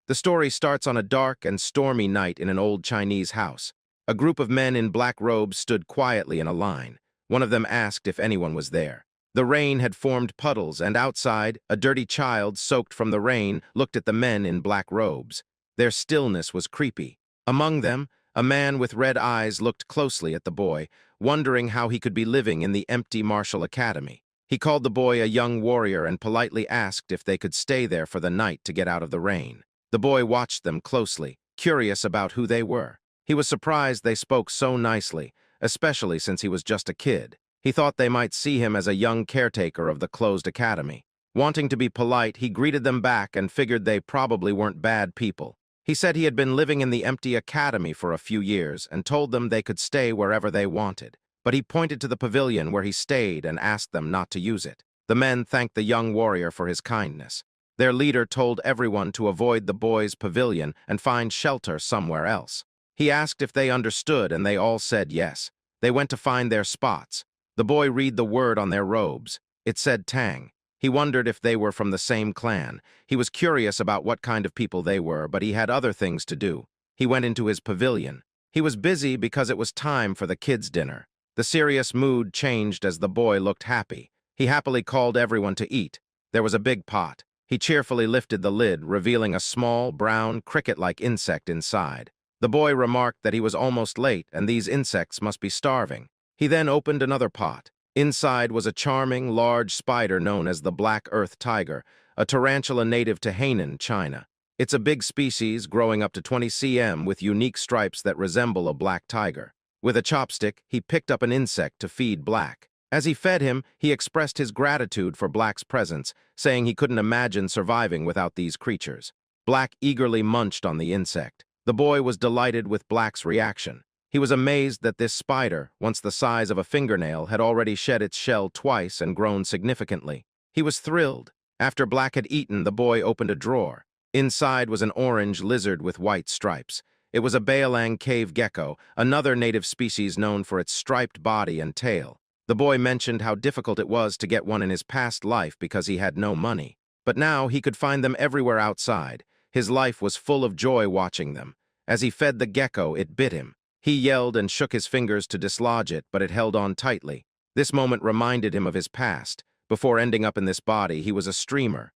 The story starts on a dark and stormy night in an old Chinese house. A group of men in black robes stood quietly in a line. One of them asked if anyone was there. The rain had formed puddles, and outside, a dirty child, soaked from the rain, looked at the men in black robes. Their stillness was creepy. Among them, a man with red eyes looked closely at the boy, wondering how he could be living in the empty martial academy. He called the boy a young warrior and politely asked if they could stay there for the night to get out of the rain. The boy watched them closely, curious about who they were. He was surprised they spoke so nicely, especially since he was just a kid. He thought they might see him as a young caretaker of the closed academy. Wanting to be polite, he greeted them back and figured they probably weren't bad people. He said he had been living in the empty academy for a few years and told them they could stay wherever they wanted. But he pointed to the pavilion where he stayed and asked them not to use it. The men thanked the young warrior for his kindness. Their leader told everyone to avoid the boys' pavilion and find shelter somewhere else. He asked if they understood, and they all said yes. They went to find their spots. The boy read the word on their robes. It said Tang. He wondered if they were from the same clan. He was curious about what kind of people they were, but he had other things to do. He went into his pavilion. He was busy because it was time for the kids' dinner. The serious mood changed as the boy looked happy. He happily called everyone to eat. There was a big pot. He cheerfully lifted the lid, revealing a small, brown, cricket-like insect inside. The boy remarked that he was almost late and these insects must be starving. He then opened another pot. Inside was a charming, large spider known as the black earth tiger, a tarantula native to Hainan, China. It's a big species growing up to 20 cm with unique stripes that resemble a black tiger. With a chopstick, he picked up an insect to feed Black. As he fed him, he expressed his gratitude for Black's presence, saying he couldn't imagine surviving without these creatures. Black eagerly munched on the insect. The boy was delighted with Black's reaction. He was amazed that this spider, once the size of a fingernail, had already shed its shell twice and grown significantly. He was thrilled. After Black had eaten, the boy opened a drawer. Inside was an orange lizard with white stripes. It was a Baolang cave gecko, another native species known for its striped body and tail. The boy mentioned how difficult it was to get one in his past life because he had no money. But now he could find them everywhere outside. His life was full of joy watching them. As he fed the gecko, it bit him. He yelled and shook his fingers to dislodge it, but it held on tightly. This moment reminded him of his past. Before ending up in this body, he was a streamer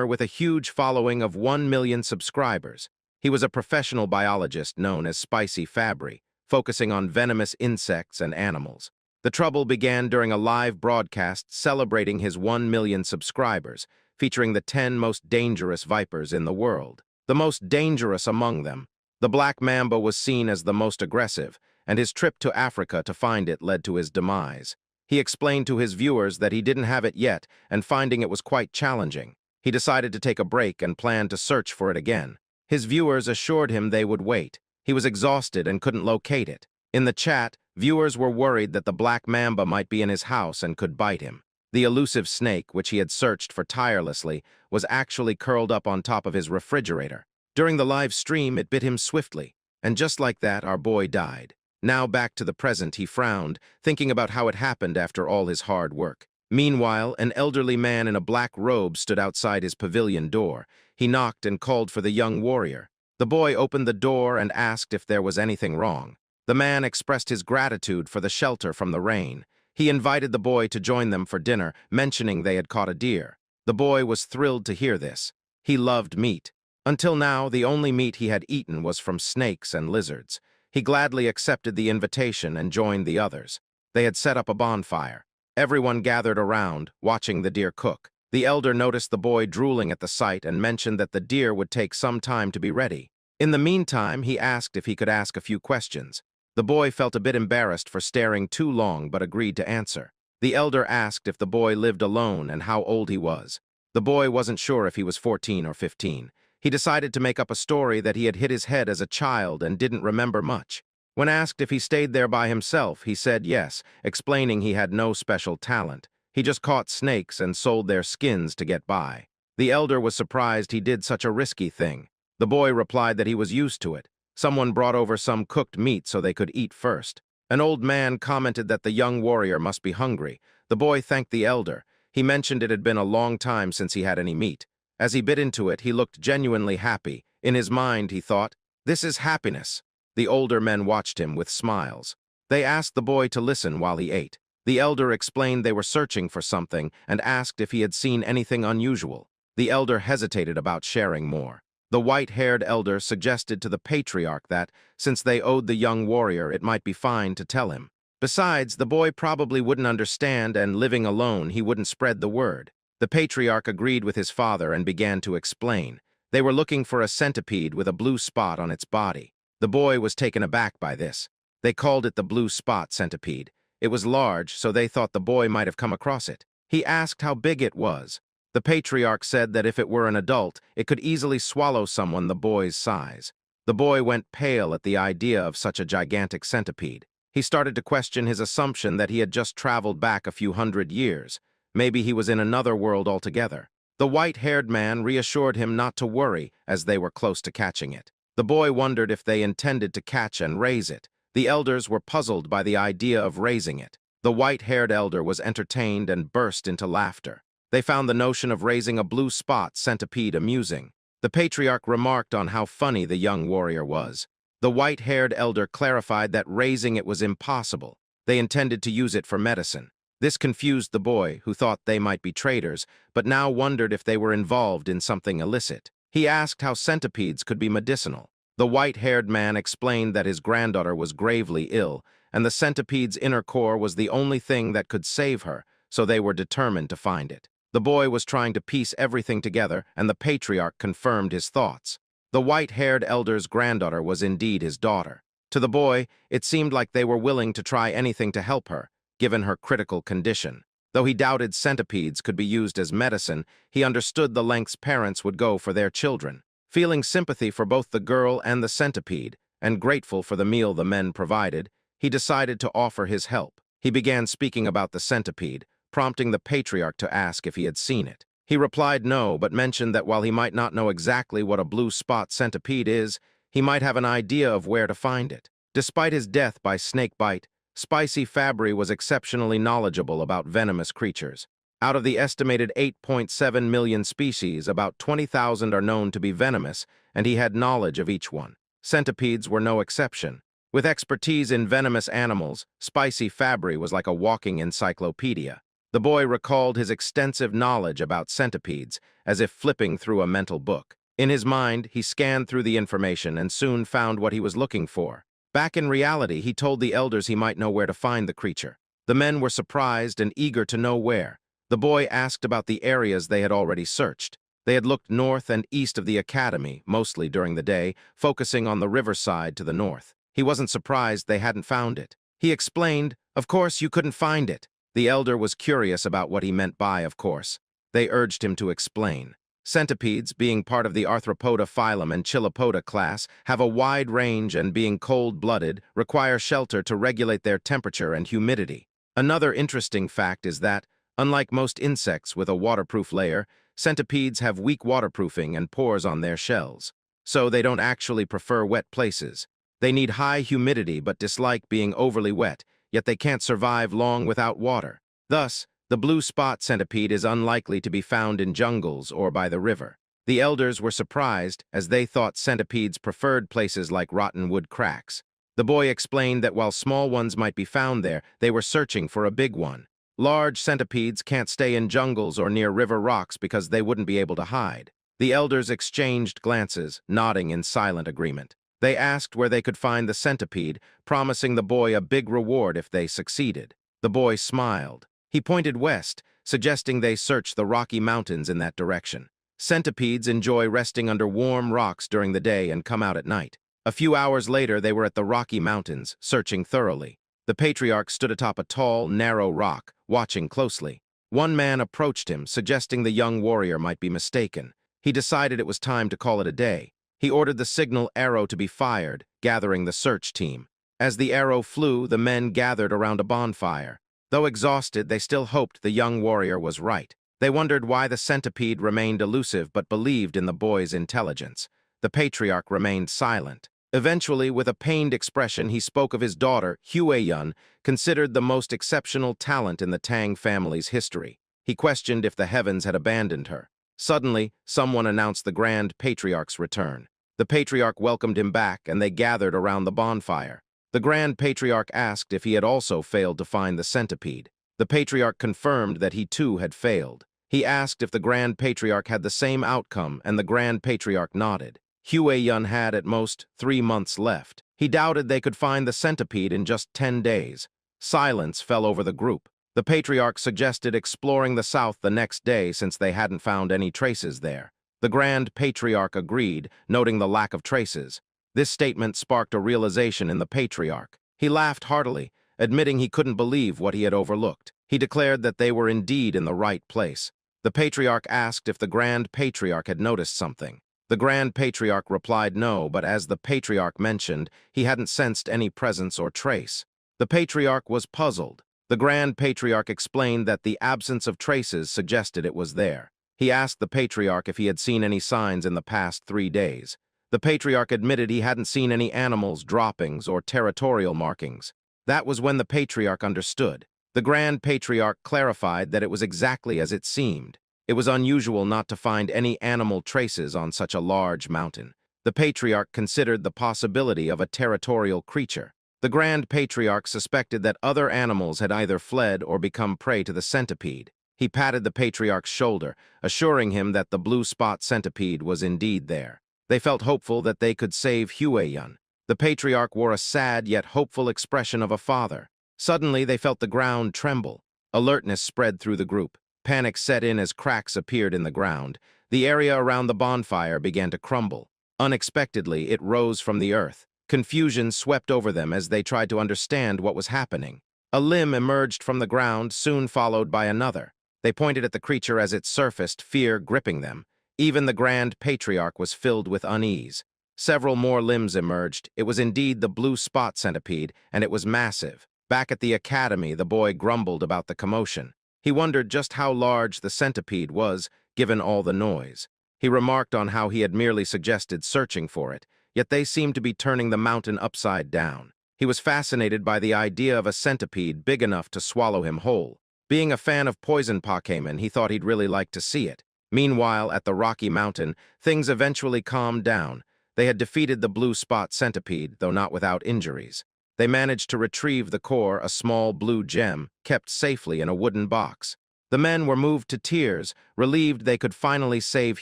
with a huge following of 1 million subscribers. He was a professional biologist known as Spicy Fabry, focusing on venomous insects and animals. The trouble began during a live broadcast celebrating his 1 million subscribers, featuring the 10 most dangerous vipers in the world. The most dangerous among them, the black mamba, was seen as the most aggressive, and his trip to Africa to find it led to his demise. He explained to his viewers that he didn't have it yet, and finding it was quite challenging. He decided to take a break and planned to search for it again. His viewers assured him they would wait. He was exhausted and couldn't locate it. In the chat, viewers were worried that the black mamba might be in his house and could bite him. The elusive snake, which he had searched for tirelessly, was actually curled up on top of his refrigerator. During the live stream, it bit him swiftly, and just like that, our boy died. Now back to the present, he frowned, thinking about how it happened after all his hard work. Meanwhile, an elderly man in a black robe stood outside his pavilion door. He knocked and called for the young warrior. The boy opened the door and asked if there was anything wrong. The man expressed his gratitude for the shelter from the rain. He invited the boy to join them for dinner, mentioning they had caught a deer. The boy was thrilled to hear this. He loved meat. Until now, the only meat he had eaten was from snakes and lizards. He gladly accepted the invitation and joined the others. They had set up a bonfire. Everyone gathered around, watching the deer cook. The elder noticed the boy drooling at the sight and mentioned that the deer would take some time to be ready. In the meantime, he asked if he could ask a few questions. The boy felt a bit embarrassed for staring too long but agreed to answer. The elder asked if the boy lived alone and how old he was. The boy wasn't sure if he was 14 or 15. He decided to make up a story that he had hit his head as a child and didn't remember much. When asked if he stayed there by himself, he said yes, explaining he had no special talent. He just caught snakes and sold their skins to get by. The elder was surprised he did such a risky thing. The boy replied that he was used to it. Someone brought over some cooked meat so they could eat first. An old man commented that the young warrior must be hungry. The boy thanked the elder. He mentioned it had been a long time since he had any meat. As he bit into it, he looked genuinely happy. In his mind, he thought, "This is happiness." The older men watched him with smiles. They asked the boy to listen while he ate. The elder explained they were searching for something and asked if he had seen anything unusual. The elder hesitated about sharing more. The white-haired elder suggested to the patriarch that, since they owed the young warrior, it might be fine to tell him. Besides, the boy probably wouldn't understand, and living alone, he wouldn't spread the word. The patriarch agreed with his father and began to explain. They were looking for a centipede with a blue spot on its body. The boy was taken aback by this. They called it the blue spot centipede. It was large, so they thought the boy might have come across it. He asked how big it was. The patriarch said that if it were an adult, it could easily swallow someone the boy's size. The boy went pale at the idea of such a gigantic centipede. He started to question his assumption that he had just traveled back a few hundred years. Maybe he was in another world altogether. The white-haired man reassured him not to worry as they were close to catching it. The boy wondered if they intended to catch and raise it. The elders were puzzled by the idea of raising it. The white-haired elder was entertained and burst into laughter. They found the notion of raising a blue spot centipede amusing. The patriarch remarked on how funny the young warrior was. The white-haired elder clarified that raising it was impossible. They intended to use it for medicine. This confused the boy, who thought they might be traders, but now wondered if they were involved in something illicit. He asked how centipedes could be medicinal. The white-haired man explained that his granddaughter was gravely ill, and the centipede's inner core was the only thing that could save her, so they were determined to find it. The boy was trying to piece everything together, and the patriarch confirmed his thoughts. The white-haired elder's granddaughter was indeed his daughter. To the boy, it seemed like they were willing to try anything to help her, given her critical condition. Though he doubted centipedes could be used as medicine, he understood the lengths parents would go for their children. Feeling sympathy for both the girl and the centipede, and grateful for the meal the men provided, he decided to offer his help. He began speaking about the centipede, prompting the patriarch to ask if he had seen it. He replied no, but mentioned that while he might not know exactly what a blue spot centipede is, he might have an idea of where to find it. Despite his death by snake bite, Spicy Fabry was exceptionally knowledgeable about venomous creatures. Out of the estimated 8.7 million species, about 20,000 are known to be venomous, and he had knowledge of each one. Centipedes were no exception. With expertise in venomous animals, Spicy Fabry was like a walking encyclopedia. The boy recalled his extensive knowledge about centipedes, as if flipping through a mental book. In his mind, he scanned through the information and soon found what he was looking for. Back in reality, he told the elders he might know where to find the creature. The men were surprised and eager to know where. The boy asked about the areas they had already searched. They had looked north and east of the academy, mostly during the day, focusing on the riverside to the north. He wasn't surprised they hadn't found it. He explained, "Of course you couldn't find it." The elder was curious about what he meant by "of course." They urged him to explain. Centipedes, being part of the Arthropoda phylum and Chilopoda class, have a wide range and, being cold-blooded, require shelter to regulate their temperature and humidity. Another interesting fact is that, unlike most insects with a waterproof layer, centipedes have weak waterproofing and pores on their shells. So they don't actually prefer wet places. They need high humidity but dislike being overly wet, yet they can't survive long without water. Thus, the blue spot centipede is unlikely to be found in jungles or by the river. The elders were surprised, as they thought centipedes preferred places like rotten wood cracks. The boy explained that while small ones might be found there, they were searching for a big one. Large centipedes can't stay in jungles or near river rocks because they wouldn't be able to hide. The elders exchanged glances, nodding in silent agreement. They asked where they could find the centipede, promising the boy a big reward if they succeeded. The boy smiled. He pointed west, suggesting they search the Rocky Mountains in that direction. Centipedes enjoy resting under warm rocks during the day and come out at night. A few hours later, they were at the Rocky Mountains, searching thoroughly. The patriarch stood atop a tall, narrow rock, watching closely. One man approached him, suggesting the young warrior might be mistaken. He decided it was time to call it a day. He ordered the signal arrow to be fired, gathering the search team. As the arrow flew, the men gathered around a bonfire. Though exhausted, they still hoped the young warrior was right. They wondered why the centipede remained elusive but believed in the boy's intelligence. The patriarch remained silent. Eventually, with a pained expression, he spoke of his daughter, Hueyun, considered the most exceptional talent in the Tang family's history. He questioned if the heavens had abandoned her. Suddenly, someone announced the Grand Patriarch's return. The Patriarch welcomed him back, and they gathered around the bonfire. The Grand Patriarch asked if he had also failed to find the centipede. The Patriarch confirmed that he too had failed. He asked if the Grand Patriarch had the same outcome, and the Grand Patriarch nodded. Hueyun had, at most, 3 months left. He doubted they could find the centipede in just 10 days. Silence fell over the group. The Patriarch suggested exploring the south the next day since they hadn't found any traces there. The Grand Patriarch agreed, noting the lack of traces. This statement sparked a realization in the Patriarch. He laughed heartily, admitting he couldn't believe what he had overlooked. He declared that they were indeed in the right place. The Patriarch asked if the Grand Patriarch had noticed something. The Grand Patriarch replied no, but as the Patriarch mentioned, he hadn't sensed any presence or trace. The Patriarch was puzzled. The Grand Patriarch explained that the absence of traces suggested it was there. He asked the Patriarch if he had seen any signs in the past 3 days. The Patriarch admitted he hadn't seen any animals, droppings, or territorial markings. That was when the Patriarch understood. The Grand Patriarch clarified that it was exactly as it seemed. It was unusual not to find any animal traces on such a large mountain. The Patriarch considered the possibility of a territorial creature. The Grand Patriarch suspected that other animals had either fled or become prey to the centipede. He patted the Patriarch's shoulder, assuring him that the blue spot centipede was indeed there. They felt hopeful that they could save Hueyun. The Patriarch wore a sad yet hopeful expression of a father. Suddenly, they felt the ground tremble. Alertness spread through the group. Panic set in as cracks appeared in the ground. The area around the bonfire began to crumble. Unexpectedly, it rose from the earth. Confusion swept over them as they tried to understand what was happening. A limb emerged from the ground, soon followed by another. They pointed at the creature as it surfaced, fear gripping them. Even the Grand Patriarch was filled with unease. Several more limbs emerged. It was indeed the blue spot centipede, and it was massive. Back at the academy, the boy grumbled about the commotion. He wondered just how large the centipede was, given all the noise. He remarked on how he had merely suggested searching for it, yet they seemed to be turning the mountain upside down. He was fascinated by the idea of a centipede big enough to swallow him whole. Being a fan of poison Pokemon, he thought he'd really like to see it. Meanwhile, at the Rocky Mountain, things eventually calmed down. They had defeated the blue spot centipede, though not without injuries. They managed to retrieve the core, a small blue gem, kept safely in a wooden box. The men were moved to tears, relieved they could finally save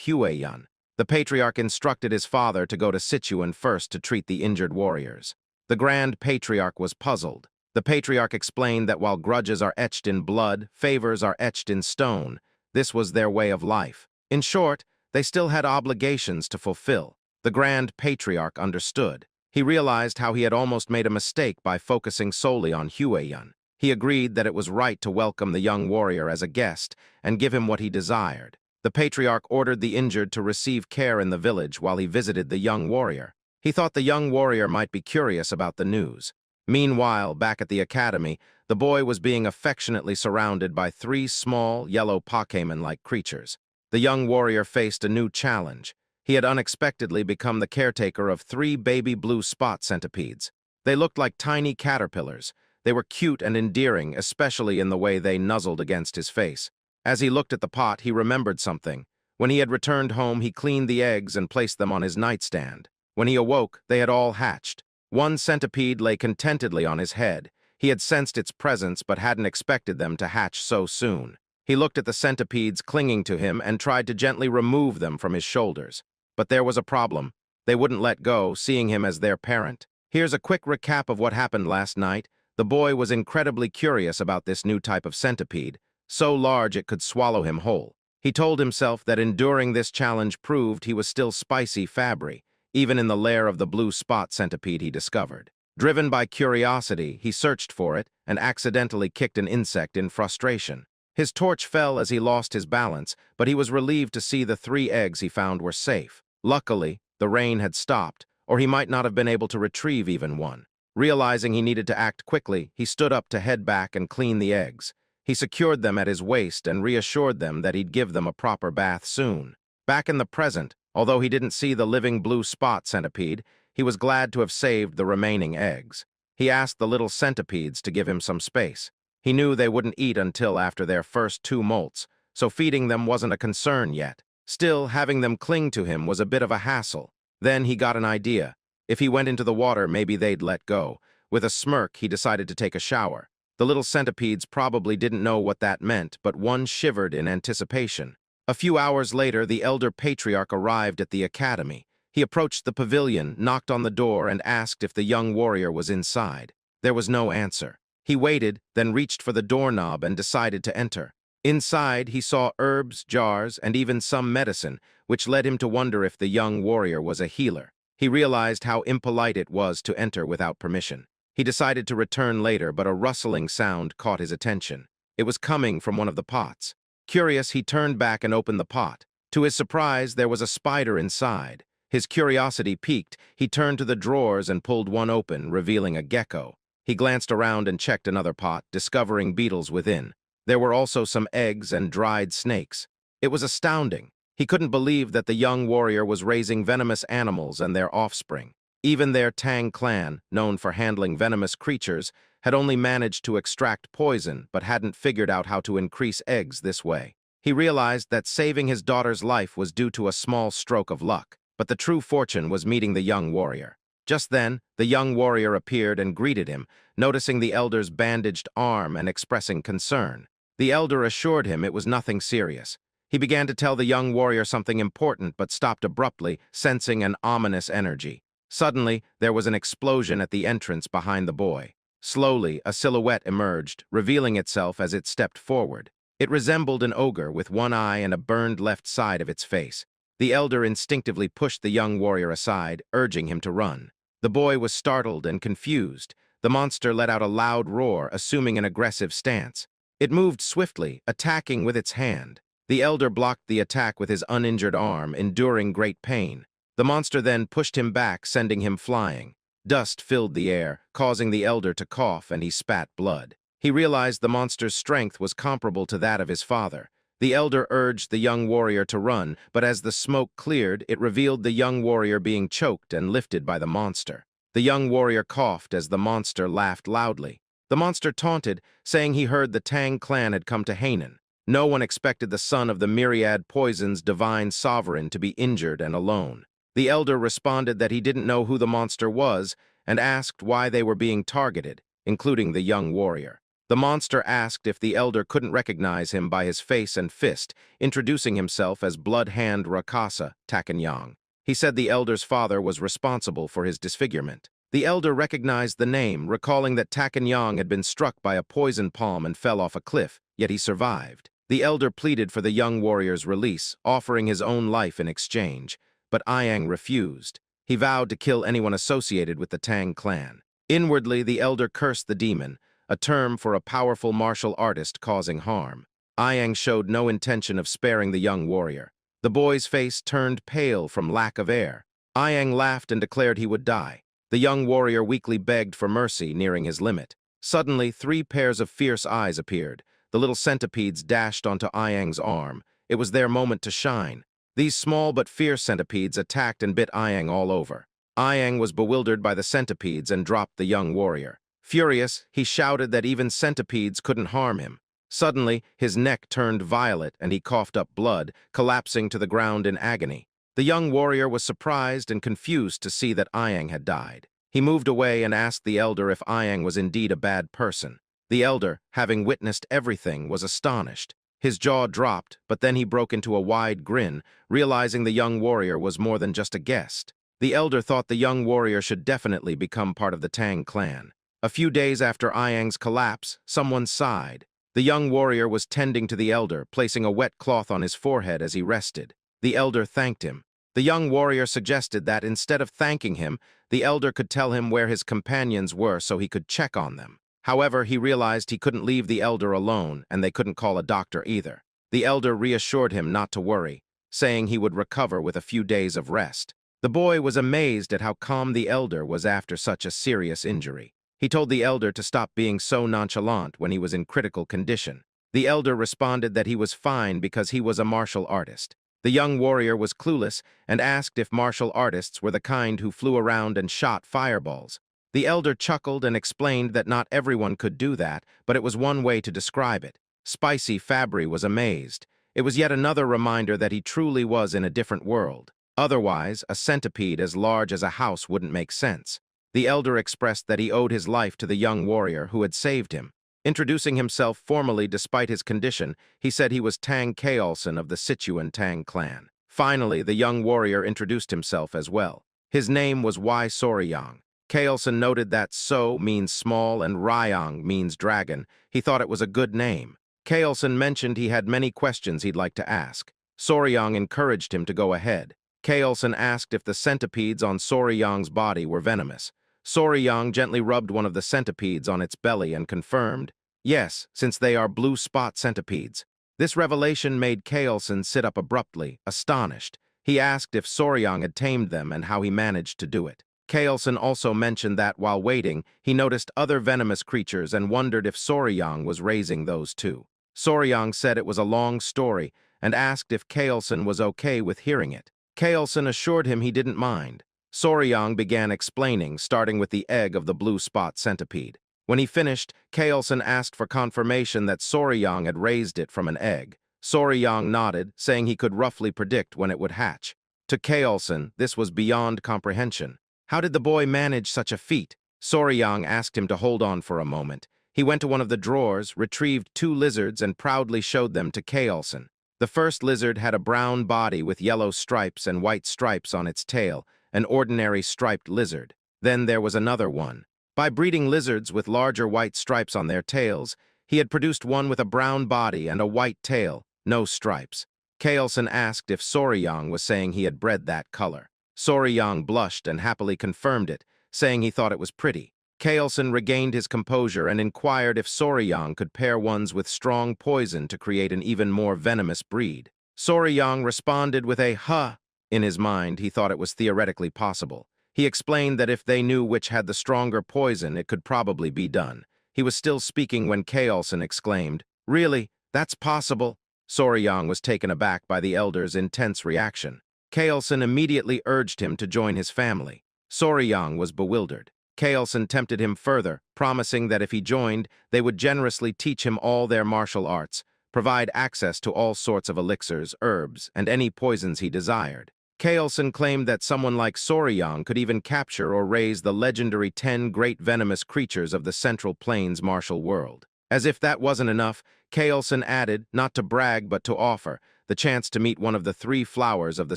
Hueyun. The Patriarch instructed his father to go to Sichuan first to treat the injured warriors. The Grand Patriarch was puzzled. The Patriarch explained that while grudges are etched in blood, favors are etched in stone. This was their way of life. In short, they still had obligations to fulfill. The Grand Patriarch understood. He realized how he had almost made a mistake by focusing solely on Hueyun. He agreed that it was right to welcome the young warrior as a guest and give him what he desired. The Patriarch ordered the injured to receive care in the village while he visited the young warrior. He thought the young warrior might be curious about the news. Meanwhile, back at the academy, the boy was being affectionately surrounded by 3 small, yellow Pokemon-like creatures. The young warrior faced a new challenge. He had unexpectedly become the caretaker of 3 baby blue spot centipedes. They looked like tiny caterpillars. They were cute and endearing, especially in the way they nuzzled against his face. As he looked at the pot, he remembered something. When he had returned home, he cleaned the eggs and placed them on his nightstand. When he awoke, they had all hatched. One centipede lay contentedly on his head. He had sensed its presence but hadn't expected them to hatch so soon. He looked at the centipedes clinging to him and tried to gently remove them from his shoulders. But there was a problem. They wouldn't let go, seeing him as their parent. Here's a quick recap of what happened last night. The boy was incredibly curious about this new type of centipede, so large it could swallow him whole. He told himself that enduring this challenge proved he was still spicy Fabry, even in the lair of the blue spot centipede he discovered. Driven by curiosity, he searched for it and accidentally kicked an insect in frustration. His torch fell as he lost his balance, but he was relieved to see the 3 eggs he found were safe. Luckily, the rain had stopped, or he might not have been able to retrieve even one. Realizing he needed to act quickly, he stood up to head back and clean the eggs. He secured them at his waist and reassured them that he'd give them a proper bath soon. Back in the present, although he didn't see the living blue spot centipede, he was glad to have saved the remaining eggs. He asked the little centipedes to give him some space. He knew they wouldn't eat until after their first 2 molts, so feeding them wasn't a concern yet. Still, having them cling to him was a bit of a hassle. Then he got an idea. If he went into the water, maybe they'd let go. With a smirk, he decided to take a shower. The little centipedes probably didn't know what that meant, but one shivered in anticipation. A few hours later, the elder patriarch arrived at the academy. He approached the pavilion, knocked on the door, and asked if the young warrior was inside. There was no answer. He waited, then reached for the doorknob and decided to enter. Inside, he saw herbs, jars, and even some medicine, which led him to wonder if the young warrior was a healer. He realized how impolite it was to enter without permission. He decided to return later, but a rustling sound caught his attention. It was coming from one of the pots. Curious, he turned back and opened the pot. To his surprise, there was a spider inside. His curiosity piqued. He turned to the drawers and pulled one open, revealing a gecko. He glanced around and checked another pot, discovering beetles within. There were also some eggs and dried snakes. It was astounding. He couldn't believe that the young warrior was raising venomous animals and their offspring. Even their Tang clan, known for handling venomous creatures, had only managed to extract poison but hadn't figured out how to increase eggs this way. He realized that saving his daughter's life was due to a small stroke of luck, but the true fortune was meeting the young warrior. Just then, the young warrior appeared and greeted him, noticing the elder's bandaged arm and expressing concern. The elder assured him it was nothing serious. He began to tell the young warrior something important but stopped abruptly, sensing an ominous energy. Suddenly, there was an explosion at the entrance behind the boy. Slowly, a silhouette emerged, revealing itself as it stepped forward. It resembled an ogre with one eye and a burned left side of its face. The elder instinctively pushed the young warrior aside, urging him to run. The boy was startled and confused. The monster let out a loud roar, assuming an aggressive stance. It moved swiftly, attacking with its hand. The elder blocked the attack with his uninjured arm, enduring great pain. The monster then pushed him back, sending him flying. Dust filled the air, causing the elder to cough, and he spat blood. He realized the monster's strength was comparable to that of his father. The elder urged the young warrior to run, but as the smoke cleared, it revealed the young warrior being choked and lifted by the monster. The young warrior coughed as the monster laughed loudly. The monster taunted, saying he heard the Tang clan had come to Hainan. No one expected the son of the myriad poison's divine sovereign to be injured and alone. The elder responded that he didn't know who the monster was and asked why they were being targeted, including the young warrior. The monster asked if the elder couldn't recognize him by his face and fist, introducing himself as Blood Hand Rakasa Takanyang. He said the elder's father was responsible for his disfigurement. The elder recognized the name, recalling that Takanyang had been struck by a poison palm and fell off a cliff, yet he survived. The elder pleaded for the young warrior's release, offering his own life in exchange, but Ayang refused. He vowed to kill anyone associated with the Tang clan. Inwardly, the elder cursed the demon, a term for a powerful martial artist causing harm. Ayang showed no intention of sparing the young warrior. The boy's face turned pale from lack of air. Ayang laughed and declared he would die. The young warrior weakly begged for mercy, nearing his limit. Suddenly, 3 pairs of fierce eyes appeared. The little centipedes dashed onto Ayang's arm. It was their moment to shine. These small but fierce centipedes attacked and bit Ayang all over. Ayang was bewildered by the centipedes and dropped the young warrior. Furious, he shouted that even centipedes couldn't harm him. Suddenly, his neck turned violet and he coughed up blood, collapsing to the ground in agony. The young warrior was surprised and confused to see that Ayang had died. He moved away and asked the elder if Ayang was indeed a bad person. The elder, having witnessed everything, was astonished. His jaw dropped, but then he broke into a wide grin, realizing the young warrior was more than just a guest. The elder thought the young warrior should definitely become part of the Tang clan. A few days after Ayang's collapse, someone sighed. The young warrior was tending to the elder, placing a wet cloth on his forehead as he rested. The elder thanked him. The young warrior suggested that instead of thanking him, the elder could tell him where his companions were so he could check on them. However, he realized he couldn't leave the elder alone, and they couldn't call a doctor either. The elder reassured him not to worry, saying he would recover with a few days of rest. The boy was amazed at how calm the elder was after such a serious injury. He told the elder to stop being so nonchalant when he was in critical condition. The elder responded that he was fine because he was a martial artist. The young warrior was clueless and asked if martial artists were the kind who flew around and shot fireballs. The elder chuckled and explained that not everyone could do that, but it was one way to describe it. Spicy Fabry was amazed. It was yet another reminder that he truly was in a different world. Otherwise, a centipede as large as a house wouldn't make sense. The elder expressed that he owed his life to the young warrior who had saved him. Introducing himself formally despite his condition, he said he was Tang Kaolson of the Sichuan Tang clan. Finally, the young warrior introduced himself as well. His name was Y Soryang. Kaolson noted that So means small and Ryang means dragon. He thought it was a good name. Kaolson mentioned he had many questions he'd like to ask. Soryang encouraged him to go ahead. Kaolson asked if the centipedes on Soryang's body were venomous. Soryang gently rubbed one of the centipedes on its belly and confirmed, yes, since they are blue spot centipedes. This revelation made Kaolson sit up abruptly, astonished. He asked if Soryang had tamed them and how he managed to do it. Kaolson also mentioned that, while waiting, he noticed other venomous creatures and wondered if Soryang was raising those too. Soryang said it was a long story and asked if Kaolson was okay with hearing it. Kaolson assured him he didn't mind. Soryang began explaining, starting with the egg of the blue spot centipede. When he finished, Kaolson asked for confirmation that Soryang had raised it from an egg. Soryang nodded, saying he could roughly predict when it would hatch. To Kaolson, this was beyond comprehension. How did the boy manage such a feat? Soryang asked him to hold on for a moment. He went to one of the drawers, retrieved 2 lizards, and proudly showed them to Kaolson. The first lizard had a brown body with yellow stripes and white stripes on its tail, an ordinary striped lizard. Then there was another one. By breeding lizards with larger white stripes on their tails, he had produced one with a brown body and a white tail, no stripes. Kaolson asked if Soryang was saying he had bred that color. Soryang blushed and happily confirmed it, saying he thought it was pretty. Kaolson regained his composure and inquired if Soryang could pair ones with strong poison to create an even more venomous breed. Soryang responded with a huh. In his mind, he thought it was theoretically possible. He explained that if they knew which had the stronger poison, it could probably be done. He was still speaking when Kaolson exclaimed, "Really? That's possible?" Soryang was taken aback by the elder's intense reaction. Kaolson immediately urged him to join his family. Soryang was bewildered. Kaolson tempted him further, promising that if he joined, they would generously teach him all their martial arts, provide access to all sorts of elixirs, herbs, and any poisons he desired. Kaolson claimed that someone like Soryang could even capture or raise the legendary 10 great venomous creatures of the Central Plains martial world. As if that wasn't enough, Kaolson added, not to brag but to offer, the chance to meet one of the 3 flowers of the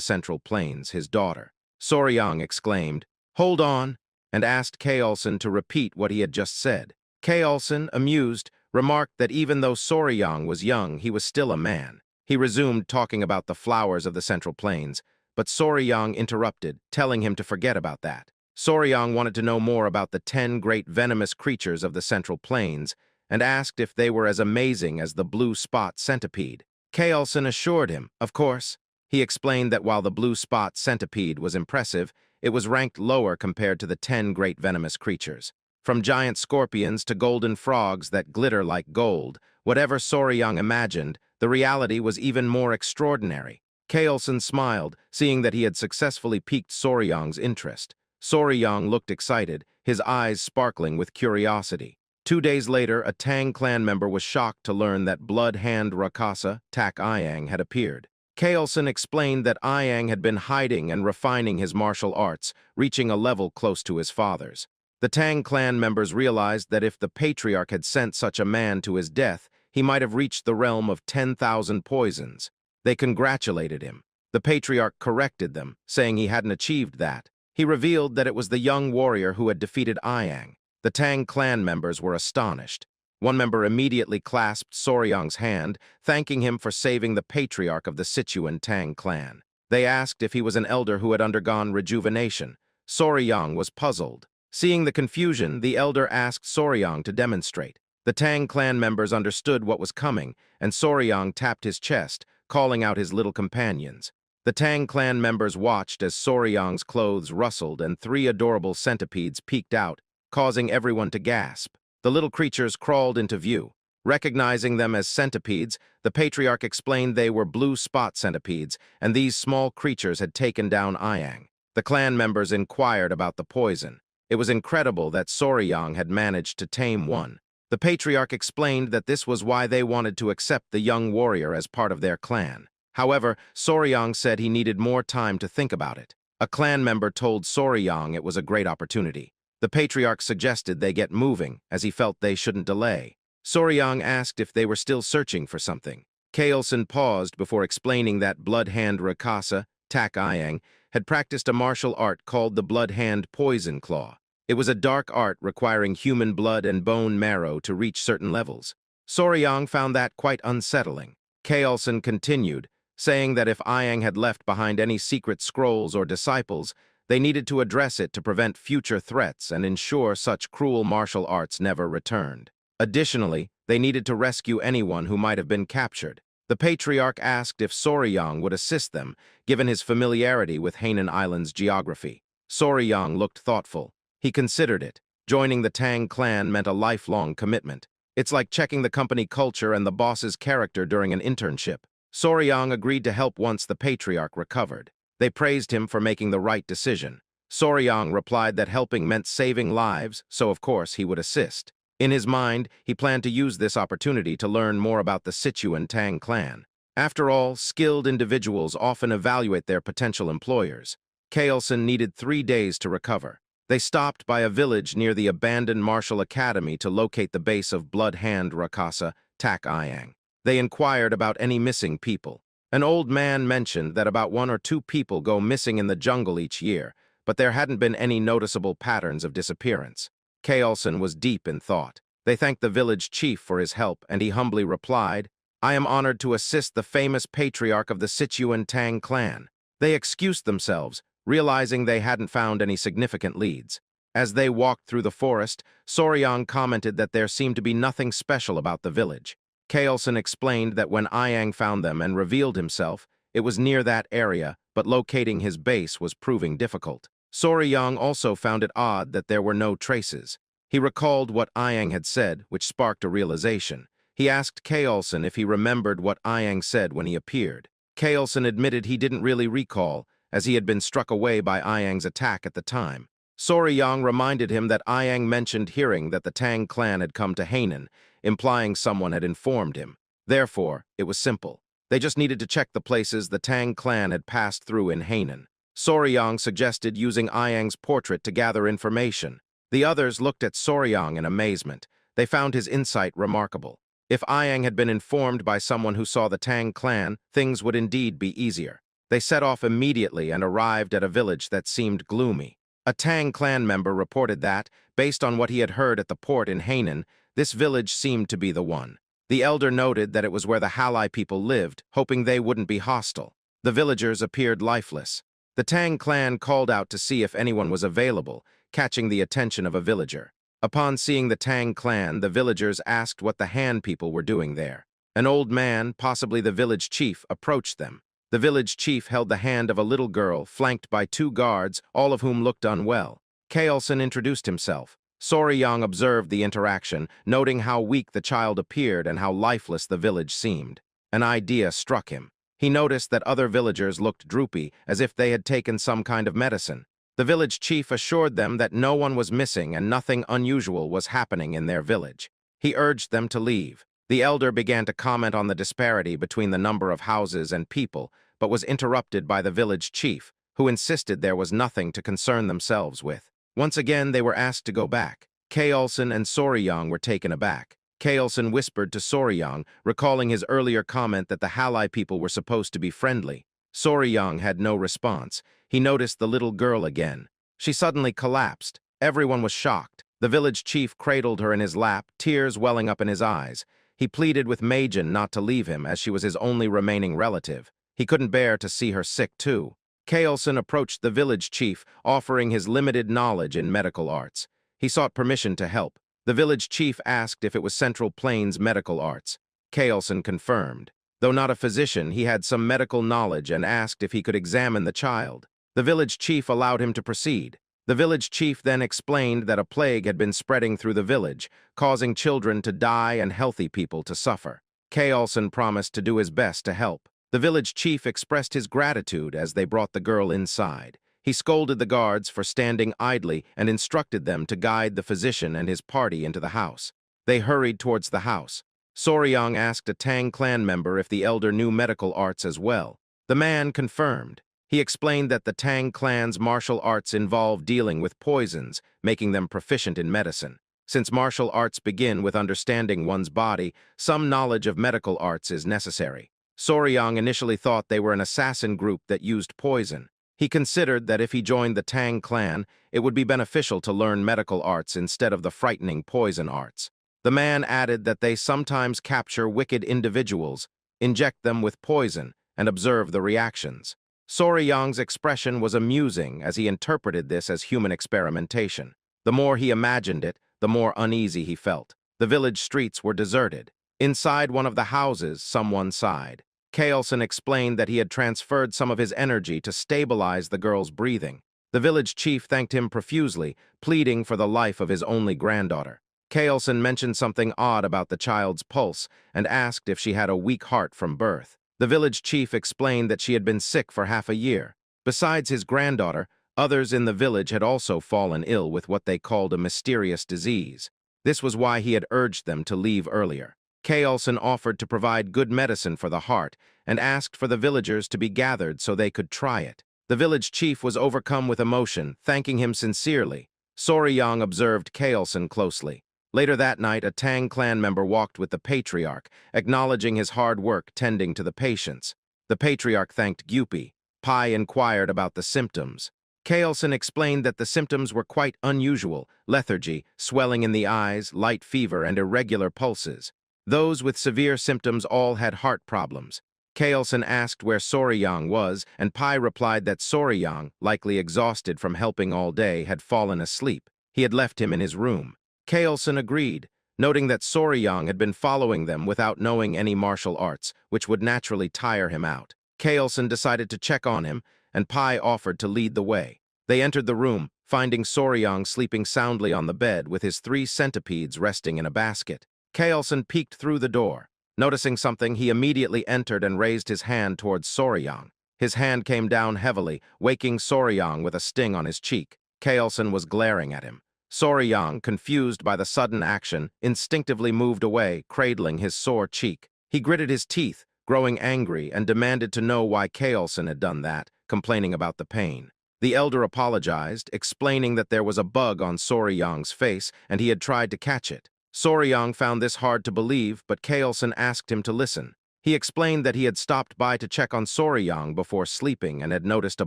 Central Plains, his daughter. Soryang exclaimed, "Hold on," and asked Kaolson to repeat what he had just said. Kaolson, amused, remarked that even though Soryang was young, he was still a man. He resumed talking about the flowers of the Central Plains, but Soryang interrupted, telling him to forget about that. Soryang wanted to know more about the 10 great venomous creatures of the Central Plains and asked if they were as amazing as the blue spot centipede. Kaolson assured him, of course. He explained that while the blue spot centipede was impressive, it was ranked lower compared to the 10 great venomous creatures. From giant scorpions to golden frogs that glitter like gold, whatever Soryang imagined, the reality was even more extraordinary. Kaolson smiled, seeing that he had successfully piqued Soryang's interest. Soryang looked excited, his eyes sparkling with curiosity. 2 days later, a Tang clan member was shocked to learn that Blood Hand Rakasa, Tak Iang, had appeared. Kaolson explained that Iang had been hiding and refining his martial arts, reaching a level close to his father's. The Tang clan members realized that if the patriarch had sent such a man to his death, he might have reached the realm of 10,000 poisons. They congratulated him. The patriarch corrected them, saying he hadn't achieved that. He revealed that it was the young warrior who had defeated Iang. The Tang clan members were astonished. One member immediately clasped Soryang's hand, thanking him for saving the patriarch of the Sichuan Tang clan. They asked if he was an elder who had undergone rejuvenation. Soryang was puzzled. Seeing the confusion, the elder asked Soryang to demonstrate. The Tang clan members understood what was coming, and Soryang tapped his chest, calling out his little companions. The Tang clan members watched as Soryang's clothes rustled and 3 adorable centipedes peeked out, causing everyone to gasp. The little creatures crawled into view. Recognizing them as centipedes, the patriarch explained they were blue spot centipedes, and these small creatures had taken down Iang. The clan members inquired about the poison. It was incredible that Soryang had managed to tame one. The patriarch explained that this was why they wanted to accept the young warrior as part of their clan. However, Soryang said he needed more time to think about it. A clan member told Soryang it was a great opportunity. The patriarch suggested they get moving, as he felt they shouldn't delay. Soryang asked if they were still searching for something. Kaelson paused before explaining that Blood Hand Rakasa, Tak Ayang, had practiced a martial art called the Blood Hand Poison Claw. It was a dark art requiring human blood and bone marrow to reach certain levels. Soryang found that quite unsettling. Kaelson continued, saying that if Ayang had left behind any secret scrolls or disciples, they needed to address it to prevent future threats and ensure such cruel martial arts never returned. Additionally, they needed to rescue anyone who might have been captured. The patriarch asked if Soryang would assist them, given his familiarity with Hainan Island's geography. Soryang looked thoughtful. He considered it. Joining the Tang clan meant a lifelong commitment. It's like checking the company culture and the boss's character during an internship. Soryang agreed to help once the patriarch recovered. They praised him for making the right decision. Soryang replied that helping meant saving lives, so of course he would assist. In his mind, he planned to use this opportunity to learn more about the Sichuan Tang clan. After all, skilled individuals often evaluate their potential employers. Kaelson needed 3 days to recover. They stopped by a village near the abandoned martial academy to locate the base of Blood Hand Rakasa, Tak Ayang. They inquired about any missing people. An old man mentioned that about 1 or 2 people go missing in the jungle each year, but there hadn't been any noticeable patterns of disappearance. Kaelson was deep in thought. They thanked the village chief for his help, and he humbly replied, "I am honored to assist the famous patriarch of the Sichuan Tang clan." They excused themselves, realizing they hadn't found any significant leads. As they walked through the forest, Soryang commented that there seemed to be nothing special about the village. Kaelson explained that when Ayang found them and revealed himself, it was near that area, but locating his base was proving difficult. Soryang also found it odd that there were no traces. He recalled what Ayang had said, which sparked a realization. He asked Kaelson if he remembered what Ayang said when he appeared. Kaelson admitted he didn't really recall, as he had been struck away by Ayang's attack at the time. Soryang reminded him that Ayang mentioned hearing that the Tang clan had come to Hainan, implying someone had informed him. Therefore, it was simple. They just needed to check the places the Tang clan had passed through in Hainan. Soryang suggested using Ayang's portrait to gather information. The others looked at Soryang in amazement. They found his insight remarkable. If Ayang had been informed by someone who saw the Tang clan, things would indeed be easier. They set off immediately and arrived at a village that seemed gloomy. A Tang clan member reported that, based on what he had heard at the port in Hainan, this village seemed to be the one. The elder noted that it was where the Halai people lived, hoping they wouldn't be hostile. The villagers appeared lifeless. The Tang clan called out to see if anyone was available, catching the attention of a villager. Upon seeing the Tang clan, the villagers asked what the Han people were doing there. An old man, possibly the village chief, approached them. The village chief held the hand of a little girl, flanked by 2 guards, all of whom looked unwell. Kaelson introduced himself. Soryang observed the interaction, noting how weak the child appeared and how lifeless the village seemed. An idea struck him. He noticed that other villagers looked droopy, as if they had taken some kind of medicine. The village chief assured them that no one was missing and nothing unusual was happening in their village. He urged them to leave. The elder began to comment on the disparity between the number of houses and people, but was interrupted by the village chief, who insisted there was nothing to concern themselves with. Once again, they were asked to go back. Kaelson and Soryang were taken aback. Kaelson whispered to Soryang, recalling his earlier comment that the Halai people were supposed to be friendly. Soryang had no response. He noticed the little girl again. She suddenly collapsed. Everyone was shocked. The village chief cradled her in his lap, tears welling up in his eyes. He pleaded with Majin not to leave him, as she was his only remaining relative. He couldn't bear to see her sick, too. Kaelson approached the village chief, offering his limited knowledge in medical arts. He sought permission to help. The village chief asked if it was Central Plains Medical Arts. Kaelson confirmed. Though not a physician, he had some medical knowledge and asked if he could examine the child. The village chief allowed him to proceed. The village chief then explained that a plague had been spreading through the village, causing children to die and healthy people to suffer. Kaelson promised to do his best to help. The village chief expressed his gratitude as they brought the girl inside. He scolded the guards for standing idly and instructed them to guide the physician and his party into the house. They hurried towards the house. Soryang asked a Tang clan member if the elder knew medical arts as well. The man confirmed. He explained that the Tang clan's martial arts involve dealing with poisons, making them proficient in medicine. Since martial arts begin with understanding one's body, some knowledge of medical arts is necessary. Soryang initially thought they were an assassin group that used poison. He considered that if he joined the Tang clan, it would be beneficial to learn medical arts instead of the frightening poison arts. The man added that they sometimes capture wicked individuals, inject them with poison, and observe the reactions. Soryang's expression was amusing as he interpreted this as human experimentation. The more he imagined it, the more uneasy he felt. The village streets were deserted. Inside one of the houses, someone sighed. Kaelson explained that he had transferred some of his energy to stabilize the girl's breathing. The village chief thanked him profusely, pleading for the life of his only granddaughter. Kaelson mentioned something odd about the child's pulse and asked if she had a weak heart from birth. The village chief explained that she had been sick for half a year. Besides his granddaughter, others in the village had also fallen ill with what they called a mysterious disease. This was why he had urged them to leave earlier. Kaelson offered to provide good medicine for the heart and asked for the villagers to be gathered so they could try it. The village chief was overcome with emotion, thanking him sincerely. Soryang observed Kaelson closely. Later that night, a Tang clan member walked with the patriarch, acknowledging his hard work tending to the patients. The patriarch thanked Gyupi. Pai inquired about the symptoms. Kaelson explained that the symptoms were quite unusual: lethargy, swelling in the eyes, light fever, and irregular pulses. Those with severe symptoms all had heart problems. Kaelson asked where Soryang was, and Pai replied that Soryang, likely exhausted from helping all day, had fallen asleep. He had left him in his room. Kaelson agreed, noting that Soryang had been following them without knowing any martial arts, which would naturally tire him out. Kaelson decided to check on him, and Pai offered to lead the way. They entered the room, finding Soryang sleeping soundly on the bed with his 3 centipedes resting in a basket. Kaelson peeked through the door. Noticing something, he immediately entered and raised his hand towards Soryang. His hand came down heavily, waking Soryang with a sting on his cheek. Kaelson was glaring at him. Soryang, confused by the sudden action, instinctively moved away, cradling his sore cheek. He gritted his teeth, growing angry, and demanded to know why Kaelson had done that, complaining about the pain. The elder apologized, explaining that there was a bug on Soryang's face and he had tried to catch it. Soryang found this hard to believe, but Kaelson asked him to listen. He explained that he had stopped by to check on Soryang before sleeping and had noticed a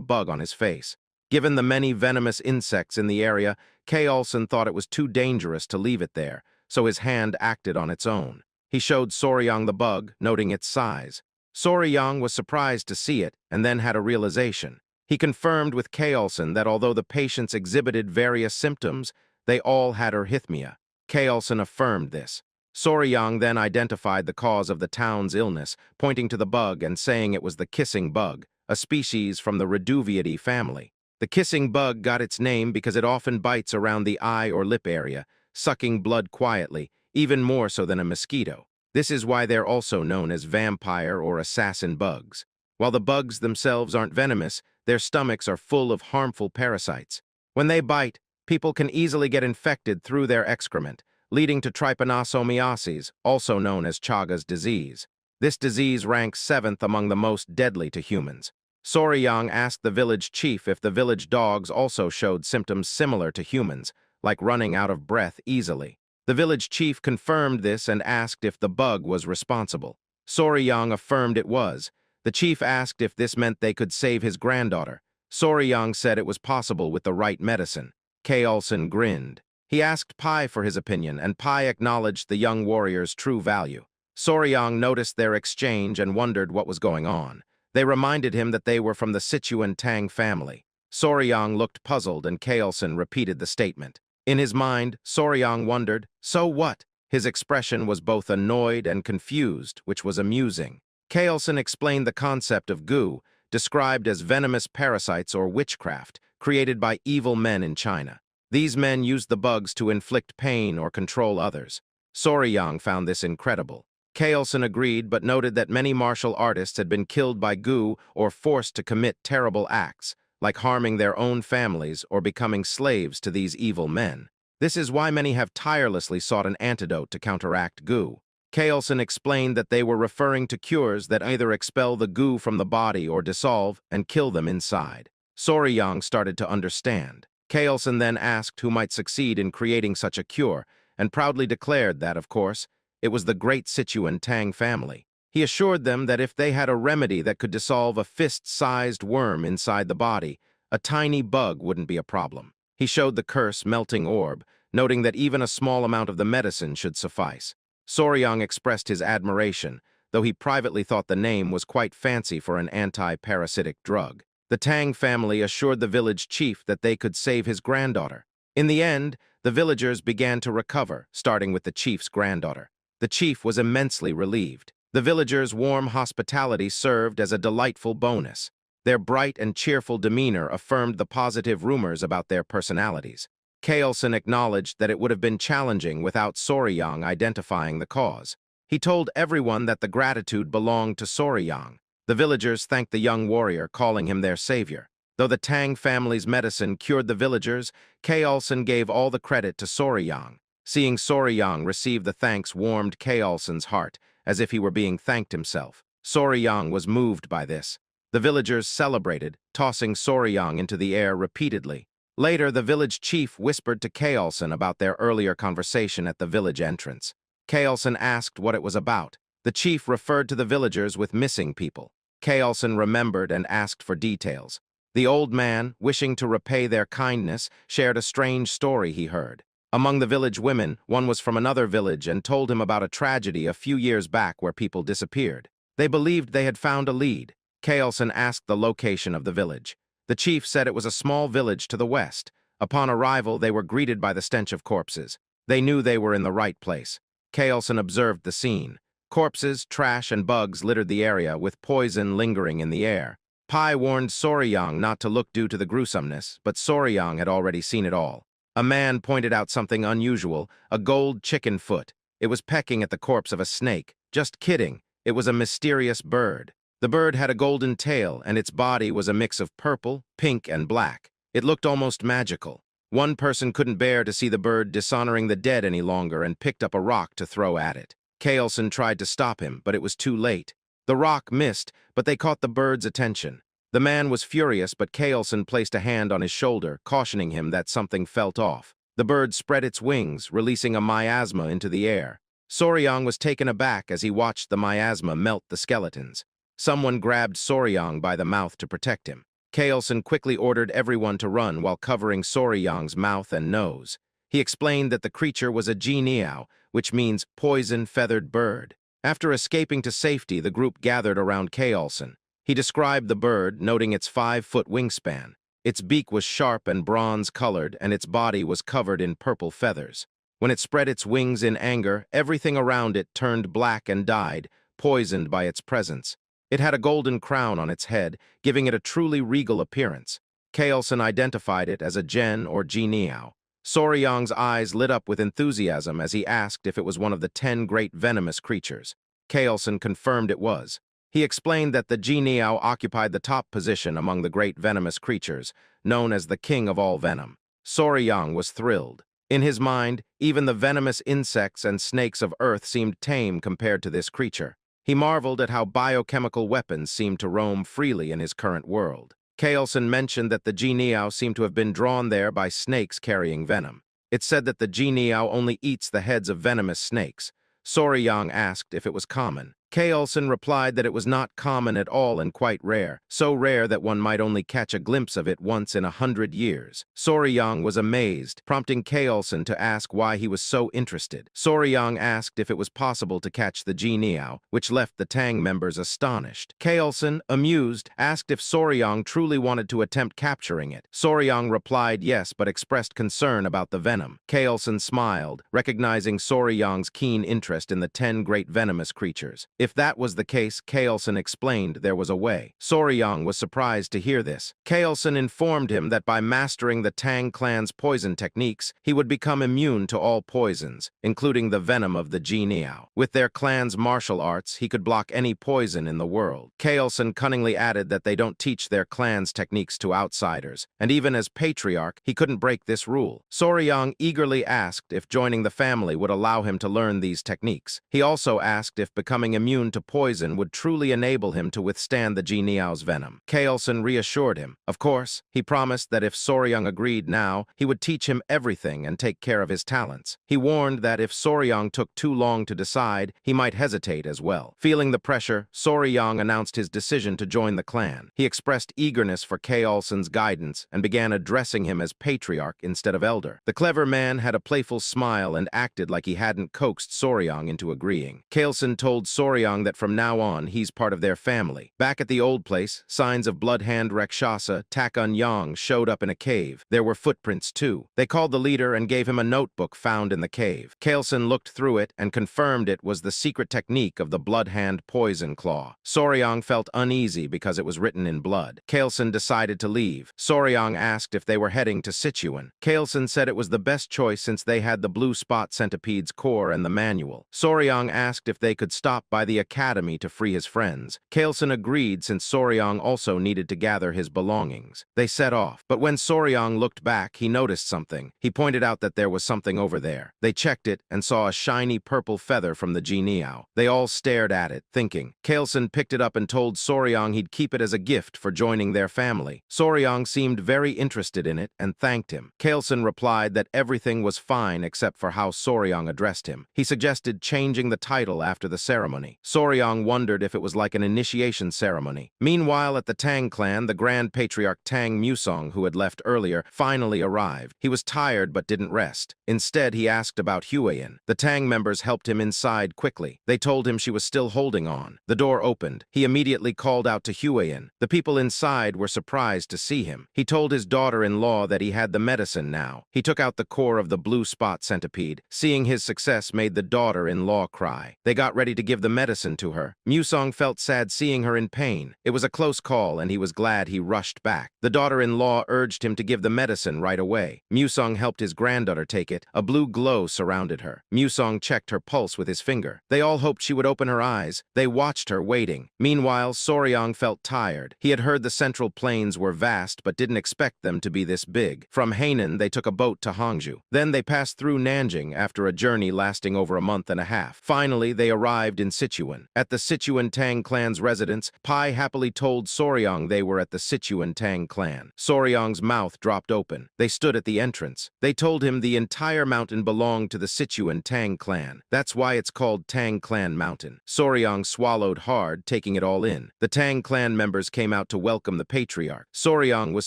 bug on his face. Given the many venomous insects in the area, Kaelson thought it was too dangerous to leave it there, so his hand acted on its own. He showed Soryang the bug, noting its size. Soryang was surprised to see it and then had a realization. He confirmed with Kaelson that although the patients exhibited various symptoms, they all had arrhythmia. Kaelson affirmed this. Soryang then identified the cause of the town's illness, pointing to the bug and saying it was the kissing bug, a species from the Reduviidae family. The kissing bug got its name because it often bites around the eye or lip area, sucking blood quietly, even more so than a mosquito. This is why they're also known as vampire or assassin bugs. While the bugs themselves aren't venomous, their stomachs are full of harmful parasites. When they bite, people can easily get infected through their excrement, leading to trypanosomiasis, also known as Chagas disease. This disease ranks 7th among the most deadly to humans. Soryang asked the village chief if the village dogs also showed symptoms similar to humans, like running out of breath easily. The village chief confirmed this and asked if the bug was responsible. Soryang affirmed it was. The chief asked if this meant they could save his granddaughter. Soryang said it was possible with the right medicine. Kaelson grinned. He asked Pai for his opinion, and Pai acknowledged the young warrior's true value. Soryang noticed their exchange and wondered what was going on. They reminded him that they were from the Sichuan Tang family. Soryang looked puzzled, and Kaelson repeated the statement. In his mind, Soryang wondered, so what? His expression was both annoyed and confused, which was amusing. Kaelson explained the concept of gu, described as venomous parasites or witchcraft, created by evil men in China. These men used the bugs to inflict pain or control others. Soryang found this incredible. Kaelson agreed, but noted that many martial artists had been killed by gu or forced to commit terrible acts, like harming their own families or becoming slaves to these evil men. This is why many have tirelessly sought an antidote to counteract goo. Kaelson explained that they were referring to cures that either expel the goo from the body or dissolve and kill them inside. Soryang started to understand. Kaelson then asked who might succeed in creating such a cure, and proudly declared that, of course, it was the great Sichuan Tang family. He assured them that if they had a remedy that could dissolve a fist-sized worm inside the body, a tiny bug wouldn't be a problem. He showed the curse melting orb, noting that even a small amount of the medicine should suffice. Soryang expressed his admiration, though he privately thought the name was quite fancy for an anti-parasitic drug. The Tang family assured the village chief that they could save his granddaughter. In the end, the villagers began to recover, starting with the chief's granddaughter. The chief was immensely relieved. The villagers' warm hospitality served as a delightful bonus. Their bright and cheerful demeanor affirmed the positive rumors about their personalities. Kaelson acknowledged that it would have been challenging without Soryang identifying the cause. He told everyone that the gratitude belonged to Soryang. The villagers thanked the young warrior, calling him their savior. Though the Tang family's medicine cured the villagers, Kaelson gave all the credit to Soryang. Seeing Soryang receive the thanks warmed Kaelson's heart, as if he were being thanked himself. Soryang was moved by this. The villagers celebrated, tossing Soryang into the air repeatedly. Later, the village chief whispered to Kaelson about their earlier conversation at the village entrance. Kaelson asked what it was about. The chief referred to the villagers with missing people. Kaelson remembered and asked for details. The old man, wishing to repay their kindness, shared a strange story he heard. Among the village women, one was from another village and told him about a tragedy a few years back where people disappeared. They believed they had found a lead. Kaelson asked the location of the village. The chief said it was a small village to the west. Upon arrival, they were greeted by the stench of corpses. They knew they were in the right place. Kaelson observed the scene. Corpses, trash, and bugs littered the area, with poison lingering in the air. Pai warned Soryang not to look due to the gruesomeness, but Soryang had already seen it all. A man pointed out something unusual, a gold chicken foot. It was pecking at the corpse of a snake. Just kidding, it was a mysterious bird. The bird had a golden tail, and its body was a mix of purple, pink, and black. It looked almost magical. One person couldn't bear to see the bird dishonoring the dead any longer and picked up a rock to throw at it. Kaelson tried to stop him, but it was too late. The rock missed, but they caught the bird's attention. The man was furious, but Kaelson placed a hand on his shoulder, cautioning him that something felt off. The bird spread its wings, releasing a miasma into the air. Soryang was taken aback as he watched the miasma melt the skeletons. Someone grabbed Soryang by the mouth to protect him. Kaelson quickly ordered everyone to run while covering Soryang's mouth and nose. He explained that the creature was a jianiao, which means poison-feathered bird. After escaping to safety, the group gathered around Kaelson. He described the bird, noting its 5-foot wingspan. Its beak was sharp and bronze-colored, and its body was covered in purple feathers. When it spread its wings in anger, everything around it turned black and died, poisoned by its presence. It had a golden crown on its head, giving it a truly regal appearance. Kaelson identified it as a Gen or Jianiao. Soryang's eyes lit up with enthusiasm as he asked if it was one of the 10 great venomous creatures. Kaelson confirmed it was. He explained that the Jianiao occupied the top position among the great venomous creatures, known as the king of all venom. Soryang was thrilled. In his mind, even the venomous insects and snakes of Earth seemed tame compared to this creature. He marveled at how biochemical weapons seemed to roam freely in his current world. Kaelson mentioned that the Jianiao seemed to have been drawn there by snakes carrying venom. It said that the Jianiao only eats the heads of venomous snakes. Soryang asked if it was common. Kaelson replied that it was not common at all and quite rare, so rare that one might only catch a glimpse of it once in 100 years. Soryang was amazed, prompting Kaelson to ask why he was so interested. Soryang asked if it was possible to catch the Jianiao, which left the Tang members astonished. Kaelson, amused, asked if Soryang truly wanted to attempt capturing it. Soryang replied yes, but expressed concern about the venom. Kaelson smiled, recognizing Soryang's keen interest in the 10 great venomous creatures. If that was the case, Kaelson explained there was a way. Soryang was surprised to hear this. Kaelson informed him that by mastering the Tang clan's poison techniques, he would become immune to all poisons, including the venom of the Jianiao. With their clan's martial arts, he could block any poison in the world. Kaelson cunningly added that they don't teach their clan's techniques to outsiders, and even as patriarch, he couldn't break this rule. Soryang eagerly asked if joining the family would allow him to learn these techniques. He also asked if becoming immune to poison would truly enable him to withstand the Jianiao's venom. Kaelson reassured him. Of course, he promised that if Soryang agreed now, he would teach him everything and take care of his talents. He warned that if Soryang took too long to decide, he might hesitate as well. Feeling the pressure, Soryang announced his decision to join the clan. He expressed eagerness for Kaelson's guidance and began addressing him as patriarch instead of elder. The clever man had a playful smile and acted like he hadn't coaxed Soryang into agreeing. Kaelson told Soryang that from now on, he's part of their family. Back at the old place, signs of Bloodhand Rakshasa Takun Yang showed up in a cave. There were footprints too. They called the leader and gave him a notebook found in the cave. Kaelson looked through it and confirmed it was the secret technique of the Bloodhand Poison Claw. Soryang felt uneasy because it was written in blood. Kaelson decided to leave. Soryang asked if they were heading to Sichuan. Kaelson said it was the best choice since they had the blue spot centipede's core and the manual. Soryang asked if they could stop by the academy to free his friends. Kaelson agreed since Soryang also needed to gather his belongings. They set off, but when Soryang looked back, he noticed something. He pointed out that there was something over there. They checked it and saw a shiny purple feather from the Jianiao. They all stared at it, thinking. Kaelson picked it up and told Soryang he'd keep it as a gift for joining their family. Soryang seemed very interested in it and thanked him. Kaelson replied that everything was fine except for how Soryang addressed him. He suggested changing the title after the ceremony. Soryang wondered if it was like an initiation ceremony. Meanwhile, at the Tang clan, the Grand Patriarch Tang Musong, who had left earlier, finally arrived. He was tired but didn't rest. Instead, he asked about Huayin. The Tang members helped him inside quickly. They told him she was still holding on. The door opened. He immediately called out to Huayin. The people inside were surprised to see him. He told his daughter-in-law that he had the medicine now. He took out the core of the blue spot centipede. Seeing his success made the daughter-in-law cry. They got ready to give the medicine to her. Musong felt sad seeing her in pain. It was a close call and he was glad he rushed back. The daughter-in-law urged him to give the medicine right away. Musong helped his granddaughter take it. A blue glow surrounded her. Musong checked her pulse with his finger. They all hoped she would open her eyes. They watched her, waiting. Meanwhile, Soryang felt tired. He had heard the Central Plains were vast, but didn't expect them to be this big. From Hainan, they took a boat to Hangzhou. Then they passed through Nanjing after a journey lasting over a month and a half. Finally, they arrived in Sichuan. At the Sichuan Tang clan's residence, Pai happily told Soryang they were at the Sichuan Tang clan. Soryang's mouth dropped open. They stood at the entrance. They told him the entire mountain belonged to the Sichuan Tang clan. That's why it's called Tang Clan Mountain. Soryang swallowed hard, taking it all in. The Tang clan members came out to welcome the patriarch. Soryang was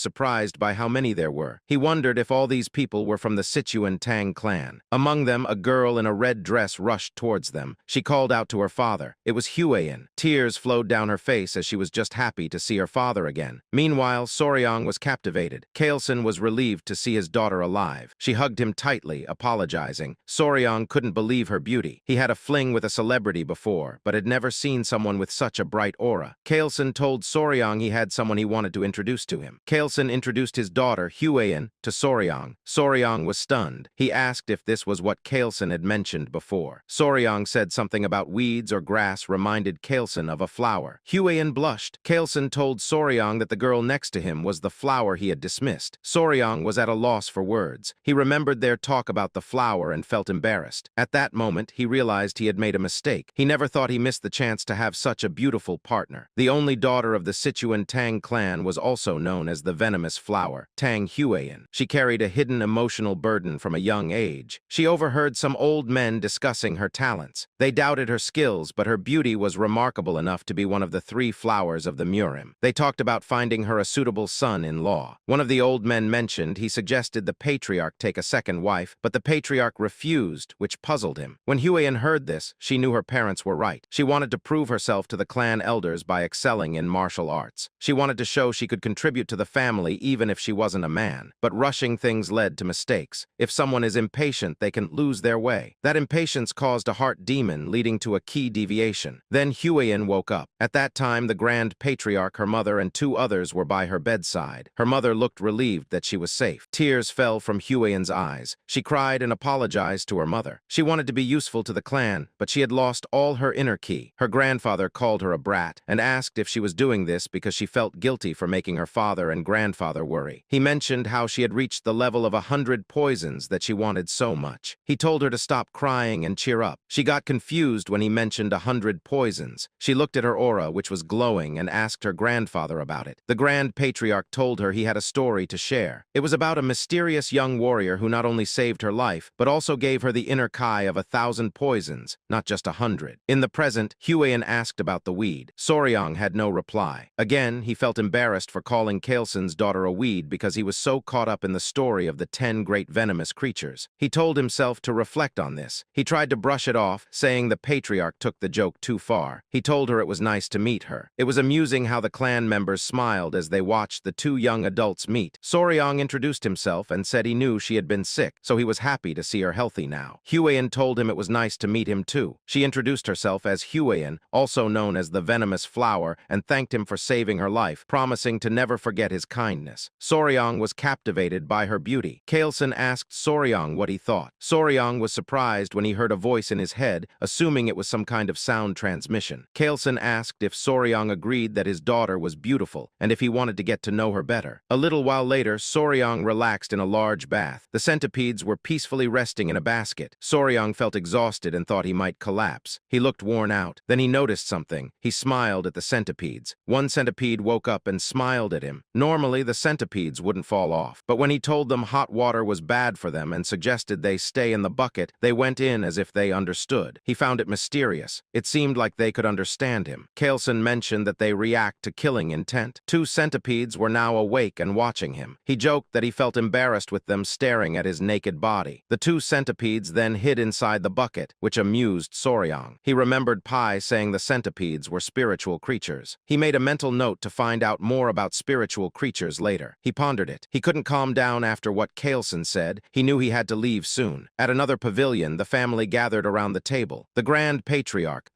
surprised by how many there were. He wondered if all these people were from the Sichuan Tang clan. Among them, a girl in a red dress rushed towards them. She called out to her father. It was Huayin. Tears flowed down her face as she was just happy to see her father again. Meanwhile, Soryang was captivated. Kaelson was relieved to see his daughter alive. She hugged him tightly, apologizing. Soryang couldn't believe her beauty. He had a fling with a celebrity before, but had never seen someone with such a bright aura. Kaelson told Soryang he had someone he wanted to introduce to him. Kaelson introduced his daughter, Huayin, to Soryang. Soryang was stunned. He asked if this was what Kaelson had mentioned before. Soryang said something about weeds or grass reminded Kaelson of a flower. Huayin blushed. Kaelson told Soryang that the girl next to him was the flower he had dismissed. Soryang was at a loss for words. He remembered their talk about the flower and felt embarrassed. At that moment, he realized he had made a mistake. He never thought he missed the chance to have such a beautiful partner. The only daughter of the Sichuan Tang clan was also known as the venomous flower, Tang Huayin. She carried a hidden emotional burden from a young age. She overheard some old men discussing her talents. They doubted her skills, but her beauty was remarkable enough to be one of the 3 flowers of the Murim. They talked about finding her a suitable son-in-law. One of the old men mentioned he suggested the patriarch take a second wife, but the patriarch refused, which puzzled him. When Huayin heard this, she knew her parents were right. She wanted to prove herself to the clan elders by excelling in martial arts. She wanted to show she could contribute to the family even if she wasn't a man. But rushing things led to mistakes. If someone is impatient, they can lose their way. That impatience caused a heart demon, leading to a key deviation. Then Huiyin woke up. At that time, the Grand Patriarch, her mother, and 2 others were by her bedside. Her mother looked relieved that she was safe. Tears fell from Huiyin's eyes. She cried and apologized to her mother. She wanted to be useful to the clan, but she had lost all her inner ki. Her grandfather called her a brat and asked if she was doing this because she felt guilty for making her father and grandfather worry. He mentioned how she had reached the level of 100 poisons that she wanted so much. He told her to stop crying and cheer up. She got confused when he mentioned 100 poisons. She looked at her aura, which was glowing, and asked her grandfather about it. The Grand Patriarch told her he had a story to share. It was about a mysterious young warrior who not only saved her life, but also gave her the inner kai of 1,000 poisons, not just 100. In the present, Huiyin asked about the weed. Soryang had no reply. Again, he felt embarrassed for calling Kailson's daughter a weed because he was so caught up in the story of the 10 great venomous creatures. He told himself to reflect on this. He tried to brush it off, saying the patriarch took the joke too far. He told her it was nice to meet her. It was amusing how the clan members smiled as they watched the 2 young adults meet. Soryang introduced himself and said he knew she had been sick, so he was happy to see her healthy now. Huiyin told him it was nice to meet him too. She introduced herself as Huiyin, also known as the venomous flower, and thanked him for saving her life, promising to never forget his kindness. Soryang was captivated by her beauty. Kailson asked Soryang what he thought. Soryang was surprised when he heard a voice in his head, assuming it was some kind of sound transmission. Kailson asked if Soryang agreed that his daughter was beautiful, and if he wanted to get to know her better. A little while later, Soryang relaxed in a large bath. The centipedes were peacefully resting in a basket. Soryang felt exhausted and thought he might collapse. He looked worn out. Then he noticed something. He smiled at the centipedes. One centipede woke up and smiled at him. Normally, the centipedes wouldn't fall off, but when he told them hot water was bad for them and suggested they stay in the bucket, they went in as if they understood. He found it mysterious. It seemed like they could understand him. Kailson mentioned that they react to killing intent. 2 centipedes were now awake and watching him. He joked that he felt embarrassed with them staring at his naked body. The 2 centipedes then hid inside the bucket, which amused Soryang. He remembered Pai saying the centipedes were spiritual creatures. He made a mental note to find out more about spiritual creatures later. He pondered it. He couldn't calm down after what Kailson said. He knew he had to leave soon. At another pavilion, the family gathered around the table. The Grand Patriarch,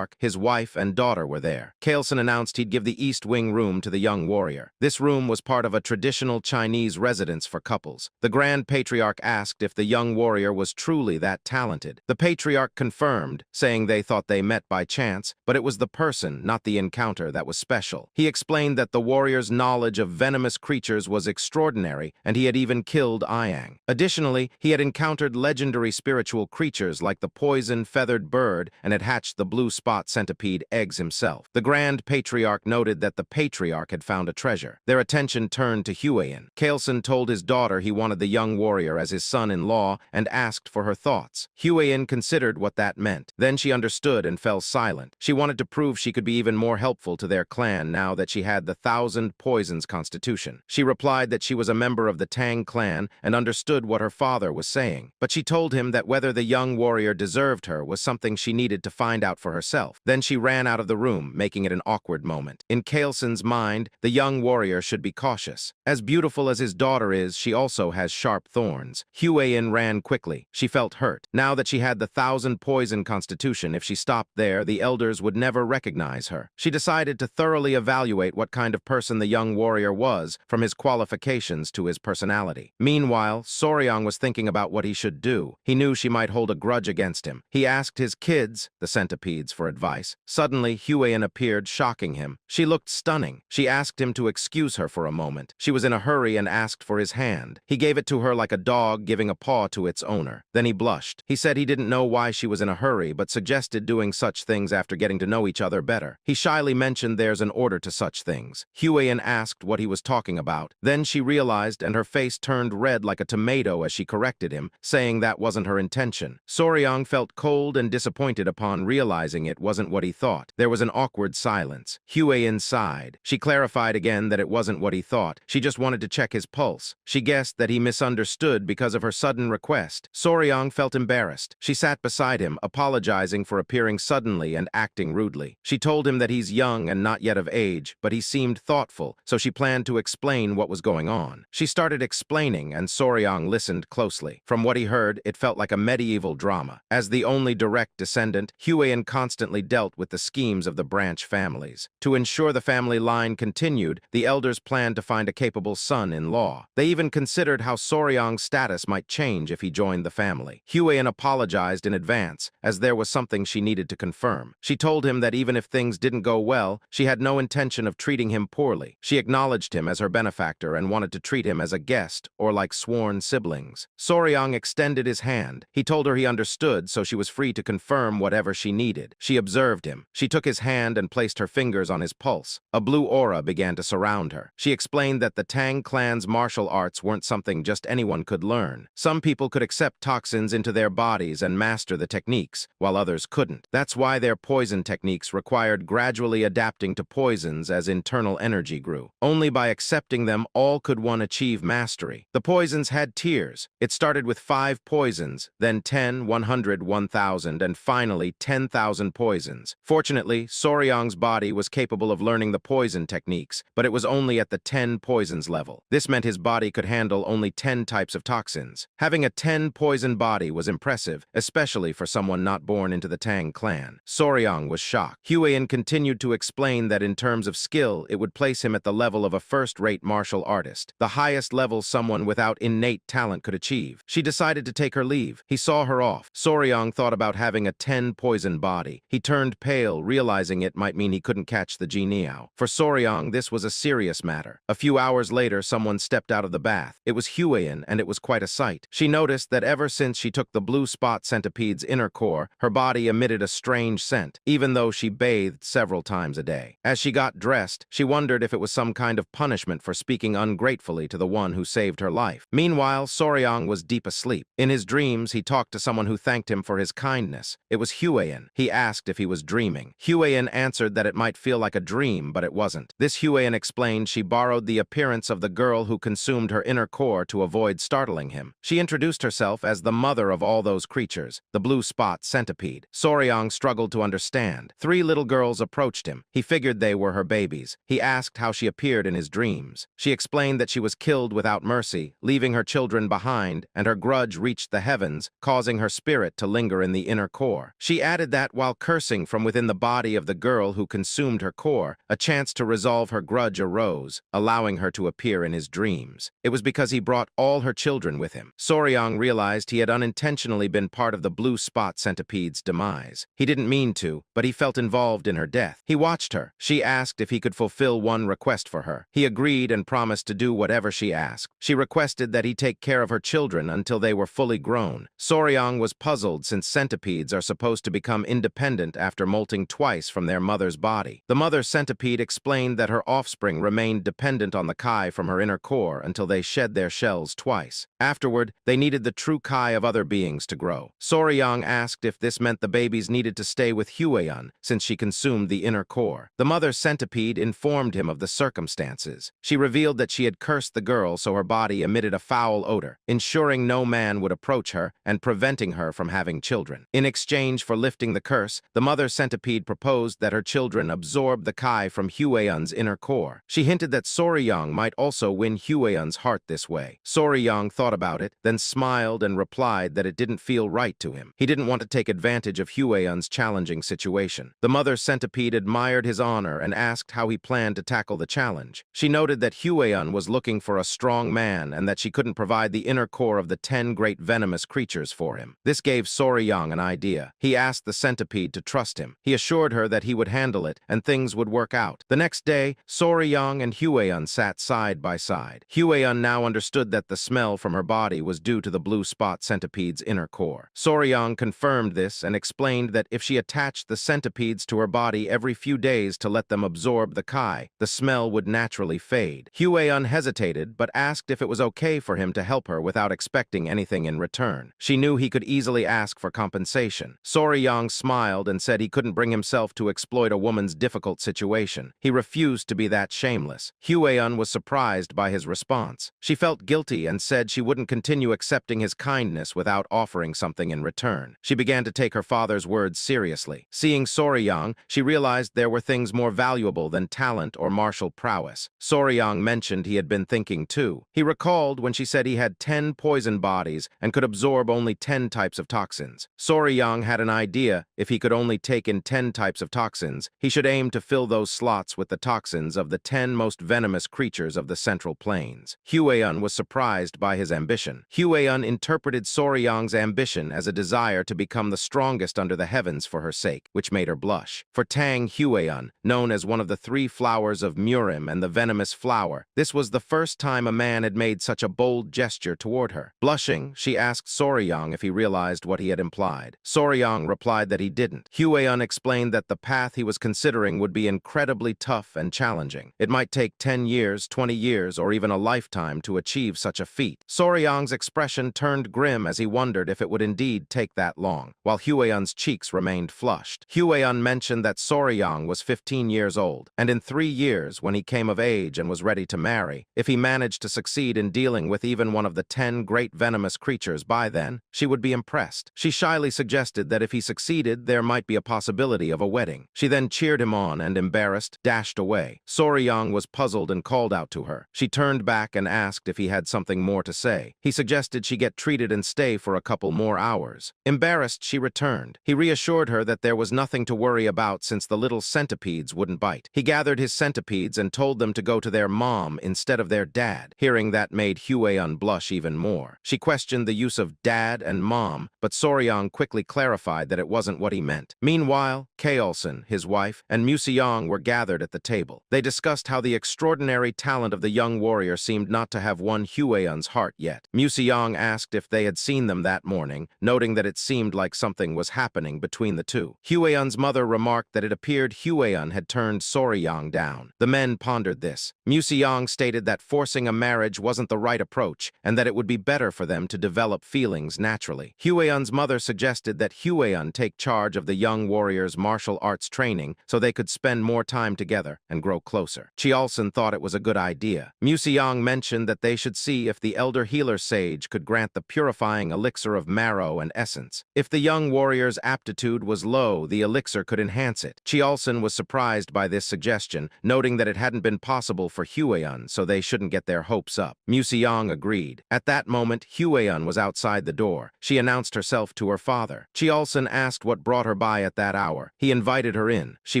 his wife, and daughter were there. Kailson announced he'd give the East Wing room to the young warrior. This room was part of a traditional Chinese residence for couples. The Grand Patriarch asked if the young warrior was truly that talented. The Patriarch confirmed, saying they thought they met by chance, but it was the person, not the encounter, that was special. He explained that the warrior's knowledge of venomous creatures was extraordinary, and he had even killed Ayang. Additionally, he had encountered legendary spiritual creatures like the poison-feathered bird and had hatched the blue spot centipede eggs himself. The Grand Patriarch noted that the Patriarch had found a treasure. Their attention turned to Huiyin. Kailson told his daughter he wanted the young warrior as his son-in-law and asked for her thoughts. Huiyin considered what that meant. Then she understood and fell silent. She wanted to prove she could be even more helpful to their clan now that she had the 1,000 poisons constitution. She replied that she was a member of the Tang clan and understood what her father was saying. But she told him that whether the young warrior deserved her was something she needed to find out for herself. Then she ran out of the room, making it an awkward moment. In Kailson's mind, the young warrior should be cautious. As beautiful as his daughter is, she also has sharp thorns. Huiyin ran quickly. She felt hurt. Now that she had the 1,000 poison constitution, if she stopped there, the elders would never recognize her. She decided to thoroughly evaluate what kind of person the young warrior was, from his qualifications to his personality. Meanwhile, Soryang was thinking about what he should do. He knew she might hold a grudge against him. He asked his kids, the centipedes, for advice. Suddenly, Huiyin appeared, shocking him. She looked stunning. She asked him to excuse her for a moment. She was in a hurry and asked for his hand. He gave it to her like a dog giving a paw to its owner. Then he blushed. He said he didn't know why she was in a hurry, but suggested doing such things after getting to know each other better. He shyly mentioned there's an order to such things. Huiyin asked what he was talking about. Then she realized, and her face turned red like a tomato as she corrected him, saying that wasn't her intention. Soryang felt cold and disappointed upon realizing it wasn't what he thought. There was an awkward silence. Huiyin sighed. She clarified again that it wasn't what he thought. She just wanted to check his pulse. She guessed that he misunderstood because of her sudden request. Soryang felt embarrassed. She sat beside him, apologizing for appearing suddenly and acting rudely. She told him that he's young and not yet of age, but he seemed thoughtful, so she planned to explain what was going on. She started explaining, and Soryang listened closely. From what he heard, it felt like a medieval drama. As the only direct descendant, Huayan constantly dealt with the schemes of the branch families. To ensure the family line continued, the elders planned to find a capable son-in-law. They even considered how Soryang's status might change if he joined the family. Huayan apologized in advance, as there was something she needed to confirm. She told him that even if things didn't go well, she had no intention of treating him poorly. She acknowledged him as her benefactor and wanted to treat him as a guest or like sworn siblings. Soryang extended his hand. He told her he understood, so she was free to confirm whatever she needed. She observed him. She took his hand and placed her fingers on his pulse. A blue aura began to surround her. She explained that the Tang clan's martial arts weren't something just anyone could learn. Some people could accept toxins into their bodies and master the techniques, while others couldn't. That's why their poison techniques required gradually adapting to poisons as internal energy grew. Only by accepting them all could one achieve mastery. The poisons had tiers. It started with 5 poisons, then 10, 100, 1,000, and finally 10,000 poisons. Fortunately, Soryang's body was capable of learning the poison techniques, but it was only at the 10 poisons level. This meant his body could handle only 10 types of toxins. Having a 10 poison body was impressive, especially for someone not born into the Tang clan. Soryang was shocked. Huayan continued to explain that in terms of skill, it would place him at the level of a first-rate martial artist, the highest level someone without innate talent could achieve. She decided to take her leave. He saw her off. Soryang thought about having a 10 poison body. He turned pale, realizing it might mean he couldn't catch the Jianiao. For Soryang, this was a serious matter. A few hours later, someone stepped out of the bath. It was Huayan, and it was quite a sight. She noticed that ever since she took the blue spot centipede's inner core, her body emitted a strange scent, even though she bathed several times a day. As she got dressed, she wondered if it was some kind of punishment for speaking ungratefully to the one who saved her life. Meanwhile, Soryang was deep asleep. In his dreams, he talked to someone who thanked him for his kindness. It was Huayan. He asked if he was dreaming. Huayan answered that it might feel like a dream, but it wasn't. This Huayan explained she borrowed the appearance of the girl who consumed her inner core to avoid startling him. She introduced herself as the mother of all those creatures, the blue spot centipede. Soryang struggled to understand. 3 little girls approached him. He figured they were her babies. He asked how she appeared in his dreams. She explained that she was killed without mercy, leaving her children behind, and her grudge reached the heavens, causing her spirit to linger in the inner core. She added that while cursing from within the body of the girl who consumed her core, a chance to resolve her grudge arose, allowing her to appear in his dreams. It was because he brought all her children with him. Soryang realized he had unintentionally been part of the blue spot centipede's demise. He didn't mean to, but he felt involved in her death. He watched her. She asked if he could fulfill one request for her. He agreed and promised to do whatever she asked. She requested that he take care of her children until they were fully grown. Soryang was puzzled since centipedes are supposed to become independent after molting twice from their mother's body. The mother centipede explained that her offspring remained dependent on the Kai from her inner core until they shed their shells twice. Afterward, they needed the true Kai of other beings to grow. Soryang asked if this meant the babies needed to stay with Huayan since she consumed the inner core. The mother centipede informed him of the circumstances. She revealed that she had cursed the girl so her body emitted a foul odor, ensuring no man would approach her and preventing her from having children. In exchange for lifting the curse, the mother centipede proposed that her children absorb the Kai from Huayan's inner core. She hinted that Soryang might also win Huayan's heart this way. Soryang thought about it, then smiled and replied that it didn't feel right to him. He didn't want to take advantage of Huayan's challenging situation. The mother centipede admired his honor and asked how he planned to tackle the challenge. She noted that Huayan was looking for a strong man and that she couldn't provide the inner core of the 10 great venomous creatures for him. This gave Soryang an idea. He asked the centipede to trust him. He assured her that he would handle it and things would work out. The next day, Soryang and Huayan sat side by side. Huayan now understood that the smell from her body was due to the blue spot centipede's inner core. Soryang confirmed this and explained that if she attached the centipedes to her body every few days to let them absorb the Kai, the smell would naturally fade. Huayan hesitated but asked if it was okay for him to help her without expecting anything in return. She knew he could easily ask for compensation. Soryang smiled and said he couldn't bring himself to exploit a woman's difficult situation. He refused to be that shameless. Huayan was surprised by his response. She felt guilty and said she wouldn't continue accepting his kindness without offering something in return. She began to take her father's words seriously. Seeing Soryang, she realized there were things more valuable than talent or martial prowess. Soryang mentioned he had been thinking too. He recalled when she said he had 10 poison bodies and could absorb only 10 types of toxins. Soryang had an idea idea if he could only take in 10 types of toxins, he should aim to fill those slots with the toxins of the 10 most venomous creatures of the Central Plains. Huayan was surprised by his ambition. Huayan interpreted Soryang's ambition as a desire to become the strongest under the heavens for her sake, which made her blush. For Tang Huayan, known as one of the 3 flowers of Murim and the venomous flower, this was the first time a man had made such a bold gesture toward her. Blushing, she asked Soryang if he realized what he had implied. Soryang replied that he didn't. Huayan explained that the path he was considering would be incredibly tough and challenging. It might take 10 years, 20 years, or even a lifetime to achieve such a feat. Soryang's expression turned grim as he wondered if it would indeed take that long, while Huayan's cheeks remained flushed. Huayan mentioned that Soryang was 15 years old, and in 3 years, when he came of age and was ready to marry, if he managed to succeed in dealing with even one of the 10 great venomous creatures by then, she would be impressed. She shyly suggested that if he succeeded, there might be a possibility of a wedding. She then cheered him on and, embarrassed, dashed away. Soryang was puzzled and called out to her. She turned back and asked if he had something more to say. He suggested she get treated and stay for a couple more hours. Embarrassed, she returned. He reassured her that there was nothing to worry about since the little centipedes wouldn't bite. He gathered his centipedes and told them to go to their mom instead of their dad. Hearing that made Huayan blush even more. She questioned the use of dad and mom, but Soryang quickly clarified that it wasn't what he meant. Meanwhile, Kaolson, his wife, and Museong were gathered at the table. They discussed how the extraordinary talent of the young warrior seemed not to have won Huayan's heart yet. Museong asked if they had seen them that morning, noting that it seemed like something was happening between the two. Huayan's mother remarked that it appeared Huayan had turned Soryang down. The men pondered this. Museong stated that forcing a marriage wasn't the right approach, and that it would be better for them to develop feelings naturally. Huayan's mother suggested that Huayan take charge of the young warrior's martial arts training so they could spend more time together and grow closer. Chiolson thought it was a good idea. Museong mentioned that they should see if the elder healer sage could grant the purifying elixir of marrow and essence. If the young warrior's aptitude was low, the elixir could enhance it. Chiolson was surprised by this suggestion, noting that it hadn't been possible for Huayan, so they shouldn't get their hopes up. Museong agreed. At that moment, Huayan was outside the door. She announced herself to her father. Chiolson asked what brought her by at that hour. He invited her in. She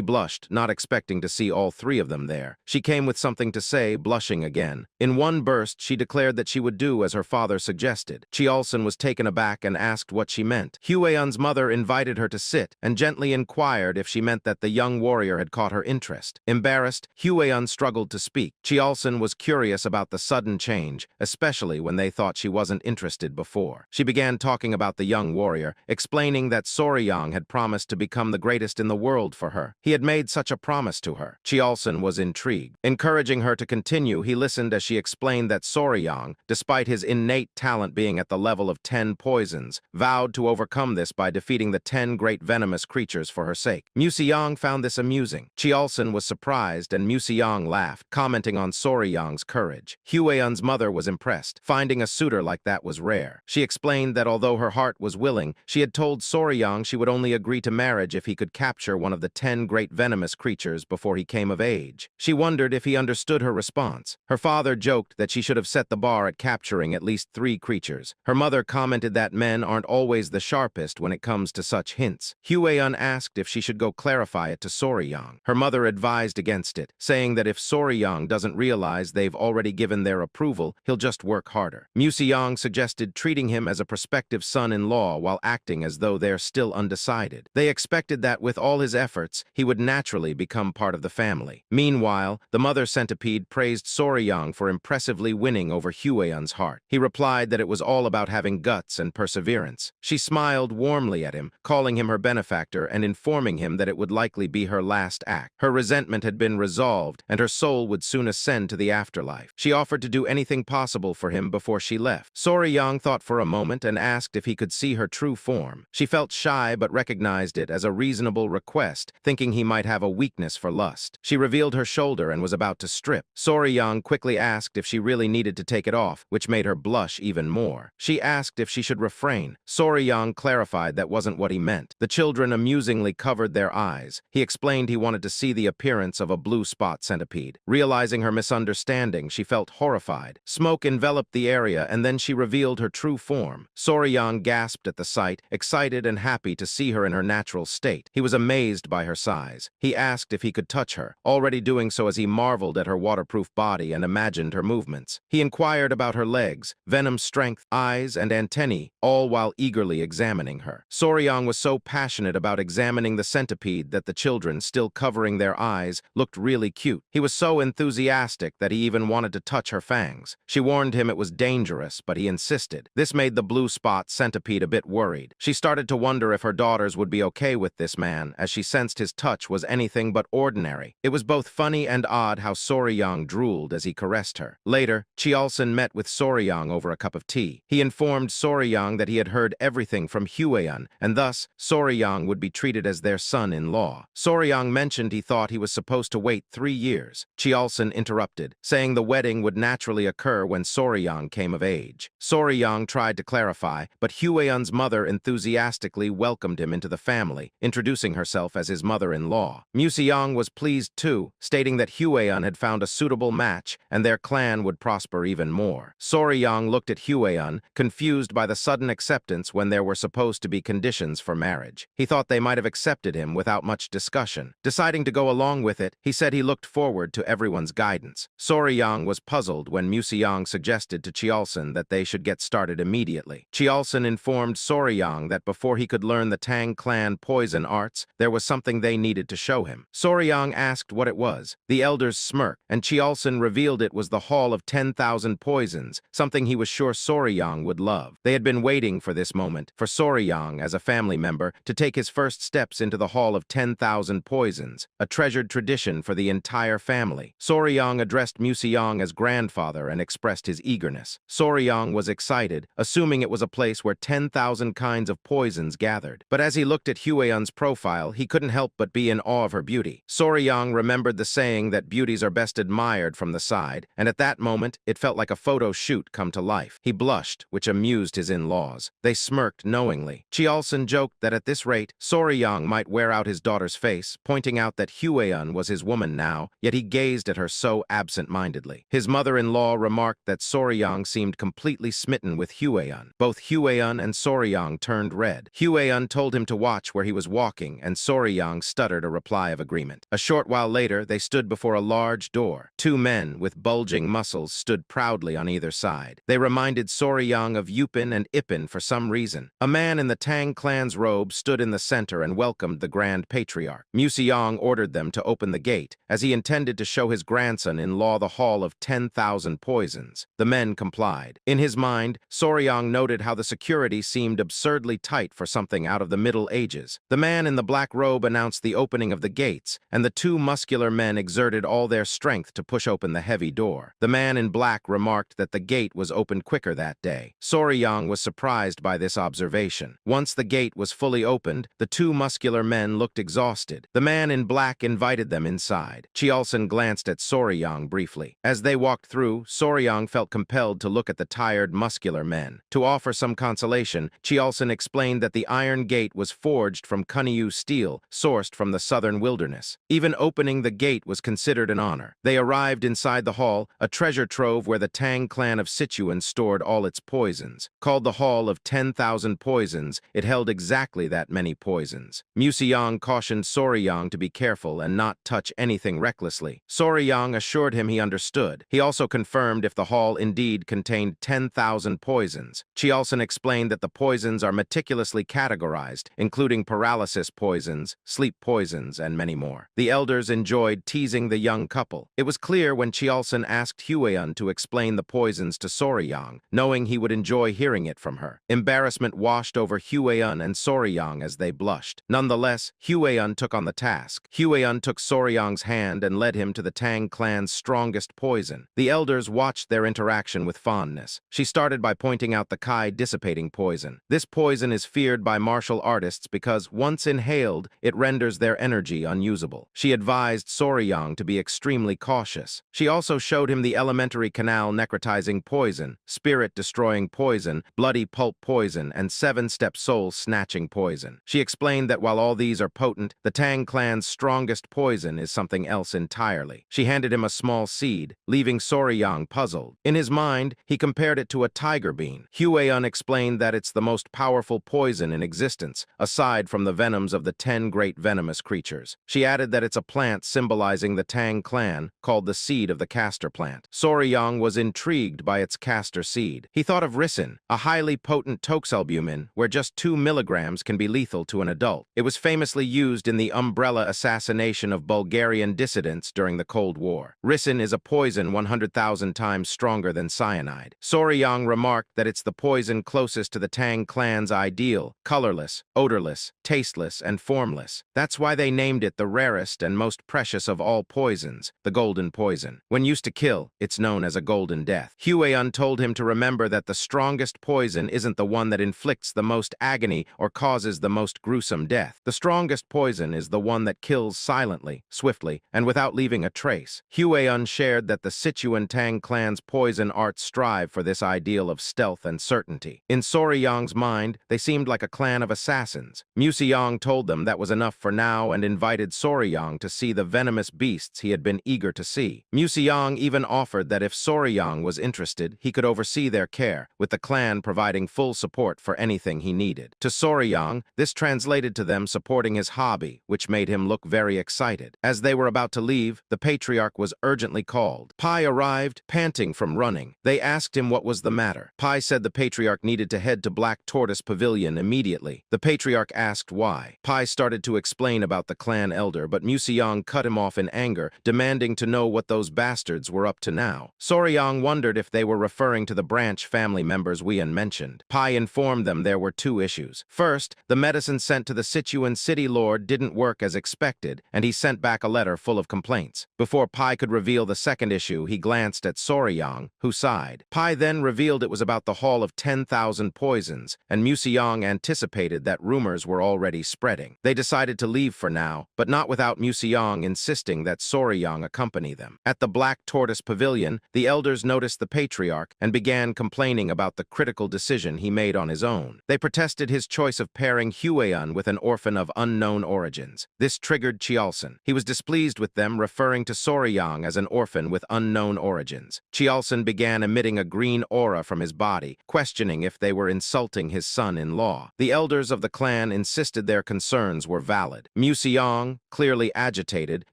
blushed, not expecting to see all 3 of them there. She came with something to say, blushing again. In one burst, she declared that she would do as her father suggested. Chiolson was taken aback and asked what she meant. Huayan's mother invited her to sit and gently inquired if she meant that the young warrior had caught her interest. Embarrassed, Huayan struggled to speak. Chiolson was curious about the sudden change, especially when they thought she wasn't interested before. She began talking about the young warrior, explaining that Soryang had promised to become the greatest in the world for her. He had made such a promise to her. Chiolson was intrigued. Encouraging her to continue, he listened as she explained that Soryang, despite his innate talent being at the level of 10 poisons, vowed to overcome this by defeating the 10 great venomous creatures for her sake. Museong found this amusing. Chiolson was surprised and Museong laughed, commenting on Soryang's courage. Huayan's mother was impressed. Finding a suitor like that was rare. She explained that although her heart was willing, she had told Soryang she would only agree to marriage if he could capture one of the 10 great venomous creatures before he came of age. She wondered if he understood her response. Her father joked that she should have set the bar at capturing at least 3 creatures. Her mother commented that men aren't always the sharpest when it comes to such hints. Huayan asked if she should go clarify it to Soryang. Her mother advised against it, saying that if Soryang doesn't realize they've already given their approval, he'll just work harder. Museong suggested treating him as a prospective son-in-law while acting as though they're still undecided. They expected that with all his efforts, he would naturally become part of the family. Meanwhile, the mother centipede praised Soryang for impressively winning over Huayan's heart. He replied that it was all about having guts and perseverance. She smiled warmly at him, calling him her benefactor and informing him that it would likely be her last act. Her resentment had been resolved, and her soul would soon ascend to the afterlife. She offered to do anything possible for him before she left. Soryang thought for a moment and asked if he could see her true form. She felt shy but recognized it as a reasonable request, thinking he might have a weakness for lust. She revealed her shoulder and was about to strip. Soryang quickly asked if she really needed to take it off, which made her blush even more. She asked if she should refrain. Soryang clarified that wasn't what he meant. The children amusingly covered their eyes. He explained he wanted to see the appearance of a blue spot centipede. Realizing her misunderstanding, she felt horrified. Smoke enveloped the area, and then she revealed her true form. Soryang gasped at the sight, excited and happy happy to see her in her natural state. He was amazed by her size. He asked if he could touch her, already doing so as he marveled at her waterproof body and imagined her movements. He inquired about her legs, venom strength, eyes, and antennae, all while eagerly examining her. Soryang was so passionate about examining the centipede that the children, still covering their eyes, looked really cute. He was so enthusiastic that he even wanted to touch her fangs. She warned him it was dangerous, but he insisted. This made the blue spot centipede a bit worried. She started to wonder if her daughters would be okay with this man, as she sensed his touch was anything but ordinary. It was both funny and odd how Soryang drooled as he caressed her. Later, Cheolson met with Soryang over a cup of tea. He informed Soryang that he had heard everything from Hueun, and thus Soryang would be treated as their son-in-law. Soryang mentioned he thought he was supposed to wait 3 years. Cheolson interrupted, saying the wedding would naturally occur when Soryang came of age. Soryang tried to clarify, but Hueun's mother enthusiastically welcomed him into the family, introducing herself as his mother-in-law. Museong was pleased too, stating that Hueun had found a suitable match and their clan would prosper even more. Soryang looked at Hueun, confused by the sudden acceptance when there were supposed to be conditions for marriage. He thought they might have accepted him without much discussion. Deciding to go along with it, he said he looked forward to everyone's guidance. Soryang was puzzled when Museong suggested to Cheolson that they should get started immediately. Cheolson informed Soryang that before he could learn the Tang clan poison arts, there was something they needed to show him. Soryang asked what it was. The elders smirked, and Cheolson revealed it was the Hall of 10,000 Poisons, something he was sure Soryang would love. They had been waiting for this moment, for Soryang, as a family member, to take his first steps into the Hall of 10,000 Poisons, a treasured tradition for the entire family. Soryang addressed Museong as grandfather and expressed his eagerness. Soryang was excited, assuming it was a place where 10,000 kinds of poisons gathered. But as he looked at Hueun's profile, he couldn't help but be in awe of her beauty. Soryang remembered the saying that beauties are best admired from the side, and at that moment, it felt like a photo shoot come to life. He blushed, which amused his in-laws. They smirked knowingly. Cheolson joked that at this rate, Soryang might wear out his daughter's face, pointing out that Hueun was his woman now, yet he gazed at her so absent-mindedly. His mother-in-law remarked that Soryang seemed completely smitten with Hueun. Both Hueun and Soryang turned red. Hueun told him to watch where he was walking, and Soryang stuttered a reply of agreement. A short while later, they stood before a large door. 2 men with bulging muscles stood proudly on either side. They reminded Soryang of Yupin and Ipin for some reason. A man in the Tang clan's robe stood in the center and welcomed the Grand Patriarch. Museong ordered them to open the gate, as he intended to show his grandson-in-law the Hall of 10,000 Poisons. The men complied. In his mind, Soryang noted how the security seemed absurdly tight for something out of the Middle Ages. The man in the black robe announced the opening of the gates, and the 2 muscular men exerted all their strength to push open the heavy door. The man in black remarked that the gate was opened quicker that day. Soryang was surprised by this observation. Once the gate was fully opened, the 2 muscular men looked exhausted. The man in black invited them inside. Cheolson glanced at Soryang briefly. As they walked through, Soryang felt compelled to look at the tired, muscular men. To offer some consolation, Cheolson explained that the iron gate was forged from Kunyu steel, sourced from the southern wilderness. Even opening the gate was considered an honor. They arrived inside the hall, a treasure trove where the Tang clan of Sichuan stored all its poisons. Called the Hall of 10,000 Poisons, it held exactly that many poisons. Museong cautioned Soryang to be careful and not touch anything recklessly. Soryang assured him he understood. He also confirmed if the hall indeed contained 10,000 poisons. Cheolson explained that the poisons are meticulously categorized, including paralysis poisons, sleep poisons, and many more. The elders enjoyed teasing the young couple. It was clear when Cheolson asked Hueun to explain the poisons to Soryang, knowing he would enjoy hearing it from her. Embarrassment washed over Hueun and Soryang as they blushed. Nonetheless, Hueun took on the task. Hueun took Soryang's hand and led him to the Tang clan's strongest poison. The elders watched their interaction with fondness. She started by pointing out the Kai dissipating poison. This poison is feared by martial artists because, once inhaled, it renders their energy unusable. She advised Soryang to be extremely cautious. She also showed him the elementary canal necrotizing poison, spirit-destroying poison, bloody pulp poison, and 7-step soul-snatching poison. She explained that while all these are potent, the Tang clan's strongest poison is something else entirely. She handed him a small seed, leaving Soryang puzzled. In his mind, he compared it to a tiger bean. Hueun explained that it's the most powerful poison in existence, aside from the venoms of the 10 great venomous creatures. She added that it's a plant symbolizing the Tang clan, called the seed of the castor plant. Soryang was intrigued by its castor seed. He thought of ricin, a highly potent toxalbumin, where just 2 milligrams can be lethal to an adult. It was famously used in the umbrella assassination of Bulgarian dissidents during the Cold War. Ricin is a poison 100,000 times stronger than cyanide. Soryang remarked that it's the poison closest to the Tang clan's ideal, colorless, odorless, tasteless, and formless. That's why they named it the rarest and most precious of all poisons, the golden poison. When used to kill, it's known as a golden death. Huayan told him to remember that the strongest poison isn't the one that inflicts the most agony or causes the most gruesome death. The strongest poison is the one that kills silently, swiftly, and without leaving a trace. Huayan shared that the Sichuan Tang clan's poison arts strive for this ideal of stealth and certainty. In Soryang's mind, they seemed like a clan of assassins. Museong told them that was enough for now and invited Soryang to see the venomous beasts he had been eager to see. Museong even offered that if Soryang was interested, he could oversee their care, with the clan providing full support for anything he needed. To Soryang, this translated to them supporting his hobby, which made him look very excited. As they were about to leave, the patriarch was urgently called. Pai arrived, panting from running. They asked him what was the matter. Pai said the patriarch needed to head to Black Tortoise Pavilion immediately. The patriarch asked why. Pai started to explain about the clan elder, but Museong cut him off in anger, demanding to know what those bastards were up to now. Soryang wondered if they were referring to the branch family members Wian mentioned. Pai informed them there were 2 issues. First, the medicine sent to the Sichuan city lord didn't work as expected, and he sent back a letter full of complaints. Before Pai could reveal the second issue, he glanced at Soryang, who sighed. Pai then revealed it was about the Hall of 10,000 Poisons, and Museong anticipated that rumors were already spreading. They decided to leave for now, but not without Museong insisting that Soryang accompany them. At the Black Tortoise Pavilion, the elders noticed the patriarch and began complaining about the critical decision he made on his own. They protested his choice of pairing Huayan with an orphan of unknown origins. This triggered Chialson. He was displeased with them, referring to Soryang as an orphan with unknown origins. Chialson began emitting a green aura from his body, questioning if they were insulting his son-in-law. The elders of the clan insisted their concerns were valid. Museong, clearly agitated,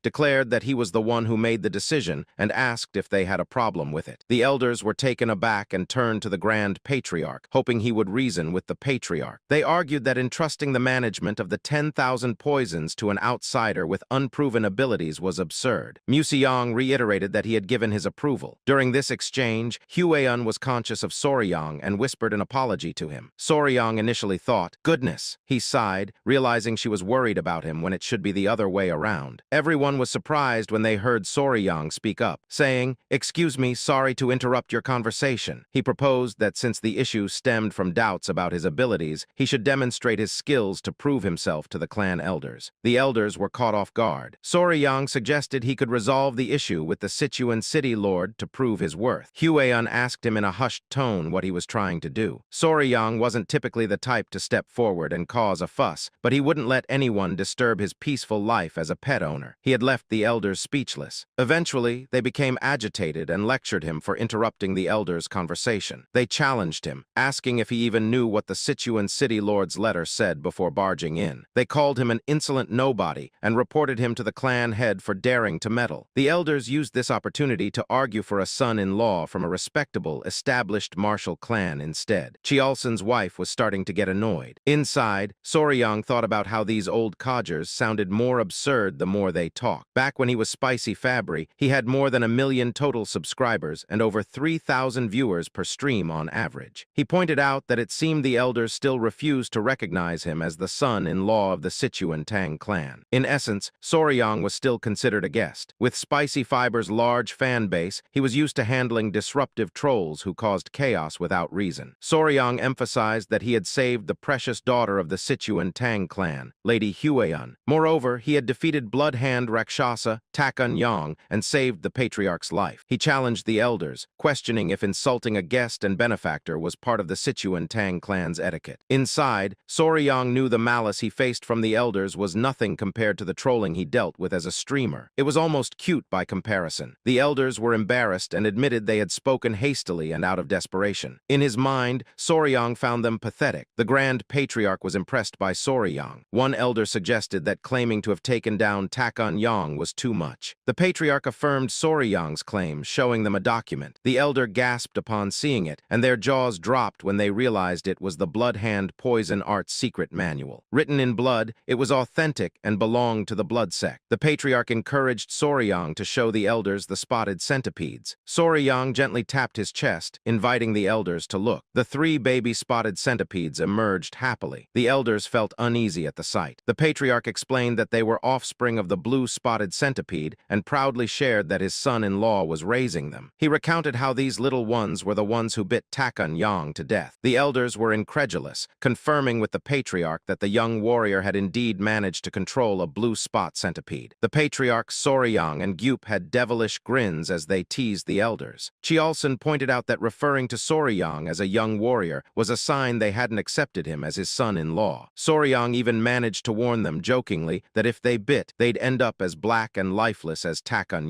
declared that he was the one who made the decision and asked if they had a problem with it. The elders were taken aback and turned to the Grand Patriarch, hoping he would reason with the patriarch. They argued that entrusting the management of the 10,000 poisons to an outsider with unproven abilities was absurd. Museong reiterated that he had given his approval. During this exchange, Huayan was conscious of Soryang and whispered an apology to him. Soryang initially thought, "Goodness," he sighed, realizing she was worried about him when it should be the other way around. Everyone was surprised when they heard Soryang speak up, saying, "Excuse me, sorry to interrupt your conversation." He proposed that since the issue stemmed from doubts about his abilities, he should demonstrate his skills to prove himself to the clan elders. The elders were caught off guard. Soryang suggested he could resolve the issue with the Sichuan city lord to prove his worth. Huayan asked him in a hushed tone what he was trying to do. Soryang wasn't typically the type to step forward and cause a fuss, but he wouldn't let anyone disturb his peaceful life as a pet owner. He had left the elders speechless. Eventually, they became agitated and lectured him for interrupting the elders' conversation. They challenged him, asking if he even knew what the Sichuan city lord's letter said before barging in. They called him an insolent nobody and reported him to the clan head for daring to meddle. The elders used this opportunity to argue for a son-in-law from a respectable, established martial clan instead. Chialson's wife was starting to get annoyed. Inside, Soryang thought about how these old codgers sounded more absurd the more they talked. Back when he was Spicy Fabry, he had more than 1 million total subscribers and over 3,000 viewers per stream on average. He pointed out that it seemed the elders still refused to recognize him as the son-in-law of the Sichuan Tang clan. In essence, Soryang was still considered a guest. With Spicy Fiber's large fan base, he was used to handling disruptive trolls who caused chaos without reason. Soryang emphasized that he had saved the precious daughter of the Sichuan Tang clan, Lady Huayan. Moreover, he had defeated Blood Hand Rakshasa, Takun Yang, and saved the patriarch's life. He challenged the elders, questioning if insulting a guest and benefactor was part of the Sichuan Tang clan's etiquette. Inside, Soryang knew the malice he faced from the elders was nothing compared to the trolling he dealt with as a streamer. It was almost cute by comparison. The elders were embarrassed and admitted they had spoken hastily and out of desperation. In his mind, Soryang found them pathetic. The Grand Grand Patriarch was impressed by Soryang. One elder suggested that claiming to have taken down Taekun was too much. The Patriarch affirmed Soryang's claims, showing them a document. The elder gasped upon seeing it, and their jaws dropped when they realized it was the Blood Hand Poison Art's secret manual. Written in blood, it was authentic and belonged to the blood sect. The Patriarch encouraged Soryang to show the elders the spotted centipedes. Soryang gently tapped his chest, inviting the elders to look. The 3 baby spotted centipedes emerged happily. The elders felt uneasy at the sight. The Patriarch explained that they were offspring of the blue spotted centipede and proudly shared that his son-in-law was raising them. He recounted how these little ones were the ones who bit Taekun to death. The elders were incredulous, confirming with the Patriarch that the young warrior had indeed managed to control a blue spot centipede. The Patriarchs Soryang and Gyup had devilish grins as they teased the elders. Chiolson pointed out that referring to Soryang as a young warrior was a sign they hadn't accepted him as his son-in-law. Soryang even managed to warn them jokingly that if they bit, they'd end up as black and lifeless as Taekun.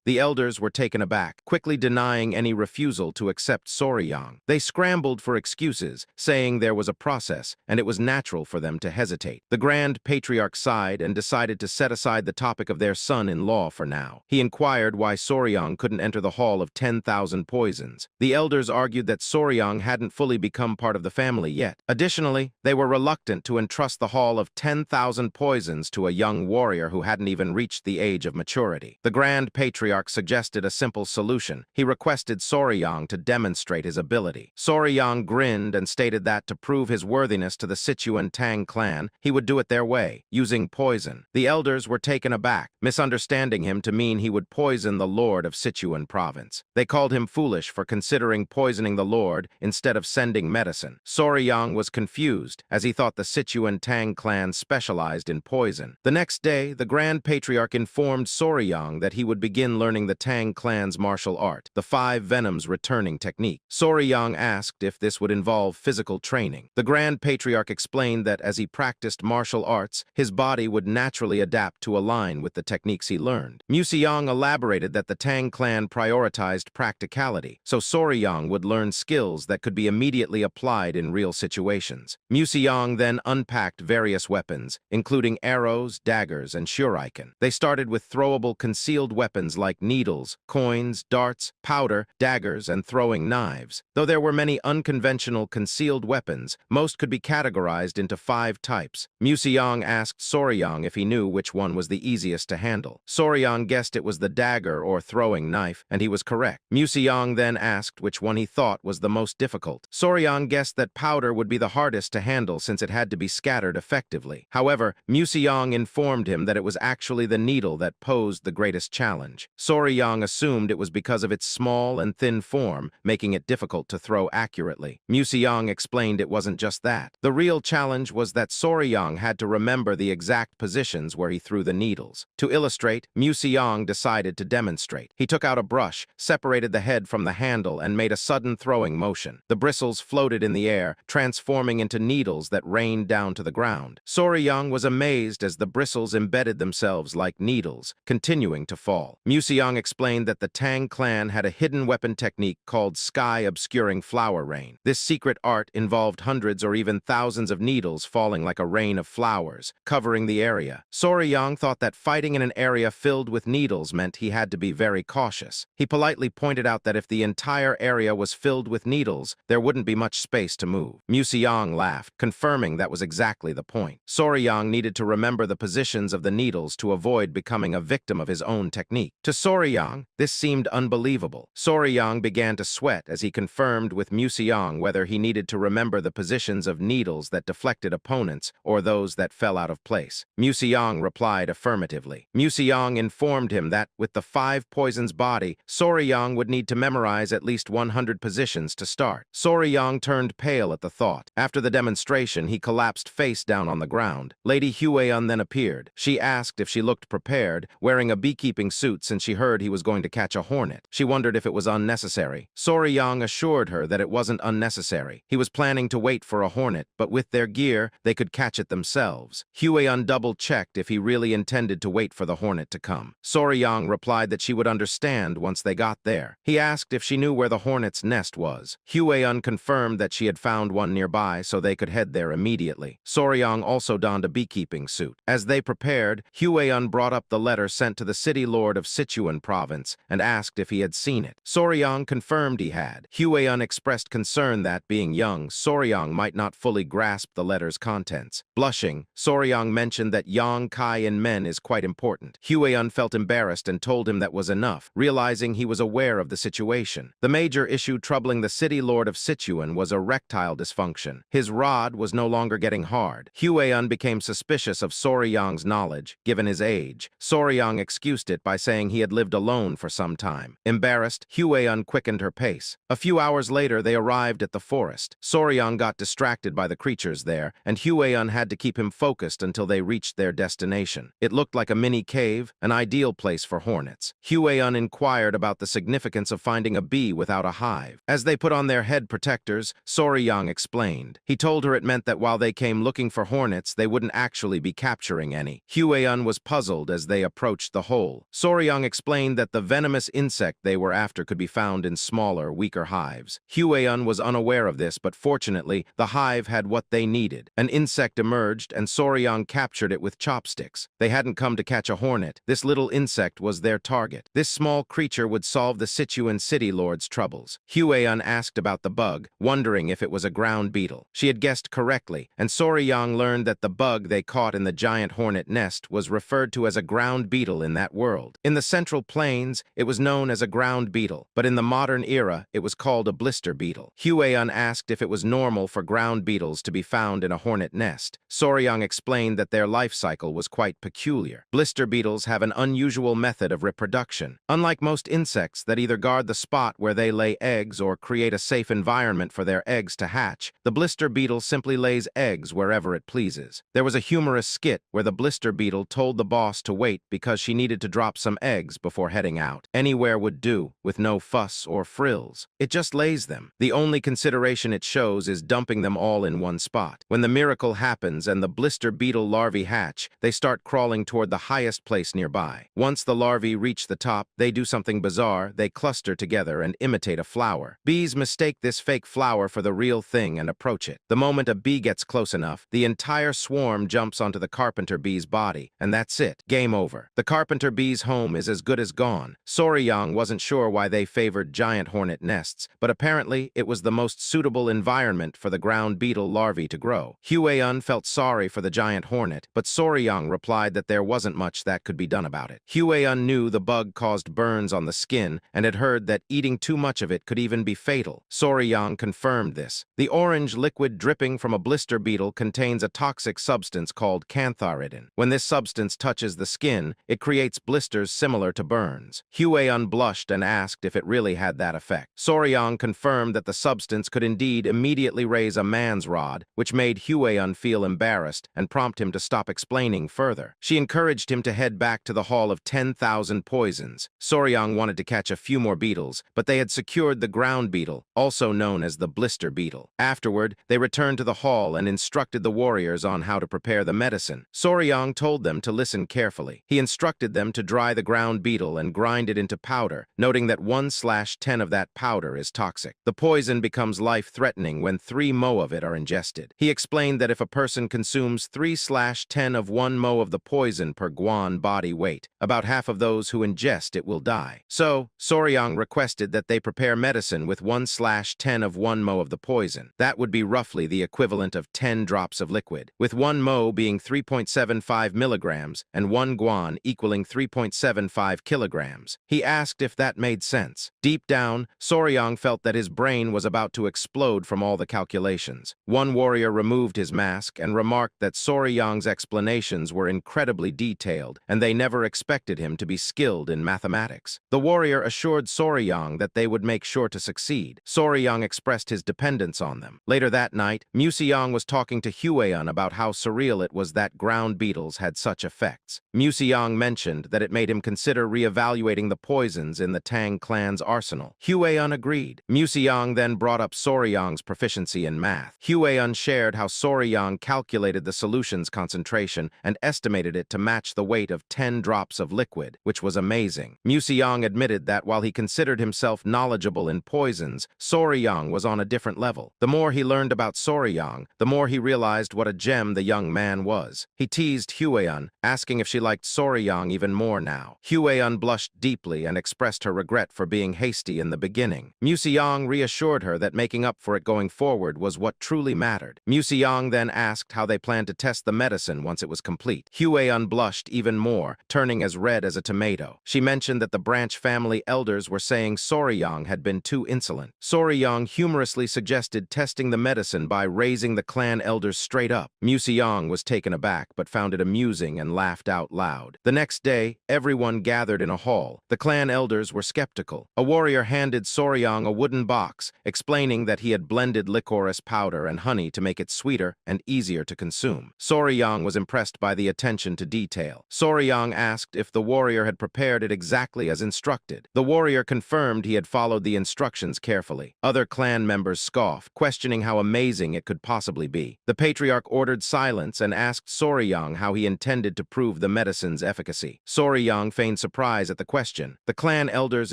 The elders were taken aback, quickly denying any refusal to accept Soryang. They scrambled for excuses, saying there was a process, and it was natural for them to hesitate. The Grand Patriarch sighed and decided to set aside the topic of their son-in-law for now. He inquired why Soryang couldn't enter the Hall of 10,000 Poisons. The elders argued that Soryang hadn't fully become part of the family yet. Additionally, they were reluctant to entrust the Hall of 10,000 Poisons to a young warrior who hadn't even reached the age of maturity. The Grand Patriarch suggested a simple solution. He requested Soryang to demonstrate his ability. Soryang grinned and stated that to prove his worthiness to the Sichuan Tang clan, he would do it their way, using poison. The elders were taken aback, misunderstanding him to mean he would poison the Lord of Sichuan province. They called him foolish for considering poisoning the Lord instead of sending medicine. Soryang was confused, as he thought the Sichuan Tang clan specialized in poison. The next day, the Grand Patriarch informed Soryang that he would begin learning the Tang clan's martial art, the 5 Venoms returning technique. Soryang asked if this would involve physical training. The Grand Patriarch explained that as he practiced martial arts, his body would naturally adapt to align with the techniques he learned. Museong elaborated that the Tang clan prioritized practicality, so Soryang would learn skills that could be immediately applied in real situations. Museong then unpacked various weapons, including arrows, daggers, and shuriken. They started with throwable concealed weapons like needles, coins, darts, powder, daggers, and throwing knives. Though there were many unconventional concealed weapons, most could be categorized into 5 types. Museong asked Soryang if he knew which one was the easiest to handle. Soryang guessed it was the dagger or throwing knife, and he was correct. Museong then asked which one he thought was the most difficult. Soryang guessed that powder would be the hardest to handle since it had to be scattered effectively. However, Museong informed him that it was actually the needle that posed the greatest challenge. Soryang assumed it was because of its small and thin form, making it difficult to throw accurately. Museong explained it wasn't just that. The real challenge was that Soryang had to remember the exact positions where he threw the needles. To illustrate, Museong decided to demonstrate. He took out a brush, separated the head from the handle, and made a sudden throwing motion. The bristles floated in the air, transforming into needles that rained down to the ground. Soryang was amazed as the bristles embedded themselves like needles, continuing to fall. Museong explained that the Tang clan had a hidden weapon technique called sky-obscuring flower rain. This secret art involved hundreds or even thousands of needles falling like a rain of flowers, covering the area. Soryang thought that fighting in an area filled with needles meant he had to be very cautious. He politely pointed out that if the entire area was filled with needles, there wouldn't be much space to move. Museong laughed, confirming that was exactly the point. Soryang needed to remember the positions of the needles to avoid becoming a victim of his own technique. To Soryang, this seemed unbelievable. Soryang began to sweat as he confirmed with Museong whether he needed to remember the positions of needles that deflected opponents or those that fell out of place. Museong replied affirmatively. Museong informed him that, with the 5 poisons body, Soryang would need to memorize at least 100 positions to start. Soryang turned pale at the thought. After the demonstration, he collapsed face down on the ground. Lady Huayan then appeared. She asked if she looked prepared, wearing a beekeeping suit since she heard he was going to catch a hornet. She wondered if it was unnecessary. Soryang assured her that it wasn't unnecessary. He was planning to wait for a hornet, but with their gear, they could catch it themselves. Huayan double-checked if he really intended to wait for the hornet to come. Soryang replied that she would understand once they got there. He asked if she knew where the hornet's nest was. Huayan confirmed that she had found one nearby, so so they could head there immediately. Soryang also donned a beekeeping suit. As they prepared, Huayan brought up the letter sent to the city lord of Sichuan province and asked if he had seen it. Soryang confirmed he had. Huayan expressed concern that, being young, Soryang might not fully grasp the letter's contents. Blushing, Soryang mentioned that yang kai in men is quite important. Huayan felt embarrassed and told him that was enough, realizing he was aware of the situation. The major issue troubling the city lord of Sichuan was erectile dysfunction. His rod was no longer getting hard. Huayan became suspicious of Soryang's knowledge, given his age. Soryang excused it by saying he had lived alone for some time. Embarrassed, Huayan quickened her pace. A few hours later, they arrived at the forest. Soryang got distracted by the creatures there, and Huayan had to keep him focused until they reached their destination. It looked like a mini cave, an ideal place for hornets. Huayan inquired about the significance of finding a bee without a hive. As they put on their head protectors, Soryang explained. He told her it meant that while they came looking for hornets, they wouldn't actually be capturing any. Huayan was puzzled as they approached the hole. Soryang explained that the venomous insect they were after could be found in smaller, weaker hives. Huayan was unaware of this, but fortunately, the hive had what they needed. An insect emerged, and Soryang captured it with chopsticks. They hadn't come to catch a hornet. This little insect was their target. This small creature would solve the Sichuan city lord's troubles. Huayan asked about the bug, wondering if it was a ground beetle. She had guessed correctly, and Soryang learned that the bug they caught in the giant hornet nest was referred to as a ground beetle in that world. In the Central Plains, it was known as a ground beetle, but in the modern era, it was called a blister beetle. Huayan asked if it was normal for ground beetles to be found in a hornet nest. Soryang explained that their life cycle was quite peculiar. Blister beetles have an unusual method of reproduction. Unlike most insects that either guard the spot where they lay eggs or create a safe environment for their eggs to hatch, the blister beetle simply lays eggs wherever it pleases. There was a humorous skit where the blister beetle told the boss to wait because she needed to drop some eggs before heading out. Anywhere would do, with no fuss or frills. It just lays them. The only consideration it shows is dumping them all in one spot. When the miracle happens and the blister beetle larvae hatch, they start crawling toward the highest place nearby. Once the larvae reach the top, they do something bizarre. They cluster together and imitate a flower. Bees mistake this fake flower for the real thing and approach it. The moment a bee gets close enough, the entire swarm jumps onto the carpenter bee's body, and that's it. Game over. The carpenter bee's home is as good as gone. Soryang wasn't sure why they favored giant hornet nests, but apparently it was the most suitable environment for the ground beetle larvae to grow. Huayan felt sorry for the giant hornet, but Soryang replied that there wasn't much that could be done about it. Huayan knew the bug caused burns on the skin and had heard that eating too much of it could even be fatal. Soryang confirmed this. The orange liquid dripping from a blister beetle contains a toxic substance called cantharidin. When this substance touches the skin, it creates blisters similar to burns. Huayan blushed and asked if it really had that effect. Soryang confirmed that the substance could indeed immediately raise a man's rod, which made Huayan feel embarrassed and prompt him to stop explaining further. She encouraged him to head back to the Hall of 10,000 Poisons. Soryang wanted to catch a few more beetles, but they had secured the ground beetle, also known as the blister beetle. Afterward, they returned to the hall and instructed the warriors on how to prepare the medicine. Soryang told them to listen carefully. He instructed them to dry the ground beetle and grind it into powder, noting that 1/10 of that powder is toxic. The poison becomes life-threatening when 3 mo of it are ingested. He explained that if a person consumes 3/10 of 1 mo of the poison per guan body weight, about half of those who ingest it will die. So, Soryang requested that they prepare medicine with 1/10 of 1 mo of the poison. That would be roughly the equivalent of 10 drops of liquid, with 1 mo being 3.75 milligrams and 1 guan equaling 3.75 kilograms. He asked if that made sense. Deep down, Soryang felt that his brain was about to explode from all the calculations. One warrior removed his mask and remarked that Soryang's explanations were incredibly detailed, and they never expected him to be skilled in mathematics. The warrior assured Soryang that they would make sure to succeed. Soryang expressed his dependence on them. Later that night, Museong was talking to Huayan about how surreal it was that ground beetles had such effects. Museong mentioned that it made him consider re-evaluating the poisons in the Tang clan's arsenal. Huayan agreed. Museong then brought up Soryang's proficiency in math. Huayan shared how Soryang calculated the solution's concentration and estimated it to match the weight of 10 drops of liquid, which was amazing. Museong admitted that while he considered himself knowledgeable in poisons, Soryang was on a different level. The more he learned about about Soryang, the more he realized what a gem the young man was. He teased Hueun, asking if she liked Soryang even more now. Hueun blushed deeply and expressed her regret for being hasty in the beginning. Museong reassured her that making up for it going forward was what truly mattered. Museong then asked how they planned to test the medicine once it was complete. Hueun blushed even more, turning as red as a tomato. She mentioned that the branch family elders were saying Soryang had been too insolent. Soryang humorously suggested testing the medicine by raising the clan elders straight up. Museong was taken aback but found it amusing and laughed out loud. The next day, everyone gathered in a hall. The clan elders were skeptical. A warrior handed Soryang a wooden box, explaining that he had blended licorice powder and honey to make it sweeter and easier to consume. Soryang was impressed by the attention to detail. Soryang asked if the warrior had prepared it exactly as instructed. The warrior confirmed he had followed the instructions carefully. Other clan members scoffed, questioning how amazing it could possibly be. The patriarch ordered silence and asked Soryang how he intended to prove the medicine's efficacy. Soryang feigned surprise at the question. The clan elders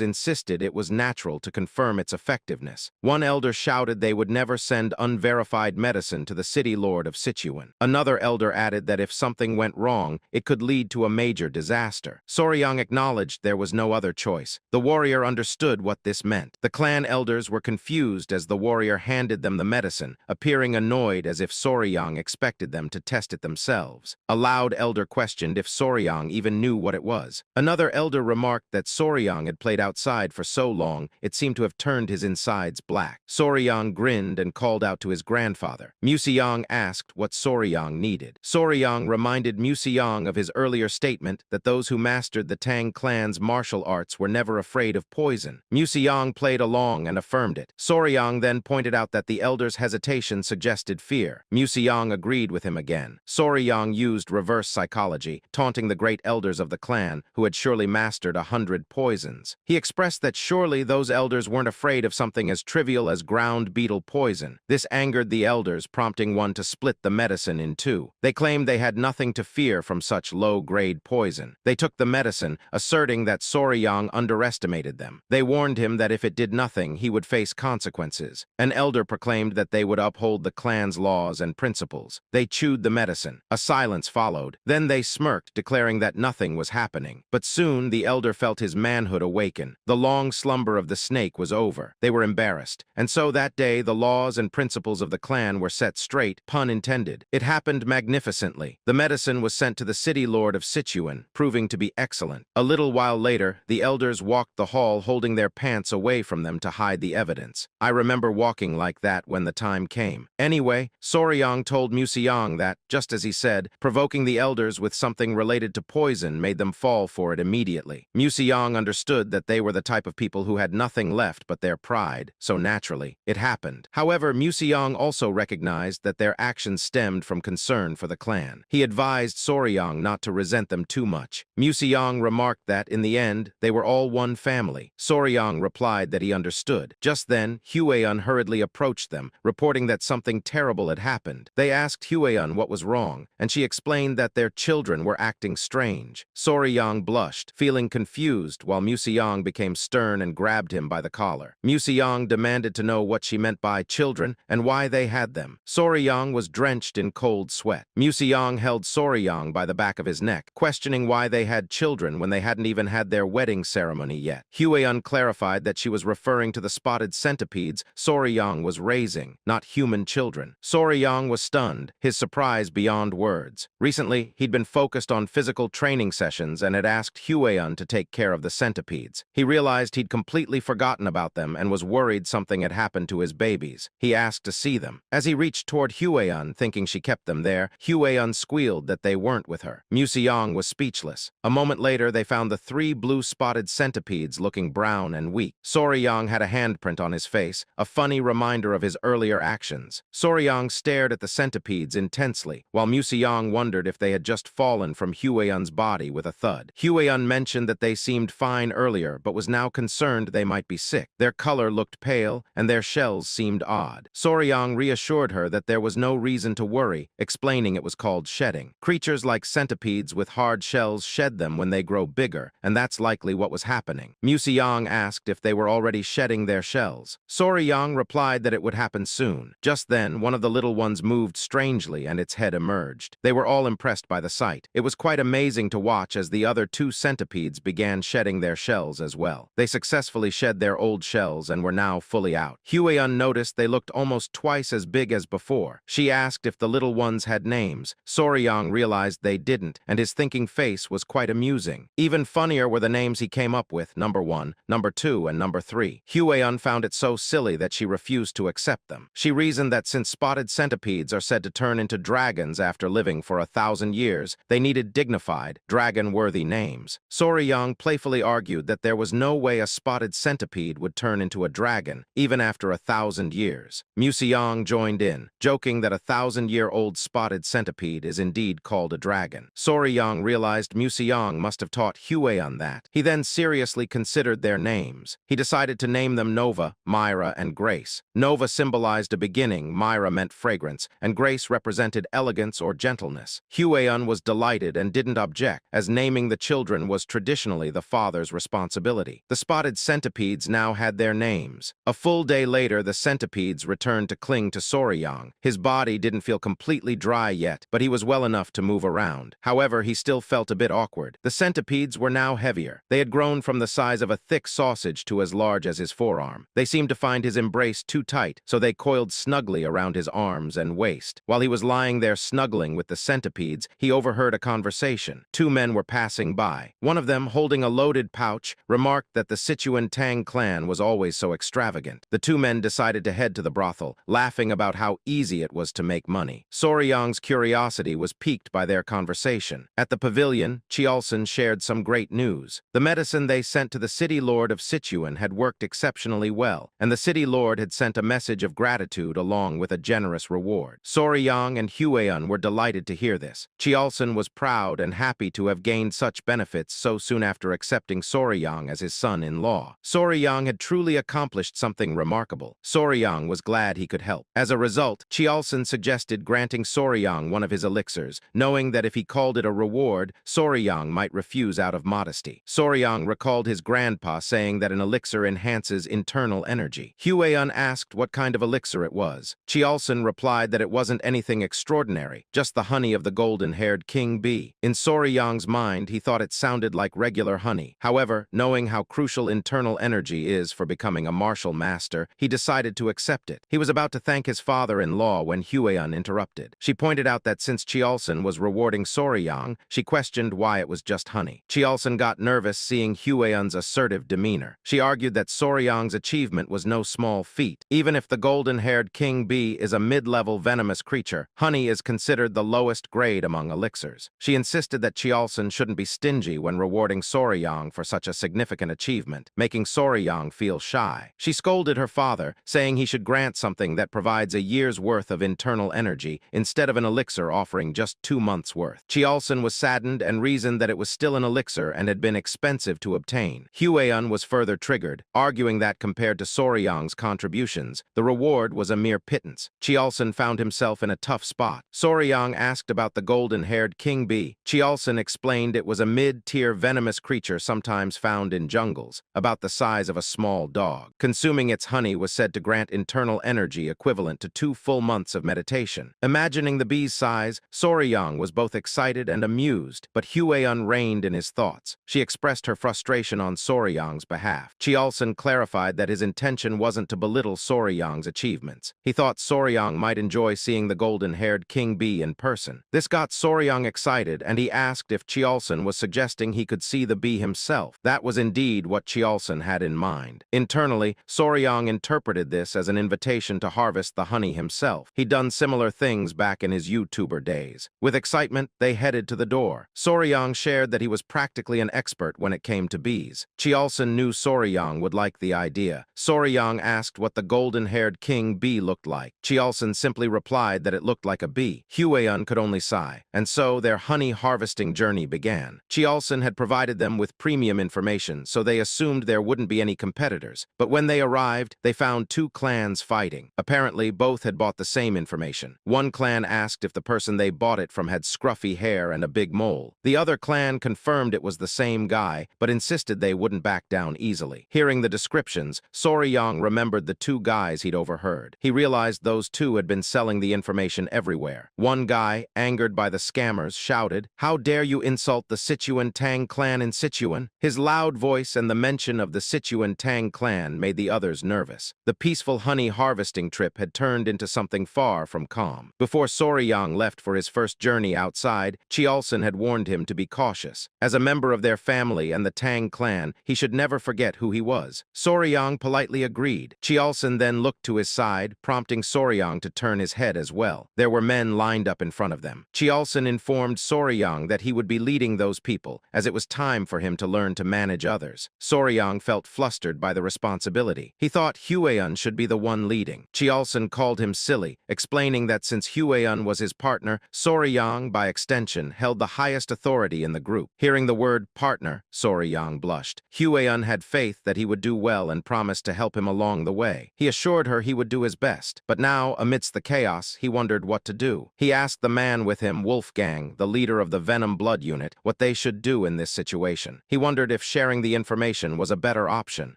insisted it was natural to confirm its effectiveness. One elder shouted they would never send unverified medicine to the city lord of Sichuan. Another elder added that if something went wrong, it could lead to a major disaster. Soryang acknowledged there was no other choice. The warrior understood what this meant. The clan elders were confused as the warrior handed them the medicine, appearing annoyed as if Soryang expected them to test it themselves. A loud elder questioned if Soryang even knew what it was. Another elder remarked that Soryang had played outside for so long, it seemed to have turned his insides black. Soryang grinned and called out to his grandfather. Museong asked what Soryang needed. Soryang reminded Museong of his earlier statement that those who mastered the Tang clan's martial arts were never afraid of poison. Museong played along and affirmed it. Soryang then pointed out that the elder's hesitation suggested fear. Museong agreed with him again. Soryang used reverse psychology, taunting the great elders of the clan, who had surely mastered 100 poisons. He expressed that surely those elders weren't afraid of something as trivial as ground beetle poison. This angered the elders, prompting one to split the medicine in two. They claimed they had nothing to fear from such low-grade poison. They took the medicine, asserting that Soryang underestimated them. They warned him that if it did nothing, he would face consequences. An elder proclaimed that they would uphold the clan's laws and principles. They chewed the medicine. A silence followed. Then they smirked, declaring that nothing was happening. But soon the elder felt his manhood awaken. The long slumber of the snake was over. They were embarrassed. And so that day, the laws and principles of the clan were set straight, pun intended. It happened magnificently. The medicine was sent to the city lord of Sichuan, proving to be excellent. A little while later, the elders walked the hall holding their pants away from them to hide the evidence. I remember walking like that when the time came. Anyway, Soryang told Museong that, just as he said, provoking the elders with something related to poison made them fall for it immediately. Museong understood that they were the type of people who had nothing left but their pride, so naturally, it happened. However, Museong also recognized that their actions stemmed from concern for the clan. He advised Soryang not to resent them too much. Museong remarked that, in the end, they were all one family. Soryang replied that he understood. Just then, Hueun hurriedly approached them, reporting that something terrible had happened. They asked Hueun what was wrong, and she explained that their children were acting strange. Soryang blushed, feeling confused, while Museong became stern and grabbed him by the collar. Museong demanded to know what she meant by children and why they had them. Soryang was drenched in cold sweat. Museong held Soryang by the back of his neck, questioning why they had children when they hadn't even had their wedding ceremony yet. Hueun clarified that she was referring to the spotted centipedes Soryang was raising, not human children. Soryang was stunned, his surprise beyond words. Recently, he'd been focused on physical training sessions and had asked Hueun to take care of the centipedes. He realized he'd completely forgotten about them and was worried something had happened to his babies. He asked to see them. As he reached toward Hueun, thinking she kept them there, Hueun squealed that they weren't with her. Museong was speechless. A moment later, they found the 3 blue-spotted centipedes looking brown and weak. Soryang had a handprint on his face, a funny reminder of his earlier actions. Soryang stared at the centipedes intensely, while Museong wondered if they had just fallen from Hueun's body with a thud. Hueun mentioned that they seemed fine earlier, but was now concerned they might be sick. Their color looked pale, and their shells seemed odd. Soryang reassured her that there was no reason to worry, explaining it was called shedding. Creatures like centipedes with hard shells shed them when they grow bigger, and that's likely what was happening. Museong asked if they were already shedding their shells. Soryang replied that it would happen soon. soon. Just then, one of the little ones moved strangely and its head emerged. They were all impressed by the sight. It was quite amazing to watch as the other two centipedes began shedding their shells as well. They successfully shed their old shells and were now fully out. Hueun noticed they looked almost twice as big as before. She asked if the little ones had names. Soryang realized they didn't, and his thinking face was quite amusing. Even funnier were the names he came up with, number 1, number 2, and number 3. Hueun found it so silly that she refused to accept them. She reasoned that since spotted centipedes are said to turn into dragons after living for 1,000 years, they needed dignified, dragon-worthy names. Soryang playfully argued that there was no way a spotted centipede would turn into a dragon, even after 1,000 years. Museong joined in, joking that a 1,000-year-old spotted centipede is indeed called a dragon. Soryang realized Museong must have taught Hueun that. He then seriously considered their names. He decided to name them Nova, Myra, and Grace. Nova symbolized a beginning, Myra meant fragrance, and Grace represented elegance or gentleness. Hueun was delighted and didn't object, as naming the children was traditionally the father's responsibility. The spotted centipedes now had their names. A full day later, the centipedes returned to cling to Soryang. His body didn't feel completely dry yet, but he was well enough to move around. However, he still felt a bit awkward. The centipedes were now heavier. They had grown from the size of a thick sausage to as large as his forearm. They seemed to find his embrace too tight, so they coiled snugly around his arms and waist. While he was lying there snuggling with the centipedes, he overheard a conversation. Two men were passing by. One of them, holding a loaded pouch, remarked that the Sichuan Tang clan was always so extravagant. The two men decided to head to the brothel, laughing about how easy it was to make money. Soryang's curiosity was piqued by their conversation. At the pavilion, Chiolson shared some great news. The medicine they sent to the city lord of Sichuan had worked exceptionally well, and the city lord had sent a message of gratitude along with a generous reward. Soryang and Hueun were delighted to hear this. Chiolson was proud and happy to have gained such benefits so soon after accepting Soryang as his son-in-law. Soryang had truly accomplished something remarkable. Soryang was glad he could help. As a result, Chiolson suggested granting Soryang one of his elixirs, knowing that if he called it a reward, Soryang might refuse out of modesty. Soryang recalled his grandpa saying that an elixir enhances internal energy. Hueun asked what kind of elixir it was. Chiolson replied that it wasn't anything extraordinary, just the honey of the golden-haired king bee. In Soryang's mind, he thought it sounded like regular honey. However, knowing how crucial internal energy is for becoming a martial master, he decided to accept it. He was about to thank his father-in-law when Hueun interrupted. She pointed out that since Chiolson was rewarding Soryang, she questioned why it was just honey. Chiolson got nervous seeing Hueun's assertive demeanor. She argued that Soryang's achievement was no small feat. Even if the golden-haired king bee is a mid-level venomous creature, honey is considered the lowest grade among elixirs. She insisted that Chiolson shouldn't be stingy when rewarding Soryang for such a significant achievement, making Soryang feel shy. She scolded her father, saying he should grant something that provides a year's worth of internal energy instead of an elixir offering just 2 months' worth. Chiolson was saddened and reasoned that it was still an elixir and had been expensive to obtain. Hueun was further triggered, arguing that compared to Soryang's contributions, the reward was a mere pittance. Chiolson found himself in a tough spot. Soryang asked about the golden-haired king bee. Chiolson explained it was a mid-tier venomous creature sometimes found in jungles, about the size of a small dog. Consuming its honey was said to grant internal energy equivalent to 2 full months of meditation. Imagining the bee's size, Soryang was both excited and amused, but Hueun reigned in his thoughts. She expressed her frustration on Soryang's behalf. Chiolson clarified that his intention wasn't to belittle Soryang's achievements. He thought Soryang might enjoy seeing the golden-haired king bee in person. This got Soryang excited, and he asked if Chiolson was suggesting he could see the bee himself. That was indeed what Chiolson had in mind. Internally, Soryang interpreted this as an invitation to harvest the honey himself. He'd done similar things back in his YouTuber days. With excitement, they headed to the door. Soryang shared that he was practically an expert when it came to bees. Chiolson knew Soryang would like the idea. Soryang asked what the golden-haired king bee looked like. Chiolson simply replied that it looked like a bee. Hueun could only sigh, and so their honey harvesting journey began. Chiolson had provided them with premium information, so they assumed there wouldn't be any competitors. But when they arrived, they found 2 clans fighting. Apparently, both had bought the same information. One clan asked if the person they bought it from had scruffy hair and a big mole. The other clan confirmed it was the same guy, but insisted they wouldn't back down easily. Hearing the descriptions, Soryang remembered the 2 guys he'd overheard. hard. He realized those two had been selling the information everywhere. One guy, angered by the scammers, shouted, "How dare you insult the Sichuan Tang clan in Sichuan?" His loud voice and the mention of the Sichuan Tang clan made the others nervous. The peaceful honey harvesting trip had turned into something far from calm. Before Soryang left for his first journey outside, Chiolson had warned him to be cautious. As a member of their family and the Tang clan, he should never forget who he was. Soryang politely agreed. Chiolson then looked to his side, prompting Soryang to turn his head as well. There were men lined up in front of them. Chiolson informed Soryang that he would be leading those people, as it was time for him to learn to manage others. Soryang felt flustered by the responsibility. He thought Hueyun should be the one leading. Chiolson called him silly, explaining that since Hueyun was his partner, Soryang, by extension, held the highest authority in the group. Hearing the word partner, Soryang blushed. Hueyun had faith that he would do well and promised to help him along the way. He assured her he would do his best. But now, amidst the chaos, he wondered what to do. He asked the man with him, Wolfgang, the leader of the Venom Blood Unit, what they should do in this situation. He wondered if sharing the information was a better option.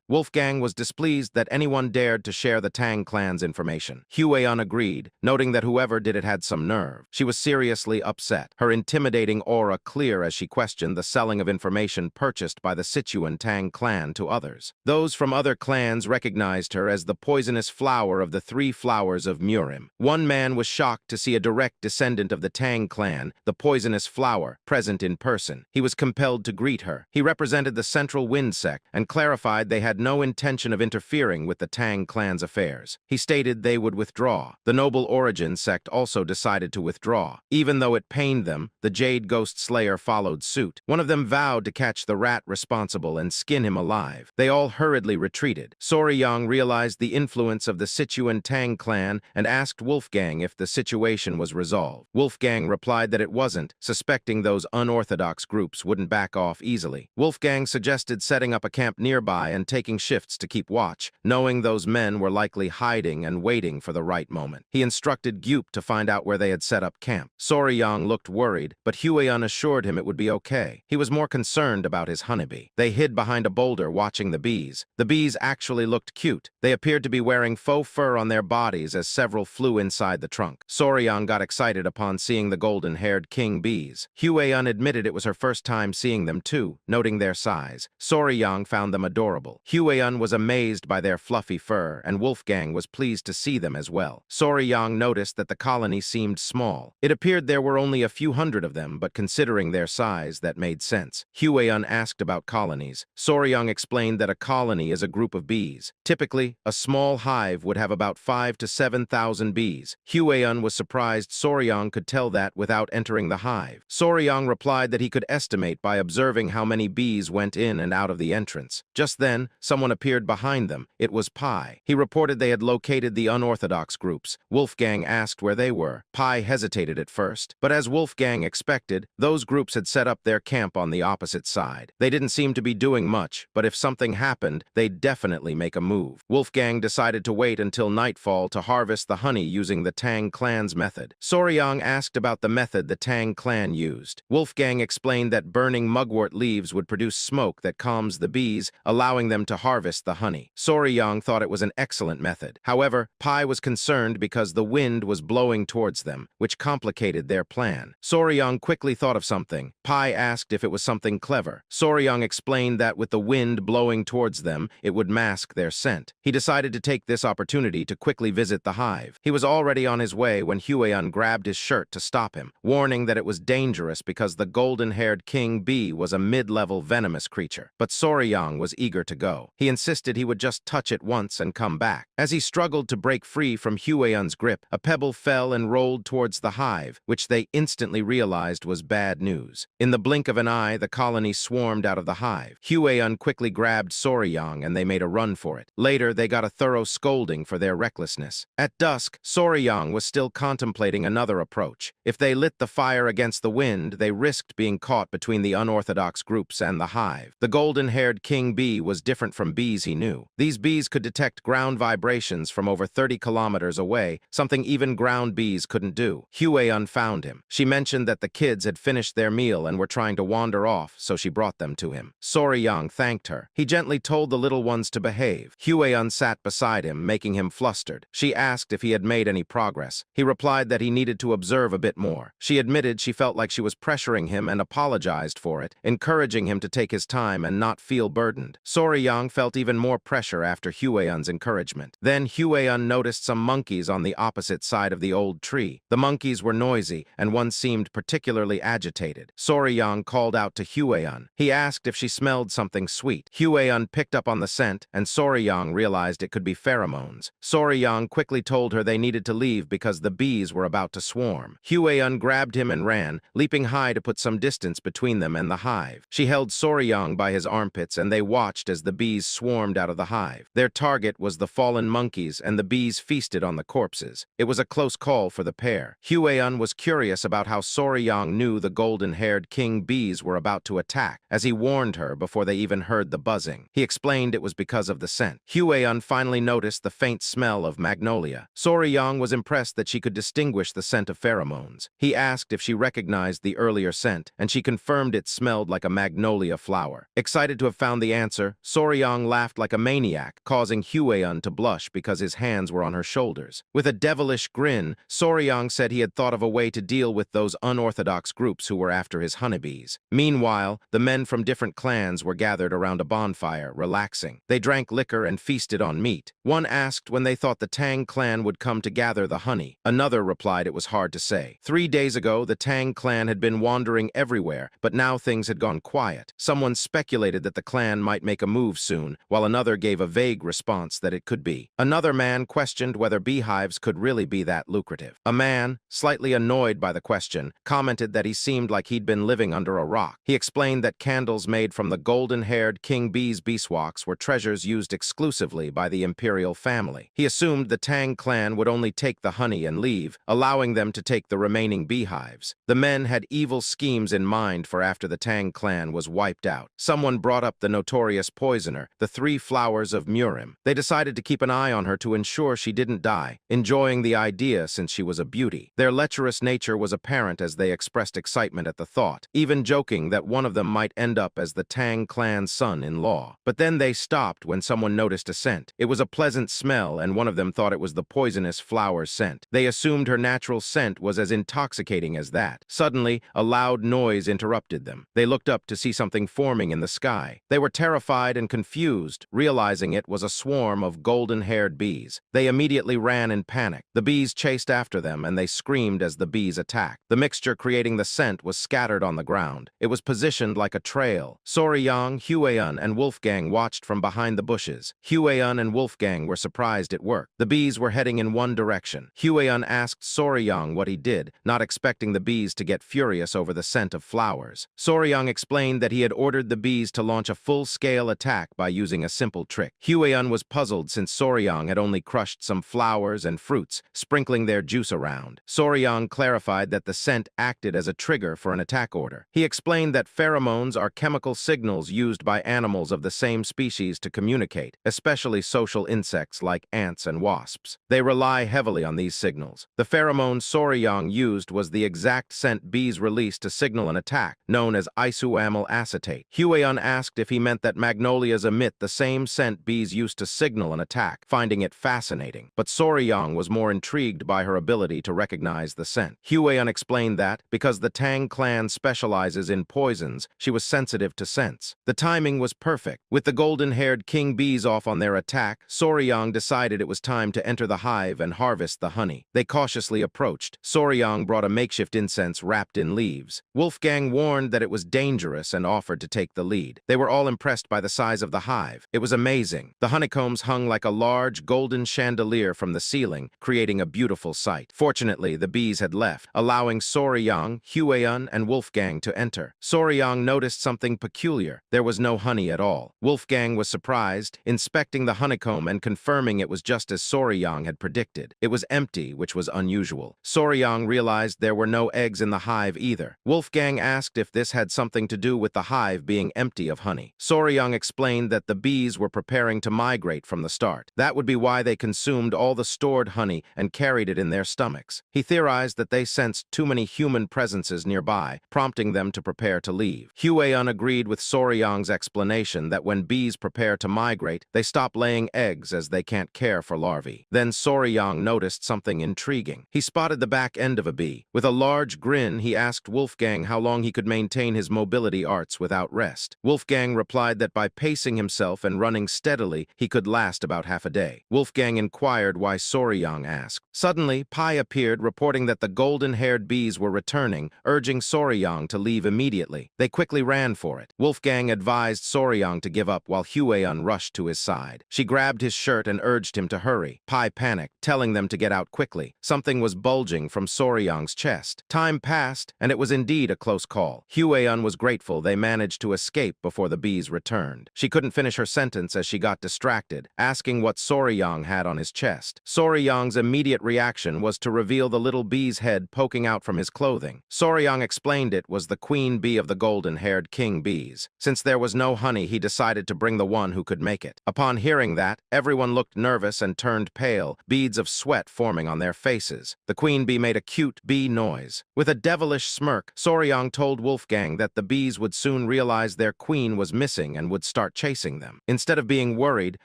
Wolfgang was displeased that anyone dared to share the Tang clan's information. Hueyun agreed, noting that whoever did it had some nerve. She was seriously upset, her intimidating aura clear as she questioned the selling of information purchased by the Sichuan Tang clan to others. Those from other clans recognized her as the poisonous flower of the three flowers of Murim. One man was shocked to see a direct descendant of the Tang clan, the poisonous flower, present in person. He was compelled to greet her. He represented the Central Wind sect and clarified they had no intention of interfering with the Tang clan's affairs. He stated they would withdraw. The Noble Origin sect also decided to withdraw. Even though it pained them, the Jade Ghost Slayer followed suit. One of them vowed to catch the rat responsible and skin him alive. They all hurriedly retreated. Soryang realized the influence of the Sichuan Tang clan and asked Wolfgang if the situation was resolved. Wolfgang replied that it wasn't, suspecting those unorthodox groups wouldn't back off easily. Wolfgang suggested setting up a camp nearby and taking shifts to keep watch, knowing those men were likely hiding and waiting for the right moment. He instructed Gyup to find out where they had set up camp. Soryang looked worried, but Hueyun assured him it would be okay. He was more concerned about his honeybee. They hid behind a boulder watching the bees. The bees actually looked cute. They appeared to be wearing faux fur on their bodies as several flew inside the trunk. Soryang got excited upon seeing the golden-haired king bees. Hueyun admitted it was her first time seeing them too, noting their size. Soryang found them adorable. Hueyun was amazed by their fluffy fur, and Wolfgang was pleased to see them as well. Soryang noticed that the colony seemed small. It appeared there were only a few hundred of them, but considering their size, that made sense. Hueyun asked about colonies. Soryang explained that a colony is a group of bees. Typically, a small hive would have about 5,000 to 7,000 bees. Hueyun was surprised Soryang could tell that without entering the hive. Soryang replied that he could estimate by observing how many bees went in and out of the entrance. Just then, someone appeared behind them. It was Pai. He reported they had located the unorthodox groups. Wolfgang asked where they were. Pai hesitated at first, but as Wolfgang expected, those groups had set up their camp on the opposite side. They didn't seem to be doing much, but if something happened, they'd definitely make a move. Wolfgang decided to wait until nightfall to harvest the honey using the Tang clan's method. Soryang asked about the method the Tang clan used. Wolfgang explained that burning mugwort leaves would produce smoke that calms the bees, allowing them to harvest the honey. Soryang thought it was an excellent method. However, Pai was concerned because the wind was blowing towards them, which complicated their plan. Soryang quickly thought of something. Pai asked if it was something clever. Soryang explained that with the wind blowing towards them, it would mask their scent. He decided to take this opportunity to quickly visit the hive. He was already on his way when Hueyun grabbed his shirt to stop him, warning that it was dangerous because the golden-haired king bee was a mid-level venomous creature. But Soryang was eager to go. He insisted he would just touch it once and come back. As he struggled to break free from Hueyun's grip, a pebble fell and rolled towards the hive, which they instantly realized was bad news. In the blink of an eye, the colony swarmed out of the hive. Hueyun quickly grabbed Soryang and they made a run for it. Later, they got a thorough scolding for their recklessness. At dusk, Soryang was still contemplating another approach. If they lit the fire against the wind, they risked being caught between the unorthodox groups and the hive. The golden-haired king bee was different from bees he knew. These bees could detect ground vibrations from over 30 kilometers away, something even ground bees couldn't do. Hueyun found him. She mentioned that the kids had finished their meal and were trying to wander off, so she brought them to him. Soryang thanked her. He gently told the little ones to behave. Hueyun sat beside him, making him flustered. She asked if he had made any progress. He replied that he needed to observe a bit more. She admitted she felt like she was pressuring him and apologized for it, encouraging him to take his time and not feel burdened. Soryang felt even more pressure after Hueyun's encouragement. Then Hueyun noticed some monkeys on the opposite side of the old tree. The monkeys were noisy, and one seemed particularly agitated. Soryang called out to Hueyun. He asked if she smelled something sweet. Hueyun picked up on the scent, and Soryang realized it could be pheromones. Soryang quickly told her they needed to leave because the bees were about to swarm. Hueyun grabbed him and ran, leaping high to put some distance between them and the hive. She held Soryang by his armpits, and they watched as the bees swarmed out of the hive. Their target was the fallen monkeys, and the bees feasted on the corpses. It was a close call for the pair. Hueyun was curious about how Soryang knew the golden-haired king bees were about to attack, as he warned her before they even heard the buzzing. He explained it was because of the scent. Hueyun finally noticed the faint smell of magnolia. Soryang was impressed that she could distinguish the scent of pheromones. He asked if she recognized the earlier scent, and she confirmed it smelled like a magnolia flower. Excited to have found the answer, Soryang laughed like a maniac, causing Hueyun to blush because his hands were on her shoulders. With a devilish grin, Soryang said he had thought of a way to deal with those unorthodox groups who were after his honeybees. Meanwhile, the men from different clans were gathered around a bonfire, relaxing. They drank liquor and feasted on meat. One asked when they thought the Tang clan would come to gather the honey. Another replied it was hard to say. 3 days ago, the Tang clan had been wandering everywhere, but now things had gone quiet. Someone speculated that the clan might make a move soon, while another gave a vague response that it could be. Another man questioned whether beehives could really be that lucrative. A man, slightly annoyed by the question, commented that he seemed like he'd been living under a rock. He explained that candles made from the golden-haired king bee's beeswax were treasures used exclusively by the imperial family. He assumed the Tang clan would only take the honey and leave, allowing them to take the remaining beehives. The men had evil schemes in mind for after the Tang clan was wiped out. Someone brought up the notorious poisoner, the 3 flowers of Murim. They decided to keep an eye on her to ensure she didn't die, enjoying the idea since she was a beauty. Their lecherous nature was apparent as they expressed excitement at the thought, even joking that one of them might end up as the Tang clan's son-in-law. But then they stopped when someone noticed a scent. It was a pleasant smell, and one of them thought it was the poisonous flower scent. They assumed her natural scent was as intoxicating as that. Suddenly, a loud noise interrupted them. They looked up to see something forming in the sky. They were terrified and confused, realizing it was a swarm of golden-haired bees. They immediately ran in panic. The bees chased after them, and they screamed as the bees attacked. The mixture creating the scent was scattered on the ground. It was positioned like a trail. Soryang, Hueyun, and Wolfgang watched from behind the bushes. Hueyun and Wolfgang were surprised it worked. The bees were heading in one direction. Hueyun asked Soryang what he did, not expecting the bees to get furious over the scent of flowers. Soryang explained that he had ordered the bees to launch a full-scale attack by using a simple trick. Hueyun was puzzled since Soryang had only crushed some flowers and fruits, sprinkling their juice around. Soryang clarified that the scent acted as a trigger for an attack order. He explained that pheromones are chemical signals used by animals of the same species to communicate, especially social insects like ants and wasps. They rely heavily on these signals. The pheromone Soryang used was the exact scent bees released to signal an attack, known as isoamyl acetate. Hueyun asked if he meant that magnolias emit the same scent bees used to signal an attack, finding it fascinating. But Soryang was more intrigued by her ability to recognize the scent. Hueyun explained that, because the Tang clan specializes in poisons, she was sensitive to scents. The timing was perfect. With the golden-haired king bees off on their attack, Soryang decided it was time to enter the hive and harvest the honey. They cautiously approached. Soryang brought a makeshift incense wrapped in leaves. Wolfgang warned that it was dangerous and offered to take the lead. They were all impressed by the size of the hive. It was amazing. The honeycombs hung like a large golden chandelier from the ceiling, creating a beautiful sight. Fortunately, the bees had left, allowing Soryang, Hueyun, and Wolfgang to enter. Soryang noticed something peculiar. There was no honey at all. Wolfgang was surprised, inspecting the honeycomb and confirming it was just as Soryang had predicted. It was empty, which was unusual. Soryang realized there were no eggs in the hive either. Wolfgang asked if this had something to do with the hive being empty of honey. Soryang explained that the bees were preparing to migrate from the start. That would be why they consumed all the stored honey and carried it in their stomachs. He theorized that they sensed too many human presences nearby, prompting them to prepare to leave. Hueyun agreed with Soryang's explanation that when bees prepare to migrate, they stop laying eggs as they can't carry care for larvae. Then Soryang noticed something intriguing. He spotted the back end of a bee. With a large grin, he asked Wolfgang how long he could maintain his mobility arts without rest. Wolfgang replied that by pacing himself and running steadily, he could last about half a day. Wolfgang inquired why Soryang asked. Suddenly, Pai appeared, reporting that the golden-haired bees were returning, urging Soryang to leave immediately. They quickly ran for it. Wolfgang advised Soryang to give up while Huayan rushed to his side. She grabbed his shirt and urged him to hurry. Pai panicked, telling them to get out quickly. Something was bulging from Soryang's chest. Time passed, and it was indeed a close call. Huayan was grateful they managed to escape before the bees returned. She couldn't finish her sentence as she got distracted, asking what Soryang had on his chest. Soryang's immediate reaction was to reveal the little bee's head poking out from his clothing. Soryang explained it was the queen bee of the golden-haired king bees. Since there was no honey, he decided to bring the one who could make it. Upon hearing that, everyone looked nervous and turned pale, beads of sweat forming on their faces. The queen bee made a cute bee noise. With a devilish smirk, Soryang told Wolfgang that the bees would soon realize their queen was missing and would start chasing them. Instead of being worried,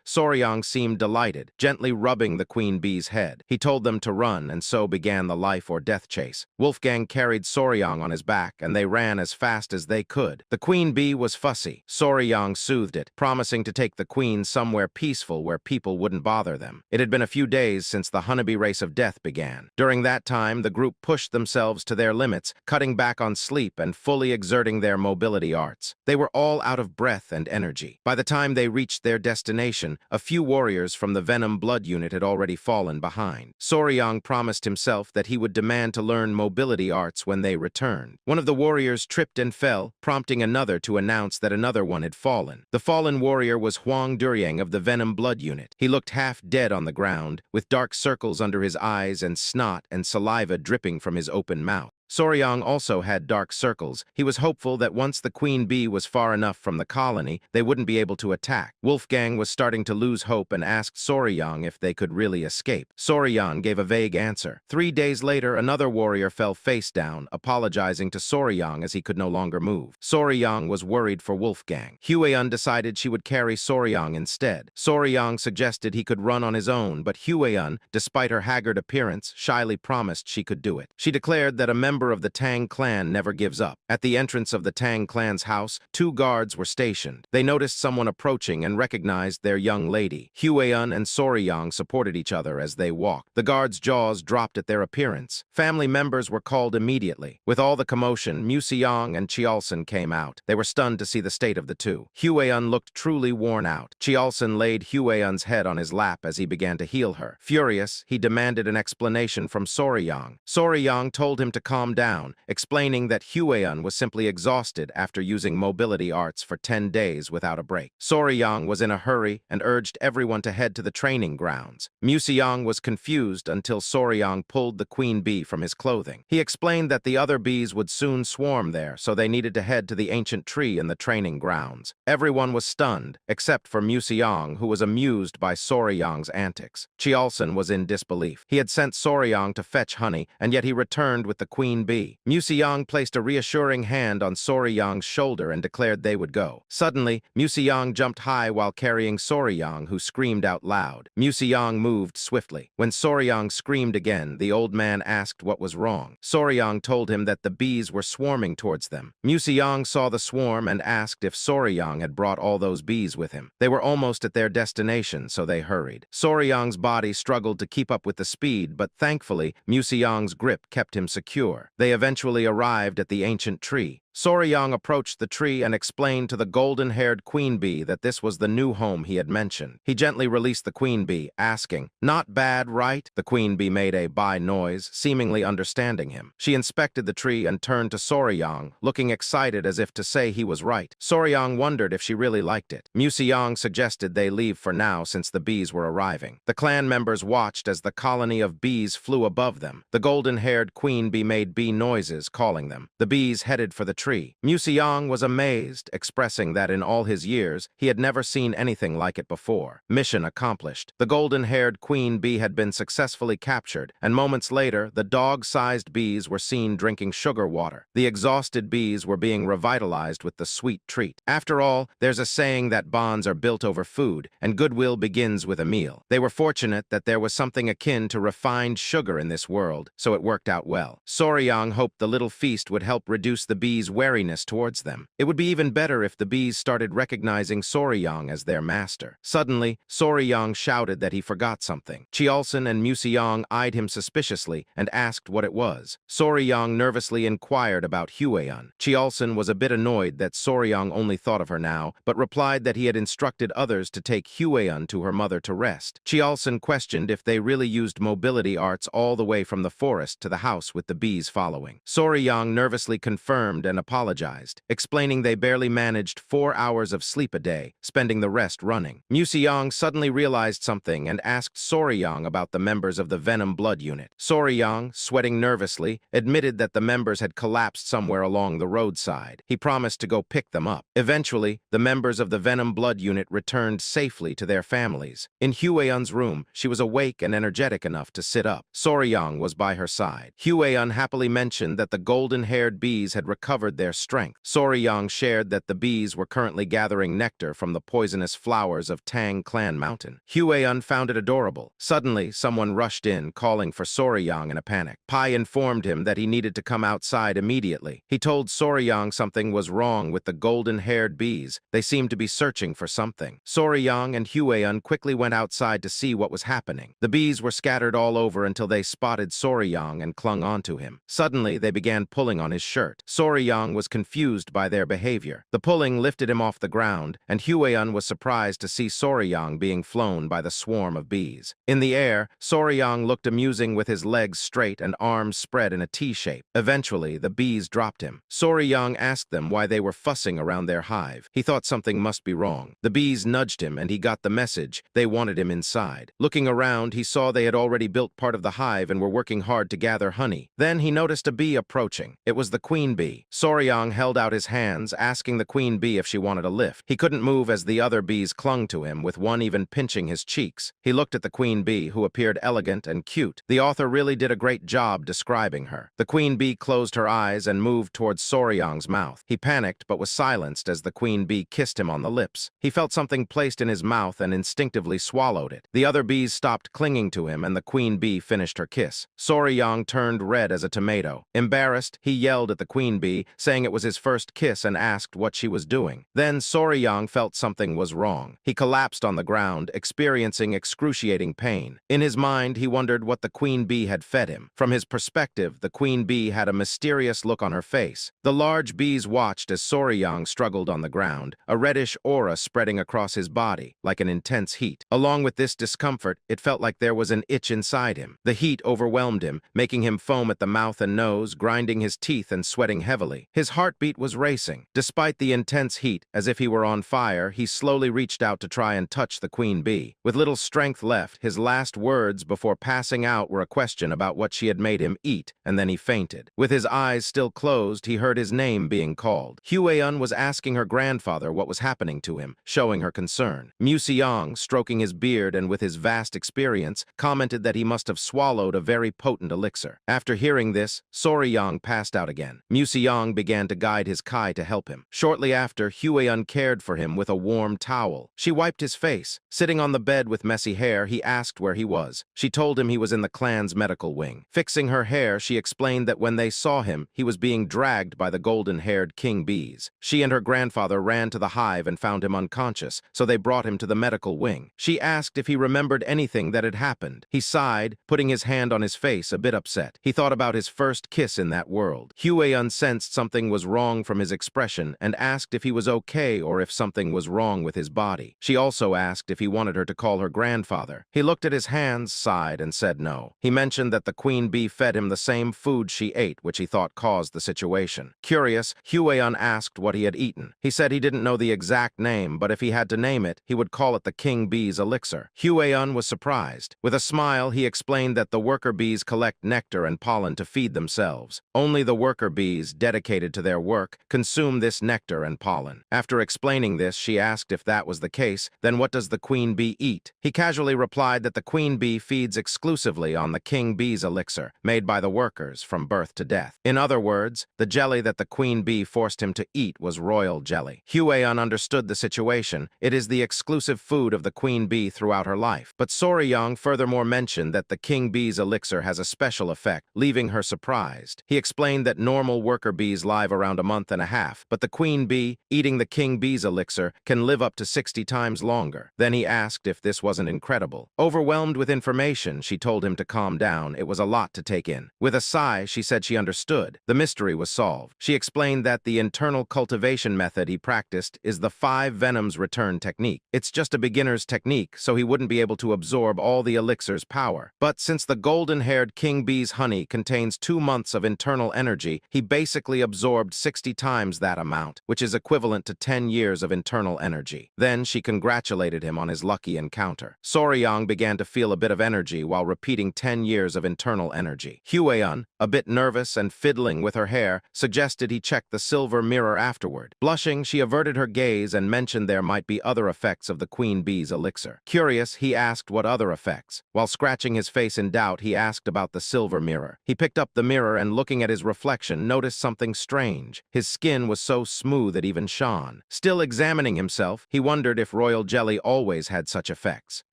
Soryang seemed delighted, gently rubbing the queen bee's head. He told them to run, and so began the life or death chase. Wolfgang carried Soryang on his back, and they ran as fast as they could. The queen bee was fussy. Soryang soothed it, promising to take the queen somewhere peaceful where people wouldn't bother them. It had been a few days since the honeybee race of death began. During that time, the group pushed themselves to their limits, cutting back on sleep and fully exerting their mobility arts. They were all out of breath and energy. By the time they reached their destination, a few warriors from the Venom Blood unit had already fallen behind. Soryang promised himself that he would demand to learn mobility arts when they returned. One of the warriors tripped and fell, prompting another to announce that another one had fallen. The fallen warrior was Huang Duryang of the Venom Blood unit. He looked half dead on the ground, with dark circles under his eyes and snot and saliva dripping from his open mouth. Soryang also had dark circles. He was hopeful that once the queen bee was far enough from the colony, they wouldn't be able to attack. Wolfgang was starting to lose hope and asked Soryang if they could really escape. Soryang gave a vague answer. 3 days later, another warrior fell face down, apologizing to Soryang as he could no longer move. Soryang was worried for Wolfgang. Huayan decided she would carry Soryang instead. Soryang suggested he could run on his own, but Huayan, despite her haggard appearance, shyly promised she could do it. She declared that a member of the Tang clan never gives up. At the entrance of the Tang clan's house, 2 guards were stationed. They noticed someone approaching and recognized their young lady. Huayan and Soryang supported each other as they walked. The guards' jaws dropped at their appearance. Family members were called immediately. With all the commotion, Museong and Chialson came out. They were stunned to see the state of the two. Huayan looked truly worn out. Chialson laid Huayan's head on his lap as he began to heal her. Furious, he demanded an explanation from Soryang. Soryang told him to calm down, explaining that Huayan was simply exhausted after using mobility arts for 10 days without a break. Soryang was in a hurry and urged everyone to head to the training grounds. Museong was confused until Soryang pulled the queen bee from his clothing. He explained that the other bees would soon swarm there, so they needed to head to the ancient tree in the training grounds. Everyone was stunned, except for Museong, who was amused by Soryang's antics. Chialson was in disbelief. He had sent Soryang to fetch honey, and yet he returned with the queen bee. Museong placed a reassuring hand on Soryang's shoulder and declared they would go. Suddenly, Museong jumped high while carrying Soryang, who screamed out loud. Museong moved swiftly. When Soryang screamed again, the old man asked what was wrong. Soryang told him that the bees were swarming towards them. Museong saw the swarm and asked if Soryang had brought all those bees with him. They were almost at their destination, so they hurried. Soryang's body struggled to keep up with the speed, but thankfully, Museong's grip kept him secure. They eventually arrived at the ancient tree. Soryang approached the tree and explained to the golden-haired queen bee that this was the new home he had mentioned. He gently released the queen bee, asking, "Not bad, right?" The queen bee made a bye noise, seemingly understanding him. She inspected the tree and turned to Soryang, looking excited as if to say he was right. Soryang wondered if she really liked it. Museong suggested they leave for now since the bees were arriving. The clan members watched as the colony of bees flew above them. The golden-haired queen bee made bee noises, calling them. The bees headed for the tree tree. Museong was amazed, expressing that in all his years, he had never seen anything like it before. Mission accomplished. The golden-haired queen bee had been successfully captured, and moments later, the dog-sized bees were seen drinking sugar water. The exhausted bees were being revitalized with the sweet treat. After all, there's a saying that bonds are built over food, and goodwill begins with a meal. They were fortunate that there was something akin to refined sugar in this world, so it worked out well. Soryang hoped the little feast would help reduce the bees' wariness towards them. It would be even better if the bees started recognizing Soryang as their master. Suddenly, Soryang shouted that he forgot something. Cheolson and Museong eyed him suspiciously and asked what it was. Soryang nervously inquired about Hueun. Cheolson was a bit annoyed that Soryang only thought of her now, but replied that he had instructed others to take Hueun to her mother to rest. Cheolson questioned if they really used mobility arts all the way from the forest to the house with the bees following. Soryang nervously confirmed and apologized, explaining they barely managed 4 hours of sleep a day, spending the rest running. Museong suddenly realized something and asked Soryang about the members of the Venom Blood Unit. Soryang, sweating nervously, admitted that the members had collapsed somewhere along the roadside. He promised to go pick them up. Eventually, the members of the Venom Blood Unit returned safely to their families. In Hueun's room, she was awake and energetic enough to sit up. Soryang was by her side. Hueun happily mentioned that the golden-haired bees had recovered their strength. Soryang shared that the bees were currently gathering nectar from the poisonous flowers of Tang Clan Mountain. Hueun found it adorable. Suddenly, someone rushed in, calling for Soryang in a panic. Pai informed him that he needed to come outside immediately. He told Soryang something was wrong with the golden-haired bees. They seemed to be searching for something. Soryang and Hueun quickly went outside to see what was happening. The bees were scattered all over until they spotted Soryang and clung onto him. Suddenly, they began pulling on his shirt. Soryang was confused by their behavior. The pulling lifted him off the ground, and Hueun was surprised to see Soryang being flown by the swarm of bees. In the air, Soryang looked amusing with his legs straight and arms spread in a T shape. Eventually, the bees dropped him. Soryang asked them why they were fussing around their hive. He thought something must be wrong. The bees nudged him, and he got the message. They wanted him inside. Looking around, he saw they had already built part of the hive and were working hard to gather honey. Then he noticed a bee approaching. It was the queen bee. Soryang held out his hands, asking the queen bee if she wanted a lift. He couldn't move as the other bees clung to him, with one even pinching his cheeks. He looked at the queen bee, who appeared elegant and cute. The author really did a great job describing her. The queen bee closed her eyes and moved towards Soryang's mouth. He panicked but was silenced as the queen bee kissed him on the lips. He felt something placed in his mouth and instinctively swallowed it. The other bees stopped clinging to him and the queen bee finished her kiss. Soryang turned red as a tomato. Embarrassed, he yelled at the queen bee, saying it was his first kiss and asked what she was doing. Then Soryang felt something was wrong. He collapsed on the ground, experiencing excruciating pain. In his mind, he wondered what the queen bee had fed him. From his perspective, the queen bee had a mysterious look on her face. The large bees watched as Soryang struggled on the ground, a reddish aura spreading across his body, like an intense heat. Along with this discomfort, it felt like there was an itch inside him. The heat overwhelmed him, making him foam at the mouth and nose, grinding his teeth and sweating heavily. His heartbeat was racing. Despite the intense heat, as if he were on fire, he slowly reached out to try and touch the queen bee. With little strength left, his last words before passing out were a question about what she had made him eat, and then he fainted. With his eyes still closed, he heard his name being called. Hueun was asking her grandfather what was happening to him, showing her concern. Museong, stroking his beard and with his vast experience, commented that he must have swallowed a very potent elixir. After hearing this, Soryang passed out again. Museong began to guide his Kai to help him. Shortly after, Hueun cared for him with a warm towel. She wiped his face. Sitting on the bed with messy hair, he asked where he was. She told him he was in the clan's medical wing. Fixing her hair, she explained that when they saw him, he was being dragged by the golden-haired king bees. She and her grandfather ran to the hive and found him unconscious, so they brought him to the medical wing. She asked if he remembered anything that had happened. He sighed, putting his hand on his face, a bit upset. He thought about his first kiss in that world. Hueun sensed something was wrong from his expression and asked if he was okay or if something was wrong with his body. She also asked if he wanted her to call her grandfather. He looked at his hands, sighed, and said no. He mentioned that the queen bee fed him the same food she ate, which he thought caused the situation. Curious, Hueun asked what he had eaten. He said he didn't know the exact name, but if he had to name it, he would call it the king bee's elixir. Hueun was surprised. With a smile, he explained that the worker bees collect nectar and pollen to feed themselves. Only the worker bees, dedicated dedicated to their work, consume this nectar and pollen. After explaining this, she asked if that was the case, then what does the queen bee eat? He casually replied that the queen bee feeds exclusively on the king bee's elixir, made by the workers from birth to death. In other words, the jelly that the queen bee forced him to eat was royal jelly. Hwee-eun understood the situation. It is the exclusive food of the queen bee throughout her life. But Sorry-young furthermore mentioned that the king bee's elixir has a special effect, leaving her surprised. He explained that normal worker bees live around a month and a half, but the queen bee, eating the king bee's elixir, can live up to 60 times longer. Then he asked if this wasn't incredible. Overwhelmed with information, she told him to calm down. It was a lot to take in. With a sigh, she said she understood. The mystery was solved. She explained that the internal cultivation method he practiced is the 5 venoms return technique. It's just a beginner's technique, so he wouldn't be able to absorb all the elixir's power. But since the golden-haired king bee's honey contains 2 months of internal energy, he basically absorbed 60 times that amount, which is equivalent to 10 years of internal energy. Then she congratulated him on his lucky encounter. Sorry-young began to feel a bit of energy while repeating 10 years of internal energy. Hwee-eun, a bit nervous and fiddling with her hair, suggested he check the silver mirror afterward. Blushing, she averted her gaze and mentioned there might be other effects of the queen bee's elixir. Curious, he asked what other effects. While scratching his face in doubt, he asked about the silver mirror. He picked up the mirror and, looking at his reflection, noticed something strange. His skin was so smooth it even shone. Still examining himself, he wondered if royal jelly always had such effects.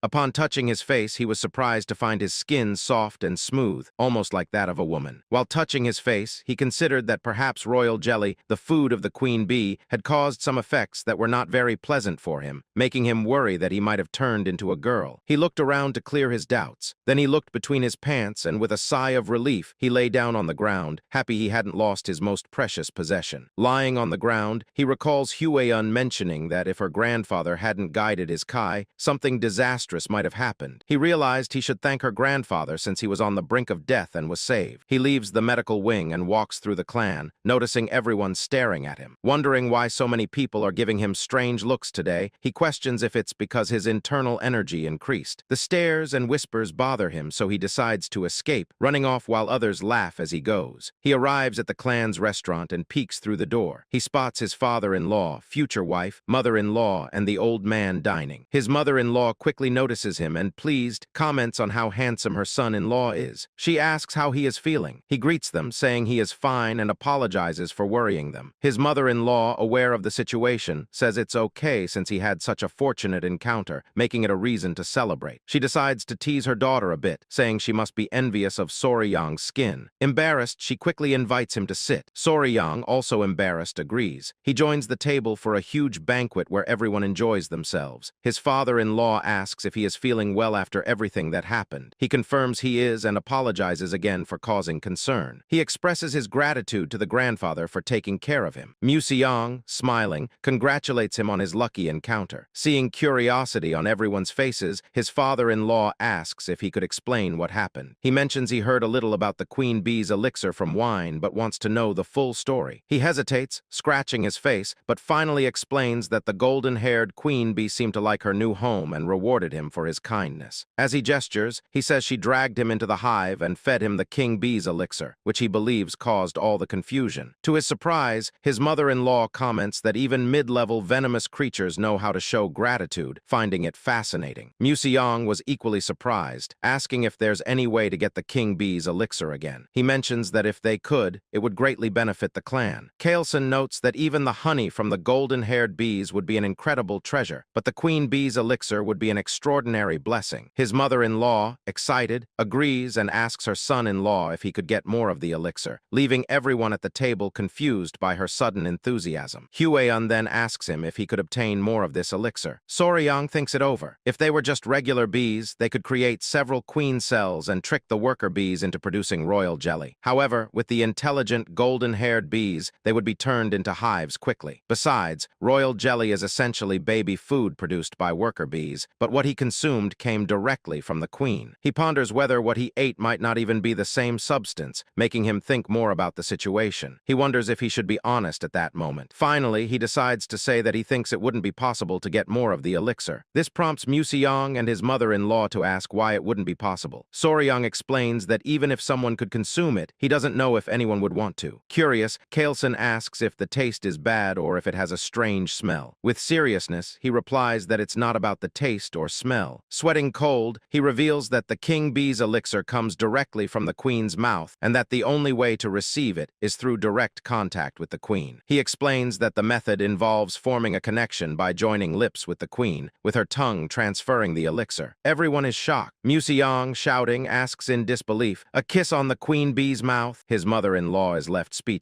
Upon touching his face, he was surprised to find his skin soft and smooth, almost like that of a woman. While touching his face, he considered that perhaps royal jelly, the food of the queen bee, had caused some effects that were not very pleasant for him, making him worry that he might have turned into a girl. He looked around to clear his doubts. Then he looked between his pants and with a sigh of relief, he lay down on the ground, happy he hadn't lost his most precious possession. Lying on the ground, he recalls Hwee-eun mentioning that if her grandfather hadn't guided his Kai, something disastrous might have happened. He realized he should thank her grandfather since he was on the brink of death and was saved. He leaves the medical wing and walks through the clan, noticing everyone staring at him. Wondering why so many people are giving him strange looks today, he questions if it's because his internal energy increased. The stares and whispers bother him, so he decides to escape, running off while others laugh as he goes. He arrives at the clan's restaurant and peeks through the door. He spots his father-in-law, future wife, mother-in-law, and the old man dining. His mother-in-law quickly notices him and, pleased, comments on how handsome her son-in-law is. She asks how he is feeling. He greets them, saying he is fine and apologizes for worrying them. His mother-in-law, aware of the situation, says it's okay since he had such a fortunate encounter, making it a reason to celebrate. She decides to tease her daughter a bit, saying she must be envious of Sorry-young's skin. Embarrassed, she quickly invites him to sit. Sorry-young, also embarrassed, agrees. He joins the table for a huge banquet where everyone enjoys themselves. His father-in-law asks if he is feeling well after everything that happened. He confirms he is and apologizes again for causing concern. He expresses his gratitude to the grandfather for taking care of him. Mu-seong, smiling, congratulates him on his lucky encounter. Seeing curiosity on everyone's faces, his father-in-law asks if he could explain what happened. He mentions he heard a little about the queen bee's elixir from wine, but wants to know the full story. He hesitates, scratching his face, but finally explains that the golden-haired queen bee seemed to like her new home and rewarded him for his kindness. As he gestures, he says she dragged him into the hive and fed him the king bee's elixir, which he believes caused all the confusion. To his surprise, his mother-in-law comments that even mid-level venomous creatures know how to show gratitude, finding it fascinating. Mu-seong was equally surprised, asking if there's any way to get the king bee's elixir again. He mentions that if they could, it would greatly benefit the clan. Kailson notes that even the honey from the golden-haired bees would be an incredible treasure, but the queen bee's elixir would be an extraordinary blessing. His mother-in-law, excited, agrees and asks her son-in-law if he could get more of the elixir, leaving everyone at the table confused by her sudden enthusiasm. Hwee-eun then asks him if he could obtain more of this elixir. Sorry-young thinks it over. If they were just regular bees, they could create several queen cells and trick the worker bees into producing royal jelly. However, with the intelligent golden-haired bees, they would be turned into hives quickly. Besides, royal jelly is essentially baby food produced by worker bees, but what he consumed came directly from the queen. He ponders whether what he ate might not even be the same substance, making him think more about the situation. He wonders if he should be honest at that moment. Finally, he decides to say that he thinks it wouldn't be possible to get more of the elixir. This prompts Mu-seong and his mother-in-law to ask why it wouldn't be possible. Sorry-young explains that even if someone could consume it, he doesn't know if anyone would want to. Curious Curious, Kaelson asks if the taste is bad or if it has a strange smell. With seriousness, he replies that it's not about the taste or smell. Sweating cold, he reveals that the king bee's elixir comes directly from the queen's mouth and that the only way to receive it is through direct contact with the queen. He explains that the method involves forming a connection by joining lips with the queen, with her tongue transferring the elixir. Everyone is shocked. Museong, shouting, asks in disbelief, "A kiss on the queen bee's mouth?" His mother-in-law is left speechless.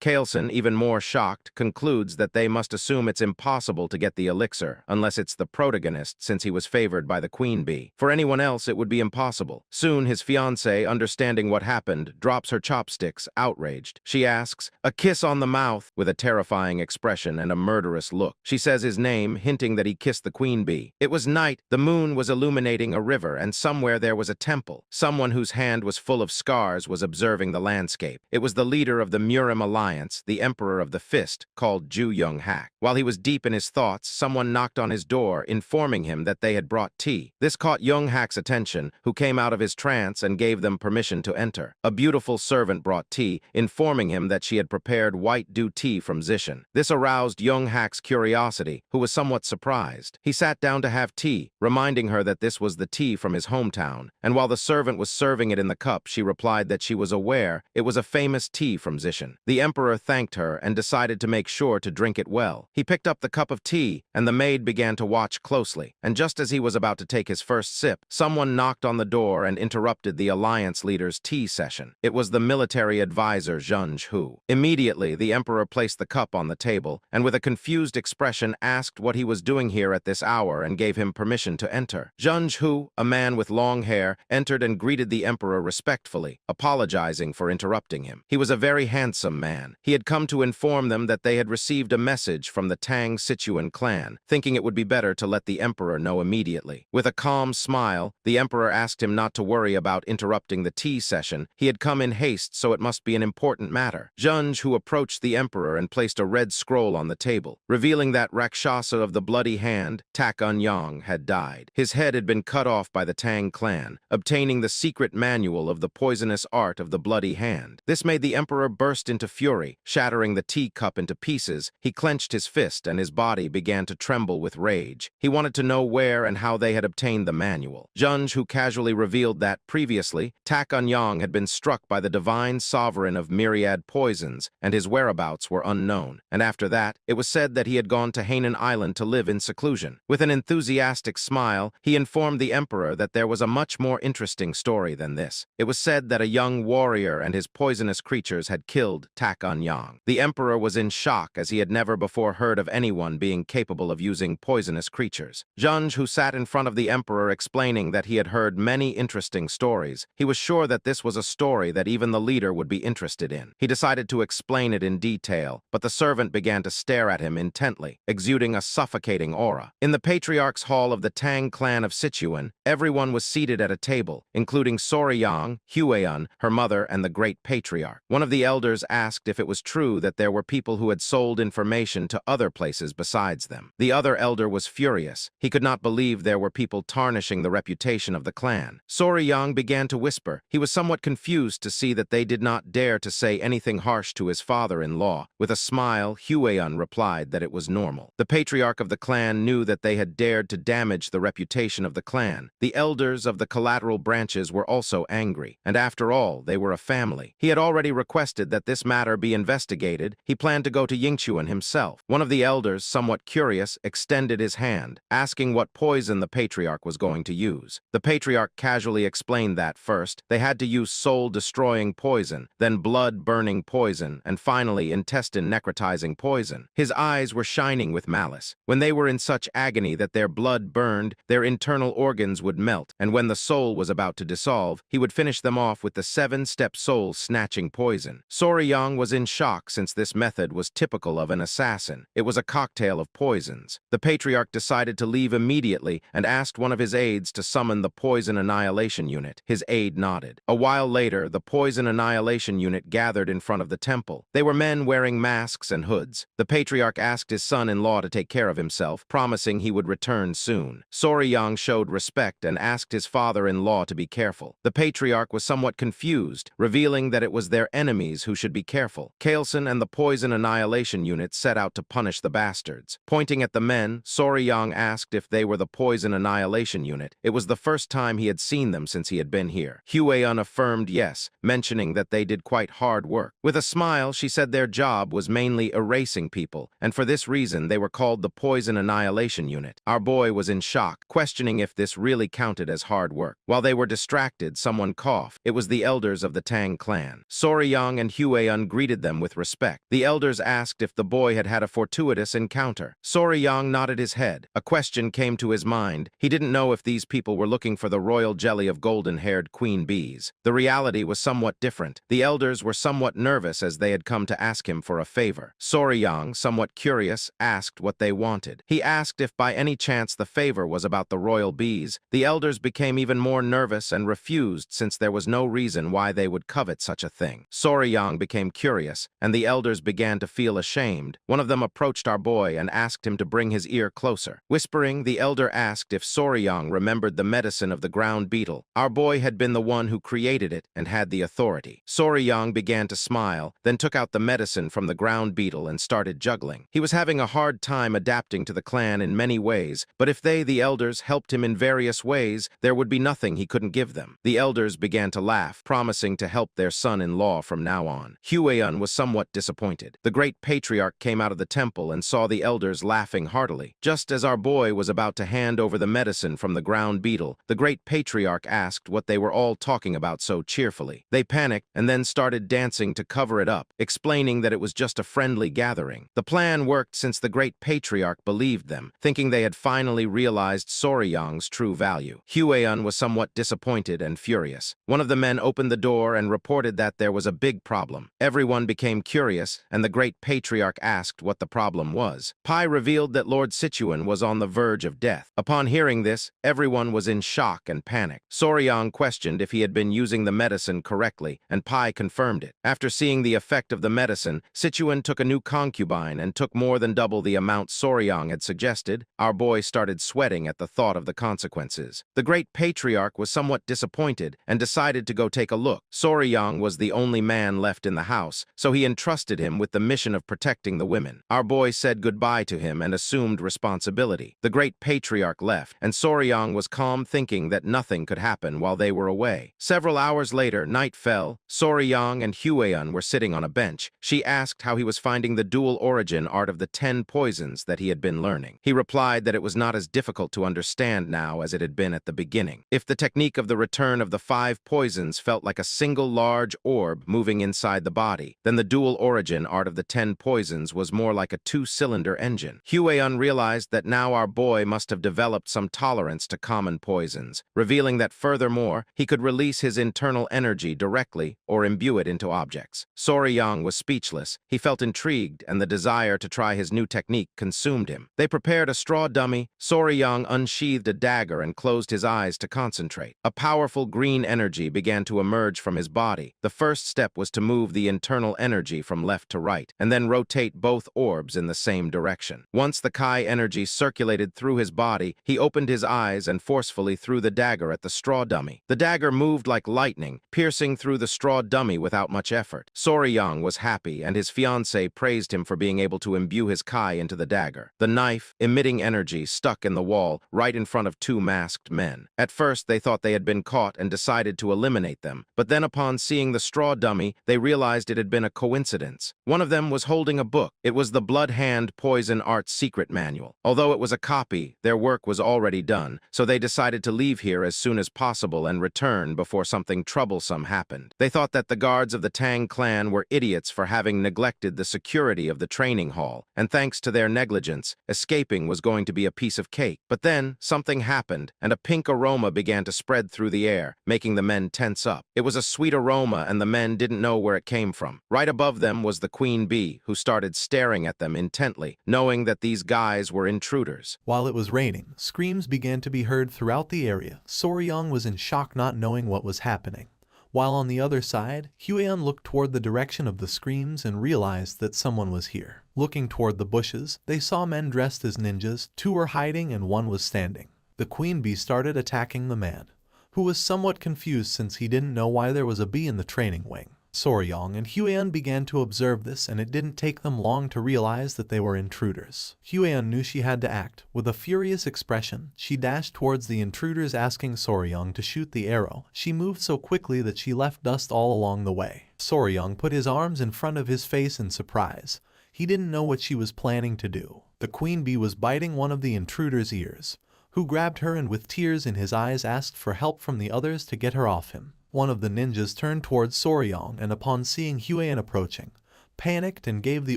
Kaelson, even more shocked, concludes that they must assume it's impossible to get the elixir, unless it's the protagonist since he was favored by the queen bee. For anyone else, it would be impossible. Soon, his fiancée, understanding what happened, drops her chopsticks, outraged. She asks, "A kiss on the mouth," with a terrifying expression and a murderous look. She says his name, hinting that he kissed the queen bee. It was night, the moon was illuminating a river, and somewhere there was a temple. Someone whose hand was full of scars was observing the landscape. It was the leader of the Murim Alliance, the Emperor of the Fist, called Ju Young-hak. While he was deep in his thoughts, someone knocked on his door, informing him that they had brought tea. This caught Young-hak's attention, who came out of his trance and gave them permission to enter. A beautiful servant brought tea, informing him that she had prepared white dew tea from Zishan. This aroused Young-hak's curiosity, who was somewhat surprised. He sat down to have tea, reminding her that this was the tea from his hometown, and while the servant was serving it in the cup, she replied that she was aware it was a famous tea from Zishan. The emperor thanked her and decided to make sure to drink it well. He picked up the cup of tea, and the maid began to watch closely, and just as he was about to take his first sip, someone knocked on the door and interrupted the alliance leader's tea session. It was the military advisor Zheng Hu. Immediately, the emperor placed the cup on the table, and with a confused expression asked what he was doing here at this hour and gave him permission to enter. Zheng Hu, a man with long hair, entered and greeted the emperor respectfully, apologizing for interrupting him. He was a very handsome man. He had come to inform them that they had received a message from the Tang Sichuan clan, thinking it would be better to let the emperor know immediately. With a calm smile, the emperor asked him not to worry about interrupting the tea session. He had come in haste, so it must be an important matter. Zheng Hu approached the emperor and placed a red scroll on the table, revealing that Rakshasa of the bloody hand, Tak Un-yang, had died. His head had been cut off by the Tang clan, obtaining the secret manual of the poisonous art of the bloody hand. This made the emperor burst into fury, shattering the teacup into pieces. He clenched his fist and his body began to tremble with rage. He wanted to know where and how they had obtained the manual. Zheng Hu casually revealed that, previously, Tak Un-yang had been struck by the divine sovereign of myriad poisons, and his whereabouts were unknown. And after that, it was said that he had gone to Hainan Island to live in seclusion. With an enthusiastic smile, he informed the emperor that there was a much more interesting story than this. It was said that a young warrior and his poisonous creatures had killed Tak Un-yang. The emperor was in shock as he had never before heard of anyone being capable of using poisonous creatures. Zheng Hu sat in front of the emperor explaining that he had heard many interesting stories. He was sure that this was a story that even the leader would be interested in. He decided to explain it in detail, but the servant began to stare at him intently, exuding a suffocating aura. In the patriarch's hall of the Tang clan of Sichuan, everyone was seated at a table, including Soriyang, Huayan, her mother, and the great patriarch. One of the elders asked if it was true that there were people who had sold information to other places besides them. The other elder was furious. He could not believe there were people tarnishing the reputation of the clan. Soriyang began to whisper. He was somewhat confused to see that they did not dare to say anything harsh to his father-in-law. With a smile, Huayan replied that it was normal. The patriarch of the clan knew that they had dared to damage the reputation of the clan. The elders of the collateral branches were also angry, and after all, they were a family. He had already requested that this matter be investigated. He planned to go to Yingchuan himself. One of the elders, somewhat curious, extended his hand, asking what poison the patriarch was going to use. The patriarch casually explained that first, they had to use soul-destroying poison, then blood-burning poison, and finally intestine-necrotizing poison. His eyes were shining with malice. When they were in such agony that their blood burned, their internal organs would melt, and when the soul was about to dissolve, he would finish them off with the 7-step soul-snatching poison. Soriyang was in shock since this method was typical of an assassin. It was a cocktail of poisons. The patriarch decided to leave immediately and asked one of his aides to summon the poison annihilation unit. His aide nodded. A while later, the poison annihilation unit gathered in front of the temple. They were men wearing masks and hoods. The patriarch asked his son-in-law to take care of himself, promising he would return soon. Soriyang showed respect and asked his father-in-law to be careful. The patriarch was somewhat confused, revealing that it was their enemies who should should be careful. Kailson and the Poison Annihilation Unit set out to punish the bastards. Pointing at the men, Soryang asked if they were the Poison Annihilation Unit. It was the first time he had seen them since he had been here. Hueun affirmed yes, mentioning that they did quite hard work. With a smile, she said their job was mainly erasing people, and for this reason they were called the Poison Annihilation Unit. Our boy was in shock, questioning if this really counted as hard work. While they were distracted, someone coughed. It was the elders of the Tang clan. Soryang and Hueun greeted them with respect. The elders asked if the boy had had a fortuitous encounter. Soryang nodded his head. A question came to his mind. He didn't know if these people were looking for the royal jelly of golden-haired queen bees. The reality was somewhat different. The elders were somewhat nervous as they had come to ask him for a favor. Soryang, somewhat curious, asked what they wanted. He asked if by any chance the favor was about the royal bees. The elders became even more nervous and refused since there was no reason why they would covet such a thing. Soryang became curious, and the elders began to feel ashamed. One of them approached our boy and asked him to bring his ear closer. Whispering, the elder asked if Soryang remembered the medicine of the ground beetle. Our boy had been the one who created it and had the authority. Soryang began to smile, then took out the medicine from the ground beetle and started juggling. He was having a hard time adapting to the clan in many ways, but if they, the elders, helped him in various ways, there would be nothing he couldn't give them. The elders began to laugh, promising to help their son-in-law from now on. Hueun was somewhat disappointed. The great patriarch came out of the temple and saw the elders laughing heartily. Just as our boy was about to hand over the medicine from the ground beetle, the great patriarch asked what they were all talking about so cheerfully. They panicked and then started dancing to cover it up, explaining that it was just a friendly gathering. The plan worked since the great patriarch believed them, thinking they had finally realized Soryang's true value. Hueun was somewhat disappointed and furious. One of the men opened the door and reported that there was a big problem. Everyone became curious, and the great patriarch asked what the problem was. Pai revealed that Lord Sichuan was on the verge of death. Upon hearing this, everyone was in shock and panic. Soryang questioned if he had been using the medicine correctly, and Pai confirmed it. After seeing the effect of the medicine, Sichuan took a new concubine and took more than double the amount Soryang had suggested. Our boy started sweating at the thought of the consequences. The great patriarch was somewhat disappointed and decided to go take a look. Soryang was the only man left in the house, so he entrusted him with the mission of protecting the women. Our boy said goodbye to him and assumed responsibility. The great patriarch left, and Soryang was calm, thinking that nothing could happen while they were away. Several hours later, night fell. Soryang and Hueun were sitting on a bench. She asked how he was finding the dual origin art of the 10 poisons that he had been learning. He replied that it was not as difficult to understand now as it had been at the beginning. If the technique of the return of the 5 poisons felt like a single large orb moving inside the body, then the dual origin art of the 10 poisons was more like a 2-cylinder engine. Hueun realized that now our boy must have developed some tolerance to common poisons, revealing that furthermore, he could release his internal energy directly or imbue it into objects. Soryang was speechless. He felt intrigued, and the desire to try his new technique consumed him. They prepared a straw dummy. Soryang unsheathed a dagger and closed his eyes to concentrate. A powerful green energy began to emerge from his body. The first step was to move the internal energy from left to right, and then rotate both orbs in the same direction. Once the Kai energy circulated through his body, he opened his eyes and forcefully threw the dagger at the straw dummy. The dagger moved like lightning, piercing through the straw dummy without much effort. Soryang was happy, and his fiancée praised him for being able to imbue his Kai into the dagger. The knife, emitting energy, stuck in the wall right in front of 2 masked men. At first, they thought they had been caught and decided to eliminate them, but then upon seeing the straw dummy, they realized it had been a coincidence. One of them was holding a book. It was the Blood Hand Poison Art Secret Manual. Although it was a copy, their work was already done, so they decided to leave here as soon as possible and return before something troublesome happened. They thought that the guards of the Tang clan were idiots for having neglected the security of the training hall, and thanks to their negligence, escaping was going to be a piece of cake. But then, something happened, and a pink aroma began to spread through the air, making the men tense up. It was a sweet aroma, and the men didn't know where it came from. Right above them was the queen bee, who started staring at them intently, knowing that these guys were intruders. While it was raining, screams began to be heard throughout the area. Soryang was in shock, not knowing what was happening. While on the other side, Hueun looked toward the direction of the screams and realized that someone was here. Looking toward the bushes, they saw men dressed as ninjas. 2 were hiding and 1 was standing. The queen bee started attacking the man, who was somewhat confused since he didn't know why there was a bee in the training wing. Soryong and Huan began to observe this, and it didn't take them long to realize that they were intruders. Huan knew she had to act. With a furious expression, she dashed towards the intruders, asking Soryong to shoot the arrow. She moved so quickly that she left dust all along the way. Soryong put his arms in front of his face in surprise. He didn't know what she was planning to do. The queen bee was biting one of the intruder's ears, who grabbed her and with tears in his eyes asked for help from the others to get her off him. One of the ninjas turned towards Soryong and upon seeing Huan approaching, panicked and gave the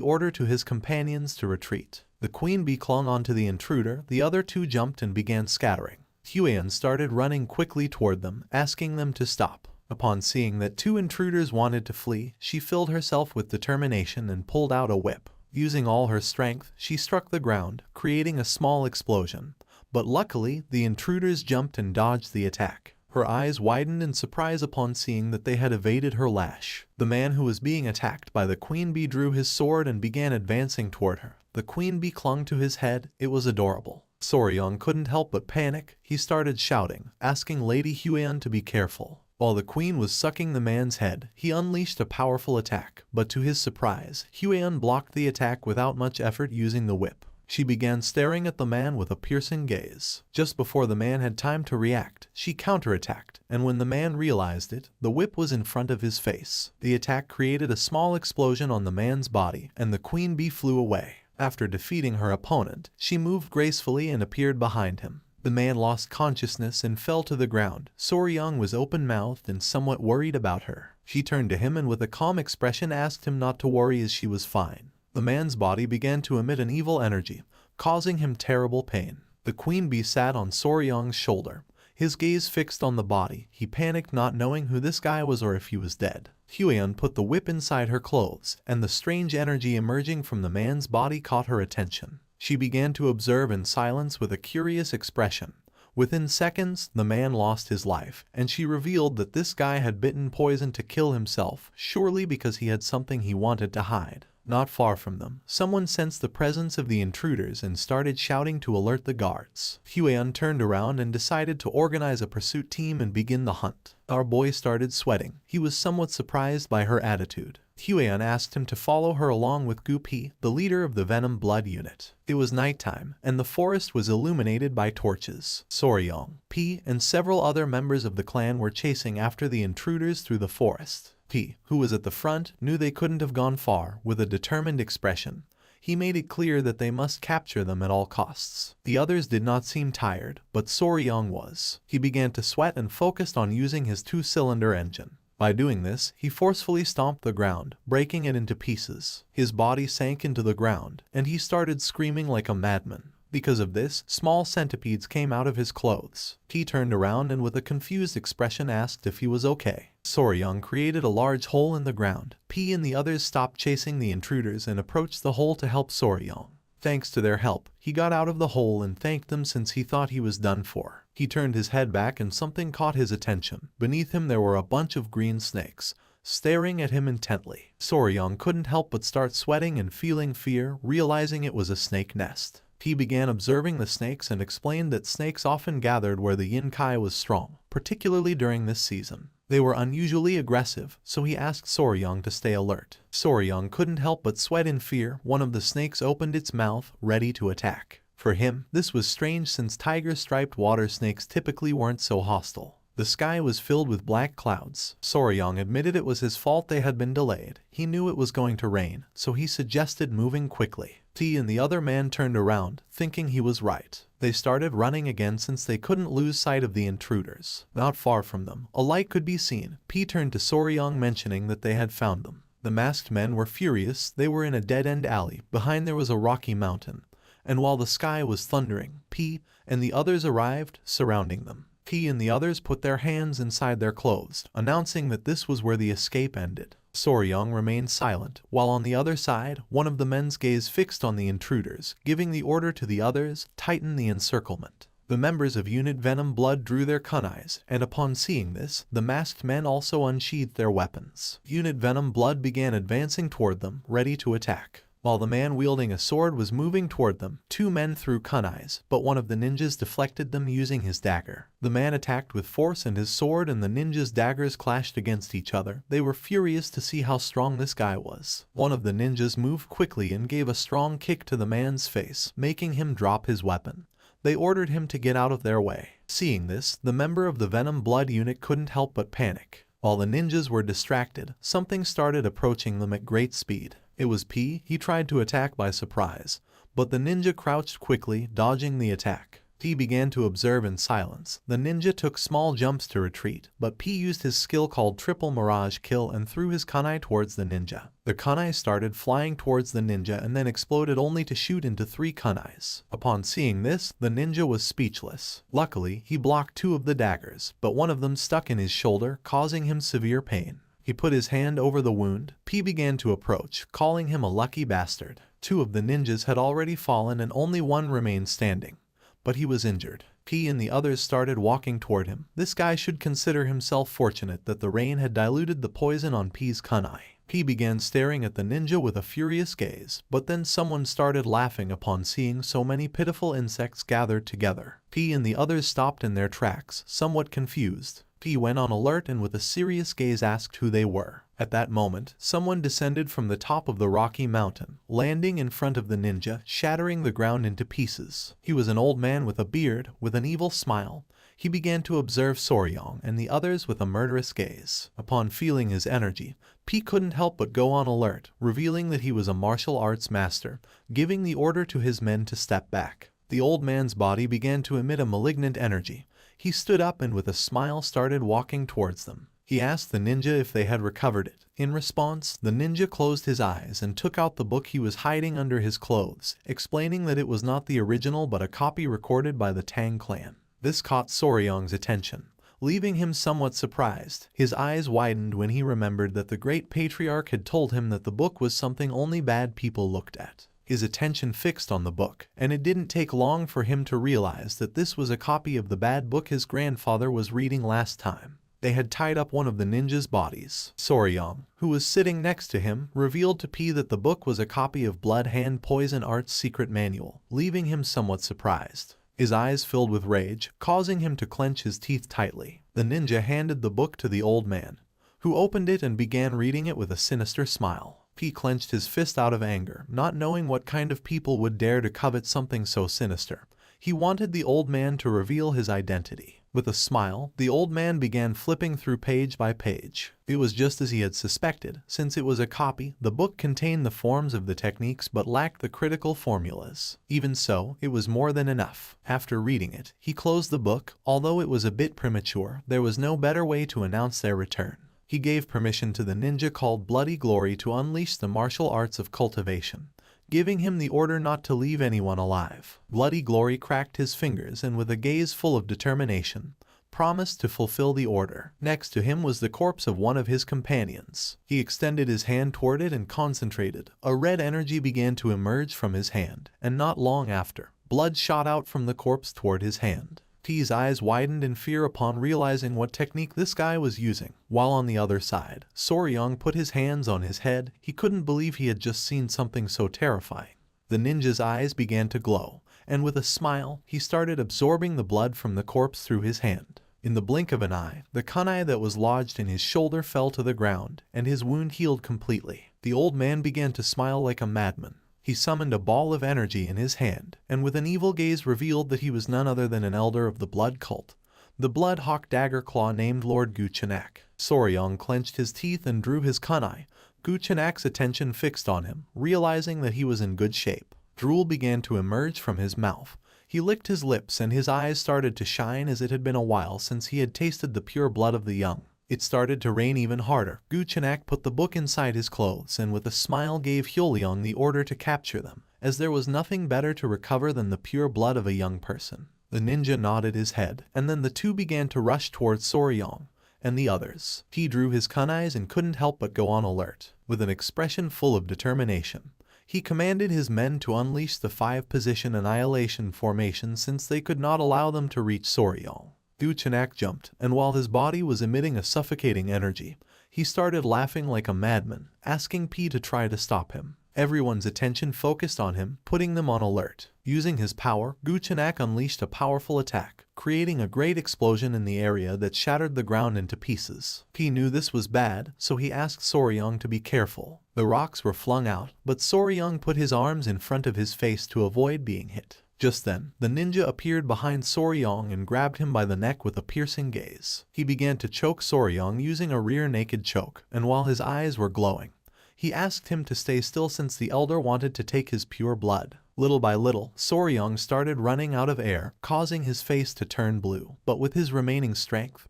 order to his companions to retreat. The queen bee clung onto the intruder, the other two jumped and began scattering. Huan started running quickly toward them, asking them to stop. Upon seeing that two intruders wanted to flee, she filled herself with determination and pulled out a whip. Using all her strength, she struck the ground, creating a small explosion. But luckily, the intruders jumped and dodged the attack. Her eyes widened in surprise upon seeing that they had evaded her lash. The man who was being attacked by the queen bee drew his sword and began advancing toward her. The queen bee clung to his head. It was adorable. Soryong couldn't help but panic. He started shouting, asking Lady Huan to be careful. While the queen was sucking the man's head, he unleashed a powerful attack, but to his surprise, Huan blocked the attack without much effort using the whip. She began staring at the man with a piercing gaze. Just before the man had time to react, she counterattacked, and when the man realized it, the whip was in front of his face. The attack created a small explosion on the man's body, and the queen bee flew away. After defeating her opponent, she moved gracefully and appeared behind him. The man lost consciousness and fell to the ground. Soryong was open-mouthed and somewhat worried about her. She turned to him and with a calm expression asked him not to worry as she was fine. The man's body began to emit an evil energy, causing him terrible pain. The queen bee sat on Soryong's shoulder, his gaze fixed on the body. He panicked, not knowing who this guy was or if he was dead. Huan put the whip inside her clothes, and the strange energy emerging from the man's body caught her attention. She began to observe in silence with a curious expression. Within seconds, the man lost his life, and she revealed that this guy had bitten poison to kill himself, surely because he had something he wanted to hide. Not far from them, someone sensed the presence of the intruders and started shouting to alert the guards. Huan turned around and decided to organize a pursuit team and begin the hunt. Our boy started sweating. He was somewhat surprised by her attitude. Huan asked him to follow her along with Gu Pi, the leader of the Venom Blood unit. It was nighttime, and the forest was illuminated by torches. Soryong, Pi, and several other members of the clan were chasing after the intruders through the forest. Pi, who was at the front, knew they couldn't have gone far. With a determined expression, he made it clear that they must capture them at all costs. The others did not seem tired, but Soryong was. He began to sweat and focused on using his two-cylinder engine. By doing this, he forcefully stomped the ground, breaking it into pieces. His body sank into the ground, and he started screaming like a madman. Because of this, small centipedes came out of his clothes. He turned around and with a confused expression asked if he was okay. Soryong created a large hole in the ground. P and the others stopped chasing the intruders and approached the hole to help Soryong. Thanks to their help, he got out of the hole and thanked them since he thought he was done for. He turned his head back and something caught his attention. Beneath him there were a bunch of green snakes, staring at him intently. Soryong couldn't help but start sweating and feeling fear, realizing it was a snake nest. He began observing the snakes and explained that snakes often gathered where the yin kai was strong, particularly during this season. They were unusually aggressive, so he asked Soryong to stay alert. Soryong couldn't help but sweat in fear. One of the snakes opened its mouth, ready to attack. For him, this was strange since tiger-striped water snakes typically weren't so hostile. The sky was filled with black clouds. Soryong admitted it was his fault they had been delayed. He knew it was going to rain, so he suggested moving quickly. T and the other man turned around, thinking he was right. They started running again since they couldn't lose sight of the intruders. Not far from them, a light could be seen. P turned to Soryong mentioning that they had found them. The masked men were furious. They were in a dead-end alley. Behind there was a rocky mountain. And while the sky was thundering, P and the others arrived, surrounding them. P and the others put their hands inside their clothes, announcing that this was where the escape ended. Soryong remained silent, while on the other side, one of the men's gaze fixed on the intruders, giving the order to the others, tighten the encirclement. The members of Unit Venom Blood drew their kunais, and upon seeing this, the masked men also unsheathed their weapons. Unit Venom Blood began advancing toward them, ready to attack. While the man wielding a sword was moving toward them, two men threw kunais, but one of the ninjas deflected them using his dagger. The man attacked with force and his sword and the ninja's daggers clashed against each other. They were furious to see how strong this guy was. One of the ninjas moved quickly and gave a strong kick to the man's face, making him drop his weapon. They ordered him to get out of their way. Seeing this, the member of the Venom Blood unit couldn't help but panic. While the ninjas were distracted, something started approaching them at great speed. It was P. He tried to attack by surprise, but the ninja crouched quickly, dodging the attack. P began to observe in silence. The ninja took small jumps to retreat, but P used his skill called Triple Mirage Kill and threw his kunai towards the ninja. The kunai started flying towards the ninja and then exploded only to shoot into 3 kunais. Upon seeing this, the ninja was speechless. Luckily, he blocked 2 of the daggers, but one of them stuck in his shoulder, causing him severe pain. He put his hand over the wound. P began to approach, calling him a lucky bastard. 2 of the ninjas had already fallen and only one remained standing, but he was injured. P and the others started walking toward him. This guy should consider himself fortunate that the rain had diluted the poison on P's kunai. P began staring at the ninja with a furious gaze, but then someone started laughing upon seeing so many pitiful insects gathered together. P and the others stopped in their tracks, somewhat confused. P went on alert and with a serious gaze asked who they were. At that moment, someone descended from the top of the rocky mountain, landing in front of the ninja, shattering the ground into pieces. He was an old man with a beard, with an evil smile. He began to observe Soryong and the others with a murderous gaze. Upon feeling his energy, P couldn't help but go on alert, revealing that he was a martial arts master, giving the order to his men to step back. The old man's body began to emit a malignant energy. He stood up and with a smile started walking towards them. He asked the ninja if they had recovered it. In response, the ninja closed his eyes and took out the book he was hiding under his clothes, explaining that it was not the original but a copy recorded by the Tang clan. This caught Soryong's attention, leaving him somewhat surprised. His eyes widened when he remembered that the great patriarch had told him that the book was something only bad people looked at. His attention fixed on the book, and it didn't take long for him to realize that this was a copy of the bad book his grandfather was reading last time. They had tied up one of the ninja's bodies. Soryong, who was sitting next to him, revealed to P that the book was a copy of Blood Hand Poison Art's secret manual, leaving him somewhat surprised. His eyes filled with rage, causing him to clench his teeth tightly. The ninja handed the book to the old man, who opened it and began reading it with a sinister smile. P clenched his fist out of anger, not knowing what kind of people would dare to covet something so sinister. He wanted the old man to reveal his identity. With a smile, the old man began flipping through page by page. It was just as he had suspected. Since it was a copy, the book contained the forms of the techniques but lacked the critical formulas. Even so, it was more than enough. After reading it, he closed the book. Although it was a bit premature, there was no better way to announce their return. He gave permission to the ninja called Bloody Glory to unleash the martial arts of cultivation, giving him the order not to leave anyone alive. Bloody Glory cracked his fingers and with a gaze full of determination, promised to fulfill the order. Next to him was the corpse of one of his companions. He extended his hand toward it and concentrated. A red energy began to emerge from his hand, and not long after, blood shot out from the corpse toward his hand. T's eyes widened in fear upon realizing what technique this guy was using. While on the other side, Soryong put his hands on his head. He couldn't believe he had just seen something so terrifying. The ninja's eyes began to glow, and with a smile, he started absorbing the blood from the corpse through his hand. In the blink of an eye, the kunai that was lodged in his shoulder fell to the ground, and his wound healed completely. The old man began to smile like a madman. He summoned a ball of energy in his hand, and with an evil gaze revealed that he was none other than an elder of the blood cult, the Blood Hawk Dagger Claw named Lord Guchenak. Soryong clenched his teeth and drew his kunai. Guchenak's attention fixed on him, realizing that he was in good shape. Drool began to emerge from his mouth. He licked his lips and his eyes started to shine as it had been a while since he had tasted the pure blood of the young. It started to rain even harder. Guchenak put the book inside his clothes and with a smile gave Hyoleong the order to capture them, as there was nothing better to recover than the pure blood of a young person. The ninja nodded his head, and then the two began to rush towards Soryong and the others. He drew his kunais and couldn't help but go on alert. With an expression full of determination, he commanded his men to unleash the 5-position annihilation formation since they could not allow them to reach Soryong. Guchenak jumped, and while his body was emitting a suffocating energy, he started laughing like a madman, asking P to try to stop him. Everyone's attention focused on him, putting them on alert. Using his power, Guchenak unleashed a powerful attack, creating a great explosion in the area that shattered the ground into pieces. He knew this was bad, so he asked Soryong to be careful. The rocks were flung out, but Soryong put his arms in front of his face to avoid being hit. Just then, the ninja appeared behind Soryong and grabbed him by the neck with a piercing gaze. He began to choke Soryong using a rear naked choke, and while his eyes were glowing, he asked him to stay still since the elder wanted to take his pure blood. Little by little, Soryong started running out of air, causing his face to turn blue. But with his remaining strength,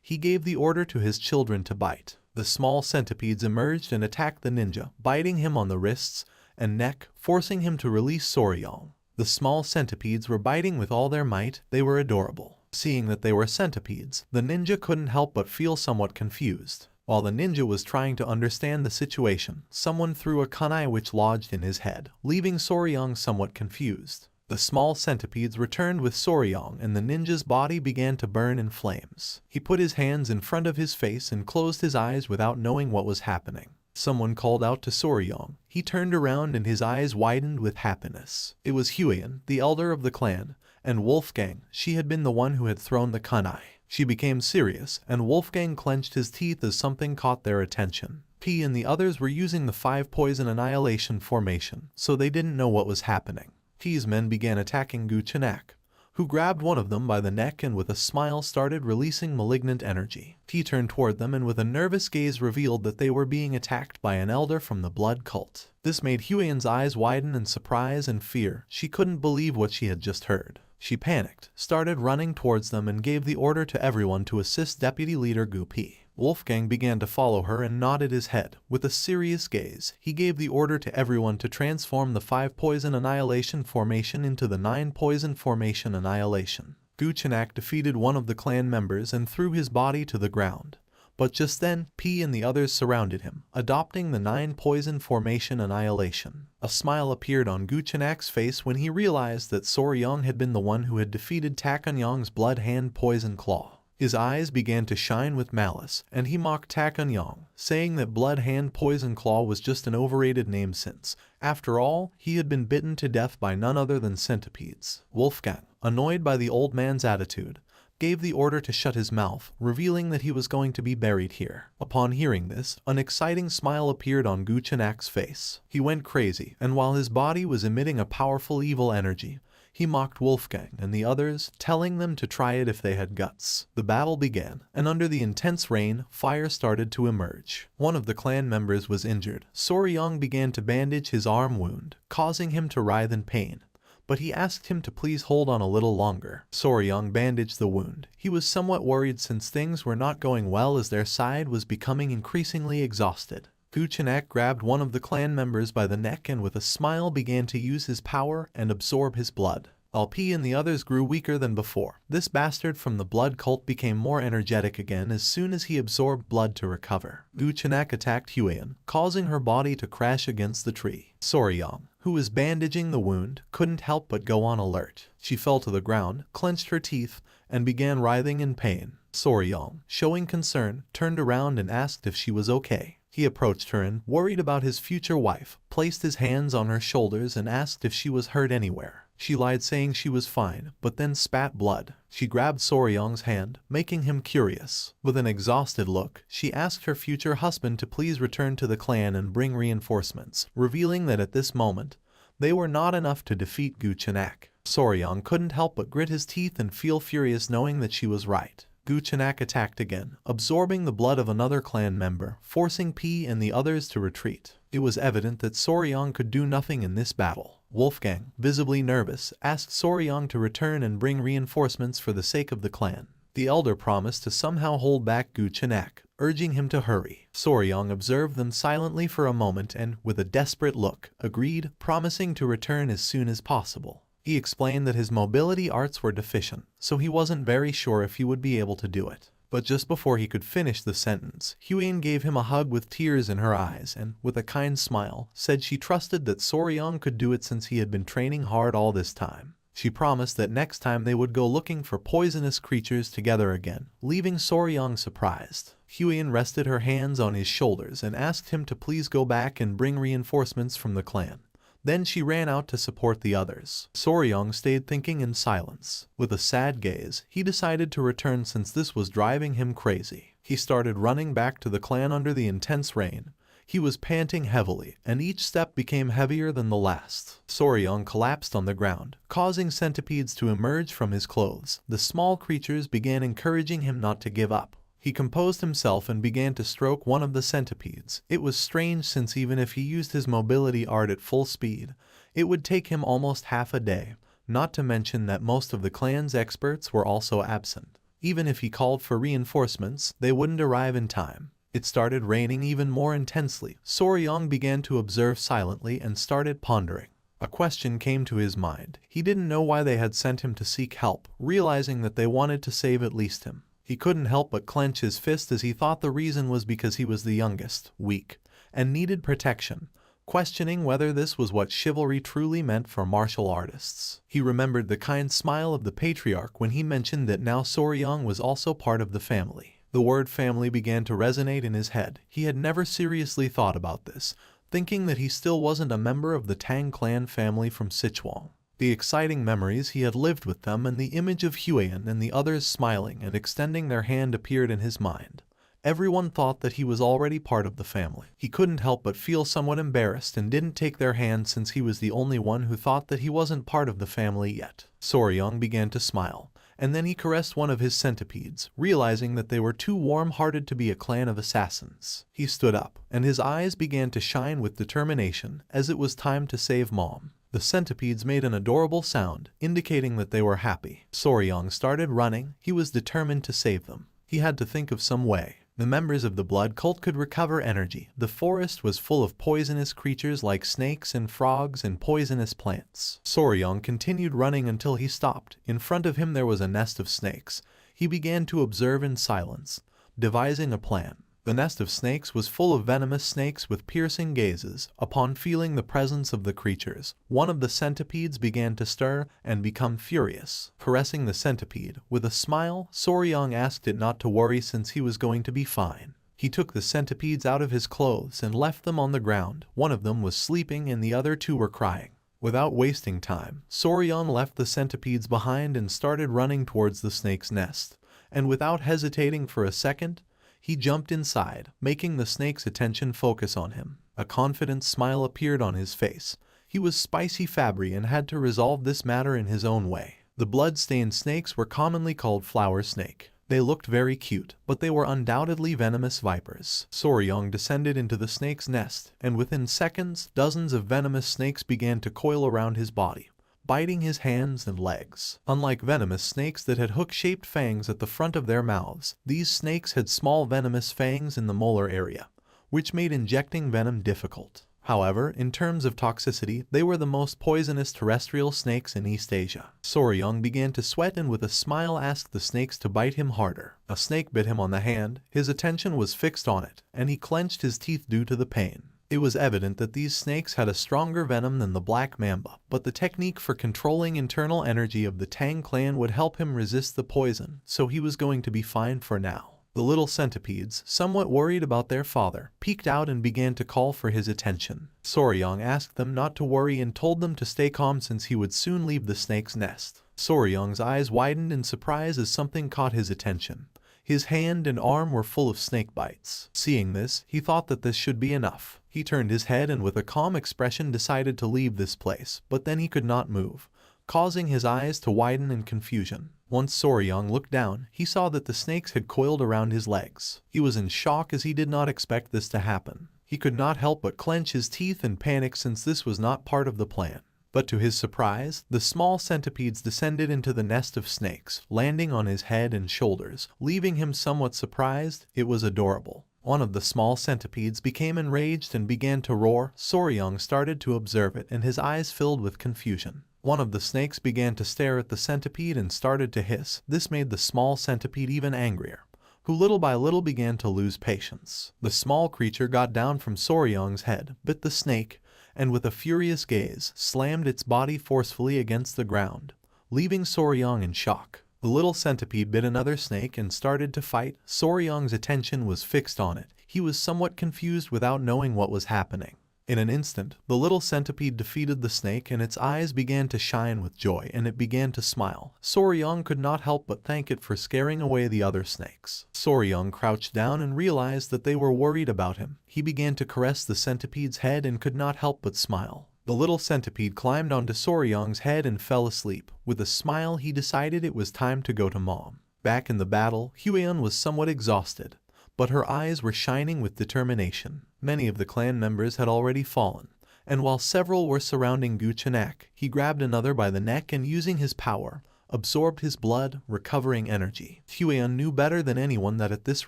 he gave the order to his children to bite. The small centipedes emerged and attacked the ninja, biting him on the wrists and neck, forcing him to release Soryong. The small centipedes were biting with all their might. They were adorable. Seeing that they were centipedes, the ninja couldn't help but feel somewhat confused. While the ninja was trying to understand the situation, someone threw a kunai which lodged in his head, leaving Soryong somewhat confused. The small centipedes returned with Soryong and the ninja's body began to burn in flames. He put his hands in front of his face and closed his eyes without knowing what was happening. Someone called out to Soryong. He turned around and his eyes widened with happiness. It was Huion, the elder of the clan, and Wolfgang. She had been the one who had thrown the kunai. She became serious, and Wolfgang clenched his teeth as something caught their attention. P and the others were using the 5 poison annihilation formation, so they didn't know what was happening. P's men began attacking Guchenak, who grabbed one of them by the neck and with a smile started releasing malignant energy. P turned toward them and with a nervous gaze revealed that they were being attacked by an elder from the blood cult. This made Huion's eyes widen in surprise and fear. She couldn't believe what she had just heard. She panicked, started running towards them and gave the order to everyone to assist Deputy Leader Gu P. Wolfgang began to follow her and nodded his head. With a serious gaze, he gave the order to everyone to transform the 5 poison annihilation formation into the 9 poison formation annihilation. Guchenak defeated one of the clan members and threw his body to the ground. But just then, P and the others surrounded him, adopting the 9 poison formation annihilation. A smile appeared on Guchenak's face when he realized that Soryong had been the one who had defeated Takanyong's blood hand poison claw. His eyes began to shine with malice, and he mocked Takanyong, saying that blood hand poison claw was just an overrated name since, after all, he had been bitten to death by none other than centipedes. Wolfgang, annoyed by the old man's attitude, gave the order to shut his mouth, revealing that he was going to be buried here. Upon hearing this, an exciting smile appeared on Guchenak's face. He went crazy, and while his body was emitting a powerful evil energy, he mocked Wolfgang and the others, telling them to try it if they had guts. The battle began, and under the intense rain, fire started to emerge. One of the clan members was injured. Soryong began to bandage his arm wound, causing him to writhe in pain. But he asked him to please hold on a little longer. Soryong bandaged the wound. He was somewhat worried since things were not going well as their side was becoming increasingly exhausted. Guchenak grabbed one of the clan members by the neck and with a smile began to use his power and absorb his blood. While P and the others grew weaker than before, this bastard from the blood cult became more energetic again as soon as he absorbed blood to recover. Guchenak attacked Huion, causing her body to crash against the tree. Soryong, who was bandaging the wound, couldn't help but go on alert. She fell to the ground, clenched her teeth, and began writhing in pain. Soryong, showing concern, turned around and asked if she was okay. He approached her and, worried about his future wife, placed his hands on her shoulders and asked if she was hurt anywhere. She lied saying she was fine, but then spat blood. She grabbed Soryong's hand, making him curious. With an exhausted look, she asked her future husband to please return to the clan and bring reinforcements, revealing that at this moment, they were not enough to defeat Guchenak. Soryong couldn't help but grit his teeth and feel furious knowing that she was right. Guchenak attacked again, absorbing the blood of another clan member, forcing P and the others to retreat. It was evident that Soryong could do nothing in this battle. Wolfgang, visibly nervous, asked Soryong to return and bring reinforcements for the sake of the clan. The elder promised to somehow hold back Guchenak, urging him to hurry. Soryong observed them silently for a moment and, with a desperate look, agreed, promising to return as soon as possible. He explained that his mobility arts were deficient, so he wasn't very sure if he would be able to do it. But just before he could finish the sentence, Huion gave him a hug with tears in her eyes and, with a kind smile, said she trusted that Soryong could do it since he had been training hard all this time. She promised that next time they would go looking for poisonous creatures together again, leaving Soryong surprised. Huiyan rested her hands on his shoulders and asked him to please go back and bring reinforcements from the clan. Then she ran out to support the others. Soryong stayed thinking in silence. With a sad gaze, he decided to return since this was driving him crazy. He started running back to the clan under the intense rain. He was panting heavily, and each step became heavier than the last. Soryong collapsed on the ground, causing centipedes to emerge from his clothes. The small creatures began encouraging him not to give up. He composed himself and began to stroke one of the centipedes. It was strange since even if he used his mobility art at full speed, it would take him almost half a day, not to mention that most of the clan's experts were also absent. Even if he called for reinforcements, they wouldn't arrive in time. It started raining even more intensely. Soryong began to observe silently and started pondering. A question came to his mind. He didn't know why they had sent him to seek help, realizing that they wanted to save at least him. He couldn't help but clench his fist as he thought the reason was because he was the youngest, weak, and needed protection, questioning whether this was what chivalry truly meant for martial artists. He remembered the kind smile of the patriarch when he mentioned that now Soryong was also part of the family. The word family began to resonate in his head. He had never seriously thought about this, thinking that he still wasn't a member of the Tang clan family from Sichuan. The exciting memories he had lived with them and the image of Huiyan and the others smiling and extending their hand appeared in his mind. Everyone thought that he was already part of the family. He couldn't help but feel somewhat embarrassed and didn't take their hand since he was the only one who thought that he wasn't part of the family yet. Soryong began to smile, and then he caressed one of his centipedes, realizing that they were too warm-hearted to be a clan of assassins. He stood up, and his eyes began to shine with determination as it was time to save Mom. The centipedes made an adorable sound, indicating that they were happy. Soryong started running. He was determined to save them. He had to think of some way. The members of the blood cult could recover energy. The forest was full of poisonous creatures like snakes and frogs and poisonous plants. Soryong continued running until he stopped. In front of him there was a nest of snakes. He began to observe in silence, devising a plan. The nest of snakes was full of venomous snakes with piercing gazes. Upon feeling the presence of the creatures, one of the centipedes began to stir and become furious. Caressing the centipede, with a smile, Soryong asked it not to worry since he was going to be fine. He took the centipedes out of his clothes and left them on the ground. One of them was sleeping and the other two were crying. Without wasting time, Soryong left the centipedes behind and started running towards the snake's nest. And without hesitating for a second, he jumped inside, making the snake's attention focus on him. A confident smile appeared on his face. He was Spicy Fabry and had to resolve this matter in his own way. The blood-stained snakes were commonly called flower snake. They looked very cute, but they were undoubtedly venomous vipers. Soryong descended into the snake's nest, and within seconds, dozens of venomous snakes began to coil around his body, biting his hands and legs. Unlike venomous snakes that had hook-shaped fangs at the front of their mouths, these snakes had small venomous fangs in the molar area, which made injecting venom difficult. However, in terms of toxicity, they were the most poisonous terrestrial snakes in East Asia. Soryong began to sweat and with a smile asked the snakes to bite him harder. A snake bit him on the hand. His attention was fixed on it, and he clenched his teeth due to the pain. It was evident that these snakes had a stronger venom than the black mamba, but the technique for controlling internal energy of the Tang clan would help him resist the poison, so he was going to be fine for now. The little centipedes, somewhat worried about their father, peeked out and began to call for his attention. Soryong asked them not to worry and told them to stay calm since he would soon leave the snake's nest. Soryong's eyes widened in surprise as something caught his attention. His hand and arm were full of snake bites. Seeing this, he thought that this should be enough. He turned his head and with a calm expression decided to leave this place, but then he could not move, causing his eyes to widen in confusion. Once Soryong looked down, he saw that the snakes had coiled around his legs. He was in shock as he did not expect this to happen. He could not help but clench his teeth and panic since this was not part of the plan. But to his surprise, the small centipedes descended into the nest of snakes, landing on his head and shoulders, leaving him somewhat surprised. It was adorable. One of the small centipedes became enraged and began to roar. Soryong started to observe it and his eyes filled with confusion. One of the snakes began to stare at the centipede and started to hiss. This made the small centipede even angrier, who little by little began to lose patience. The small creature got down from Soryong's head, bit the snake, and with a furious gaze, slammed its body forcefully against the ground, leaving Soryong in shock. The little centipede bit another snake and started to fight. Soryang's attention was fixed on it. He was somewhat confused without knowing what was happening. In an instant, the little centipede defeated the snake and its eyes began to shine with joy and it began to smile. Soryang could not help but thank it for scaring away the other snakes. Soryang crouched down and realized that they were worried about him. He began to caress the centipede's head and could not help but smile. The little centipede climbed onto Soryang's head and fell asleep. With a smile, he decided it was time to go to mom. Back in the battle, Hueon was somewhat exhausted, but her eyes were shining with determination. Many of the clan members had already fallen, and while several were surrounding Guchenak, he grabbed another by the neck and using his power, absorbed his blood, recovering energy. Hueon knew better than anyone that at this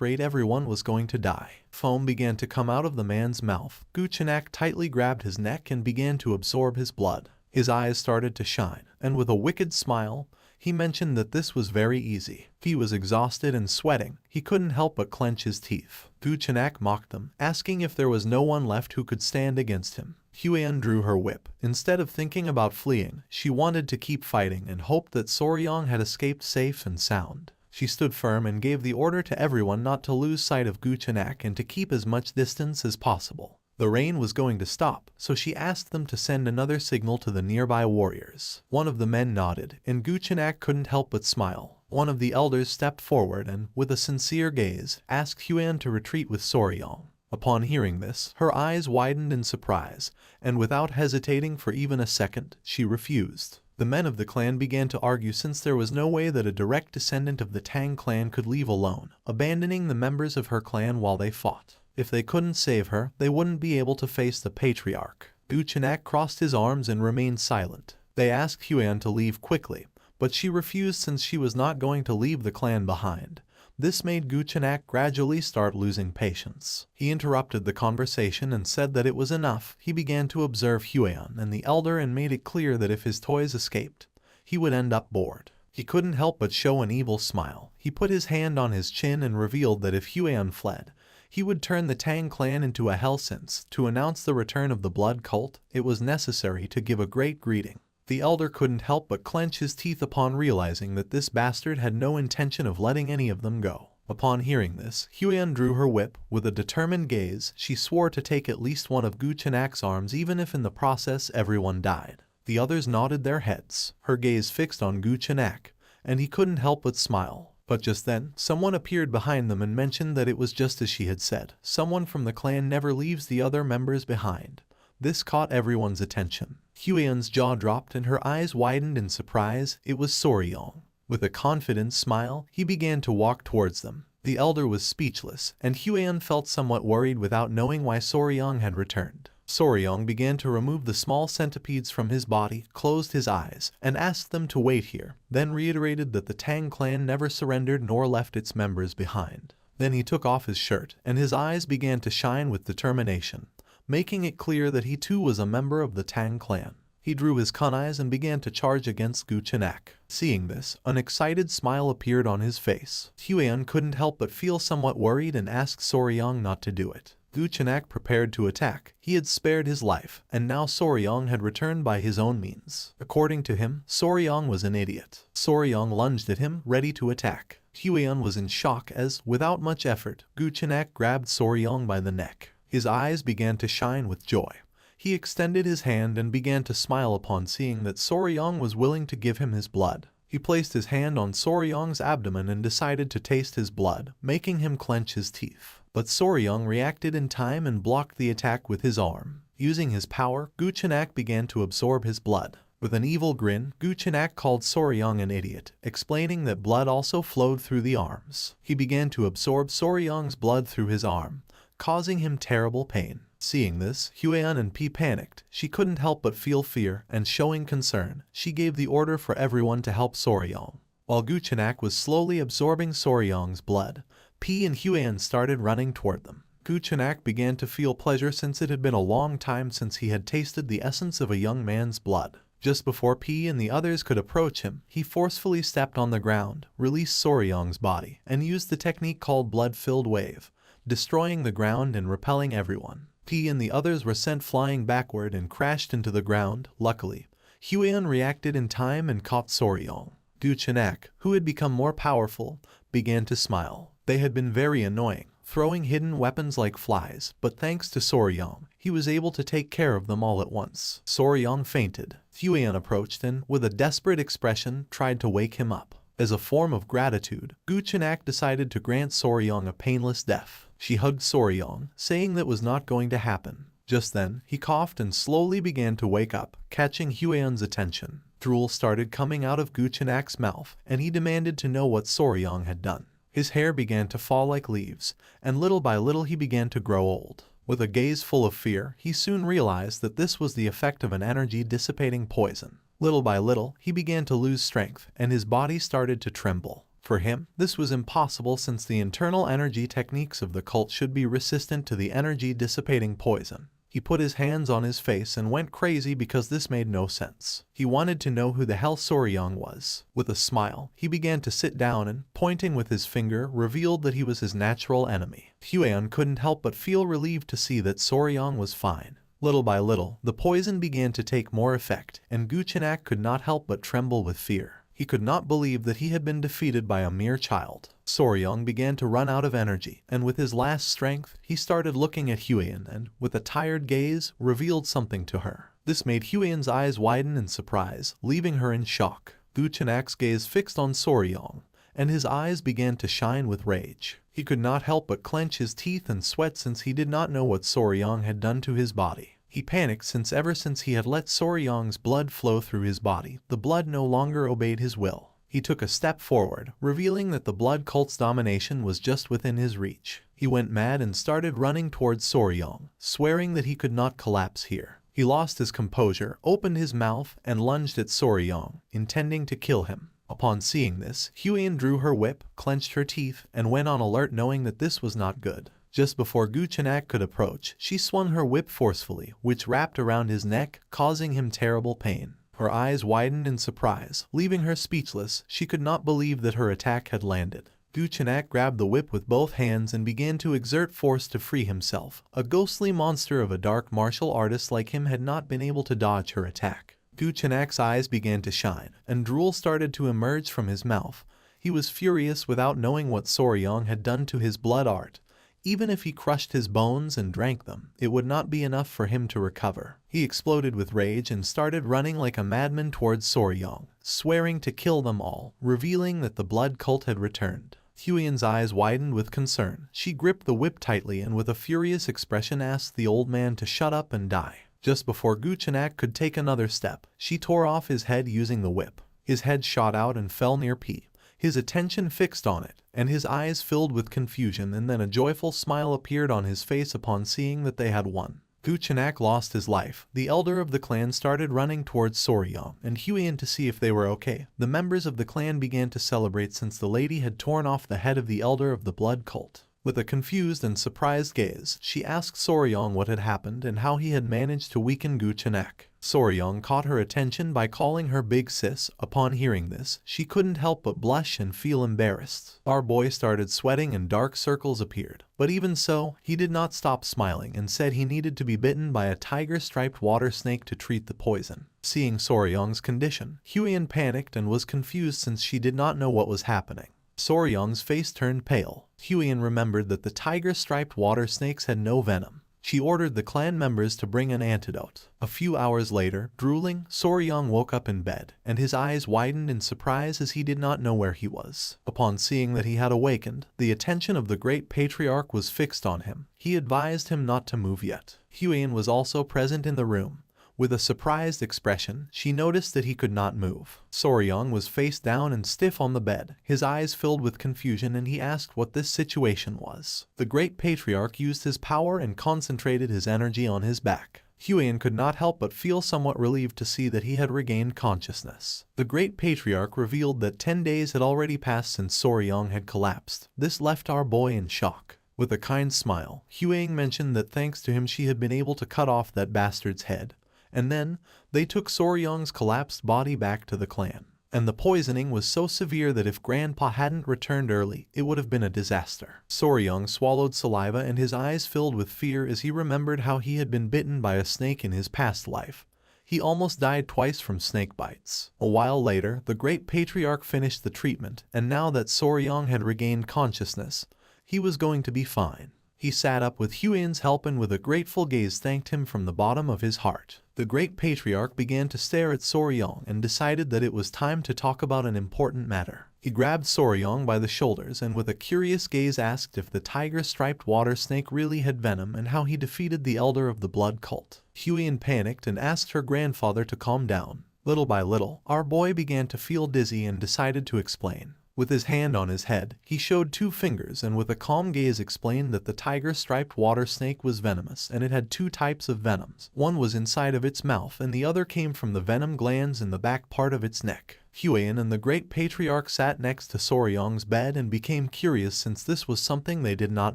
rate everyone was going to die. Foam began to come out of the man's mouth. Guchenak tightly grabbed his neck and began to absorb his blood. His eyes started to shine, and with a wicked smile, he mentioned that this was very easy. He was exhausted and sweating. He couldn't help but clench his teeth. Guchenak mocked them, asking if there was no one left who could stand against him. Hueon drew her whip. Instead of thinking about fleeing, she wanted to keep fighting and hoped that Soryang had escaped safe and sound. She stood firm and gave the order to everyone not to lose sight of Guchenak and to keep as much distance as possible. The rain was going to stop, so she asked them to send another signal to the nearby warriors. One of the men nodded, and Guchenak couldn't help but smile. One of the elders stepped forward and, with a sincere gaze, asked Hueon to retreat with Soryang. Upon hearing this, her eyes widened in surprise, and without hesitating for even a second, she refused. The men of the clan began to argue since there was no way that a direct descendant of the Tang clan could leave alone, abandoning the members of her clan while they fought. If they couldn't save her, they wouldn't be able to face the patriarch. Guchenak crossed his arms and remained silent. They asked Hueon to leave quickly, but she refused since she was not going to leave the clan behind. This made Guchenak gradually start losing patience. He interrupted the conversation and said that it was enough. He began to observe Hueon and the elder and made it clear that if his toys escaped, he would end up bored. He couldn't help but show an evil smile. He put his hand on his chin and revealed that if Hueon fled, he would turn the Tang clan into a hell since, to announce the return of the blood cult, it was necessary to give a great greeting. The elder couldn't help but clench his teeth upon realizing that this bastard had no intention of letting any of them go. Upon hearing this, Hueon drew her whip. With a determined gaze, she swore to take at least one of Guchenak's arms even if in the process everyone died. The others nodded their heads, her gaze fixed on Guchenak, and he couldn't help but smile. But just then, someone appeared behind them and mentioned that it was just as she had said. Someone from the clan never leaves the other members behind. This caught everyone's attention. Hueon's jaw dropped and her eyes widened in surprise. It was Soryang. With a confident smile, he began to walk towards them. The elder was speechless, and Hueon felt somewhat worried without knowing why Soryang had returned. Soryang began to remove the small centipedes from his body, closed his eyes, and asked them to wait here, then reiterated that the Tang clan never surrendered nor left its members behind. Then he took off his shirt, and his eyes began to shine with determination, making it clear that he too was a member of the Tang clan. He drew his kunais and began to charge against Guchenak. Seeing this, an excited smile appeared on his face. Hueon couldn't help but feel somewhat worried and asked Soryang not to do it. Guchenak prepared to attack. He had spared his life, and now Soryang had returned by his own means. According to him, Soryang was an idiot. Soryang lunged at him, ready to attack. Hueon was in shock as, without much effort, Guchenak grabbed Soryang by the neck. His eyes began to shine with joy. He extended his hand and began to smile upon seeing that Soryang was willing to give him his blood. He placed his hand on Soryang's abdomen and decided to taste his blood, making him clench his teeth. But Soryang reacted in time and blocked the attack with his arm. Using his power, Guchenak began to absorb his blood. With an evil grin, Guchenak called Soryang an idiot, explaining that blood also flowed through the arms. He began to absorb Soryang's blood through his arm, causing him terrible pain. Seeing this, Hueon and P panicked. She couldn't help but feel fear, and showing concern, she gave the order for everyone to help Soryang. While Guchenak was slowly absorbing Soryang's blood, P and Hueon started running toward them. Guchenak began to feel pleasure since it had been a long time since he had tasted the essence of a young man's blood. Just before P and the others could approach him, he forcefully stepped on the ground, released Soryang's body, and used the technique called blood-filled wave, destroying the ground and repelling everyone. P and the others were sent flying backward and crashed into the ground. Luckily, Hueon reacted in time and caught Soryang. Gu Chenak, who had become more powerful, began to smile. They had been very annoying, throwing hidden weapons like flies, but thanks to Soryang, he was able to take care of them all at once. Soryang fainted. Huion approached and, with a desperate expression, tried to wake him up. As a form of gratitude, Gu Chenak decided to grant Soryang a painless death. She hugged Soryang, saying that was not going to happen. Just then, he coughed and slowly began to wake up, catching Huion's attention. Drool started coming out of Gu Chenak's mouth, and he demanded to know what Soryang had done. His hair began to fall like leaves, and little by little he began to grow old. With a gaze full of fear, he soon realized that this was the effect of an energy-dissipating poison. Little by little, he began to lose strength, and his body started to tremble. For him, this was impossible since the internal energy techniques of the cult should be resistant to the energy-dissipating poison. He put his hands on his face and went crazy because this made no sense. He wanted to know who the hell Soryang was. With a smile, he began to sit down and, pointing with his finger, revealed that he was his natural enemy. Huion couldn't help but feel relieved to see that Soryang was fine. Little by little, the poison began to take more effect, and Gu Chenak could not help but tremble with fear. He could not believe that he had been defeated by a mere child. Soryang began to run out of energy, and with his last strength, he started looking at Huion and, with a tired gaze, revealed something to her. This made Huion's eyes widen in surprise, leaving her in shock. Gu Chenak's gaze fixed on Soryang, and his eyes began to shine with rage. He could not help but clench his teeth and sweat since he did not know what Soryang had done to his body. He panicked since ever since he had let Soryang's blood flow through his body, the blood no longer obeyed his will. He took a step forward, revealing that the blood cult's domination was just within his reach. He went mad and started running towards Soryang, swearing that he could not collapse here. He lost his composure, opened his mouth, and lunged at Soryang, intending to kill him. Upon seeing this, Huion drew her whip, clenched her teeth, and went on alert knowing that this was not good. Just before Gu Chenak could approach, she swung her whip forcefully, which wrapped around his neck, causing him terrible pain. Her eyes widened in surprise, leaving her speechless. She could not believe that her attack had landed. Gu Chenak grabbed the whip with both hands and began to exert force to free himself. A ghostly monster of a dark martial artist like him had not been able to dodge her attack. Gu Chenak's eyes began to shine, and drool started to emerge from his mouth. He was furious without knowing what Soryang had done to his blood art. Even if he crushed his bones and drank them, it would not be enough for him to recover. He exploded with rage and started running like a madman towards Soryang, swearing to kill them all, revealing that the blood cult had returned. Huion's eyes widened with concern. She gripped the whip tightly and with a furious expression asked the old man to shut up and die. Just before Gu Chenak could take another step, she tore off his head using the whip. His head shot out and fell near P. His attention fixed on it, and his eyes filled with confusion, and then a joyful smile appeared on his face upon seeing that they had won. Gu Chenak lost his life. The elder of the clan started running towards Soryang and Huion to see if they were okay. The members of the clan began to celebrate since the lady had torn off the head of the elder of the blood cult. With a confused and surprised gaze, she asked Soryang what had happened and how he had managed to weaken Gu Chenak. Soryang caught her attention by calling her big sis. Upon hearing this, she couldn't help but blush and feel embarrassed. Our boy started sweating and dark circles appeared. But even so, he did not stop smiling and said he needed to be bitten by a tiger-striped water snake to treat the poison. Seeing Soryang's condition, Huion panicked and was confused since she did not know what was happening. Soryang's face turned pale. Huion remembered that the tiger-striped water snakes had no venom. She ordered the clan members to bring an antidote. A few hours later, drooling, Soryang woke up in bed, and his eyes widened in surprise as he did not know where he was. Upon seeing that he had awakened, the attention of the great patriarch was fixed on him. He advised him not to move yet. Huion was also present in the room. With a surprised expression, she noticed that he could not move. Soryang was face down and stiff on the bed, his eyes filled with confusion, and he asked what this situation was. The great patriarch used his power and concentrated his energy on his back. Huion could not help but feel somewhat relieved to see that he had regained consciousness. The great patriarch revealed that 10 days had already passed since Soryang had collapsed. This left our boy in shock. With a kind smile, Huion mentioned that thanks to him she had been able to cut off that bastard's head. And then, they took Soryang's collapsed body back to the clan. And the poisoning was so severe that if Grandpa hadn't returned early, it would have been a disaster. Soryang swallowed saliva and his eyes filled with fear as he remembered how he had been bitten by a snake in his past life. He almost died twice from snake bites. A while later, the great patriarch finished the treatment, and now that Soryong had regained consciousness, he was going to be fine. He sat up with Huiyan's help and with a grateful gaze thanked him from the bottom of his heart. The great patriarch began to stare at Soryong and decided that it was time to talk about an important matter. He grabbed Soryong by the shoulders and with a curious gaze asked if the tiger-striped water snake really had venom and how he defeated the elder of the blood cult. Huiyan panicked and asked her grandfather to calm down. Little by little, our boy began to feel dizzy and decided to explain. With his hand on his head, he showed 2 fingers and with a calm gaze explained that the tiger-striped water snake was venomous and it had 2 types of venoms. One was inside of its mouth and the other came from the venom glands in the back part of its neck. Huiyan and the great patriarch sat next to Soryong's bed and became curious since this was something they did not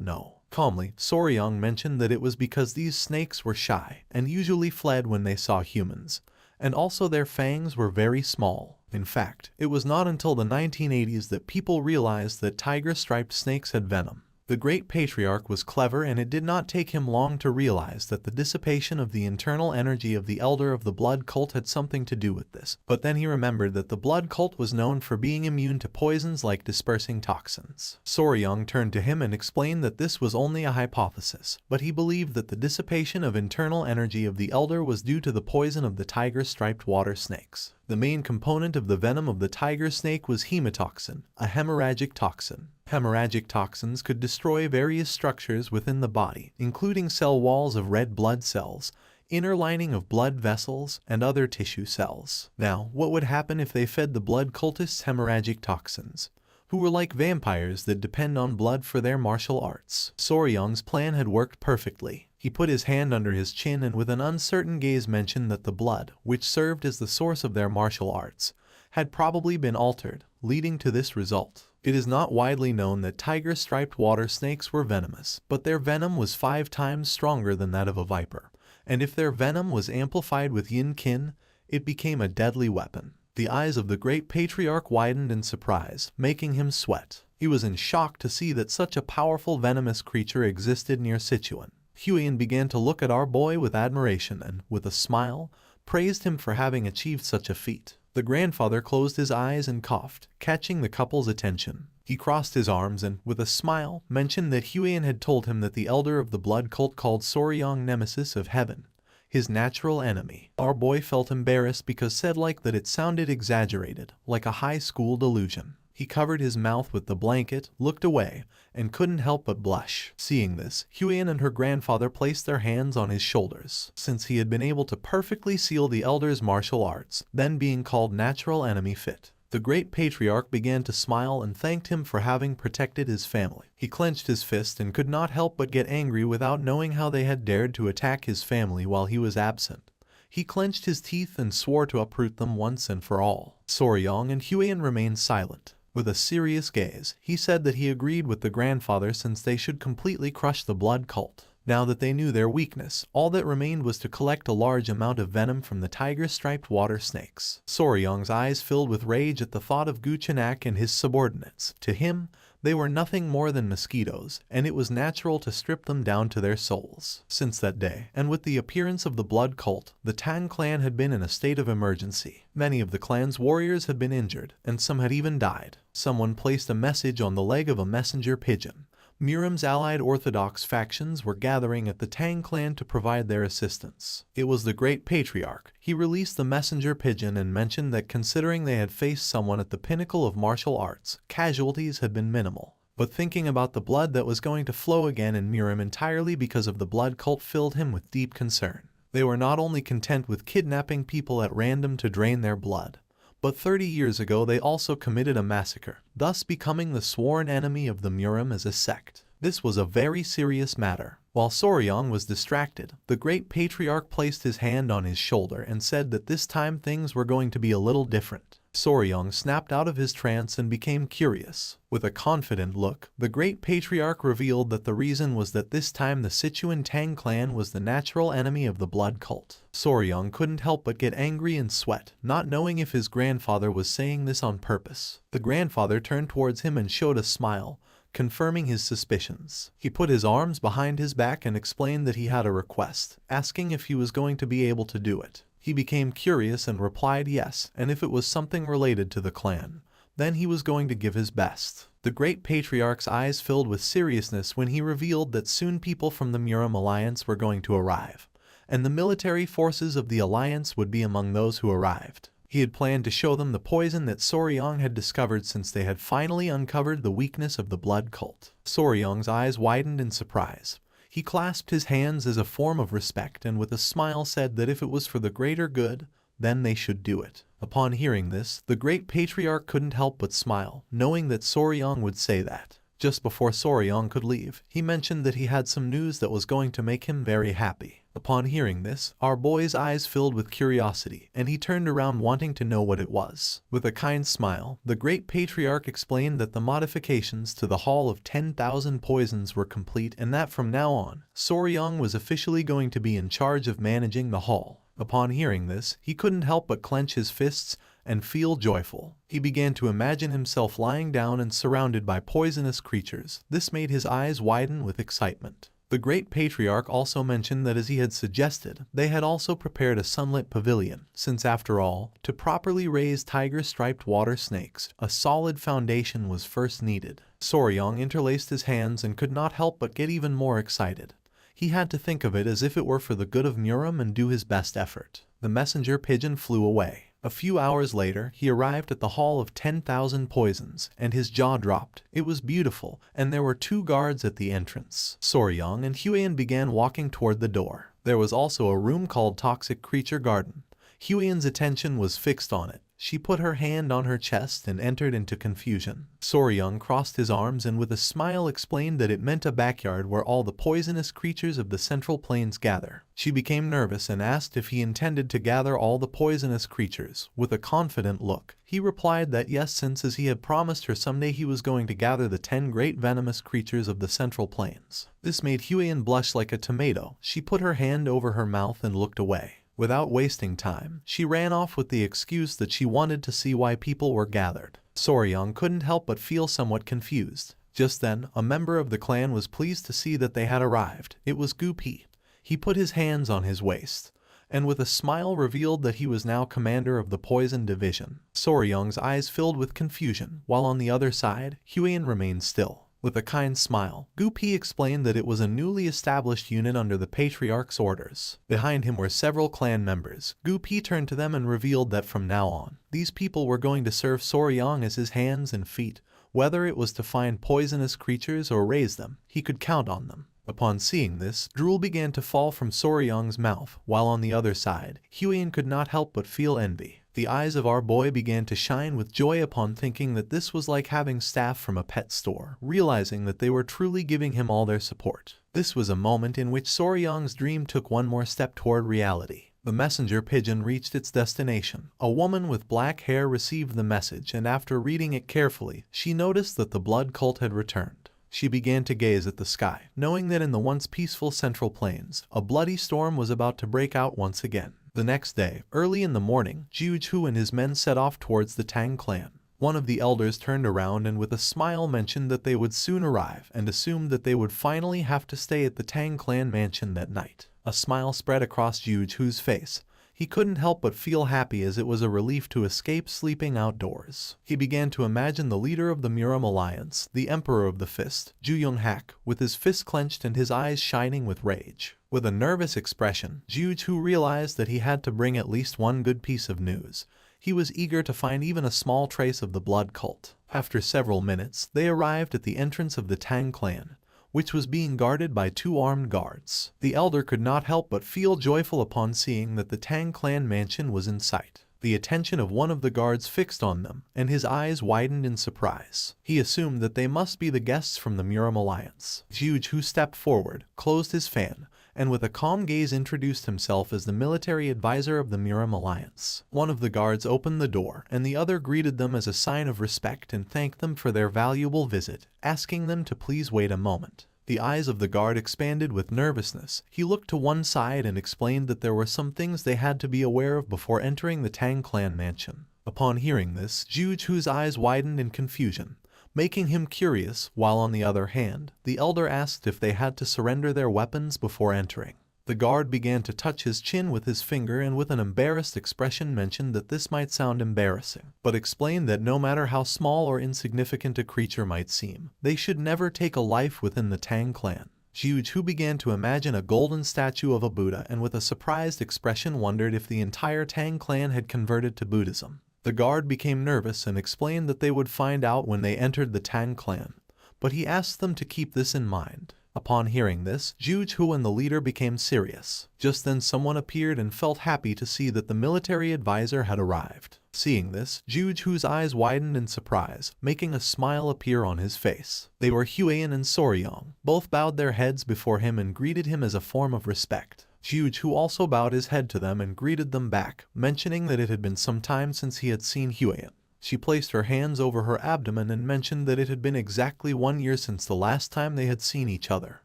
know. Calmly, Soryong mentioned that it was because these snakes were shy and usually fled when they saw humans, and also their fangs were very small. In fact, it was not until the 1980s that people realized that tiger-striped snakes had venom. The great patriarch was clever and it did not take him long to realize that the dissipation of the internal energy of the elder of the blood cult had something to do with this. But then he remembered that the blood cult was known for being immune to poisons like dispersing toxins. Soryong turned to him and explained that this was only a hypothesis, but he believed that the dissipation of internal energy of the elder was due to the poison of the tiger-striped water snakes. The main component of the venom of the tiger snake was hemotoxin, a hemorrhagic toxin. Hemorrhagic toxins could destroy various structures within the body, including cell walls of red blood cells, inner lining of blood vessels, and other tissue cells. Now, what would happen if they fed the blood cultists hemorrhagic toxins, who were like vampires that depend on blood for their martial arts? Soryong's plan had worked perfectly. He put his hand under his chin and with an uncertain gaze mentioned that the blood, which served as the source of their martial arts, had probably been altered, leading to this result. It is not widely known that tiger-striped water snakes were venomous, but their venom was 5 times stronger than that of a viper, and if their venom was amplified with yin-kin, it became a deadly weapon. The eyes of the great patriarch widened in surprise, making him sweat. He was in shock to see that such a powerful venomous creature existed near Sichuan. Huiyan began to look at our boy with admiration and, with a smile, praised him for having achieved such a feat. The grandfather closed his eyes and coughed, catching the couple's attention. He crossed his arms and, with a smile, mentioned that Huiyan had told him that the elder of the blood cult called Soryong Nemesis of Heaven, his natural enemy. Our boy felt embarrassed because said like that it sounded exaggerated, like a high school delusion. He covered his mouth with the blanket, looked away, and couldn't help but blush. Seeing this, Huiyan and her grandfather placed their hands on his shoulders, since he had been able to perfectly seal the elder's martial arts, then being called natural enemy fit. The great patriarch began to smile and thanked him for having protected his family. He clenched his fist and could not help but get angry without knowing how they had dared to attack his family while he was absent. He clenched his teeth and swore to uproot them once and for all. Soryong and Huiyan remained silent. With a serious gaze, he said that he agreed with the grandfather since they should completely crush the blood cult. Now that they knew their weakness, all that remained was to collect a large amount of venom from the tiger-striped water snakes. Soryong's eyes filled with rage at the thought of Guchenak and his subordinates. To him, they were nothing more than mosquitoes, and it was natural to strip them down to their souls. Since that day, and with the appearance of the blood cult, the Tang clan had been in a state of emergency. Many of the clan's warriors had been injured, and some had even died. Someone placed a message on the leg of a messenger pigeon. Miram's allied Orthodox factions were gathering at the Tang clan to provide their assistance. It was the great patriarch. He released the messenger pigeon and mentioned that considering they had faced someone at the pinnacle of martial arts, casualties had been minimal. But thinking about the blood that was going to flow again in Miram entirely because of the blood cult filled him with deep concern. They were not only content with kidnapping people at random to drain their blood, but 30 years ago they also committed a massacre, thus becoming the sworn enemy of the Miram as a sect. This was a very serious matter. While Soryong was distracted, the great patriarch placed his hand on his shoulder and said that this time things were going to be a little different. Soryong snapped out of his trance and became curious. With a confident look, the great patriarch revealed that the reason was that this time the Sichuan Tang clan was the natural enemy of the blood cult. Soryong couldn't help but get angry and sweat, not knowing if his grandfather was saying this on purpose. The grandfather turned towards him and showed a smile, confirming his suspicions. He put his arms behind his back and explained that he had a request, asking if he was going to be able to do it. He became curious and replied yes, and if it was something related to the clan, then he was going to give his best. The great patriarch's eyes filled with seriousness when he revealed that soon people from the Muram Alliance were going to arrive, and the military forces of the Alliance would be among those who arrived. He had planned to show them the poison that Soryong had discovered since they had finally uncovered the weakness of the blood cult. Soryong's eyes widened in surprise. He clasped his hands as a form of respect and with a smile said that if it was for the greater good, then they should do it. Upon hearing this, the great patriarch couldn't help but smile, knowing that Soryong would say that. Just before Soryong could leave, he mentioned that he had some news that was going to make him very happy. Upon hearing this, our boy's eyes filled with curiosity, and he turned around wanting to know what it was. With a kind smile, the great patriarch explained that the modifications to the Hall of 10,000 Poisons were complete and that from now on, Soryong was officially going to be in charge of managing the hall. Upon hearing this, he couldn't help but clench his fists and feel joyful. He began to imagine himself lying down and surrounded by poisonous creatures. This made his eyes widen with excitement. The great patriarch also mentioned that as he had suggested, they had also prepared a sunlit pavilion, since after all, to properly raise tiger-striped water snakes, a solid foundation was first needed. Soryong interlaced his hands and could not help but get even more excited. He had to think of it as if it were for the good of Muram and do his best effort. The messenger pigeon flew away. A few hours later, he arrived at the Hall of 10,000 Poisons, and his jaw dropped. It was beautiful, and there were 2 guards at the entrance. Soryong and Huiyan began walking toward the door. There was also a room called Toxic Creature Garden. Huiyan's attention was fixed on it. She put her hand on her chest and entered into confusion. Soryong crossed his arms and with a smile explained that it meant a backyard where all the poisonous creatures of the Central Plains gather. She became nervous and asked if he intended to gather all the poisonous creatures. With a confident look, he replied that yes, since as he had promised her someday he was going to gather the 10 great venomous creatures of the Central Plains. This made Huiyan blush like a tomato. She put her hand over her mouth and looked away. Without wasting time, she ran off with the excuse that she wanted to see why people were gathered. Soryong couldn't help but feel somewhat confused. Just then, a member of the clan was pleased to see that they had arrived. It was Gupi. He put his hands on his waist, and with a smile revealed that he was now commander of the Poison Division. Soryong's eyes filled with confusion, while on the other side, Huiyan remained still. With a kind smile, Gupi explained that it was a newly established unit under the Patriarch's orders. Behind him were several clan members. Gupi turned to them and revealed that from now on, these people were going to serve Soryong as his hands and feet. Whether it was to find poisonous creatures or raise them, he could count on them. Upon seeing this, drool began to fall from Soryong's mouth, while on the other side, Huiyan could not help but feel envy. The eyes of our boy began to shine with joy upon thinking that this was like having staff from a pet store, realizing that they were truly giving him all their support. This was a moment in which Soryong's dream took one more step toward reality. The messenger pigeon reached its destination. A woman with black hair received the message, and after reading it carefully, she noticed that the blood cult had returned. She began to gaze at the sky, knowing that in the once peaceful Central Plains, a bloody storm was about to break out once again. The next day, early in the morning, Jiuju and his men set off towards the Tang clan. One of the elders turned around and with a smile mentioned that they would soon arrive and assumed that they would finally have to stay at the Tang clan mansion that night. A smile spread across Jiuju's face. He couldn't help but feel happy as it was a relief to escape sleeping outdoors. He began to imagine the leader of the Muram Alliance, the Emperor of the Fist, Ju Yonghak, with his fist clenched and his eyes shining with rage. With a nervous expression, Jiuju realized that he had to bring at least one good piece of news. He was eager to find even a small trace of the blood cult. After several minutes, they arrived at the entrance of the Tang clan, which was being guarded by 2 armed guards. The elder could not help but feel joyful upon seeing that the Tang clan mansion was in sight. The attention of one of the guards fixed on them, and his eyes widened in surprise. He assumed that they must be the guests from the Muram Alliance. Jiuju stepped forward, closed his fan, and with a calm gaze introduced himself as the military advisor of the Muram Alliance. One of the guards opened the door, and the other greeted them as a sign of respect and thanked them for their valuable visit, asking them to please wait a moment. The eyes of the guard expanded with nervousness. He looked to one side and explained that there were some things they had to be aware of before entering the Tang clan mansion. Upon hearing this, Jiuju's eyes widened in confusion, making him curious, while on the other hand, the elder asked if they had to surrender their weapons before entering. The guard began to touch his chin with his finger and with an embarrassed expression mentioned that this might sound embarrassing, but explained that no matter how small or insignificant a creature might seem, they should never take a life within the Tang clan. Jiuju began to imagine a golden statue of a Buddha and with a surprised expression wondered if the entire Tang clan had converted to Buddhism. The guard became nervous and explained that they would find out when they entered the Tang clan, but he asked them to keep this in mind. Upon hearing this, Jiuju and the leader became serious. Just then someone appeared and felt happy to see that the military advisor had arrived. Seeing this, Jiuju's eyes widened in surprise, making a smile appear on his face. They were Huiyan and Soryong. Both bowed their heads before him and greeted him as a form of respect. Jiuju also bowed his head to them and greeted them back, mentioning that it had been some time since he had seen Huiyan. She placed her hands over her abdomen and mentioned that it had been exactly 1 year since the last time they had seen each other.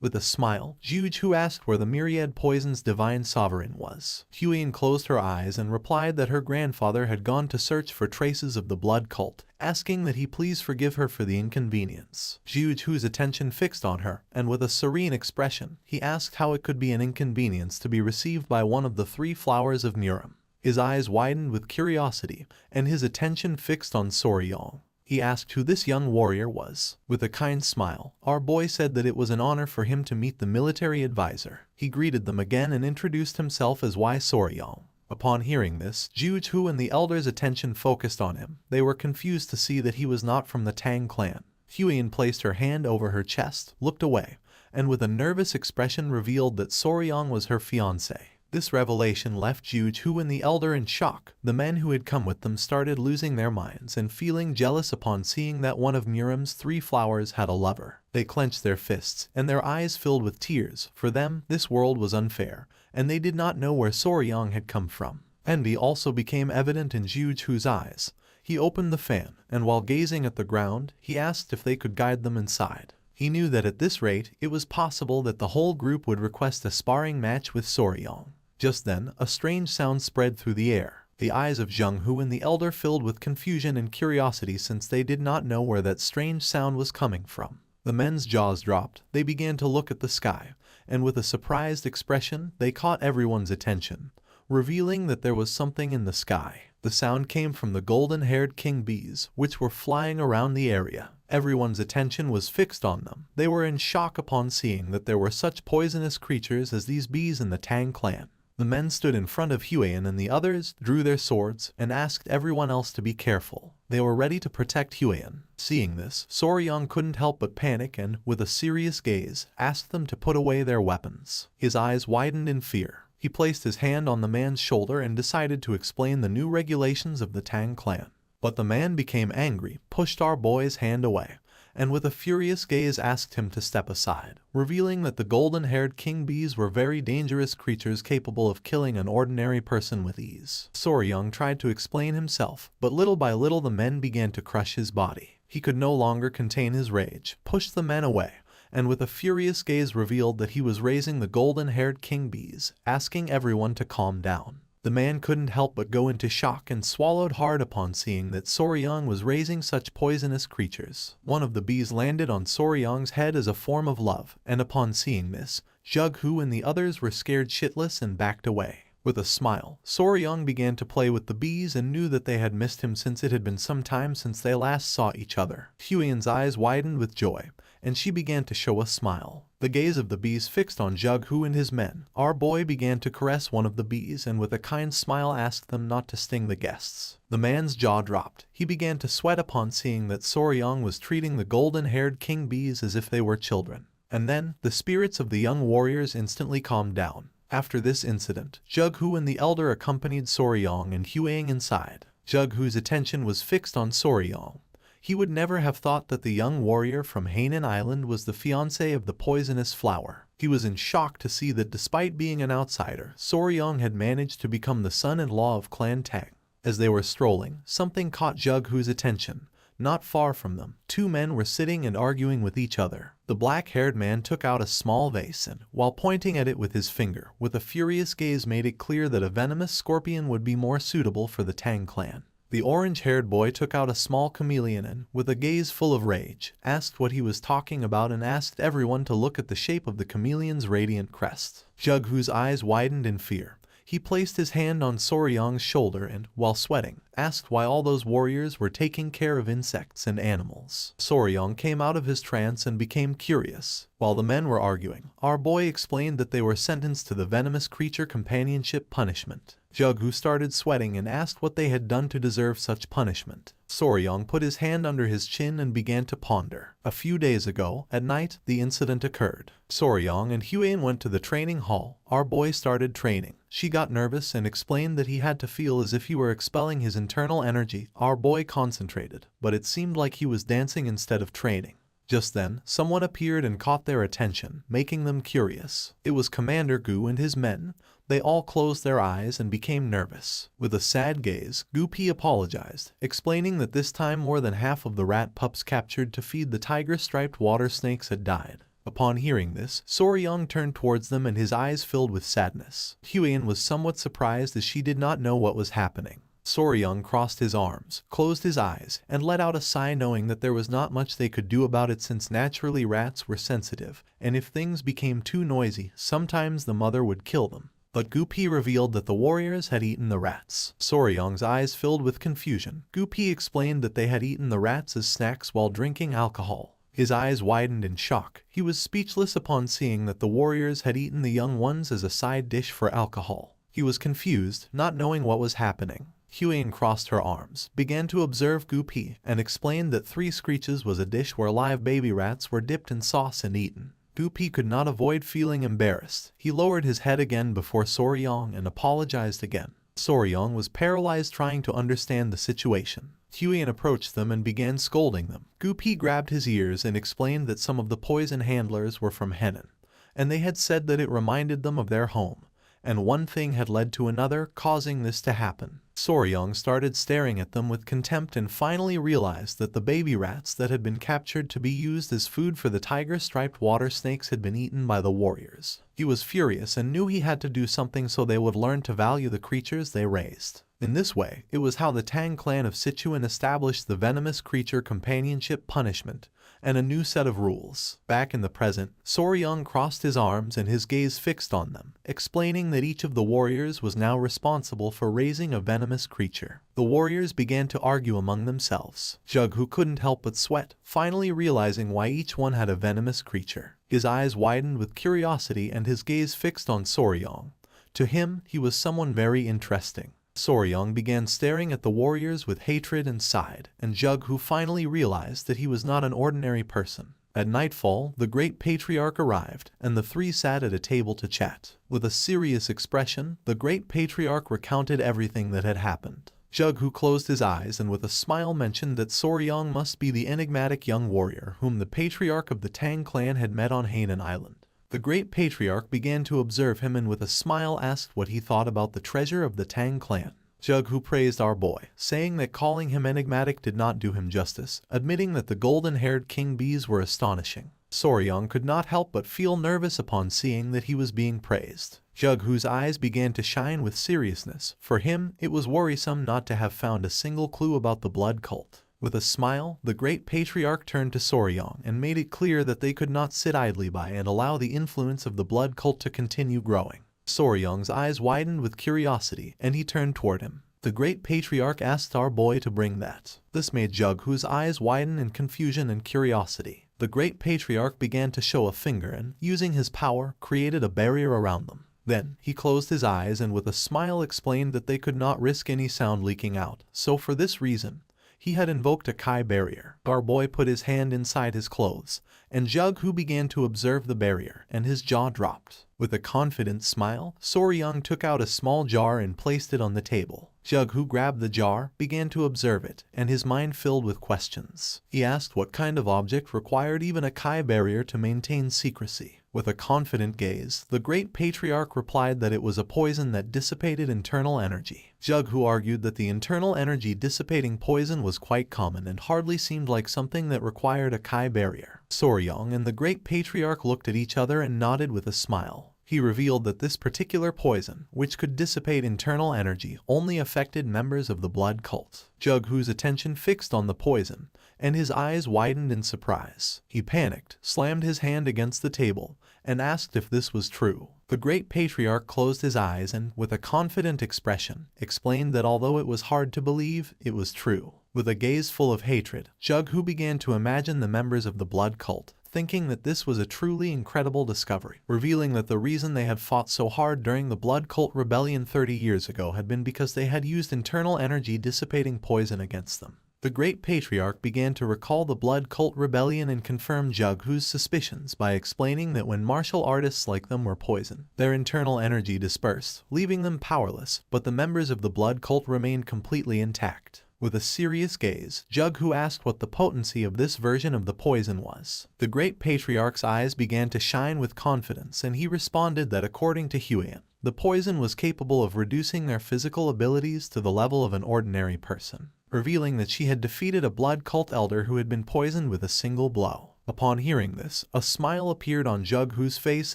With a smile, Jiuju asked where the myriad poison's divine sovereign was. Huiyan closed her eyes and replied that her grandfather had gone to search for traces of the blood cult, asking that he please forgive her for the inconvenience. Jiuju's attention fixed on her, and with a serene expression, he asked how it could be an inconvenience to be received by one of the 3 flowers of Murim. His eyes widened with curiosity, and his attention fixed on Soryong. He asked who this young warrior was. With a kind smile, our boy said that it was an honor for him to meet the military advisor. He greeted them again and introduced himself as Y Soryong. Upon hearing this, Jiuju and the elders' attention focused on him. They were confused to see that he was not from the Tang clan. Huiyan placed her hand over her chest, looked away, and with a nervous expression revealed that Soryong was her fiancé. This revelation left Jiuju and the elder in shock. The men who had come with them started losing their minds and feeling jealous upon seeing that one of Murim's 3 flowers had a lover. They clenched their fists, and their eyes filled with tears. For them, this world was unfair, and they did not know where Soryong had come from. Envy also became evident in Jiuju's eyes. He opened the fan, and while gazing at the ground, he asked if they could guide them inside. He knew that at this rate, it was possible that the whole group would request a sparring match with Soryong. Just then, a strange sound spread through the air. The eyes of Zhenghu and the elder filled with confusion and curiosity since they did not know where that strange sound was coming from. The men's jaws dropped. They began to look at the sky, and with a surprised expression, they caught everyone's attention, revealing that there was something in the sky. The sound came from the golden-haired king bees, which were flying around the area. Everyone's attention was fixed on them. They were in shock upon seeing that there were such poisonous creatures as these bees in the Tang clan. The men stood in front of Huiyan and the others drew their swords and asked everyone else to be careful. They were ready to protect Huiyan. Seeing this, Soryong couldn't help but panic and, with a serious gaze, asked them to put away their weapons. His eyes widened in fear. He placed his hand on the man's shoulder and decided to explain the new regulations of the Tang clan. But the man became angry, pushed our boy's hand away, and with a furious gaze asked him to step aside, revealing that the golden-haired king bees were very dangerous creatures capable of killing an ordinary person with ease. Soryong tried to explain himself, but little by little the men began to crush his body. He could no longer contain his rage, pushed the men away, and with a furious gaze revealed that he was raising the golden-haired king bees, asking everyone to calm down. The man couldn't help but go into shock and swallowed hard upon seeing that Soryong was raising such poisonous creatures. One of the bees landed on Soryong's head as a form of love, and upon seeing this, Zhenghu and the others were scared shitless and backed away. With a smile, Soryong began to play with the bees and knew that they had missed him since it had been some time since they last saw each other. Huiyan's eyes widened with joy, and she began to show a smile. The gaze of the bees fixed on Zhenghu and his men. Our boy began to caress one of the bees and with a kind smile asked them not to sting the guests. The man's jaw dropped. He began to sweat upon seeing that Soryong was treating the golden-haired king bees as if they were children. And then, the spirits of the young warriors instantly calmed down. After this incident, Zhenghu and the elder accompanied Soryong and Huiyan inside. Zhenghu's attention was fixed on Soryong. He would never have thought that the young warrior from Hainan Island was the fiancé of the poisonous flower. He was in shock to see that despite being an outsider, Soryong had managed to become the son-in-law of Clan Tang. As they were strolling, something caught Zhenghu's attention. Not far from them, 2 men were sitting and arguing with each other. The black-haired man took out a small vase and, while pointing at it with his finger, with a furious gaze made it clear that a venomous scorpion would be more suitable for the Tang clan. The orange-haired boy took out a small chameleon and, with a gaze full of rage, asked what he was talking about and asked everyone to look at the shape of the chameleon's radiant crest. Jughu's eyes widened in fear. He placed his hand on Soryang's shoulder and, while sweating, asked why all those warriors were taking care of insects and animals. Soryang came out of his trance and became curious. While the men were arguing, our boy explained that they were sentenced to the venomous creature companionship punishment. Jughu started sweating and asked what they had done to deserve such punishment. Soryang put his hand under his chin and began to ponder. A few days ago, at night, the incident occurred. Soryang and Huan went to the training hall. Our boy started training. She got nervous and explained that he had to feel as if he were expelling his internal energy. Our boy concentrated, but it seemed like he was dancing instead of training. Just then, someone appeared and caught their attention, making them curious. It was Commander Gu and his men. They all closed their eyes and became nervous. With a sad gaze, Gu Pi apologized, explaining that this time more than half of the rat pups captured to feed the tiger-striped water snakes had died. Upon hearing this, Soryang turned towards them and his eyes filled with sadness. Huan was somewhat surprised as she did not know what was happening. Soryang crossed his arms, closed his eyes, and let out a sigh knowing that there was not much they could do about it since naturally rats were sensitive, and if things became too noisy, sometimes the mother would kill them. But Gu Pi revealed that the warriors had eaten the rats. Soryang's eyes filled with confusion. Gu Pi explained that they had eaten the rats as snacks while drinking alcohol. His eyes widened in shock. He was speechless upon seeing that the warriors had eaten the young ones as a side dish for alcohol. He was confused, not knowing what was happening. Huan crossed her arms, began to observe Gu Pi, and explained that 3 screeches was a dish where live baby rats were dipped in sauce and eaten. Gu Pi could not avoid feeling embarrassed. He lowered his head again before Soryang and apologized again. Soryang was paralyzed trying to understand the situation. Huan approached them and began scolding them. Gu Pi grabbed his ears and explained that some of the poison handlers were from Henan, and they had said that it reminded them of their home, and one thing had led to another, causing this to happen. Soryang started staring at them with contempt and finally realized that the baby rats that had been captured to be used as food for the tiger-striped water snakes had been eaten by the warriors. He was furious and knew he had to do something so they would learn to value the creatures they raised. In this way, it was how the Tang clan of Sichuan established the venomous creature companionship punishment and a new set of rules. Back in the present, Soryang crossed his arms and his gaze fixed on them, explaining that each of the warriors was now responsible for raising a venomous creature. The warriors began to argue among themselves. Jughu couldn't help but sweat, finally realizing why each one had a venomous creature. His eyes widened with curiosity and his gaze fixed on Soryang. To him, he was someone very interesting. Soryang began staring at the warriors with hatred and sighed, and Jughu finally realized that he was not an ordinary person. At nightfall, the great patriarch arrived, and the 3 sat at a table to chat. With a serious expression, the great patriarch recounted everything that had happened. Jughu closed his eyes and with a smile mentioned that Soryang must be the enigmatic young warrior whom the patriarch of the Tang clan had met on Hainan Island. The great patriarch began to observe him and with a smile asked what he thought about the treasure of the Tang clan. Jughu praised our boy, saying that calling him enigmatic did not do him justice, admitting that the golden-haired king bees were astonishing. Soryang could not help but feel nervous upon seeing that he was being praised. Jughu's eyes began to shine with seriousness. For him, it was worrisome not to have found a single clue about the blood cult. With a smile, the great patriarch turned to Soryang and made it clear that they could not sit idly by and allow the influence of the blood cult to continue growing. Soryang's eyes widened with curiosity, and he turned toward him. The great patriarch asked our boy to bring that. This made Jughu's eyes widen in confusion and curiosity. The great patriarch began to show a finger and, using his power, created a barrier around them. Then, he closed his eyes and with a smile explained that they could not risk any sound leaking out, so for this reason, he had invoked a Kai barrier. Our boy put his hand inside his clothes, and Jughu began to observe the barrier, and his jaw dropped. With a confident smile, Soryang took out a small jar and placed it on the table. Jughu grabbed the jar, began to observe it, and his mind filled with questions. He asked what kind of object required even a Kai barrier to maintain secrecy. With a confident gaze, the great patriarch replied that it was a poison that dissipated internal energy. Jughu argued that the internal energy dissipating poison was quite common and hardly seemed like something that required a Kai barrier. Soryang and the great patriarch looked at each other and nodded with a smile. He revealed that this particular poison, which could dissipate internal energy, only affected members of the blood cult. Jughu's attention fixed on the poison, and his eyes widened in surprise. He panicked, slammed his hand against the table, and asked if this was true. The great patriarch closed his eyes and, with a confident expression, explained that although it was hard to believe, it was true. With a gaze full of hatred, Jughu began to imagine the members of the blood cult, thinking that this was a truly incredible discovery, revealing that the reason they had fought so hard during the blood cult rebellion 30 years ago had been because they had used internal energy dissipating poison against them. The great patriarch began to recall the blood cult rebellion and confirm Jughu's suspicions by explaining that when martial artists like them were poisoned, their internal energy dispersed, leaving them powerless, but the members of the blood cult remained completely intact. With a serious gaze, Jughu asked what the potency of this version of the poison was. The great patriarch's eyes began to shine with confidence, and he responded that according to Huian, the poison was capable of reducing their physical abilities to the level of an ordinary person, revealing that she had defeated a blood cult elder who had been poisoned with a single blow. Upon hearing this, a smile appeared on Jughu's face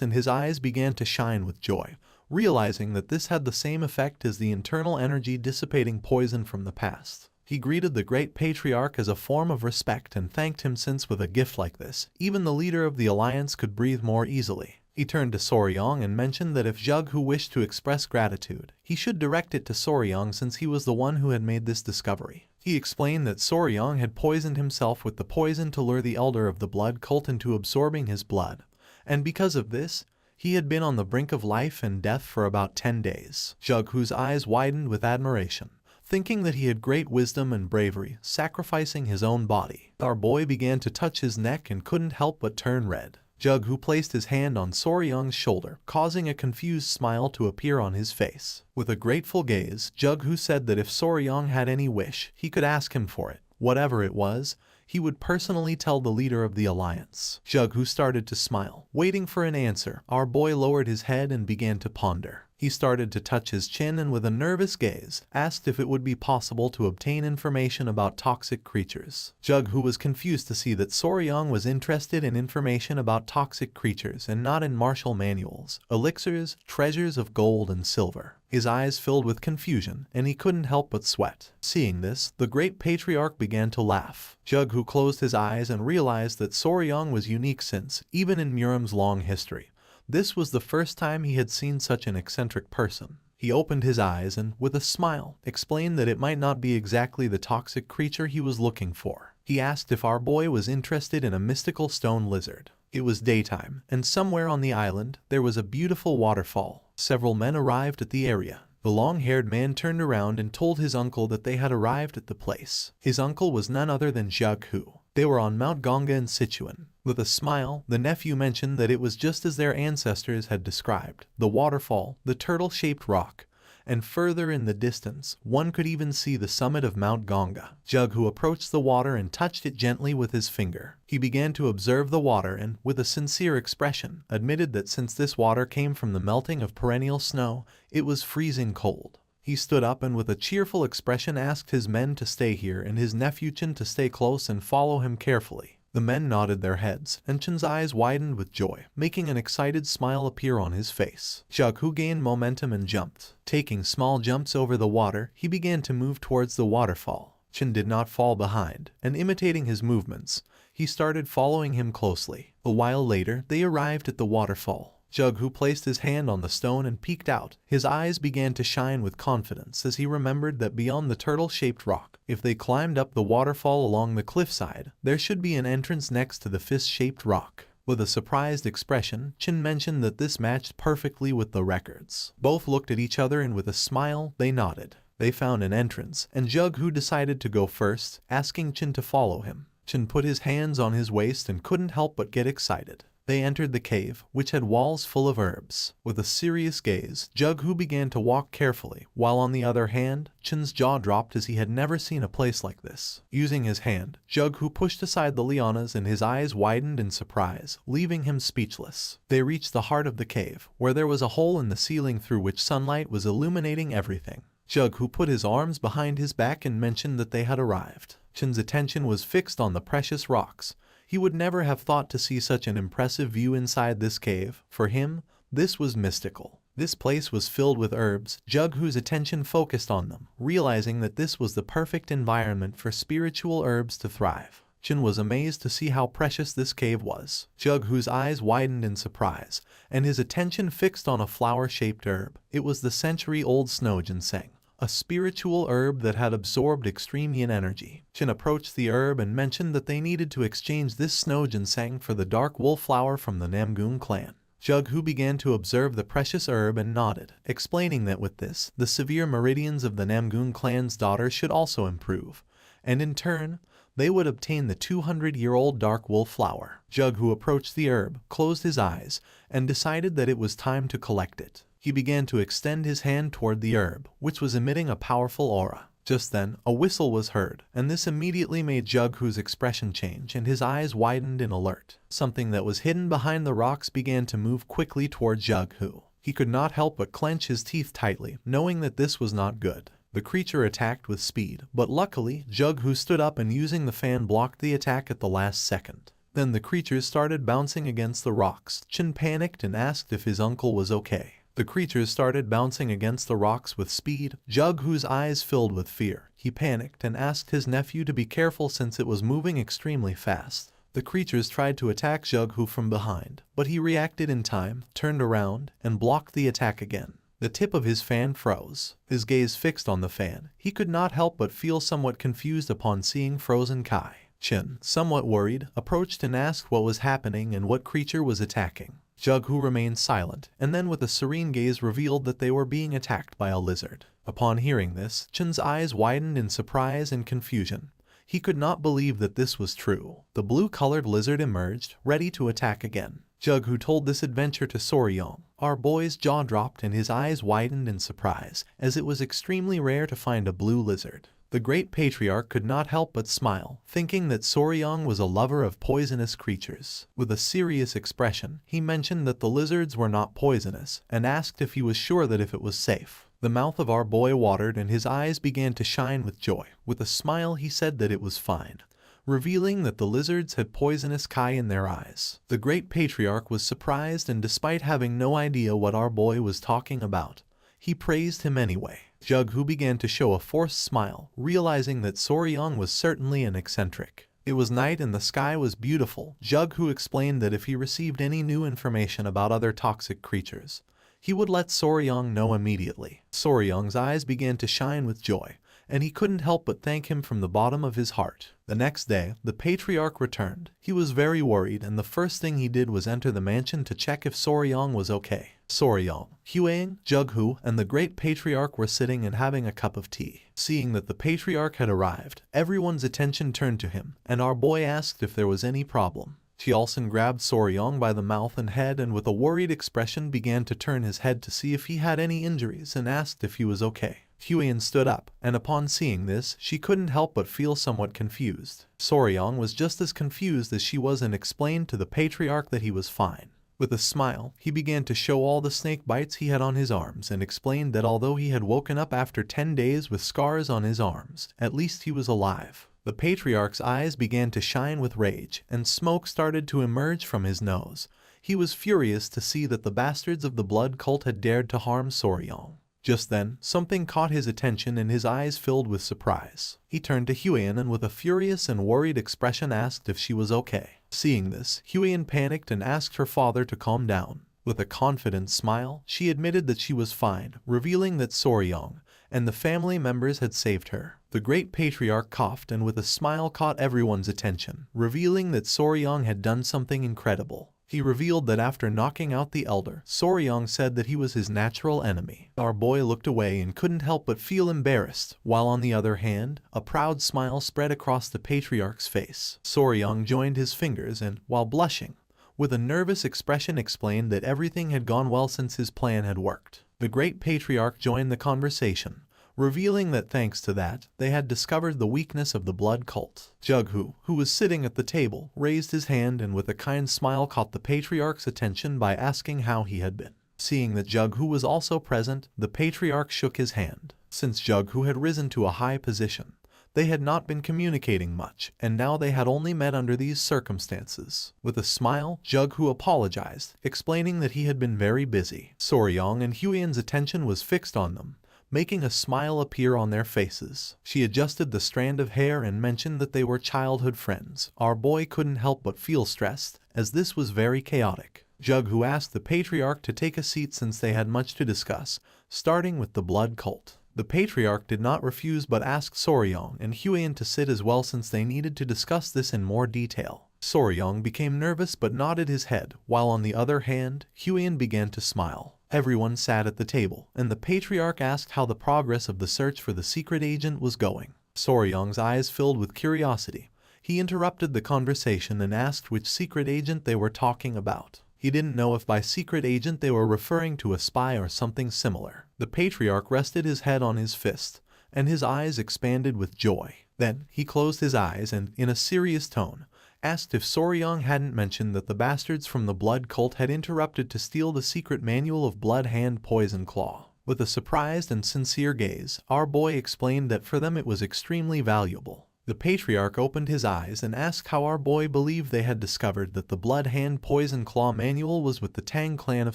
and his eyes began to shine with joy, realizing that this had the same effect as the internal energy dissipating poison from the past. He greeted the great patriarch as a form of respect and thanked him since with a gift like this, even the leader of the alliance could breathe more easily. He turned to Soryang and mentioned that if Jughu wished to express gratitude, he should direct it to Soryang since he was the one who had made this discovery. He explained that Soryang had poisoned himself with the poison to lure the elder of the blood cult into absorbing his blood, and because of this, he had been on the brink of life and death for about 10 days. Jughu's eyes widened with admiration, thinking that he had great wisdom and bravery, sacrificing his own body. Our boy began to touch his neck and couldn't help but turn red. Jughu placed his hand on Soryang's shoulder, causing a confused smile to appear on his face. With a grateful gaze, Jughu said that if Soryang had any wish, he could ask him for it. Whatever it was, he would personally tell the leader of the alliance. Jughu started to smile. Waiting for an answer, our boy lowered his head and began to ponder. He started to touch his chin and with a nervous gaze, asked if it would be possible to obtain information about toxic creatures. Jughu was confused to see that Soryang was interested in information about toxic creatures and not in martial manuals, elixirs, treasures of gold and silver. His eyes filled with confusion, and he couldn't help but sweat. Seeing this, the great patriarch began to laugh. Jughu closed his eyes and realized that Soryang was unique since, even in Muram's long history, this was the first time he had seen such an eccentric person. He opened his eyes and, with a smile, explained that it might not be exactly the toxic creature he was looking for. He asked if our boy was interested in a mystical stone lizard. It was daytime, and somewhere on the island, there was a beautiful waterfall. Several men arrived at the area. The long-haired man turned around and told his uncle that they had arrived at the place. His uncle was none other than Jughu. They were on Mount Ganga in Sichuan. With a smile, the nephew mentioned that it was just as their ancestors had described. The waterfall, the turtle-shaped rock, and further in the distance, one could even see the summit of Mount Ganga. Jughu approached the water and touched it gently with his finger. He began to observe the water and, with a sincere expression, admitted that since this water came from the melting of perennial snow, it was freezing cold. He stood up and with a cheerful expression asked his men to stay here and his nephew Chen to stay close and follow him carefully. The men nodded their heads, and Chen's eyes widened with joy, making an excited smile appear on his face. Jughu gained momentum and jumped. Taking small jumps over the water, he began to move towards the waterfall. Chen did not fall behind, and imitating his movements, he started following him closely. A while later, they arrived at the waterfall. Jughu placed his hand on the stone and peeked out. His eyes began to shine with confidence as he remembered that beyond the turtle-shaped rock, if they climbed up the waterfall along the cliffside, there should be an entrance next to the fist-shaped rock. With a surprised expression, Chen mentioned that this matched perfectly with the records. Both looked at each other and with a smile, they nodded. They found an entrance, and Jughu decided to go first, asking Chen to follow him. Chen put his hands on his waist and couldn't help but get excited. They entered the cave, which had walls full of herbs. With a serious gaze, Jughu began to walk carefully, while on the other hand, Chen's jaw dropped as he had never seen a place like this. Using his hand, Jughu pushed aside the lianas and his eyes widened in surprise, leaving him speechless. They reached the heart of the cave, where there was a hole in the ceiling through which sunlight was illuminating everything. Jughu put his arms behind his back and mentioned that they had arrived. Chen's attention was fixed on the precious rocks. He would never have thought to see such an impressive view inside this cave. For him, This was mystical. This place was filled with herbs. Jughu's attention focused on them, realizing that this was the perfect environment for spiritual herbs to thrive. Chen was amazed to see how precious this cave was. Jughu's eyes widened in surprise, and his attention fixed on a flower-shaped herb. It was the century-old snow ginseng, a spiritual herb that had absorbed extreme yin energy. Chen approached the herb and mentioned that they needed to exchange this snow ginseng for the dark wool flower from the Namgung clan. Jughu began to observe the precious herb and nodded, explaining that with this, the severe meridians of the Namgung clan's daughter should also improve, and in turn, they would obtain the 200-year-old dark wool flower. Jughu approached the herb, closed his eyes, and decided that it was time to collect it. He began to extend his hand toward the herb, which was emitting a powerful aura. Just then, a whistle was heard, and this immediately made Jughu's expression change and his eyes widened in alert. Something that was hidden behind the rocks began to move quickly toward Jughu. He could not help but clench his teeth tightly, knowing that this was not good. The creature attacked with speed, but luckily, Jughu stood up and using the fan blocked the attack at the last second. Then the creatures started bouncing against the rocks. Chen panicked and asked if his uncle was okay. The creatures started bouncing against the rocks with speed. Jughu's eyes filled with fear. He panicked and asked his nephew to be careful since it was moving extremely fast. The creatures tried to attack Jughu from behind, but he reacted in time, turned around, and blocked the attack again. The tip of his fan froze. His gaze fixed on the fan. He could not help but feel somewhat confused upon seeing frozen Kai. Chen, somewhat worried, approached and asked what was happening and what creature was attacking. Jughu remained silent, and then with a serene gaze revealed that they were being attacked by a lizard. Upon hearing this, Chen's eyes widened in surprise and confusion. He could not believe that this was true. The blue-colored lizard emerged, ready to attack again. Jughu told this adventure to Soryong. Our boy's jaw dropped and his eyes widened in surprise, as it was extremely rare to find a blue lizard. The great patriarch could not help but smile, thinking that Soryong was a lover of poisonous creatures. With a serious expression, he mentioned that the lizards were not poisonous, and asked if he was sure that if it was safe. The mouth of our boy watered and his eyes began to shine with joy. With a smile he said that it was fine, revealing that the lizards had poisonous Kai in their eyes. The great patriarch was surprised, and despite having no idea what our boy was talking about, he praised him anyway. Jughu began to show a forced smile, realizing that Soryong was certainly an eccentric. It was night and the sky was beautiful. Jughu explained that if he received any new information about other toxic creatures, he would let Soryong know immediately. Soryong's eyes began to shine with joy, and he couldn't help but thank him from the bottom of his heart. The next day, the patriarch returned. He was very worried, and the first thing he did was enter the mansion to check if Soryong was okay. Soryong, Huang, Jughu, and the great patriarch were sitting and having a cup of tea. Seeing that the patriarch had arrived, everyone's attention turned to him, and our boy asked if there was any problem. Tialson grabbed Soryong by the mouth and head and with a worried expression began to turn his head to see if he had any injuries and asked if he was okay. Huian stood up, and upon seeing this, she couldn't help but feel somewhat confused. Soryong was just as confused as she was and explained to the patriarch that he was fine. With a smile, he began to show all the snake bites he had on his arms and explained that although he had woken up after 10 days with scars on his arms, at least he was alive. The patriarch's eyes began to shine with rage, and smoke started to emerge from his nose. He was furious to see that the bastards of the blood cult had dared to harm Soryong. Just then, something caught his attention and his eyes filled with surprise. He turned to Huian and with a furious and worried expression asked if she was okay. Seeing this, Huian panicked and asked her father to calm down. With a confident smile, she admitted that she was fine, revealing that Soryong and the family members had saved her. The great patriarch coughed and with a smile caught everyone's attention, revealing that Soryong had done something incredible. He revealed that after knocking out the elder, Soryong said that he was his natural enemy. Our boy looked away and couldn't help but feel embarrassed, while on the other hand, a proud smile spread across the patriarch's face. Soryong joined his fingers and, while blushing, with a nervous expression explained that everything had gone well since his plan had worked. The great patriarch joined the conversation, revealing that thanks to that, they had discovered the weakness of the blood cult. Jughu, who was sitting at the table, raised his hand and with a kind smile caught the patriarch's attention by asking how he had been. Seeing that Jughu was also present, the patriarch shook his hand. Since Jughu had risen to a high position, They had not been communicating much, and now they had only met under these circumstances. With a smile, Jughu apologized, explaining that he had been very busy. Soryong and Huiyan's attention was fixed on them, making a smile appear on their faces. She adjusted the strand of hair and mentioned that they were childhood friends. Our boy couldn't help but feel stressed, as this was very chaotic. Jughu asked the patriarch to take a seat since they had much to discuss, starting with the blood cult. The patriarch did not refuse but asked Soryong and Huiyan to sit as well since they needed to discuss this in more detail. Soryong became nervous but nodded his head, while on the other hand, Huiyan began to smile. Everyone sat at the table, and the patriarch asked how the progress of the search for the secret agent was going. Soryong's eyes filled with curiosity. He interrupted the conversation and asked which secret agent they were talking about. He didn't know if by secret agent they were referring to a spy or something similar. The patriarch rested his head on his fist, and his eyes expanded with joy. Then, he closed his eyes and, in a serious tone, asked if Soryong hadn't mentioned that the bastards from the blood cult had interrupted to steal the secret manual of Blood Hand Poison Claw. With a surprised and sincere gaze, our boy explained that for them it was extremely valuable. The patriarch opened his eyes and asked how our boy believed they had discovered that the Blood Hand Poison Claw manual was with the Tang clan of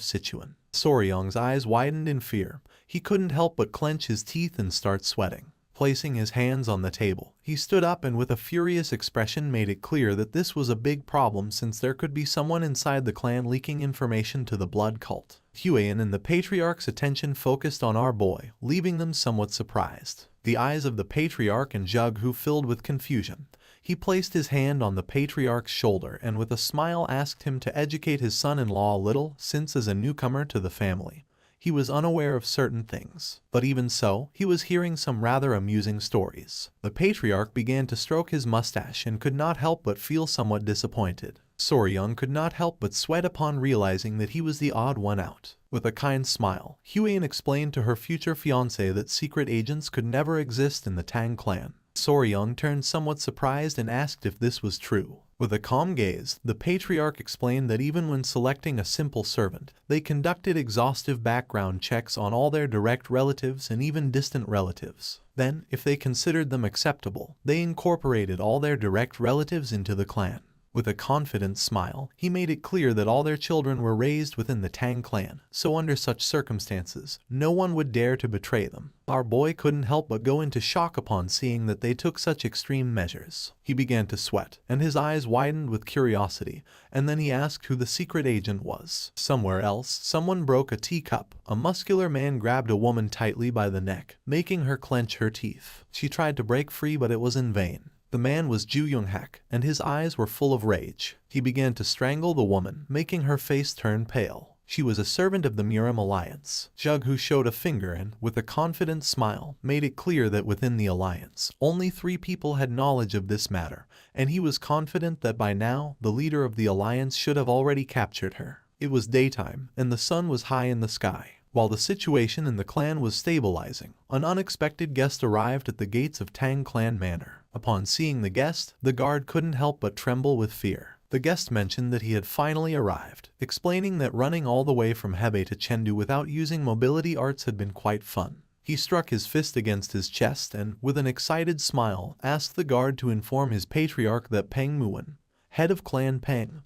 Sichuan. Soryong's eyes widened in fear. He couldn't help but clench his teeth and start sweating. Placing his hands on the table, he stood up and with a furious expression made it clear that this was a big problem since there could be someone inside the clan leaking information to the blood cult. Huiyan and the patriarch's attention focused on our boy, leaving them somewhat surprised. The eyes of the patriarch and Jughu filled with confusion. He placed his hand on the patriarch's shoulder and with a smile asked him to educate his son-in-law a little since as a newcomer to the family, he was unaware of certain things. But even so, he was hearing some rather amusing stories. The patriarch began to stroke his mustache and could not help but feel somewhat disappointed. Soryong could not help but sweat upon realizing that he was the odd one out. With a kind smile, Huiyan explained to her future fiancé that secret agents could never exist in the Tang clan. Soryong turned somewhat surprised and asked if this was true. With a calm gaze, the patriarch explained that even when selecting a simple servant, they conducted exhaustive background checks on all their direct relatives and even distant relatives. Then, if they considered them acceptable, they incorporated all their direct relatives into the clan. With a confident smile, he made it clear that all their children were raised within the Tang clan, so under such circumstances, no one would dare to betray them. Our boy couldn't help but go into shock upon seeing that they took such extreme measures. He began to sweat, and his eyes widened with curiosity, and then he asked who the secret agent was. Somewhere else, someone broke a teacup. A muscular man grabbed a woman tightly by the neck, making her clench her teeth. She tried to break free, but it was in vain. The man was Ju Young-hak, and his eyes were full of rage. He began to strangle the woman, making her face turn pale. She was a servant of the Murim Alliance. Jughu showed a finger and, with a confident smile, made it clear that within the alliance, only 3 people had knowledge of this matter, and he was confident that by now, the leader of the alliance should have already captured her. It was daytime, and the sun was high in the sky. While the situation in the clan was stabilizing, an unexpected guest arrived at the gates of Tang Clan Manor. Upon seeing the guest, the guard couldn't help but tremble with fear. The guest mentioned that he had finally arrived, explaining that running all the way from Hebei to Chengdu without using mobility arts had been quite fun. He struck his fist against his chest and, with an excited smile, asked the guard to inform his patriarch that Peng Muwen, head of Clan Peng,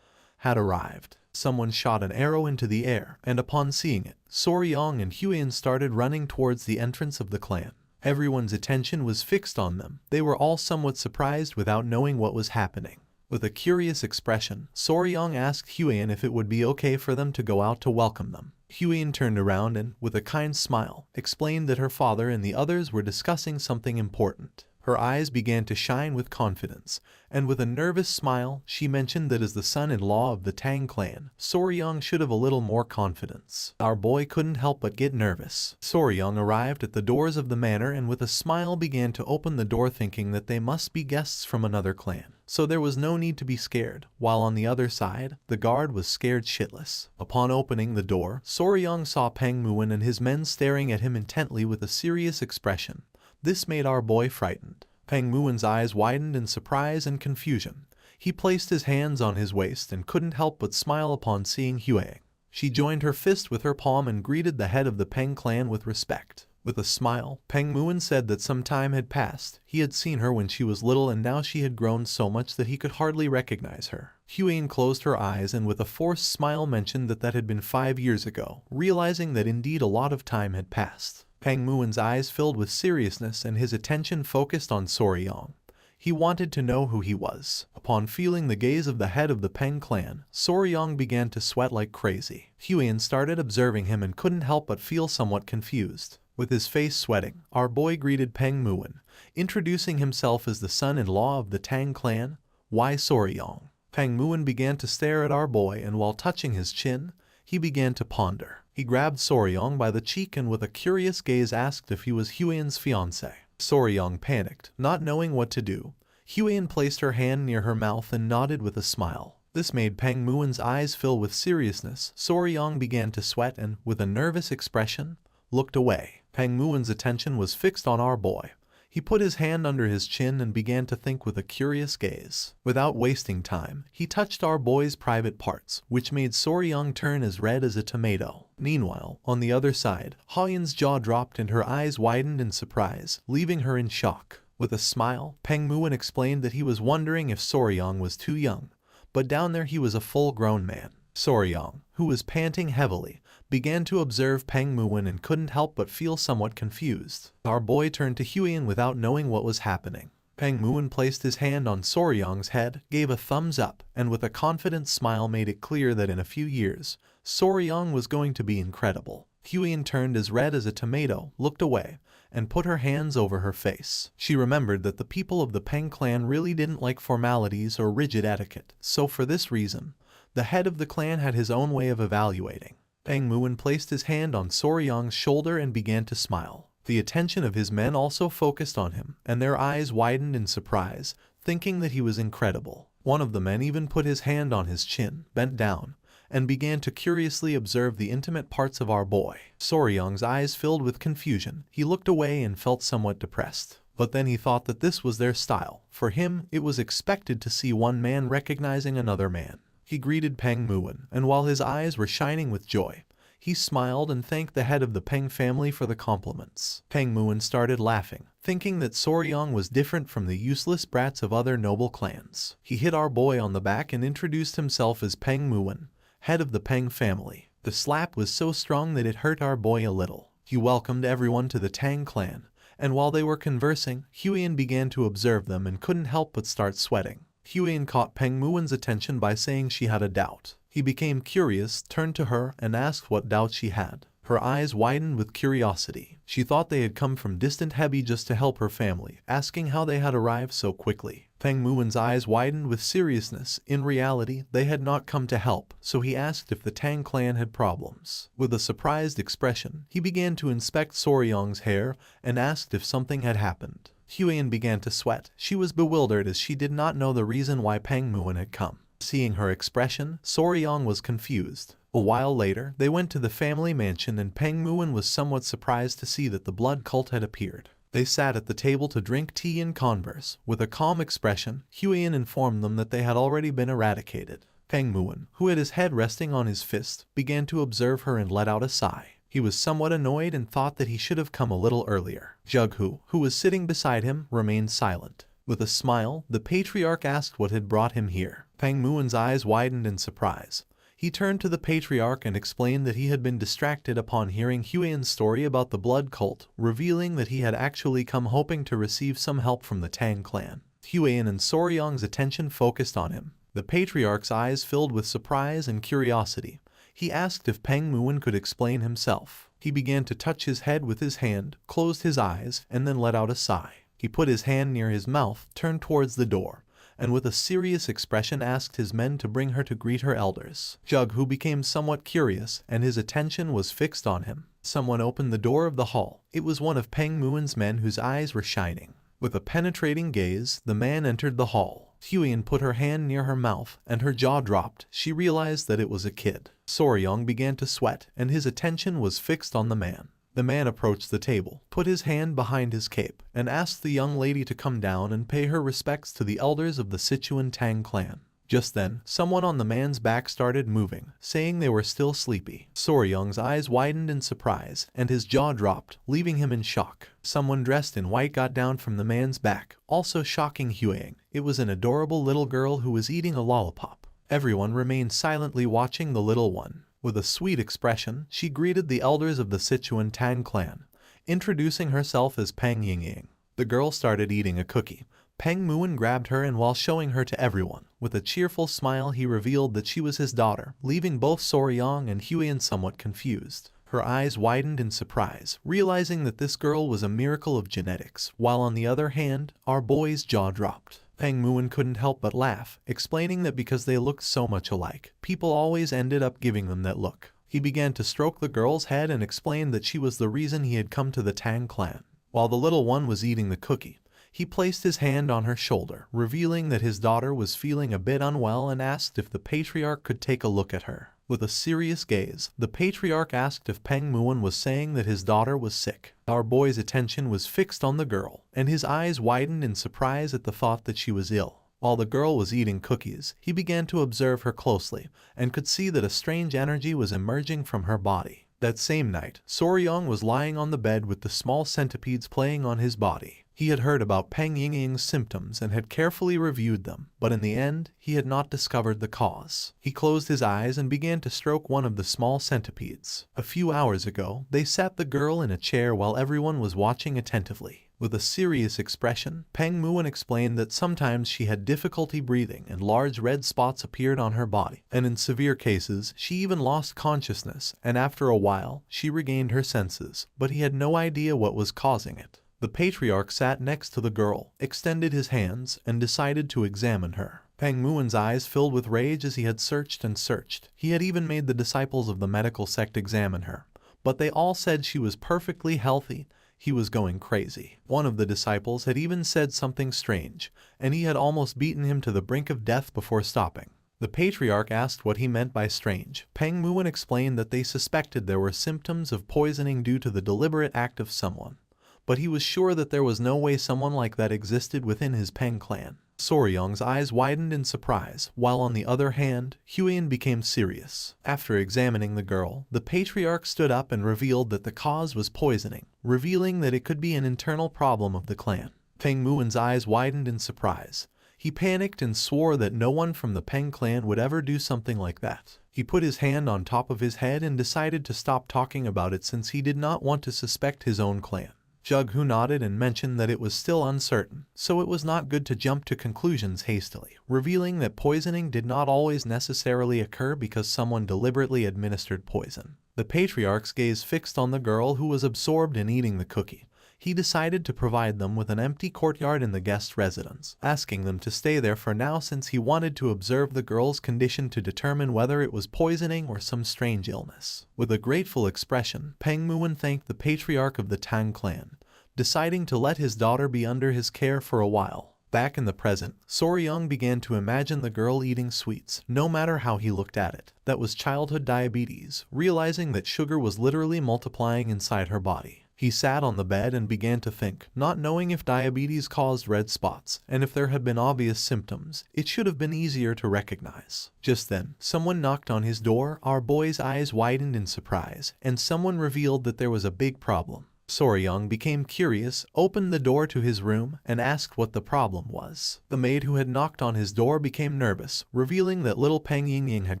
had arrived. Someone shot an arrow into the air, and upon seeing it, Soryong and Huiyan started running towards the entrance of the clan. Everyone's attention was fixed on them. They were all somewhat surprised without knowing what was happening. With a curious expression, Soryong asked Huiyan if it would be okay for them to go out to welcome them. Huiyan turned around and, with a kind smile, explained that her father and the others were discussing something important. Her eyes began to shine with confidence, and with a nervous smile, she mentioned that as the son-in-law of the Tang clan, Soryong should have a little more confidence. Our boy couldn't help but get nervous. Soryong arrived at the doors of the manor and with a smile began to open the door, thinking that they must be guests from another clan. So there was no need to be scared, while on the other side, the guard was scared shitless. Upon opening the door, Soryong saw Peng Muwen and his men staring at him intently with a serious expression. This made our boy frightened. Peng Muwen's eyes widened in surprise and confusion. He placed his hands on his waist and couldn't help but smile upon seeing Huiyan. She joined her fist with her palm and greeted the head of the Peng clan with respect. With a smile, Peng Muon said that some time had passed. He had seen her when she was little and now she had grown so much that he could hardly recognize her. Huyen closed her eyes and with a forced smile mentioned that had been 5 years ago, realizing that indeed a lot of time had passed. Peng Muon's eyes filled with seriousness and his attention focused on Soryong. He wanted to know who he was. Upon feeling the gaze of the head of the Peng clan, Soryong began to sweat like crazy. Huyen started observing him and couldn't help but feel somewhat confused. With his face sweating, our boy greeted Peng Muon, introducing himself as the son-in-law of the Tang clan. Why Soryong? Peng Muon began to stare at our boy and while touching his chin, he began to ponder. He grabbed Soryong by the cheek and with a curious gaze asked if he was Huyen's fiancé. Soryong panicked, not knowing what to do. Huyen placed her hand near her mouth and nodded with a smile. This made Peng Muon's eyes fill with seriousness. Soryong began to sweat and, with a nervous expression, looked away. Peng Muon's attention was fixed on our boy. He put his hand under his chin and began to think with a curious gaze. Without wasting time, he touched our boy's private parts, which made Soryong turn as red as a tomato. Meanwhile, on the other side, Huyen's jaw dropped and her eyes widened in surprise, leaving her in shock. With a smile, Peng Muon explained that he was wondering if Soryong was too young, but down there he was a full-grown man. Soryong, who was panting heavily, began to observe Peng Muon and couldn't help but feel somewhat confused. Our boy turned to Huyen without knowing what was happening. Peng Muon placed his hand on Soryong's head, gave a thumbs up, and with a confident smile made it clear that in a few years, Soryong was going to be incredible. Huyen turned as red as a tomato, looked away, and put her hands over her face. She remembered that the people of the Peng clan really didn't like formalities or rigid etiquette, so for this reason, the head of the clan had his own way of evaluating. Peng Muon placed his hand on Soryong's shoulder and began to smile. The attention of his men also focused on him, and their eyes widened in surprise, thinking that he was incredible. One of the men even put his hand on his chin, bent down, and began to curiously observe the intimate parts of our boy. Soryong's eyes filled with confusion. He looked away and felt somewhat depressed. But then he thought that this was their style. For him, it was expected to see one man recognizing another man. He greeted Peng Muon, and while his eyes were shining with joy, he smiled and thanked the head of the Peng family for the compliments. Peng Muon started laughing, thinking that Soryong was different from the useless brats of other noble clans. He hit our boy on the back and introduced himself as Peng Muon, head of the Peng family. The slap was so strong that it hurt our boy a little. He welcomed everyone to the Tang clan, and while they were conversing, Huyen began to observe them and couldn't help but start sweating. Huyen caught Peng Muon's attention by saying she had a doubt. He became curious, turned to her, and asked what doubt she had. Her eyes widened with curiosity. She thought they had come from distant Hebi just to help her family, asking how they had arrived so quickly. Peng Muon's eyes widened with seriousness. In reality, they had not come to help, so he asked if the Tang clan had problems. With a surprised expression, he began to inspect Soryong's hair and asked if something had happened. Huyen began to sweat. She was bewildered as she did not know the reason why Peng Muon had come. Seeing her expression, Soryong was confused. A while later, they went to the family mansion and Peng Muon was somewhat surprised to see that the blood cult had appeared. They sat at the table to drink tea and converse. With a calm expression, Huyen informed them that they had already been eradicated. Peng Muon, who had his head resting on his fist, began to observe her and let out a sigh. He was somewhat annoyed and thought that he should have come a little earlier. Jughu, who was sitting beside him, remained silent. With a smile, the patriarch asked what had brought him here. Peng Muon's eyes widened in surprise. He turned to the patriarch and explained that he had been distracted upon hearing Huyen's story about the blood cult, revealing that he had actually come hoping to receive some help from the Tang clan. Huyen and Soryong's attention focused on him. The patriarch's eyes filled with surprise and curiosity. He asked if Peng Muon could explain himself. He began to touch his head with his hand, closed his eyes, and then let out a sigh. He put his hand near his mouth, turned towards the door, and with a serious expression asked his men to bring her to greet her elders. Jughu became somewhat curious, and his attention was fixed on him. Someone opened the door of the hall. It was one of Peng Muon's men whose eyes were shining. With a penetrating gaze, the man entered the hall. Huyen put her hand near her mouth, and her jaw dropped. She realized that it was a kid. Soryong began to sweat, and his attention was fixed on the man. The man approached the table, put his hand behind his cape, and asked the young lady to come down and pay her respects to the elders of the Sichuan Tang clan. Just then, someone on the man's back started moving, saying they were still sleepy. Soryung's eyes widened in surprise, and his jaw dropped, leaving him in shock. Someone dressed in white got down from the man's back, also shocking Hueyang. It was an adorable little girl who was eating a lollipop. Everyone remained silently watching the little one. With a sweet expression, she greeted the elders of the Sichuan Tang clan, introducing herself as Peng Yingying. The girl started eating a cookie. Peng Muin grabbed her, and while showing her to everyone, with a cheerful smile he revealed that she was his daughter, leaving both Soryang and Huyan somewhat confused. Her eyes widened in surprise, realizing that this girl was a miracle of genetics, while on the other hand, our boy's jaw dropped. Peng Muin couldn't help but laugh, explaining that because they looked so much alike, people always ended up giving them that look. He began to stroke the girl's head and explained that she was the reason he had come to the Tang clan. While the little one was eating the cookie, he placed his hand on her shoulder, revealing that his daughter was feeling a bit unwell and asked if the patriarch could take a look at her. With a serious gaze, the patriarch asked if Peng Muin was saying that his daughter was sick. Our boy's attention was fixed on the girl, and his eyes widened in surprise at the thought that she was ill. While the girl was eating cookies, he began to observe her closely, and could see that a strange energy was emerging from her body. That same night, Soryang was lying on the bed with the small centipedes playing on his body. He had heard about Peng Yingying's symptoms and had carefully reviewed them, but in the end, he had not discovered the cause. He closed his eyes and began to stroke one of the small centipedes. A few hours ago, they sat the girl in a chair while everyone was watching attentively. With a serious expression, Peng Muin explained that sometimes she had difficulty breathing and large red spots appeared on her body, and in severe cases, she even lost consciousness, and after a while, she regained her senses, but he had no idea what was causing it. The patriarch sat next to the girl, extended his hands, and decided to examine her. Peng Muin's eyes filled with rage as he had searched and searched. He had even made the disciples of the medical sect examine her, but they all said she was perfectly healthy. He was going crazy. One of the disciples had even said something strange, and he had almost beaten him to the brink of death before stopping. The patriarch asked what he meant by strange. Peng Muin explained that they suspected there were symptoms of poisoning due to the deliberate act of someone, but he was sure that there was no way someone like that existed within his Peng clan. Soryang's eyes widened in surprise, while on the other hand, Huyan became serious. After examining the girl, the patriarch stood up and revealed that the cause was poisoning, revealing that it could be an internal problem of the clan. Peng Muin's eyes widened in surprise. He panicked and swore that no one from the Peng clan would ever do something like that. He put his hand on top of his head and decided to stop talking about it since he did not want to suspect his own clan. Jughu nodded and mentioned that it was still uncertain, so it was not good to jump to conclusions hastily, revealing that poisoning did not always necessarily occur because someone deliberately administered poison. The patriarch's gaze fixed on the girl who was absorbed in eating the cookie. He decided to provide them with an empty courtyard in the guest residence, asking them to stay there for now since he wanted to observe the girl's condition to determine whether it was poisoning or some strange illness. With a grateful expression, Peng Muin thanked the patriarch of the Tang clan, deciding to let his daughter be under his care for a while. Back in the present, Soryang began to imagine the girl eating sweets, no matter how he looked at it. That was childhood diabetes, realizing that sugar was literally multiplying inside her body. He sat on the bed and began to think, not knowing if diabetes caused red spots, and if there had been obvious symptoms, it should have been easier to recognize. Just then, someone knocked on his door. Our boy's eyes widened in surprise, and someone revealed that there was a big problem. Soryang became curious, opened the door to his room, and asked what the problem was. The maid who had knocked on his door became nervous, revealing that little Peng Yingying had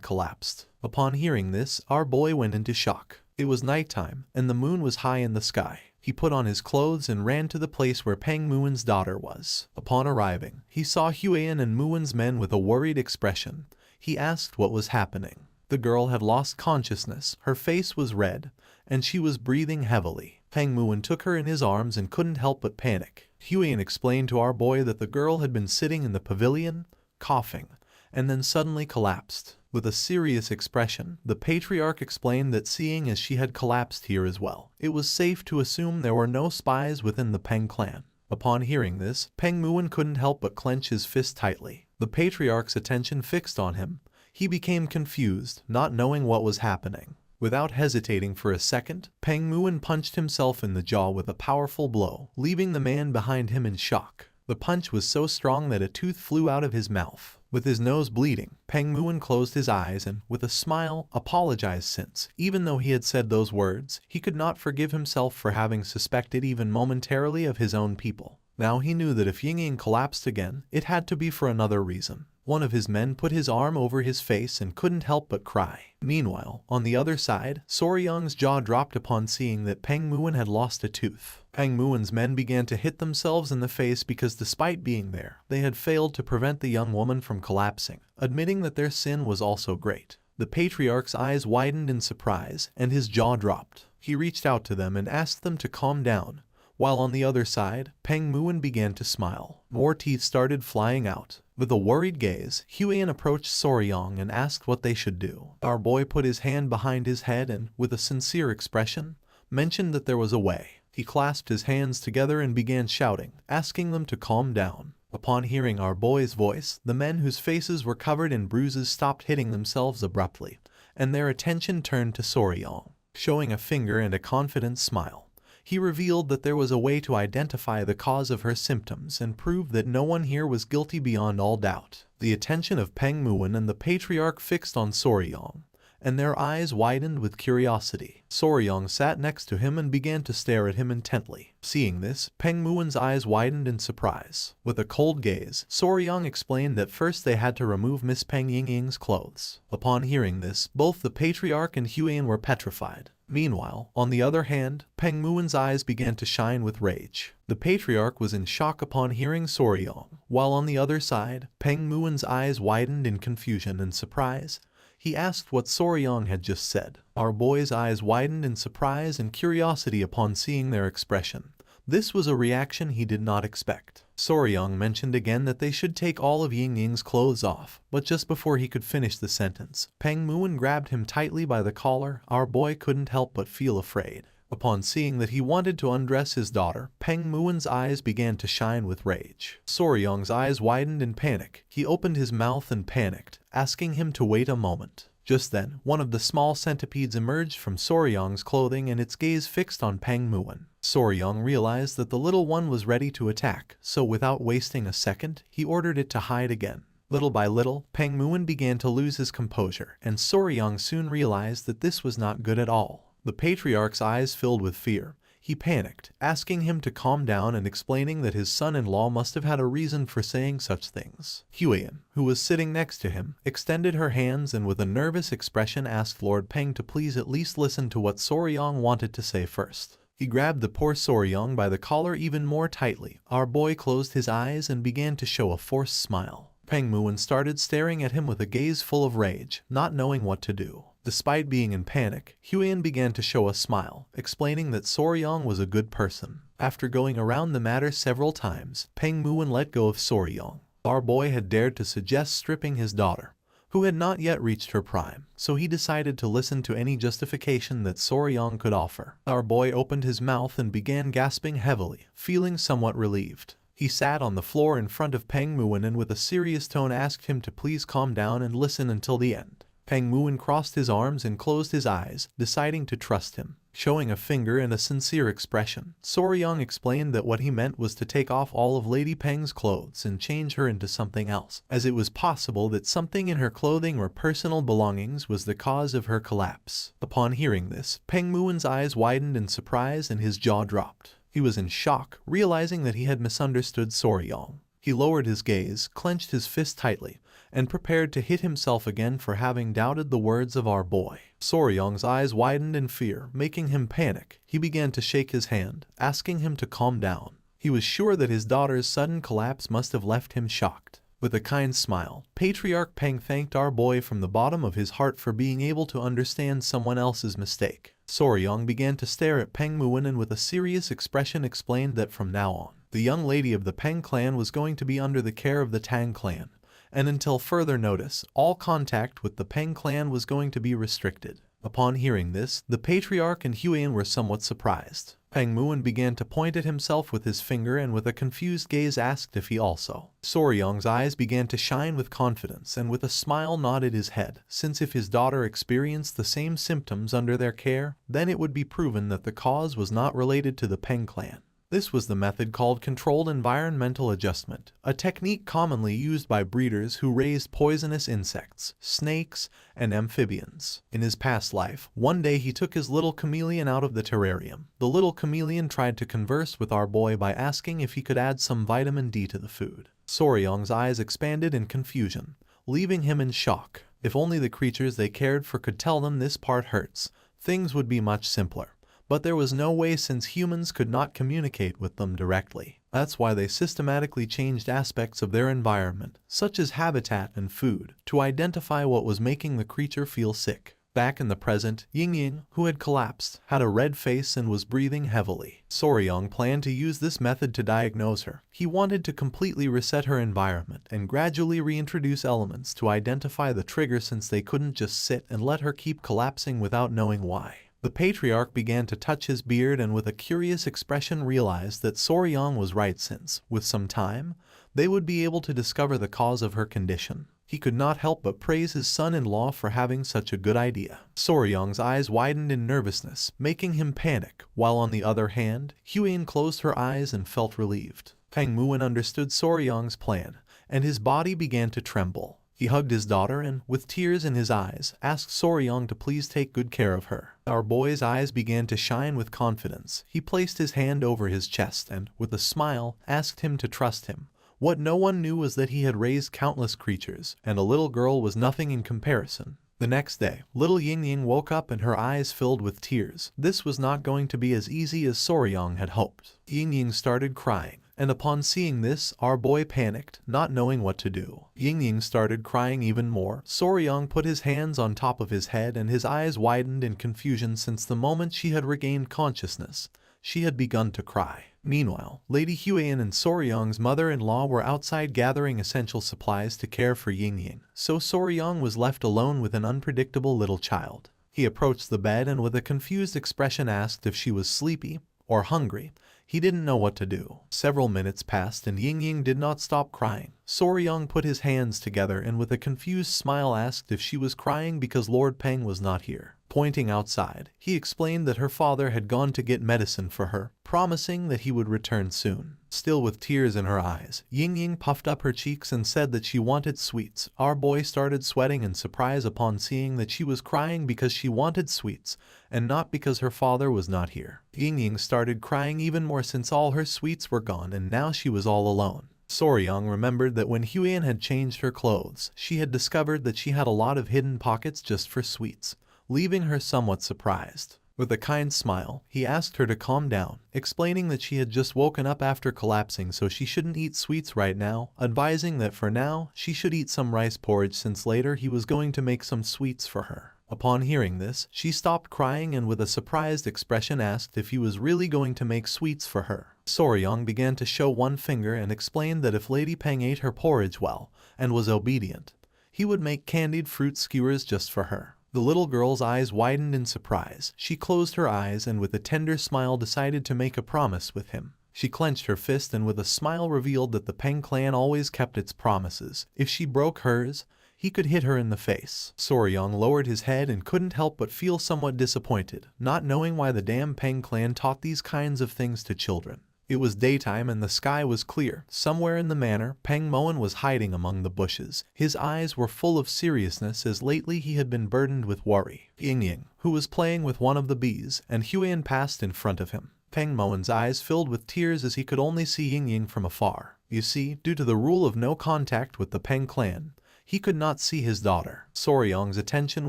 collapsed. Upon hearing this, our boy went into shock. It was nighttime, and the moon was high in the sky. He put on his clothes and ran to the place where Peng Muin's daughter was. Upon arriving, he saw Huyan and Muin's men with a worried expression. He asked what was happening. The girl had lost consciousness, her face was red, and she was breathing heavily. Peng Muin took her in his arms and couldn't help but panic. Huyan explained to our boy that the girl had been sitting in the pavilion, coughing, and then suddenly collapsed. With a serious expression, the patriarch explained that seeing as she had collapsed here as well, it was safe to assume there were no spies within the Peng clan. Upon hearing this, Peng Muin couldn't help but clench his fist tightly. The patriarch's attention fixed on him. He became confused, not knowing what was happening. Without hesitating for a second, Peng Muin punched himself in the jaw with a powerful blow, leaving the man behind him in shock. The punch was so strong that a tooth flew out of his mouth. With his nose bleeding, Peng Muin closed his eyes and, with a smile, apologized since, even though he had said those words, he could not forgive himself for having suspected even momentarily of his own people. Now he knew that if Ying collapsed again, it had to be for another reason. One of his men put his arm over his face and couldn't help but cry. Meanwhile, on the other side, Soryang's jaw dropped upon seeing that Peng Muin had lost a tooth. Peng Muin's men began to hit themselves in the face because despite being there, they had failed to prevent the young woman from collapsing, admitting that their sin was also great. The patriarch's eyes widened in surprise, and his jaw dropped. He reached out to them and asked them to calm down. While on the other side, Peng Muin began to smile. More teeth started flying out. With a worried gaze, Huiyan approached Soryang and asked what they should do. Our boy put his hand behind his head and, with a sincere expression, mentioned that there was a way. He clasped his hands together and began shouting, asking them to calm down. Upon hearing our boy's voice, the men whose faces were covered in bruises stopped hitting themselves abruptly, and their attention turned to Soryang. Showing a finger and a confident smile, he revealed that there was a way to identify the cause of her symptoms and prove that no one here was guilty beyond all doubt. The attention of Peng Muin and the patriarch fixed on Soryang, and their eyes widened with curiosity. Soryang sat next to him and began to stare at him intently. Seeing this, Peng Muin's eyes widened in surprise. With a cold gaze, Soryang explained that first they had to remove Miss Peng Yingying's clothes. Upon hearing this, both the patriarch and Huiyan were petrified. Meanwhile, on the other hand, Peng Muin's eyes began to shine with rage. The patriarch was in shock upon hearing Soryang, while on the other side, Peng Muin's eyes widened in confusion and surprise. He asked what Soryang had just said. Our boy's eyes widened in surprise and curiosity upon seeing their expression. This was a reaction he did not expect. Soryang mentioned again that they should take all of Yingying's clothes off, but just before he could finish the sentence, Peng Muin grabbed him tightly by the collar. Our boy couldn't help but feel afraid. Upon seeing that he wanted to undress his daughter, Peng Muin's eyes began to shine with rage. Soryang's eyes widened in panic. He opened his mouth and panicked, asking him to wait a moment. Just then, one of the small centipedes emerged from Soryang's clothing and its gaze fixed on Peng Muin. Soryang realized that the little one was ready to attack, so without wasting a second, he ordered it to hide again. Little by little, Peng Muin began to lose his composure, and Soryang soon realized that this was not good at all. The patriarch's eyes filled with fear. He panicked, asking him to calm down and explaining that his son-in-law must have had a reason for saying such things. Huiyan, who was sitting next to him, extended her hands and with a nervous expression asked Lord Peng to please at least listen to what Soryang wanted to say first. He grabbed the poor Soryang by the collar even more tightly. Our boy closed his eyes and began to show a forced smile. Peng Muin started staring at him with a gaze full of rage, not knowing what to do. Despite being in panic, Huiyan began to show a smile, explaining that Soryang was a good person. After going around the matter several times, Peng Muin let go of Soryang. Our boy had dared to suggest stripping his daughter, who had not yet reached her prime, so he decided to listen to any justification that Soryang could offer. Our boy opened his mouth and began gasping heavily, feeling somewhat relieved. He sat on the floor in front of Peng Muin and with a serious tone asked him to please calm down and listen until the end. Peng Muin crossed his arms and closed his eyes, deciding to trust him. Showing a finger and a sincere expression, Soryang explained that what he meant was to take off all of Lady Peng's clothes and change her into something else, as it was possible that something in her clothing or personal belongings was the cause of her collapse. Upon hearing this, Peng Muin's eyes widened in surprise and his jaw dropped. He was in shock, realizing that he had misunderstood Soryang. He lowered his gaze, clenched his fist tightly, and prepared to hit himself again for having doubted the words of our boy. Soryang's eyes widened in fear, making him panic. He began to shake his hand, asking him to calm down. He was sure that his daughter's sudden collapse must have left him shocked. With a kind smile, Patriarch Peng thanked our boy from the bottom of his heart for being able to understand someone else's mistake. Soryang began to stare at Peng Muin and with a serious expression explained that from now on, the young lady of the Peng clan was going to be under the care of the Tang clan, and until further notice, all contact with the Peng clan was going to be restricted. Upon hearing this, the Patriarch and Huiyan were somewhat surprised. Peng Muin began to point at himself with his finger and with a confused gaze asked if he also. Soryang's eyes began to shine with confidence and with a smile nodded his head, since if his daughter experienced the same symptoms under their care, then it would be proven that the cause was not related to the Peng clan. This was the method called controlled environmental adjustment, a technique commonly used by breeders who raised poisonous insects, snakes, and amphibians. In his past life, one day he took his little chameleon out of the terrarium. The little chameleon tried to converse with our boy by asking if he could add some vitamin D to the food. Soryong's eyes expanded in confusion, leaving him in shock. If only the creatures they cared for could tell them this part hurts, things would be much simpler. But there was no way since humans could not communicate with them directly. That's why they systematically changed aspects of their environment, such as habitat and food, to identify what was making the creature feel sick. Back in the present, Ying-Ying, who had collapsed, had a red face and was breathing heavily. Soryong planned to use this method to diagnose her. He wanted to completely reset her environment and gradually reintroduce elements to identify the trigger since they couldn't just sit and let her keep collapsing without knowing why. The patriarch began to touch his beard and with a curious expression realized that Soryong was right since, with some time, they would be able to discover the cause of her condition. He could not help but praise his son-in-law for having such a good idea. Soryong's eyes widened in nervousness, making him panic, while on the other hand, Huyen closed her eyes and felt relieved. Peng Muin understood Soryong's plan, and his body began to tremble. He hugged his daughter and, with tears in his eyes, asked Soryong to please take good care of her. Our boy's eyes began to shine with confidence. He placed his hand over his chest and, with a smile, asked him to trust him. What no one knew was that he had raised countless creatures, and a little girl was nothing in comparison. The next day, little Ying-Ying woke up and her eyes filled with tears. This was not going to be as easy as Soryong had hoped. Ying-Ying started crying, and upon seeing this, our boy panicked, not knowing what to do. Ying-Ying started crying even more. Soryong put his hands on top of his head and his eyes widened in confusion since the moment she had regained consciousness, she had begun to cry. Meanwhile, Lady Huyen and Soryong's mother-in-law were outside gathering essential supplies to care for Ying-Ying, so Soryong was left alone with an unpredictable little child. He approached the bed and with a confused expression asked if she was sleepy or hungry. He didn't know what to do. Several minutes passed and Ying-Ying did not stop crying. Soryong put his hands together and with a confused smile asked if she was crying because Lord Peng was not here. Pointing outside, he explained that her father had gone to get medicine for her, promising that he would return soon. Still with tears in her eyes, Ying-Ying puffed up her cheeks and said that she wanted sweets. Our boy started sweating in surprise upon seeing that she was crying because she wanted sweets, and not because her father was not here. Ying-Ying started crying even more since all her sweets were gone and now she was all alone. Soryong remembered that when Huyen had changed her clothes, she had discovered that she had a lot of hidden pockets just for sweets, leaving her somewhat surprised. With a kind smile, he asked her to calm down, explaining that she had just woken up after collapsing so she shouldn't eat sweets right now, advising that for now, she should eat some rice porridge since later he was going to make some sweets for her. Upon hearing this, she stopped crying and with a surprised expression asked if he was really going to make sweets for her. Soryong began to show one finger and explained that if Lady Peng ate her porridge well and was obedient, he would make candied fruit skewers just for her. The little girl's eyes widened in surprise. She closed her eyes and with a tender smile decided to make a promise with him. She clenched her fist and with a smile revealed that the Peng clan always kept its promises. If she broke hers, he could hit her in the face. Soryong lowered his head and couldn't help but feel somewhat disappointed, not knowing why the damn Peng clan taught these kinds of things to children. It was daytime and the sky was clear. Somewhere in the manor, Peng Moen was hiding among the bushes. His eyes were full of seriousness as lately he had been burdened with worry. Ying-Ying, who was playing with one of the bees, and Huyen passed in front of him. Peng Moen's eyes filled with tears as he could only see Ying-Ying from afar. You see, due to the rule of no contact with the Peng clan, he could not see his daughter. Soryong's attention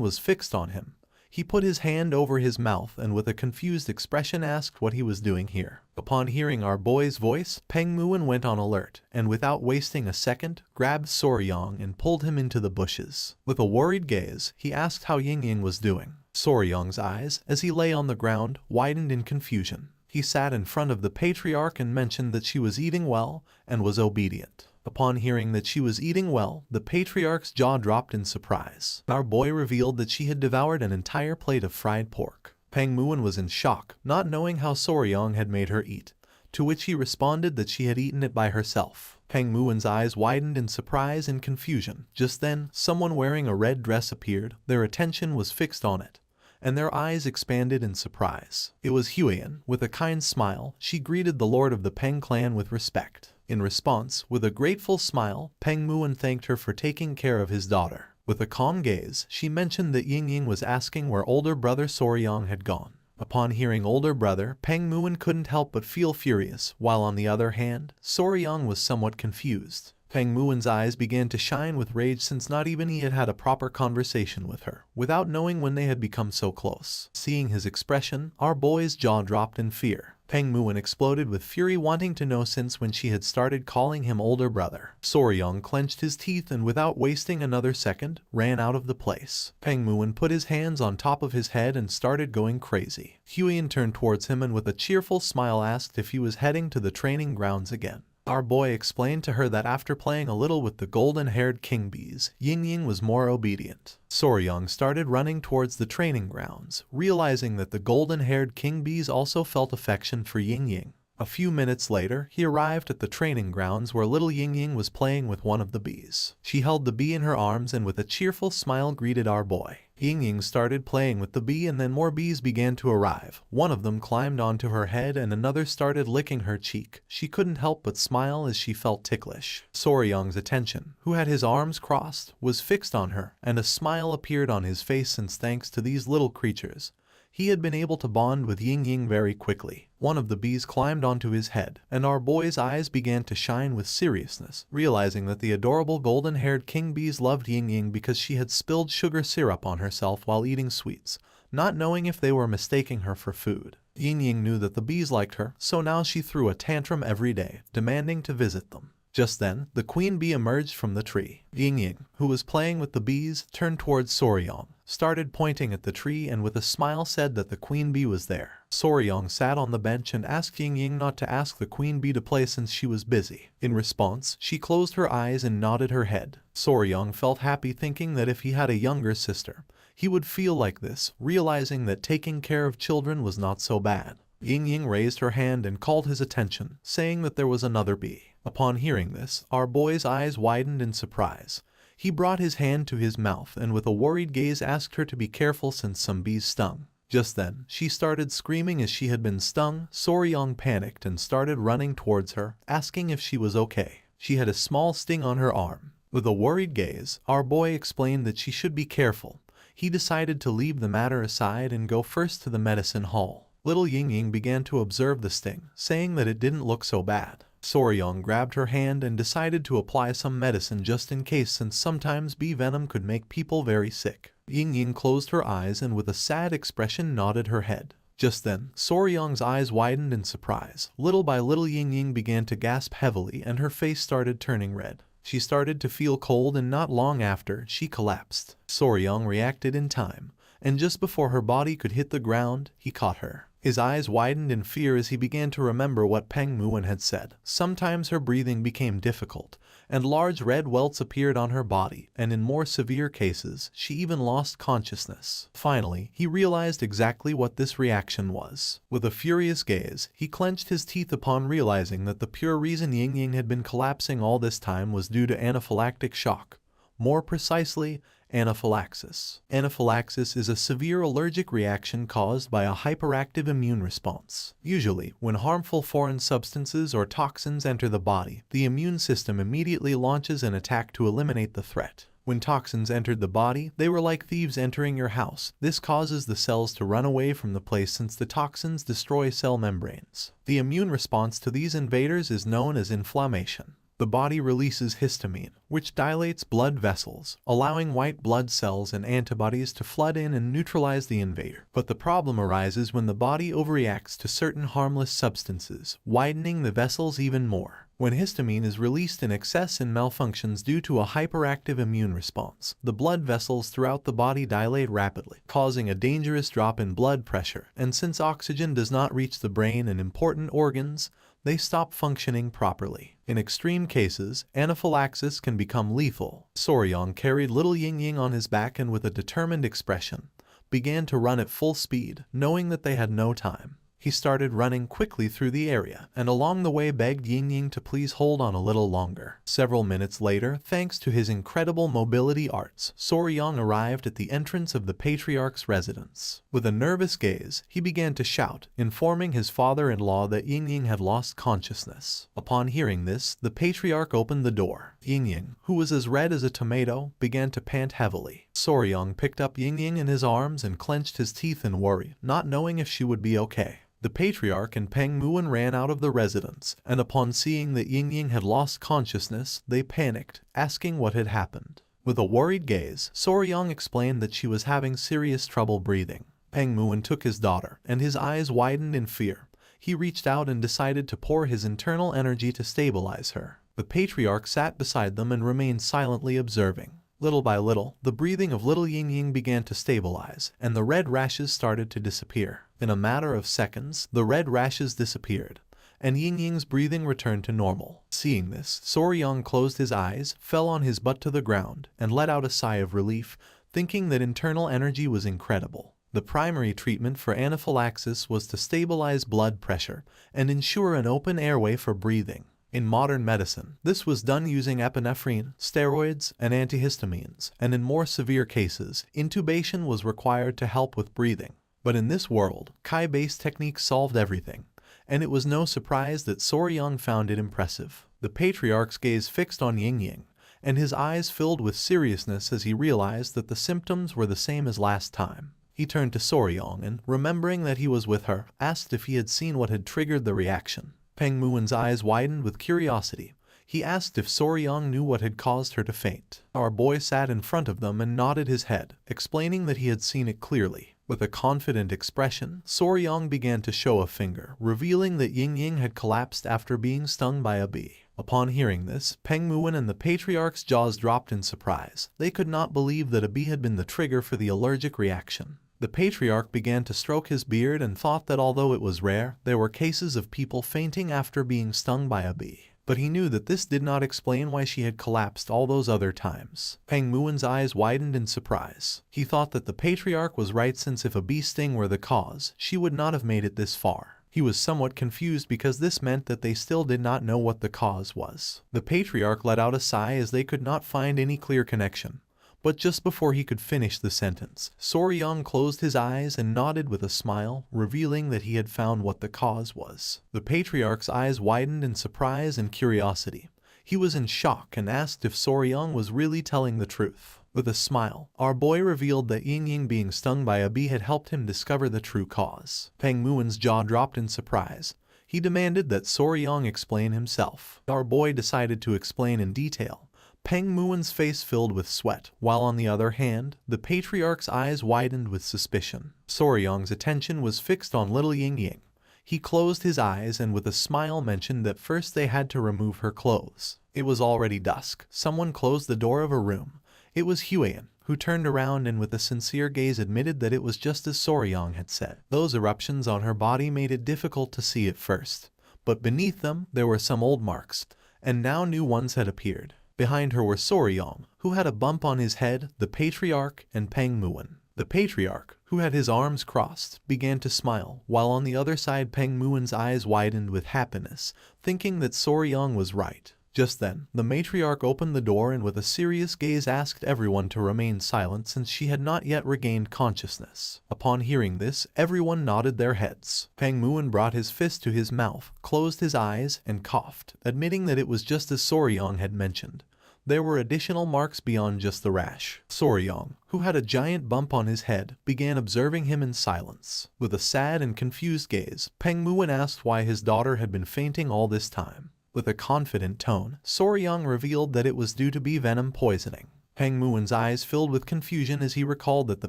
was fixed on him. He put his hand over his mouth and with a confused expression asked what he was doing here. Upon hearing our boy's voice, Peng Muin went on alert, and without wasting a second, grabbed Soryong and pulled him into the bushes. With a worried gaze, he asked how Ying-Ying was doing. Soryong's eyes, as he lay on the ground, widened in confusion. He sat in front of the patriarch and mentioned that she was eating well and was obedient. Upon hearing that she was eating well, the patriarch's jaw dropped in surprise. Our boy revealed that she had devoured an entire plate of fried pork. Peng Muin was in shock, not knowing how Soryong had made her eat, to which he responded that she had eaten it by herself. Peng Muin's eyes widened in surprise and confusion. Just then, someone wearing a red dress appeared. Their attention was fixed on it, and their eyes expanded in surprise. It was Huiyan. With a kind smile, she greeted the lord of the Peng clan with respect. In response, with a grateful smile, Peng Muan thanked her for taking care of his daughter. With a calm gaze, she mentioned that Yingying was asking where older brother Soryang had gone. Upon hearing older brother, Peng Muan couldn't help but feel furious, while on the other hand, Soryang was somewhat confused. Peng Muan's eyes began to shine with rage since not even he had had a proper conversation with her, without knowing when they had become so close. Seeing his expression, our boy's jaw dropped in fear. Peng Muan exploded with fury, wanting to know since when she had started calling him older brother. Soryang clenched his teeth and without wasting another second, ran out of the place. Peng Muan put his hands on top of his head and started going crazy. Huiyan turned towards him and with a cheerful smile asked if he was heading to the training grounds again. Our boy explained to her that after playing a little with the golden-haired king bees, Yingying was more obedient. Soryang started running towards the training grounds, realizing that the golden-haired king bees also felt affection for Yingying. A few minutes later, he arrived at the training grounds where little Yingying was playing with one of the bees. She held the bee in her arms and with a cheerful smile greeted our boy. Yingying started playing with the bee and then more bees began to arrive. One of them climbed onto her head and another started licking her cheek. She couldn't help but smile as she felt ticklish. Soryang's attention, who had his arms crossed, was fixed on her, and a smile appeared on his face since thanks to these little creatures, he had been able to bond with Yingying very quickly. One of the bees climbed onto his head, and our boy's eyes began to shine with seriousness, realizing that the adorable golden-haired king bees loved Yingying because she had spilled sugar syrup on herself while eating sweets, not knowing if they were mistaking her for food. Yingying knew that the bees liked her, so now she threw a tantrum every day, demanding to visit them. Just then, the queen bee emerged from the tree. Yingying, who was playing with the bees, turned towards Soryang, started pointing at the tree and with a smile said that the queen bee was there. Soryang sat on the bench and asked Yingying not to ask the queen bee to play since she was busy. In response, she closed her eyes and nodded her head. Soryang felt happy thinking that if he had a younger sister, he would feel like this, realizing that taking care of children was not so bad. Yingying raised her hand and called his attention, saying that there was another bee. Upon hearing this, our boy's eyes widened in surprise. He brought his hand to his mouth and with a worried gaze asked her to be careful since some bees stung. Just then, she started screaming as she had been stung. Soryang panicked and started running towards her, asking if she was okay. She had a small sting on her arm. With a worried gaze, our boy explained that she should be careful. He decided to leave the matter aside and go first to the medicine hall. Little Yingying began to observe the sting, saying that it didn't look so bad. Soryang grabbed her hand and decided to apply some medicine just in case since sometimes bee venom could make people very sick. Yingying closed her eyes and with a sad expression nodded her head. Just then, Soryang's eyes widened in surprise. Little by little Yingying began to gasp heavily and her face started turning red. She started to feel cold and not long after, she collapsed. Soryang reacted in time, and just before her body could hit the ground, he caught her. His eyes widened in fear as he began to remember what Peng Muan had said. Sometimes her breathing became difficult, and large red welts appeared on her body, and in more severe cases, she even lost consciousness. Finally, he realized exactly what this reaction was. With a furious gaze, he clenched his teeth upon realizing that the pure reason Yingying had been collapsing all this time was due to anaphylactic shock. More precisely, anaphylaxis. Anaphylaxis is a severe allergic reaction caused by a hyperactive immune response. Usually, when harmful foreign substances or toxins enter the body, the immune system immediately launches an attack to eliminate the threat. When toxins entered the body, they were like thieves entering your house. This causes the cells to run away from the place since the toxins destroy cell membranes. The immune response to these invaders is known as inflammation. The body releases histamine, which dilates blood vessels, allowing white blood cells and antibodies to flood in and neutralize the invader. But the problem arises when the body overreacts to certain harmless substances, widening the vessels even more. When histamine is released in excess and malfunctions due to a hyperactive immune response, the blood vessels throughout the body dilate rapidly, causing a dangerous drop in blood pressure, and since oxygen does not reach the brain and important organs, they stop functioning properly. In extreme cases, anaphylaxis can become lethal. Soryang carried little Yingying on his back and with a determined expression, began to run at full speed, knowing that they had no time. He started running quickly through the area, and along the way begged Ying to please hold on a little longer. Several minutes later, thanks to his incredible mobility arts, Soryang arrived at the entrance of the patriarch's residence. With a nervous gaze, he began to shout, informing his father-in-law that Ying had lost consciousness. Upon hearing this, the patriarch opened the door. Ying, who was as red as a tomato, began to pant heavily. Soryang picked up Ying in his arms and clenched his teeth in worry, not knowing if she would be okay. The patriarch and Peng Muon ran out of the residence, and upon seeing that Ying had lost consciousness, they panicked, asking what had happened. With a worried gaze, Soryang explained that she was having serious trouble breathing. Peng Muon took his daughter, and his eyes widened in fear. He reached out and decided to pour his internal energy to stabilize her. The patriarch sat beside them and remained silently observing. Little by little, the breathing of little Ying began to stabilize, and the red rashes started to disappear. In a matter of seconds, the red rashes disappeared, and Ying's breathing returned to normal. Seeing this, Soryang closed his eyes, fell on his butt to the ground, and let out a sigh of relief, thinking that internal energy was incredible. The primary treatment for anaphylaxis was to stabilize blood pressure and ensure an open airway for breathing. In modern medicine, this was done using epinephrine, steroids, and antihistamines, and in more severe cases, intubation was required to help with breathing. But in this world, Kai-based techniques solved everything, and it was no surprise that Soryang found it impressive. The patriarch's gaze fixed on Ying, and his eyes filled with seriousness as he realized that the symptoms were the same as last time. He turned to Soryang and, remembering that he was with her, asked if he had seen what had triggered the reaction. Peng Muon's eyes widened with curiosity. He asked if Soryang knew what had caused her to faint. Our boy sat in front of them and nodded his head, explaining that he had seen it clearly. With a confident expression, Soryang began to show a finger, revealing that Ying had collapsed after being stung by a bee. Upon hearing this, Peng Muon and the patriarch's jaws dropped in surprise. They could not believe that a bee had been the trigger for the allergic reaction. The patriarch began to stroke his beard and thought that although it was rare, there were cases of people fainting after being stung by a bee. But he knew that this did not explain why she had collapsed all those other times. Peng Muon's eyes widened in surprise. He thought that the patriarch was right, since if a bee sting were the cause, she would not have made it this far. He was somewhat confused because this meant that they still did not know what the cause was. The patriarch let out a sigh as they could not find any clear connection. But just before he could finish the sentence, Soryang closed his eyes and nodded with a smile, revealing that he had found what the cause was. The patriarch's eyes widened in surprise and curiosity. He was in shock and asked if Soryang was really telling the truth. With a smile, our boy revealed that Ying being stung by a bee had helped him discover the true cause. Peng Muon's jaw dropped in surprise. He demanded that Soryang explain himself. Our boy decided to explain in detail. Peng Muon's face filled with sweat, while on the other hand, the patriarch's eyes widened with suspicion. Soryang's attention was fixed on little Ying. He closed his eyes and with a smile mentioned that first they had to remove her clothes. It was already dusk. Someone closed the door of a room. It was Huiyan, who turned around and with a sincere gaze admitted that it was just as Soryang had said. Those eruptions on her body made it difficult to see at first, but beneath them there were some old marks, and now new ones had appeared. Behind her were Soryang, who had a bump on his head, the patriarch, and Peng Muon. The patriarch, who had his arms crossed, began to smile, while on the other side Peng Muon's eyes widened with happiness, thinking that Soryang was right. Just then, the matriarch opened the door and with a serious gaze asked everyone to remain silent since she had not yet regained consciousness. Upon hearing this, everyone nodded their heads. Peng Muon brought his fist to his mouth, closed his eyes, and coughed, admitting that it was just as Soryang had mentioned. There were additional marks beyond just the rash. Soryang, who had a giant bump on his head, began observing him in silence. With a sad and confused gaze, Peng Muon asked why his daughter had been fainting all this time. With a confident tone, Soryang revealed that it was due to bee venom poisoning. Peng Muon's eyes filled with confusion as he recalled that the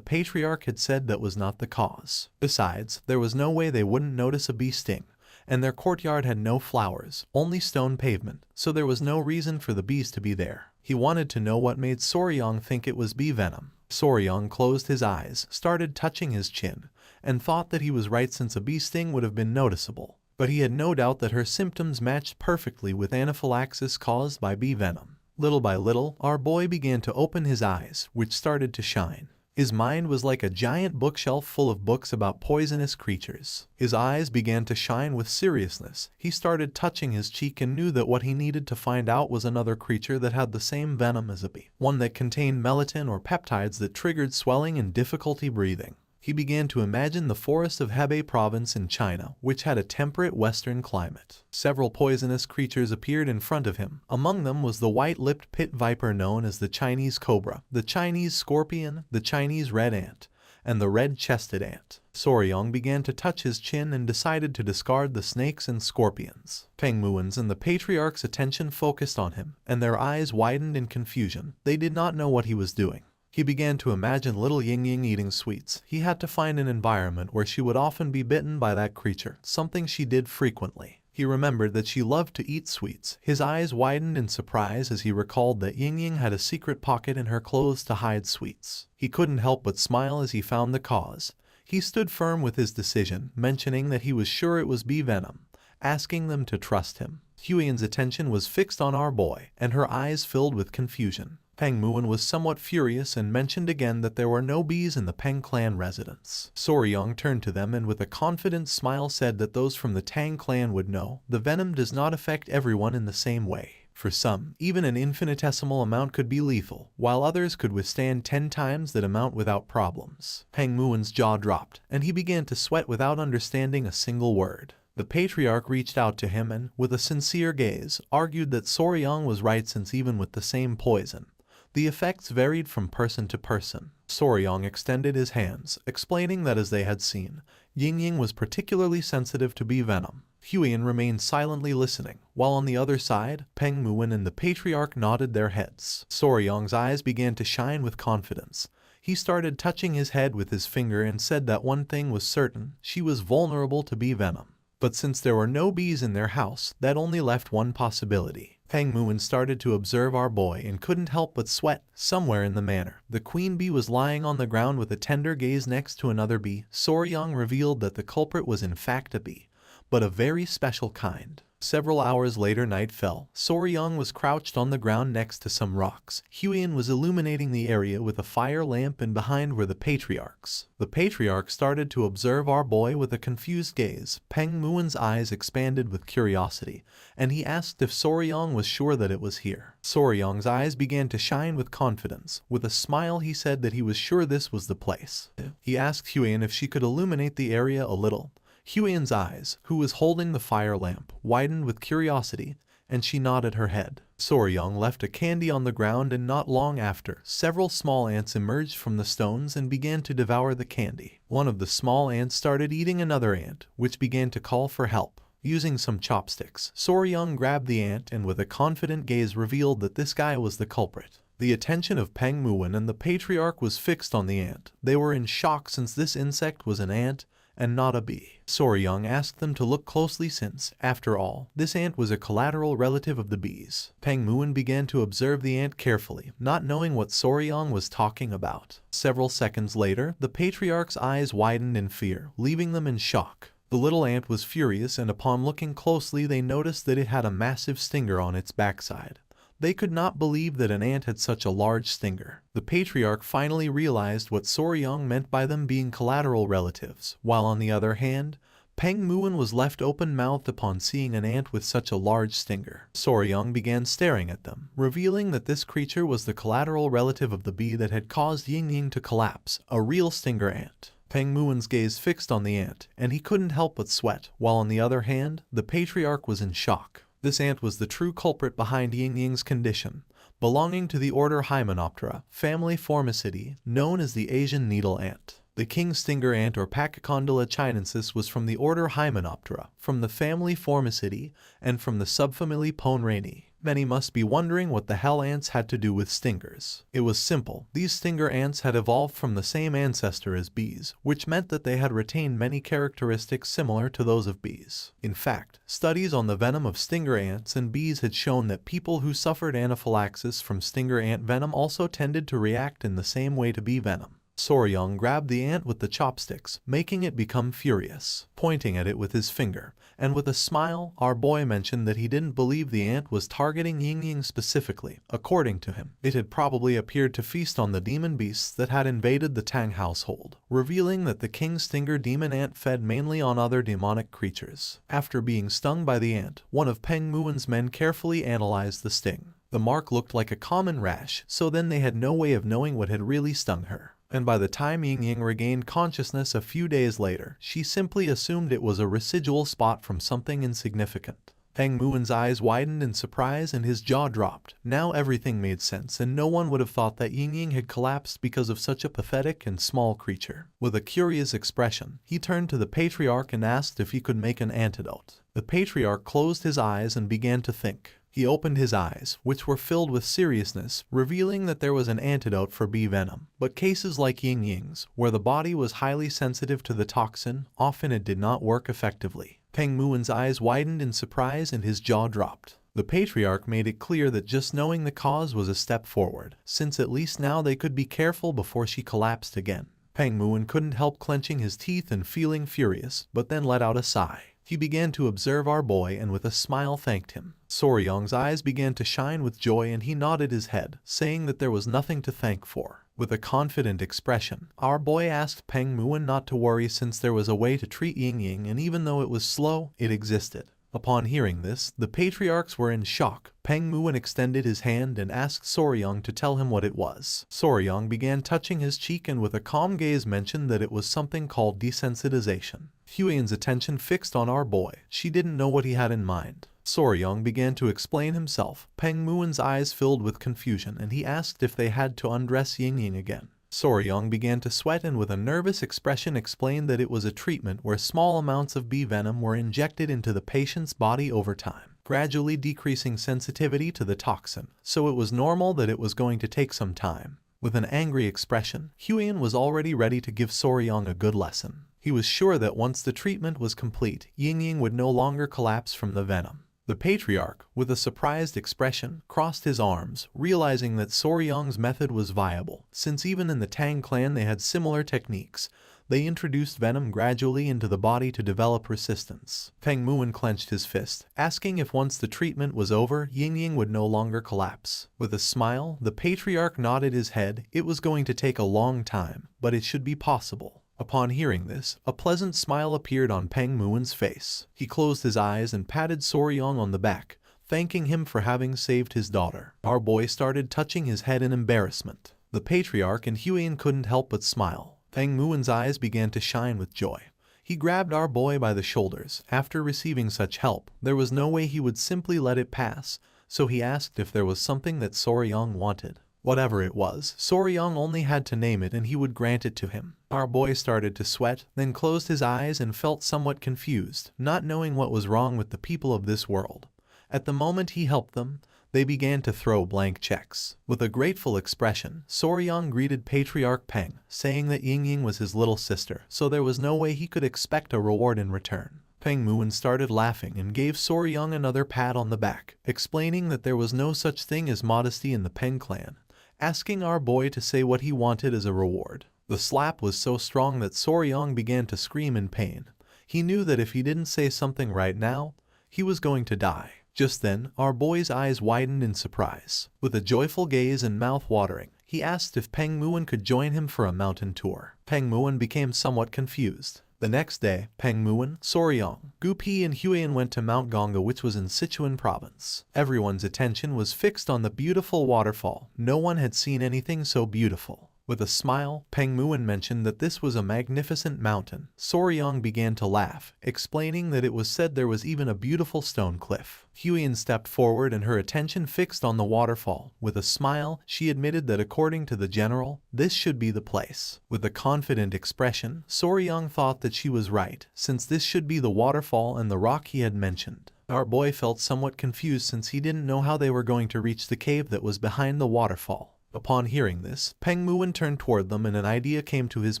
patriarch had said that was not the cause. Besides, there was no way they wouldn't notice a bee sting, and their courtyard had no flowers, only stone pavement, so there was no reason for the bees to be there. He wanted to know what made Soryang think it was bee venom. Soryang closed his eyes, started touching his chin, and thought that he was right since a bee sting would have been noticeable. But he had no doubt that her symptoms matched perfectly with anaphylaxis caused by bee venom. Little by little, our boy began to open his eyes, which started to shine. His mind was like a giant bookshelf full of books about poisonous creatures. His eyes began to shine with seriousness. He started touching his cheek and knew that what he needed to find out was another creature that had the same venom as a bee, one that contained melatonin or peptides that triggered swelling and difficulty breathing. He began to imagine the forest of Hebei province in China, which had a temperate western climate. Several poisonous creatures appeared in front of him. Among them was the white-lipped pit viper known as the Chinese cobra, the Chinese scorpion, the Chinese red ant, and the red-chested ant. Soryong began to touch his chin and decided to discard the snakes and scorpions. Peng Muin's and the patriarch's attention focused on him, and their eyes widened in confusion. They did not know what he was doing. He began to imagine little Yingying eating sweets. He had to find an environment where she would often be bitten by that creature, something she did frequently. He remembered that she loved to eat sweets. His eyes widened in surprise as he recalled that Yingying had a secret pocket in her clothes to hide sweets. He couldn't help but smile as he found the cause. He stood firm with his decision, mentioning that he was sure it was bee venom, asking them to trust him. Huiyan's attention was fixed on our boy, and her eyes filled with confusion. Peng Muin was somewhat furious and mentioned again that there were no bees in the Peng clan residence. Soryong turned to them and with a confident smile said that those from the Tang clan would know, the venom does not affect everyone in the same way. For some, even an infinitesimal amount could be lethal, while others could withstand 10 times that amount without problems. Peng Muin's jaw dropped, and he began to sweat without understanding a single word. The patriarch reached out to him and, with a sincere gaze, argued that Soryong was right since even with the same poison, the effects varied from person to person. Soryong extended his hands, explaining that as they had seen, Yingying was particularly sensitive to bee venom. Huiyan remained silently listening, while on the other side, Peng Muin and the patriarch nodded their heads. Soryong's eyes began to shine with confidence. He started touching his head with his finger and said that one thing was certain, she was vulnerable to bee venom. But since there were no bees in their house, that only left one possibility. Peng Muin started to observe our boy and couldn't help but sweat. Somewhere in the manor, the queen bee was lying on the ground with a tender gaze next to another bee. Soryong revealed that the culprit was in fact a bee, but a very special kind. Several hours later night fell. Soryong was crouched on the ground next to some rocks. Huiyan was illuminating the area with a fire lamp and behind were the patriarchs. The patriarch started to observe our boy with a confused gaze. Peng Muin's eyes expanded with curiosity, and he asked if Soryong was sure that it was here. Soryong's eyes began to shine with confidence. With a smile he said that he was sure this was the place. He asked Huiyan if she could illuminate the area a little. Huiyan's eyes, who was holding the fire lamp, widened with curiosity, and she nodded her head. Soryong left a candy on the ground and not long after, several small ants emerged from the stones and began to devour the candy. One of the small ants started eating another ant, which began to call for help. Using some chopsticks, Soryong grabbed the ant and with a confident gaze revealed that this guy was the culprit. The attention of Peng Muin and the patriarch was fixed on the ant. They were in shock since this insect was an ant and not a bee. Soryong asked them to look closely since, after all, this ant was a collateral relative of the bees. Peng Muin began to observe the ant carefully, not knowing what Soryong was talking about. Several seconds later, the patriarch's eyes widened in fear, leaving them in shock. The little ant was furious and upon looking closely they noticed that it had a massive stinger on its backside. They could not believe that an ant had such a large stinger. The patriarch finally realized what Soryong meant by them being collateral relatives, while on the other hand, Peng Muin was left open-mouthed upon seeing an ant with such a large stinger. Soryong began staring at them, revealing that this creature was the collateral relative of the bee that had caused Yingying to collapse, a real stinger ant. Peng Muin's gaze fixed on the ant, and he couldn't help but sweat, while on the other hand, the patriarch was in shock. This ant was the true culprit behind Yingying's condition, belonging to the order Hymenoptera, family Formicidae, known as the Asian needle ant. The king stinger ant or Pachycondyla chinensis was from the order Hymenoptera, from the family Formicidae, and from the subfamily Ponrani. Many must be wondering what the hell ants had to do with stingers. It was simple. These stinger ants had evolved from the same ancestor as bees, which meant that they had retained many characteristics similar to those of bees. In fact, studies on the venom of stinger ants and bees had shown that people who suffered anaphylaxis from stinger ant venom also tended to react in the same way to bee venom. Soryang grabbed the ant with the chopsticks, making it become furious, pointing at it with his finger. And with a smile, our boy mentioned that he didn't believe the ant was targeting Ying specifically. According to him, it had probably appeared to feast on the demon beasts that had invaded the Tang household, revealing that the King's Stinger demon ant fed mainly on other demonic creatures. After being stung by the ant, one of Peng Muen's men carefully analyzed the sting. The mark looked like a common rash, so then they had no way of knowing what had really stung her. And by the time Ying regained consciousness a few days later, she simply assumed it was a residual spot from something insignificant. Peng Muen's eyes widened in surprise and his jaw dropped. Now everything made sense, and no one would have thought that Ying had collapsed because of such a pathetic and small creature. With a curious expression, he turned to the patriarch and asked if he could make an antidote. The patriarch closed his eyes and began to think. He opened his eyes, which were filled with seriousness, revealing that there was an antidote for bee venom. But cases like Ying's, where the body was highly sensitive to the toxin, often it did not work effectively. Peng Muen's eyes widened in surprise and his jaw dropped. The patriarch made it clear that just knowing the cause was a step forward, since at least now they could be careful before she collapsed again. Peng Muen couldn't help clenching his teeth and feeling furious, but then let out a sigh. He began to observe our boy and with a smile thanked him. Soryang's eyes began to shine with joy and he nodded his head, saying that there was nothing to thank for. With a confident expression, our boy asked Peng Muen not to worry since there was a way to treat Ying and even though it was slow, it existed. Upon hearing this, the patriarchs were in shock. Peng Muen extended his hand and asked Soryang to tell him what it was. Soryang began touching his cheek and with a calm gaze mentioned that it was something called desensitization. Huiyen's attention fixed on our boy. She didn't know what he had in mind. Soryang began to explain himself. Peng Muen's eyes filled with confusion and he asked if they had to undress Ying again. Soryang began to sweat and with a nervous expression explained that it was a treatment where small amounts of bee venom were injected into the patient's body over time, gradually decreasing sensitivity to the toxin, so it was normal that it was going to take some time. With an angry expression, Huiyen was already ready to give Soryang a good lesson. He was sure that once the treatment was complete, Ying would no longer collapse from the venom. The patriarch, with a surprised expression, crossed his arms, realizing that Soryang's method was viable, since even in the Tang clan they had similar techniques. They introduced venom gradually into the body to develop resistance. Peng Muen clenched his fist, asking if once the treatment was over, Ying would no longer collapse. With a smile, the patriarch nodded his head. It was going to take a long time, but it should be possible. Upon hearing this, a pleasant smile appeared on Peng Muen's face. He closed his eyes and patted Soryang on the back, thanking him for having saved his daughter. Our boy started touching his head in embarrassment. The patriarch and Huiyen couldn't help but smile. Peng Muen's eyes began to shine with joy. He grabbed our boy by the shoulders. After receiving such help, there was no way he would simply let it pass, so he asked if there was something that Soryang wanted. Whatever it was, Soryang only had to name it and he would grant it to him. Our boy started to sweat, then closed his eyes and felt somewhat confused, not knowing what was wrong with the people of this world. At the moment he helped them, they began to throw blank checks. With a grateful expression, Soryang greeted Patriarch Peng, saying that Ying was his little sister, so there was no way he could expect a reward in return. Peng Muen started laughing and gave Soryang another pat on the back, explaining that there was no such thing as modesty in the Peng clan, asking our boy to say what he wanted as a reward. The slap was so strong that Soryang began to scream in pain. He knew that if he didn't say something right now, he was going to die. Just then, our boy's eyes widened in surprise. With a joyful gaze and mouth watering, he asked if Peng Muen could join him for a mountain tour. Peng Muen became somewhat confused. The next day, Peng Muen, Soryang, Gu Pi and Huiyen went to Mount Gongga, which was in Sichuan province. Everyone's attention was fixed on the beautiful waterfall. No one had seen anything so beautiful. With a smile, Peng Muen mentioned that this was a magnificent mountain. Soryang began to laugh, explaining that it was said there was even a beautiful stone cliff. Huiyen stepped forward and her attention fixed on the waterfall. With a smile, she admitted that according to the general, this should be the place. With a confident expression, Soryang thought that she was right, since this should be the waterfall and the rock he had mentioned. Our boy felt somewhat confused since he didn't know how they were going to reach the cave that was behind the waterfall. Upon hearing this, Peng Muen turned toward them and an idea came to his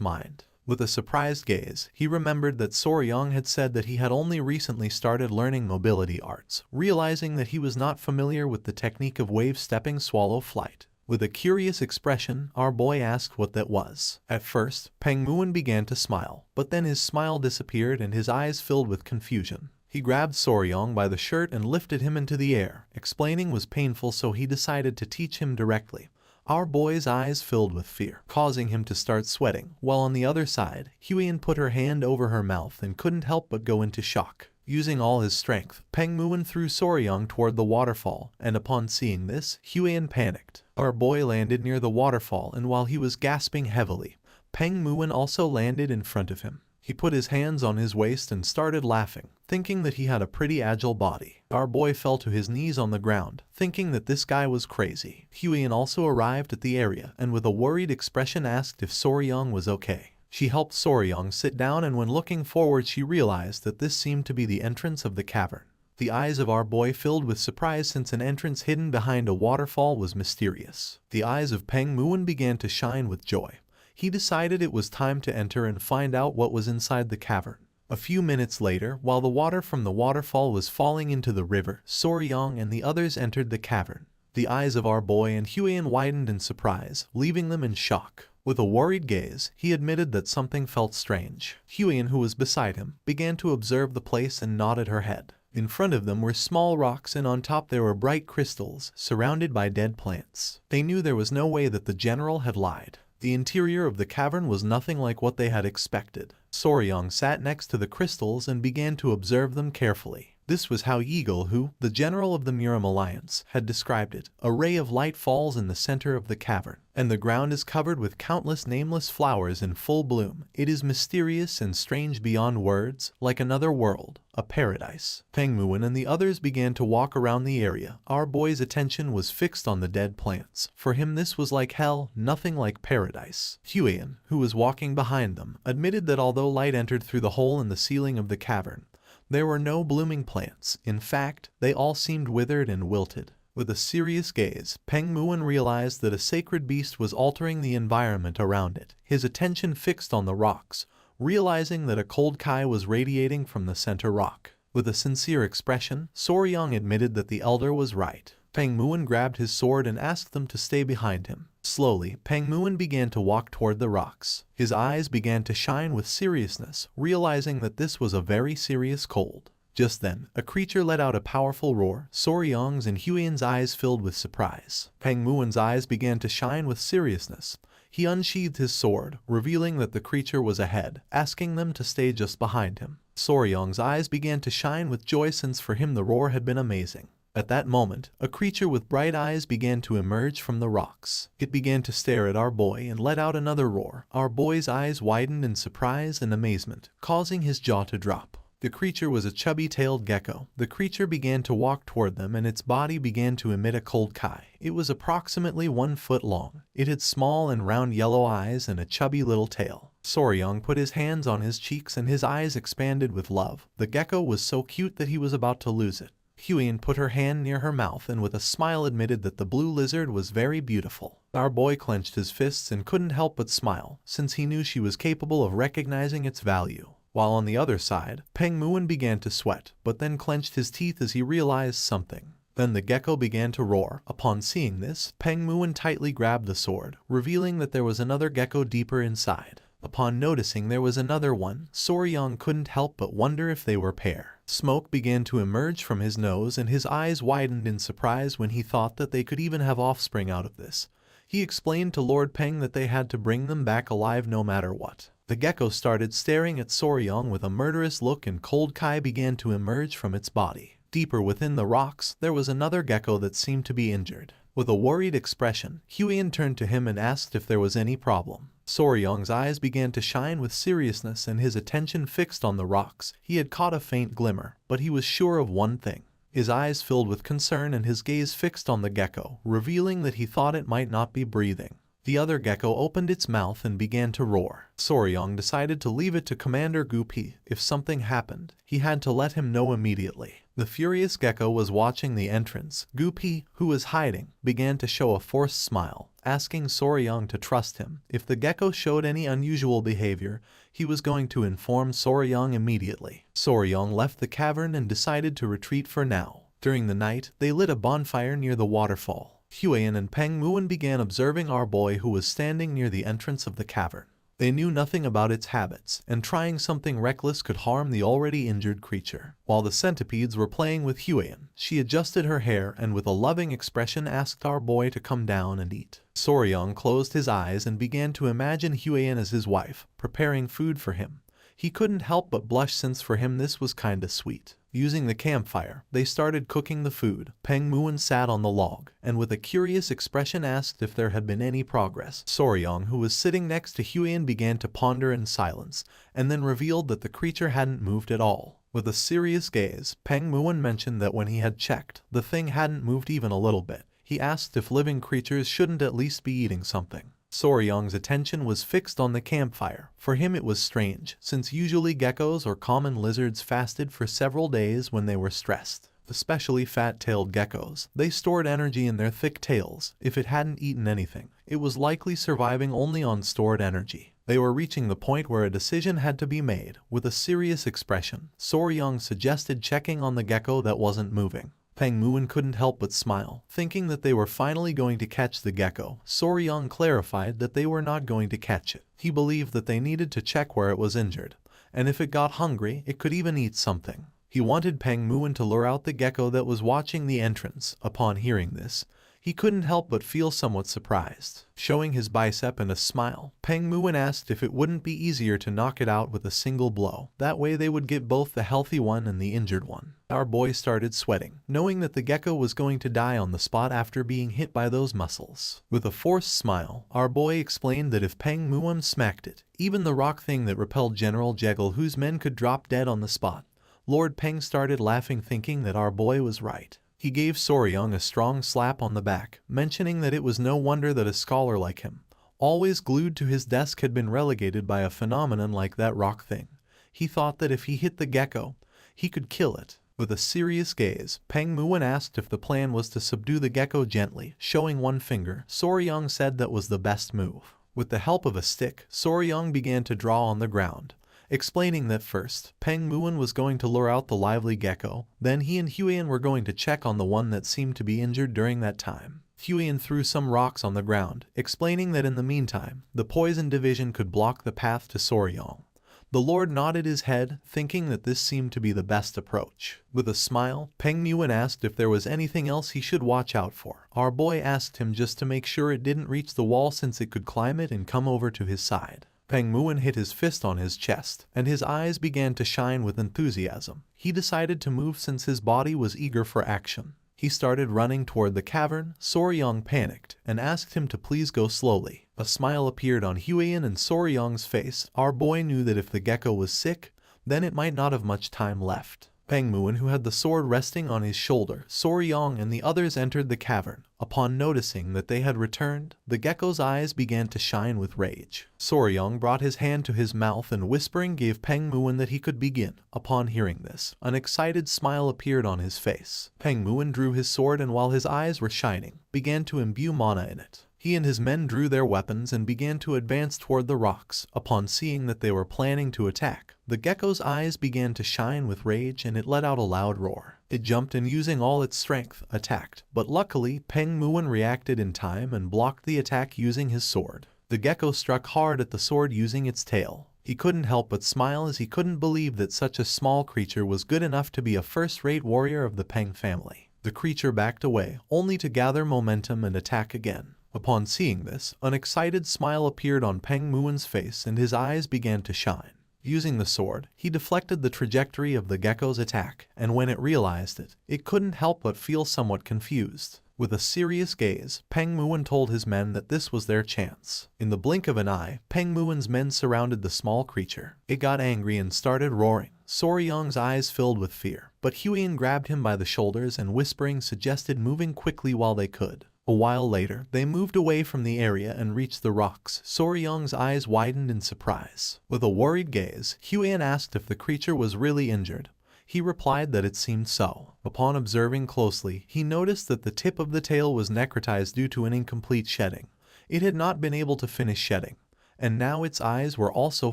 mind. With a surprised gaze, he remembered that Soryang had said that he had only recently started learning mobility arts, realizing that he was not familiar with the technique of wave-stepping swallow flight. With a curious expression, our boy asked what that was. At first, Peng Muon began to smile, but then his smile disappeared and his eyes filled with confusion. He grabbed Soryong by the shirt and lifted him into the air. Explaining was painful, so he decided to teach him directly. Our boy's eyes filled with fear, causing him to start sweating, while on the other side, Huiyin put her hand over her mouth and couldn't help but go into shock. Using all his strength, Peng Muon threw Soryong toward the waterfall, and upon seeing this, Huiyin panicked. Our boy landed near the waterfall, and while he was gasping heavily, Peng Muon also landed in front of him. He put his hands on his waist and started laughing, thinking that he had a pretty agile body. Our boy fell to his knees on the ground, thinking that this guy was crazy. Huiyin also arrived at the area and with a worried expression asked if Soryong was okay. She helped Soryong sit down, and when looking forward she realized that this seemed to be the entrance of the cavern. The eyes of our boy filled with surprise, since an entrance hidden behind a waterfall was mysterious. The eyes of Peng Muon began to shine with joy. He decided it was time to enter and find out what was inside the cavern. A few minutes later, while the water from the waterfall was falling into the river, Soryong and the others entered the cavern. The eyes of our boy and Huiyin widened in surprise, leaving them in shock. With a worried gaze, he admitted that something felt strange. Huiyin, who was beside him, began to observe the place and nodded her head. In front of them were small rocks, and on top there were bright crystals, surrounded by dead plants. They knew there was no way that the general had lied. The interior of the cavern was nothing like what they had expected. Soryong sat next to the crystals and began to observe them carefully. This was how Eagle, who, the general of the Miram Alliance, had described it. A ray of light falls in the center of the cavern, and the ground is covered with countless nameless flowers in full bloom. It is mysterious and strange beyond words, like another world, a paradise. Peng Muon and the others began to walk around the area. Our boy's attention was fixed on the dead plants. For him this was like hell, nothing like paradise. Huiyin, who was walking behind them, admitted that although light entered through the hole in the ceiling of the cavern, there were no blooming plants. In fact, they all seemed withered and wilted. With a serious gaze, Peng Muon realized that a sacred beast was altering the environment around it. His attention fixed on the rocks, realizing that a cold Kai was radiating from the center rock. With a sincere expression, Soryong admitted that the elder was right. Peng Muon grabbed his sword and asked them to stay behind him. Slowly, Peng Muon began to walk toward the rocks. His eyes began to shine with seriousness, realizing that this was a very serious cold. Just then, a creature let out a powerful roar. Soryong's and Huiyin's eyes filled with surprise. Peng Muon's eyes began to shine with seriousness. He unsheathed his sword, revealing that the creature was ahead, asking them to stay just behind him. Soryong's eyes began to shine with joy, since for him the roar had been amazing. At that moment, a creature with bright eyes began to emerge from the rocks. It began to stare at our boy and let out another roar. Our boy's eyes widened in surprise and amazement, causing his jaw to drop. The creature was a chubby-tailed gecko. The creature began to walk toward them, and its body began to emit a cold Kai. It was approximately 1 foot long. It had small and round yellow eyes and a chubby little tail. Soryong put his hands on his cheeks and his eyes expanded with love. The gecko was so cute that he was about to lose it. Huiyin put her hand near her mouth and with a smile admitted that the blue lizard was very beautiful. Our boy clenched his fists and couldn't help but smile, since he knew she was capable of recognizing its value. While on the other side, Peng Muon began to sweat, but then clenched his teeth as he realized something. Then the gecko began to roar. Upon seeing this, Peng Muon tightly grabbed the sword, revealing that there was another gecko deeper inside. Upon noticing there was another one, Soryong couldn't help but wonder if they were pair. Smoke began to emerge from his nose and his eyes widened in surprise when he thought that they could even have offspring out of this. He explained to Lord Peng that they had to bring them back alive no matter what. The gecko started staring at Soryong with a murderous look and cold Kai began to emerge from its body. Deeper within the rocks, there was another gecko that seemed to be injured. With a worried expression, Huiyin turned to him and asked if there was any problem. Soryong's eyes began to shine with seriousness and his attention fixed on the rocks. He had caught a faint glimmer, but he was sure of one thing. His eyes filled with concern and his gaze fixed on the gecko, revealing that he thought it might not be breathing. The other gecko opened its mouth and began to roar. Soryong decided to leave it to Commander Gupi. If something happened, he had to let him know immediately. The furious gecko was watching the entrance. Gupi, who was hiding, began to show a forced smile, asking Soryong to trust him. If the gecko showed any unusual behavior, he was going to inform Soryong immediately. Soryong left the cavern and decided to retreat for now. During the night, they lit a bonfire near the waterfall. Huiyan and Peng Muon began observing our boy who was standing near the entrance of the cavern. They knew nothing about its habits, and trying something reckless could harm the already injured creature. While the centipedes were playing with Huiyan, she adjusted her hair and with a loving expression asked our boy to come down and eat. Soryong closed his eyes and began to imagine Huiyan as his wife, preparing food for him. He couldn't help but blush since for him this was kinda sweet. Using the campfire, they started cooking the food. Peng Muon sat on the log, and with a curious expression asked if there had been any progress. Soryong, who was sitting next to Huiyan, began to ponder in silence, and then revealed that the creature hadn't moved at all. With a serious gaze, Peng Muon mentioned that when he had checked, the thing hadn't moved even a little bit. He asked if living creatures shouldn't at least be eating something. Soryong's attention was fixed on the campfire. For him it was strange, since usually geckos or common lizards fasted for several days when they were stressed. Especially fat-tailed geckos. They stored energy in their thick tails. If it hadn't eaten anything, it was likely surviving only on stored energy. They were reaching the point where a decision had to be made. With a serious expression, Soryong suggested checking on the gecko that wasn't moving. Peng Muon couldn't help but smile, thinking that they were finally going to catch the gecko. Soryong clarified that they were not going to catch it. He believed that they needed to check where it was injured, and if it got hungry, it could even eat something. He wanted Peng Muon to lure out the gecko that was watching the entrance. Upon hearing this, he couldn't help but feel somewhat surprised. Showing his bicep and a smile, Peng Muon asked if it wouldn't be easier to knock it out with a single blow. That way they would get both the healthy one and the injured one. Our boy started sweating, knowing that the gecko was going to die on the spot after being hit by those muscles. With a forced smile, our boy explained that if Peng Muon smacked it, even the rock thing that repelled General Jekyll, whose men could drop dead on the spot. Lord Peng started laughing, thinking that our boy was right. He gave Soryong a strong slap on the back, mentioning that it was no wonder that a scholar like him, always glued to his desk, had been relegated by a phenomenon like that rock thing. He thought that if he hit the gecko, he could kill it. With a serious gaze, Peng Muon asked if the plan was to subdue the gecko gently. Showing one finger, Soryong said that was the best move. With the help of a stick, Soryong began to draw on the ground, explaining that first, Peng Muon was going to lure out the lively gecko, then he and Huiyan were going to check on the one that seemed to be injured during that time. Huiyan threw some rocks on the ground, explaining that in the meantime, the poison division could block the path to Soryong. The Lord nodded his head, thinking that this seemed to be the best approach. With a smile, Peng Muon asked if there was anything else he should watch out for. Our boy asked him just to make sure it didn't reach the wall, since it could climb it and come over to his side. Peng Muon hit his fist on his chest, and his eyes began to shine with enthusiasm. He decided to move since his body was eager for action. He started running toward the cavern. Soryong panicked and asked him to please go slowly. A smile appeared on Huiyan and Soryong's face. Our boy knew that if the gecko was sick, then it might not have much time left. Peng Muon, who had the sword resting on his shoulder, Soryong and the others entered the cavern. Upon noticing that they had returned, the gecko's eyes began to shine with rage. Soryong brought his hand to his mouth and whispering gave Peng Muon that he could begin. Upon hearing this, an excited smile appeared on his face. Peng Muon drew his sword and while his eyes were shining, began to imbue mana in it. He and his men drew their weapons and began to advance toward the rocks. Upon seeing that they were planning to attack, the gecko's eyes began to shine with rage and it let out a loud roar. It jumped and using all its strength, attacked, but luckily Peng Muon reacted in time and blocked the attack using his sword. The gecko struck hard at the sword using its tail. He couldn't help but smile as he couldn't believe that such a small creature was good enough to be a first-rate warrior of the Peng family. The creature backed away, only to gather momentum and attack again. Upon seeing this, an excited smile appeared on Peng Muon's face and his eyes began to shine. Using the sword, he deflected the trajectory of the gecko's attack, and when it realized it, it couldn't help but feel somewhat confused. With a serious gaze, Peng Muon told his men that this was their chance. In the blink of an eye, Peng Muon's men surrounded the small creature. It got angry and started roaring. Soryong's eyes filled with fear, but Huiyan grabbed him by the shoulders and whispering suggested moving quickly while they could. A while later, they moved away from the area and reached the rocks. Soryong's eyes widened in surprise. With a worried gaze, Huiyan asked if the creature was really injured. He replied that it seemed so. Upon observing closely, he noticed that the tip of the tail was necrotized due to an incomplete shedding. It had not been able to finish shedding, and now its eyes were also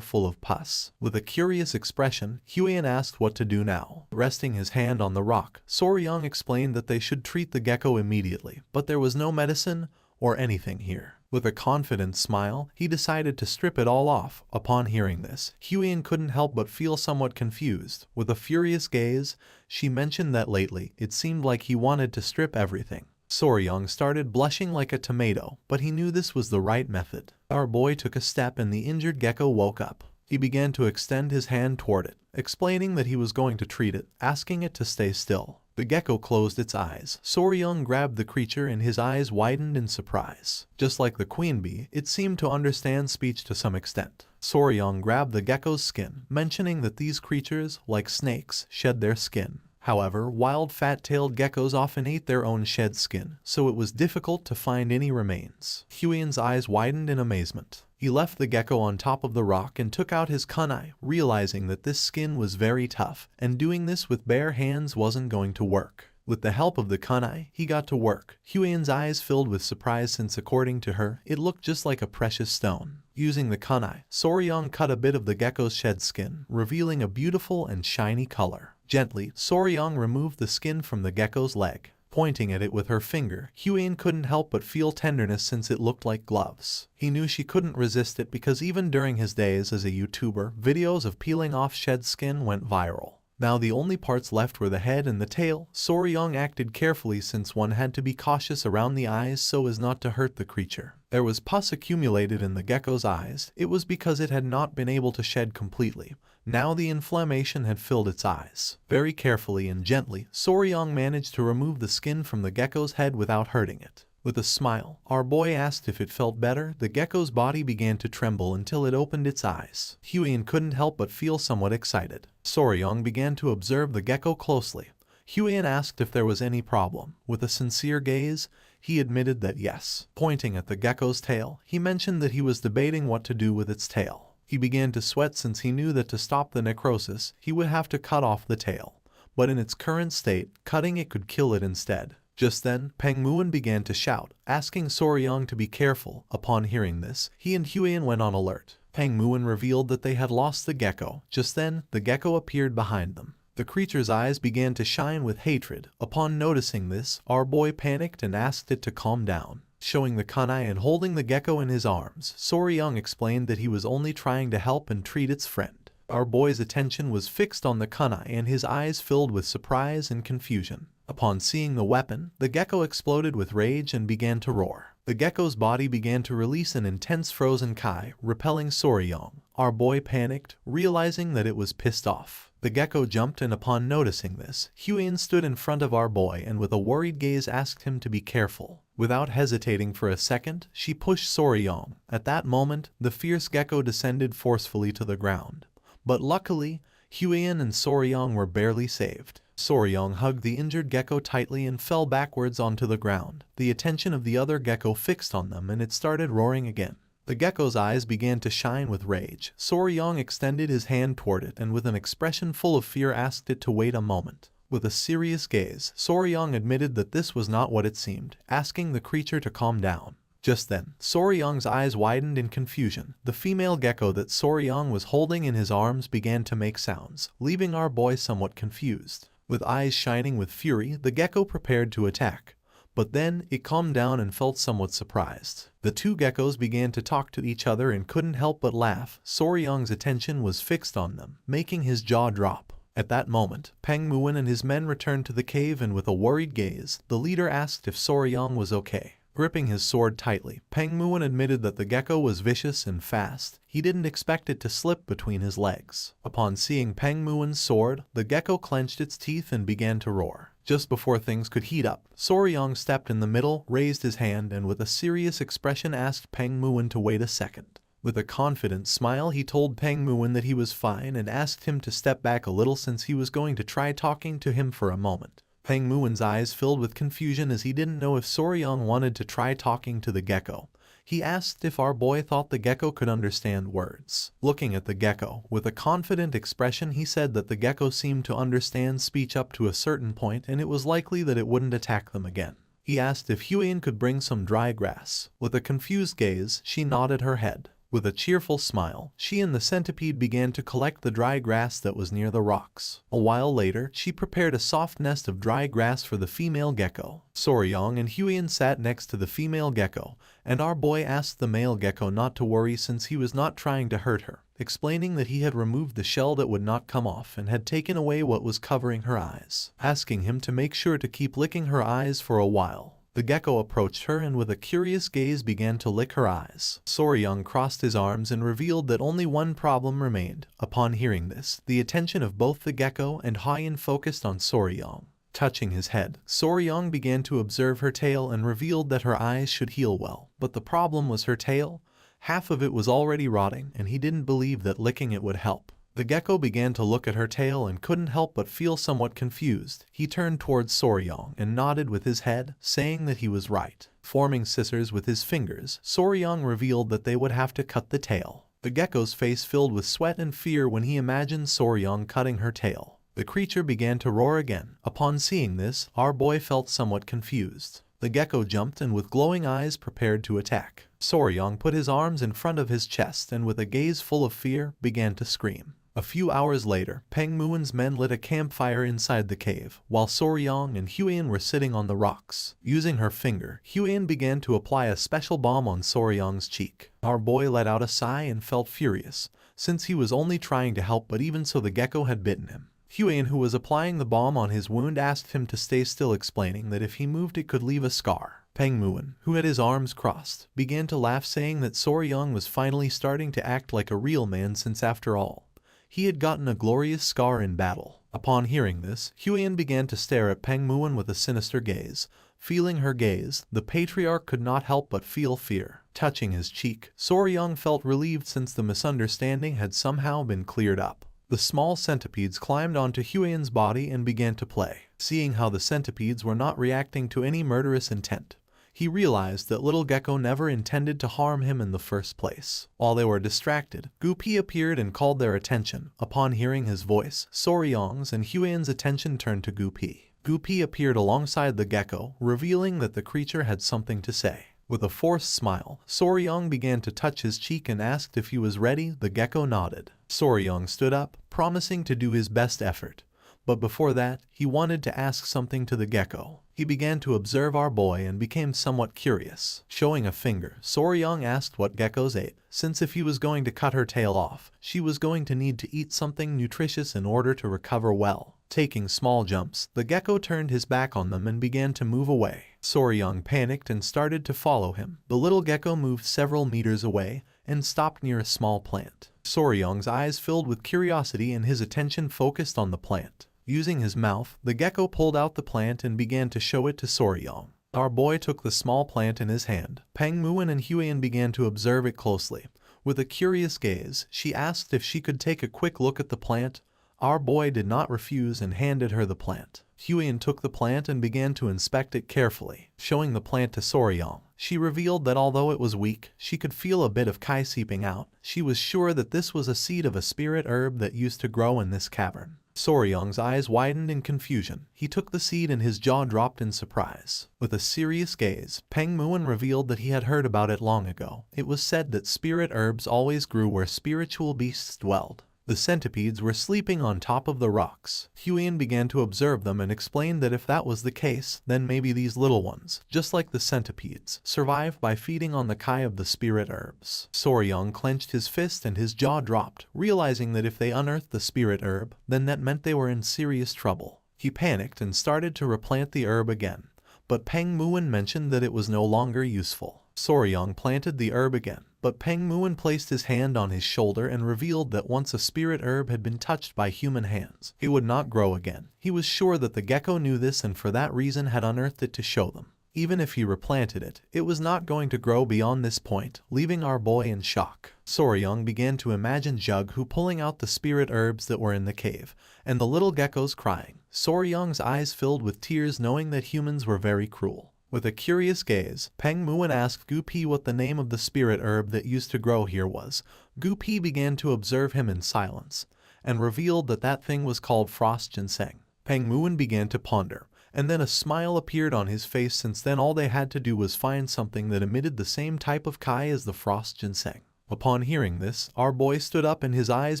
full of pus. With a curious expression, Huiyan asked what to do now. Resting his hand on the rock, Soryang explained that they should treat the gecko immediately, but there was no medicine or anything here. With a confident smile, he decided to strip it all off. Upon hearing this, Huiyan couldn't help but feel somewhat confused. With a furious gaze, she mentioned that lately, it seemed like he wanted to strip everything. Soryang started blushing like a tomato, but he knew this was the right method. Our boy took a step and the injured gecko woke up. He began to extend his hand toward it, explaining that he was going to treat it, asking it to stay still. The gecko closed its eyes. Soryang grabbed the creature and his eyes widened in surprise. Just like the queen bee, it seemed to understand speech to some extent. Soryang grabbed the gecko's skin, mentioning that these creatures, like snakes, shed their skin. However, wild fat-tailed geckos often ate their own shed skin, so it was difficult to find any remains. Huiyan's eyes widened in amazement. He left the gecko on top of the rock and took out his kunai, realizing that this skin was very tough, and doing this with bare hands wasn't going to work. With the help of the kunai, he got to work. Huiyan's eyes filled with surprise since according to her, it looked just like a precious stone. Using the kunai, Soryang cut a bit of the gecko's shed skin, revealing a beautiful and shiny color. Gently, Soryang removed the skin from the gecko's leg. Pointing at it with her finger, Huiyan couldn't help but feel tenderness since it looked like gloves. He knew she couldn't resist it because even during his days as a YouTuber, videos of peeling off shed skin went viral. Now the only parts left were the head and the tail. Soryang acted carefully since one had to be cautious around the eyes so as not to hurt the creature. There was pus accumulated in the gecko's eyes. It was because it had not been able to shed completely. Now the inflammation had filled its eyes. Very carefully and gently, Soryang managed to remove the skin from the gecko's head without hurting it. With a smile, our boy asked if it felt better. The gecko's body began to tremble until it opened its eyes. Huiyan couldn't help but feel somewhat excited. Soryang began to observe the gecko closely. Huiyan asked if there was any problem. With a sincere gaze, he admitted that yes. Pointing at the gecko's tail, he mentioned that he was debating what to do with its tail. He began to sweat since he knew that to stop the necrosis, he would have to cut off the tail. But in its current state, cutting it could kill it instead. Just then, Pengmuan began to shout, asking Soryang to be careful. Upon hearing this, he and Huiyan went on alert. Pengmuan revealed that they had lost the gecko. Just then, the gecko appeared behind them. The creature's eyes began to shine with hatred. Upon noticing this, our boy panicked and asked it to calm down. Showing the kunai and holding the gecko in his arms, Soryang explained that he was only trying to help and treat its friend. Our boy's attention was fixed on the kunai and his eyes filled with surprise and confusion. Upon seeing the weapon, the gecko exploded with rage and began to roar. The gecko's body began to release an intense frozen kai, repelling Soryang. Our boy panicked, realizing that it was pissed off. The gecko jumped and upon noticing this, Huiyan stood in front of our boy and with a worried gaze asked him to be careful. Without hesitating for a second, she pushed Soryang. At that moment, the fierce gecko descended forcefully to the ground. But luckily, Huiyan and Soryang were barely saved. Soryang hugged the injured gecko tightly and fell backwards onto the ground. The attention of the other gecko fixed on them and it started roaring again. The gecko's eyes began to shine with rage. Soryang extended his hand toward it and with an expression full of fear asked it to wait a moment. With a serious gaze, Soryang admitted that this was not what it seemed, asking the creature to calm down. Just then, Soryang's eyes widened in confusion. The female gecko that Soryang was holding in his arms began to make sounds, leaving our boy somewhat confused. With eyes shining with fury, the gecko prepared to attack. But then, it calmed down and felt somewhat surprised. The two geckos began to talk to each other and couldn't help but laugh. Soryang's attention was fixed on them, making his jaw drop. At that moment, Pengmuan and his men returned to the cave and with a worried gaze, the leader asked if Soryang was okay. Gripping his sword tightly, Pengmuan admitted that the gecko was vicious and fast. He didn't expect it to slip between his legs. Upon seeing Pengmuan's sword, the gecko clenched its teeth and began to roar. Just before things could heat up, Soryang stepped in the middle, raised his hand, and with a serious expression asked Pengmuan to wait a second. With a confident smile, he told Pengmuan that he was fine and asked him to step back a little since he was going to try talking to him for a moment. Pengmuan's eyes filled with confusion as he didn't know if Soryang wanted to try talking to the gecko. He asked if our boy thought the gecko could understand words. Looking at the gecko, with a confident expression he said that the gecko seemed to understand speech up to a certain point and it was likely that it wouldn't attack them again. He asked if Huiyan could bring some dry grass. With a confused gaze, she nodded her head. With a cheerful smile, she and the centipede began to collect the dry grass that was near the rocks. A while later, she prepared a soft nest of dry grass for the female gecko. Soryong and Huion sat next to the female gecko, and our boy asked the male gecko not to worry since he was not trying to hurt her, explaining that he had removed the shell that would not come off and had taken away what was covering her eyes, asking him to make sure to keep licking her eyes for a while. The gecko approached her and with a curious gaze began to lick her eyes. Soryong crossed his arms and revealed that only one problem remained. Upon hearing this, the attention of both the gecko and Huion focused on Soryong. Touching his head, Soryong began to observe her tail and revealed that her eyes should heal well. But the problem was her tail. Half of it was already rotting and he didn't believe that licking it would help. The gecko began to look at her tail and couldn't help but feel somewhat confused. He turned towards Soryong and nodded with his head, saying that he was right. Forming scissors with his fingers, Soryong revealed that they would have to cut the tail. The gecko's face filled with sweat and fear when he imagined Soryong cutting her tail. The creature began to roar again. Upon seeing this, our boy felt somewhat confused. The gecko jumped and with glowing eyes prepared to attack. Soryong put his arms in front of his chest and with a gaze full of fear, began to scream. A few hours later, Peng Muon's men lit a campfire inside the cave, while Soryong and Huion were sitting on the rocks. Using her finger, Huion began to apply a special balm on Soryong's cheek. Our boy let out a sigh and felt furious, since he was only trying to help but even so the gecko had bitten him. Huion, who was applying the balm on his wound, asked him to stay still, explaining that if he moved it could leave a scar. Peng Muon, who had his arms crossed, began to laugh, saying that Soryong was finally starting to act like a real man since after all, he had gotten a glorious scar in battle. Upon hearing this, Huion began to stare at Peng Muon with a sinister gaze. Feeling her gaze, the patriarch could not help but feel fear. Touching his cheek, Soryong felt relieved since the misunderstanding had somehow been cleared up. The small centipedes climbed onto Huion's body and began to play. Seeing how the centipedes were not reacting to any murderous intent, he realized that little gecko never intended to harm him in the first place. While they were distracted, Gupi appeared and called their attention. Upon hearing his voice, Soryong's and Huion's attention turned to Gupi. Gupi appeared alongside the gecko, revealing that the creature had something to say. With a forced smile, Soryong began to touch his cheek and asked if he was ready. The gecko nodded. Soryong stood up, promising to do his best effort. But before that, he wanted to ask something to the gecko. He began to observe our boy and became somewhat curious. Showing a finger, Soryong asked what geckos ate, since if he was going to cut her tail off, she was going to need to eat something nutritious in order to recover well. Taking small jumps, the gecko turned his back on them and began to move away. Soryong panicked and started to follow him. The little gecko moved several meters away and stopped near a small plant. Soryong's eyes filled with curiosity and his attention focused on the plant. Using his mouth, the gecko pulled out the plant and began to show it to Soryong. Our boy took the small plant in his hand. Peng Muon and Huion began to observe it closely. With a curious gaze, she asked if she could take a quick look at the plant. Our boy did not refuse and handed her the plant. Huion took the plant and began to inspect it carefully. Showing the plant to Soryong, she revealed that although it was weak, she could feel a bit of kai seeping out. She was sure that this was a seed of a spirit herb that used to grow in this cavern. Soryong's eyes widened in confusion. He took the seed and his jaw dropped in surprise. With a serious gaze, Peng Muon revealed that he had heard about it long ago. It was said that spirit herbs always grew where spiritual beasts dwelled. The centipedes were sleeping on top of the rocks. Huion began to observe them and explained that if that was the case, then maybe these little ones, just like the centipedes, survived by feeding on the kai of the spirit herbs. Soryong clenched his fist and his jaw dropped, realizing that if they unearthed the spirit herb, then that meant they were in serious trouble. He panicked and started to replant the herb again, but Peng Muon mentioned that it was no longer useful. Soryong planted the herb again, but Peng Muon placed his hand on his shoulder and revealed that once a spirit herb had been touched by human hands, it would not grow again. He was sure that the gecko knew this and for that reason had unearthed it to show them. Even if he replanted it, it was not going to grow beyond this point, leaving our boy in shock. Soryong began to imagine Jughu pulling out the spirit herbs that were in the cave, and the little geckos crying. Soryong's eyes filled with tears knowing that humans were very cruel. With a curious gaze, Peng Muon asked Gupi what the name of the spirit herb that used to grow here was. Gupi began to observe him in silence, and revealed that that thing was called frost ginseng. Peng Muon began to ponder, and then a smile appeared on his face since then all they had to do was find something that emitted the same type of kai as the frost ginseng. Upon hearing this, our boy stood up and his eyes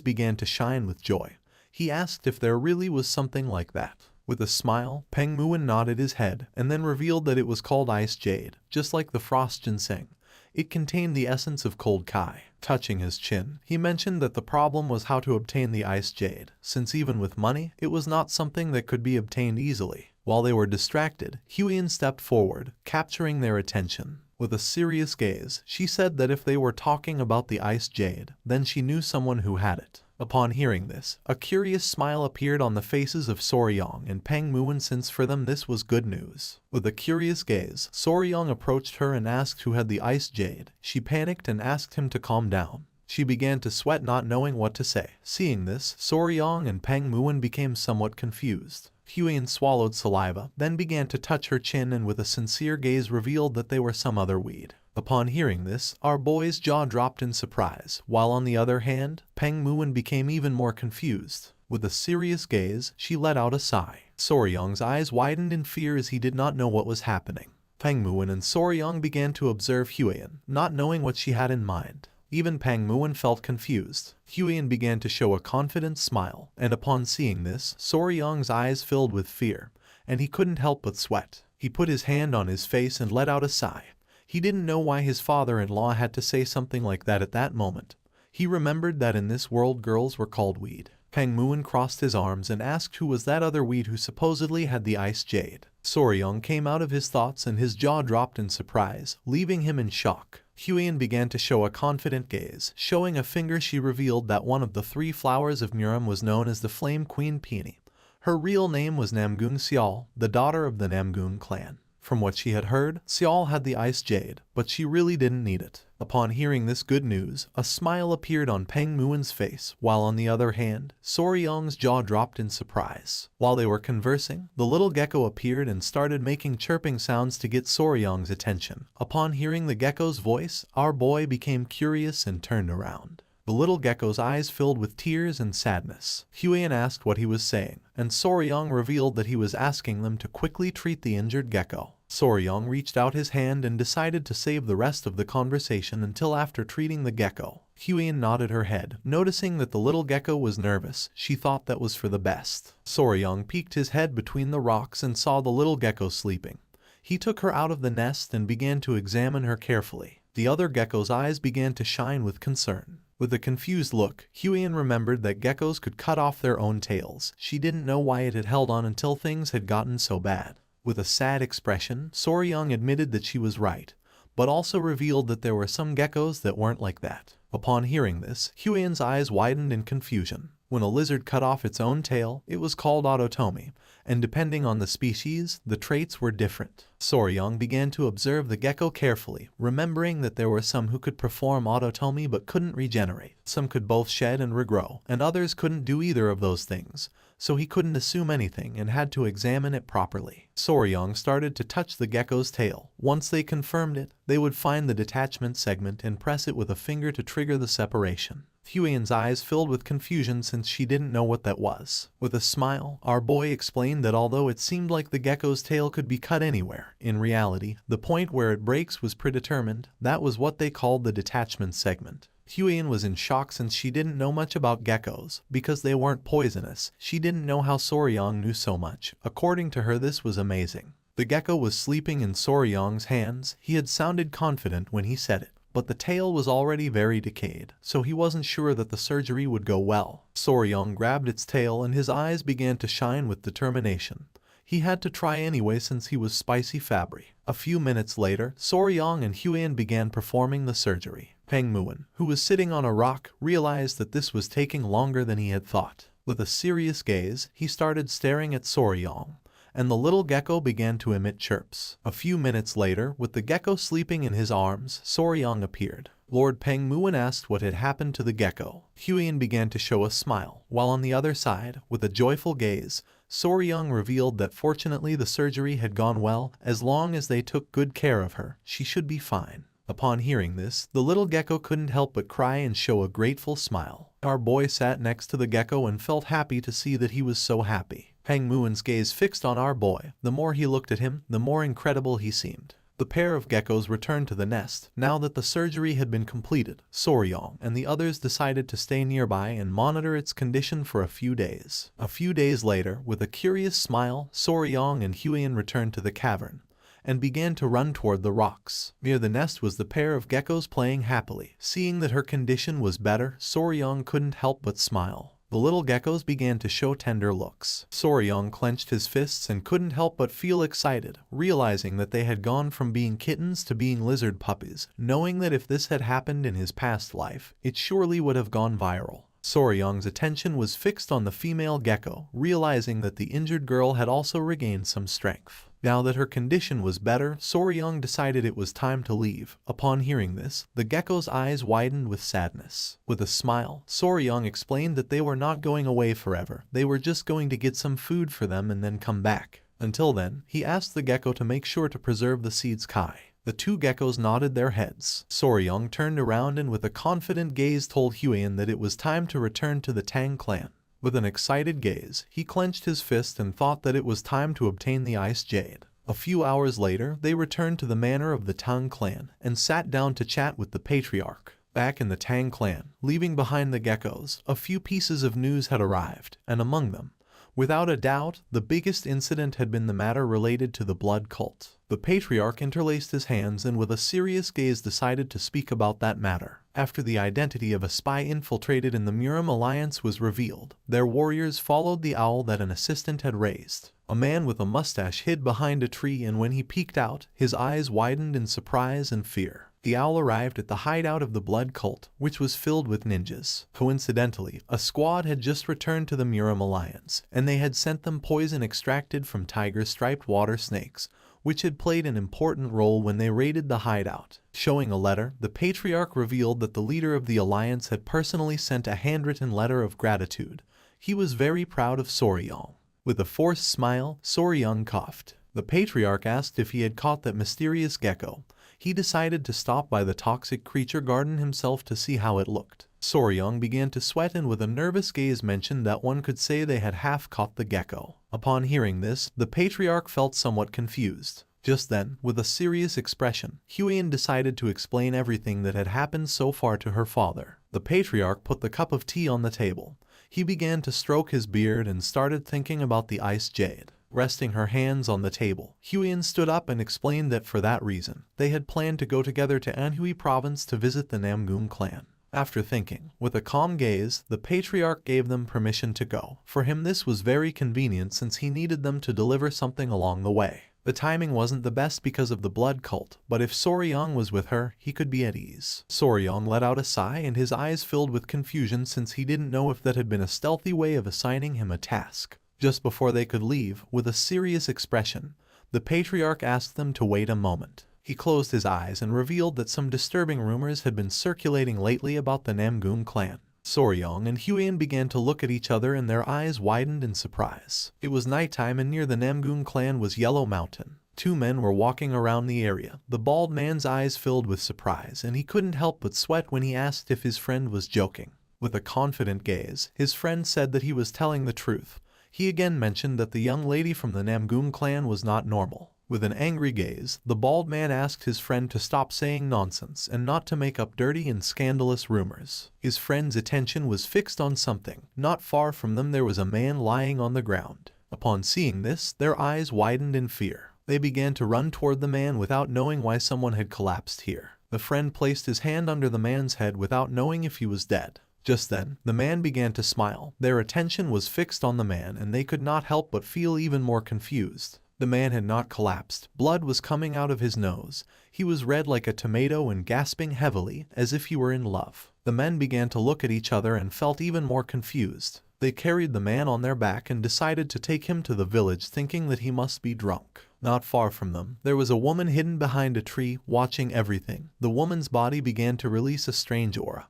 began to shine with joy. He asked if there really was something like that. With a smile, Peng Muin nodded his head and then revealed that it was called ice jade, just like the frost ginseng. It contained the essence of cold kai. Touching his chin, he mentioned that the problem was how to obtain the ice jade, since even with money, it was not something that could be obtained easily. While they were distracted, Huiyan stepped forward, capturing their attention. With a serious gaze, she said that if they were talking about the ice jade, then she knew someone who had it. Upon hearing this, a curious smile appeared on the faces of Soryong and Peng Muin, since for them this was good news. With a curious gaze, Soryong approached her and asked who had the ice jade. She panicked and asked him to calm down. She began to sweat, not knowing what to say. Seeing this, Soryong and Peng Muin became somewhat confused. Huiyan swallowed saliva, then began to touch her chin and with a sincere gaze revealed that they were some other weed. Upon hearing this, our boy's jaw dropped in surprise, while on the other hand, Peng Muin became even more confused. With a serious gaze, she let out a sigh. Soryong's eyes widened in fear as he did not know what was happening. Peng Muin and Soryong began to observe Huiyan, not knowing what she had in mind. Even Peng Muin felt confused. Huiyan began to show a confident smile, and upon seeing this, Soryong's eyes filled with fear, and he couldn't help but sweat. He put his hand on his face and let out a sigh. He didn't know why his father-in-law had to say something like that at that moment. He remembered that in this world girls were called weed. Peng Muin crossed his arms and asked who was that other weed who supposedly had the ice jade. Soryong came out of his thoughts and his jaw dropped in surprise, leaving him in shock. Huiyan began to show a confident gaze. Showing a finger, she revealed that one of the 3 flowers of Muram was known as the Flame Queen Peony. Her real name was Namgung Xiao, the daughter of the Namgung clan. From what she had heard, Xiao had the ice jade, but she really didn't need it. Upon hearing this good news, a smile appeared on Peng Muin's face, while on the other hand, Soryong's jaw dropped in surprise. While they were conversing, the little gecko appeared and started making chirping sounds to get Soryong's attention. Upon hearing the gecko's voice, our boy became curious and turned around. The little gecko's eyes filled with tears and sadness. Huiyan asked what he was saying, and Soryong revealed that he was asking them to quickly treat the injured gecko. Soryong reached out his hand and decided to save the rest of the conversation until after treating the gecko. Huiyan nodded her head. Noticing that the little gecko was nervous, she thought that was for the best. Soryong peeked his head between the rocks and saw the little gecko sleeping. He took her out of the nest and began to examine her carefully. The other gecko's eyes began to shine with concern. With a confused look, Huiyan remembered that geckos could cut off their own tails. She didn't know why it had held on until things had gotten so bad. With a sad expression, Soryong admitted that she was right, but also revealed that there were some geckos that weren't like that. Upon hearing this, Huiyan's eyes widened in confusion. When a lizard cut off its own tail, it was called autotomy, and depending on the species, the traits were different. Soryong began to observe the gecko carefully, remembering that there were some who could perform autotomy but couldn't regenerate. Some could both shed and regrow, and others couldn't do either of those things, so he couldn't assume anything and had to examine it properly. Soryong started to touch the gecko's tail. Once they confirmed it, they would find the detachment segment and press it with a finger to trigger the separation. Huiyan's eyes filled with confusion since she didn't know what that was. With a smile, our boy explained that although it seemed like the gecko's tail could be cut anywhere, in reality, the point where it breaks was predetermined. That was what they called the detachment segment. Huiyan was in shock since she didn't know much about geckos. Because they weren't poisonous, she didn't know how Soryong knew so much. According to her, this was amazing. The gecko was sleeping in Soryong's hands. He had sounded confident when he said it, but the tail was already very decayed, so he wasn't sure that the surgery would go well. Soryong grabbed its tail and his eyes began to shine with determination. He had to try anyway since he was spicy Fabry. A few minutes later, Soryong and Huiyan began performing the surgery. Peng Muin, who was sitting on a rock, realized that this was taking longer than he had thought. With a serious gaze, he started staring at Soryong, and the little gecko began to emit chirps. A few minutes later, with the gecko sleeping in his arms, Soryong appeared. Lord Peng Muin asked what had happened to the gecko. Huiyan began to show a smile, while on the other side, with a joyful gaze, Soryong revealed that fortunately the surgery had gone well. As long as they took good care of her, she should be fine. Upon hearing this, the little gecko couldn't help but cry and show a grateful smile. Our boy sat next to the gecko and felt happy to see that he was so happy. Peng Muin's gaze fixed on our boy. The more he looked at him, the more incredible he seemed. The pair of geckos returned to the nest. Now that the surgery had been completed, Soryong and the others decided to stay nearby and monitor its condition for a few days. A few days later, with a curious smile, Soryong and Huion returned to the cavern and began to run toward the rocks. Near the nest was the pair of geckos playing happily. Seeing that her condition was better, Soryong couldn't help but smile. The little geckos began to show tender looks. Soryong clenched his fists and couldn't help but feel excited, realizing that they had gone from being kittens to being lizard puppies, knowing that if this had happened in his past life, it surely would have gone viral. Soryong's attention was fixed on the female gecko, realizing that the injured girl had also regained some strength. Now that her condition was better, Soryong decided it was time to leave. Upon hearing this, the gecko's eyes widened with sadness. With a smile, Soryong explained that they were not going away forever. They were just going to get some food for them and then come back. Until then, he asked the gecko to make sure to preserve the seeds Kai. The two geckos nodded their heads. Soryong turned around and with a confident gaze told Huion that it was time to return to the Tang clan. With an excited gaze, he clenched his fist and thought that it was time to obtain the ice jade. A few hours later, they returned to the manor of the Tang clan and sat down to chat with the patriarch. Back in the Tang clan, leaving behind the geckos, a few pieces of news had arrived, and among them, without a doubt, the biggest incident had been the matter related to the blood cult. The patriarch interlaced his hands and with a serious gaze decided to speak about that matter. After the identity of a spy infiltrated in the Murim alliance was revealed, their warriors followed the owl that an assistant had raised. A man with a mustache hid behind a tree and when he peeked out, his eyes widened in surprise and fear. The owl arrived at the hideout of the blood cult, which was filled with ninjas. Coincidentally, a squad had just returned to the Murim alliance, and they had sent them poison extracted from tiger-striped water snakes, which had played an important role when they raided the hideout. Showing a letter, the patriarch revealed that the leader of the alliance had personally sent a handwritten letter of gratitude. He was very proud of Soryong. With a forced smile, Soryong coughed. The patriarch asked if he had caught that mysterious gecko. He decided to stop by the toxic creature garden himself to see how it looked. Soryong began to sweat and with a nervous gaze mentioned that one could say they had half caught the gecko. Upon hearing this, the patriarch felt somewhat confused. Just then, with a serious expression, Huion decided to explain everything that had happened so far to her father. The patriarch put the cup of tea on the table. He began to stroke his beard and started thinking about the ice jade. Resting her hands on the table, Huion stood up and explained that for that reason, they had planned to go together to Anhui province to visit the Namgun clan. After thinking, with a calm gaze, the patriarch gave them permission to go. For him this was very convenient since he needed them to deliver something along the way. The timing wasn't the best because of the blood cult, but if Soryong was with her, he could be at ease. Soryong let out a sigh and his eyes filled with confusion since he didn't know if that had been a stealthy way of assigning him a task. Just before they could leave, with a serious expression, the patriarch asked them to wait a moment. He closed his eyes and revealed that some disturbing rumors had been circulating lately about the Namgun clan. Soryong and Huion began to look at each other and their eyes widened in surprise. It was nighttime and near the Namgun clan was Yellow Mountain. Two men were walking around the area. The bald man's eyes filled with surprise and he couldn't help but sweat when he asked if his friend was joking. With a confident gaze, his friend said that he was telling the truth. He again mentioned that the young lady from the Namgun clan was not normal. With an angry gaze, the bald man asked his friend to stop saying nonsense and not to make up dirty and scandalous rumors. His friend's attention was fixed on something. Not far from them there was a man lying on the ground. Upon seeing this, their eyes widened in fear. They began to run toward the man without knowing why someone had collapsed here. The friend placed his hand under the man's head without knowing if he was dead. Just then, the man began to smile. Their attention was fixed on the man and they could not help but feel even more confused. The man had not collapsed. Blood was coming out of his nose. He was red like a tomato and gasping heavily, as if he were in love. The men began to look at each other and felt even more confused. They carried the man on their back and decided to take him to the village thinking that he must be drunk. Not far from them, there was a woman hidden behind a tree, watching everything. The woman's body began to release a strange aura.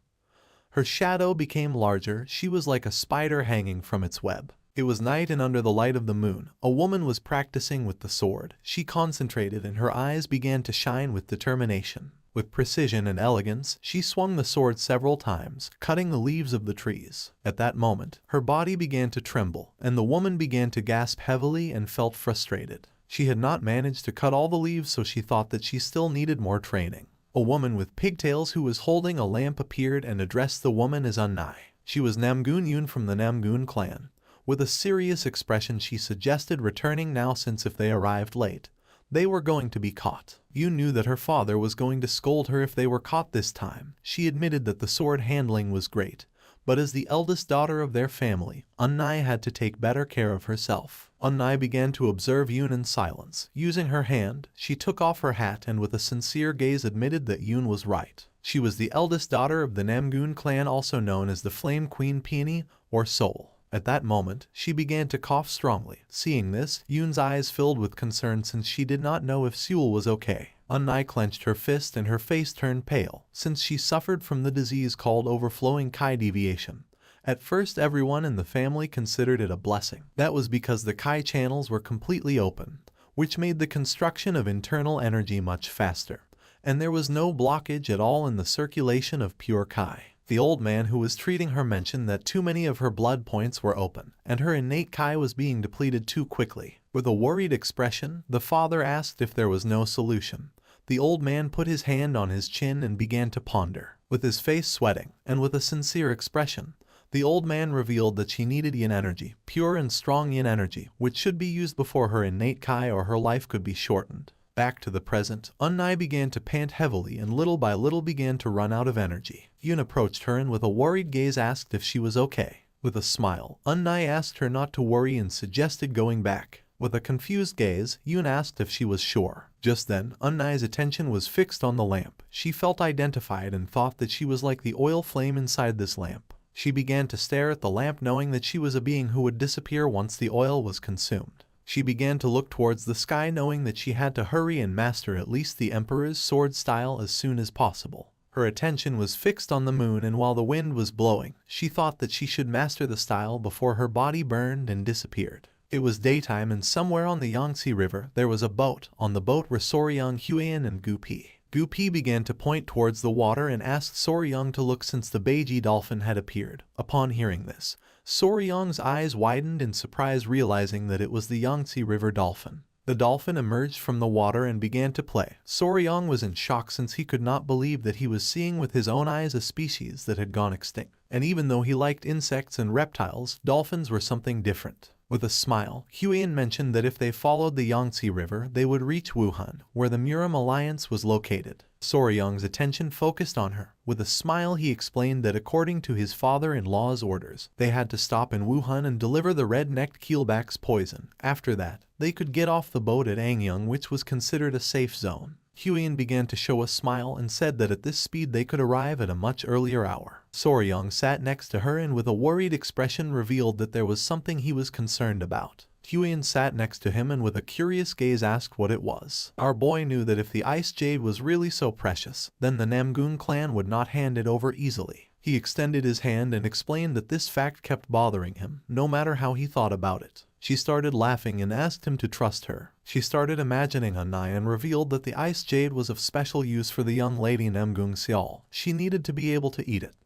Her shadow became larger. She was like a spider hanging from its web. It was night and under the light of the moon, a woman was practicing with the sword. She concentrated and her eyes began to shine with determination. With precision and elegance, she swung the sword several times, cutting the leaves of the trees. At that moment, her body began to tremble, and the woman began to gasp heavily and felt frustrated. She had not managed to cut all the leaves, so she thought that she still needed more training. A woman with pigtails who was holding a lamp appeared and addressed the woman as Unnai. She was Namgoon Yoon from the Namgoon clan. With a serious expression, she suggested returning now, since if they arrived late, they were going to be caught. Yoon knew that her father was going to scold her if they were caught this time. She admitted that the sword handling was great, but as the eldest daughter of their family, Unnai had to take better care of herself. Unnai began to observe Yoon in silence. Using her hand, she took off her hat and with a sincere gaze admitted that Yoon was right. She was the eldest daughter of the Namgoon clan, also known as the Flame Queen Peony or Soul. At that moment, she began to cough strongly. Seeing this, Yoon's eyes filled with concern since she did not know if Seul was okay. Unnai clenched her fist and her face turned pale, since she suffered from the disease called overflowing Kai deviation. At first, everyone in the family considered it a blessing. That was because the Kai channels were completely open, which made the construction of internal energy much faster, and there was no blockage at all in the circulation of pure Kai. The old man who was treating her mentioned that too many of her blood points were open, and her innate Kai was being depleted too quickly. With a worried expression, the father asked if there was no solution. The old man put his hand on his chin and began to ponder. With his face sweating, and with a sincere expression, the old man revealed that she needed yin energy, pure and strong yin energy, which should be used before her innate Kai or her life could be shortened. Back to the present, Unnai began to pant heavily and little by little began to run out of energy. Yoon approached her and with a worried gaze asked if she was okay. With a smile, Unnai asked her not to worry and suggested going back. With a confused gaze, Yoon asked if she was sure. Just then, Unnai's attention was fixed on the lamp. She felt identified and thought that she was like the oil flame inside this lamp. She began to stare at the lamp, knowing that she was a being who would disappear once the oil was consumed. She began to look towards the sky, knowing that she had to hurry and master at least the Emperor's sword style as soon as possible. Her attention was fixed on the moon, and while the wind was blowing, she thought that she should master the style before her body burned and disappeared. It was daytime, and somewhere on the Yangtze River there was a boat. On the boat were Soryang, Huan, and Gupi. Gupi began to point towards the water and asked Soryang to look, since the Beiji dolphin had appeared. Upon hearing this, Soryang's eyes widened in surprise, realizing that it was the Yangtze River dolphin. The dolphin emerged from the water and began to play. Soryang was in shock, since he could not believe that he was seeing with his own eyes a species that had gone extinct. And even though he liked insects and reptiles, dolphins were something different. With a smile, Huan mentioned that if they followed the Yangtze River, they would reach Wuhan, where the Muram Alliance was located. Soryang's attention focused on her. With a smile, he explained that according to his father-in-law's orders, they had to stop in Wuhan and deliver the red-necked keelback's poison. After that, they could get off the boat at Angyang, which was considered a safe zone. Huan began to show a smile and said that at this speed they could arrive at a much earlier hour. Soryang sat next to her and with a worried expression revealed that there was something he was concerned about. Huan sat next to him and with a curious gaze asked what it was. Our boy knew that if the ice jade was really so precious, then the Namgoon clan would not hand it over easily. He extended his hand and explained that this fact kept bothering him, no matter how he thought about it. She started laughing and asked him to trust her. She started imagining Unnai and revealed that the ice jade was of special use for the young lady Namgoon Seol. She needed to be able to eat it,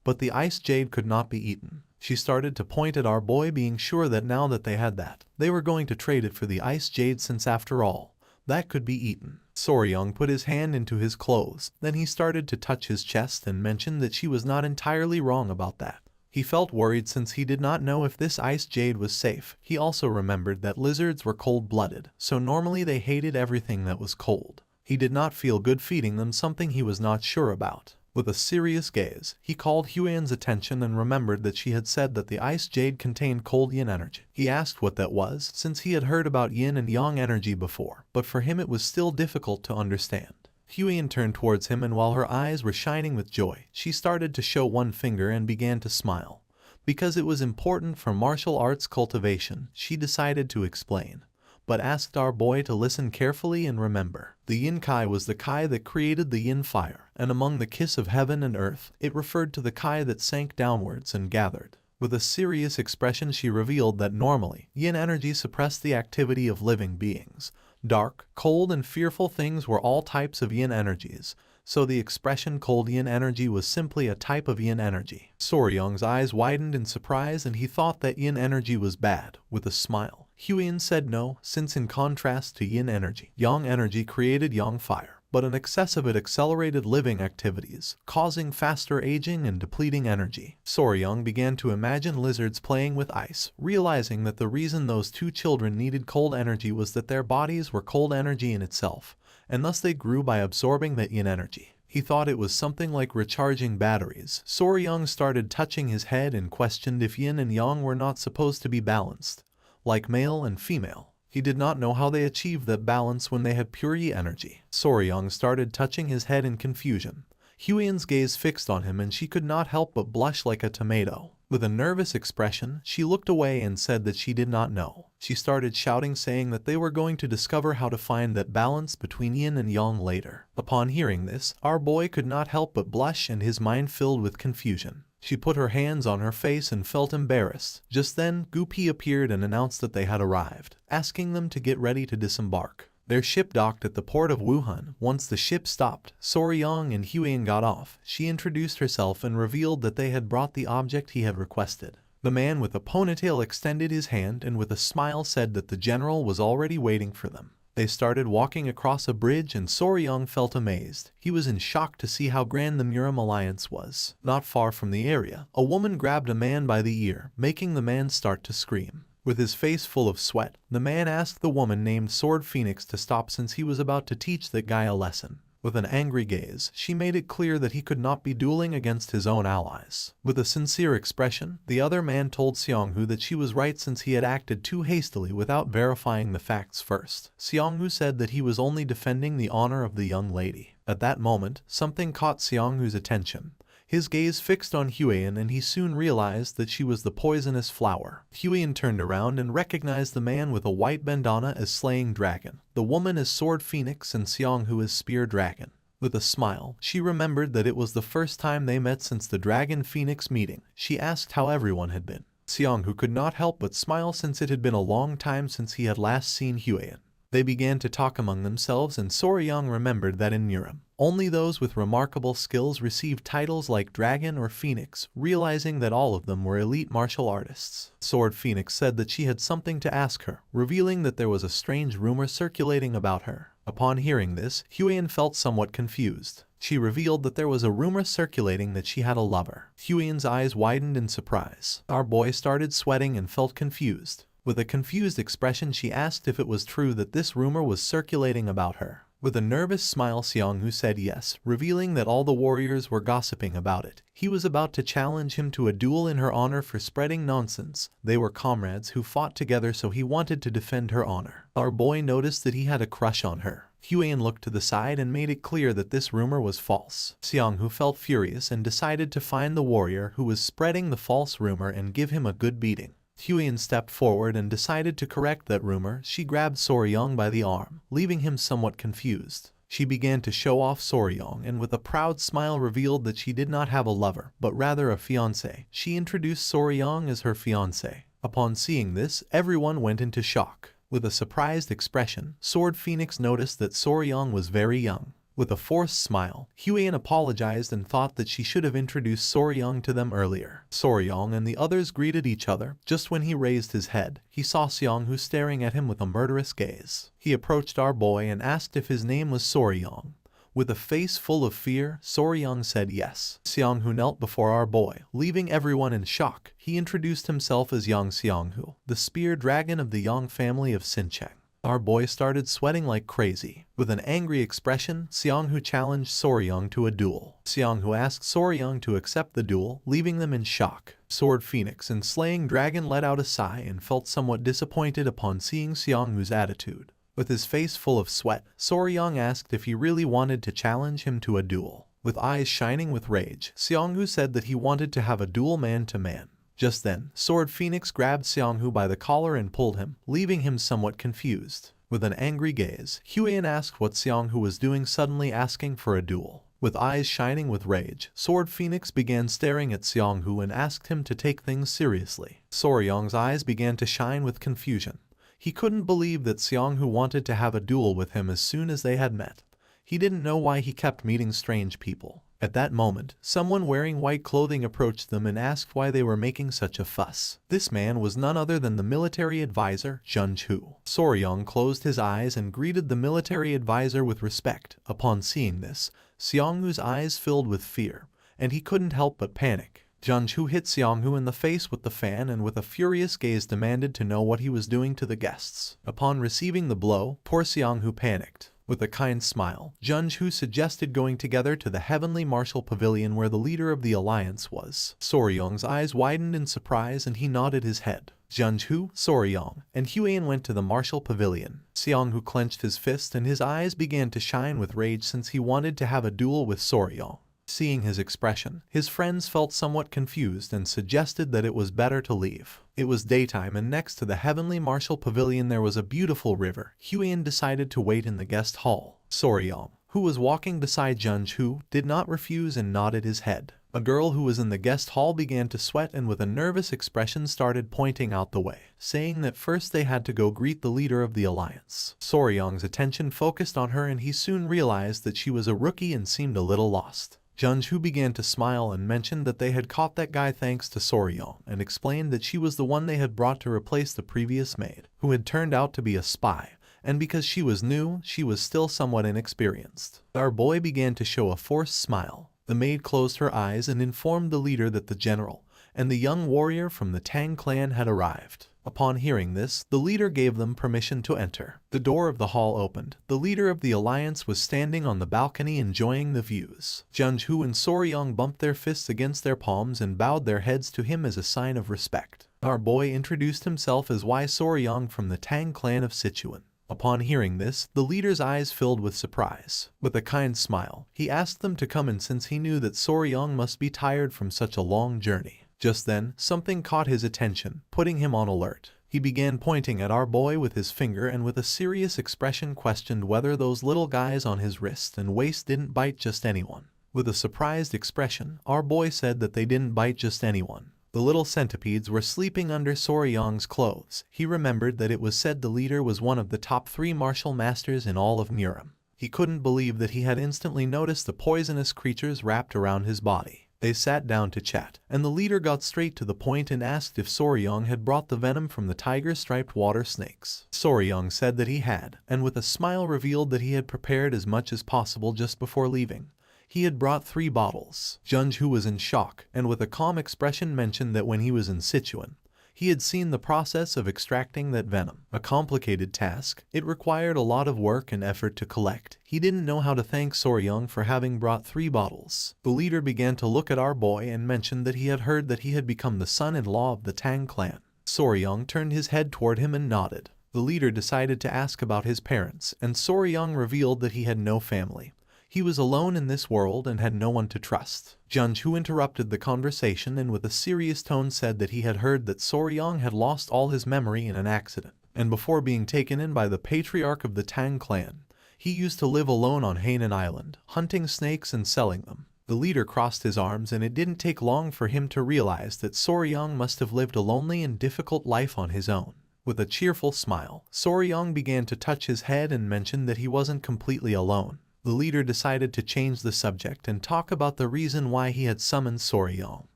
but the ice jade could not be eaten. She started to point at our boy, being sure that now that they had that, they were going to trade it for the ice jade, since after all, that could be eaten. Soryang put his hand into his clothes. Then he started to touch his chest and mentioned that she was not entirely wrong about that. He felt worried since he did not know if this ice jade was safe. He also remembered that lizards were cold-blooded, so normally they hated everything that was cold. He did not feel good feeding them something he was not sure about. With a serious gaze, he called Huan's attention and remembered that she had said that the ice jade contained cold yin energy. He asked what that was, since he had heard about yin and yang energy before, but for him it was still difficult to understand. Huan turned towards him, and while her eyes were shining with joy, she started to show one finger and began to smile. Because it was important for martial arts cultivation, she decided to explain, but asked our boy to listen carefully and remember. The Yin Kai was the Kai that created the Yin fire, and among the kiss of heaven and earth, it referred to the Kai that sank downwards and gathered. With a serious expression, she revealed that normally, Yin energy suppressed the activity of living beings. Dark, cold, and fearful things were all types of yin energies, so the expression cold yin energy was simply a type of yin energy. Soryang's eyes widened in surprise and he thought that yin energy was bad. With a smile, Huiyan said no, since in contrast to yin energy, yang energy created yang fire, but an excess of it accelerated living activities, causing faster aging and depleting energy. Soryang began to imagine lizards playing with ice, realizing that the reason those two children needed cold energy was that their bodies were cold energy in itself, and thus they grew by absorbing that yin energy. He thought it was something like recharging batteries. Soryang started touching his head and questioned if yin and yang were not supposed to be balanced, like male and female. He did not know how they achieved that balance when they had pure yi energy. Soryang started touching his head in confusion. Huiyan's gaze fixed on him and she could not help but blush like a tomato. With a nervous expression, she looked away and said that she did not know. She started shouting, saying that they were going to discover how to find that balance between yin and yang later. Upon hearing this, our boy could not help but blush and his mind filled with confusion. She put her hands on her face and felt embarrassed. Just then, Gupi appeared and announced that they had arrived, asking them to get ready to disembark. Their ship docked at the port of Wuhan. Once the ship stopped, Soryang and Huiyan got off. She introduced herself and revealed that they had brought the object he had requested. The man with a ponytail extended his hand and with a smile said that the general was already waiting for them. They started walking across a bridge and Soryang felt amazed. He was in shock to see how grand the Murim alliance was. Not far from the area, a woman grabbed a man by the ear, making the man start to scream. With his face full of sweat, the man asked the woman named Sword Phoenix to stop since he was about to teach that guy a lesson. With an angry gaze, she made it clear that he could not be dueling against his own allies. With a sincere expression, the other man told Xianghu that she was right since he had acted too hastily without verifying the facts first. Xianghu said that he was only defending the honor of the young lady. At that moment, something caught Xianghu's attention. His gaze fixed on Huiyan and he soon realized that she was the poisonous flower. Huiyan turned around and recognized the man with a white bandana as Slaying Dragon, the woman as Sword Phoenix and Xianghu as Spear Dragon. With a smile, she remembered that it was the first time they met since the Dragon Phoenix meeting. She asked how everyone had been. Xianghu could not help but smile since it had been a long time since he had last seen Huiyan. They began to talk among themselves and Soryang remembered that in Murim, only those with remarkable skills received titles like Dragon or Phoenix, realizing that all of them were elite martial artists. Sword Phoenix said that she had something to ask her, revealing that there was a strange rumor circulating about her. Upon hearing this, Huiyan felt somewhat confused. She revealed that there was a rumor circulating that she had a lover. Huiyan's eyes widened in surprise. Our boy started sweating and felt confused. With a confused expression, she asked if it was true that this rumor was circulating about her. With a nervous smile, Xianghu said yes, revealing that all the warriors were gossiping about it. He was about to challenge him to a duel in her honor for spreading nonsense. They were comrades who fought together, so he wanted to defend her honor. Our boy noticed that he had a crush on her. Huiyan looked to the side and made it clear that this rumor was false. Xianghu felt furious and decided to find the warrior who was spreading the false rumor and give him a good beating. Huiyan stepped forward and decided to correct that rumor. She grabbed Soryang by the arm, leaving him somewhat confused. She began to show off Soryang and with a proud smile revealed that she did not have a lover, but rather a fiancé. She introduced Soryang as her fiancé. Upon seeing this, everyone went into shock. With a surprised expression, Sword Phoenix noticed that Soryang was very young. With a forced smile, Huiyan apologized and thought that she should have introduced Soryang to them earlier. Soryang and the others greeted each other. Just when he raised his head, he saw Xianghu staring at him with a murderous gaze. He approached our boy and asked if his name was Soryang. With a face full of fear, Soryang said yes. Xianghu knelt before our boy, leaving everyone in shock. He introduced himself as Yang Xianghu, the spear dragon of the Yang family of Xincheng. Our boy started sweating like crazy. With an angry expression, Xianghu challenged Soryang to a duel. Xianghu asked Soryang to accept the duel, leaving them in shock. Sword Phoenix and Slaying Dragon let out a sigh and felt somewhat disappointed upon seeing Xianghu's attitude. With his face full of sweat, Soryang asked if he really wanted to challenge him to a duel. With eyes shining with rage, Xianghu said that he wanted to have a duel man to man. Just then, Sword Phoenix grabbed Xianghu by the collar and pulled him, leaving him somewhat confused. With an angry gaze, Huiyan asked what Xianghu was doing, suddenly asking for a duel. With eyes shining with rage, Sword Phoenix began staring at Xianghu and asked him to take things seriously. Soryang's eyes began to shine with confusion. He couldn't believe that Xianghu wanted to have a duel with him as soon as they had met. He didn't know why he kept meeting strange people. At that moment, someone wearing white clothing approached them and asked why they were making such a fuss. This man was none other than the military advisor, Junju. Soryong closed his eyes and greeted the military advisor with respect. Upon seeing this, Seongwoo's eyes filled with fear, and he couldn't help but panic. Junju hit Seongwoo in the face with the fan and with a furious gaze demanded to know what he was doing to the guests. Upon receiving the blow, poor Seongwoo panicked. With a kind smile, Junju suggested going together to the Heavenly Martial Pavilion where the leader of the alliance was. Soryong's eyes widened in surprise and he nodded his head. Junju, Soryong, and Huan went to the Martial Pavilion. Seongwoo clenched his fist and his eyes began to shine with rage since he wanted to have a duel with Soryong. Seeing his expression, his friends felt somewhat confused and suggested that it was better to leave. It was daytime and next to the Heavenly Martial Pavilion there was a beautiful river. Huan decided to wait in the guest hall. Soryong, who was walking beside Junju, did not refuse and nodded his head. A girl who was in the guest hall began to sweat and with a nervous expression started pointing out the way, saying that first they had to go greet the leader of the alliance. Soryong's attention focused on her and he soon realized that she was a rookie and seemed a little lost. Junju began to smile and mentioned that they had caught that guy thanks to Soryong and explained that she was the one they had brought to replace the previous maid, who had turned out to be a spy, and because she was new, she was still somewhat inexperienced. Our boy began to show a forced smile. The maid closed her eyes and informed the leader that the general and the young warrior from the Tang clan had arrived. Upon hearing this, the leader gave them permission to enter. The door of the hall opened. The leader of the alliance was standing on the balcony enjoying the views. Junju and Soryong bumped their fists against their palms and bowed their heads to him as a sign of respect. Our boy introduced himself as Y Soryong from the Tang clan of Sichuan. Upon hearing this, the leader's eyes filled with surprise. With a kind smile, he asked them to come in since he knew that Soryong must be tired from such a long journey. Just then, something caught his attention, putting him on alert. He began pointing at our boy with his finger and with a serious expression questioned whether those little guys on his wrist and waist didn't bite just anyone. With a surprised expression, our boy said that they didn't bite just anyone. The little centipedes were sleeping under Soryong's clothes. He remembered that it was said the leader was one of the top 3 martial masters in all of Muram. He couldn't believe that he had instantly noticed the poisonous creatures wrapped around his body. They sat down to chat, and the leader got straight to the point and asked if Soryong had brought the venom from the tiger-striped water snakes. Soryong said that he had, and with a smile revealed that he had prepared as much as possible just before leaving. He had brought 3 bottles. Junju was in shock, and with a calm expression mentioned that when he was in Sichuan, he had seen the process of extracting that venom. A complicated task. It required a lot of work and effort to collect. He didn't know how to thank Soryong for having brought 3 bottles. The leader began to look at our boy and mentioned that he had heard that he had become the son-in-law of the Tang clan. Soryong turned his head toward him and nodded. The leader decided to ask about his parents, and Soryong revealed that he had no family. He was alone in this world and had no one to trust. Junju interrupted the conversation and with a serious tone said that he had heard that Soryong had lost all his memory in an accident, and before being taken in by the patriarch of the Tang clan, he used to live alone on Hainan Island, hunting snakes and selling them. The leader crossed his arms and it didn't take long for him to realize that Soryong must have lived a lonely and difficult life on his own. With a cheerful smile, Soryong began to touch his head and mentioned that he wasn't completely alone. The leader decided to change the subject and talk about the reason why he had summoned Soryong.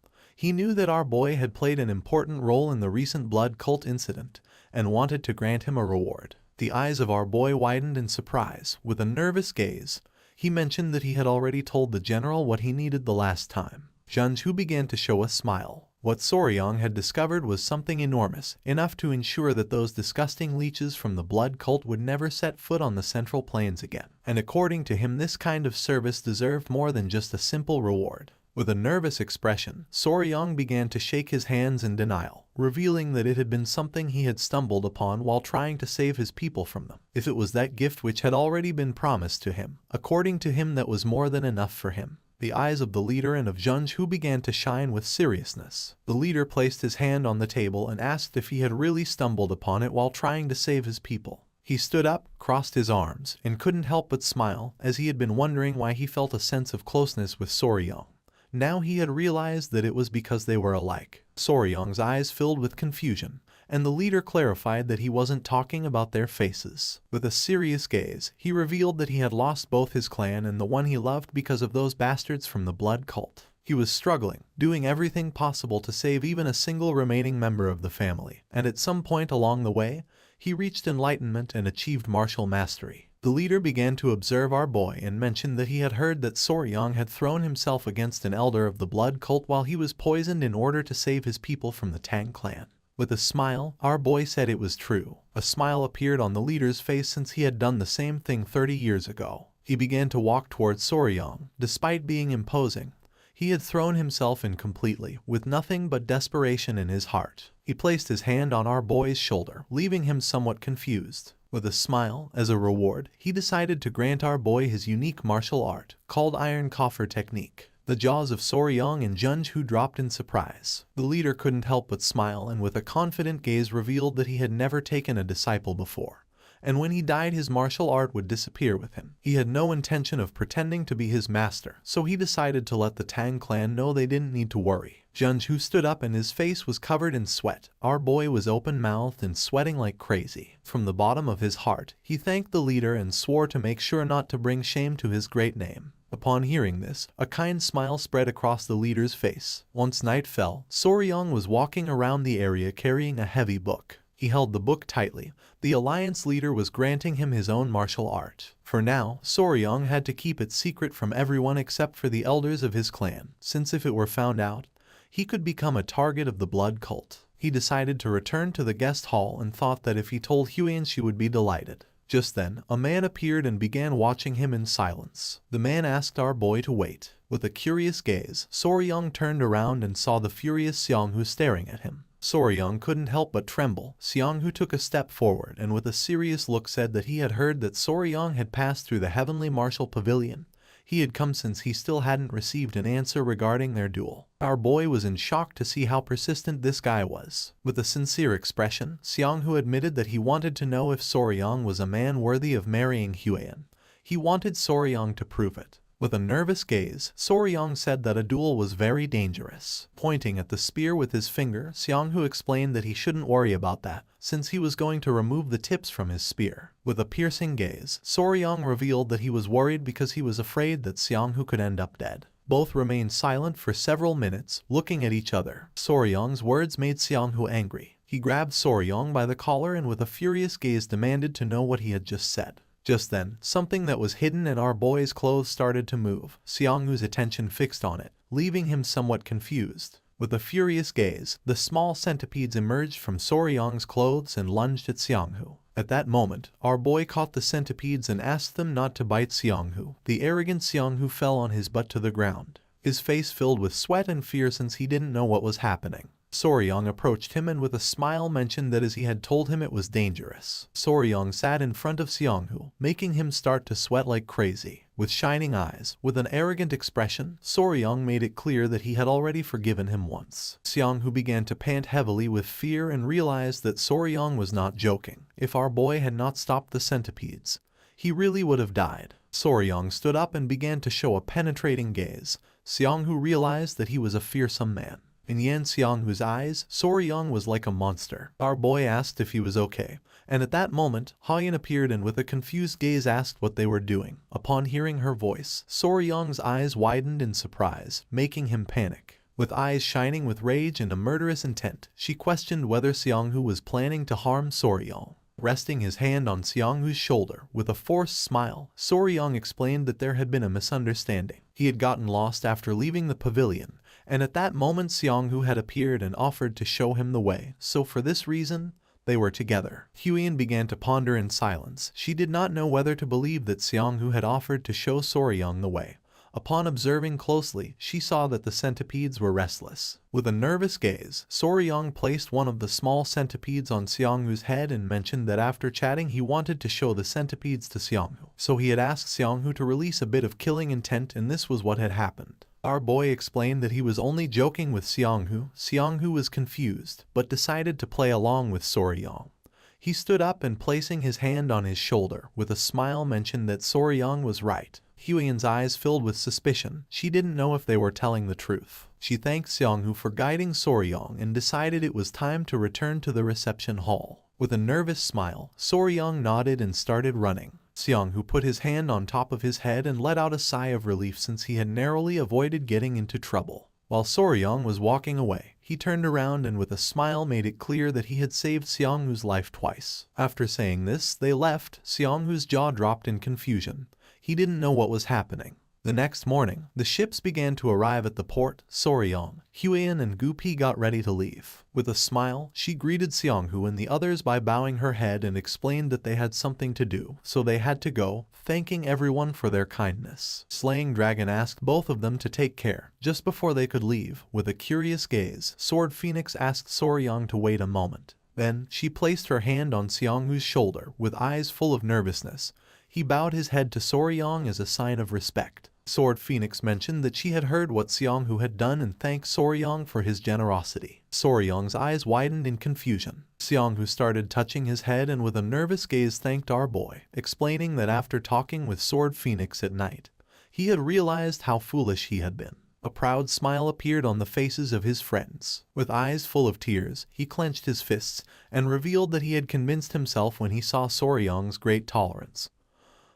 He knew that our boy had played an important role in the recent blood cult incident and wanted to grant him a reward. The eyes of our boy widened in surprise. With a nervous gaze, he mentioned that he had already told the general what he needed the last time. Junju began to show a smile. What Soryong had discovered was something enormous, enough to ensure that those disgusting leeches from the blood cult would never set foot on the Central Plains again. And according to him, this kind of service deserved more than just a simple reward. With a nervous expression, Soryong began to shake his hands in denial, revealing that it had been something he had stumbled upon while trying to save his people from them. If it was that gift which had already been promised to him, according to him that was more than enough for him. The eyes of the leader and of Junju began to shine with seriousness. The leader placed his hand on the table and asked if he had really stumbled upon it while trying to save his people. He stood up, crossed his arms, and couldn't help but smile, as he had been wondering why he felt a sense of closeness with Soryong. Now he had realized that it was because they were alike. Soryong's eyes filled with confusion, and the leader clarified that he wasn't talking about their faces. With a serious gaze, he revealed that he had lost both his clan and the one he loved because of those bastards from the blood cult. He was struggling, doing everything possible to save even a single remaining member of the family, and at some point along the way, he reached enlightenment and achieved martial mastery. The leader began to observe our boy and mentioned that he had heard that Soryang had thrown himself against an elder of the blood cult while he was poisoned in order to save his people from the Tang clan. With a smile, our boy said it was true. A smile appeared on the leader's face since he had done the same thing 30 years ago. He began to walk towards Soryang. Despite being imposing, he had thrown himself in completely, with nothing but desperation in his heart. He placed his hand on our boy's shoulder, leaving him somewhat confused. With a smile, as a reward, he decided to grant our boy his unique martial art, called Iron Coffer Technique. The jaws of Soryang and Junju dropped in surprise. The leader couldn't help but smile and with a confident gaze revealed that he had never taken a disciple before. And when he died his martial art would disappear with him. He had no intention of pretending to be his master, so he decided to let the Tang clan know they didn't need to worry. Junju stood up and his face was covered in sweat. Our boy was open-mouthed and sweating like crazy. From the bottom of his heart, he thanked the leader and swore to make sure not to bring shame to his great name. Upon hearing this, a kind smile spread across the leader's face. Once night fell, Soryang was walking around the area carrying a heavy book. He held the book tightly. The alliance leader was granting him his own martial art. For now, Soryang had to keep it secret from everyone except for the elders of his clan, since if it were found out, he could become a target of the blood cult. He decided to return to the guest hall and thought that if he told Huiyan she would be delighted. Just then, a man appeared and began watching him in silence. The man asked our boy to wait. With a curious gaze, Soryang turned around and saw the furious Xianghu staring at him. Soryang couldn't help but tremble. Xianghu took a step forward and with a serious look said that he had heard that Soryang had passed through the heavenly martial pavilion. He had come since he still hadn't received an answer regarding their duel. Our boy was in shock to see how persistent this guy was. With a sincere expression, Xianghu admitted that he wanted to know if Soryang was a man worthy of marrying Huiyan. He wanted Soryang to prove it. With a nervous gaze, Soryang said that a duel was very dangerous. Pointing at the spear with his finger, Xianghu explained that he shouldn't worry about that, since he was going to remove the tips from his spear. With a piercing gaze, Soryang revealed that he was worried because he was afraid that Xianghu could end up dead. Both remained silent for several minutes, looking at each other. Soryang's words made Xianghu angry. He grabbed Soryang by the collar and with a furious gaze demanded to know what he had just said. Just then, something that was hidden in our boy's clothes started to move. Xianghu's attention fixed on it, leaving him somewhat confused. With a furious gaze, the small centipedes emerged from Soryang's clothes and lunged at Xianghu. At that moment, our boy caught the centipedes and asked them not to bite Xianghu. The arrogant Xianghu fell on his butt to the ground, his face filled with sweat and fear since he didn't know what was happening. Soryang approached him and with a smile mentioned that as he had told him it was dangerous. Soryang sat in front of Xianghu, making him start to sweat like crazy. With shining eyes, with an arrogant expression, Soryang made it clear that he had already forgiven him once. Xianghu began to pant heavily with fear and realized that Soryang was not joking. If our boy had not stopped the centipedes, he really would have died. Soryang stood up and began to show a penetrating gaze. Xianghu realized that he was a fearsome man. In Yan Xianghu's eyes, Soryang was like a monster. Our boy asked if he was okay, and at that moment, Huiyan appeared and with a confused gaze asked what they were doing. Upon hearing her voice, Soryang's eyes widened in surprise, making him panic. With eyes shining with rage and a murderous intent, she questioned whether Xianghu was planning to harm Soryang. Resting his hand on Xianghu's shoulder, with a forced smile, Soryang explained that there had been a misunderstanding. He had gotten lost after leaving the pavilion, and at that moment Xianghu had appeared and offered to show him the way, so for this reason, they were together. Huiyan began to ponder in silence. She did not know whether to believe that Xianghu had offered to show Soryang the way. Upon observing closely, she saw that the centipedes were restless. With a nervous gaze, Soryang placed one of the small centipedes on Xianghu's head and mentioned that after chatting he wanted to show the centipedes to Xianghu. So he had asked Xianghu to release a bit of killing intent and this was what had happened. Our boy explained that he was only joking with Xianghu. Xianghu was confused, but decided to play along with Soryang. He stood up and placing his hand on his shoulder, with a smile mentioned that Soryang was right. Huiyan's eyes filled with suspicion. She didn't know if they were telling the truth. She thanked Seonghu for guiding Soryong and decided it was time to return to the reception hall. With a nervous smile, Soryong nodded and started running. Seonghu put his hand on top of his head and let out a sigh of relief since he had narrowly avoided getting into trouble. While Soryong was walking away, he turned around and with a smile made it clear that he had saved Seonghu's life twice. After saying this, they left. Seonghu's jaw dropped in confusion. He didn't know what was happening. The next morning, the ships began to arrive at the port. Soryong, Hyeon and Gupi got ready to leave. With a smile, she greeted Seonghu and the others by bowing her head and explained that they had something to do, so they had to go, thanking everyone for their kindness. Slaying Dragon asked both of them to take care. Just before they could leave, with a curious gaze, Sword Phoenix asked Soryong to wait a moment. Then, she placed her hand on Seonghu's shoulder with eyes full of nervousness. He bowed his head to Soryong as a sign of respect. Sword Phoenix mentioned that she had heard what Seonghu had done and thanked Soryong for his generosity. Soryong's eyes widened in confusion. Seonghu started touching his head and with a nervous gaze thanked our boy, explaining that after talking with Sword Phoenix at night, he had realized how foolish he had been. A proud smile appeared on the faces of his friends. With eyes full of tears, he clenched his fists and revealed that he had convinced himself when he saw Soryong's great tolerance,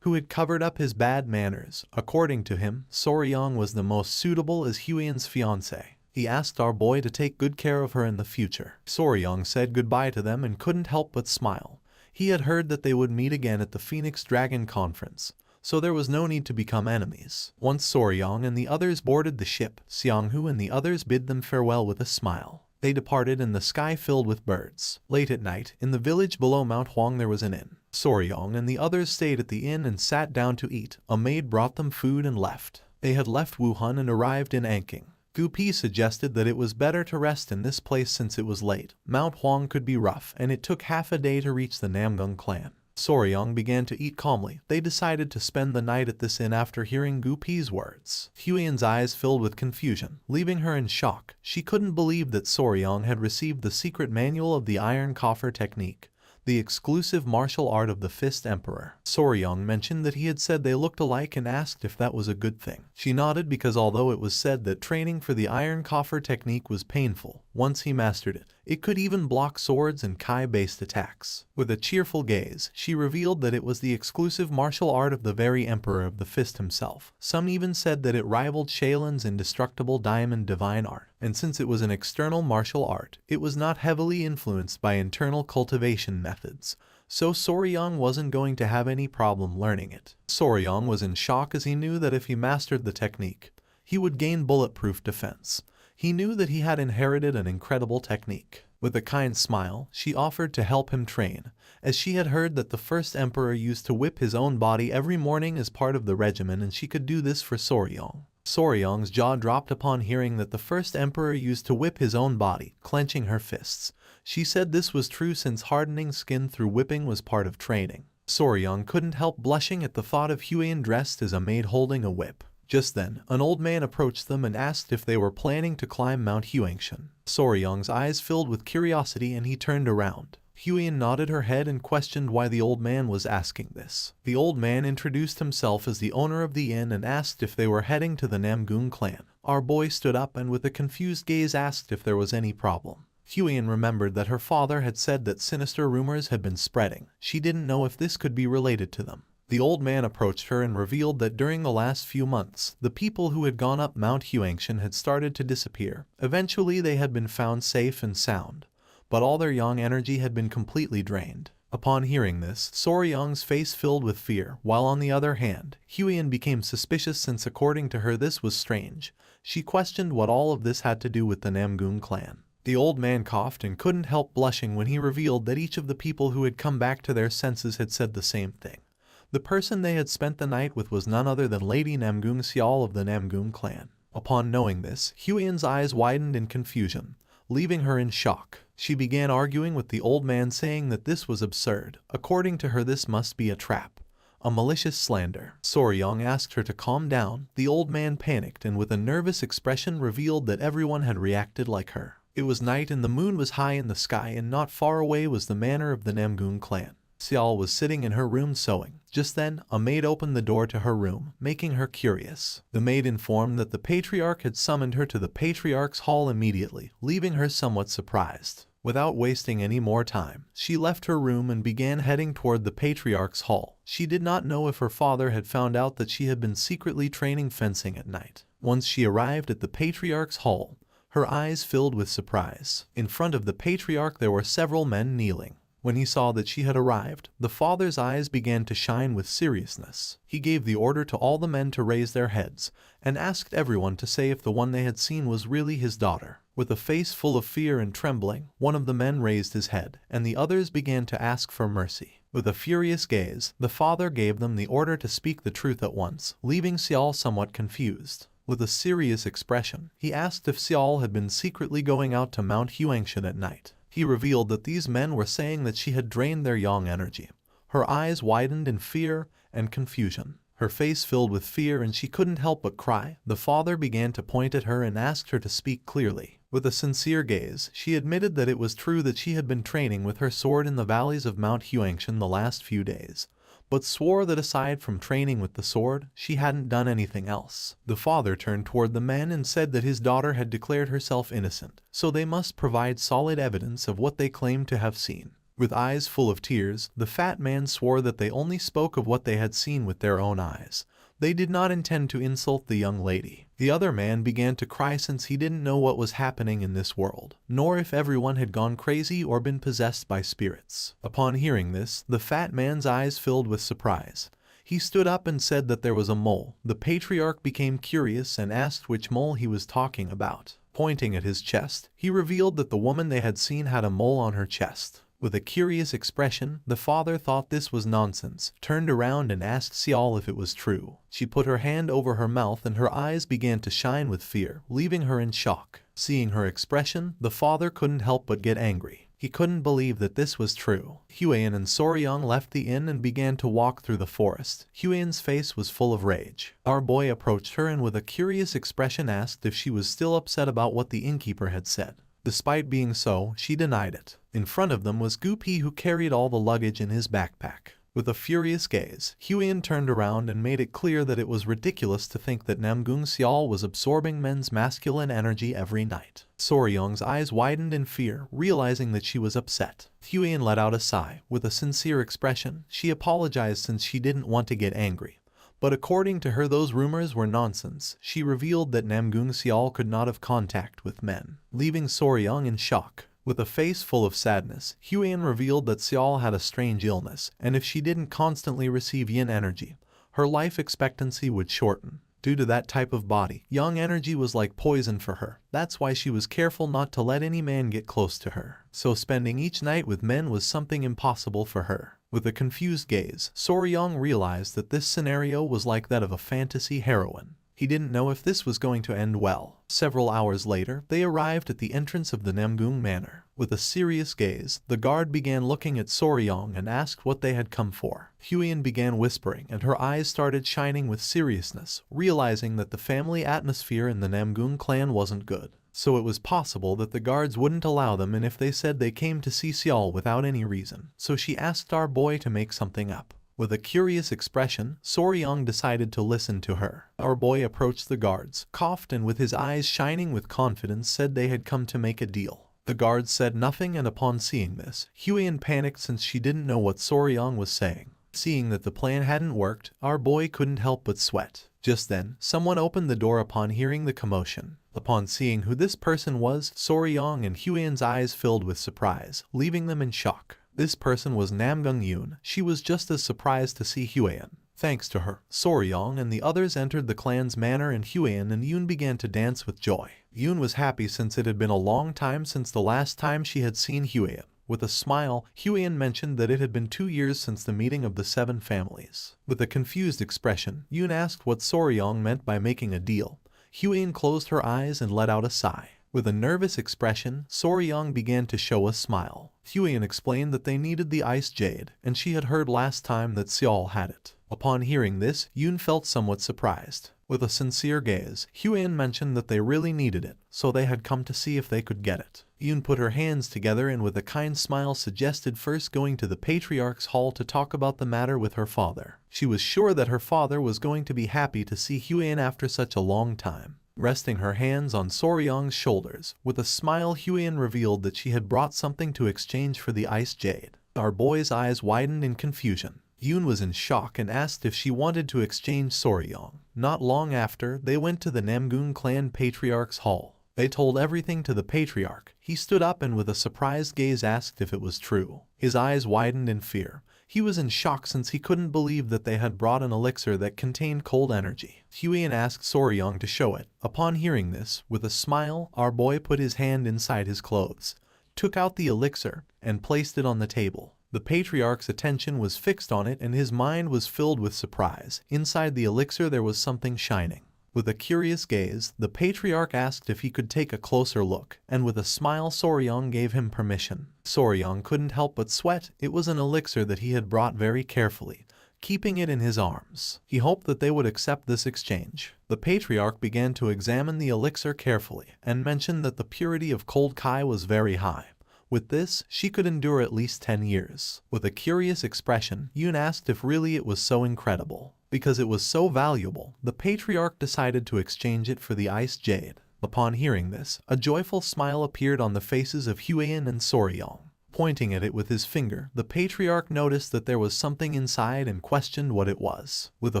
who had covered up his bad manners. According to him, Soryong was the most suitable as Hyeon's fiancé. He asked our boy to take good care of her in the future. Soryong said goodbye to them and couldn't help but smile. He had heard that they would meet again at the Phoenix Dragon Conference, so there was no need to become enemies. Once Soryong and the others boarded the ship, Seonghu and the others bid them farewell with a smile. They departed in the sky filled with birds. Late at night, in the village below Mount Hwang there was an inn. Soryong and the others stayed at the inn and sat down to eat. A maid brought them food and left. They had left Wuhan and arrived in Anking. Gupi suggested that it was better to rest in this place since it was late. Mount Hwang could be rough, and it took half a day to reach the Namgung clan. Soryong began to eat calmly. They decided to spend the night at this inn after hearing Gupi's words. Hyeon's eyes filled with confusion, leaving her in shock. She couldn't believe that Soryong had received the secret manual of the Iron Coffer technique, the exclusive martial art of the Fist Emperor. Soryong mentioned that he had said they looked alike and asked if that was a good thing. She nodded because although it was said that training for the Iron Coffer technique was painful, once he mastered it, it could even block swords and Kai-based attacks. With a cheerful gaze, she revealed that it was the exclusive martial art of the very Emperor of the Fist himself. Some even said that it rivaled Shailin's indestructible diamond divine art. And since it was an external martial art, it was not heavily influenced by internal cultivation methods, so Soryong wasn't going to have any problem learning it. Soryong was in shock as he knew that if he mastered the technique, he would gain bulletproof defense. He knew that he had inherited an incredible technique. With a kind smile, she offered to help him train, as she had heard that the first emperor used to whip his own body every morning as part of the regimen and she could do this for Soryong. Soryong's jaw dropped upon hearing that the first emperor used to whip his own body, clenching her fists. She said this was true since hardening skin through whipping was part of training. Soryong couldn't help blushing at the thought of Hyeon dressed as a maid holding a whip. Just then, an old man approached them and asked if they were planning to climb Mount Hyeongshan. Soryong's eyes filled with curiosity and he turned around. Hyeon nodded her head and questioned why the old man was asking this. The old man introduced himself as the owner of the inn and asked if they were heading to the Namgung clan. Our boy stood up and with a confused gaze asked if there was any problem. Hyeon remembered that her father had said that sinister rumors had been spreading. She didn't know if this could be related to them. The old man approached her and revealed that during the last few months, the people who had gone up Mount Hyeongshan had started to disappear. Eventually they had been found safe and sound, but all their young energy had been completely drained. Upon hearing this, Soryong's face filled with fear, while on the other hand, Hyeon became suspicious since according to her this was strange. She questioned what all of this had to do with the Namgung clan. The old man coughed and couldn't help blushing when he revealed that each of the people who had come back to their senses had said the same thing. The person they had spent the night with was none other than Lady Namgung Seol of the Namgung clan. Upon knowing this, Hyeon's eyes widened in confusion, leaving her in shock. She began arguing with the old man saying that this was absurd. According to her this must be a trap, a malicious slander. Soryong asked her to calm down. The old man panicked and with a nervous expression revealed that everyone had reacted like her. It was night and the moon was high in the sky and not far away was the manor of the Namgung clan. Xiao was sitting in her room sewing. Just then, a maid opened the door to her room, making her curious. The maid informed that the patriarch had summoned her to the patriarch's hall immediately, leaving her somewhat surprised. Without wasting any more time, she left her room and began heading toward the patriarch's hall. She did not know if her father had found out that she had been secretly training fencing at night. Once she arrived at the patriarch's hall, her eyes filled with surprise. In front of the patriarch there were several men kneeling. When he saw that she had arrived, the father's eyes began to shine with seriousness. He gave the order to all the men to raise their heads, and asked everyone to say if the one they had seen was really his daughter. With a face full of fear and trembling, one of the men raised his head, and the others began to ask for mercy. With a furious gaze, the father gave them the order to speak the truth at once, leaving Xiao somewhat confused. With a serious expression, he asked if Xiao had been secretly going out to Mount Huangshan at night. He revealed that these men were saying that she had drained their yang energy. Her eyes widened in fear and confusion. Her face filled with fear and she couldn't help but cry. The father began to point at her and asked her to speak clearly. With a sincere gaze, she admitted that it was true that she had been training with her sword in the valleys of Mount Huangshan the last few days, but swore that aside from training with the sword, she hadn't done anything else. The father turned toward the men and said that his daughter had declared herself innocent, so they must provide solid evidence of what they claimed to have seen. With eyes full of tears, the fat man swore that they only spoke of what they had seen with their own eyes. They did not intend to insult the young lady. The other man began to cry since he didn't know what was happening in this world, nor if everyone had gone crazy or been possessed by spirits. Upon hearing this, the fat man's eyes filled with surprise. He stood up and said that there was a mole. The patriarch became curious and asked which mole he was talking about. Pointing at his chest, he revealed that the woman they had seen had a mole on her chest. With a curious expression, the father thought this was nonsense, turned around and asked Xiao if it was true. She put her hand over her mouth and her eyes began to shine with fear, leaving her in shock. Seeing her expression, the father couldn't help but get angry. He couldn't believe that this was true. Huiyan and Soryang left the inn and began to walk through the forest. Huiyan's face was full of rage. Our boy approached her and with a curious expression asked if she was still upset about what the innkeeper had said. Despite being so, she denied it. In front of them was Gupi, who carried all the luggage in his backpack. With a furious gaze, Huiyan turned around and made it clear that it was ridiculous to think that Namgung Xiao was absorbing men's masculine energy every night. Soryang's eyes widened in fear, realizing that she was upset. Huiyan let out a sigh. With a sincere expression, she apologized since she didn't want to get angry. But according to her, those rumors were nonsense. She revealed that Namgung Xiao could not have contact with men, leaving Soryang in shock. With a face full of sadness, Huiyan revealed that Xiao had a strange illness, and if she didn't constantly receive yin energy, her life expectancy would shorten. Due to that type of body, yang energy was like poison for her. That's why she was careful not to let any man get close to her. So spending each night with men was something impossible for her. With a confused gaze, Soryang realized that this scenario was like that of a fantasy heroine. He didn't know if this was going to end well. Several hours later, they arrived at the entrance of the Namgung Manor. With a serious gaze, the guard began looking at Soryang and asked what they had come for. Huiyan began whispering and her eyes started shining with seriousness, realizing that the family atmosphere in the Namgung clan wasn't good. So it was possible that the guards wouldn't allow them, and if they said they came to see Xiao without any reason. So she asked our boy to make something up. With a curious expression, Soryang decided to listen to her. Our boy approached the guards, coughed, and with his eyes shining with confidence said they had come to make a deal. The guards said nothing, and upon seeing this, Huiyan panicked since she didn't know what Soryang was saying. Seeing that the plan hadn't worked, our boy couldn't help but sweat. Just then, someone opened the door upon hearing the commotion. Upon seeing who this person was, Soryang and Huiyan's eyes filled with surprise, leaving them in shock. This person was Namgung Yoon. She was just as surprised to see Huiyan. Thanks to her, Soryang and the others entered the clan's manor, and Huiyan and Yoon began to dance with joy. Yoon was happy since it had been a long time since the last time she had seen Huiyan. With a smile, Huiyan mentioned that it had been 2 years since the meeting of the 7 families. With a confused expression, Yoon asked what Soryang meant by making a deal. Huiyan closed her eyes and let out a sigh. With a nervous expression, Soryang began to show a smile. Huiyan explained that they needed the ice jade, and she had heard last time that Xiao had it. Upon hearing this, Yoon felt somewhat surprised. With a sincere gaze, Huan mentioned that they really needed it, so they had come to see if they could get it. Yoon put her hands together and with a kind smile suggested first going to the Patriarch's hall to talk about the matter with her father. She was sure that her father was going to be happy to see Huan after such a long time. Resting her hands on Soryong's shoulders, with a smile Huan revealed that she had brought something to exchange for the ice jade. Our boy's eyes widened in confusion. Yoon was in shock and asked if she wanted to exchange Soryong. Not long after, they went to the Namgun clan Patriarch's hall. They told everything to the Patriarch. He stood up and with a surprised gaze asked if it was true. His eyes widened in fear. He was in shock since he couldn't believe that they had brought an elixir that contained cold energy. Huan asked Soryong to show it. Upon hearing this, with a smile, our boy put his hand inside his clothes, took out the elixir, and placed it on the table. The Patriarch's attention was fixed on it and his mind was filled with surprise. Inside the elixir there was something shining. With a curious gaze, the Patriarch asked if he could take a closer look, and with a smile Soryong gave him permission. Soryong couldn't help but sweat. It was an elixir that he had brought very carefully, keeping it in his arms. He hoped that they would accept this exchange. The Patriarch began to examine the elixir carefully, and mentioned that the purity of cold kai was very high. With this, she could endure at least 10 years. With a curious expression, Yoon asked if really it was so incredible. Because it was so valuable, the Patriarch decided to exchange it for the ice jade. Upon hearing this, a joyful smile appeared on the faces of Huan and Soryong. Pointing at it with his finger, the Patriarch noticed that there was something inside and questioned what it was. With a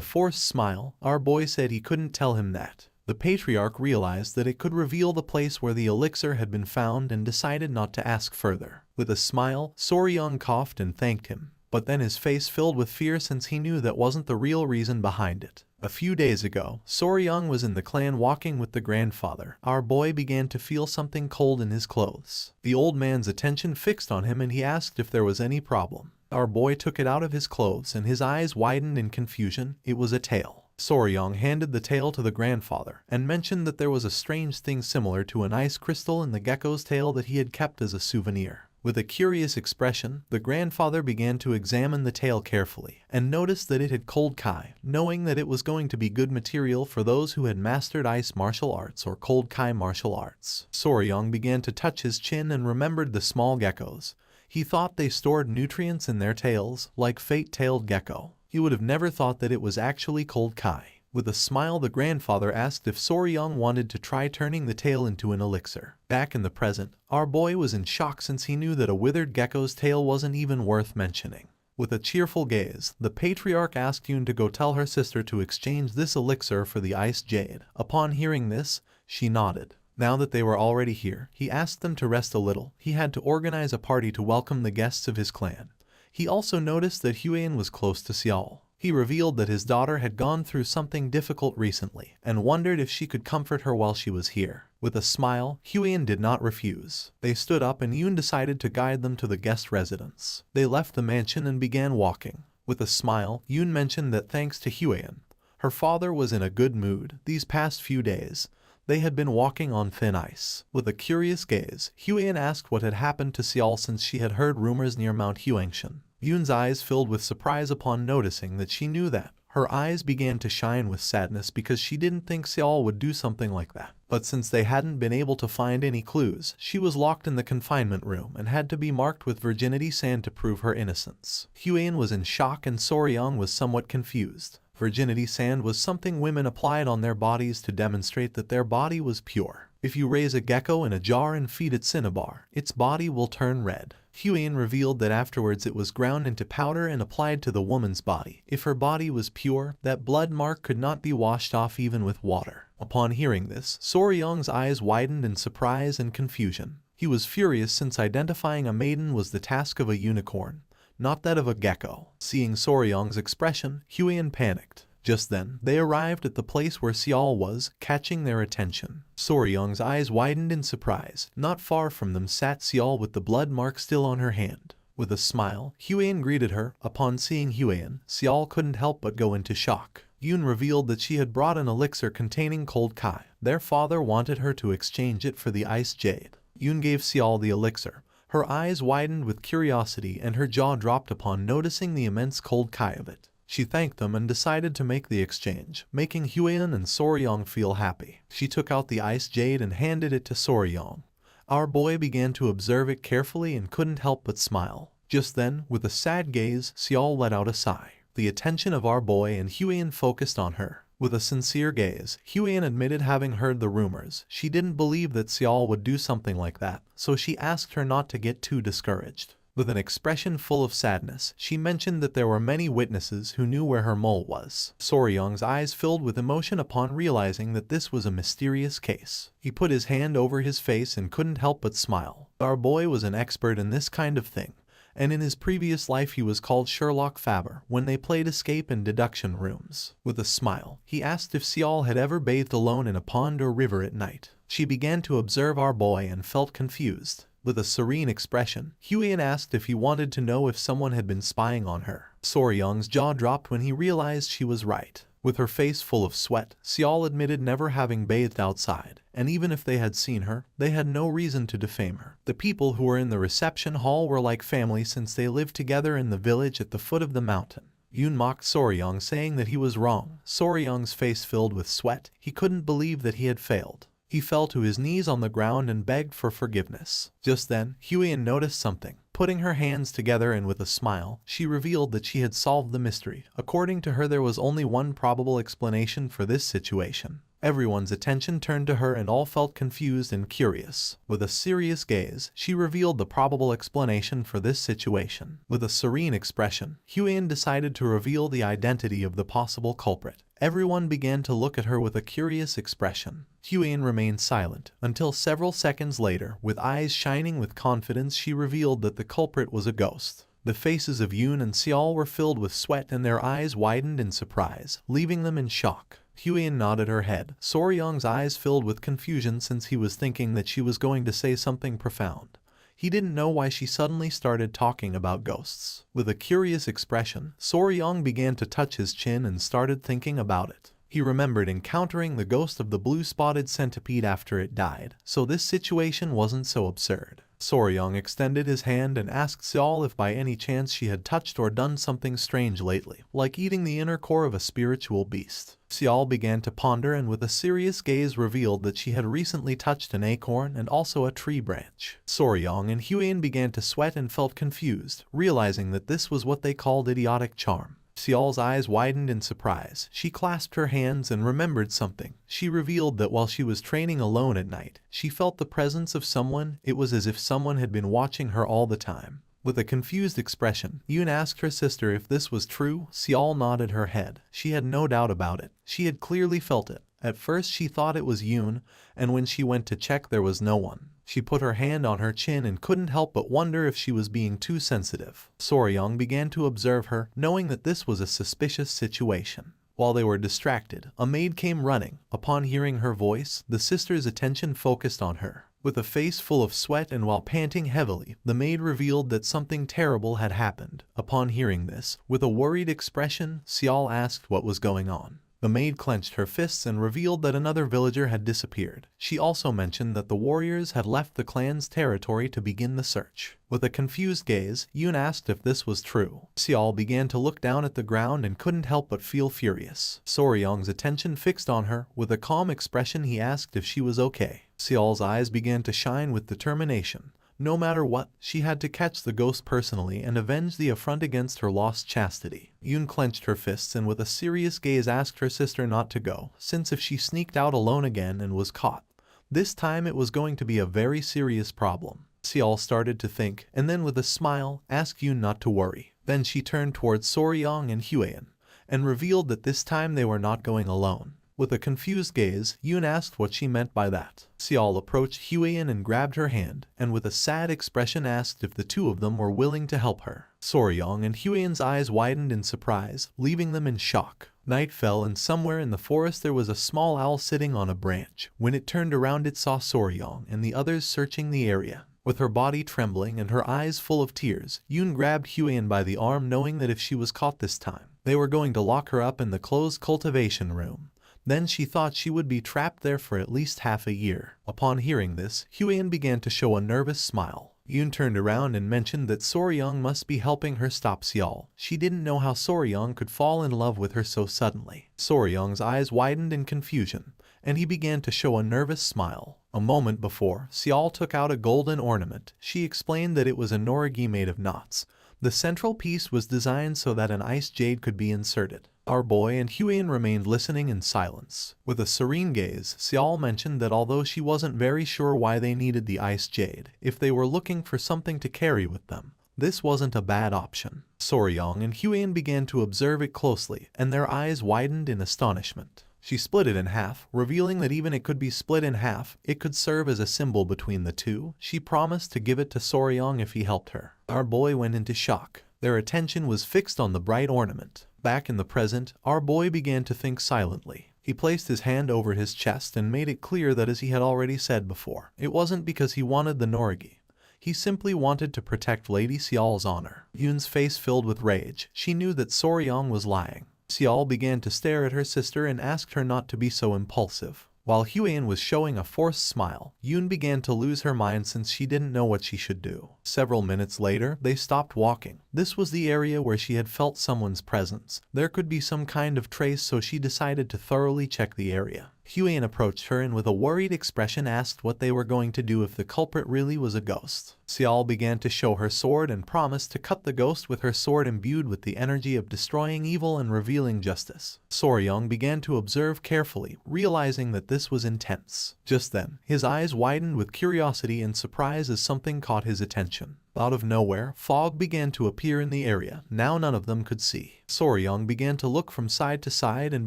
forced smile, our boy said he couldn't tell him that. The Patriarch realized that it could reveal the place where the elixir had been found and decided not to ask further. With a smile, Soryong coughed and thanked him, but then his face filled with fear since he knew that wasn't the real reason behind it. A few days ago, Soryong was in the clan walking with the grandfather. Our boy began to feel something cold in his clothes. The old man's attention fixed on him and he asked if there was any problem. Our boy took it out of his clothes and his eyes widened in confusion. It was a tail. Soryong handed the tail to the grandfather and mentioned that there was a strange thing similar to an ice crystal in the gecko's tail that he had kept as a souvenir. With a curious expression, the grandfather began to examine the tail carefully and noticed that it had cold kai, knowing that it was going to be good material for those who had mastered ice martial arts or cold kai martial arts. Soryong began to touch his chin and remembered the small geckos. He thought they stored nutrients in their tails, like fate-tailed gecko. He would have never thought that it was actually cold kai. With a smile, the grandfather asked if Soryong wanted to try turning the tail into an elixir. Back in the present, our boy was in shock since he knew that a withered gecko's tail wasn't even worth mentioning. With a cheerful gaze, the Patriarch asked Yoon to go tell her sister to exchange this elixir for the ice jade. Upon hearing this, she nodded. Now that they were already here, he asked them to rest a little. He had to organize a party to welcome the guests of his clan. He also noticed that Huan was close to Seol. He revealed that his daughter had gone through something difficult recently and wondered if she could comfort her while she was here. With a smile, Huan did not refuse. They stood up and Yoon decided to guide them to the guest residence. They left the mansion and began walking. With a smile, Yoon mentioned that thanks to Huan, her father was in a good mood. These past few days, they had been walking on thin ice. With a curious gaze, Huan asked what had happened to Seol since she had heard rumors near Mount Huangshan. Yoon's eyes filled with surprise upon noticing that she knew that. Her eyes began to shine with sadness because she didn't think Seol would do something like that. But since they hadn't been able to find any clues, she was locked in the confinement room and had to be marked with virginity sand to prove her innocence. Huan was in shock and Soryong was somewhat confused. Virginity sand was something women applied on their bodies to demonstrate that their body was pure. If you raise a gecko in a jar and feed it cinnabar, its body will turn red. Huan revealed that afterwards it was ground into powder and applied to the woman's body. If her body was pure, that blood mark could not be washed off even with water. Upon hearing this, Soryong's eyes widened in surprise and confusion. He was furious since identifying a maiden was the task of a unicorn, not that of a gecko. Seeing Soryong's expression, Huan panicked. Just then, they arrived at the place where Seol was, catching their attention. Soryong's eyes widened in surprise. Not far from them sat Seol with the blood mark still on her hand. With a smile, Huan greeted her. Upon seeing Huan, Seol couldn't help but go into shock. Yoon revealed that she had brought an elixir containing cold kai. Their father wanted her to exchange it for the ice jade. Yoon gave Seol the elixir. Her eyes widened with curiosity and her jaw dropped upon noticing the immense cold kai of it. She thanked them and decided to make the exchange, making Huiyan and Soryong feel happy. She took out the ice jade and handed it to Soryong. Our boy began to observe it carefully and couldn't help but smile. Just then, with a sad gaze, Seol let out a sigh. The attention of our boy and Huiyan focused on her. With a sincere gaze, Huiyan admitted having heard the rumors. She didn't believe that Seol would do something like that, so she asked her not to get too discouraged. With an expression full of sadness, she mentioned that there were many witnesses who knew where her mole was. Soryong's eyes filled with emotion upon realizing that this was a mysterious case. He put his hand over his face and couldn't help but smile. Our boy was an expert in this kind of thing, and in his previous life he was called Sherlock Faber when they played escape in deduction rooms. With a smile, he asked if Seol had ever bathed alone in a pond or river at night. She began to observe our boy and felt confused. With a serene expression, Huiyan asked if he wanted to know if someone had been spying on her. Soryong's jaw dropped when he realized she was right. With her face full of sweat, Seol admitted never having bathed outside, and even if they had seen her, they had no reason to defame her. The people who were in the reception hall were like family since they lived together in the village at the foot of the mountain. Yoon mocked Soryong, saying that he was wrong. Soryong's face filled with sweat. He couldn't believe that he had failed. He fell to his knees on the ground and begged for forgiveness. Just then, Huiyan noticed something. Putting her hands together and with a smile, she revealed that she had solved the mystery. According to her, there was only one probable explanation for this situation. Everyone's attention turned to her and all felt confused and curious. With a serious gaze, she revealed the probable explanation for this situation. With a serene expression, Huiyan decided to reveal the identity of the possible culprit. Everyone began to look at her with a curious expression. Huiyan remained silent until several seconds later, with eyes shining with confidence, she revealed that the culprit was a ghost. The faces of Yoon and Seol were filled with sweat and their eyes widened in surprise, leaving them in shock. Huiyan nodded her head. Soryong's eyes filled with confusion since he was thinking that she was going to say something profound. He didn't know why she suddenly started talking about ghosts. With a curious expression, Soryong began to touch his chin and started thinking about it. He remembered encountering the ghost of the blue-spotted centipede after it died, so this situation wasn't so absurd. Soryong extended his hand and asked Seol if by any chance she had touched or done something strange lately, like eating the inner core of a spiritual beast. Seol began to ponder and with a serious gaze revealed that she had recently touched an acorn and also a tree branch. Soryong and Huiyan began to sweat and felt confused, realizing that this was what they called idiotic charm. Seol's eyes widened in surprise. She clasped her hands and remembered something. She revealed that while she was training alone at night, she felt the presence of someone. It was as if someone had been watching her all the time. With a confused expression, Yoon asked her sister if this was true. Seol nodded her head. She had no doubt about it. She had clearly felt it. At first she thought it was Yoon, and when she went to check there was no one. She put her hand on her chin and couldn't help but wonder if she was being too sensitive. Soryong began to observe her, knowing that this was a suspicious situation. While they were distracted, a maid came running. Upon hearing her voice, the sister's attention focused on her. With a face full of sweat and while panting heavily, the maid revealed that something terrible had happened. Upon hearing this, with a worried expression, Seol asked what was going on. The maid clenched her fists and revealed that another villager had disappeared. She also mentioned that the warriors had left the clan's territory to begin the search. With a confused gaze, Yoon asked if this was true. Seol began to look down at the ground and couldn't help but feel furious. Soryong's attention fixed on her. With a calm expression, he asked if she was okay. Seol's eyes began to shine with determination. No matter what, she had to catch the ghost personally and avenge the affront against her lost chastity. Yoon clenched her fists and with a serious gaze asked her sister not to go, since if she sneaked out alone again and was caught, this time it was going to be a very serious problem. Seol started to think, and then with a smile, asked Yoon not to worry. Then she turned towards Soryong and Huiyan, and revealed that this time they were not going alone. With a confused gaze, Yoon asked what she meant by that. Seol approached Huiyan and grabbed her hand, and with a sad expression asked if the two of them were willing to help her. Soryong and Huiyan's eyes widened in surprise, leaving them in shock. Night fell and somewhere in the forest there was a small owl sitting on a branch. When it turned around it saw Soryong and the others searching the area. With her body trembling and her eyes full of tears, Yoon grabbed Huiyan by the arm, knowing that if she was caught this time, they were going to lock her up in the closed cultivation room. Then she thought she would be trapped there for at least half a year. Upon hearing this, Huiyan began to show a nervous smile. Yoon turned around and mentioned that Soryong must be helping her stop Seol. She didn't know how Soryong could fall in love with her so suddenly. Soryong's eyes widened in confusion, and he began to show a nervous smile. A moment before, Seol took out a golden ornament. She explained that it was a norigi made of knots. The central piece was designed so that an ice jade could be inserted. Our boy and Hwayun remained listening in silence. With a serene gaze, Seol mentioned that although she wasn't very sure why they needed the ice jade, if they were looking for something to carry with them, this wasn't a bad option. Soryong and Hwayun began to observe it closely, and their eyes widened in astonishment. She split it in half, revealing that even it could be split in half, it could serve as a symbol between the two. She promised to give it to Soryong if he helped her. Our boy went into shock. Their attention was fixed on the bright ornament. Back in the present, our boy began to think silently. He placed his hand over his chest and made it clear that, as he had already said before, it wasn't because he wanted the norigi. He simply wanted to protect Lady Seol's honor. Yoon's face filled with rage. She knew that Soryong was lying. Seol began to stare at her sister and asked her not to be so impulsive. While Hwayun was showing a forced smile, Yoon began to lose her mind since she didn't know what she should do. Several minutes later, they stopped walking. This was the area where she had felt someone's presence. There could be some kind of trace, so she decided to thoroughly check the area. Hwayun approached her and with a worried expression asked what they were going to do if the culprit really was a ghost. Seol began to show her sword and promised to cut the ghost with her sword imbued with the energy of destroying evil and revealing justice. Soryong began to observe carefully, realizing that this was intense. Just then, his eyes widened with curiosity and surprise as something caught his attention. Out of nowhere, fog began to appear in the area. Now none of them could see. Soryong began to look from side to side and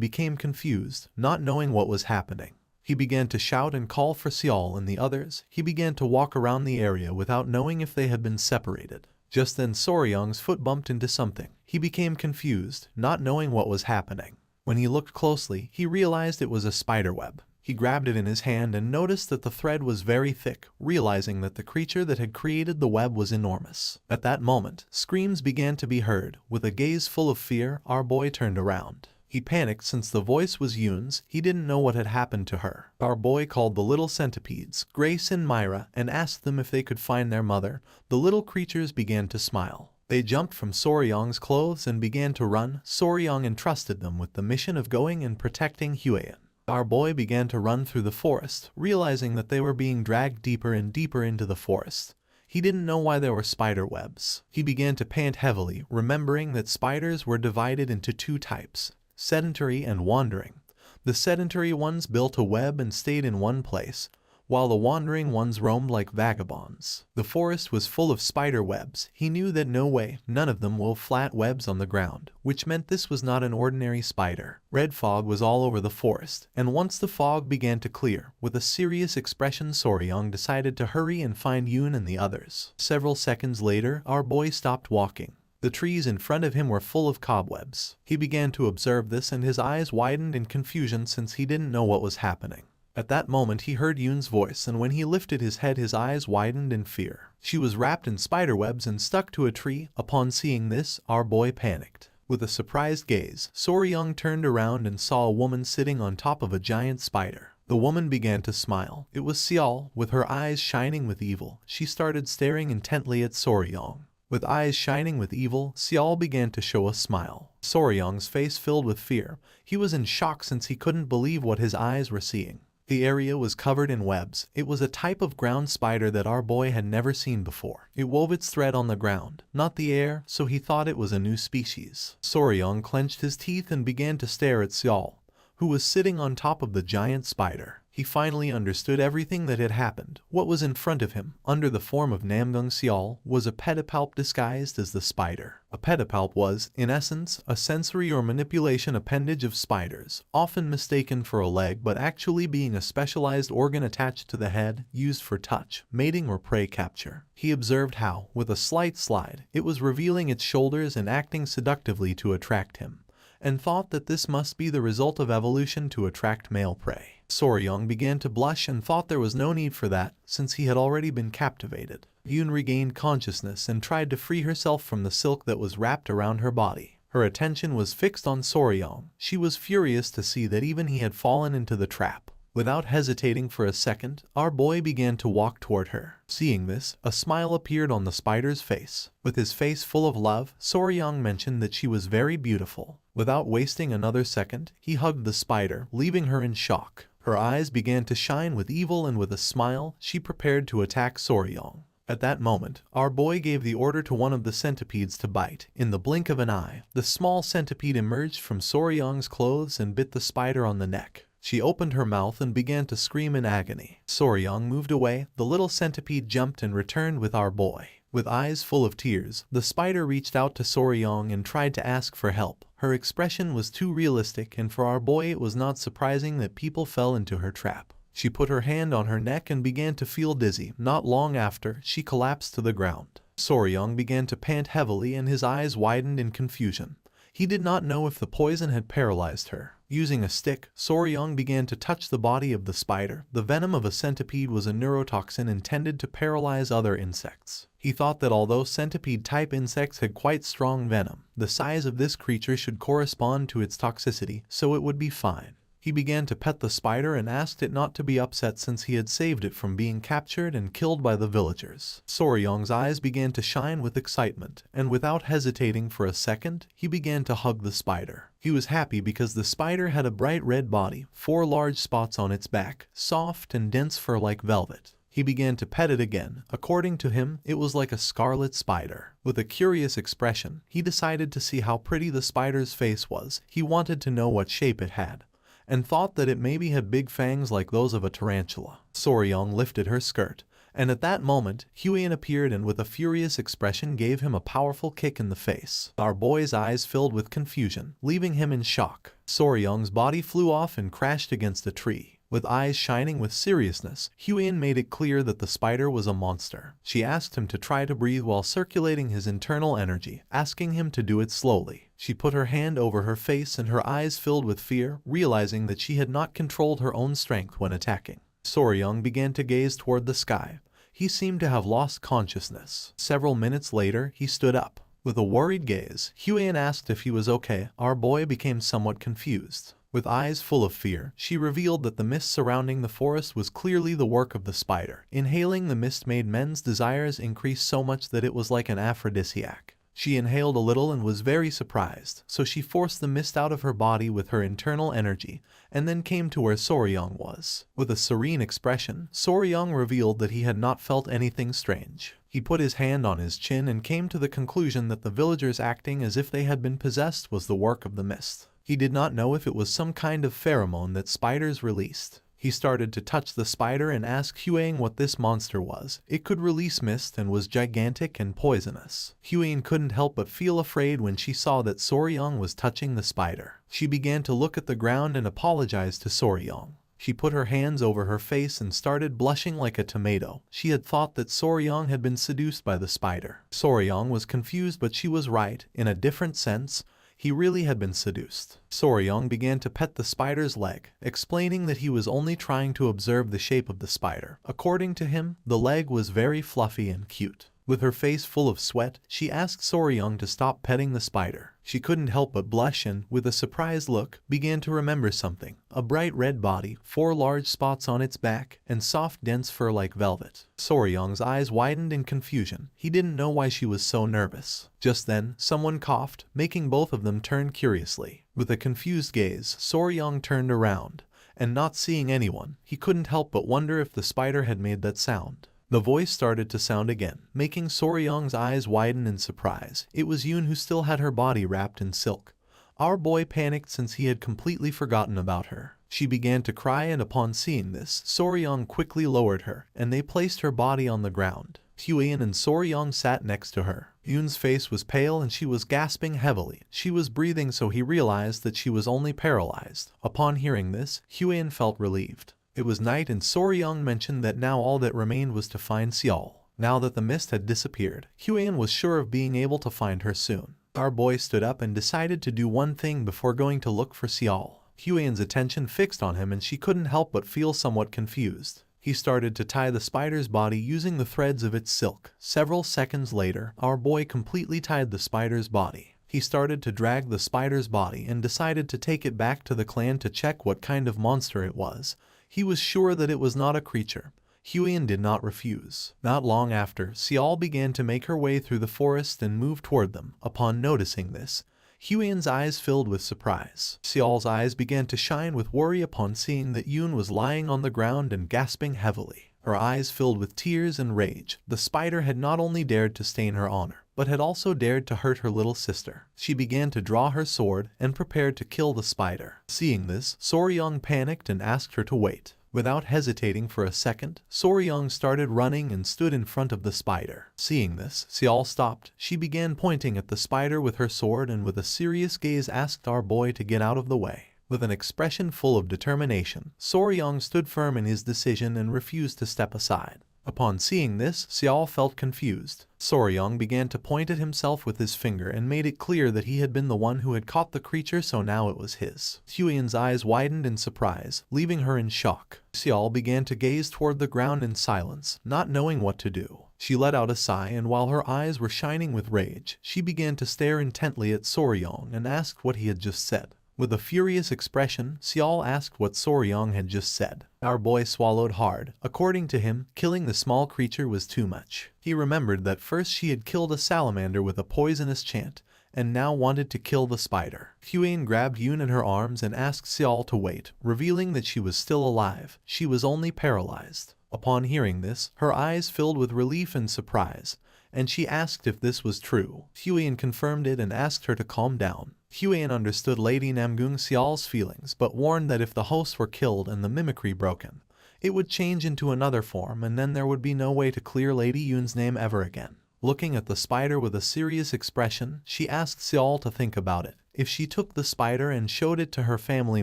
became confused, not knowing what was happening. He began to shout and call for Seol and the others. He began to walk around the area without knowing if they had been separated. Just then Soryong's foot bumped into something. He became confused, not knowing what was happening. When he looked closely, he realized it was a spiderweb. He grabbed it in his hand and noticed that the thread was very thick, realizing that the creature that had created the web was enormous. At that moment, screams began to be heard. With a gaze full of fear, our boy turned around. He panicked since the voice was Yoon's. He didn't know what had happened to her. Our boy called the little centipedes, Grace and Myra, and asked them if they could find their mother. The little creatures began to smile. They jumped from Soryong's clothes and began to run. Soryong entrusted them with the mission of going and protecting Hwayun. Our boy began to run through the forest, realizing that they were being dragged deeper and deeper into the forest. He didn't know why there were spider webs. He began to pant heavily, remembering that spiders were divided into two types: sedentary and wandering. The sedentary ones built a web and stayed in one place, while the wandering ones roamed like vagabonds. The forest was full of spider webs. He knew that no way, none of them wove flat webs on the ground, which meant this was not an ordinary spider. Red fog was all over the forest, and once the fog began to clear, with a serious expression Soryong decided to hurry and find Yoon and the others. Several seconds later, our boy stopped walking. The trees in front of him were full of cobwebs. He began to observe this and his eyes widened in confusion since he didn't know what was happening. At that moment he heard Yoon's voice, and when he lifted his head his eyes widened in fear. She was wrapped in spiderwebs and stuck to a tree. Upon seeing this, our boy panicked. With a surprised gaze, Soryong turned around and saw a woman sitting on top of a giant spider. The woman began to smile. It was Seol, with her eyes shining with evil. She started staring intently at Soryong. With eyes shining with evil, Seol began to show a smile. Soryong's face filled with fear. He was in shock since he couldn't believe what his eyes were seeing. The area was covered in webs. It was a type of ground spider that our boy had never seen before. It wove its thread on the ground, not the air, so he thought it was a new species. Soryong clenched his teeth and began to stare at Seol, who was sitting on top of the giant spider. He finally understood everything that had happened. What was in front of him, under the form of Namgung Seol, was a pedipalp disguised as the spider. A pedipalp was, in essence, a sensory or manipulation appendage of spiders, often mistaken for a leg but actually being a specialized organ attached to the head, used for touch, mating or prey capture. He observed how, with a slight slide, it was revealing its shoulders and acting seductively to attract him, and thought that this must be the result of evolution to attract male prey. Soryong began to blush and thought there was no need for that, since he had already been captivated. Yoon regained consciousness and tried to free herself from the silk that was wrapped around her body. Her attention was fixed on Soryong. She was furious to see that even he had fallen into the trap. Without hesitating for a second, our boy began to walk toward her. Seeing this, a smile appeared on the spider's face. With his face full of love, Soryang mentioned that she was very beautiful. Without wasting another second, he hugged the spider, leaving her in shock. Her eyes began to shine with evil, and with a smile, she prepared to attack Soryang. At that moment, our boy gave the order to one of the centipedes to bite. In the blink of an eye, the small centipede emerged from Soryang's clothes and bit the spider on the neck. She opened her mouth and began to scream in agony. Soryang moved away. The little centipede jumped and returned with our boy. With eyes full of tears, the spider reached out to Soryang and tried to ask for help. Her expression was too realistic, and for our boy it was not surprising that people fell into her trap. She put her hand on her neck and began to feel dizzy. Not long after, she collapsed to the ground. Soryang began to pant heavily and his eyes widened in confusion. He did not know if the poison had paralyzed her. Using a stick, Soryang began to touch the body of the spider. The venom of a centipede was a neurotoxin intended to paralyze other insects. He thought that although centipede-type insects had quite strong venom, the size of this creature should correspond to its toxicity, so it would be fine. He began to pet the spider and asked it not to be upset since he had saved it from being captured and killed by the villagers. Soryang's eyes began to shine with excitement, and without hesitating for a second, he began to hug the spider. He was happy because the spider had a bright red body, 4 large spots on its back, soft and dense fur like velvet. He began to pet it again. According to him, it was like a scarlet spider. With a curious expression, he decided to see how pretty the spider's face was. He wanted to know what shape it had, and thought that it maybe had big fangs like those of a tarantula. Soryang lifted her skirt, and at that moment, Huiyan appeared and with a furious expression gave him a powerful kick in the face. Our boy's eyes filled with confusion, leaving him in shock. Soryang's body flew off and crashed against a tree. With eyes shining with seriousness, Huiyan made it clear that the spider was a monster. She asked him to try to breathe while circulating his internal energy, asking him to do it slowly. She put her hand over her face and her eyes filled with fear, realizing that she had not controlled her own strength when attacking. Soryang began to gaze toward the sky. He seemed to have lost consciousness. Several minutes later, he stood up. With a worried gaze, Huiyan asked if he was okay. Our boy became somewhat confused. With eyes full of fear, she revealed that the mist surrounding the forest was clearly the work of the spider. Inhaling the mist made men's desires increase so much that it was like an aphrodisiac. She inhaled a little and was very surprised, so she forced the mist out of her body with her internal energy, and then came to where Soryang was. With a serene expression, Soryang revealed that he had not felt anything strange. He put his hand on his chin and came to the conclusion that the villagers acting as if they had been possessed was the work of the mist. He did not know if it was some kind of pheromone that spiders released. He started to touch the spider and asked Huiyan what this monster was. It could release mist and was gigantic and poisonous. Huiyan couldn't help but feel afraid when she saw that Soryang was touching the spider. She began to look at the ground and apologize to Soryang. She put her hands over her face and started blushing like a tomato. She had thought that Soryang had been seduced by the spider. Soryang was confused, but she was right. In a different sense, he really had been seduced. Soryang began to pet the spider's leg, explaining that he was only trying to observe the shape of the spider. According to him, the leg was very fluffy and cute. With her face full of sweat, she asked Soryang to stop petting the spider. She couldn't help but blush and, with a surprised look, began to remember something. A bright red body, 4 large spots on its back, and soft dense fur like velvet. Soryang's eyes widened in confusion. He didn't know why she was so nervous. Just then, someone coughed, making both of them turn curiously. With a confused gaze, Soryang turned around, and not seeing anyone, he couldn't help but wonder if the spider had made that sound. The voice started to sound again, making Soryang's eyes widen in surprise. It was Yoon, who still had her body wrapped in silk. Our boy panicked since he had completely forgotten about her. She began to cry, and upon seeing this, Soryang quickly lowered her, and they placed her body on the ground. Huiyan and Soryang sat next to her. Yoon's face was pale and she was gasping heavily. She was breathing, so he realized that she was only paralyzed. Upon hearing this, Huiyan felt relieved. It was night, and Soryang mentioned that now all that remained was to find Seol. Now that the mist had disappeared, Huiyan was sure of being able to find her soon. Our boy stood up and decided to do one thing before going to look for Seol. Huiyan's attention fixed on him and she couldn't help but feel somewhat confused. He started to tie the spider's body using the threads of its silk. Several seconds later, our boy completely tied the spider's body. He started to drag the spider's body and decided to take it back to the clan to check what kind of monster it was. He was sure that it was not a creature. Huiyan did not refuse. Not long after, Xiao began to make her way through the forest and move toward them. Upon noticing this, Huiyan's eyes filled with surprise. Xiao's eyes began to shine with worry upon seeing that Yun was lying on the ground and gasping heavily. Her eyes filled with tears and rage. The spider had not only dared to stain her honor, but had also dared to hurt her little sister. She began to draw her sword and prepared to kill the spider. Seeing this, Soryang panicked and asked her to wait. Without hesitating for a second, Soryang started running and stood in front of the spider. Seeing this, Xiao stopped. She began pointing at the spider with her sword and with a serious gaze asked our boy to get out of the way. With an expression full of determination, Soryang stood firm in his decision and refused to step aside. Upon seeing this, Xiao felt confused. Soryang began to point at himself with his finger and made it clear that he had been the one who had caught the creature, so now it was his. Huiyan's eyes widened in surprise, leaving her in shock. Xiao began to gaze toward the ground in silence, not knowing what to do. She let out a sigh, and while her eyes were shining with rage, she began to stare intently at Soryang and asked what he had just said. With a furious expression, Xiao asked what Soryang had just said. Our boy swallowed hard. According to him, killing the small creature was too much. He remembered that first she had killed a salamander with a poisonous chant, and now wanted to kill the spider. Huiyan grabbed Yun in her arms and asked Xiao to wait, revealing that she was still alive. She was only paralyzed. Upon hearing this, her eyes filled with relief and surprise, and she asked if this was true. Huiyan confirmed it and asked her to calm down. Huiyan understood Lady Namgung Xiao's feelings, but warned that if the hosts were killed and the mimicry broken, it would change into another form, and then there would be no way to clear Lady Yun's name ever again. Looking at the spider with a serious expression, she asked Xiao to think about it. If she took the spider and showed it to her family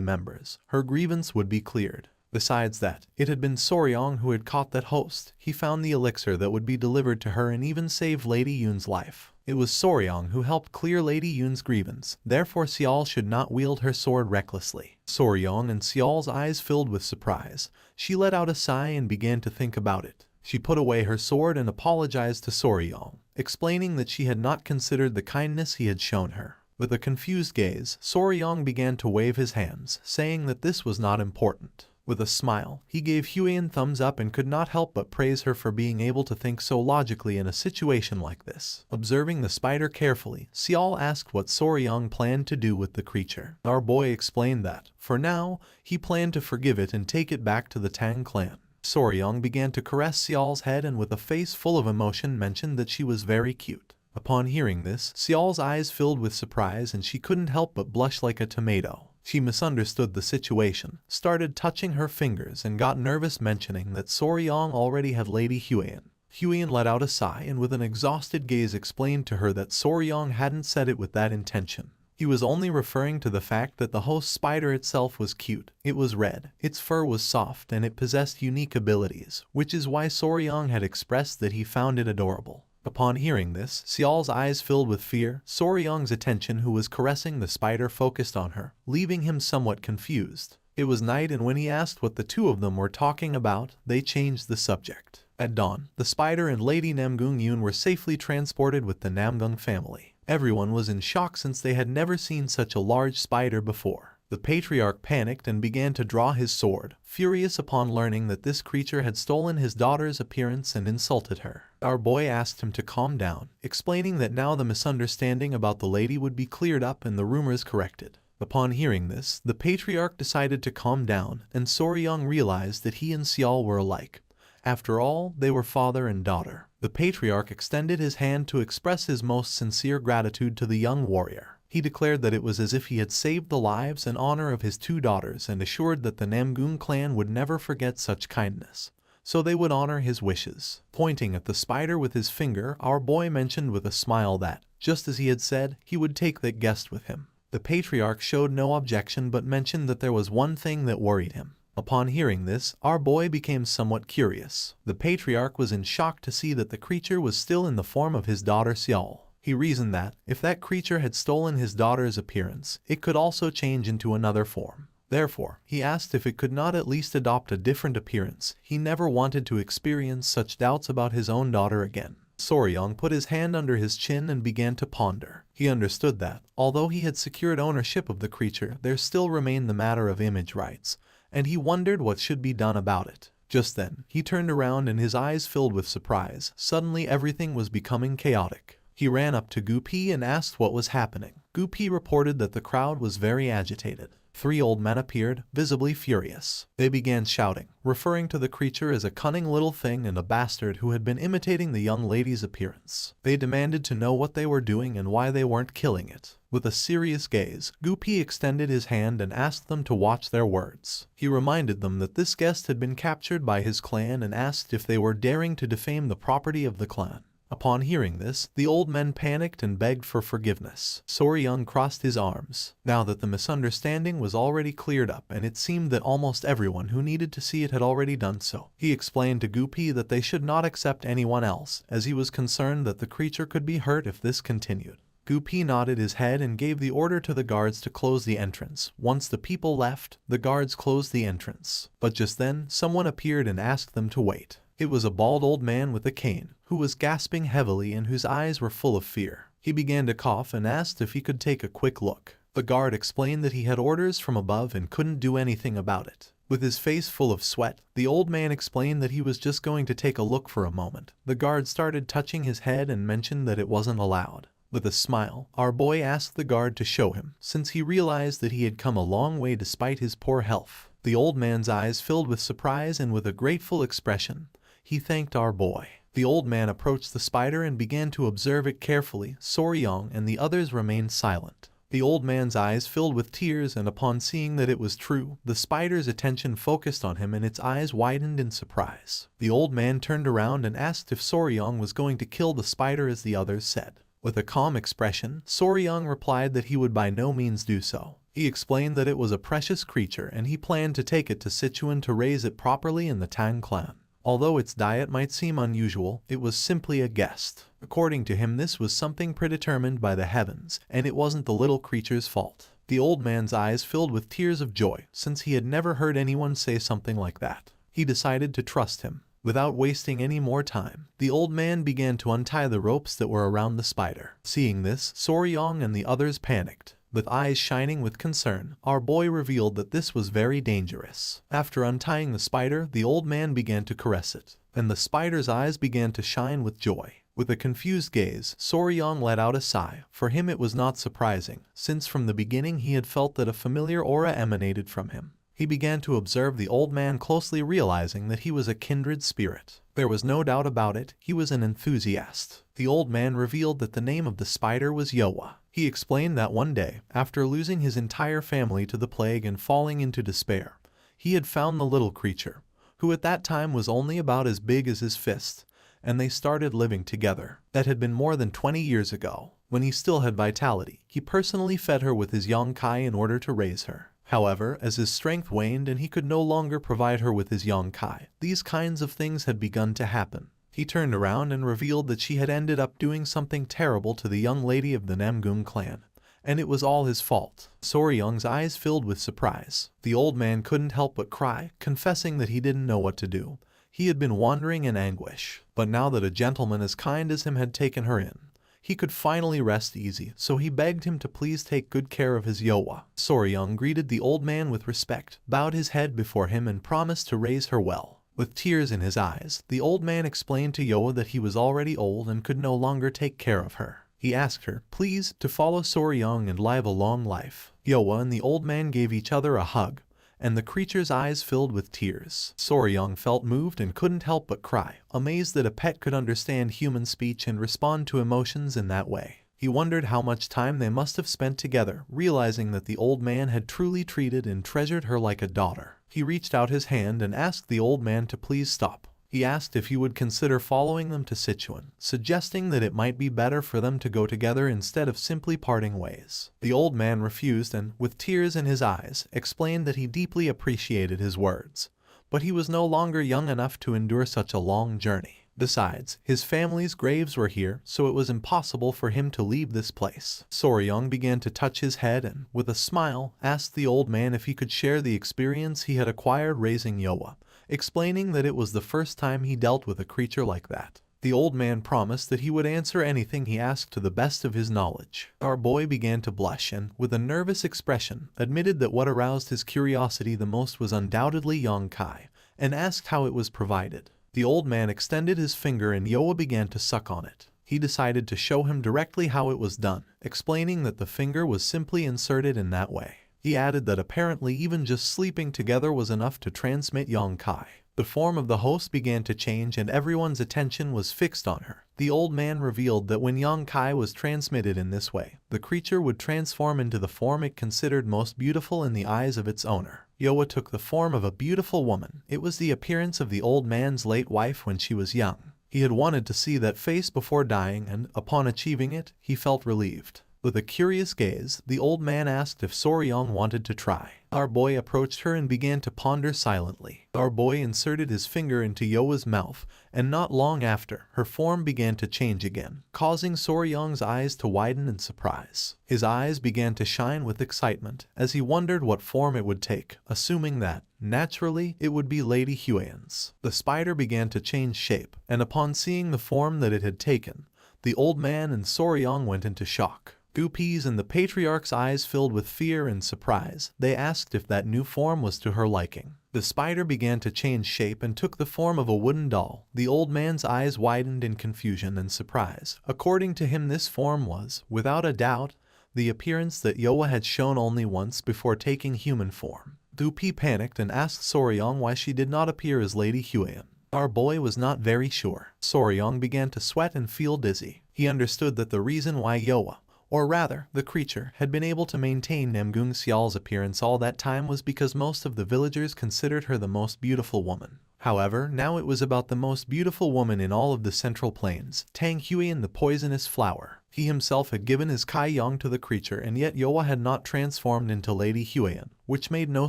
members, her grievance would be cleared. Besides that, it had been Soryang who had caught that host. He found the elixir that would be delivered to her and even saved Lady Yun's life. It was Soryang who helped clear Lady Yun's grievance, therefore Xiao should not wield her sword recklessly. Soryang and Xiao's eyes filled with surprise. She let out a sigh and began to think about it. She put away her sword and apologized to Soryang, explaining that she had not considered the kindness he had shown her. With a confused gaze, Soryang began to wave his hands, saying that this was not important. With a smile, he gave Huiyan thumbs up and could not help but praise her for being able to think so logically in a situation like this. Observing the spider carefully, Xiao asked what Soryang planned to do with the creature. Our boy explained that, for now, he planned to forgive it and take it back to the Tang clan. Soryang began to caress Xiao's head and with a face full of emotion mentioned that she was very cute. Upon hearing this, Xiao's eyes filled with surprise and she couldn't help but blush like a tomato. She misunderstood the situation, started touching her fingers and got nervous mentioning that Soryang already had Lady Huiyan. Huiyan let out a sigh and with an exhausted gaze explained to her that Soryang hadn't said it with that intention. He was only referring to the fact that the host spider itself was cute. It was red, its fur was soft, and it possessed unique abilities, which is why Soryang had expressed that he found it adorable. Upon hearing this, Xiao's eyes filled with fear. Soryang's attention, who was caressing the spider, focused on her, leaving him somewhat confused. It was night, and when he asked what the two of them were talking about, they changed the subject. At dawn, the spider and Lady Namgung Yun were safely transported with the Namgung family. Everyone was in shock since they had never seen such a large spider before. The patriarch panicked and began to draw his sword, furious upon learning that this creature had stolen his daughter's appearance and insulted her. Our boy asked him to calm down, explaining that now the misunderstanding about the lady would be cleared up and the rumors corrected. Upon hearing this, the patriarch decided to calm down, and Soryang realized that he and Xiao were alike. After all, they were father and daughter. The patriarch extended his hand to express his most sincere gratitude to the young warrior. He declared that it was as if he had saved the lives and honor of his two daughters and assured that the Namgung clan would never forget such kindness, so they would honor his wishes. Pointing at the spider with his finger, our boy mentioned with a smile that, just as he had said, he would take that guest with him. The patriarch showed no objection but mentioned that there was one thing that worried him. Upon hearing this, our boy became somewhat curious. The patriarch was in shock to see that the creature was still in the form of his daughter Xiao. He reasoned that, if that creature had stolen his daughter's appearance, it could also change into another form. Therefore, he asked if it could not at least adopt a different appearance. He never wanted to experience such doubts about his own daughter again. Soryang put his hand under his chin and began to ponder. He understood that, although he had secured ownership of the creature, there still remained the matter of image rights, and he wondered what should be done about it. Just then, he turned around and his eyes filled with surprise. Suddenly everything was becoming chaotic. He ran up to Gupi and asked what was happening. Gupi reported that the crowd was very agitated. 3 old men appeared, visibly furious. They began shouting, referring to the creature as a cunning little thing and a bastard who had been imitating the young lady's appearance. They demanded to know what they were doing and why they weren't killing it. With a serious gaze, Gupi extended his hand and asked them to watch their words. He reminded them that this guest had been captured by his clan and asked if they were daring to defame the property of the clan. Upon hearing this, the old men panicked and begged for forgiveness. Soryung crossed his arms. Now that the misunderstanding was already cleared up and it seemed that almost everyone who needed to see it had already done so, he explained to Gupi that they should not accept anyone else, as he was concerned that the creature could be hurt if this continued. Gupi nodded his head and gave the order to the guards to close the entrance. Once the people left, the guards closed the entrance. But just then, someone appeared and asked them to wait. It was a bald old man with a cane, who was gasping heavily and whose eyes were full of fear. He began to cough and asked if he could take a quick look. The guard explained that he had orders from above and couldn't do anything about it. With his face full of sweat, the old man explained that he was just going to take a look for a moment. The guard started touching his head and mentioned that it wasn't allowed. With a smile, our boy asked the guard to show him, since he realized that he had come a long way despite his poor health. The old man's eyes filled with surprise and with a grateful expression, he thanked our boy. The old man approached the spider and began to observe it carefully. Soryong and the others remained silent. The old man's eyes filled with tears, and upon seeing that it was true, the spider's attention focused on him and its eyes widened in surprise. The old man turned around and asked if Soryong was going to kill the spider as the others said. With a calm expression, Soryong replied that he would by no means do so. He explained that it was a precious creature and he planned to take it to Sichuan to raise it properly in the Tang clan. Although its diet might seem unusual, it was simply a guest. According to him, this was something predetermined by the heavens, and it wasn't the little creature's fault. The old man's eyes filled with tears of joy, since he had never heard anyone say something like that. He decided to trust him. Without wasting any more time, the old man began to untie the ropes that were around the spider. Seeing this, Soryong and the others panicked. With eyes shining with concern, our boy revealed that this was very dangerous. After untying the spider, the old man began to caress it, and the spider's eyes began to shine with joy. With a confused gaze, Soryong let out a sigh. For him it was not surprising, since from the beginning he had felt that a familiar aura emanated from him. He began to observe the old man closely, realizing that he was a kindred spirit. There was no doubt about it, he was an enthusiast. The old man revealed that the name of the spider was Yowa. He explained that one day, after losing his entire family to the plague and falling into despair, he had found the little creature, who at that time was only about as big as his fist, and they started living together. That had been more than 20 years ago. When he still had vitality, he personally fed her with his yongkai in order to raise her. However, as his strength waned and he could no longer provide her with his yongkai, these kinds of things had begun to happen. He turned around and revealed that she had ended up doing something terrible to the young lady of the Namgung clan, and it was all his fault. Soryong's eyes filled with surprise. The old man couldn't help but cry, confessing that he didn't know what to do. He had been wandering in anguish, but now that a gentleman as kind as him had taken her in, he could finally rest easy, so he begged him to please take good care of his Yowa. Soryong greeted the old man with respect, bowed his head before him and promised to raise her well. With tears in his eyes, the old man explained to Yowa that he was already old and could no longer take care of her. He asked her, please, to follow Soryong and live a long life. Yowa and the old man gave each other a hug, and the creature's eyes filled with tears. Soryong felt moved and couldn't help but cry, amazed that a pet could understand human speech and respond to emotions in that way. He wondered how much time they must have spent together, realizing that the old man had truly treated and treasured her like a daughter. He reached out his hand and asked the old man to please stop. He asked if he would consider following them to Sichuan, suggesting that it might be better for them to go together instead of simply parting ways. The old man refused and, with tears in his eyes, explained that he deeply appreciated his words, but he was no longer young enough to endure such a long journey. Besides, his family's graves were here, so it was impossible for him to leave this place. Soryong began to touch his head and, with a smile, asked the old man if he could share the experience he had acquired raising Yowa, explaining that it was the first time he dealt with a creature like that. The old man promised that he would answer anything he asked to the best of his knowledge. Our boy began to blush and, with a nervous expression, admitted that what aroused his curiosity the most was undoubtedly Yong-kai, and asked how it was provided. The old man extended his finger and Yoa began to suck on it. He decided to show him directly how it was done, explaining that the finger was simply inserted in that way. He added that apparently even just sleeping together was enough to transmit Yong-kai. The form of the host began to change and everyone's attention was fixed on her. The old man revealed that when Yong-kai was transmitted in this way, the creature would transform into the form it considered most beautiful in the eyes of its owner. Yoa took the form of a beautiful woman. It was the appearance of the old man's late wife when she was young. He had wanted to see that face before dying and, upon achieving it, he felt relieved. With a curious gaze, the old man asked if Soryong wanted to try. Our boy approached her and began to ponder silently. Our boy inserted his finger into Yoa's mouth, and not long after, her form began to change again, causing Soryong's eyes to widen in surprise. His eyes began to shine with excitement as he wondered what form it would take, assuming that, naturally, it would be Lady Huiyan's. The spider began to change shape, and upon seeing the form that it had taken, the old man and Soryong went into shock. Goopies and the patriarch's eyes filled with fear and surprise. They asked if that new form was to her liking. The spider began to change shape and took the form of a wooden doll. The old man's eyes widened in confusion and surprise. According to him, this form was, without a doubt, the appearance that Yoa had shown only once before taking human form. Goopy panicked and asked Soryong why she did not appear as Lady Huiyan. Our boy was not very sure. Soryong began to sweat and feel dizzy. He understood that the reason why Yoa, or rather, the creature, had been able to maintain Namgung Xial's appearance all that time was because most of the villagers considered her the most beautiful woman. However, now it was about the most beautiful woman in all of the Central Plains, Tang Huiyan the poisonous flower. He himself had given his Kai Yang to the creature and yet Yoa had not transformed into Lady Huiyan, which made no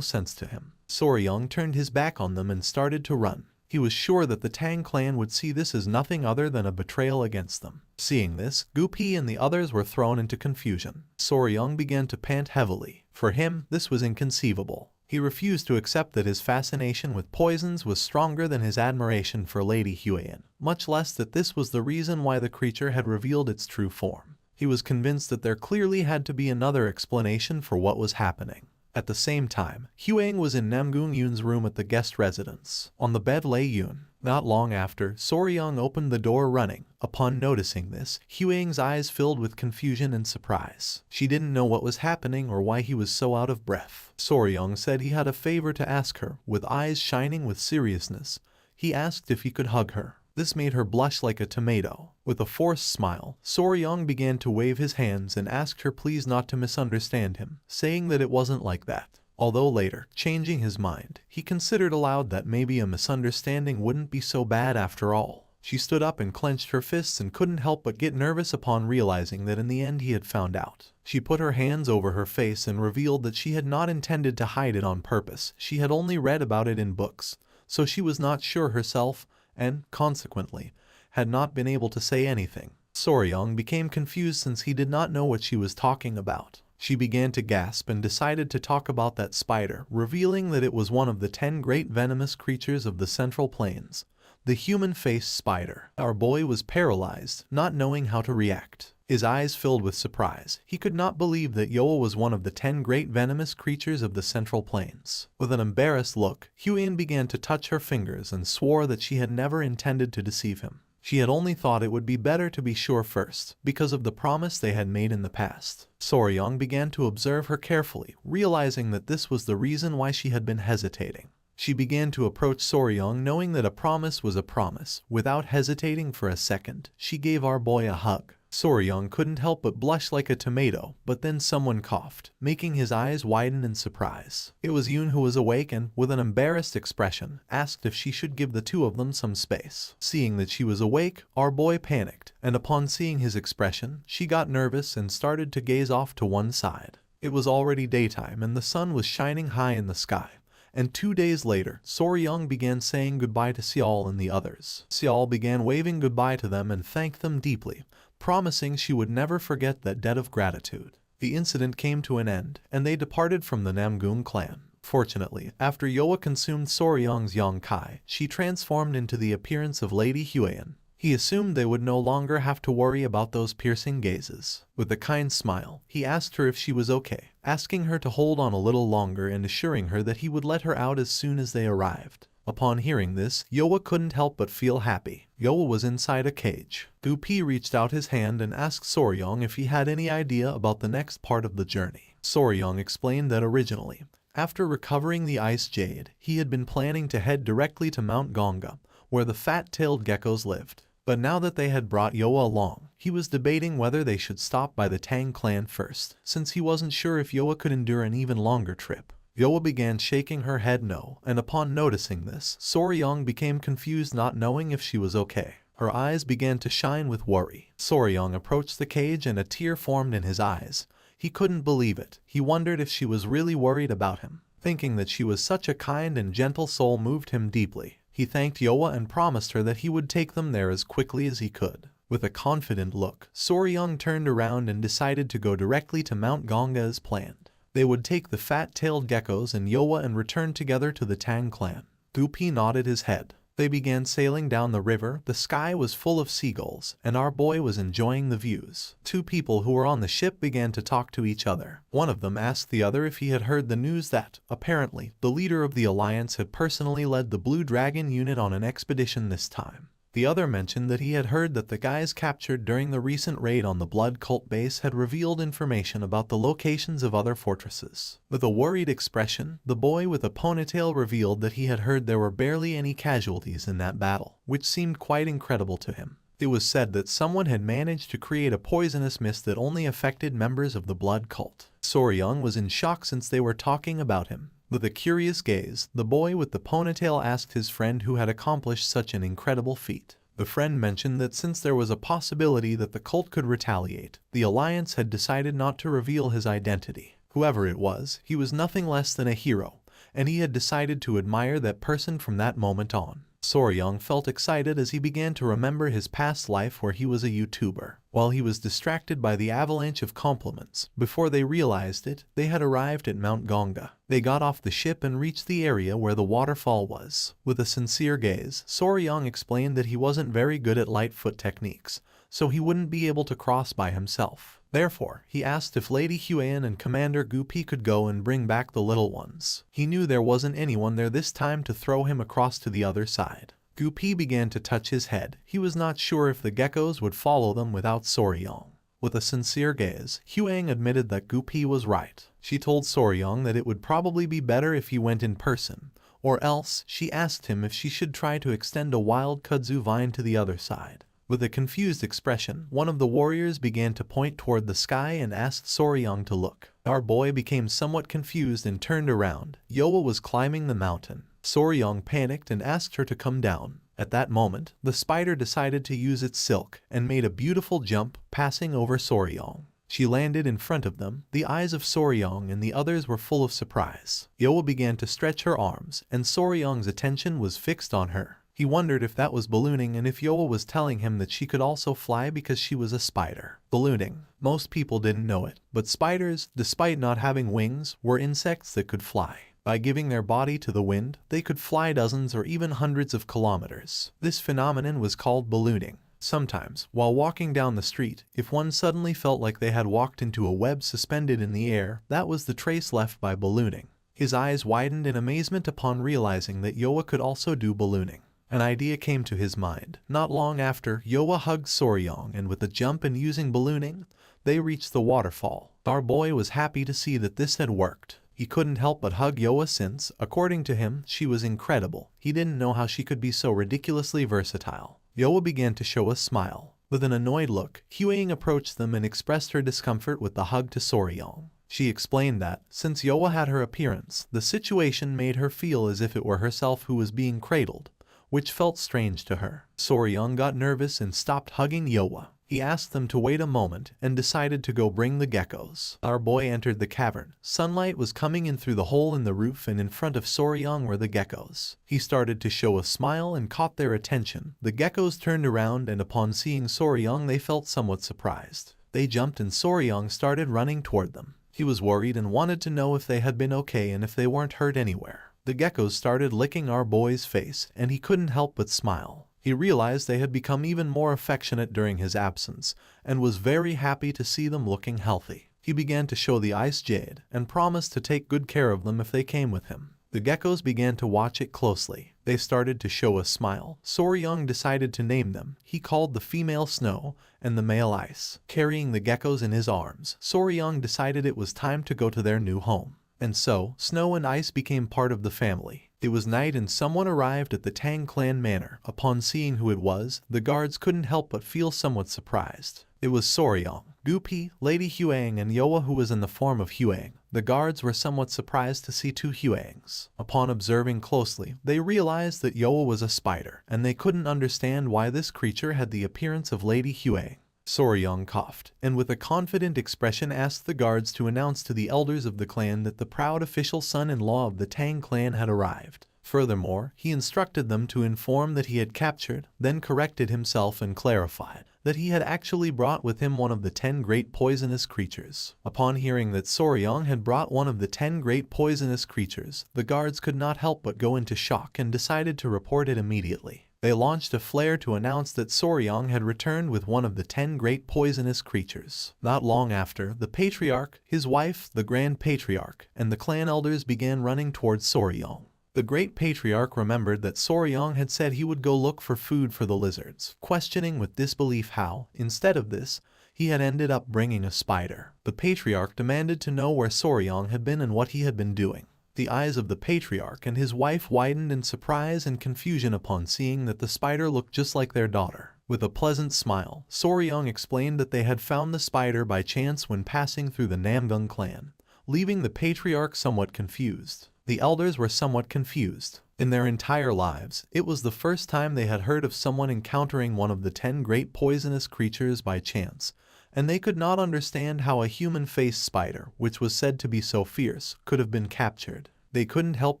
sense to him. Soryong turned his back on them and started to run. He was sure that the Tang clan would see this as nothing other than a betrayal against them. Seeing this, Goopy and the others were thrown into confusion. Soryong began to pant heavily. For him, this was inconceivable. He refused to accept that his fascination with poisons was stronger than his admiration for Lady Huiyan, much less that this was the reason why the creature had revealed its true form. He was convinced that there clearly had to be another explanation for what was happening. At the same time, Huang was in Namgung Yun's room at the guest residence. On the bed lay Yun. Not long after, Soryong opened the door running. Upon noticing this, Huang's eyes filled with confusion and surprise. She didn't know what was happening or why he was so out of breath. Soryong said he had a favor to ask her. With eyes shining with seriousness, he asked if he could hug her. This made her blush like a tomato. With a forced smile, Soryong began to wave his hands and asked her please not to misunderstand him, saying that it wasn't like that. Although later, changing his mind, he considered aloud that maybe a misunderstanding wouldn't be so bad after all. She stood up and clenched her fists and couldn't help but get nervous upon realizing that in the end he had found out. She put her hands over her face and revealed that she had not intended to hide it on purpose. She had only read about it in books, so she was not sure herself and, consequently, had not been able to say anything. Soryong became confused since he did not know what she was talking about. She began to gasp and decided to talk about that spider, revealing that it was one of the 10 great venomous creatures of the Central Plains, the human-faced spider. Our boy was paralyzed, not knowing how to react. His eyes filled with surprise. He could not believe that Yoa was one of the 10 great venomous creatures of the Central Plains. With an embarrassed look, Huiyan began to touch her fingers and swore that she had never intended to deceive him. She had only thought it would be better to be sure first, because of the promise they had made in the past. Soryong began to observe her carefully, realizing that this was the reason why she had been hesitating. She began to approach Soryong knowing that a promise was a promise. Without hesitating for a second, she gave our boy a hug. Soryong couldn't help but blush like a tomato, but then someone coughed, making his eyes widen in surprise. It was Yun who was awake and, with an embarrassed expression, asked if she should give the two of them some space. Seeing that she was awake, our boy panicked, and upon seeing his expression, she got nervous and started to gaze off to one side. It was already daytime and the sun was shining high in the sky. And 2 days later, Soryong began saying goodbye to Xiao and the others. Xiao began waving goodbye to them and thanked them deeply, promising she would never forget that debt of gratitude. The incident came to an end, and they departed from the Namgung clan. Fortunately, after Yoa consumed Soryong's Yong-kai, she transformed into the appearance of Lady Huiyan. He assumed they would no longer have to worry about those piercing gazes. With a kind smile, he asked her if she was okay, asking her to hold on a little longer and assuring her that he would let her out as soon as they arrived. Upon hearing this, Yoa couldn't help but feel happy. Yoa was inside a cage. Gupi reached out his hand and asked Soryong if he had any idea about the next part of the journey. Soryong explained that originally, after recovering the ice jade, he had been planning to head directly to Mount Gonga, where the fat-tailed geckos lived. But now that they had brought Yoa along, he was debating whether they should stop by the Tang clan first, since he wasn't sure if Yoa could endure an even longer trip. Yoa began shaking her head no, and upon noticing this, Soryong became confused, not knowing if she was okay. Her eyes began to shine with worry. Soryong approached the cage and a tear formed in his eyes. He couldn't believe it. He wondered if she was really worried about him. Thinking that she was such a kind and gentle soul moved him deeply. He thanked Yoa and promised her that he would take them there as quickly as he could. With a confident look, Soryong turned around and decided to go directly to Mount Gonga as planned. They would take the fat-tailed geckos and Yoa and return together to the Tang clan. Gupi nodded his head. They began sailing down the river. The sky was full of seagulls, and our boy was enjoying the views. Two people who were on the ship began to talk to each other. One of them asked the other if he had heard the news that, apparently, the leader of the alliance had personally led the Blue Dragon unit on an expedition this time. The other mentioned that he had heard that the guys captured during the recent raid on the Blood Cult base had revealed information about the locations of other fortresses. With a worried expression, the boy with a ponytail revealed that he had heard there were barely any casualties in that battle, which seemed quite incredible to him. It was said that someone had managed to create a poisonous mist that only affected members of the Blood Cult. Soryong was in shock since they were talking about him. With a curious gaze, the boy with the ponytail asked his friend who had accomplished such an incredible feat. The friend mentioned that since there was a possibility that the cult could retaliate, the alliance had decided not to reveal his identity. Whoever it was, he was nothing less than a hero, and he had decided to admire that person from that moment on. Soryong felt excited as he began to remember his past life where he was a YouTuber. While he was distracted by the avalanche of compliments, before they realized it, they had arrived at Mount Gonga. They got off the ship and reached the area where the waterfall was. With a sincere gaze, Soryong explained that he wasn't very good at Lightfoot techniques, so he wouldn't be able to cross by himself. Therefore, he asked if Lady Huan and Commander Gupi could go and bring back the little ones. He knew there wasn't anyone there this time to throw him across to the other side. Gupi began to touch his head. He was not sure if the geckos would follow them without Soryong. With a sincere gaze, Huang admitted that Gupi was right. She told Soryong that it would probably be better if he went in person, or else she asked him if she should try to extend a wild kudzu vine to the other side. With a confused expression, one of the warriors began to point toward the sky and asked Soryong to look. Our boy became somewhat confused and turned around. Yoa was climbing the mountain. Soryong panicked and asked her to come down. At that moment, the spider decided to use its silk and made a beautiful jump, passing over Soryong. She landed in front of them. The eyes of Soryong and the others were full of surprise. Yoa began to stretch her arms, and Soryong's attention was fixed on her. He wondered if that was ballooning and if Yoa was telling him that she could also fly because she was a spider. Ballooning. Most people didn't know it, but spiders, despite not having wings, were insects that could fly. By giving their body to the wind, they could fly dozens or even hundreds of kilometers. This phenomenon was called ballooning. Sometimes, while walking down the street, if one suddenly felt like they had walked into a web suspended in the air, that was the trace left by ballooning. His eyes widened in amazement upon realizing that Yoa could also do ballooning. An idea came to his mind. Not long after, Yoa hugged Soryong, and with a jump and using ballooning, they reached the waterfall. Our boy was happy to see that this had worked. He couldn't help but hug Yoa since, according to him, she was incredible. He didn't know how she could be so ridiculously versatile. Yoa began to show a smile. With an annoyed look, Huang approached them and expressed her discomfort with the hug to Soryong. She explained that, since Yoa had her appearance, the situation made her feel as if it were herself who was being cradled, which felt strange to her. Soryong got nervous and stopped hugging Yoa. He asked them to wait a moment and decided to go bring the geckos. Our boy entered the cavern. Sunlight was coming in through the hole in the roof, and in front of Soryong were the geckos. He started to show a smile and caught their attention. The geckos turned around, and upon seeing Soryong they felt somewhat surprised. They jumped and Soryong started running toward them. He was worried and wanted to know if they had been okay and if they weren't hurt anywhere. The geckos started licking our boy's face, and he couldn't help but smile. He realized they had become even more affectionate during his absence and was very happy to see them looking healthy. He began to show the ice jade and promised to take good care of them if they came with him. The geckos began to watch it closely. They started to show a smile. Soryang decided to name them. He called the female Snow and the male Ice. Carrying the geckos in his arms, Soryang decided it was time to go to their new home. And so, Snow and Ice became part of the family. It was night and someone arrived at the Tang clan manor. Upon seeing who it was, the guards couldn't help but feel somewhat surprised. It was Soryang, Gupi, Lady Huang, and Yoa, who was in the form of Huang. The guards were somewhat surprised to see two Huangs. Upon observing closely, they realized that Yoa was a spider, and they couldn't understand why this creature had the appearance of Lady Huang. Soryang coughed, and with a confident expression asked the guards to announce to the elders of the clan that the proud official son-in-law of the Tang clan had arrived. Furthermore, he instructed them to inform that he had captured, then corrected himself and clarified that he had actually brought with him one of the 10 great poisonous creatures. Upon hearing that Soryang had brought one of the 10 great poisonous creatures, the guards could not help but go into shock and decided to report it immediately. They launched a flare to announce that Soryang had returned with one of the 10 great poisonous creatures. Not long after, the patriarch, his wife, the grand patriarch, and the clan elders began running towards Soryang. The great patriarch remembered that Soryang had said he would go look for food for the lizards, questioning with disbelief how, instead of this, he had ended up bringing a spider. The patriarch demanded to know where Soryang had been and what he had been doing. The eyes of the patriarch and his wife widened in surprise and confusion upon seeing that the spider looked just like their daughter. With a pleasant smile, Soryang explained that they had found the spider by chance when passing through the Namgung clan, leaving the patriarch somewhat confused. The elders were somewhat confused. In their entire lives, it was the first time they had heard of someone encountering one of the 10 great poisonous creatures by chance, and they could not understand how a human-faced spider, which was said to be so fierce, could have been captured. They couldn't help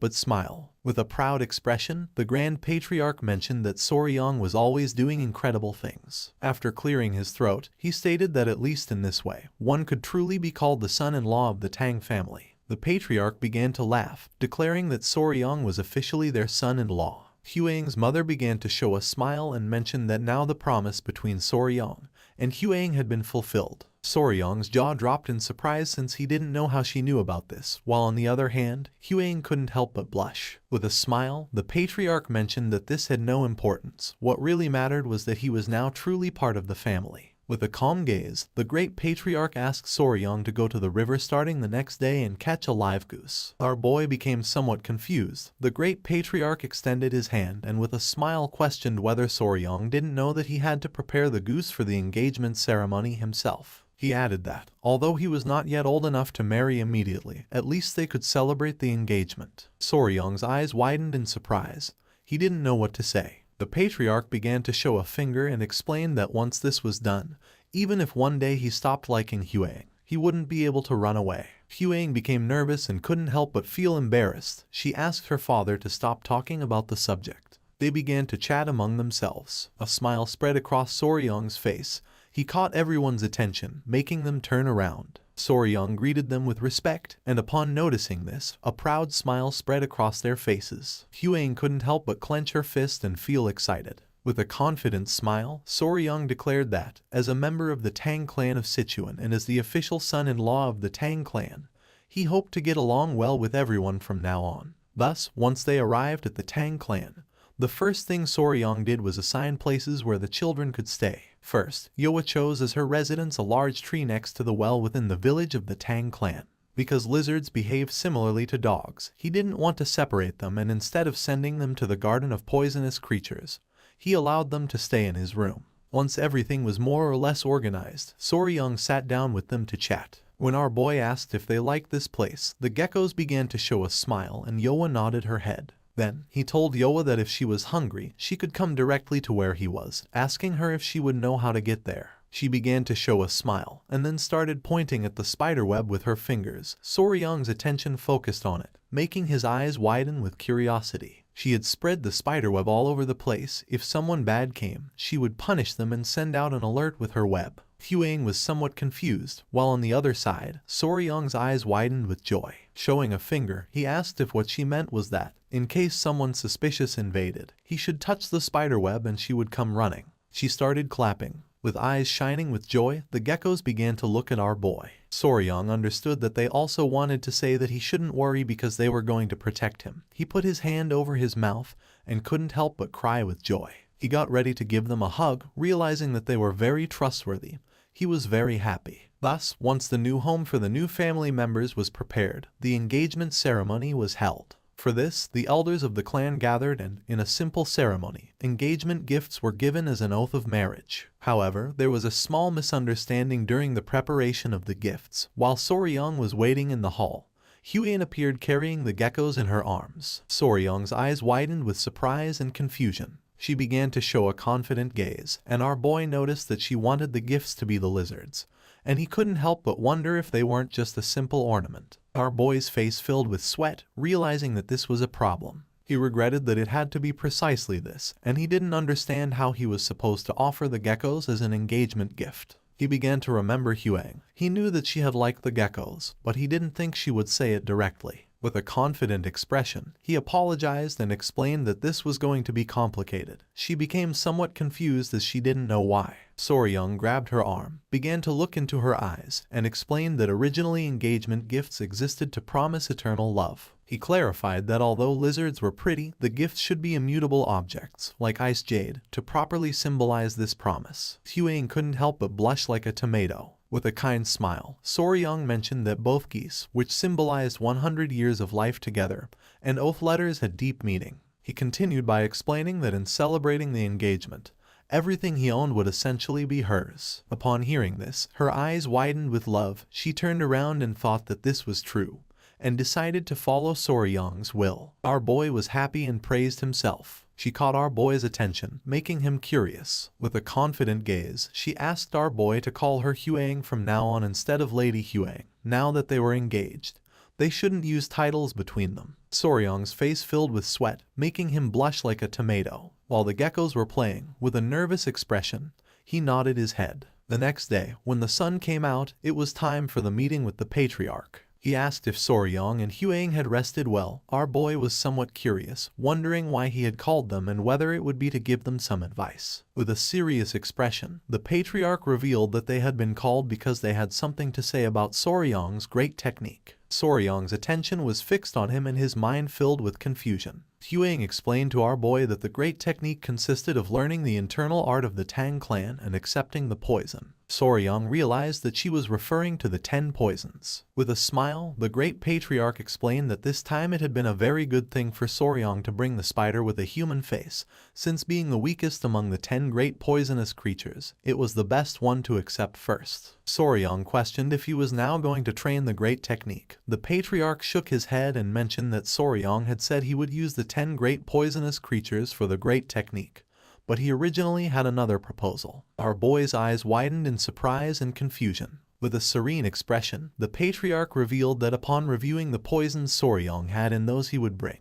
but smile. With a proud expression, the Grand Patriarch mentioned that Soryang was always doing incredible things. After clearing his throat, he stated that at least in this way, one could truly be called the son-in-law of the Tang family. The patriarch began to laugh, declaring that Soryang was officially their son-in-law. Huang's mother began to show a smile and mentioned that now the promise between Soryang and Huang had been fulfilled. Soryang's jaw dropped in surprise since he didn't know how she knew about this, while on the other hand, Huang couldn't help but blush. With a smile, the patriarch mentioned that this had no importance. What really mattered was that he was now truly part of the family. With a calm gaze, the great patriarch asked Soryang to go to the river starting the next day and catch a live goose. Our boy became somewhat confused. The great patriarch extended his hand and with a smile questioned whether Soryang didn't know that he had to prepare the goose for the engagement ceremony himself. He added that, although he was not yet old enough to marry immediately, at least they could celebrate the engagement. Soryang's eyes widened in surprise. He didn't know what to say. The patriarch began to show a finger and explained that once this was done, even if one day he stopped liking Huang, he wouldn't be able to run away. Huang became nervous and couldn't help but feel embarrassed. She asked her father to stop talking about the subject. They began to chat among themselves. A smile spread across Soryang's face. He caught everyone's attention, making them turn around. Soryang greeted them with respect, and upon noticing this, a proud smile spread across their faces. Huang couldn't help but clench her fist and feel excited. With a confident smile, Soryang declared that, as a member of the Tang clan of Sichuan and as the official son-in-law of the Tang clan, he hoped to get along well with everyone from now on. Thus, once they arrived at the Tang clan, the first thing Soryang did was assign places where the children could stay. First, Yoa chose as her residence a large tree next to the well within the village of the Tang clan. Because lizards behave similarly to dogs, he didn't want to separate them, and instead of sending them to the garden of poisonous creatures, he allowed them to stay in his room. Once everything was more or less organized, Soryang sat down with them to chat. When our boy asked if they liked this place, the geckos began to show a smile and Yoa nodded her head. Then, he told Yoa that if she was hungry, she could come directly to where he was, asking her if she would know how to get there. She began to show a smile, and then started pointing at the spiderweb with her fingers. Soryang's attention focused on it, making his eyes widen with curiosity. She had spread the spiderweb all over the place. If someone bad came, she would punish them and send out an alert with her web. Huang was somewhat confused, while on the other side, Soryang's eyes widened with joy. Showing a finger, he asked if what she meant was that, in case someone suspicious invaded, he should touch the spiderweb and she would come running. She started clapping. With eyes shining with joy, the geckos began to look at our boy. Soryang understood that they also wanted to say that he shouldn't worry because they were going to protect him. He put his hand over his mouth and couldn't help but cry with joy. He got ready to give them a hug, realizing that they were very trustworthy. He was very happy. Thus, once the new home for the new family members was prepared, the engagement ceremony was held. For this, the elders of the clan gathered and, in a simple ceremony, engagement gifts were given as an oath of marriage. However, there was a small misunderstanding during the preparation of the gifts. While Soryang was waiting in the hall, Huyen appeared carrying the geckos in her arms. Soryang's eyes widened with surprise and confusion. She began to show a confident gaze, and our boy noticed that she wanted the gifts to be the lizards, and he couldn't help but wonder if they weren't just a simple ornament. Our boy's face filled with sweat, realizing that this was a problem. He regretted that it had to be precisely this, and he didn't understand how he was supposed to offer the geckos as an engagement gift. He began to remember Huang. He knew that she had liked the geckos, but he didn't think she would say it directly. With a confident expression, he apologized and explained that this was going to be complicated. She became somewhat confused as she didn't know why. Soryang grabbed her arm, began to look into her eyes, and explained that originally engagement gifts existed to promise eternal love. He clarified that although lizards were pretty, the gifts should be immutable objects, like ice jade, to properly symbolize this promise. Huang couldn't help but blush like a tomato. With a kind smile, Soryang mentioned that both geese, which symbolized 100 years of life together, and oath letters had deep meaning. He continued by explaining that in celebrating the engagement, everything he owned would essentially be hers. Upon hearing this, her eyes widened with love. She turned around and thought that this was true, and decided to follow Soryang's will. Our boy was happy and praised himself. She caught our boy's attention, making him curious. With a confident gaze, she asked our boy to call her Huang from now on instead of Lady Huang. Now that they were engaged, they shouldn't use titles between them. Soryang's face filled with sweat, making him blush like a tomato. While the geckos were playing, with a nervous expression, he nodded his head. The next day, when the sun came out, it was time for the meeting with the patriarch. He asked if Soryang and Huang had rested well. Our boy was somewhat curious, wondering why he had called them and whether it would be to give them some advice. With a serious expression, the patriarch revealed that they had been called because they had something to say about Soryang's great technique. Soryang's attention was fixed on him and his mind filled with confusion. Huang explained to our boy that the great technique consisted of learning the internal art of the Tang clan and accepting the poison. Soryang realized that she was referring to the 10 poisons. With a smile, the great patriarch explained that this time it had been a very good thing for Soryang to bring the spider with a human face, since being the weakest among the 10 great poisonous creatures, it was the best one to accept first. Soryang questioned if he was now going to train the great technique. The patriarch shook his head and mentioned that Soryang had said he would use the 10 great poisonous creatures for the great technique, but he originally had another proposal. Our boy's eyes widened in surprise and confusion. With a serene expression, the patriarch revealed that upon reviewing the poisons Soryang had and those he would bring,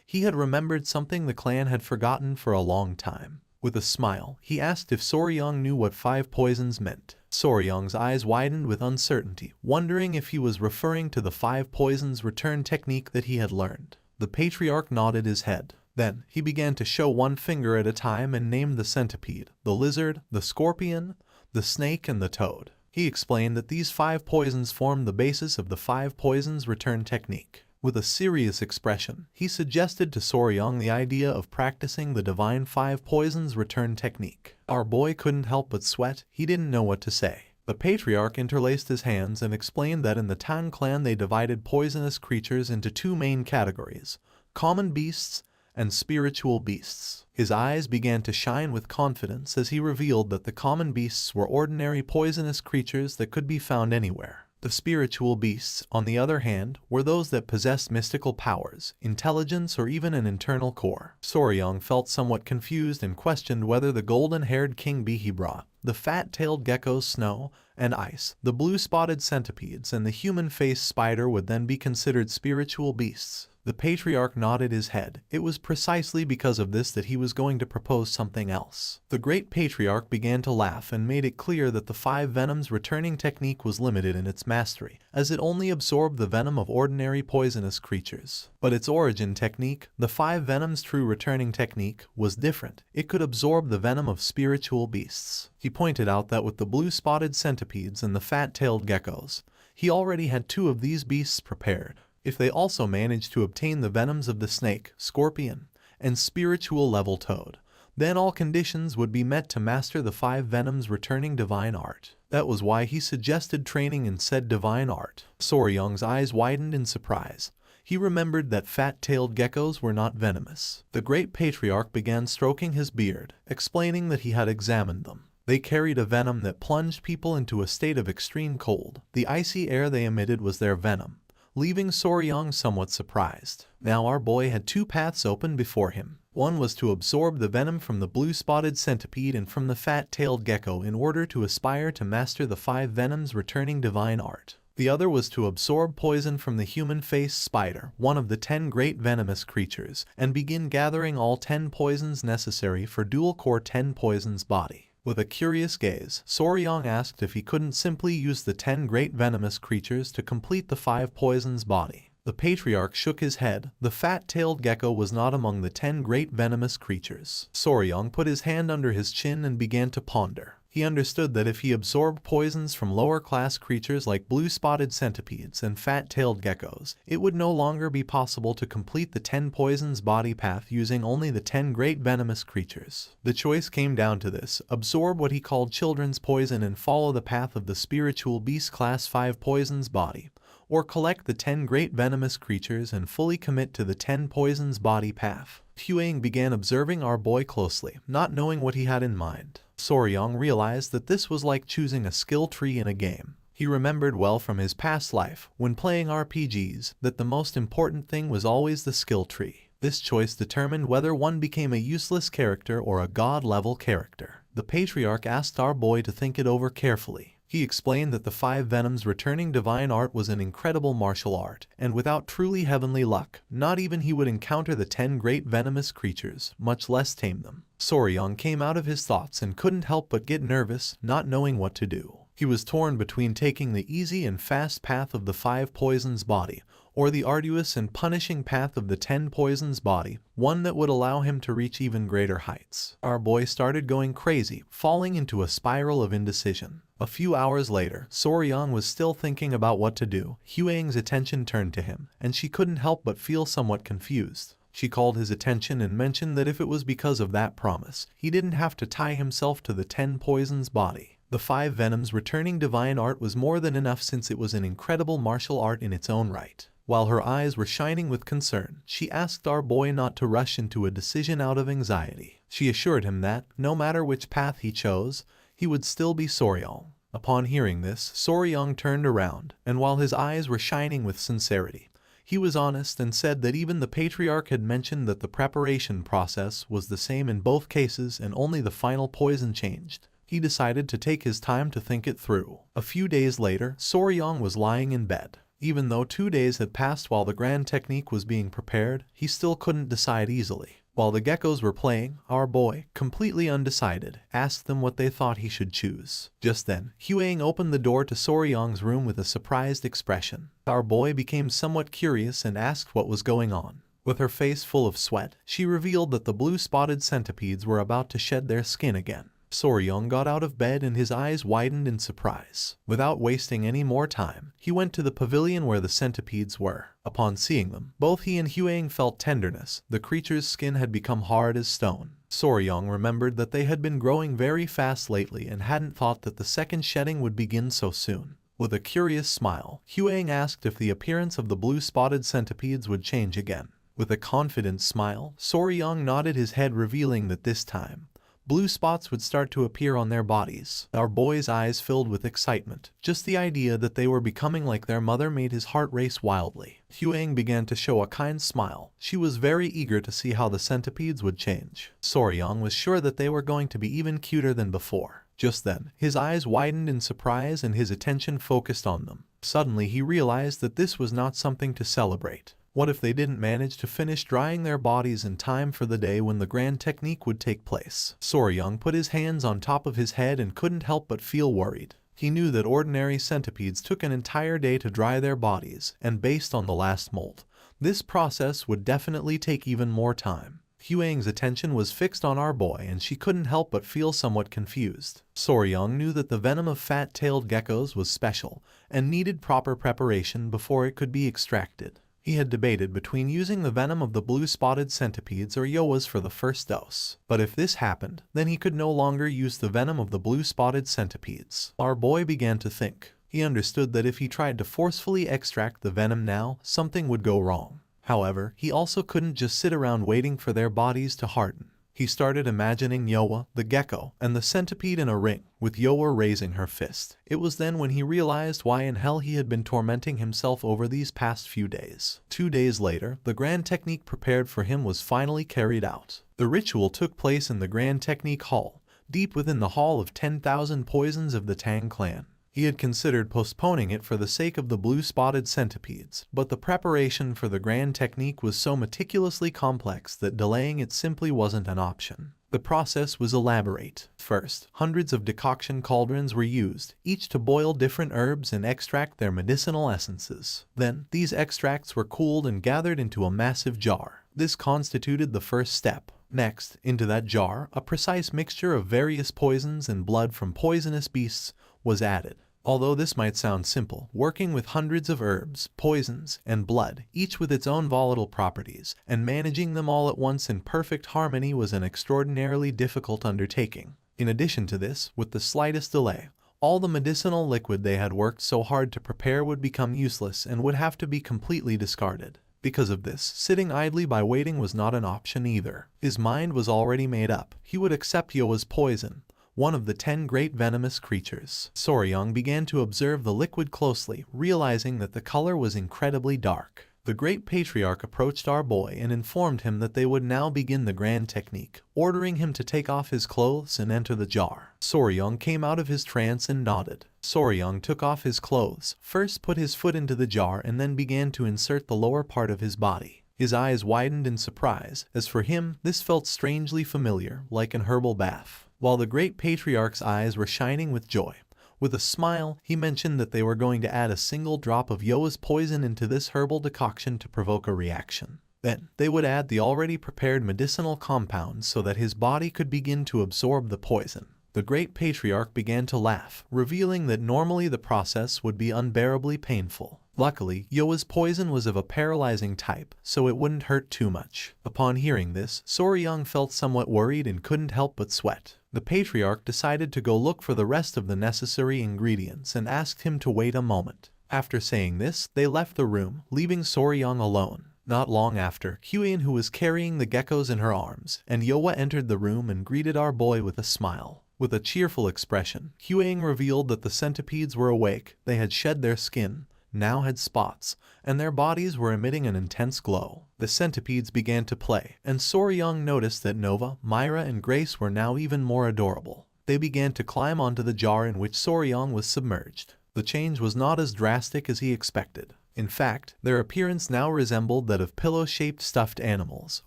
he had remembered something the clan had forgotten for a long time. With a smile, he asked if Soryang knew what 5 poisons meant. Soryang's eyes widened with uncertainty, wondering if he was referring to the 5 poisons return technique that he had learned. The patriarch nodded his head. Then, he began to show one finger at a time and named the centipede, the lizard, the scorpion, the snake, and the toad. He explained that these 5 poisons formed the basis of the 5 poisons return technique. With a serious expression, he suggested to Soryang the idea of practicing the divine 5 poisons return technique. Our boy couldn't help but sweat. He didn't know what to say. The patriarch interlaced his hands and explained that in the Tang clan they divided poisonous creatures into 2 main categories, common beasts and spiritual beasts. His eyes began to shine with confidence as he revealed that the common beasts were ordinary poisonous creatures that could be found anywhere. The spiritual beasts, on the other hand, were those that possessed mystical powers, intelligence, or even an internal core. Soryang felt somewhat confused and questioned whether the golden-haired king bee he brought, the fat-tailed geckos Snow and Ice, the blue-spotted centipedes, and the human-faced spider would then be considered spiritual beasts. The patriarch nodded his head. It was precisely because of this that he was going to propose something else. The great patriarch began to laugh and made it clear that the 5 venoms returning technique was limited in its mastery, as it only absorbed the venom of ordinary poisonous creatures. But its origin technique, the 5 venoms true returning technique, was different. It could absorb the venom of spiritual beasts. He pointed out that with the blue-spotted centipedes and the fat-tailed geckos, he already had 2 of these beasts prepared. If they also managed to obtain the venoms of the snake, scorpion, and spiritual level toad, then all conditions would be met to master the 5 venoms returning divine art. That was why he suggested training in said divine art. Soryong's eyes widened in surprise. He remembered that fat-tailed geckos were not venomous. The great patriarch began stroking his beard, explaining that he had examined them. They carried a venom that plunged people into a state of extreme cold. The icy air they emitted was their venom, leaving Soryong somewhat surprised. Now our boy had 2 paths open before him. One was to absorb the venom from the blue-spotted centipede and from the fat-tailed gecko in order to aspire to master the 5 venoms returning divine art. The other was to absorb poison from the human-faced spider, one of the 10 great venomous creatures, and begin gathering all 10 poisons necessary for dual-core 10 poisons body. With a curious gaze, Soryong asked if he couldn't simply use the 10 great venomous creatures to complete the 5 poisons body. The patriarch shook his head. The fat-tailed gecko was not among the 10 great venomous creatures. Soryong put his hand under his chin and began to ponder. He understood that if he absorbed poisons from lower-class creatures like blue-spotted centipedes and fat-tailed geckos, it would no longer be possible to complete the 10 poisons body path using only the 10 great venomous creatures. The choice came down to this: absorb what he called children's poison and follow the path of the spiritual beast class 5 poisons body, or collect the 10 great venomous creatures and fully commit to the 10 poisons body path. Huang began observing our boy closely, not knowing what he had in mind. Soryong realized that this was like choosing a skill tree in a game. He remembered well from his past life, when playing RPGs, that the most important thing was always the skill tree. This choice determined whether one became a useless character or a god-level character. The patriarch asked our boy to think it over carefully. He explained that the 5 venoms returning divine art was an incredible martial art, and without truly heavenly luck, not even he would encounter the 10 great venomous creatures, much less tame them. Soryong came out of his thoughts and couldn't help but get nervous, not knowing what to do. He was torn between taking the easy and fast path of the 5 poisons body, or the arduous and punishing path of the 10 poisons body, one that would allow him to reach even greater heights. Our boy started going crazy, falling into a spiral of indecision. A few hours later, Soryong was still thinking about what to do. Huang's attention turned to him, and she couldn't help but feel somewhat confused. She called his attention and mentioned that if it was because of that promise, he didn't have to tie himself to the 10 poisons body. The 5 venoms returning divine art was more than enough, since it was an incredible martial art in its own right. While her eyes were shining with concern, she asked our boy not to rush into a decision out of anxiety. She assured him that, no matter which path he chose, he would still be Soryong. Upon hearing this, Soryong turned around, and while his eyes were shining with sincerity, he was honest and said that even the patriarch had mentioned that the preparation process was the same in both cases and only the final poison changed. He decided to take his time to think it through. A few days later, Soryong was lying in bed. Even though 2 days had passed while the grand technique was being prepared, he still couldn't decide easily. While the geckos were playing, our boy, completely undecided, asked them what they thought he should choose. Just then, Huang opened the door to Soryong's room with a surprised expression. Our boy became somewhat curious and asked what was going on. With her face full of sweat, she revealed that the blue-spotted centipedes were about to shed their skin again. Soryong got out of bed and his eyes widened in surprise. Without wasting any more time, he went to the pavilion where the centipedes were. Upon seeing them, both he and Huang felt tenderness. The creature's skin had become hard as stone. Soryong remembered that they had been growing very fast lately and hadn't thought that the second shedding would begin so soon. With a curious smile, Huang asked if the appearance of the blue-spotted centipedes would change again. With a confident smile, Soryong nodded his head, revealing that this time, blue spots would start to appear on their bodies. Our boy's eyes filled with excitement. Just the idea that they were becoming like their mother made his heart race wildly. Huang began to show a kind smile. She was very eager to see how the centipedes would change. Soryong was sure that they were going to be even cuter than before. Just then, his eyes widened in surprise and his attention focused on them. Suddenly he realized that this was not something to celebrate. What if they didn't manage to finish drying their bodies in time for the day when the grand technique would take place? Soryang put his hands on top of his head and couldn't help but feel worried. He knew that ordinary centipedes took an entire day to dry their bodies, and based on the last molt, this process would definitely take even more time. Huang's attention was fixed on our boy, and she couldn't help but feel somewhat confused. Soryang knew that the venom of fat-tailed geckos was special and needed proper preparation before it could be extracted. He had debated between using the venom of the blue-spotted centipedes or Yoa's for the first dose. But if this happened, then he could no longer use the venom of the blue-spotted centipedes. Our boy began to think. He understood that if he tried to forcefully extract the venom now, something would go wrong. However, he also couldn't just sit around waiting for their bodies to harden. He started imagining Yoa, the gecko, and the centipede in a ring, with Yoa raising her fist. It was then when he realized why in hell he had been tormenting himself over these past few days. 2 days later, the grand technique prepared for him was finally carried out. The ritual took place in the grand technique hall, deep within the hall of 10,000 poisons of the Tang clan. He had considered postponing it for the sake of the blue-spotted centipedes, but the preparation for the grand technique was so meticulously complex that delaying it simply wasn't an option. The process was elaborate. First, hundreds of decoction cauldrons were used, each to boil different herbs and extract their medicinal essences. Then, these extracts were cooled and gathered into a massive jar. This constituted the first step. Next, into that jar, a precise mixture of various poisons and blood from poisonous beasts was added. Although this might sound simple, working with hundreds of herbs, poisons, and blood, each with its own volatile properties, and managing them all at once in perfect harmony was an extraordinarily difficult undertaking. In addition to this, with the slightest delay, all the medicinal liquid they had worked so hard to prepare would become useless and would have to be completely discarded. Because of this, sitting idly by waiting was not an option either. His mind was already made up. He would accept Yoa's poison, one of the 10 great venomous creatures. Soryang began to observe the liquid closely, realizing that the color was incredibly dark. The great patriarch approached our boy and informed him that they would now begin the grand technique, ordering him to take off his clothes and enter the jar. Soryang came out of his trance and nodded. Soryang took off his clothes, first put his foot into the jar and then began to insert the lower part of his body. His eyes widened in surprise, as for him, this felt strangely familiar, like an herbal bath. While the great patriarch's eyes were shining with joy, with a smile, he mentioned that they were going to add a single drop of Yoa's poison into this herbal decoction to provoke a reaction. Then, they would add the already prepared medicinal compounds so that his body could begin to absorb the poison. The great patriarch began to laugh, revealing that normally the process would be unbearably painful. Luckily, Yoa's poison was of a paralyzing type, so it wouldn't hurt too much. Upon hearing this, Soryang felt somewhat worried and couldn't help but sweat. The patriarch decided to go look for the rest of the necessary ingredients and asked him to wait a moment. After saying this, they left the room, leaving Soryang alone. Not long after, Huan, who was carrying the geckos in her arms, and Yoa entered the room and greeted our boy with a smile. With a cheerful expression, Huang revealed that the centipedes were awake, they had shed their skin, now had spots, and their bodies were emitting an intense glow. The centipedes began to play, and Soryang noticed that Nova, Myra, and Grace were now even more adorable. They began to climb onto the jar in which Soryang was submerged. The change was not as drastic as he expected. In fact, their appearance now resembled that of pillow-shaped stuffed animals,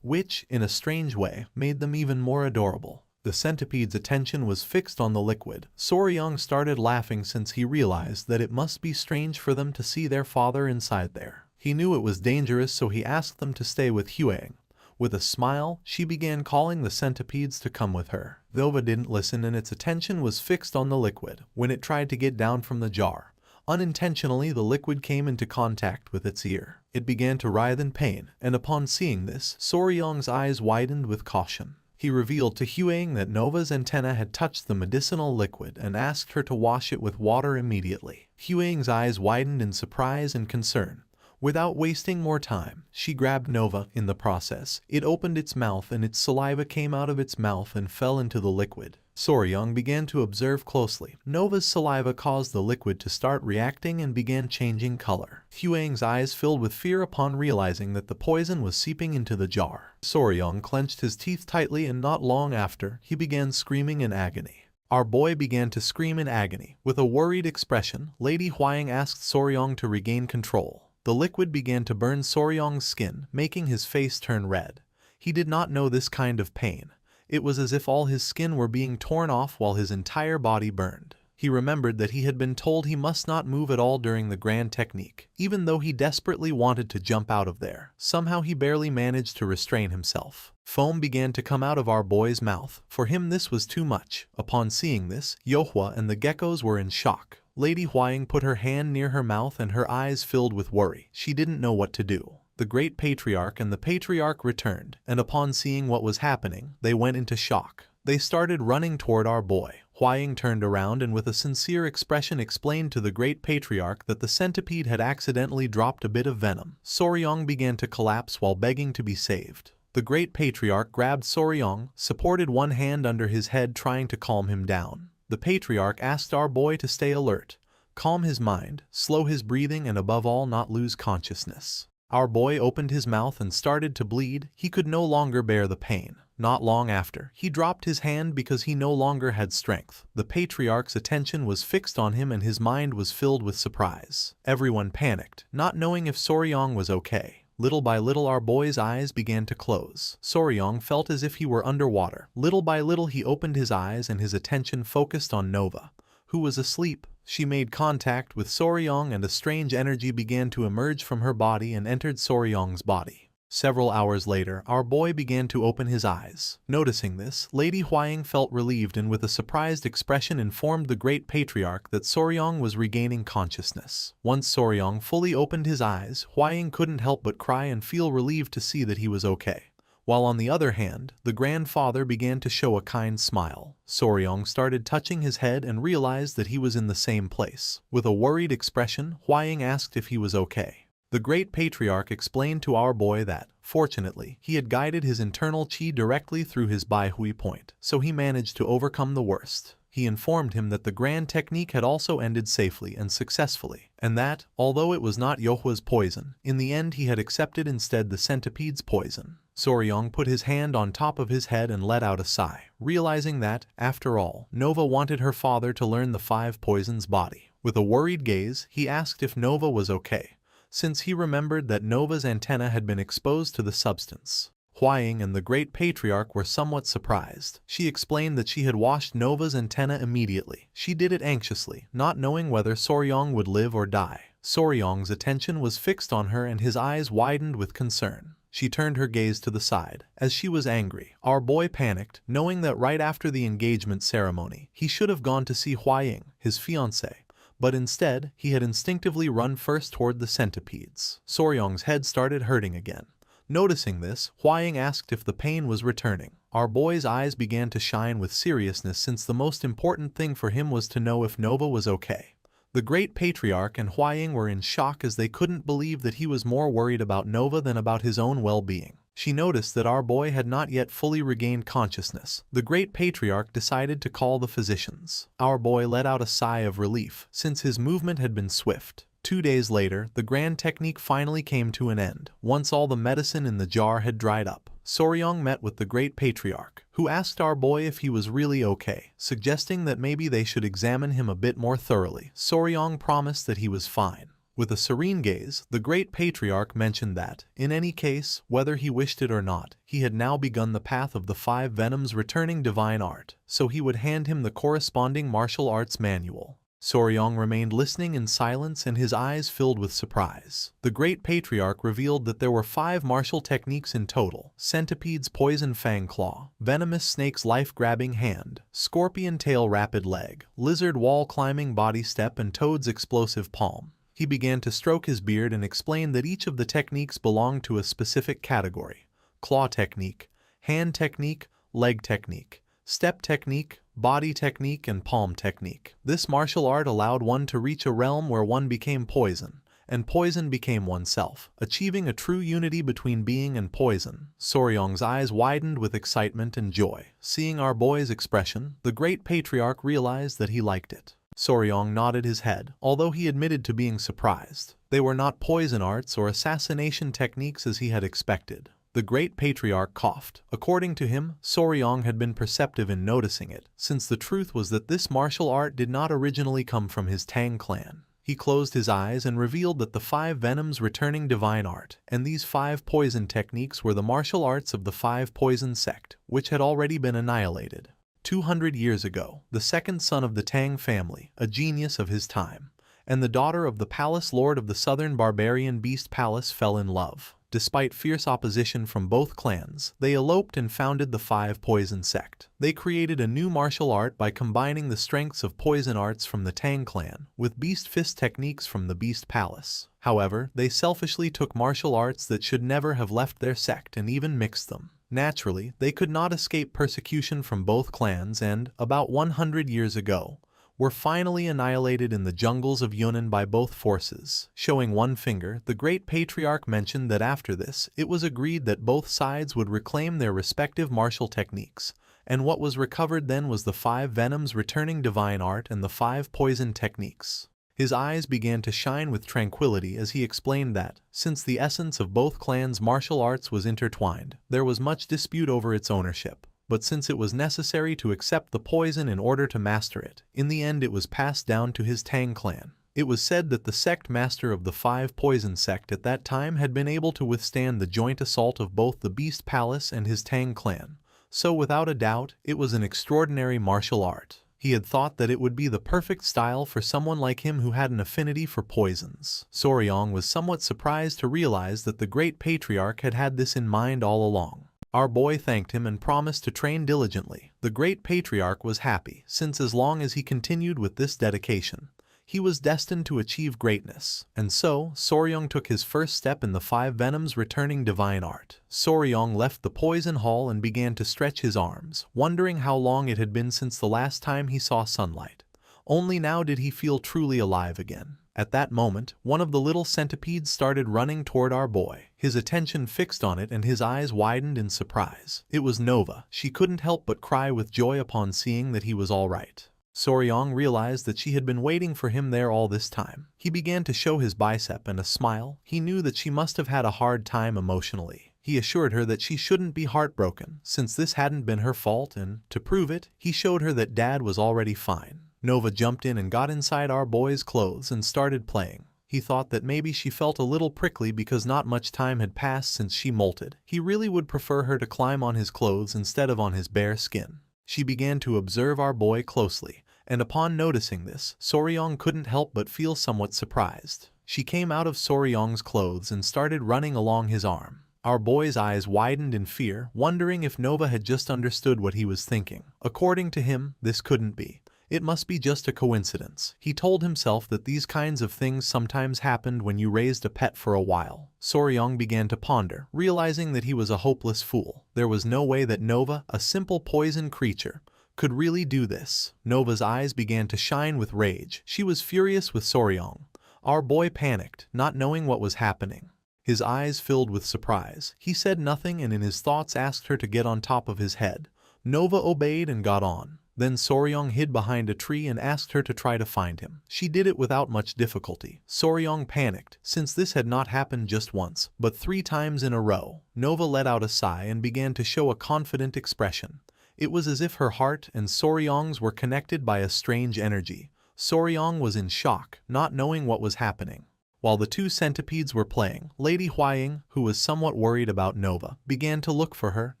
which, in a strange way, made them even more adorable. The centipede's attention was fixed on the liquid. Soryang started laughing since he realized that it must be strange for them to see their father inside there. He knew it was dangerous, so he asked them to stay with Huang. With a smile, she began calling the centipedes to come with her. Nova didn't listen and its attention was fixed on the liquid. When it tried to get down from the jar, unintentionally the liquid came into contact with its ear. It began to writhe in pain, and upon seeing this, Soryang's eyes widened with caution. He revealed to Huang that Nova's antenna had touched the medicinal liquid and asked her to wash it with water immediately. Huang's eyes widened in surprise and concern. Without wasting more time, she grabbed Nova in the process. It opened its mouth and its saliva came out of its mouth and fell into the liquid. Soryang began to observe closely. Nova's saliva caused the liquid to start reacting and began changing color. Huang's eyes filled with fear upon realizing that the poison was seeping into the jar. Soryang clenched his teeth tightly and not long after, he began screaming in agony. Our boy began to scream in agony. With a worried expression, Lady Huang asked Soryang to regain control. The liquid began to burn Soryong's skin, making his face turn red. He did not know this kind of pain. It was as if all his skin were being torn off while his entire body burned. He remembered that he had been told he must not move at all during the grand technique, even though he desperately wanted to jump out of there. Somehow he barely managed to restrain himself. Foam began to come out of our boy's mouth. For him this was too much. Upon seeing this, Yohua and the geckos were in shock. Lady Huaying put her hand near her mouth and her eyes filled with worry. She didn't know what to do. The great patriarch and the patriarch returned, and upon seeing what was happening, they went into shock. They started running toward our boy. Huaying turned around and with a sincere expression explained to the great patriarch that the centipede had accidentally dropped a bit of venom. Soryong began to collapse while begging to be saved. The great patriarch grabbed Soryong, supported one hand under his head trying to calm him down. The patriarch asked our boy to stay alert, calm his mind, slow his breathing and above all not lose consciousness. Our boy opened his mouth and started to bleed. He could no longer bear the pain. Not long after, he dropped his hand because he no longer had strength. The patriarch's attention was fixed on him and his mind was filled with surprise. Everyone panicked, not knowing if Soryong was okay. Little by little our boy's eyes began to close. Soryong felt as if he were underwater. Little by little he opened his eyes and his attention focused on Nova, who was asleep. She made contact with Soryong and a strange energy began to emerge from her body and entered Soryong's body. Several hours later, our boy began to open his eyes. Noticing this, Lady Huaying felt relieved and with a surprised expression informed the great patriarch that Soryong was regaining consciousness. Once Soryong fully opened his eyes, Huaying couldn't help but cry and feel relieved to see that he was okay. While on the other hand, the grandfather began to show a kind smile. Soryong started touching his head and realized that he was in the same place. With a worried expression, Huaying asked if he was okay. The great patriarch explained to our boy that, fortunately, he had guided his internal qi directly through his Baihui point, so he managed to overcome the worst. He informed him that the grand technique had also ended safely and successfully, and that, although it was not Yohua's poison, in the end he had accepted instead the centipede's poison. Soryong put his hand on top of his head and let out a sigh, realizing that, after all, Nova wanted her father to learn the 5 poisons body. With a worried gaze, he asked if Nova was okay, since he remembered that Nova's antenna had been exposed to the substance. Huaying and the great patriarch were somewhat surprised. She explained that she had washed Nova's antenna immediately. She did it anxiously, not knowing whether Soryong would live or die. Soryong's attention was fixed on her and his eyes widened with concern. She turned her gaze to the side, as she was angry. Our boy panicked, knowing that right after the engagement ceremony, he should have gone to see Huaying, his fiancée. But instead, he had instinctively run first toward the centipedes. Soryong's head started hurting again. Noticing this, Huaying asked if the pain was returning. Our boy's eyes began to shine with seriousness since the most important thing for him was to know if Nova was okay. The great patriarch and Huaying were in shock as they couldn't believe that he was more worried about Nova than about his own well-being. She noticed that our boy had not yet fully regained consciousness. The great patriarch decided to call the physicians. Our boy let out a sigh of relief, since his movement had been swift. 2 days later, the grand technique finally came to an end. Once all the medicine in the jar had dried up, Soryong met with the great patriarch, who asked our boy if he was really okay, suggesting that maybe they should examine him a bit more thoroughly. Soryong promised that he was fine. With a serene gaze, the great patriarch mentioned that, in any case, whether he wished it or not, he had now begun the path of the 5 venoms returning divine art, so he would hand him the corresponding martial arts manual. Soryong remained listening in silence and his eyes filled with surprise. The great patriarch revealed that there were 5 martial techniques in total: centipede's poison fang claw, venomous snake's life-grabbing hand, scorpion tail rapid leg, lizard wall climbing body step and toad's explosive palm. He began to stroke his beard and explained that each of the techniques belonged to a specific category: claw technique, hand technique, leg technique, step technique, body technique, and palm technique. This martial art allowed one to reach a realm where one became poison, and poison became oneself, achieving a true unity between being and poison. Soryong's eyes widened with excitement and joy. Seeing our boy's expression, the great patriarch realized that he liked it. Soryong nodded his head, although he admitted to being surprised. They were not poison arts or assassination techniques as he had expected. The great patriarch coughed. According to him, Soryong had been perceptive in noticing it, since the truth was that this martial art did not originally come from his Tang clan. He closed his eyes and revealed that the 5 venoms returning divine art, and these 5 poison techniques were the martial arts of the 5 poison sect, which had already been annihilated. 200 years ago, the second son of the Tang family, a genius of his time, and the daughter of the palace lord of the southern barbarian beast palace fell in love. Despite fierce opposition from both clans, they eloped and founded the 5 Poison Sect. They created a new martial art by combining the strengths of poison arts from the Tang clan with beast fist techniques from the Beast Palace. However, they selfishly took martial arts that should never have left their sect and even mixed them. Naturally, they could not escape persecution from both clans and, about 100 years ago, were finally annihilated in the jungles of Yunnan by both forces. Showing one finger, the great patriarch mentioned that after this, it was agreed that both sides would reclaim their respective martial techniques, and what was recovered then was the 5 venoms returning divine art and the 5 poison techniques. His eyes began to shine with tranquility as he explained that, since the essence of both clans' martial arts was intertwined, there was much dispute over its ownership. But since it was necessary to accept the poison in order to master it, in the end it was passed down to his Tang clan. It was said that the sect master of the 5 Poison Sect at that time had been able to withstand the joint assault of both the Beast Palace and his Tang clan, so without a doubt, it was an extraordinary martial art. He had thought that it would be the perfect style for someone like him who had an affinity for poisons. Soryong was somewhat surprised to realize that the great patriarch had had this in mind all along. Our boy thanked him and promised to train diligently. The great patriarch was happy, since as long as he continued with this dedication, he was destined to achieve greatness. And so, Soryong took his first step in the 5 venoms returning divine art. Soryong left the poison hall and began to stretch his arms, wondering how long it had been since the last time he saw sunlight. Only now did he feel truly alive again. At that moment, one of the little centipedes started running toward our boy. His attention fixed on it and his eyes widened in surprise. It was Nova. She couldn't help but cry with joy upon seeing that he was all right. Soryong realized that she had been waiting for him there all this time. He began to show his bicep and a smile. He knew that she must have had a hard time emotionally. He assured her that she shouldn't be heartbroken, since this hadn't been her fault, and, to prove it, he showed her that Dad was already fine. Nova jumped in and got inside our boy's clothes and started playing. He thought that maybe she felt a little prickly because not much time had passed since she molted. He really would prefer her to climb on his clothes instead of on his bare skin. She began to observe our boy closely, and upon noticing this, Soryong couldn't help but feel somewhat surprised. She came out of Soryong's clothes and started running along his arm. Our boy's eyes widened in fear, wondering if Nova had just understood what he was thinking. According to him, this couldn't be. It must be just a coincidence. He told himself that these kinds of things sometimes happened when you raised a pet for a while. Soryong began to ponder, realizing that he was a hopeless fool. There was no way that Nova, a simple poison creature, could really do this. Nova's eyes began to shine with rage. She was furious with Soryong. Our boy panicked, not knowing what was happening. His eyes filled with surprise. He said nothing and in his thoughts asked her to get on top of his head. Nova obeyed and got on. Then Soryong hid behind a tree and asked her to try to find him. She did it without much difficulty. Soryong panicked, since this had not happened just once, but 3 times in a row. Nova let out a sigh and began to show a confident expression. It was as if her heart and Soryong's were connected by a strange energy. Soryong was in shock, not knowing what was happening. While the 2 centipedes were playing, Lady Huaying, who was somewhat worried about Nova, began to look for her,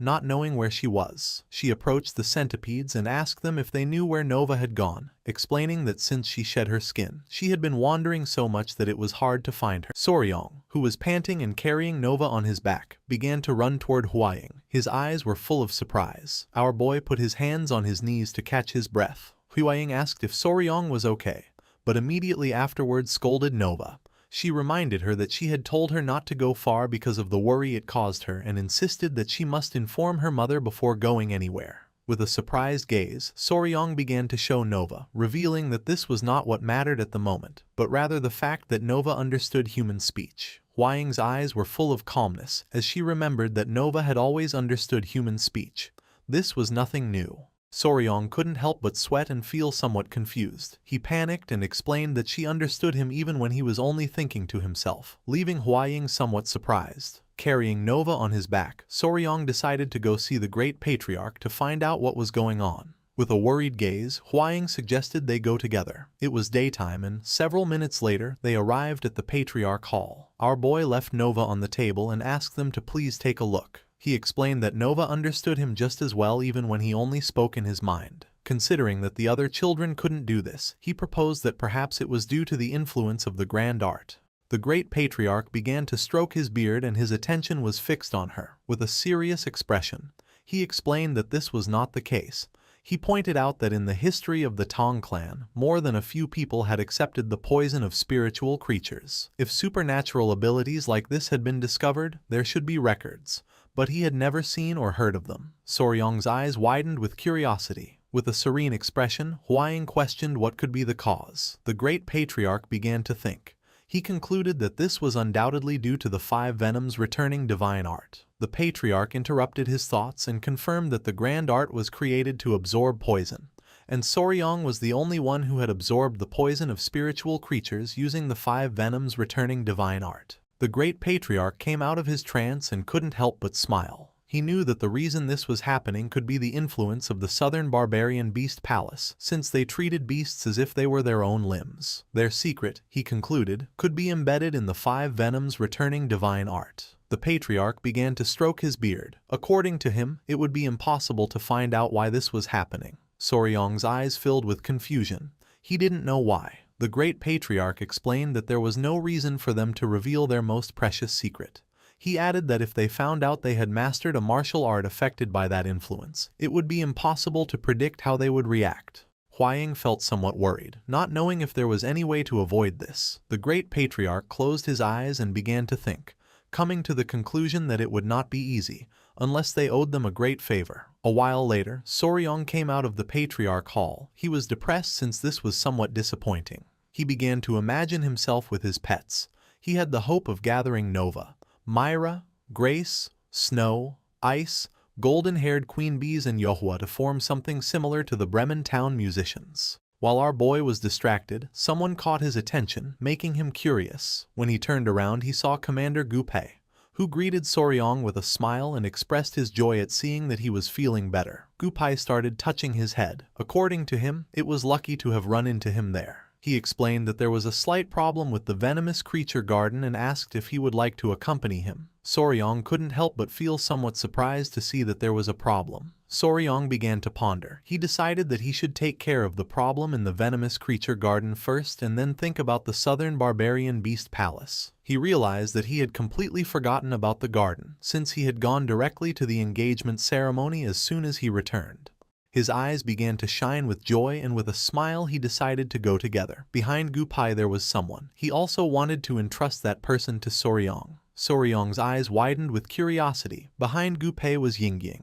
not knowing where she was. She approached the centipedes and asked them if they knew where Nova had gone, explaining that since she shed her skin, she had been wandering so much that it was hard to find her. Soryong, who was panting and carrying Nova on his back, began to run toward Huaying. His eyes were full of surprise. Our boy put his hands on his knees to catch his breath. Huaying asked if Soryong was okay, but immediately afterwards scolded Nova. She reminded her that she had told her not to go far because of the worry it caused her and insisted that she must inform her mother before going anywhere. With a surprised gaze, Soryong began to show Nova, revealing that this was not what mattered at the moment, but rather the fact that Nova understood human speech. Huaying's eyes were full of calmness as she remembered that Nova had always understood human speech. This was nothing new. Soryong couldn't help but sweat and feel somewhat confused. He panicked and explained that she understood him even when he was only thinking to himself, leaving Huaying somewhat surprised. Carrying Nova on his back, Soryong decided to go see the great patriarch to find out what was going on. With a worried gaze, Huaying suggested they go together. It was daytime and, several minutes later, they arrived at the Patriarch Hall. Our boy left Nova on the table and asked them to please take a look. He explained that Nova understood him just as well even when he only spoke in his mind. Considering that the other children couldn't do this, he proposed that perhaps it was due to the influence of the grand art. The great patriarch began to stroke his beard and his attention was fixed on her. With a serious expression, he explained that this was not the case. He pointed out that in the history of the Tang clan, more than a few people had accepted the poison of spiritual creatures. If supernatural abilities like this had been discovered, there should be records, but he had never seen or heard of them. Soryong's eyes widened with curiosity. With a serene expression, Huaying questioned what could be the cause. The great patriarch began to think. He concluded that this was undoubtedly due to the 5 venoms returning divine art. The patriarch interrupted his thoughts and confirmed that the grand art was created to absorb poison, and Soryong was the only one who had absorbed the poison of spiritual creatures using the 5 venoms returning divine art. The great patriarch came out of his trance and couldn't help but smile. He knew that the reason this was happening could be the influence of the southern barbarian beast palace, since they treated beasts as if they were their own limbs. Their secret, he concluded, could be embedded in the 5 venoms returning divine art. The patriarch began to stroke his beard. According to him, it would be impossible to find out why this was happening. Soryong's eyes filled with confusion. He didn't know why. The great patriarch explained that there was no reason for them to reveal their most precious secret. He added that if they found out they had mastered a martial art affected by that influence, it would be impossible to predict how they would react. Huaying felt somewhat worried, not knowing if there was any way to avoid this. The great patriarch closed his eyes and began to think, coming to the conclusion that it would not be easy, unless they owed them a great favor. A while later, Soryong came out of the Patriarch Hall. He was depressed since this was somewhat disappointing. He began to imagine himself with his pets. He had the hope of gathering Nova, Myra, Grace, Snow, Ice, golden-haired queen bees and Yohua to form something similar to the Bremen town musicians. While our boy was distracted, someone caught his attention, making him curious. When he turned around, he saw Commander Gupe, who greeted Soryong with a smile and expressed his joy at seeing that he was feeling better. Gupai started touching his head. According to him, it was lucky to have run into him there. He explained that there was a slight problem with the venomous creature garden and asked if he would like to accompany him. Soryong couldn't help but feel somewhat surprised to see that there was a problem. Soryong began to ponder. He decided that he should take care of the problem in the venomous creature garden first and then think about the southern barbarian beast palace. He realized that he had completely forgotten about the garden, since he had gone directly to the engagement ceremony as soon as he returned. His eyes began to shine with joy, and with a smile he decided to go together. Behind Gupai there was someone. He also wanted to entrust that person to Soryong. Soryong's eyes widened with curiosity. Behind Gupai was Yingying,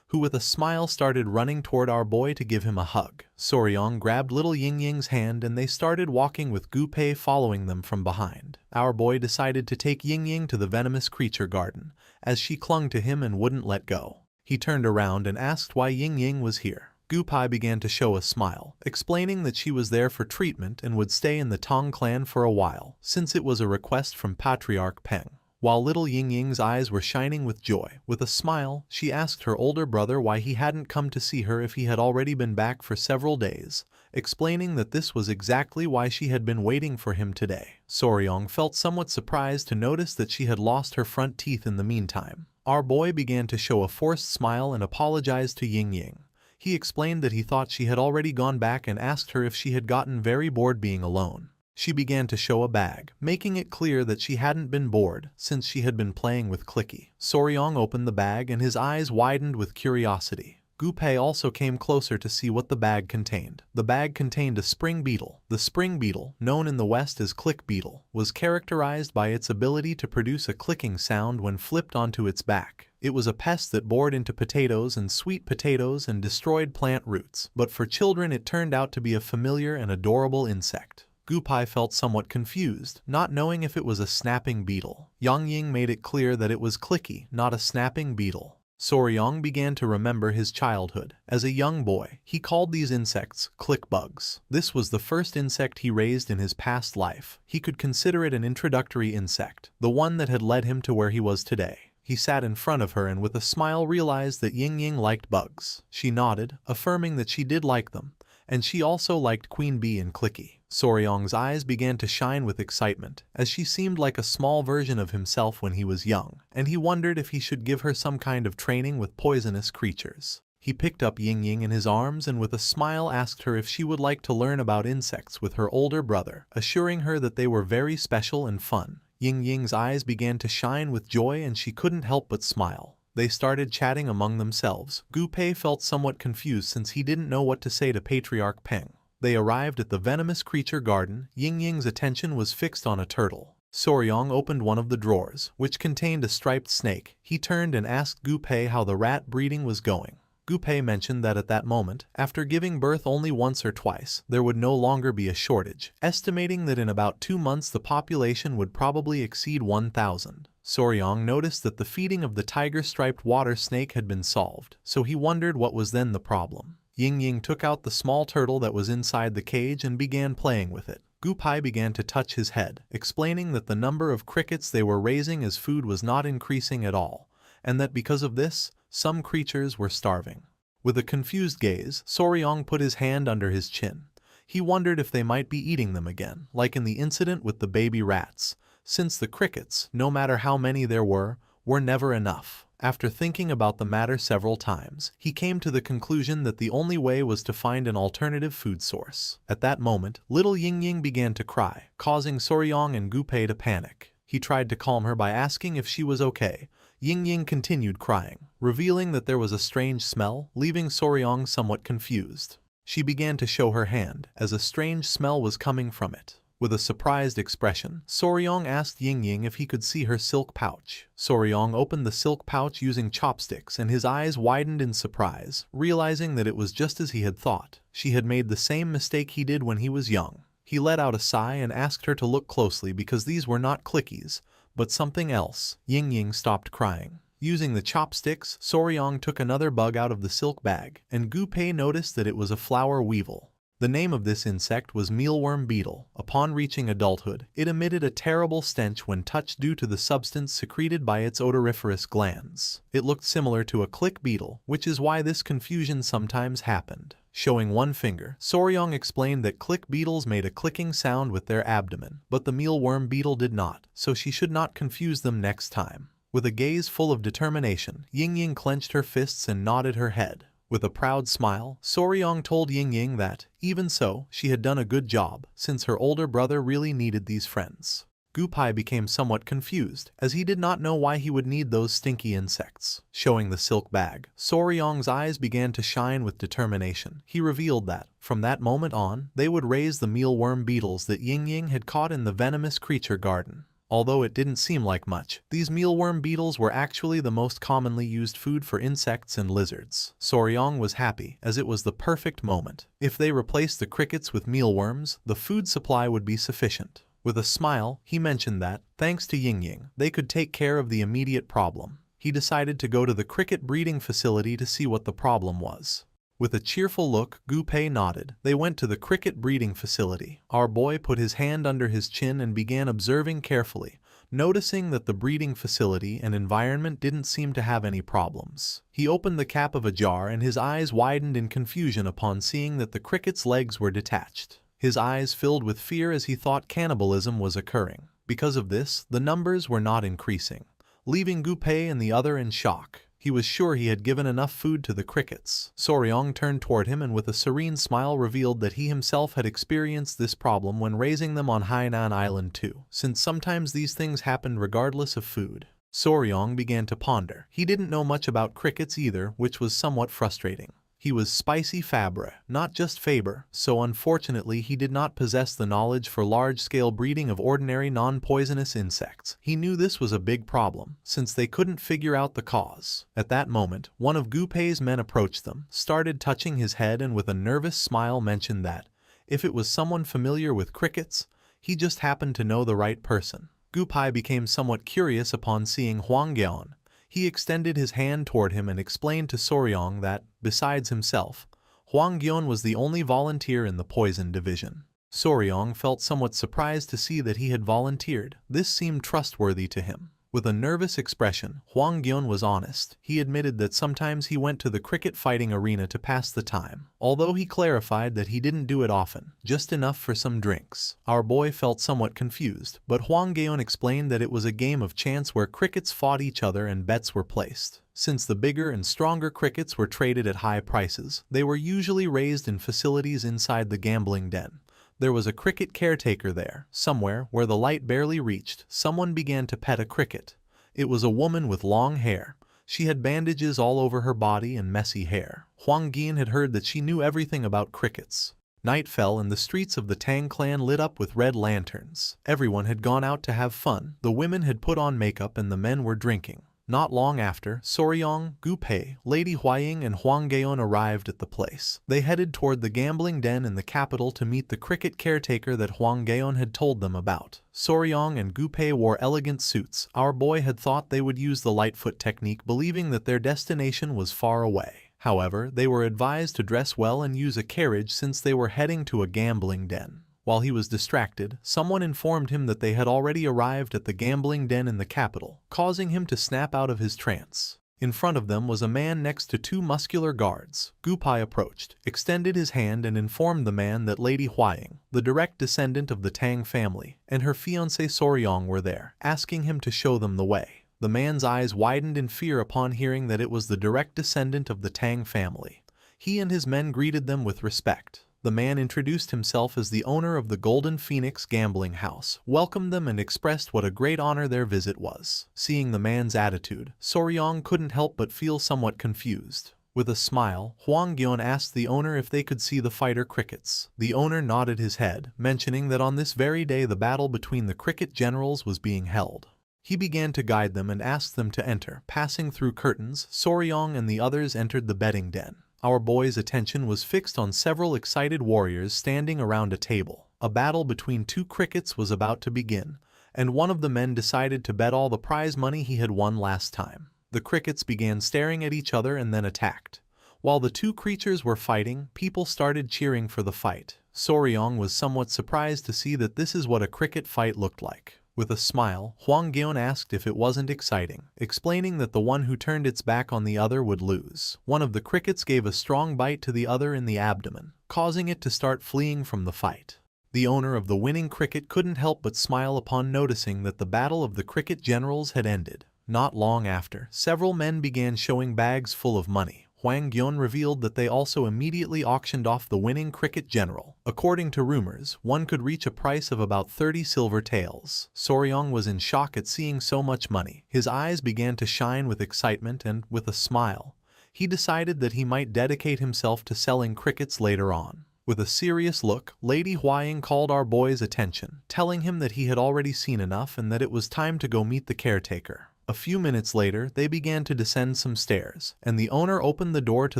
who with a smile started running toward our boy to give him a hug. Soryong grabbed little Yingying's hand and they started walking with Gupai following them from behind. Our boy decided to take Yingying to the venomous creature garden, as she clung to him and wouldn't let go. He turned around and asked why Yingying was here. Gupai began to show a smile, explaining that she was there for treatment and would stay in the Tong clan for a while, since it was a request from Patriarch Peng. While little Yingying's eyes were shining with joy, with a smile, she asked her older brother why he hadn't come to see her if he had already been back for several days, explaining that this was exactly why she had been waiting for him today. Soryong felt somewhat surprised to notice that she had lost her front teeth in the meantime. Our boy began to show a forced smile and apologized to Yingying. He explained that he thought she had already gone back and asked her if she had gotten very bored being alone. She began to show a bag, making it clear that she hadn't been bored since she had been playing with Clicky. Soryong opened the bag and his eyes widened with curiosity. Gupai also came closer to see what the bag contained. The bag contained a spring beetle. The spring beetle, known in the West as click beetle, was characterized by its ability to produce a clicking sound when flipped onto its back. It was a pest that bored into potatoes and sweet potatoes and destroyed plant roots, but for children it turned out to be a familiar and adorable insect. Gupai felt somewhat confused, not knowing if it was a snapping beetle. Yingying made it clear that it was Clicky, not a snapping beetle. Soryong began to remember his childhood. As a young boy, he called these insects click bugs. This was the first insect he raised in his past life. He could consider it an introductory insect, the one that had led him to where he was today. He sat in front of her and with a smile realized that Ying Ying liked bugs. She nodded, affirming that she did like them, and she also liked Queen Bee and Clicky. Soryong's eyes began to shine with excitement, as she seemed like a small version of himself when he was young, and he wondered if he should give her some kind of training with poisonous creatures. He picked up Ying Ying in his arms and with a smile asked her if she would like to learn about insects with her older brother, assuring her that they were very special and fun. Ying Ying's eyes began to shine with joy and she couldn't help but smile. They started chatting among themselves. Gu Pei felt somewhat confused since he didn't know what to say to Patriarch Peng. They arrived at the venomous creature garden. Ying Ying's attention was fixed on a turtle. Soryong opened one of the drawers, which contained a striped snake. He turned and asked Gu Pei how the rat breeding was going. Gu Pei mentioned that at that moment, after giving birth only once or twice, there would no longer be a shortage, estimating that in about 2 months the population would probably exceed 1,000. Soryong noticed that the feeding of the tiger-striped water snake had been solved, so he wondered what was then the problem. Ying Ying took out the small turtle that was inside the cage and began playing with it. Gu Pei began to touch his head, explaining that the number of crickets they were raising as food was not increasing at all, and that because of this, some creatures were starving. With a confused gaze, Soryong put his hand under his chin. He wondered if they might be eating them again, like in the incident with the baby rats, since the crickets, no matter how many there were never enough. After thinking about the matter several times, he came to the conclusion that the only way was to find an alternative food source. At that moment, little Ying Ying began to cry, causing Soryong and Gu Pei to panic. He tried to calm her by asking if she was okay. Ying Ying continued crying, revealing that there was a strange smell, leaving Soryong somewhat confused. She began to show her hand, as a strange smell was coming from it. With a surprised expression, Soryong asked Ying Ying if he could see her silk pouch. Soryong opened the silk pouch using chopsticks and his eyes widened in surprise, realizing that it was just as he had thought. She had made the same mistake he did when he was young. He let out a sigh and asked her to look closely because these were not clickies, but something else. Ying Ying stopped crying. Using the chopsticks, Soryong took another bug out of the silk bag, and Gu Pei noticed that it was a flower weevil. The name of this insect was mealworm beetle. Upon reaching adulthood, it emitted a terrible stench when touched due to the substance secreted by its odoriferous glands. It looked similar to a click beetle, which is why this confusion sometimes happened. Showing one finger, Soryong explained that click beetles made a clicking sound with their abdomen, but the mealworm beetle did not, so she should not confuse them next time. With a gaze full of determination, Ying Ying clenched her fists and nodded her head. With a proud smile, Soryong told Ying Ying that, even so, she had done a good job, since her older brother really needed these friends. Gu Pei became somewhat confused, as he did not know why he would need those stinky insects. Showing the silk bag, Soryong's eyes began to shine with determination. He revealed that, from that moment on, they would raise the mealworm beetles that Ying Ying had caught in the venomous creature garden. Although it didn't seem like much, these mealworm beetles were actually the most commonly used food for insects and lizards. Soryong was happy, as it was the perfect moment. If they replaced the crickets with mealworms, the food supply would be sufficient. With a smile, he mentioned that, thanks to Ying Ying, they could take care of the immediate problem. He decided to go to the cricket breeding facility to see what the problem was. With a cheerful look, Gu Pei nodded. They went to the cricket breeding facility. Our boy put his hand under his chin and began observing carefully, noticing that the breeding facility and environment didn't seem to have any problems. He opened the cap of a jar and his eyes widened in confusion upon seeing that the cricket's legs were detached. His eyes filled with fear as he thought cannibalism was occurring. Because of this, the numbers were not increasing, leaving Gu Pei and the other in shock. He was sure he had given enough food to the crickets. Soryong turned toward him and with a serene smile revealed that he himself had experienced this problem when raising them on Hainan Island too, since sometimes these things happened regardless of food. Soryong began to ponder. He didn't know much about crickets either, which was somewhat frustrating. He was spicy Fabre, not just Faber, so unfortunately he did not possess the knowledge for large-scale breeding of ordinary non-poisonous insects. He knew this was a big problem, since they couldn't figure out the cause. At that moment, one of Gu Pei's men approached them, started touching his head and with a nervous smile mentioned that, if it was someone familiar with crickets, he just happened to know the right person. Gu Pei became somewhat curious upon seeing Huang Gion. He extended his hand toward him and explained to Soryong that, besides himself, Huang Gion was the only volunteer in the poison division. Soryong felt somewhat surprised to see that he had volunteered. This seemed trustworthy to him. With a nervous expression, Hwang Gyeon was honest. He admitted that sometimes he went to the cricket fighting arena to pass the time, although he clarified that he didn't do it often, just enough for some drinks. Our boy felt somewhat confused, but Hwang Gyeon explained that it was a game of chance where crickets fought each other and bets were placed. Since the bigger and stronger crickets were traded at high prices, they were usually raised in facilities inside the gambling den. There was a cricket caretaker there. Somewhere, where the light barely reached, someone began to pet a cricket. It was a woman with long hair. She had bandages all over her body and messy hair. Hwang Gyeon had heard that she knew everything about crickets. Night fell and the streets of the Tang clan lit up with red lanterns. Everyone had gone out to have fun. The women had put on makeup and the men were drinking. Not long after, Soryong, Gu-pei, Lady Huaying and Hwang Gyeon arrived at the place. They headed toward the gambling den in the capital to meet the cricket caretaker that Hwang Gyeon had told them about. Soryong and Gu-pei wore elegant suits. Our boy had thought they would use the Lightfoot technique, believing that their destination was far away. However, they were advised to dress well and use a carriage since they were heading to a gambling den. While he was distracted, someone informed him that they had already arrived at the gambling den in the capital, causing him to snap out of his trance. In front of them was a man next to two muscular guards. Gu-pei approached, extended his hand and informed the man that Lady Huaying, the direct descendant of the Tang family, and her fiancé Soryong were there, asking him to show them the way. The man's eyes widened in fear upon hearing that it was the direct descendant of the Tang family. He and his men greeted them with respect. The man introduced himself as the owner of the Golden Phoenix gambling house, welcomed them and expressed what a great honor their visit was. Seeing the man's attitude, Soryong couldn't help but feel somewhat confused. With a smile, Hwang Gyeon asked the owner if they could see the fighter crickets. The owner nodded his head, mentioning that on this very day the battle between the cricket generals was being held. He began to guide them and asked them to enter. Passing through curtains, Soryong and the others entered the betting den. Our boy's attention was fixed on several excited warriors standing around a table. A battle between two crickets was about to begin, and one of the men decided to bet all the prize money he had won last time. The crickets began staring at each other and then attacked. While the two creatures were fighting, people started cheering for the fight. Soryong was somewhat surprised to see that this is what a cricket fight looked like. With a smile, Hwang Gyeon asked if it wasn't exciting, explaining that the one who turned its back on the other would lose. One of the crickets gave a strong bite to the other in the abdomen, causing it to start fleeing from the fight. The owner of the winning cricket couldn't help but smile upon noticing that the battle of the cricket generals had ended. Not long after, several men began showing bags full of money. Hwang Gyeon revealed that they also immediately auctioned off the winning cricket general. According to rumors, one could reach a price of about 30 silver taels. Soryong was in shock at seeing so much money. His eyes began to shine with excitement and, with a smile, he decided that he might dedicate himself to selling crickets later on. With a serious look, Lady Huaying called our boy's attention, telling him that he had already seen enough and that it was time to go meet the caretaker. A few minutes later, they began to descend some stairs, and the owner opened the door to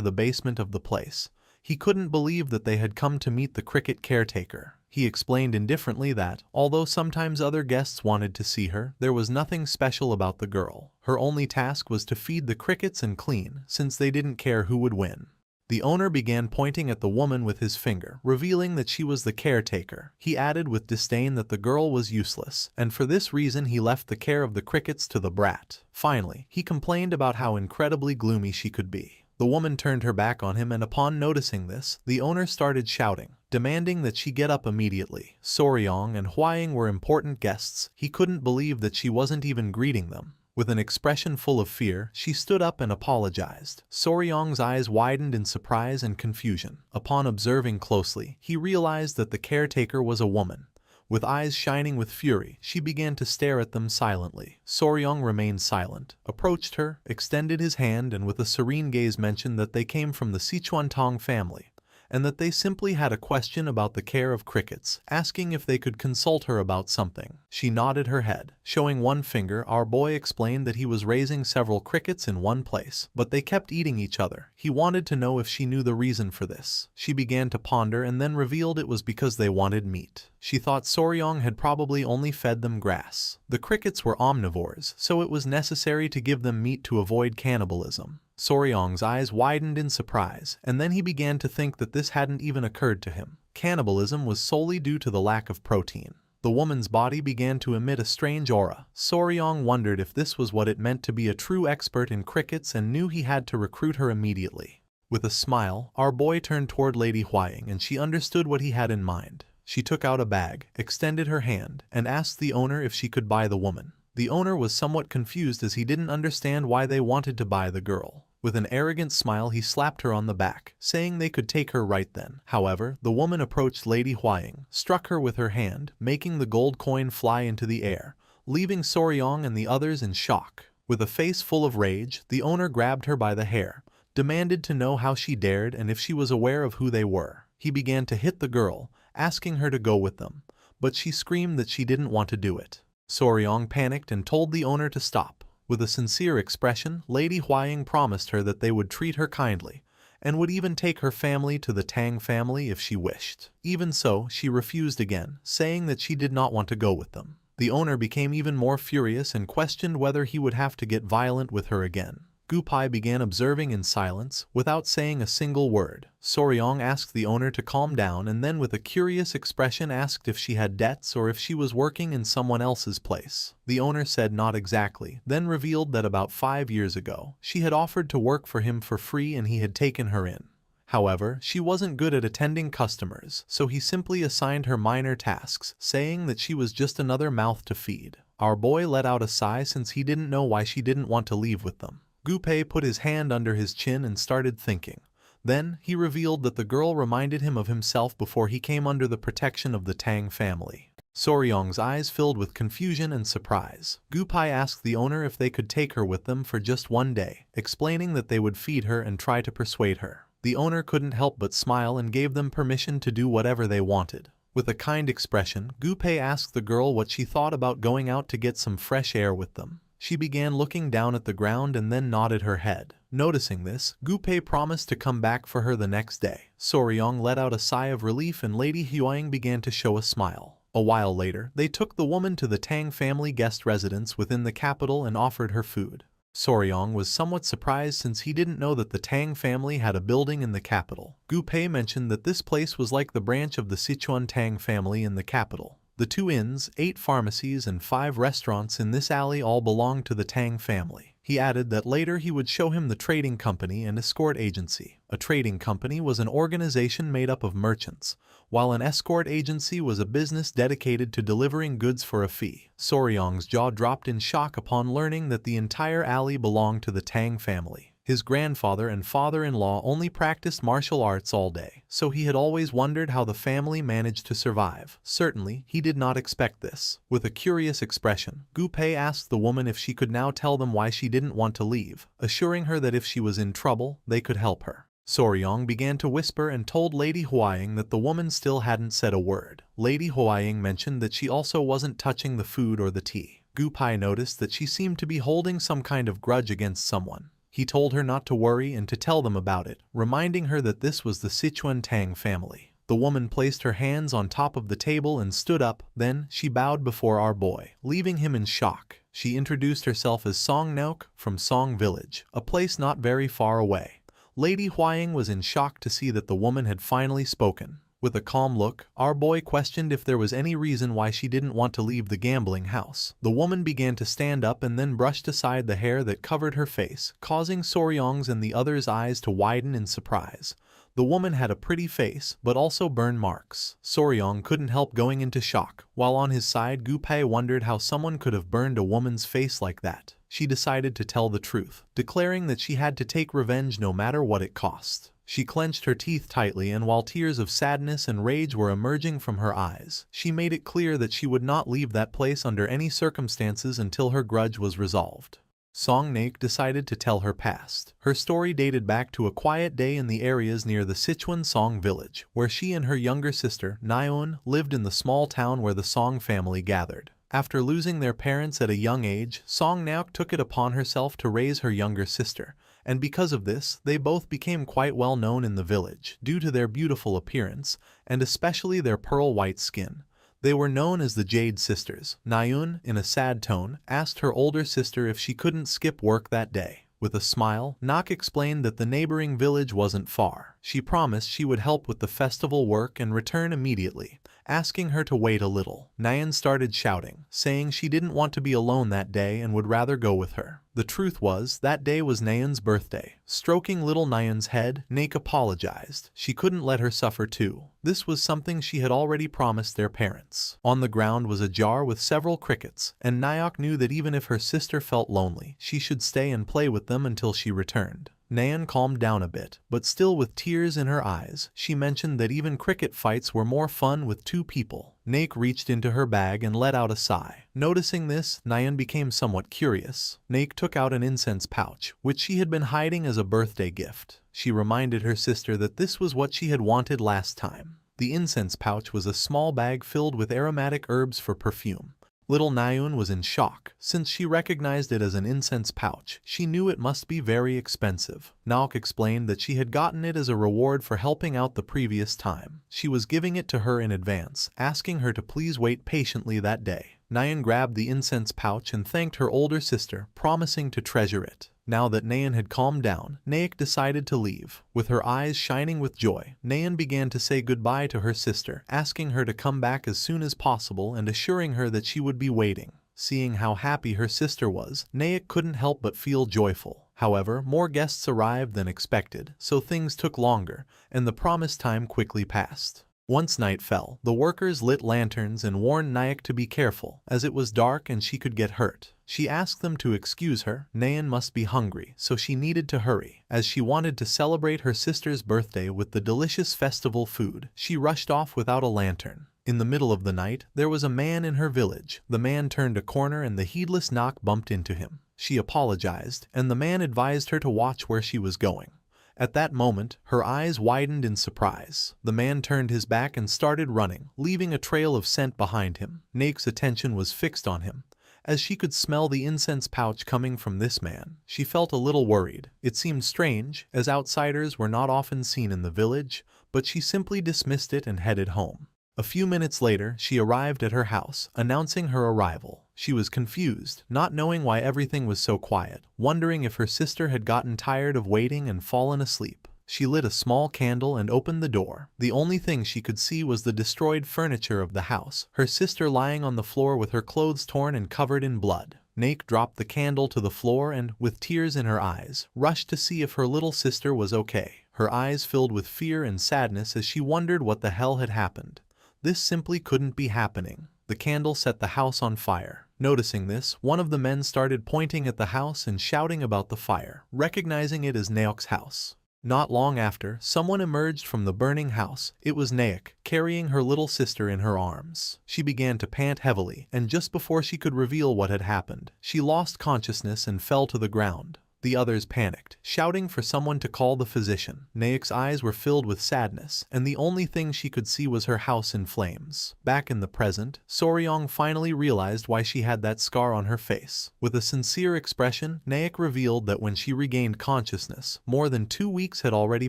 the basement of the place. He couldn't believe that they had come to meet the cricket caretaker. He explained indifferently that, although sometimes other guests wanted to see her, there was nothing special about the girl. Her only task was to feed the crickets and clean, since they didn't care who would win. The owner began pointing at the woman with his finger, revealing that she was the caretaker. He added with disdain that the girl was useless, and for this reason he left the care of the crickets to the brat. Finally, he complained about how incredibly gloomy she could be. The woman turned her back on him, and upon noticing this, the owner started shouting, demanding that she get up immediately. Soryong and Huaying were important guests. He couldn't believe that she wasn't even greeting them. With an expression full of fear, she stood up and apologized. Soryong's eyes widened in surprise and confusion. Upon observing closely, he realized that the caretaker was a woman. With eyes shining with fury, she began to stare at them silently. Soryong remained silent, approached her, extended his hand, and with a serene gaze mentioned that they came from the Sichuan Tong family, and that they simply had a question about the care of crickets, asking if they could consult her about something. She nodded her head. Showing one finger, our boy explained that he was raising several crickets in one place, but they kept eating each other. He wanted to know if she knew the reason for this. She began to ponder and then revealed it was because they wanted meat. She thought Soryong had probably only fed them grass. The crickets were omnivores, so it was necessary to give them meat to avoid cannibalism. Soryong's eyes widened in surprise, and then he began to think that this hadn't even occurred to him. Cannibalism was solely due to the lack of protein. The woman's body began to emit a strange aura. Soryong wondered if this was what it meant to be a true expert in crickets and knew he had to recruit her immediately. With a smile, our boy turned toward Lady Huaying and she understood what he had in mind. She took out a bag, extended her hand, and asked the owner if she could buy the woman. The owner was somewhat confused as he didn't understand why they wanted to buy the girl. With an arrogant smile he slapped her on the back, saying they could take her right then. However, the woman approached Lady Huaying, struck her with her hand, making the gold coin fly into the air, leaving Soryong and the others in shock. With a face full of rage, the owner grabbed her by the hair, demanded to know how she dared and if she was aware of who they were. He began to hit the girl, asking her to go with them, but she screamed that she didn't want to do it. Soryong panicked and told the owner to stop. With a sincere expression, Lady Huaying promised her that they would treat her kindly, and would even take her family to the Tang family if she wished. Even so, she refused again, saying that she did not want to go with them. The owner became even more furious and questioned whether he would have to get violent with her again. Gupai began observing in silence, without saying a single word. Soryong asked the owner to calm down and then with a curious expression asked if she had debts or if she was working in someone else's place. The owner said not exactly, then revealed that about 5 years ago, she had offered to work for him for free and he had taken her in. However, she wasn't good at attending customers, so he simply assigned her minor tasks, saying that she was just another mouth to feed. Our boy let out a sigh since he didn't know why she didn't want to leave with them. Gupai put his hand under his chin and started thinking. Then, he revealed that the girl reminded him of himself before he came under the protection of the Tang family. Soryong's eyes filled with confusion and surprise. Gupai asked the owner if they could take her with them for just one day, explaining that they would feed her and try to persuade her. The owner couldn't help but smile and gave them permission to do whatever they wanted. With a kind expression, Gupai asked the girl what she thought about going out to get some fresh air with them. She began looking down at the ground and then nodded her head. Noticing this, Gupai promised to come back for her the next day. Soryong let out a sigh of relief and Lady Huaying began to show a smile. A while later, they took the woman to the Tang family guest residence within the capital and offered her food. Soryong was somewhat surprised since he didn't know that the Tang family had a building in the capital. Gupai mentioned that this place was like the branch of the Sichuan Tang family in the capital. The 2 inns, 8 pharmacies and 5 restaurants in this alley all belonged to the Tang family. He added that later he would show him the trading company and escort agency. A trading company was an organization made up of merchants, while an escort agency was a business dedicated to delivering goods for a fee. Soryong's jaw dropped in shock upon learning that the entire alley belonged to the Tang family. His grandfather and father-in-law only practiced martial arts all day, so he had always wondered how the family managed to survive. Certainly, he did not expect this. With a curious expression, Gupai asked the woman if she could now tell them why she didn't want to leave, assuring her that if she was in trouble, they could help her. Soryong began to whisper and told Lady Huaying that the woman still hadn't said a word. Lady Huaying mentioned that she also wasn't touching the food or the tea. Gupai noticed that she seemed to be holding some kind of grudge against someone. He told her not to worry and to tell them about it, reminding her that this was the Sichuan Tang family. The woman placed her hands on top of the table and stood up, then she bowed before our boy, leaving him in shock. She introduced herself as Song Nauk from Song Village, a place not very far away. Lady Huaying was in shock to see that the woman had finally spoken. With a calm look, our boy questioned if there was any reason why she didn't want to leave the gambling house. The woman began to stand up and then brushed aside the hair that covered her face, causing Soryong's and the others' eyes to widen in surprise. The woman had a pretty face, but also burn marks. Soryong couldn't help going into shock, while on his side Gupai wondered how someone could have burned a woman's face like that. She decided to tell the truth, declaring that she had to take revenge no matter what it cost. She clenched her teeth tightly and while tears of sadness and rage were emerging from her eyes, she made it clear that she would not leave that place under any circumstances until her grudge was resolved. Song Naik decided to tell her past. Her story dated back to a quiet day in the areas near the Sichuan Song village, where she and her younger sister, Nyeon, lived in the small town where the Song family gathered. After losing their parents at a young age, Song Nauk took it upon herself to raise her younger sister, and because of this, they both became quite well known in the village, due to their beautiful appearance, and especially their pearl-white skin. They were known as the Jade Sisters. Nyeon, in a sad tone, asked her older sister if she couldn't skip work that day. With a smile, Nak explained that the neighboring village wasn't far. She promised she would help with the festival work and return immediately, asking her to wait a little. Nayeon started shouting, saying she didn't want to be alone that day and would rather go with her. The truth was, that day was Nayeon's birthday. Stroking little Nayeon's head, Naek apologized. She couldn't let her suffer too. This was something she had already promised their parents. On the ground was a jar with several crickets, and Nayeok knew that even if her sister felt lonely, she should stay and play with them until she returned. Nayeon calmed down a bit, but still with tears in her eyes, she mentioned that even cricket fights were more fun with two people. Naek reached into her bag and let out a sigh. Noticing this, Nayeon became somewhat curious. Naek took out an incense pouch, which she had been hiding as a birthday gift. She reminded her sister that this was what she had wanted last time. The incense pouch was a small bag filled with aromatic herbs for perfume. Little Nayeon was in shock. Since she recognized it as an incense pouch, she knew it must be very expensive. Naok explained that she had gotten it as a reward for helping out the previous time. She was giving it to her in advance, asking her to please wait patiently that day. Nayeon grabbed the incense pouch and thanked her older sister, promising to treasure it. Now that Nayeon had calmed down, Naek decided to leave. With her eyes shining with joy, Nayeon began to say goodbye to her sister, asking her to come back as soon as possible and assuring her that she would be waiting. Seeing how happy her sister was, Naek couldn't help but feel joyful. However, more guests arrived than expected, so things took longer, and the promised time quickly passed. Once night fell, the workers lit lanterns and warned Naek to be careful, as it was dark and she could get hurt. She asked them to excuse her. Nayeon must be hungry, so she needed to hurry. As she wanted to celebrate her sister's birthday with the delicious festival food, she rushed off without a lantern. In the middle of the night, there was a man in her village. The man turned a corner and the heedless Naek bumped into him. She apologized, and the man advised her to watch where she was going. At that moment, her eyes widened in surprise. The man turned his back and started running, leaving a trail of scent behind him. Naek's attention was fixed on him. As she could smell the incense pouch coming from this man, she felt a little worried. It seemed strange, as outsiders were not often seen in the village, but she simply dismissed it and headed home. A few minutes later, she arrived at her house, announcing her arrival. She was confused, not knowing why everything was so quiet, wondering if her sister had gotten tired of waiting and fallen asleep. She lit a small candle and opened the door. The only thing she could see was the destroyed furniture of the house, her sister lying on the floor with her clothes torn and covered in blood. Naek dropped the candle to the floor and, with tears in her eyes, rushed to see if her little sister was okay. Her eyes filled with fear and sadness as she wondered what the hell had happened. This simply couldn't be happening. The candle set the house on fire. Noticing this, one of the men started pointing at the house and shouting about the fire, recognizing it as Naek's house. Not long after, someone emerged from the burning house. It was Naek, carrying her little sister in her arms. She began to pant heavily, and just before she could reveal what had happened, she lost consciousness and fell to the ground. The others panicked, shouting for someone to call the physician. Naek's eyes were filled with sadness, and the only thing she could see was her house in flames. Back in the present, Soryong finally realized why she had that scar on her face. With a sincere expression, Naek revealed that when she regained consciousness, more than 2 weeks had already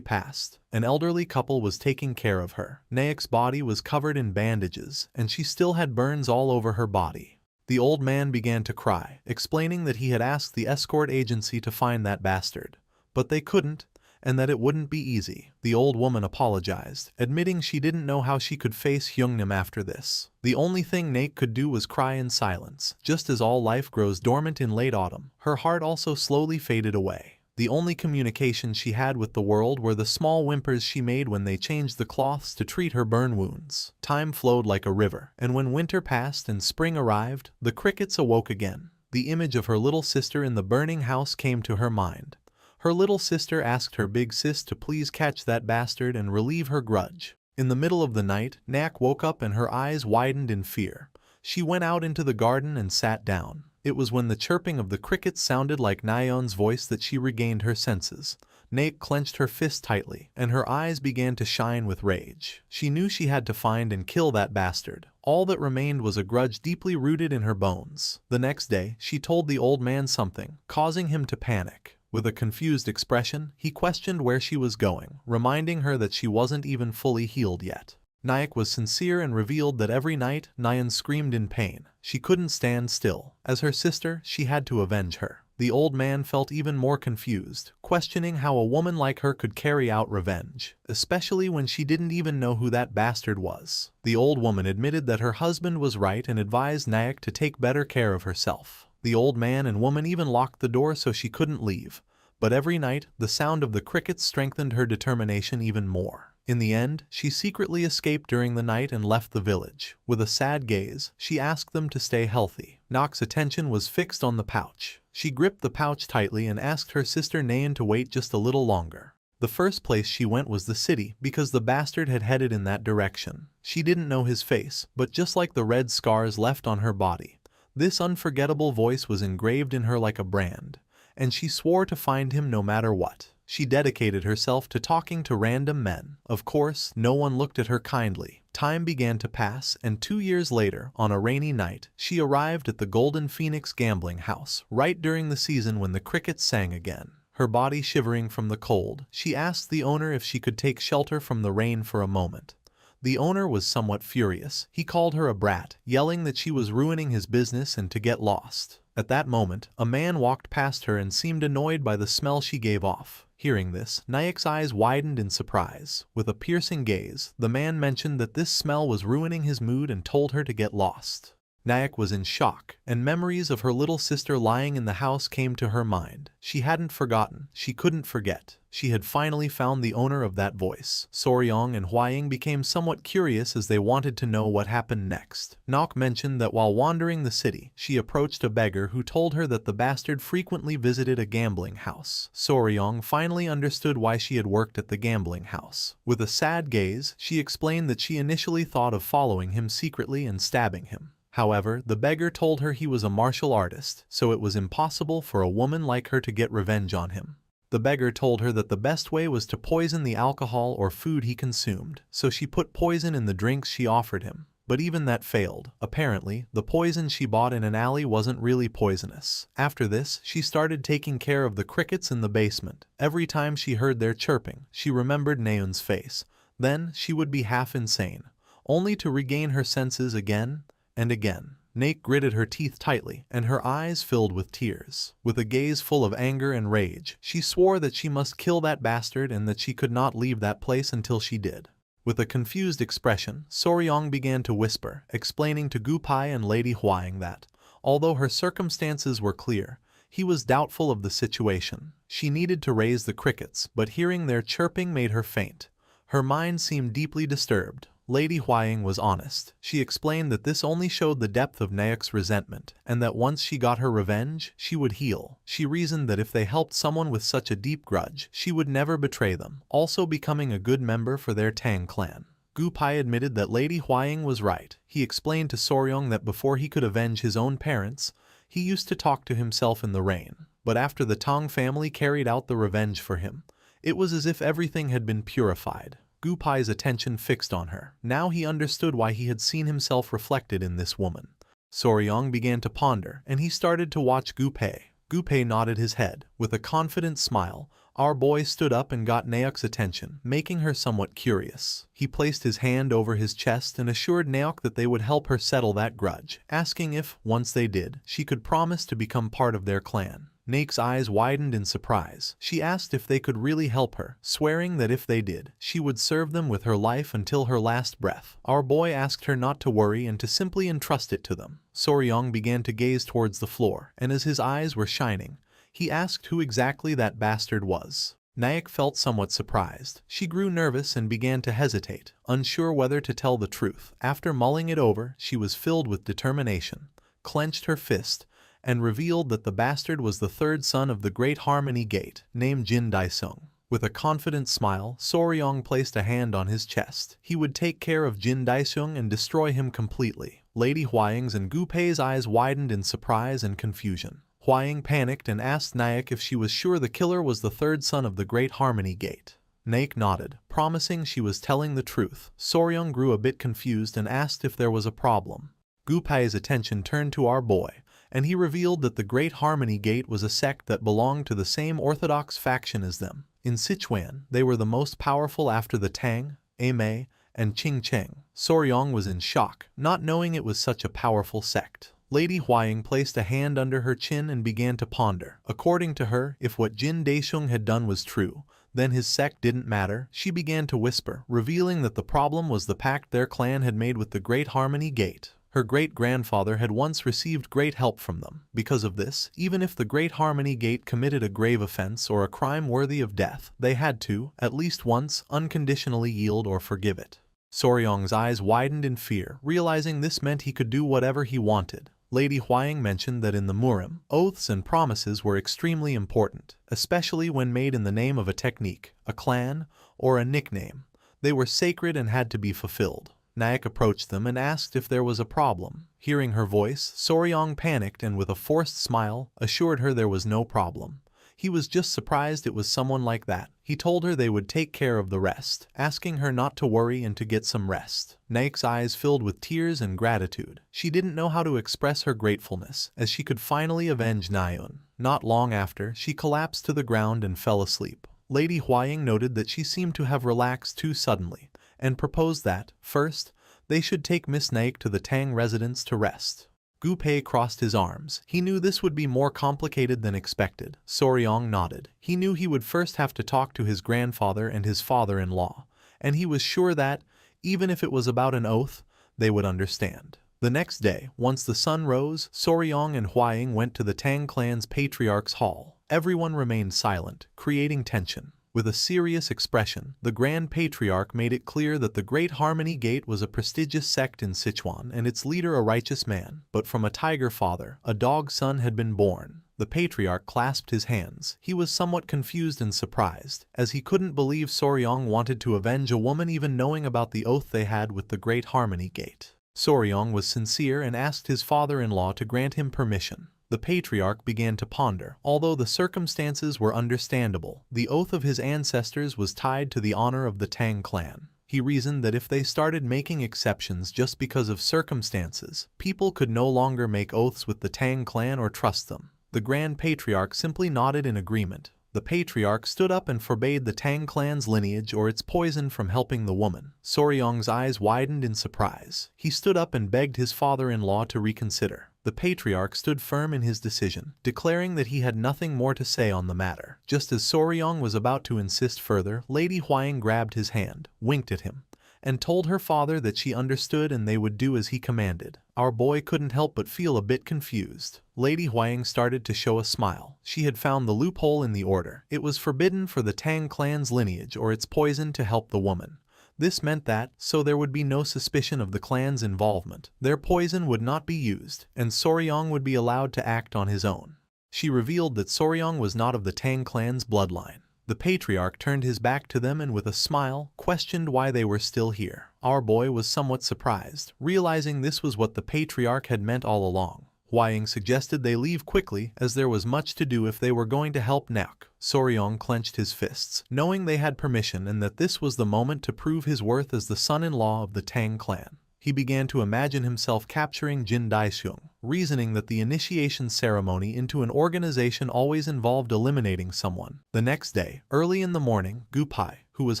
passed. An elderly couple was taking care of her. Naek's body was covered in bandages, and she still had burns all over her body. The old man began to cry, explaining that he had asked the escort agency to find that bastard, but they couldn't, and that it wouldn't be easy. The old woman apologized, admitting she didn't know how she could face Hyungnam after this. The only thing Naek could do was cry in silence. Just as all life grows dormant in late autumn, her heart also slowly faded away. The only communication she had with the world were the small whimpers she made when they changed the cloths to treat her burn wounds. Time flowed like a river, and when winter passed and spring arrived, the crickets awoke again. The image of her little sister in the burning house came to her mind. Her little sister asked her big sis to please catch that bastard and relieve her grudge. In the middle of the night, Naek woke up and her eyes widened in fear. She went out into the garden and sat down. It was when the chirping of the crickets sounded like Nayeon's voice that she regained her senses. Naek clenched her fist tightly, and her eyes began to shine with rage. She knew she had to find and kill that bastard. All that remained was a grudge deeply rooted in her bones. The next day, she told the old man something, causing him to panic. With a confused expression, he questioned where she was going, reminding her that she wasn't even fully healed yet. Naek was sincere and revealed that every night, Nayeon screamed in pain. She couldn't stand still. As her sister, she had to avenge her. The old man felt even more confused, questioning how a woman like her could carry out revenge, especially when she didn't even know who that bastard was. The old woman admitted that her husband was right and advised Nayak to take better care of herself. The old man and woman even locked the door so she couldn't leave, but every night the sound of the crickets strengthened her determination even more. In the end, she secretly escaped during the night and left the village. With a sad gaze, she asked them to stay healthy. Nock's attention was fixed on the pouch. She gripped the pouch tightly and asked her sister Nayan to wait just a little longer. The first place she went was the city because the bastard had headed in that direction. She didn't know his face, but just like the red scars left on her body, this unforgettable voice was engraved in her like a brand, and she swore to find him no matter what. She dedicated herself to talking to random men. Of course, no one looked at her kindly. Time began to pass, and 2 years later, on a rainy night, she arrived at the Golden Phoenix gambling house, right during the season when the crickets sang again. Her body shivering from the cold, she asked the owner if she could take shelter from the rain for a moment. The owner was somewhat furious. He called her a brat, yelling that she was ruining his business and to get lost. At that moment, a man walked past her and seemed annoyed by the smell she gave off. Hearing this, Nayak's eyes widened in surprise. With a piercing gaze, the man mentioned that this smell was ruining his mood and told her to get lost. Nayak was in shock, and memories of her little sister lying in the house came to her mind. She hadn't forgotten. She couldn't forget. She had finally found the owner of that voice. Soryong and Hwaying became somewhat curious as they wanted to know what happened next. Nok mentioned that while wandering the city, she approached a beggar who told her that the bastard frequently visited a gambling house. Soryong finally understood why she had worked at the gambling house. With a sad gaze, she explained that she initially thought of following him secretly and stabbing him. However, the beggar told her he was a martial artist, so it was impossible for a woman like her to get revenge on him. The beggar told her that the best way was to poison the alcohol or food he consumed, so she put poison in the drinks she offered him. But even that failed. Apparently, the poison she bought in an alley wasn't really poisonous. After this, she started taking care of the crickets in the basement. Every time she heard their chirping, she remembered Naeun's face. Then, she would be half insane, only to regain her senses again and again. Naek gritted her teeth tightly, and her eyes filled with tears. With a gaze full of anger and rage, she swore that she must kill that bastard and that she could not leave that place until she did. With a confused expression, Soryong began to whisper, explaining to Gupai and Lady Hwaying that, although her circumstances were clear, he was doubtful of the situation. She needed to raise the crickets, but hearing their chirping made her faint. Her mind seemed deeply disturbed. Lady Hwaying was honest. She explained that this only showed the depth of Naek's resentment, and that once she got her revenge, she would heal. She reasoned that if they helped someone with such a deep grudge, she would never betray them, also becoming a good member for their Tang clan. Gupai admitted that Lady Hwaying was right. He explained to Soryong that before he could avenge his own parents, he used to talk to himself in the rain. But after the Tang family carried out the revenge for him, it was as if everything had been purified. Gupai's attention fixed on her. Now he understood why he had seen himself reflected in this woman. Soryong began to ponder, and he started to watch Gupai. Gupai nodded his head. With a confident smile, our boy stood up and got Naok's attention, making her somewhat curious. He placed his hand over his chest and assured Naok that they would help her settle that grudge, asking if, once they did, she could promise to become part of their clan. Naek's eyes widened in surprise. She asked if they could really help her, swearing that if they did, she would serve them with her life until her last breath. Our boy asked her not to worry and to simply entrust it to them. Soryong began to gaze towards the floor, and as his eyes were shining, he asked who exactly that bastard was. Naek felt somewhat surprised. She grew nervous and began to hesitate, unsure whether to tell the truth. After mulling it over, she was filled with determination, clenched her fist, and revealed that the bastard was the third son of the Great Harmony Gate, named Jin Daisung. With a confident smile, Soryong placed a hand on his chest. He would take care of Jin Daisung and destroy him completely. Lady Hwaying's and Gupai's eyes widened in surprise and confusion. Hwaying panicked and asked Naek if she was sure the killer was the third son of the Great Harmony Gate. Naek nodded, promising she was telling the truth. Soryong grew a bit confused and asked if there was a problem. Gupai's attention turned to our boy, and he revealed that the Great Harmony Gate was a sect that belonged to the same orthodox faction as them. In Sichuan, they were the most powerful after the Tang, Amei, and Qingcheng. Soryong was in shock, not knowing it was such a powerful sect. Lady Huaying placed a hand under her chin and began to ponder. According to her, if what Jin Daisheng had done was true, then his sect didn't matter. She began to whisper, revealing that the problem was the pact their clan had made with the Great Harmony Gate. Her great-grandfather had once received great help from them. Because of this, even if the Great Harmony Gate committed a grave offense or a crime worthy of death, they had to, at least once, unconditionally yield or forgive it. Soryong's eyes widened in fear, realizing this meant he could do whatever he wanted. Lady Huaying mentioned that in the Murim, oaths and promises were extremely important, especially when made in the name of a technique, a clan, or a nickname. They were sacred and had to be fulfilled. Nayak approached them and asked if there was a problem. Hearing her voice, Soryong panicked and with a forced smile, assured her there was no problem. He was just surprised it was someone like that. He told her they would take care of the rest, asking her not to worry and to get some rest. Nayak's eyes filled with tears and gratitude. She didn't know how to express her gratefulness, as she could finally avenge Nayun. Not long after, she collapsed to the ground and fell asleep. Lady Huaying noted that she seemed to have relaxed too suddenly, and proposed that, first, they should take Miss Nayak to the Tang residence to rest. Gu Pei crossed his arms. He knew this would be more complicated than expected. Soryong nodded. He knew he would first have to talk to his grandfather and his father-in-law, and he was sure that, even if it was about an oath, they would understand. The next day, once the sun rose, Soryong and Huaying went to the Tang clan's patriarch's hall. Everyone remained silent, creating tension. With a serious expression, the Grand Patriarch made it clear that the Great Harmony Gate was a prestigious sect in Sichuan and its leader a righteous man, but from a tiger father, a dog son had been born. The Patriarch clasped his hands. He was somewhat confused and surprised, as he couldn't believe Soryong wanted to avenge a woman even knowing about the oath they had with the Great Harmony Gate. Soryong was sincere and asked his father-in-law to grant him permission. The Patriarch began to ponder. Although the circumstances were understandable, the oath of his ancestors was tied to the honor of the Tang clan. He reasoned that if they started making exceptions just because of circumstances, people could no longer make oaths with the Tang clan or trust them. The Grand Patriarch simply nodded in agreement. The Patriarch stood up and forbade the Tang clan's lineage or its poison from helping the woman. Soryong's eyes widened in surprise. He stood up and begged his father-in-law to reconsider. The Patriarch stood firm in his decision, declaring that he had nothing more to say on the matter. Just as Soryong was about to insist further, Lady Huaying grabbed his hand, winked at him, and told her father that she understood and they would do as he commanded. Our boy couldn't help but feel a bit confused. Lady Huaying started to show a smile. She had found the loophole in the order. It was forbidden for the Tang clan's lineage or its poison to help the woman. This meant that, so there would be no suspicion of the clan's involvement, their poison would not be used, and Soryong would be allowed to act on his own. She revealed that Soryong was not of the Tang clan's bloodline. The Patriarch turned his back to them and with a smile, questioned why they were still here. Our boy was somewhat surprised, realizing this was what the Patriarch had meant all along. Huaying suggested they leave quickly as there was much to do if they were going to help Naok. Soryong clenched his fists, knowing they had permission and that this was the moment to prove his worth as the son-in-law of the Tang clan. He began to imagine himself capturing Jin Daisheng, reasoning that the initiation ceremony into an organization always involved eliminating someone. The next day, early in the morning, Gu Pai, who was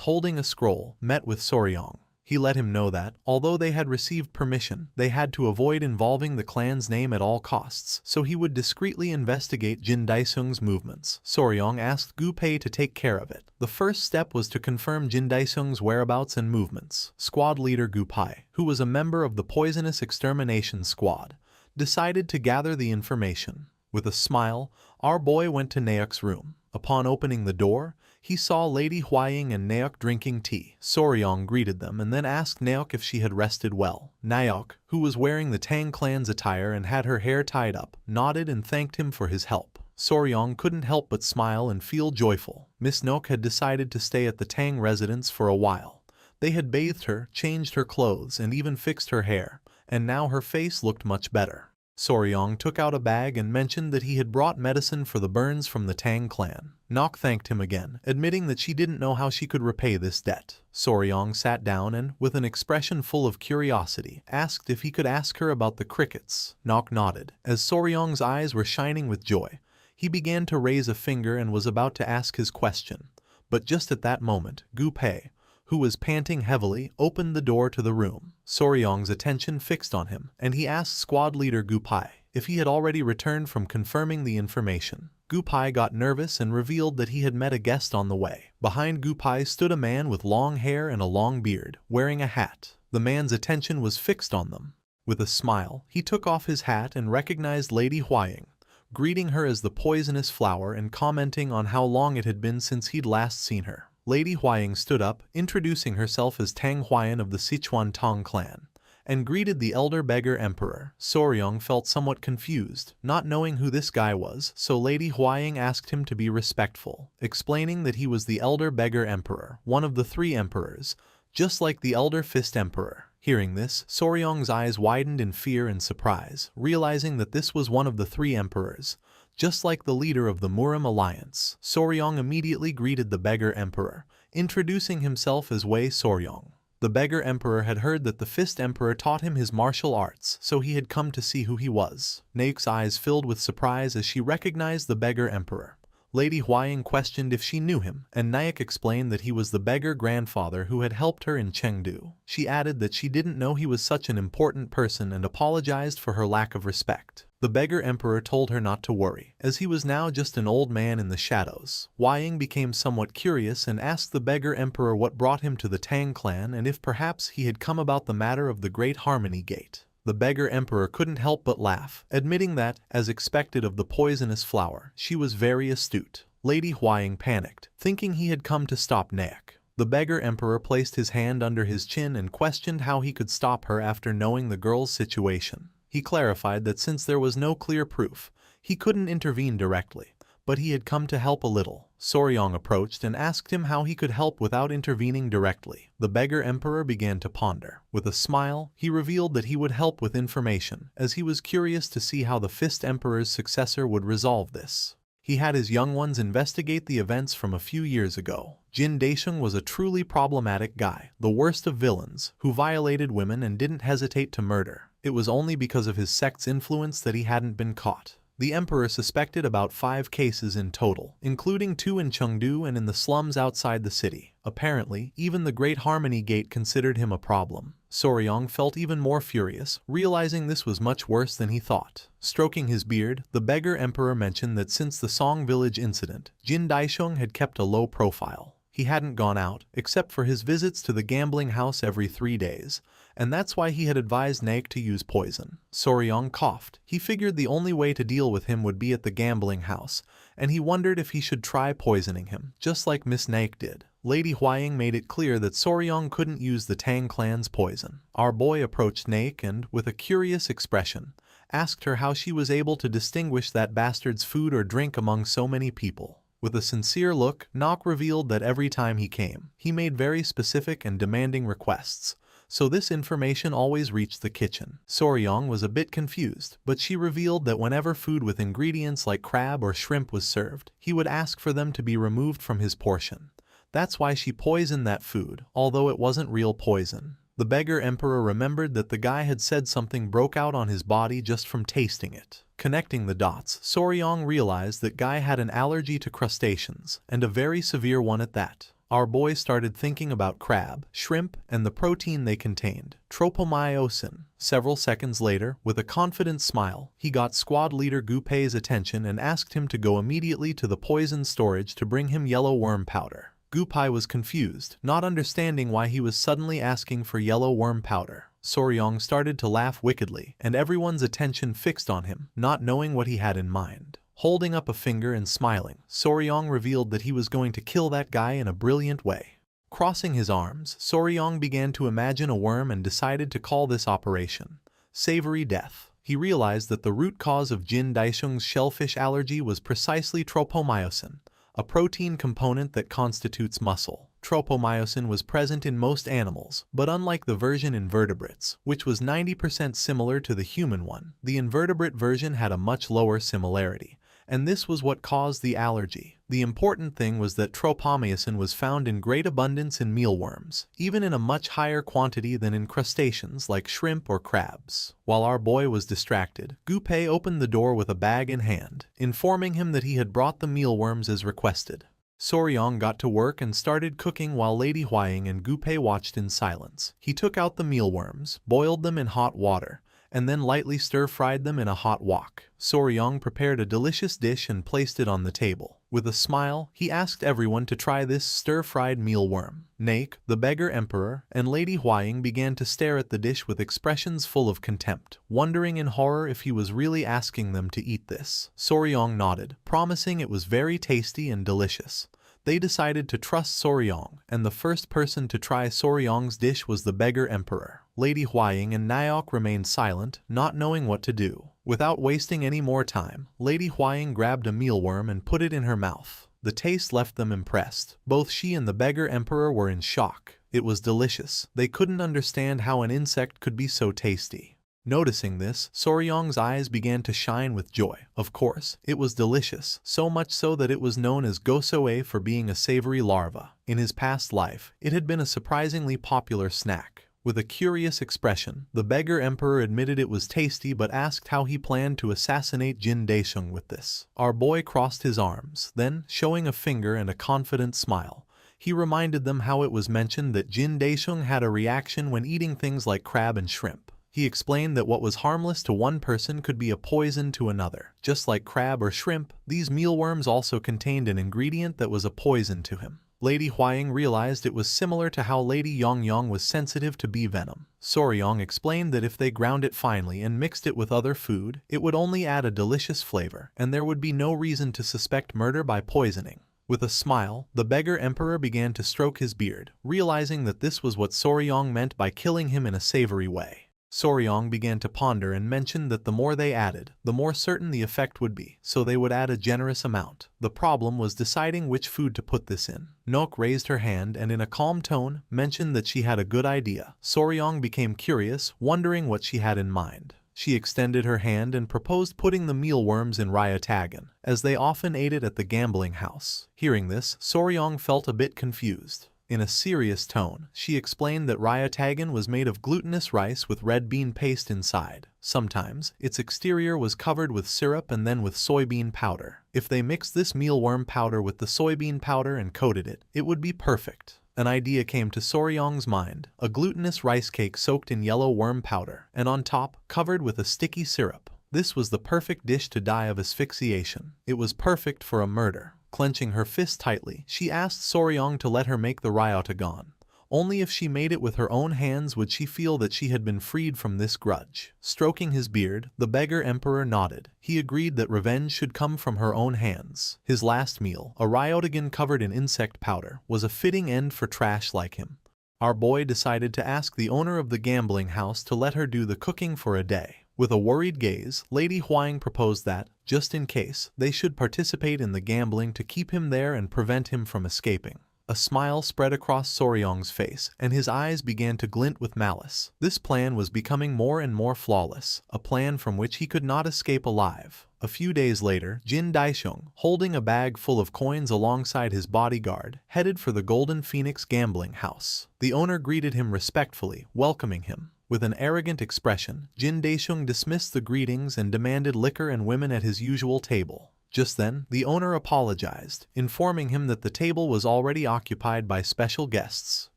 holding a scroll, met with Soryong. He let him know that, although they had received permission, they had to avoid involving the clan's name at all costs, so he would discreetly investigate Jin Daisheng's movements. Soryong asked Gu Pei to take care of it. The first step was to confirm Jin Daisheng's whereabouts and movements. Squad leader Gu Pai, who was a member of the poisonous extermination squad, decided to gather the information. With a smile, our boy went to Naok's room. Upon opening the door, he saw Lady Huaying and Naok drinking tea. Soryong greeted them and then asked Naok if she had rested well. Naok, who was wearing the Tang clan's attire and had her hair tied up, nodded and thanked him for his help. Soryong couldn't help but smile and feel joyful. Miss Naok had decided to stay at the Tang residence for a while. They had bathed her, changed her clothes, and even fixed her hair, and now her face looked much better. Soryong took out a bag and mentioned that he had brought medicine for the burns from the Tang clan. Naok thanked him again, admitting that she didn't know how she could repay this debt. Soryong sat down and, with an expression full of curiosity, asked if he could ask her about the crickets. Naok nodded. As Soryong's eyes were shining with joy, he began to raise a finger and was about to ask his question. But just at that moment, Gu Pei, who was panting heavily, opened the door to the room. Soryong's attention fixed on him, and he asked squad leader Gu Pai if he had already returned from confirming the information. Gupai got nervous and revealed that he had met a guest on the way. Behind Gupai stood a man with long hair and a long beard, wearing a hat. The man's attention was fixed on them. With a smile, he took off his hat and recognized Lady Huaying, greeting her as the poisonous flower and commenting on how long it had been since he'd last seen her. Lady Huaying stood up, introducing herself as Tang Huayan of the Sichuan Tong clan, and greeted the elder beggar emperor. Soryong felt somewhat confused, not knowing who this guy was, so Lady Huaying asked him to be respectful, explaining that he was the elder beggar emperor, one of the 3 emperors, just like the elder fist emperor. Hearing this, Soryong's eyes widened in fear and surprise, realizing that this was one of the 3 emperors, just like the leader of the Murim alliance. Soryong immediately greeted the beggar emperor, introducing himself as Wei Soryong. The beggar emperor had heard that the fist emperor taught him his martial arts, so he had come to see who he was. Naek's eyes filled with surprise as she recognized the beggar emperor. Lady Huaying questioned if she knew him, and Naek explained that he was the beggar grandfather who had helped her in Chengdu. She added that she didn't know he was such an important person and apologized for her lack of respect. The beggar emperor told her not to worry, as he was now just an old man in the shadows. Huaying became somewhat curious and asked the beggar emperor what brought him to the Tang clan and if perhaps he had come about the matter of the Great Harmony Gate. The beggar emperor couldn't help but laugh, admitting that, as expected of the poisonous flower, she was very astute. Lady Huaying panicked, thinking he had come to stop Naek. The beggar emperor placed his hand under his chin and questioned how he could stop her after knowing the girl's situation. He clarified that since there was no clear proof, he couldn't intervene directly, but he had come to help a little. Soryong approached and asked him how he could help without intervening directly. The beggar emperor began to ponder. With a smile, he revealed that he would help with information, as he was curious to see how the fist emperor's successor would resolve this. He had his young ones investigate the events from a few years ago. Jin Daisheng was a truly problematic guy, the worst of villains, who violated women and didn't hesitate to murder. It was only because of his sect's influence that he hadn't been caught. The emperor suspected about 5 cases in total, including 2 in Chengdu and in the slums outside the city. Apparently, even the Great Harmony Gate considered him a problem. Soryong felt even more furious, realizing this was much worse than he thought. Stroking his beard, the beggar emperor mentioned that since the Song Village incident, Jin Daisheng had kept a low profile. He hadn't gone out, except for his visits to the gambling house every 3 days, and that's why he had advised Naek to use poison. Soryong coughed. He figured the only way to deal with him would be at the gambling house, and he wondered if he should try poisoning him, just like Miss Naek did. Lady Huaying made it clear that Soryong couldn't use the Tang clan's poison. Our boy approached Naek and, with a curious expression, asked her how she was able to distinguish that bastard's food or drink among so many people. With a sincere look, Naek revealed that every time he came, he made very specific and demanding requests, so this information always reached the kitchen. Soryong was a bit confused, but she revealed that whenever food with ingredients like crab or shrimp was served, he would ask for them to be removed from his portion. That's why she poisoned that food, although it wasn't real poison. The beggar emperor remembered that the guy had said something broke out on his body just from tasting it. Connecting the dots, Soryong realized that Guy had an allergy to crustaceans, and a very severe one at that. Our boy started thinking about crab, shrimp, and the protein they contained, tropomyosin. Several seconds later, with a confident smile, he got squad leader Gupei's attention and asked him to go immediately to the poison storage to bring him yellow worm powder. Gupei was confused, not understanding why he was suddenly asking for yellow worm powder. Soryong started to laugh wickedly, and everyone's attention fixed on him, not knowing what he had in mind. Holding up a finger and smiling, Soryong revealed that he was going to kill that guy in a brilliant way. Crossing his arms, Soryong began to imagine a worm and decided to call this operation Savory Death. He realized that the root cause of Jin Daisheng's shellfish allergy was precisely tropomyosin, a protein component that constitutes muscle. Tropomyosin was present in most animals, but unlike the version in vertebrates, which was 90% similar to the human one, the invertebrate version had a much lower similarity, and this was what caused the allergy. The important thing was that tropomyosin was found in great abundance in mealworms, even in a much higher quantity than in crustaceans like shrimp or crabs. While our boy was distracted, Gupei opened the door with a bag in hand, informing him that he had brought the mealworms as requested. Soryong got to work and started cooking while Lady Huaying and Gupei watched in silence. He took out the mealworms, boiled them in hot water, and then lightly stir-fried them in a hot wok. Soryong prepared a delicious dish and placed it on the table. With a smile, he asked everyone to try this stir-fried mealworm. Naek, the beggar emperor, and Lady Huaying began to stare at the dish with expressions full of contempt, wondering in horror if he was really asking them to eat this. Soryong nodded, promising it was very tasty and delicious. They decided to trust Soryong, and the first person to try Soryong's dish was the beggar emperor. Lady Huaying and Naok remained silent, not knowing what to do. Without wasting any more time, Lady Huaying grabbed a mealworm and put it in her mouth. The taste left them impressed. Both she and the beggar emperor were in shock. It was delicious. They couldn't understand how an insect could be so tasty. Noticing this, Soryong's eyes began to shine with joy. Of course, it was delicious, so much so that it was known as gosoe for being a savory larva. In his past life, it had been a surprisingly popular snack. With a curious expression, the beggar emperor admitted it was tasty but asked how he planned to assassinate Jin Daeshung with this. Our boy crossed his arms, then, showing a finger and a confident smile, he reminded them how it was mentioned that Jin Daeshung had a reaction when eating things like crab and shrimp. He explained that what was harmless to one person could be a poison to another. Just like crab or shrimp, these mealworms also contained an ingredient that was a poison to him. Lady Huaying realized it was similar to how Lady Yongyong was sensitive to bee venom. Soryong explained that if they ground it finely and mixed it with other food, it would only add a delicious flavor, and there would be no reason to suspect murder by poisoning. With a smile, the beggar emperor began to stroke his beard, realizing that this was what Soryong meant by killing him in a savory way. Soryong began to ponder and mentioned that the more they added, the more certain the effect would be, so they would add a generous amount. The problem was deciding which food to put this in. Nok raised her hand and in a calm tone, mentioned that she had a good idea. Soryong became curious, wondering what she had in mind. She extended her hand and proposed putting the mealworms in Ryatagan, as they often ate it at the gambling house. Hearing this, Soryong felt a bit confused. In a serious tone, she explained that Ryatagan was made of glutinous rice with red bean paste inside. Sometimes, its exterior was covered with syrup and then with soybean powder. If they mixed this mealworm powder with the soybean powder and coated it, it would be perfect. An idea came to Soryong's mind, a glutinous rice cake soaked in yellow worm powder, and on top, covered with a sticky syrup. This was the perfect dish to die of asphyxiation. It was perfect for a murder. Clenching her fist tightly, she asked Soryong to let her make the Ryatagan. Only if she made it with her own hands would she feel that she had been freed from this grudge. Stroking his beard, the beggar emperor nodded. He agreed that revenge should come from her own hands. His last meal, a Ryatagan covered in insect powder, was a fitting end for trash like him. Our boy decided to ask the owner of the gambling house to let her do the cooking for a day. With a worried gaze, Lady Huaying proposed that, just in case, they should participate in the gambling to keep him there and prevent him from escaping. A smile spread across Soryong's face, and his eyes began to glint with malice. This plan was becoming more and more flawless, a plan from which he could not escape alive. A few days later, Jin Daeshung, holding a bag full of coins alongside his bodyguard, headed for the Golden Phoenix gambling house. The owner greeted him respectfully, welcoming him. With an arrogant expression, Jin Daeshung dismissed the greetings and demanded liquor and women at his usual table. Just then, the owner apologized, informing him that the table was already occupied by special guests.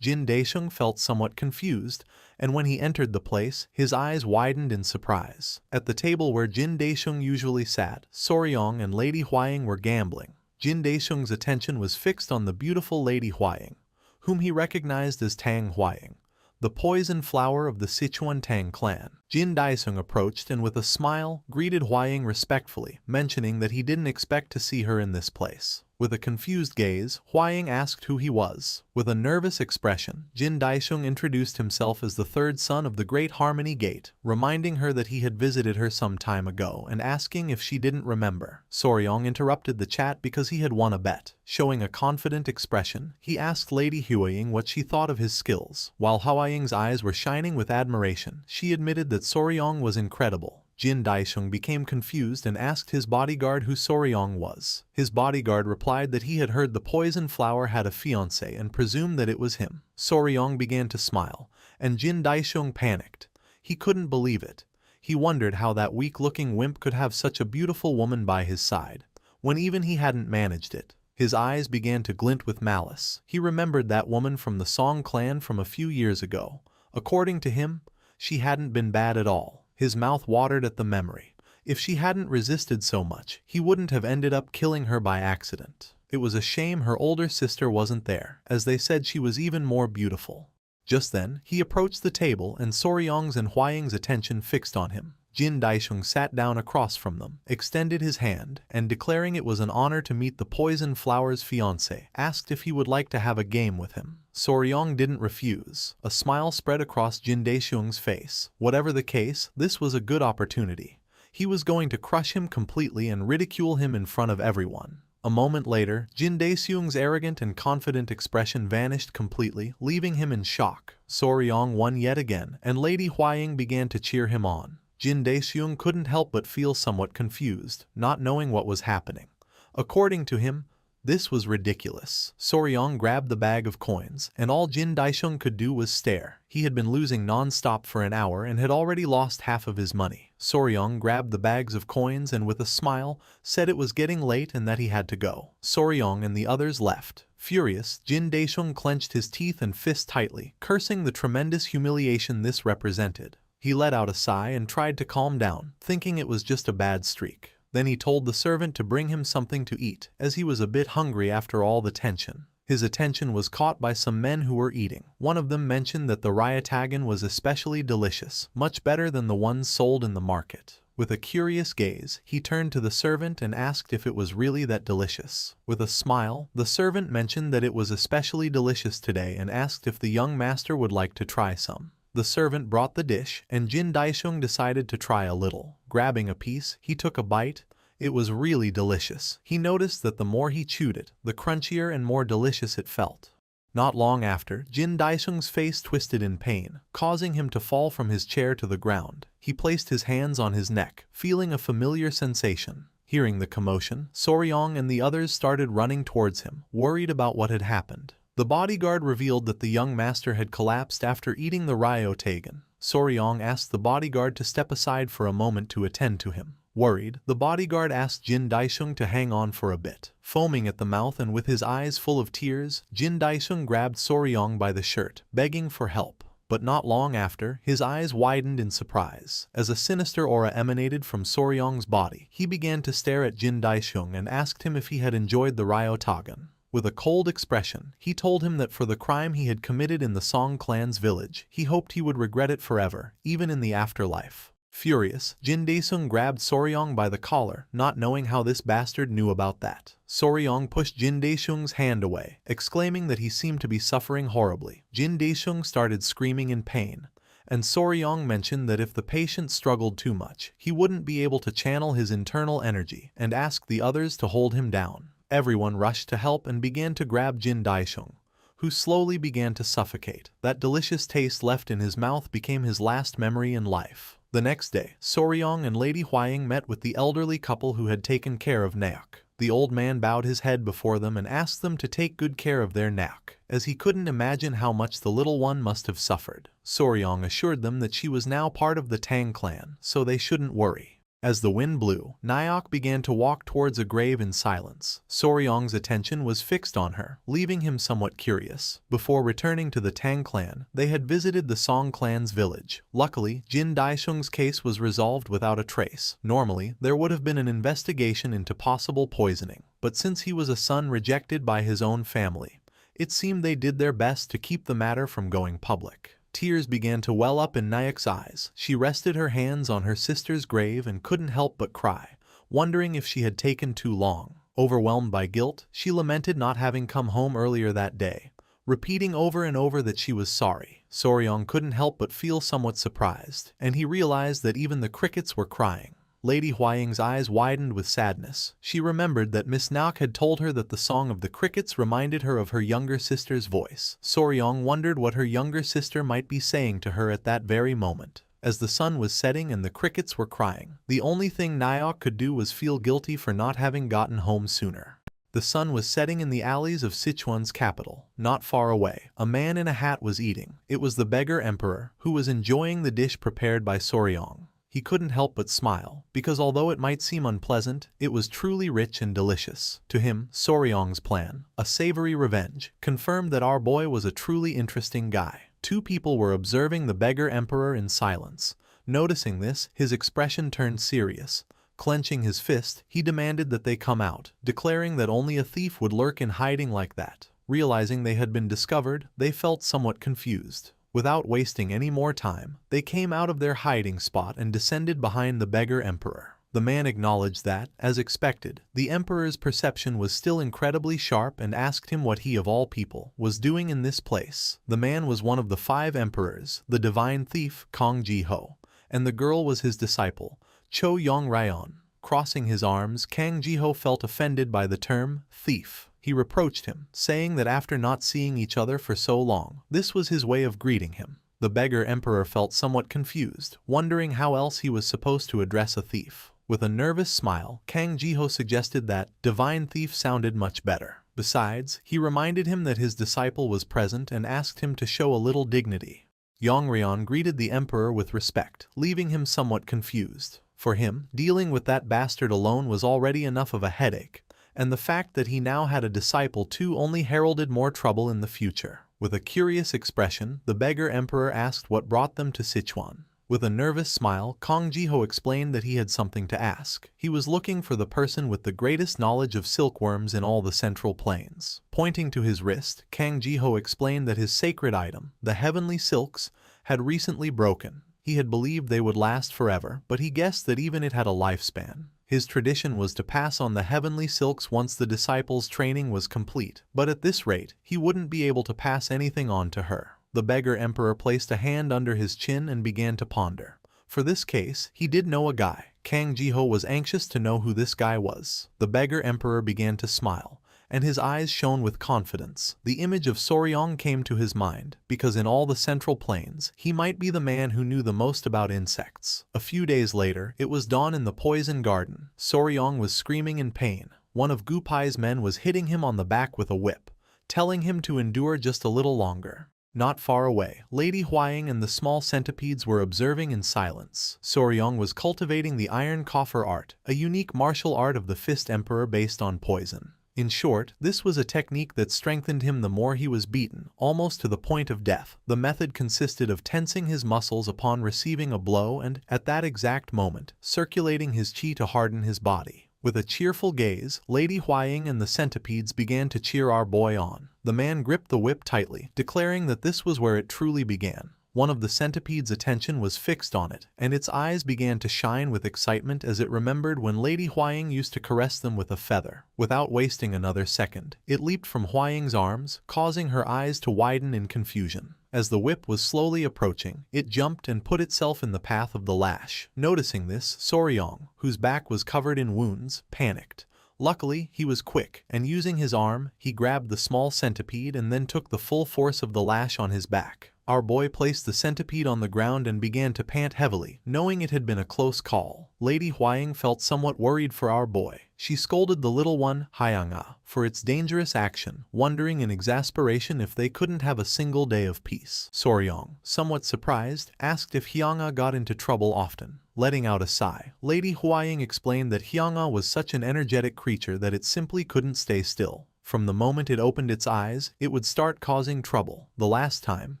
Jin Daeshung felt somewhat confused, and when he entered the place, his eyes widened in surprise. At the table where Jin Daeshung usually sat, Soryong and Lady Huaying were gambling. Jin Daeshung's attention was fixed on the beautiful Lady Huaying, whom he recognized as Tang Huaying, the poison flower of the Sichuan Tang clan. Jin Daeshung approached and with a smile, greeted Huaying respectfully, mentioning that he didn't expect to see her in this place. With a confused gaze, Huaying asked who he was. With a nervous expression, Jin Daeshung introduced himself as the third son of the Great Harmony Gate, reminding her that he had visited her some time ago and asking if she didn't remember. Soryong interrupted the chat because he had won a bet. Showing a confident expression, he asked Lady Huaying what she thought of his skills. While Huaying's eyes were shining with admiration, she admitted that Soryong was incredible. Jin Daeshung became confused and asked his bodyguard who Soryong was. His bodyguard replied that he had heard the poison flower had a fiancé and presumed that it was him. Soryong began to smile, and Jin Daeshung panicked. He couldn't believe it. He wondered how that weak-looking wimp could have such a beautiful woman by his side, when even he hadn't managed it. His eyes began to glint with malice. He remembered that woman from the Song clan from a few years ago. According to him, she hadn't been bad at all. His mouth watered at the memory. If she hadn't resisted so much, he wouldn't have ended up killing her by accident. It was a shame her older sister wasn't there, as they said she was even more beautiful. Just then, he approached the table and Soryong's and Hwaying's attention fixed on him. Jin Daisheng sat down across from them, extended his hand, and declaring it was an honor to meet the Poison Flower's fiancé, asked if he would like to have a game with him. Soryong didn't refuse. A smile spread across Jin Daisheng's face. Whatever the case, this was a good opportunity. He was going to crush him completely and ridicule him in front of everyone. A moment later, Jin Daeseung's arrogant and confident expression vanished completely, leaving him in shock. Soryong won yet again, and Lady Hwaying began to cheer him on. Jin Daeseung couldn't help but feel somewhat confused, not knowing what was happening. According to him, this was ridiculous. Soryong grabbed the bag of coins, and all Jin Daisheng could do was stare. He had been losing non-stop for an hour and had already lost half of his money. Soryong grabbed the bags of coins and with a smile, said it was getting late and that he had to go. Soryong and the others left. Furious, Jin Daisheng clenched his teeth and fists tightly, cursing the tremendous humiliation this represented. He let out a sigh and tried to calm down, thinking it was just a bad streak. Then he told the servant to bring him something to eat, as he was a bit hungry after all the tension. His attention was caught by some men who were eating. One of them mentioned that the ryatagan was especially delicious, much better than the ones sold in the market. With a curious gaze, he turned to the servant and asked if it was really that delicious. With a smile, the servant mentioned that it was especially delicious today and asked if the young master would like to try some. The servant brought the dish, and Jin Daisheng decided to try a little. Grabbing a piece, he took a bite. It was really delicious. He noticed that the more he chewed it, the crunchier and more delicious it felt. Not long after, Jin Daisheng's face twisted in pain, causing him to fall from his chair to the ground. He placed his hands on his neck, feeling a familiar sensation. Hearing the commotion, Soryong and the others started running towards him, worried about what had happened. The bodyguard revealed that the young master had collapsed after eating the ryotagan. Soryong asked the bodyguard to step aside for a moment to attend to him. Worried, the bodyguard asked Jin Daisheng to hang on for a bit. Foaming at the mouth and with his eyes full of tears, Jin Daisheng grabbed Soryong by the shirt, begging for help. But not long after, his eyes widened in surprise. As a sinister aura emanated from Soryong's body, he began to stare at Jin Daisheng and asked him if he had enjoyed the ryotagan. With a cold expression, he told him that for the crime he had committed in the Song clan's village, he hoped he would regret it forever, even in the afterlife. Furious, Jin Daesung grabbed Soryong by the collar, not knowing how this bastard knew about that. Soryong pushed Jin Daesung's hand away, exclaiming that he seemed to be suffering horribly. Jin Daesung started screaming in pain, and Soryong mentioned that if the patient struggled too much, he wouldn't be able to channel his internal energy, and asked the others to hold him down. Everyone rushed to help and began to grab Jin Daisheng, who slowly began to suffocate. That delicious taste left in his mouth became his last memory in life. The next day, Soryong and Lady Hwaying met with the elderly couple who had taken care of Naok. The old man bowed his head before them and asked them to take good care of their Naok, as he couldn't imagine how much the little one must have suffered. Soryong assured them that she was now part of the Tang clan, so they shouldn't worry. As the wind blew, Naok began to walk towards a grave in silence. Soryong's attention was fixed on her, leaving him somewhat curious. Before returning to the Tang clan, they had visited the Song clan's village. Luckily, Jin Daisheng's case was resolved without a trace. Normally, there would have been an investigation into possible poisoning, but since he was a son rejected by his own family, it seemed they did their best to keep the matter from going public. Tears began to well up in Naok's eyes. She rested her hands on her sister's grave and couldn't help but cry, wondering if she had taken too long. Overwhelmed by guilt, she lamented not having come home earlier that day, repeating over and over that she was sorry. Soryong couldn't help but feel somewhat surprised, and he realized that even the crickets were crying. Lady Hwaying's eyes widened with sadness. She remembered that Miss Naok had told her that the song of the crickets reminded her of her younger sister's voice. Soryong wondered what her younger sister might be saying to her at that very moment. As the sun was setting and the crickets were crying, the only thing Naok could do was feel guilty for not having gotten home sooner. The sun was setting in the alleys of Sichuan's capital. Not far away, a man in a hat was eating. It was the beggar emperor, who was enjoying the dish prepared by Soryong. He couldn't help but smile, because although it might seem unpleasant, it was truly rich and delicious. To him, Soryong's plan, a savory revenge, confirmed that our boy was a truly interesting guy. Two people were observing the beggar emperor in silence, Noticing this, his expression turned serious. Clenching his fist, he demanded that they come out, declaring that only a thief would lurk in hiding like that. Realizing they had been discovered, they felt somewhat confused. Without wasting any more time, they came out of their hiding spot and descended behind the beggar emperor. The man acknowledged that, as expected, the emperor's perception was still incredibly sharp and asked him what he of all people was doing in this place. The man was one of the 5 emperors, the divine thief Kang Ji-ho, and the girl was his disciple, Cho Yong-ryon. Crossing his arms, Kang Ji-ho felt offended by the term thief. He reproached him, saying that after not seeing each other for so long, this was his way of greeting him. The beggar emperor felt somewhat confused, wondering how else he was supposed to address a thief. With a nervous smile, Kang Ji-ho suggested that divine thief sounded much better. Besides, he reminded him that his disciple was present and asked him to show a little dignity. Yong-ryon greeted the emperor with respect, leaving him somewhat confused. For him, dealing with that bastard alone was already enough of a headache, and the fact that he now had a disciple too only heralded more trouble in the future. With a curious expression, the beggar emperor asked what brought them to Sichuan. With a nervous smile, Kang Ji-ho explained that he had something to ask. He was looking for the person with the greatest knowledge of silkworms in all the Central Plains. Pointing to his wrist, Kang Ji-ho explained that his sacred item, the heavenly silks, had recently broken. He had believed they would last forever, but he guessed that even it had a lifespan. His tradition was to pass on the heavenly silks once the disciple's training was complete, but at this rate, he wouldn't be able to pass anything on to her. The beggar emperor placed a hand under his chin and began to ponder. For this case, he did know a guy. Kang Ji-ho was anxious to know who this guy was. The beggar emperor began to smile, and his eyes shone with confidence. The image of Soryong came to his mind, because in all the Central Plains, he might be the man who knew the most about insects. A few days later, it was dawn in the poison garden. Soryong was screaming in pain. One of Gupai's men was hitting him on the back with a whip, telling him to endure just a little longer. Not far away, Lady Huaying and the small centipedes were observing in silence. Soryong was cultivating the iron coffer art, a unique martial art of the Fist Emperor based on poison. In short, this was a technique that strengthened him the more he was beaten, almost to the point of death. The method consisted of tensing his muscles upon receiving a blow and, at that exact moment, circulating his qi to harden his body. With a cheerful gaze, Lady Huaying and the centipedes began to cheer our boy on. The man gripped the whip tightly, declaring that this was where it truly began. One of the centipedes' attention was fixed on it, and its eyes began to shine with excitement as it remembered when Lady Huaying used to caress them with a feather. Without wasting another second, it leaped from Huaying's arms, causing her eyes to widen in confusion. As the whip was slowly approaching, it jumped and put itself in the path of the lash. Noticing this, Soryong, whose back was covered in wounds, panicked. Luckily, he was quick, and using his arm, he grabbed the small centipede and then took the full force of the lash on his back. Our boy placed the centipede on the ground and began to pant heavily, knowing it had been a close call. Lady Huaying felt somewhat worried for our boy. She scolded the little one, Hyang-ah, for its dangerous action, wondering in exasperation if they couldn't have a single day of peace. Soryong, somewhat surprised, asked if Hyang-ah got into trouble often. Letting out a sigh, Lady Huaying explained that Hyang-ah was such an energetic creature that it simply couldn't stay still. From the moment it opened its eyes, it would start causing trouble. The last time,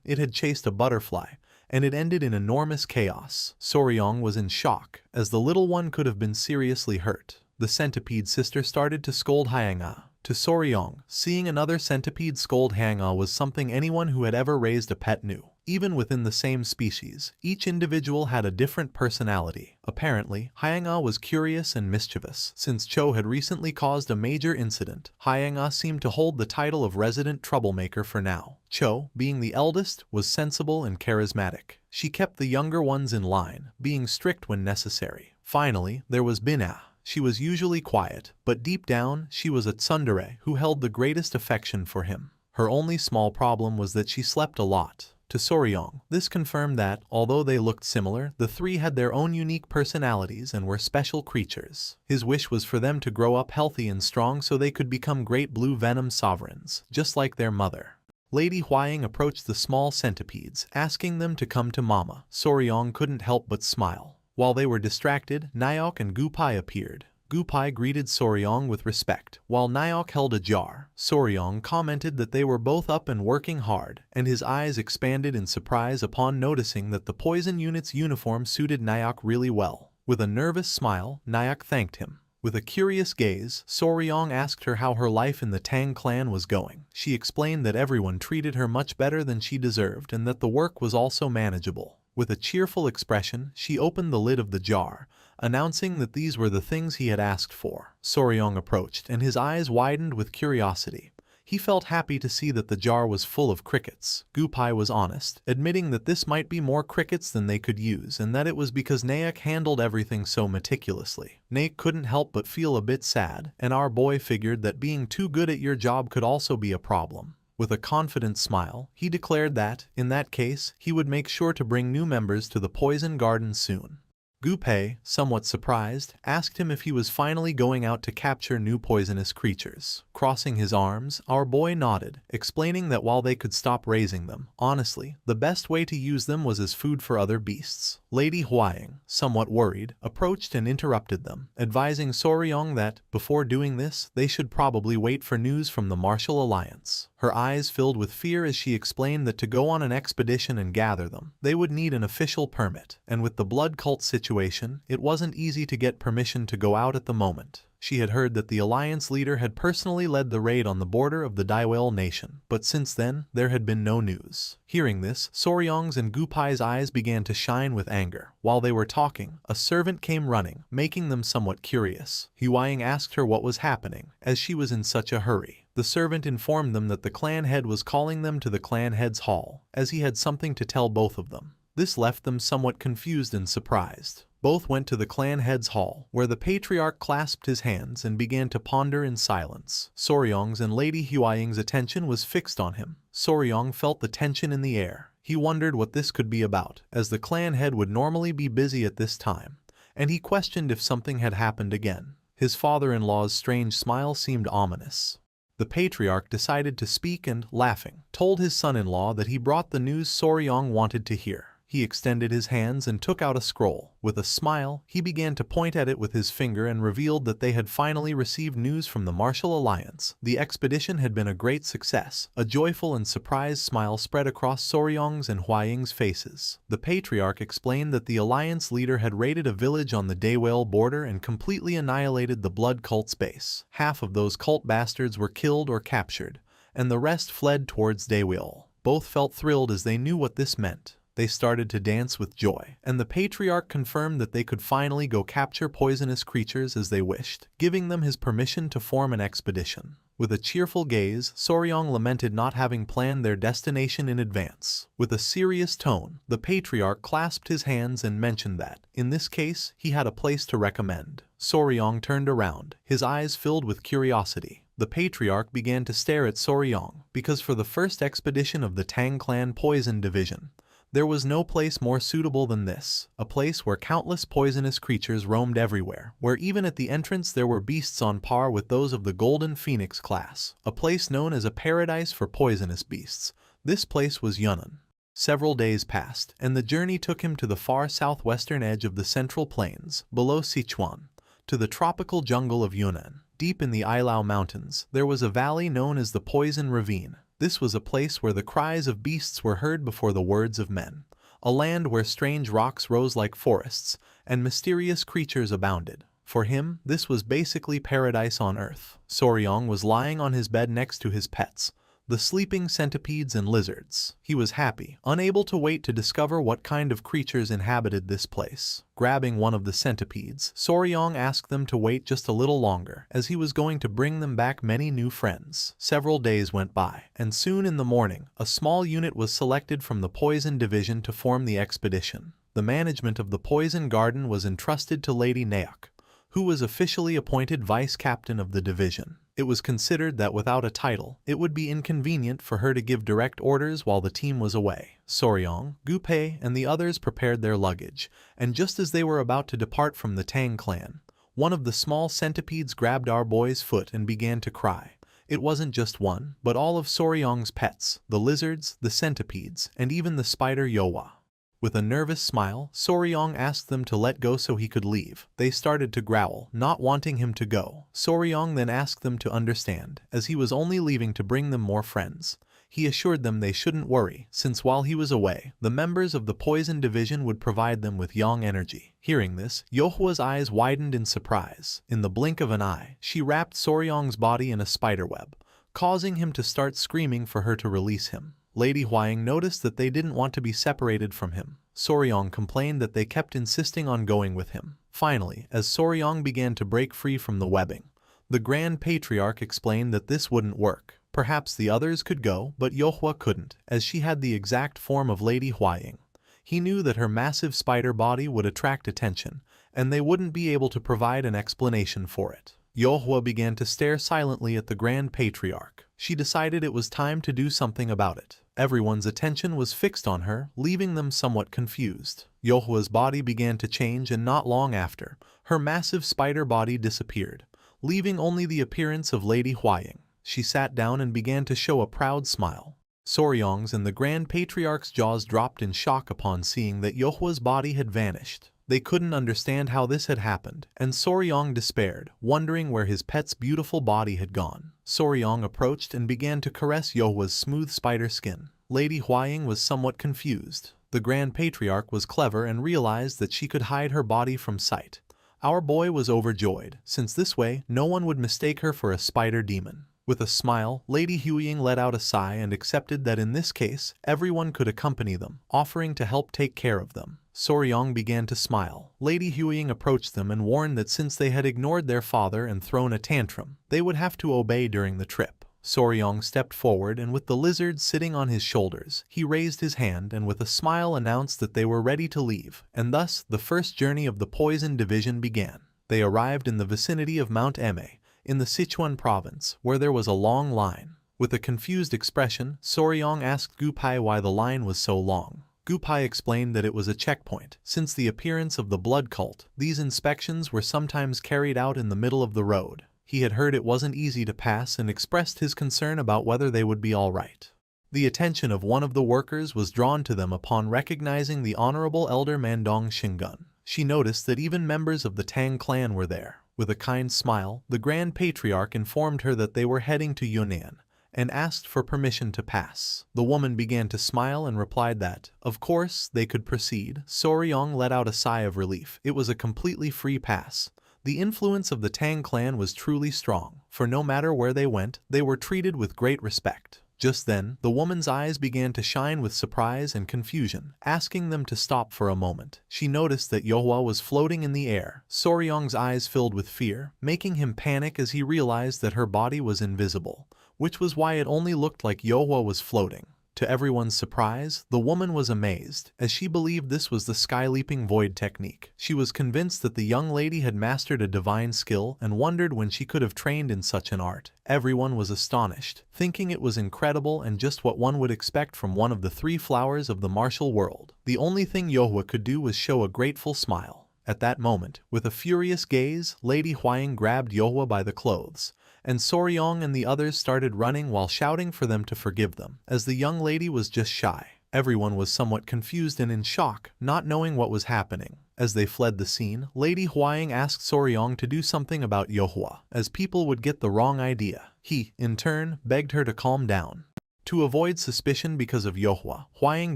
it had chased a butterfly, and it ended in enormous chaos. Soryong was in shock, as the little one could have been seriously hurt. The centipede sister started to scold Hyang-ah. To Soryong, seeing another centipede scold Hyang-ah was something anyone who had ever raised a pet knew. Even within the same species, each individual had a different personality. Apparently, Hyang-ah was curious and mischievous. Since Cho had recently caused a major incident, Hyang-ah seemed to hold the title of resident troublemaker for now. Cho, being the eldest, was sensible and charismatic. She kept the younger ones in line, being strict when necessary. Finally, there was Bin-ah. She was usually quiet, but deep down, she was a tsundere who held the greatest affection for him. Her only small problem was that she slept a lot. To Soryong, this confirmed that, although they looked similar, the three had their own unique personalities and were special creatures. His wish was for them to grow up healthy and strong so they could become great blue venom sovereigns, just like their mother. Lady Huaying approached the small centipedes, asking them to come to Mama. Soryong couldn't help but smile. While they were distracted, Nyok and Gupai appeared. Gupai greeted Soryong with respect, while Nayak held a jar. Soryong commented that they were both up and working hard, and his eyes expanded in surprise upon noticing that the poison unit's uniform suited Nayak really well. With a nervous smile, Nayak thanked him. With a curious gaze, Soryong asked her how her life in the Tang clan was going. She explained that everyone treated her much better than she deserved and that the work was also manageable. With a cheerful expression, she opened the lid of the jar, announcing that these were the things he had asked for. Soryong approached, and his eyes widened with curiosity. He felt happy to see that the jar was full of crickets. Gupai was honest, admitting that this might be more crickets than they could use and that it was because Nayak handled everything so meticulously. Nayak couldn't help but feel a bit sad, and our boy figured that being too good at your job could also be a problem. With a confident smile, he declared that, in that case, he would make sure to bring new members to the poison garden soon. Gupai, somewhat surprised, asked him if he was finally going out to capture new poisonous creatures. Crossing his arms, our boy nodded, explaining that while they could stop raising them, honestly, the best way to use them was as food for other beasts. Lady Huaying, somewhat worried, approached and interrupted them, advising Soryong that, before doing this, they should probably wait for news from the Martial Alliance. Her eyes filled with fear as she explained that to go on an expedition and gather them, they would need an official permit, and with the blood cult situation, it wasn't easy to get permission to go out at the moment. She had heard that the Alliance leader had personally led the raid on the border of the Daiwel nation, but since then, there had been no news. Hearing this, Soryong's and Gupai's eyes began to shine with anger. While they were talking, a servant came running, making them somewhat curious. Huaying asked her what was happening, as she was in such a hurry. The servant informed them that the clan head was calling them to the clan head's hall, as he had something to tell both of them. This left them somewhat confused and surprised. Both went to the clan head's hall, where the patriarch clasped his hands and began to ponder in silence. Soryong's and Lady Huaying's attention was fixed on him. Soryong felt the tension in the air. He wondered what this could be about, as the clan head would normally be busy at this time, and he questioned if something had happened again. His father-in-law's strange smile seemed ominous. The patriarch decided to speak and, laughing, told his son-in-law that he brought the news Soryong wanted to hear. He extended his hands and took out a scroll. With a smile, he began to point at it with his finger and revealed that they had finally received news from the Martial Alliance. The expedition had been a great success. A joyful and surprised smile spread across Soryong's and Huaying's faces. The patriarch explained that the Alliance leader had raided a village on the Daiwel border and completely annihilated the blood cult's base. Half of those cult bastards were killed or captured, and the rest fled towards Daiwel. Both felt thrilled as they knew what this meant. They started to dance with joy, and the patriarch confirmed that they could finally go capture poisonous creatures as they wished, giving them his permission to form an expedition. With a cheerful gaze, Soryong lamented not having planned their destination in advance. With a serious tone, the patriarch clasped his hands and mentioned that, in this case, he had a place to recommend. Soryong turned around, his eyes filled with curiosity. The patriarch began to stare at Soryong, because for the first expedition of the Tang clan poison division, there was no place more suitable than this, a place where countless poisonous creatures roamed everywhere, where even at the entrance there were beasts on par with those of the Golden Phoenix class, a place known as a paradise for poisonous beasts. This place was Yunnan. Several days passed, and the journey took him to the far southwestern edge of the Central Plains, below Sichuan, to the tropical jungle of Yunnan. Deep in the Ilau Mountains, there was a valley known as the Poison Ravine. This was a place where the cries of beasts were heard before the words of men, a land where strange rocks rose like forests, and mysterious creatures abounded. For him, this was basically paradise on earth. Soryong was lying on his bed next to his pets, the sleeping centipedes and lizards. He was happy, unable to wait to discover what kind of creatures inhabited this place. Grabbing one of the centipedes, Soryong asked them to wait just a little longer, as he was going to bring them back many new friends. Several days went by, and soon in the morning, a small unit was selected from the Poison Division to form the expedition. The management of the Poison Garden was entrusted to Lady Nayak, who was officially appointed vice captain of the division. It was considered that without a title, it would be inconvenient for her to give direct orders while the team was away. Soryong, Gupai, and the others prepared their luggage, and just as they were about to depart from the Tang clan, one of the small centipedes grabbed our boy's foot and began to cry. It wasn't just one, but all of Soryong's pets, the lizards, the centipedes, and even the spider Yowa. With a nervous smile, Soryong asked them to let go so he could leave. They started to growl, not wanting him to go. Soryong then asked them to understand, as he was only leaving to bring them more friends. He assured them they shouldn't worry, since while he was away, the members of the Poison Division would provide them with yang energy. Hearing this, Yohwa's eyes widened in surprise. In the blink of an eye, she wrapped Soryong's body in a spiderweb, causing him to start screaming for her to release him. Lady Huaying noticed that they didn't want to be separated from him. Soryong complained that they kept insisting on going with him. Finally, as Soryong began to break free from the webbing, the Grand Patriarch explained that this wouldn't work. Perhaps the others could go, but Yohwa couldn't, as she had the exact form of Lady Huaying. He knew that her massive spider body would attract attention, and they wouldn't be able to provide an explanation for it. Yohwa began to stare silently at the Grand Patriarch. She decided it was time to do something about it. Everyone's attention was fixed on her, leaving them somewhat confused. Yohwa's body began to change, and not long after, her massive spider body disappeared, leaving only the appearance of Lady Huaying. She sat down and began to show a proud smile. Soryong's and the Grand Patriarch's jaws dropped in shock upon seeing that Yohwa's body had vanished. They couldn't understand how this had happened, and Soryong despaired, wondering where his pet's beautiful body had gone. Soryong approached and began to caress Yohwa's smooth spider skin. Lady Huaying was somewhat confused. The Grand Patriarch was clever and realized that she could hide her body from sight. Our boy was overjoyed, since this way no one would mistake her for a spider demon. With a smile, Lady Huaying let out a sigh and accepted that in this case, everyone could accompany them, offering to help take care of them. Soryong began to smile. Lady Huaying approached them and warned that since they had ignored their father and thrown a tantrum, they would have to obey during the trip. Soryong stepped forward, and with the lizard sitting on his shoulders, he raised his hand and with a smile announced that they were ready to leave, and thus the first journey of the Poison Division began. They arrived in the vicinity of Mount Eme, in the Sichuan province, where there was a long line. With a confused expression, Soryong asked Gupai why the line was so long. Gupai explained that it was a checkpoint. Since the appearance of the blood cult, these inspections were sometimes carried out in the middle of the road. He had heard it wasn't easy to pass and expressed his concern about whether they would be all right. The attention of one of the workers was drawn to them upon recognizing the Honorable Elder Mandong Shingun. She noticed that even members of the Tang clan were there. With a kind smile, the Grand Patriarch informed her that they were heading to Yunnan, and asked for permission to pass. The woman began to smile and replied that, of course, they could proceed. Soryong let out a sigh of relief. It was a completely free pass. The influence of the Tang clan was truly strong, for no matter where they went, they were treated with great respect. Just then, the woman's eyes began to shine with surprise and confusion, asking them to stop for a moment. She noticed that Yohwa was floating in the air. Soryong's eyes filled with fear, making him panic as he realized that her body was invisible, which was why it only looked like Yohwa was floating. To everyone's surprise, the woman was amazed, as she believed this was the sky-leaping void technique. She was convinced that the young lady had mastered a divine skill and wondered when she could have trained in such an art. Everyone was astonished, thinking it was incredible and just what one would expect from one of the three flowers of the martial world. The only thing Yohwa could do was show a grateful smile. At that moment, with a furious gaze, Lady Huaying grabbed Yohwa by the clothes, and Soryong and the others started running while shouting for them to forgive them, as the young lady was just shy. Everyone was somewhat confused and in shock, not knowing what was happening. As they fled the scene, Lady Huaying asked Soryong to do something about Yohwa, as people would get the wrong idea. He, in turn, begged her to calm down. To avoid suspicion because of Yohwa, Huaying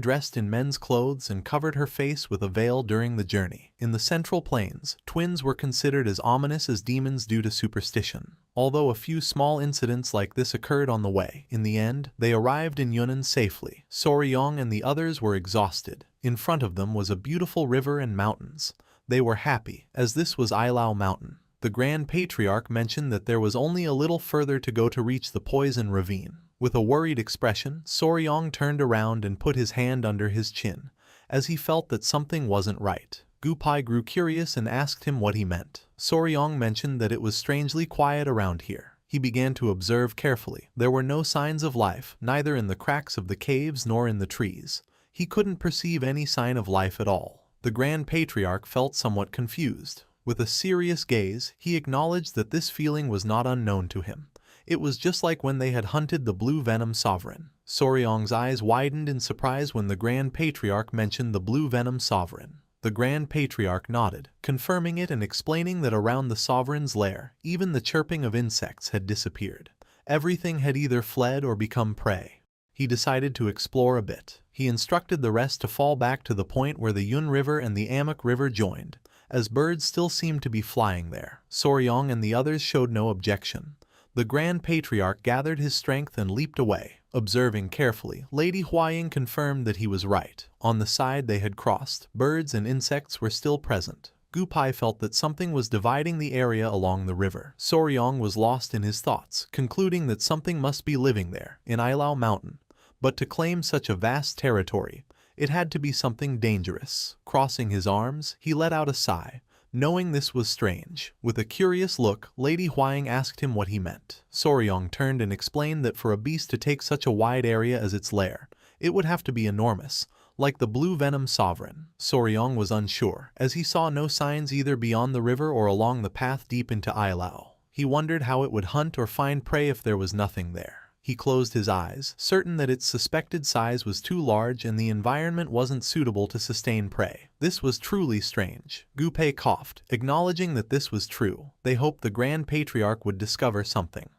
dressed in men's clothes and covered her face with a veil during the journey. In the Central Plains, twins were considered as ominous as demons due to superstition. Although a few small incidents like this occurred on the way, in the end, they arrived in Yunnan safely. Soryong and the others were exhausted. In front of them was a beautiful river and mountains. They were happy, as this was Ilao Mountain. The Grand Patriarch mentioned that there was only a little further to go to reach the Poison Ravine. With a worried expression, Soryong turned around and put his hand under his chin, as he felt that something wasn't right. Gupai grew curious and asked him what he meant. Soryong mentioned that it was strangely quiet around here. He began to observe carefully. There were no signs of life, neither in the cracks of the caves nor in the trees. He couldn't perceive any sign of life at all. The Grand Patriarch felt somewhat confused. With a serious gaze, he acknowledged that this feeling was not unknown to him. It was just like when they had hunted the blue venom sovereign. Soryong's eyes widened in surprise when the Grand Patriarch mentioned the blue venom sovereign. The Grand Patriarch nodded, confirming it and explaining that around the sovereign's lair, even the chirping of insects had disappeared. Everything had either fled or become prey. He decided to explore a bit. He instructed the rest to fall back to the point where the Yun River and the Amok River joined, as birds still seemed to be flying there. Soryong and the others showed no objection. The Grand Patriarch gathered his strength and leaped away. Observing carefully, Lady Huaying confirmed that he was right. On the side they had crossed, birds and insects were still present. Gupai felt that something was dividing the area along the river. Soryong was lost in his thoughts, concluding that something must be living there, in Ailao Mountain. But to claim such a vast territory, it had to be something dangerous. Crossing his arms, he let out a sigh, knowing this was strange. With a curious look, Lady Huaying asked him what he meant. Soryong turned and explained that for a beast to take such a wide area as its lair, it would have to be enormous, like the blue venom sovereign. Soryong was unsure, as he saw no signs either beyond the river or along the path deep into Ailao. He wondered how it would hunt or find prey if there was nothing there. He closed his eyes, certain that its suspected size was too large and the environment wasn't suitable to sustain prey. This was truly strange. Gupai coughed, acknowledging that this was true. They hoped the Grand Patriarch would discover something.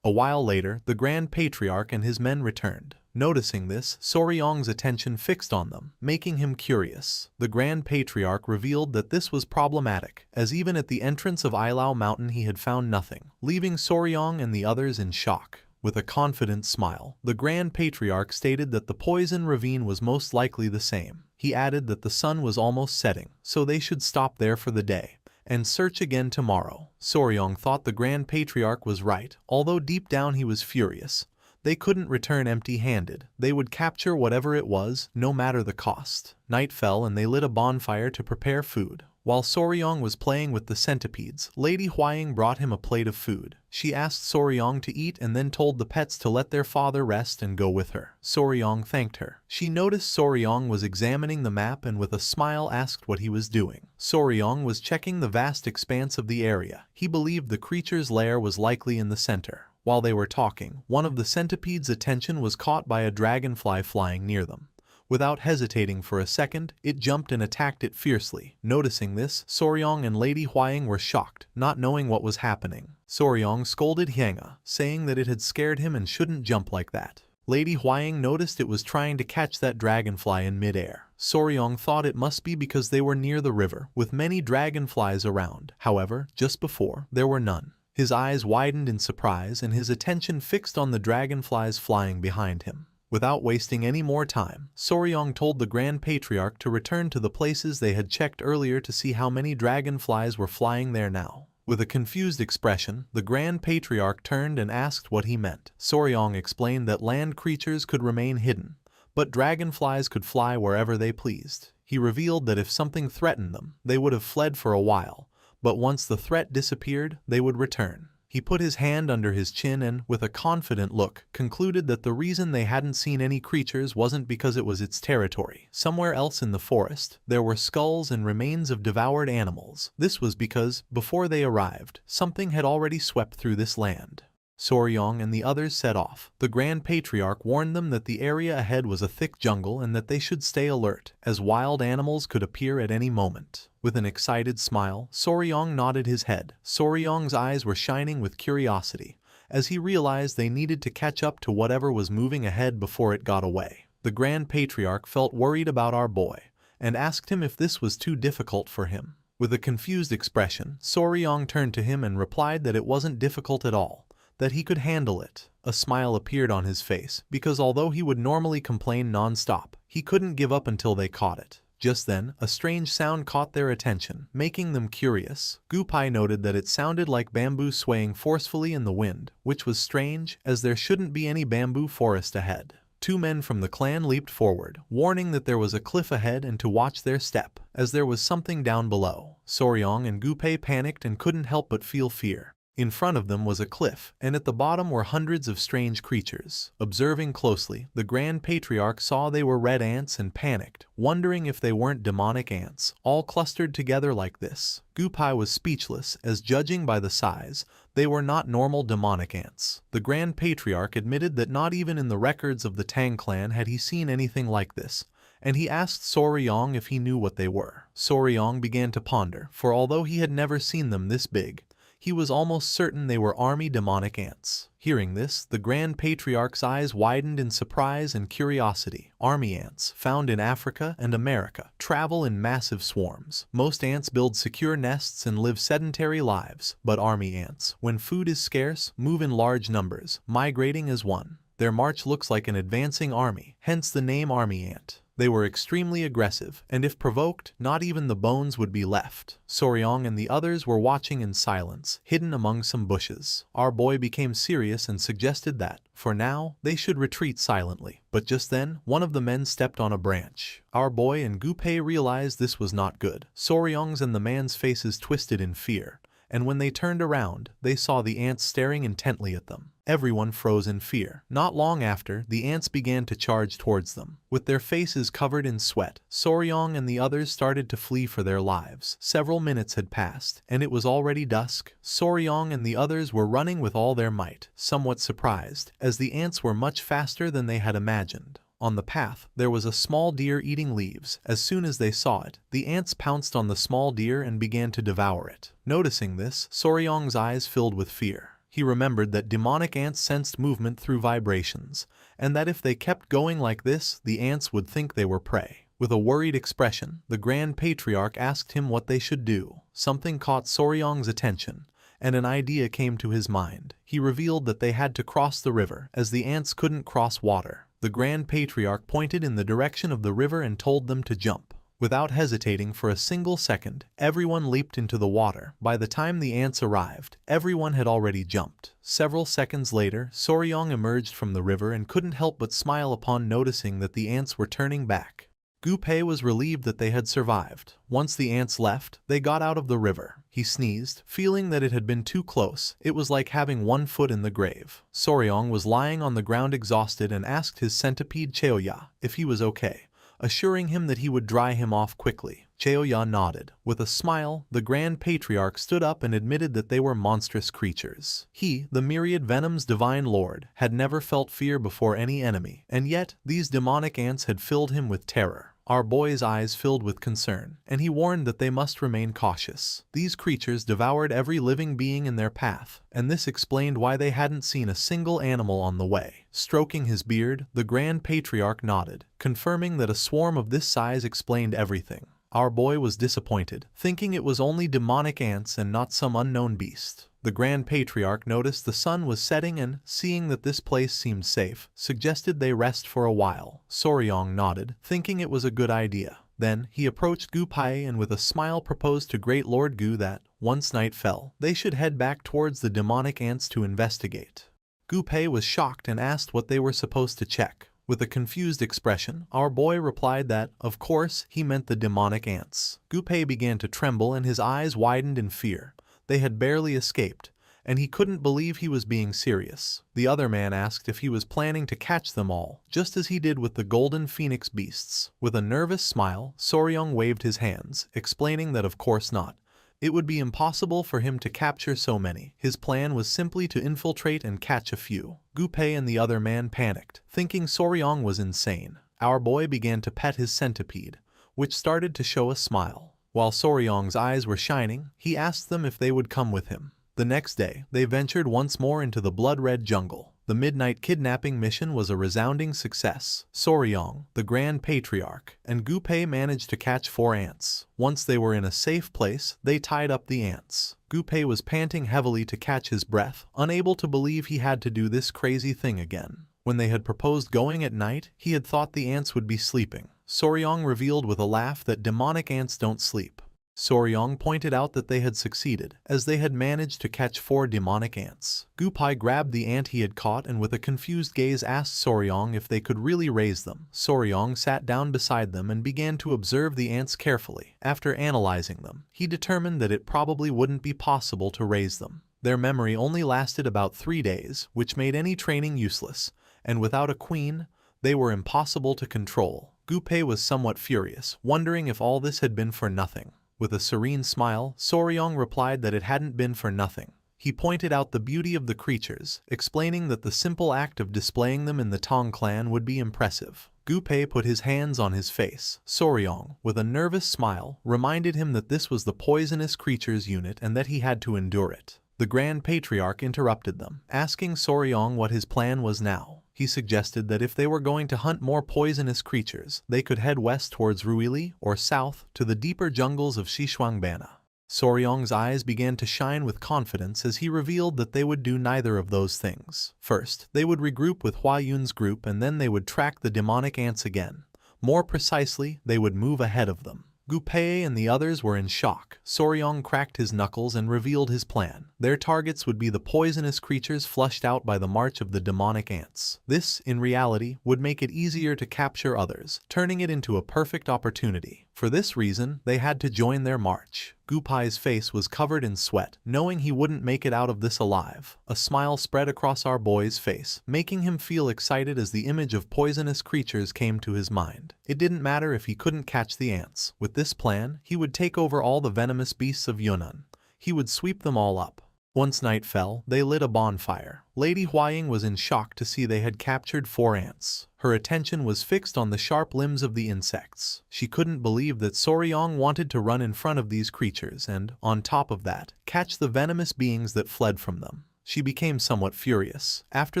A while later, the Grand Patriarch and his men returned. Noticing this, Soryong's attention fixed on them, making him curious. The Grand Patriarch revealed that this was problematic, as even at the entrance of Ailao Mountain he had found nothing, leaving Soryong and the others in shock. With a confident smile, the Grand Patriarch stated that the poison ravine was most likely the same. He added that the sun was almost setting, so they should stop there for the day and search again tomorrow. Soryong thought the Grand Patriarch was right, although deep down he was furious. They couldn't return empty-handed. They would capture whatever it was, no matter the cost. Night fell and they lit a bonfire to prepare food. While Soryong was playing with the centipedes, Lady Huaying brought him a plate of food. She asked Soryong to eat and then told the pets to let their father rest and go with her. Soryong thanked her. She noticed Soryong was examining the map and with a smile asked what he was doing. Soryong was checking the vast expanse of the area. He believed the creature's lair was likely in the center. While they were talking, one of the centipedes' attention was caught by a dragonfly flying near them. Without hesitating for a second, it jumped and attacked it fiercely. Noticing this, Soryong and Lady Huaying were shocked, not knowing what was happening. Soryong scolded Hyanga, saying that it had scared him and shouldn't jump like that. Lady Huaying noticed it was trying to catch that dragonfly in midair. Soryong thought it must be because they were near the river, with many dragonflies around. However, just before, there were none. His eyes widened in surprise and his attention fixed on the dragonflies flying behind him. Without wasting any more time, Soryong told the Grand Patriarch to return to the places they had checked earlier to see how many dragonflies were flying there now. With a confused expression, the Grand Patriarch turned and asked what he meant. Soryong explained that land creatures could remain hidden, but dragonflies could fly wherever they pleased. He revealed that if something threatened them, they would have fled for a while, but once the threat disappeared, they would return. He put his hand under his chin and, with a confident look, concluded that the reason they hadn't seen any creatures wasn't because it was its territory. Somewhere else in the forest, there were skulls and remains of devoured animals. This was because, before they arrived, something had already swept through this land. Soryong and the others set off. The Grand Patriarch warned them that the area ahead was a thick jungle and that they should stay alert, as wild animals could appear at any moment. With an excited smile, Soryong nodded his head. Soryong's eyes were shining with curiosity, as he realized they needed to catch up to whatever was moving ahead before it got away. The Grand Patriarch felt worried about our boy, and asked him if this was too difficult for him. With a confused expression, Soryong turned to him and replied that it wasn't difficult at all, that he could handle it. A smile appeared on his face, because although he would normally complain non-stop, he couldn't give up until they caught it. Just then, a strange sound caught their attention, making them curious. Gupai noted that it sounded like bamboo swaying forcefully in the wind, which was strange, as there shouldn't be any bamboo forest ahead. Two men from the clan leaped forward, warning that there was a cliff ahead and to watch their step, as there was something down below. Soryong and Gupai panicked and couldn't help but feel fear. In front of them was a cliff, and at the bottom were hundreds of strange creatures. Observing closely, the Grand Patriarch saw they were red ants and panicked, wondering if they weren't demonic ants, all clustered together like this. Gupai was speechless, as judging by the size, They were not normal demonic ants. The Grand Patriarch admitted that not even in the records of the Tang clan had he seen anything like this, and he asked Soryong if he knew what they were. Soryong began to ponder, for although he had never seen them this big, he was almost certain they were army demonic ants. Hearing this, the Grand Patriarch's eyes widened in surprise and curiosity. Army ants, found in Africa and America, travel in massive swarms. Most ants build secure nests and live sedentary lives, but army ants, when food is scarce, move in large numbers, migrating as one. Their march looks like an advancing army, hence the name army ant. They were extremely aggressive, and if provoked, not even the bones would be left. Soryong and the others were watching in silence, hidden among some bushes. Our boy became serious and suggested that, for now, they should retreat silently. But just then, one of the men stepped on a branch. Our boy and Gu-pei realized this was not good. Soryong's and the man's faces twisted in fear, and when they turned around, they saw the ants staring intently at them. Everyone froze in fear. Not long after, the ants began to charge towards them. With their faces covered in sweat, Soryong and the others started to flee for their lives. Several minutes had passed, and it was already dusk. Soryong and the others were running with all their might, somewhat surprised, as the ants were much faster than they had imagined. On the path, there was a small deer eating leaves. As soon as they saw it, the ants pounced on the small deer and began to devour it. Noticing this, Soryong's eyes filled with fear. He remembered that demonic ants sensed movement through vibrations, and that if they kept going like this, the ants would think they were prey. With a worried expression, the Grand Patriarch asked him what they should do. Something caught Soryong's attention, and an idea came to his mind. He revealed that they had to cross the river, as the ants couldn't cross water. The Grand Patriarch pointed in the direction of the river and told them to jump. Without hesitating for a single second, everyone leaped into the water. By the time the ants arrived, everyone had already jumped. Several seconds later, Soryong emerged from the river and couldn't help but smile upon noticing that the ants were turning back. Gu-pei was relieved that they had survived. Once the ants left, they got out of the river. He sneezed, feeling that it had been too close. It was like having one foot in the grave. Soryong was lying on the ground exhausted and asked his centipede Cheoya if he was okay, assuring him that he would dry him off quickly. Cheoya nodded. With a smile, the Grand Patriarch stood up and admitted that they were monstrous creatures. He, the myriad venom's divine lord, had never felt fear before any enemy, and yet these demonic ants had filled him with terror. Our boy's eyes filled with concern, and he warned that they must remain cautious. These creatures devoured every living being in their path, and this explained why they hadn't seen a single animal on the way. Stroking his beard, the Grand Patriarch nodded, confirming that a swarm of this size explained everything. Our boy was disappointed, thinking it was only demonic ants and not some unknown beast. The Grand Patriarch noticed the sun was setting and, seeing that this place seemed safe, suggested they rest for a while. Soryong nodded, thinking it was a good idea. Then, he approached Gu-pei and with a smile proposed to Great Lord Gu that, once night fell, they should head back towards the demonic ants to investigate. Gu-pei was shocked and asked what they were supposed to check. With a confused expression, our boy replied that, of course, he meant the demonic ants. Gu-pei began to tremble and his eyes widened in fear. They had barely escaped, and he couldn't believe he was being serious. The other man asked if he was planning to catch them all, just as he did with the golden phoenix beasts. With a nervous smile, Soryong waved his hands, explaining that of course not. It would be impossible for him to capture so many. His plan was simply to infiltrate and catch a few. Gu-pei and the other man panicked, thinking Soryong was insane. Our boy began to pet his centipede, which started to show a smile. While Soryong's eyes were shining, he asked them if they would come with him. The next day, they ventured once more into the blood-red jungle. The midnight kidnapping mission was a resounding success. Soryong, the Grand Patriarch, and Gu-pei managed to catch 4 ants. Once they were in a safe place, they tied up the ants. Gu-pei was panting heavily to catch his breath, unable to believe he had to do this crazy thing again. When they had proposed going at night, he had thought the ants would be sleeping. Soryong revealed with a laugh that demonic ants don't sleep. Soryong pointed out that they had succeeded, as they had managed to catch 4 demonic ants. Gu-pei grabbed the ant he had caught and with a confused gaze asked Soryong if they could really raise them. Soryong sat down beside them and began to observe the ants carefully. After analyzing them, he determined that it probably wouldn't be possible to raise them. Their memory only lasted about 3 days, which made any training useless, and without a queen, they were impossible to control. Gu-pei was somewhat furious, wondering if all this had been for nothing. With a serene smile, Soryong replied that it hadn't been for nothing. He pointed out the beauty of the creatures, explaining that the simple act of displaying them in the Tong clan would be impressive. Gu Pei put his hands on his face. Soryong, with a nervous smile, reminded him that this was the poisonous creatures unit and that he had to endure it. The Grand Patriarch interrupted them, asking Soryong what his plan was now. He suggested that if they were going to hunt more poisonous creatures, they could head west towards Ruili or south to the deeper jungles of Xishuangbana. Soryong's eyes began to shine with confidence as he revealed that they would do neither of those things. First, they would regroup with Hua Yun's group and then they would track the demonic ants again. More precisely, they would move ahead of them. Gu Pei and the others were in shock. Soryong cracked his knuckles and revealed his plan. Their targets would be the poisonous creatures flushed out by the march of the demonic ants. This, in reality, would make it easier to capture others, turning it into a perfect opportunity. For this reason, they had to join their march. Gu Pei's face was covered in sweat, knowing he wouldn't make it out of this alive. A smile spread across our boy's face, making him feel excited as the image of poisonous creatures came to his mind. It didn't matter if he couldn't catch the ants. With this plan, he would take over all the venomous beasts of Yunnan. He would sweep them all up. Once night fell, they lit a bonfire. Lady Huaying was in shock to see they had captured 4 ants. Her attention was fixed on the sharp limbs of the insects. She couldn't believe that Soryong wanted to run in front of these creatures and, on top of that, catch the venomous beings that fled from them. She became somewhat furious. After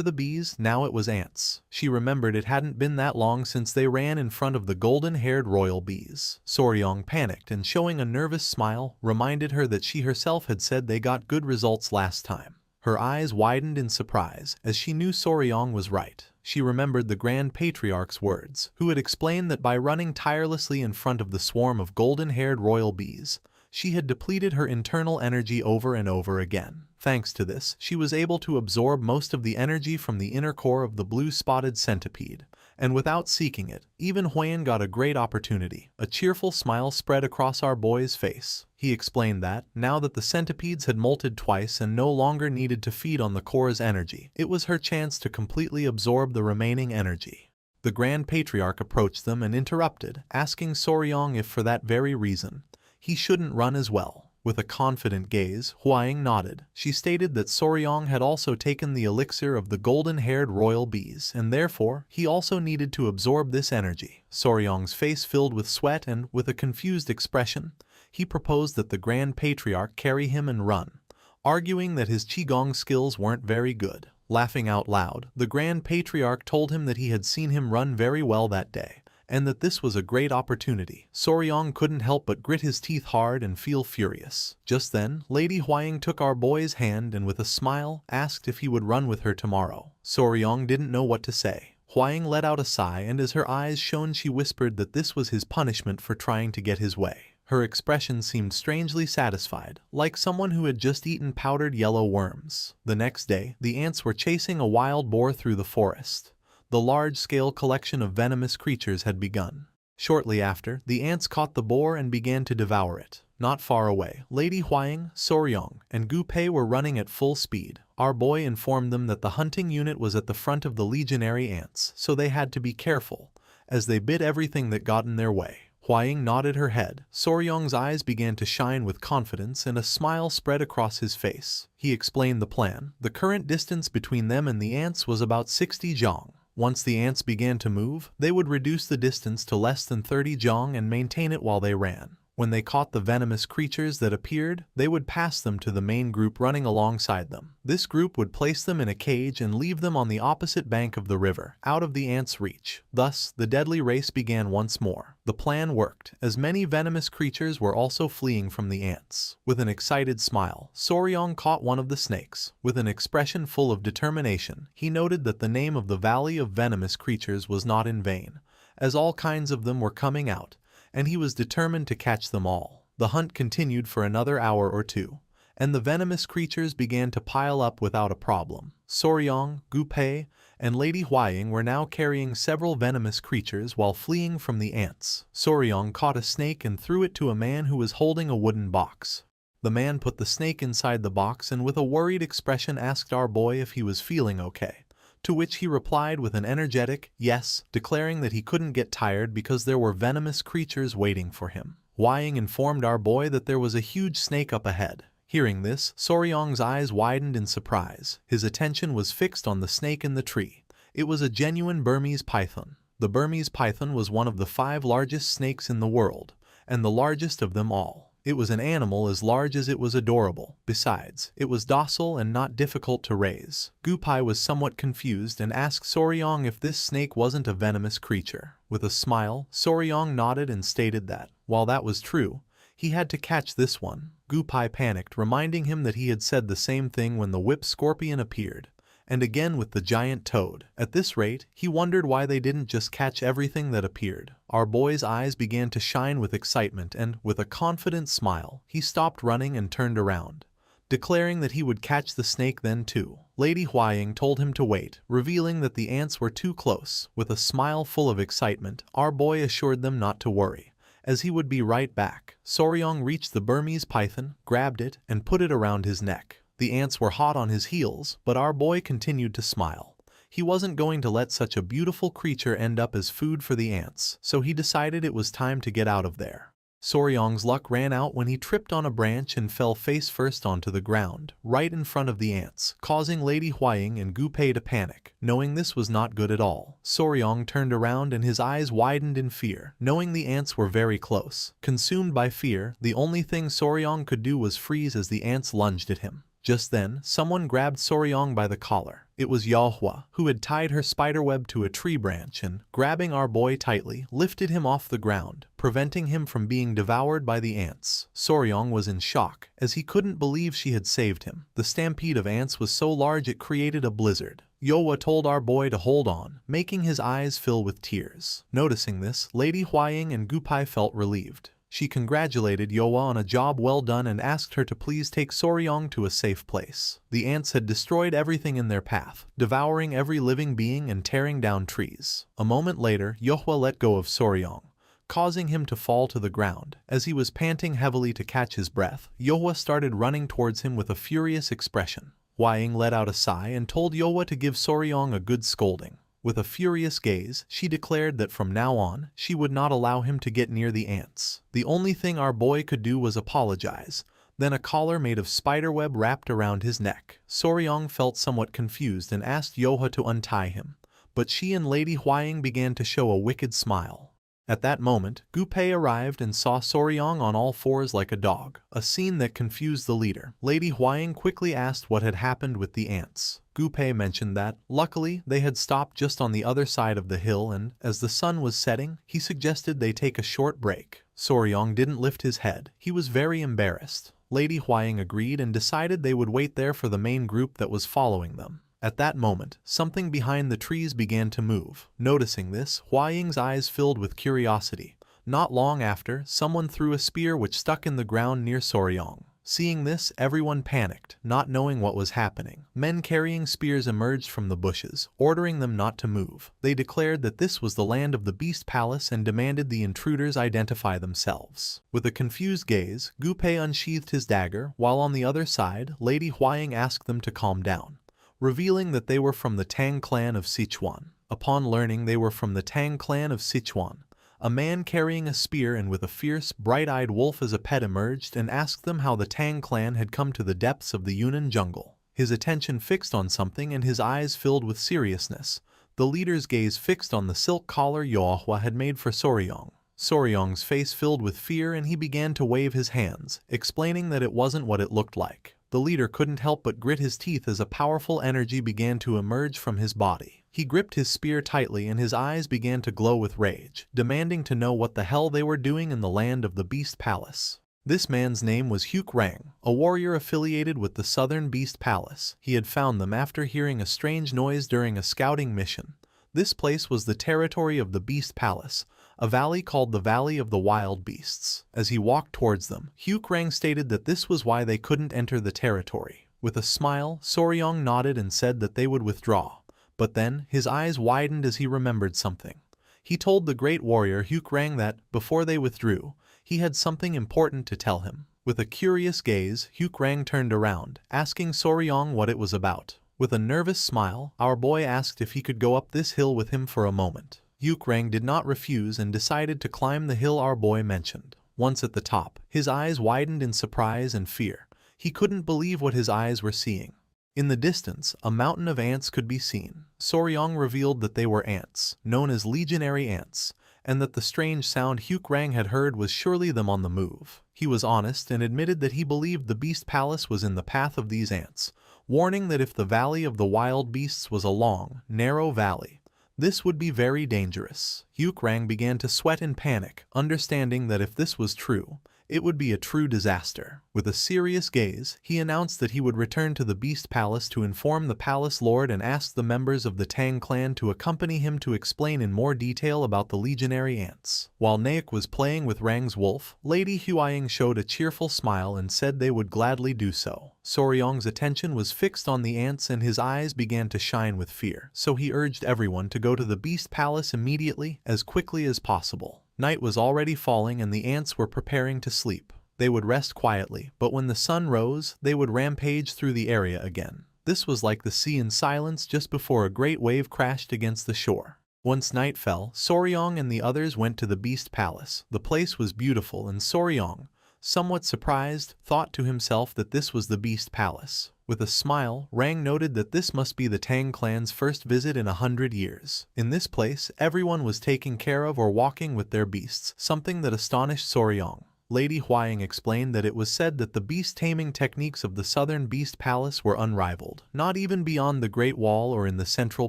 the bees, now it was ants. She remembered it hadn't been that long since they ran in front of the golden-haired royal bees. Soryong panicked and, showing a nervous smile, reminded her that she herself had said they got good results last time. Her eyes widened in surprise, as she knew Soryong was right. She remembered the Grand Patriarch's words, who had explained that by running tirelessly in front of the swarm of golden-haired royal bees, she had depleted her internal energy over and over again. Thanks to this, she was able to absorb most of the energy from the inner core of the blue-spotted centipede. And without seeking it, even Huyen got a great opportunity. A cheerful smile spread across our boy's face. He explained that, now that the centipedes had molted twice and no longer needed to feed on the core's energy, it was her chance to completely absorb the remaining energy. The Grand Patriarch approached them and interrupted, asking Soryong if for that very reason, he shouldn't run as well. With a confident gaze, Huaying nodded. She stated that Soryong had also taken the elixir of the golden-haired royal bees, and therefore, he also needed to absorb this energy. Soryong's face filled with sweat and, with a confused expression, he proposed that the Grand Patriarch carry him and run, arguing that his Qigong skills weren't very good. Laughing out loud, the Grand Patriarch told him that he had seen him run very well that day, and that this was a great opportunity. Soryong couldn't help but grit his teeth hard and feel furious. Just then, Lady Huaying took our boy's hand and with a smile, asked if he would run with her tomorrow. Soryong didn't know what to say. Huaying let out a sigh and as her eyes shone she whispered that this was his punishment for trying to get his way. Her expression seemed strangely satisfied, like someone who had just eaten powdered yellow worms. The next day, the ants were chasing a wild boar through the forest. The large-scale collection of venomous creatures had begun. Shortly after, the ants caught the boar and began to devour it. Not far away, Lady Huaying, Soryong, and Gu Pei were running at full speed. Our boy informed them that the hunting unit was at the front of the legionary ants, so they had to be careful, as they bit everything that got in their way. Huaying nodded her head. Soryong's eyes began to shine with confidence and a smile spread across his face. He explained the plan. The current distance between them and the ants was about 60 zhang. Once the ants began to move, they would reduce the distance to less than 30 zhang and maintain it while they ran. When they caught the venomous creatures that appeared, they would pass them to the main group running alongside them. This group would place them in a cage and leave them on the opposite bank of the river, out of the ants' reach. Thus, the deadly race began once more. The plan worked, as many venomous creatures were also fleeing from the ants. With an excited smile, Soryong caught one of the snakes. With an expression full of determination, he noted that the name of the Valley of Venomous Creatures was not in vain, as all kinds of them were coming out, and he was determined to catch them all. The hunt continued for another hour or two, and the venomous creatures began to pile up without a problem. Soryong, Gu Pei, and Lady Huaying were now carrying several venomous creatures while fleeing from the ants. Soryong caught a snake and threw it to a man who was holding a wooden box. The man put the snake inside the box and with a worried expression asked our boy if he was feeling okay. To which he replied with an energetic yes, declaring that he couldn't get tired because there were venomous creatures waiting for him. Huaying informed our boy that there was a huge snake up ahead. Hearing this, Soryong's eyes widened in surprise. His attention was fixed on the snake in the tree. It was a genuine Burmese python. The Burmese python was one of the 5 largest snakes in the world, and the largest of them all. It was an animal as large as it was adorable. Besides, it was docile and not difficult to raise. Gupai was somewhat confused and asked Soryong if this snake wasn't a venomous creature. With a smile, Soryong nodded and stated that, while that was true, he had to catch this one. Gupai panicked, reminding him that he had said the same thing when the whip scorpion appeared, and again with the giant toad. At this rate, he wondered why they didn't just catch everything that appeared. Our boy's eyes began to shine with excitement and, with a confident smile, he stopped running and turned around, declaring that he would catch the snake then too. Lady Huaying told him to wait, revealing that the ants were too close. With a smile full of excitement, our boy assured them not to worry, as he would be right back. Soryong reached the Burmese python, grabbed it, and put it around his neck. The ants were hot on his heels, but our boy continued to smile. He wasn't going to let such a beautiful creature end up as food for the ants, so he decided it was time to get out of there. Soryong's luck ran out when he tripped on a branch and fell face first onto the ground, right in front of the ants, causing Lady Huaying and Gupei to panic. Knowing this was not good at all, Soryong turned around and his eyes widened in fear, knowing the ants were very close. Consumed by fear, the only thing Soryong could do was freeze as the ants lunged at him. Just then, someone grabbed Soryong by the collar. It was Yahua, who had tied her spiderweb to a tree branch and, grabbing our boy tightly, lifted him off the ground, preventing him from being devoured by the ants. Soryong was in shock, as he couldn't believe she had saved him. The stampede of ants was so large it created a blizzard. Yowa told our boy to hold on, making his eyes fill with tears. Noticing this, Lady Huaying and Gupai felt relieved. She congratulated Yowa on a job well done and asked her to please take Soryong to a safe place. The ants had destroyed everything in their path, devouring every living being and tearing down trees. A moment later, Yohua let go of Soryong, causing him to fall to the ground. As he was panting heavily to catch his breath, Yohua started running towards him with a furious expression. Huaying let out a sigh and told Yohua to give Soryong a good scolding. With a furious gaze, she declared that from now on, she would not allow him to get near the ants. The only thing our boy could do was apologize. Then a collar made of spiderweb wrapped around his neck. Soryong felt somewhat confused and asked Yohua to untie him, but she and Lady Huaying began to show a wicked smile. At that moment, Gupei arrived and saw Soryong on all fours like a dog, a scene that confused the leader. Lady Huaying quickly asked what had happened with the ants. Gupei mentioned that, luckily, they had stopped just on the other side of the hill and, as the sun was setting, he suggested they take a short break. Soryong didn't lift his head. He was very embarrassed. Lady Huaying agreed and decided they would wait there for the main group that was following them. At that moment, something behind the trees began to move. Noticing this, Huaying's eyes filled with curiosity. Not long after, someone threw a spear which stuck in the ground near Soryong. Seeing this, everyone panicked, not knowing what was happening. Men carrying spears emerged from the bushes, ordering them not to move. They declared that this was the land of the Beast Palace and demanded the intruders identify themselves. With a confused gaze, Gupei unsheathed his dagger, while on the other side, Lady Huaying asked them to calm down, revealing that they were from the Tang clan of Sichuan. Upon learning they were from the Tang clan of Sichuan, a man carrying a spear and with a fierce, bright-eyed wolf as a pet emerged and asked them how the Tang clan had come to the depths of the Yunnan jungle. His attention fixed on something and his eyes filled with seriousness. The leader's gaze fixed on the silk collar Yoahua had made for Soryong. Soryong's face filled with fear and he began to wave his hands, explaining that it wasn't what it looked like. The leader couldn't help but grit his teeth as a powerful energy began to emerge from his body. He gripped his spear tightly and his eyes began to glow with rage, demanding to know what the hell they were doing in the land of the Beast Palace. This man's name was Huk Rang, a warrior affiliated with the Southern Beast Palace. He had found them after hearing a strange noise during a scouting mission. This place was the territory of the Beast Palace, a valley called the Valley of the Wild Beasts. As he walked towards them, Huk Rang stated that this was why they couldn't enter the territory. With a smile, Soryong nodded and said that they would withdraw. But then, his eyes widened as he remembered something. He told the great warrior Huk Rang that, before they withdrew, he had something important to tell him. With a curious gaze, Huk Rang turned around, asking Soryong what it was about. With a nervous smile, our boy asked if he could go up this hill with him for a moment. Huk Rang did not refuse and decided to climb the hill our boy mentioned. Once at the top, his eyes widened in surprise and fear. He couldn't believe what his eyes were seeing. In the distance, a mountain of ants could be seen. Soryong revealed that they were ants, known as legionary ants, and that the strange sound Hukrang had heard was surely them on the move. He was honest and admitted that he believed the Beast Palace was in the path of these ants, warning that if the Valley of the Wild Beasts was a long, narrow valley, this would be very dangerous. Hukrang began to sweat in panic, understanding that if this was true, it would be a true disaster. With a serious gaze, he announced that he would return to the Beast Palace to inform the Palace Lord and asked the members of the Tang clan to accompany him to explain in more detail about the legionary ants. While Naek was playing with Rang's wolf, Lady Huaying showed a cheerful smile and said they would gladly do so. Soryong's attention was fixed on the ants and his eyes began to shine with fear, so he urged everyone to go to the Beast Palace immediately, as quickly as possible. Night was already falling and the ants were preparing to sleep. They would rest quietly, but when the sun rose, they would rampage through the area again. This was like the sea in silence just before a great wave crashed against the shore. Once night fell, Soryong and the others went to the Beast Palace. The place was beautiful and Soryong, somewhat surprised, thought to himself that this was the Beast Palace. With a smile, Rang noted that this must be the Tang clan's first visit in 100 years. In this place, everyone was taken care of or walking with their beasts, something that astonished Soryong. Lady Huaying explained that it was said that the beast-taming techniques of the Southern Beast Palace were unrivaled, not even beyond the Great Wall or in the Central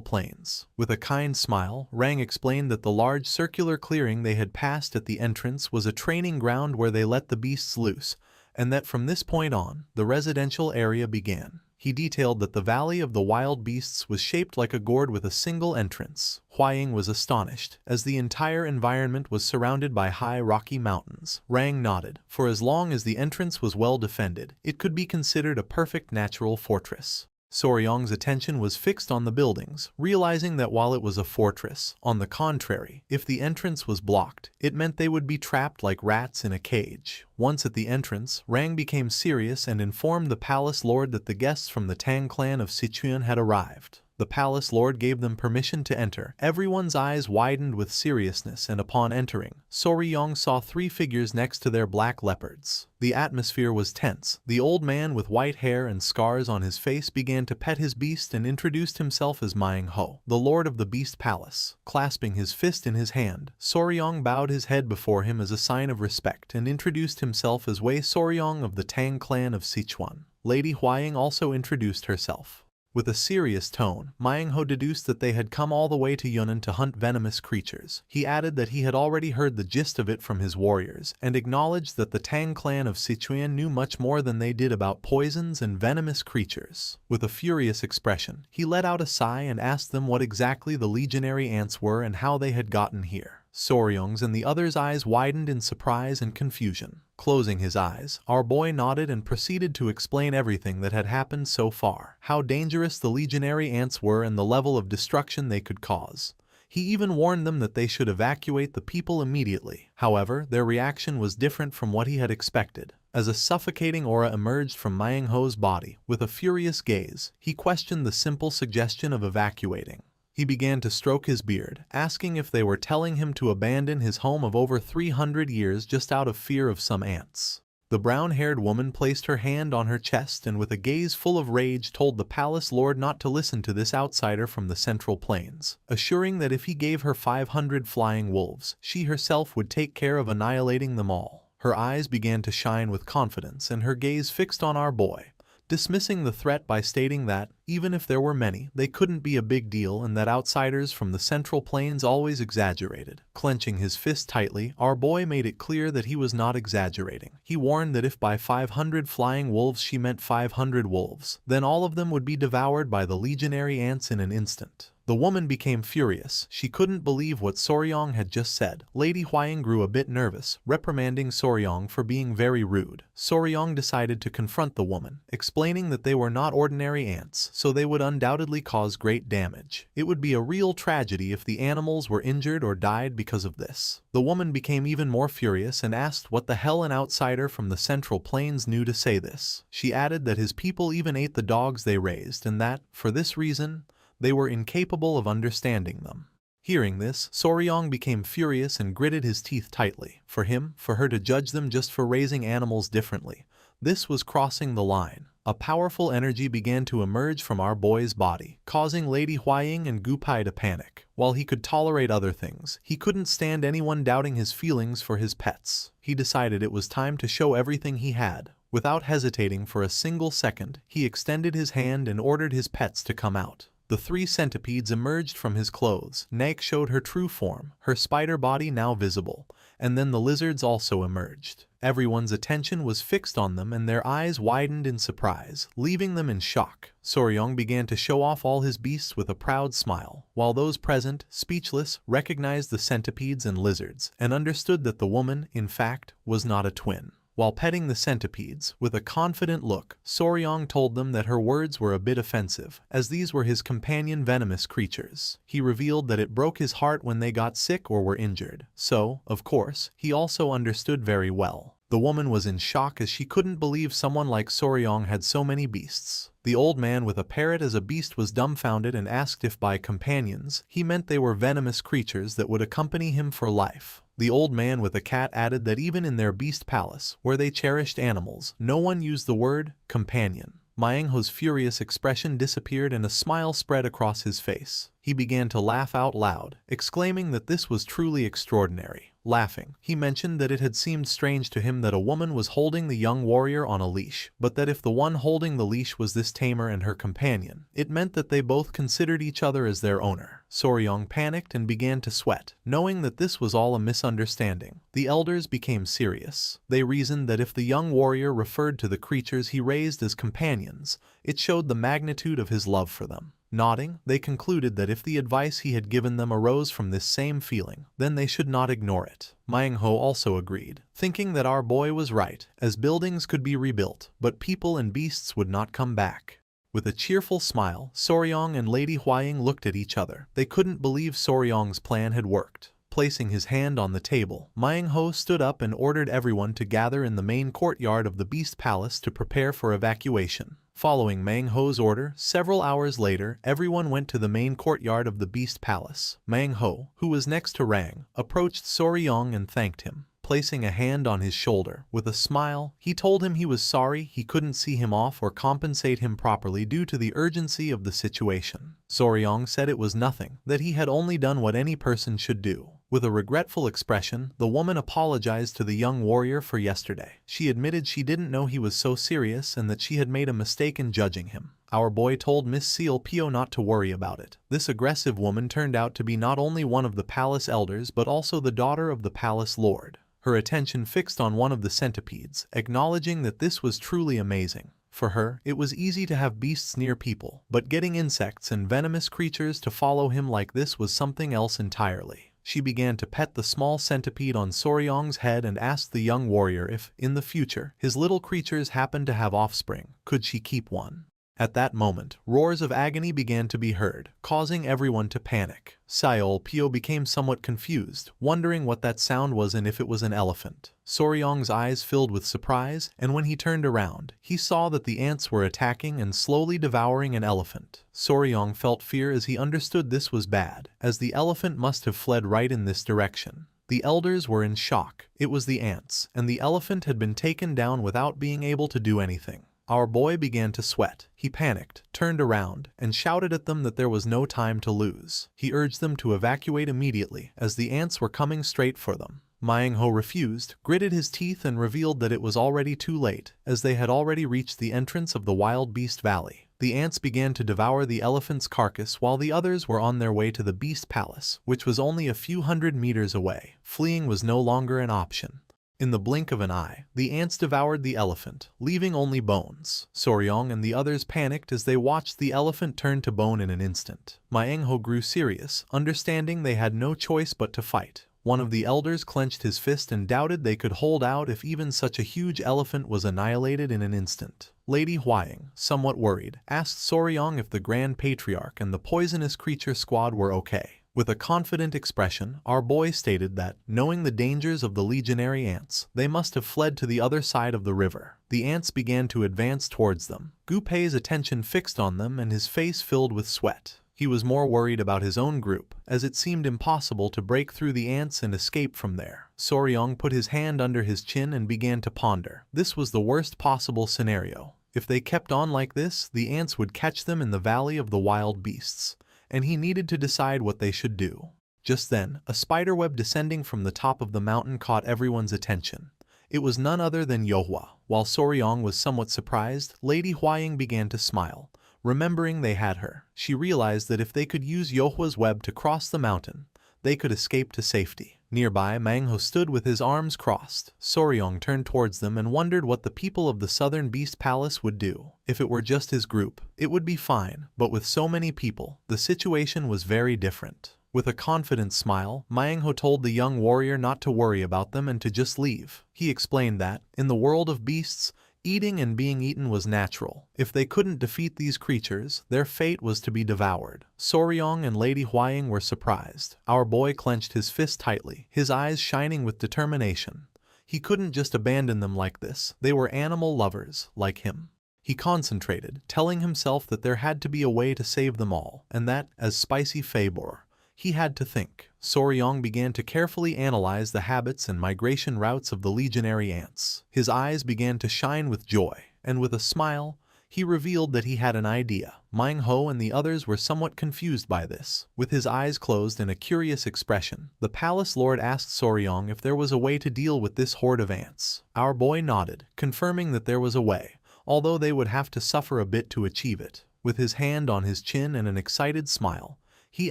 Plains. With a kind smile, Rang explained that the large circular clearing they had passed at the entrance was a training ground where they let the beasts loose, and that from this point on, the residential area began. He detailed that the Valley of the Wild Beasts was shaped like a gourd with a single entrance. Huaying was astonished, as the entire environment was surrounded by high rocky mountains. Rang nodded. For as long as the entrance was well defended, it could be considered a perfect natural fortress. Soryong's attention was fixed on the buildings, realizing that while it was a fortress, on the contrary, if the entrance was blocked, it meant they would be trapped like rats in a cage. Once at the entrance, Rang became serious and informed the Palace Lord that the guests from the Tang clan of Sichuan had arrived. The Palace Lord gave them permission to enter. Everyone's eyes widened with seriousness, and upon entering, Soryong saw 3 figures next to their black leopards. The atmosphere was tense. The old man with white hair and scars on his face began to pet his beast and introduced himself as Manhwa, the Lord of the Beast Palace. Clasping his fist in his hand, Soryong bowed his head before him as a sign of respect and introduced himself as Wei Soryong of the Tang clan of Sichuan. Lady Huaying also introduced herself. With a serious tone, Manhwa deduced that they had come all the way to Yunnan to hunt venomous creatures. He added that he had already heard the gist of it from his warriors, and acknowledged that the Tang clan of Sichuan knew much more than they did about poisons and venomous creatures. With a furious expression, he let out a sigh and asked them what exactly the legionary ants were and how they had gotten here. Soryong's and the others' eyes widened in surprise and confusion. Closing his eyes, our boy nodded and proceeded to explain everything that had happened so far, how dangerous the legionary ants were and the level of destruction they could cause. He even warned them that they should evacuate the people immediately. However, their reaction was different from what he had expected. As a suffocating aura emerged from Manhwa's body, with a furious gaze, he questioned the simple suggestion of evacuating. He began to stroke his beard, asking if they were telling him to abandon his home of over 300 years just out of fear of some ants. The brown-haired woman placed her hand on her chest and with a gaze full of rage told the Palace Lord not to listen to this outsider from the Central Plains, assuring that if he gave her 500 flying wolves, she herself would take care of annihilating them all. Her eyes began to shine with confidence and her gaze fixed on our boy, dismissing the threat by stating that, even if there were many, they couldn't be a big deal and that outsiders from the Central Plains always exaggerated. Clenching his fist tightly, our boy made it clear that he was not exaggerating. He warned that if by 500 flying wolves she meant 500 wolves, then all of them would be devoured by the legionary ants in an instant. The woman became furious. She couldn't believe what Soryong had just said. Lady Huaying grew a bit nervous, reprimanding Soryong for being very rude. Soryong decided to confront the woman, explaining that they were not ordinary ants, so they would undoubtedly cause great damage. It would be a real tragedy if the animals were injured or died because of this. The woman became even more furious and asked what the hell an outsider from the Central Plains knew to say this. She added that his people even ate the dogs they raised and that, for this reason, they were incapable of understanding them. Hearing this, Soryong became furious and gritted his teeth tightly. For him, for her to judge them just for raising animals differently, This was crossing the line. A powerful energy began to emerge from our boy's body, causing Lady Huaying and Gupai to panic. While he could tolerate other things, he couldn't stand anyone doubting his feelings for his pets. He decided it was time to show everything he had. Without hesitating for a single second, he extended his hand and ordered his pets to come out. The 3 centipedes emerged from his clothes. Naek showed her true form, her spider body now visible, and then the lizards also emerged. Everyone's attention was fixed on them and their eyes widened in surprise, leaving them in shock. Soryong began to show off all his beasts with a proud smile, while those present, speechless, recognized the centipedes and lizards, and understood that the woman, in fact, was not a twin. While petting the centipedes, with a confident look, Soryong told them that her words were a bit offensive, as these were his companion venomous creatures. He revealed that it broke his heart when they got sick or were injured, so, of course, he also understood very well. The woman was in shock as she couldn't believe someone like Soryong had so many beasts. The old man with a parrot as a beast was dumbfounded and asked if by companions he meant they were venomous creatures that would accompany him for life. The old man with a cat added that even in their beast palace, where they cherished animals, no one used the word companion. Myingho's furious expression disappeared and a smile spread across his face. He began to laugh out loud, exclaiming that this was truly extraordinary. Laughing, he mentioned that it had seemed strange to him that a woman was holding the young warrior on a leash, but that if the one holding the leash was this tamer and her companion, it meant that they both considered each other as their owner. Soryong panicked and began to sweat, knowing that this was all a misunderstanding. The elders became serious. They reasoned that if the young warrior referred to the creatures he raised as companions, it showed the magnitude of his love for them. Nodding, they concluded that if the advice he had given them arose from this same feeling, then they should not ignore it. Myingho also agreed, thinking that our boy was right, as buildings could be rebuilt, but people and beasts would not come back. With a cheerful smile, Soryong and Lady Huaying looked at each other. They couldn't believe Soryong's plan had worked. Placing his hand on the table, Myingho stood up and ordered everyone to gather in the main courtyard of the Beast Palace to prepare for evacuation. Following Myingho's order, several hours later, everyone went to the main courtyard of the Beast Palace. Myingho, who was next to Rang, approached Soryong and thanked him. Placing a hand on his shoulder, with a smile, he told him he was sorry he couldn't see him off or compensate him properly due to the urgency of the situation. Soryong said it was nothing, that he had only done what any person should do. With a regretful expression, the woman apologized to the young warrior for yesterday. She admitted she didn't know he was so serious and that she had made a mistake in judging him. Our boy told Miss Seal Pio not to worry about it. This aggressive woman turned out to be not only one of the palace elders but also the daughter of the palace lord. Her attention fixed on one of the centipedes, acknowledging that this was truly amazing. For her, it was easy to have beasts near people, but getting insects and venomous creatures to follow him like this was something else entirely. She began to pet the small centipede on Soryong's head and asked the young warrior if, in the future, his little creatures happened to have offspring, could she keep one. At that moment, roars of agony began to be heard, causing everyone to panic. Seol Pio became somewhat confused, wondering what that sound was and if it was an elephant. Soryong's eyes filled with surprise, and when he turned around, he saw that the ants were attacking and slowly devouring an elephant. Soryong felt fear as he understood this was bad, as the elephant must have fled right in this direction. The elders were in shock. It was the ants, and the elephant had been taken down without being able to do anything. Our boy began to sweat. He panicked, turned around, and shouted at them that there was no time to lose. He urged them to evacuate immediately, as the ants were coming straight for them. Myingho refused, gritted his teeth and revealed that it was already too late, as they had already reached the entrance of the Wild Beast Valley. The ants began to devour the elephant's carcass while the others were on their way to the Beast Palace, which was only a few hundred meters away. Fleeing was no longer an option. In the blink of an eye, the ants devoured the elephant, leaving only bones. Soryong and the others panicked as they watched the elephant turn to bone in an instant. Myingho grew serious, understanding they had no choice but to fight. One of the elders clenched his fist and doubted they could hold out if even such a huge elephant was annihilated in an instant. Lady Huaying, somewhat worried, asked Soryong if the Grand Patriarch and the poisonous creature squad were okay. With a confident expression, our boy stated that, knowing the dangers of the legionary ants, they must have fled to the other side of the river. The ants began to advance towards them. Gupei's attention fixed on them and his face filled with sweat. He was more worried about his own group, as it seemed impossible to break through the ants and escape from there. Soryong put his hand under his chin and began to ponder. This was the worst possible scenario. If they kept on like this, the ants would catch them in the Valley of the Wild Beasts, and he needed to decide what they should do. Just then, a spiderweb descending from the top of the mountain caught everyone's attention. It was none other than Yohua. While Soryong was somewhat surprised, Lady Huaying began to smile. Remembering they had her, she realized that if they could use Yohua's web to cross the mountain, they could escape to safety. Nearby, Manhwa stood with his arms crossed. Soryong turned towards them and wondered what the people of the Southern Beast Palace would do. If it were just his group, it would be fine, but with so many people, the situation was very different. With a confident smile, Manhwa told the young warrior not to worry about them and to just leave. He explained that, in the world of beasts, eating and being eaten was natural. If they couldn't defeat these creatures, their fate was to be devoured. Soryong and Lady Huaying were surprised. Our boy clenched his fist tightly, his eyes shining with determination. He couldn't just abandon them like this. They were animal lovers, like him. He concentrated, telling himself that there had to be a way to save them all, and that, as Spicy Fabor, he had to think. Soryong began to carefully analyze the habits and migration routes of the legionary ants. His eyes began to shine with joy, and with a smile, he revealed that he had an idea. Manhwa and the others were somewhat confused by this. With his eyes closed in a curious expression, the palace lord asked Soryong if there was a way to deal with this horde of ants. Our boy nodded, confirming that there was a way, although they would have to suffer a bit to achieve it. With his hand on his chin and an excited smile, he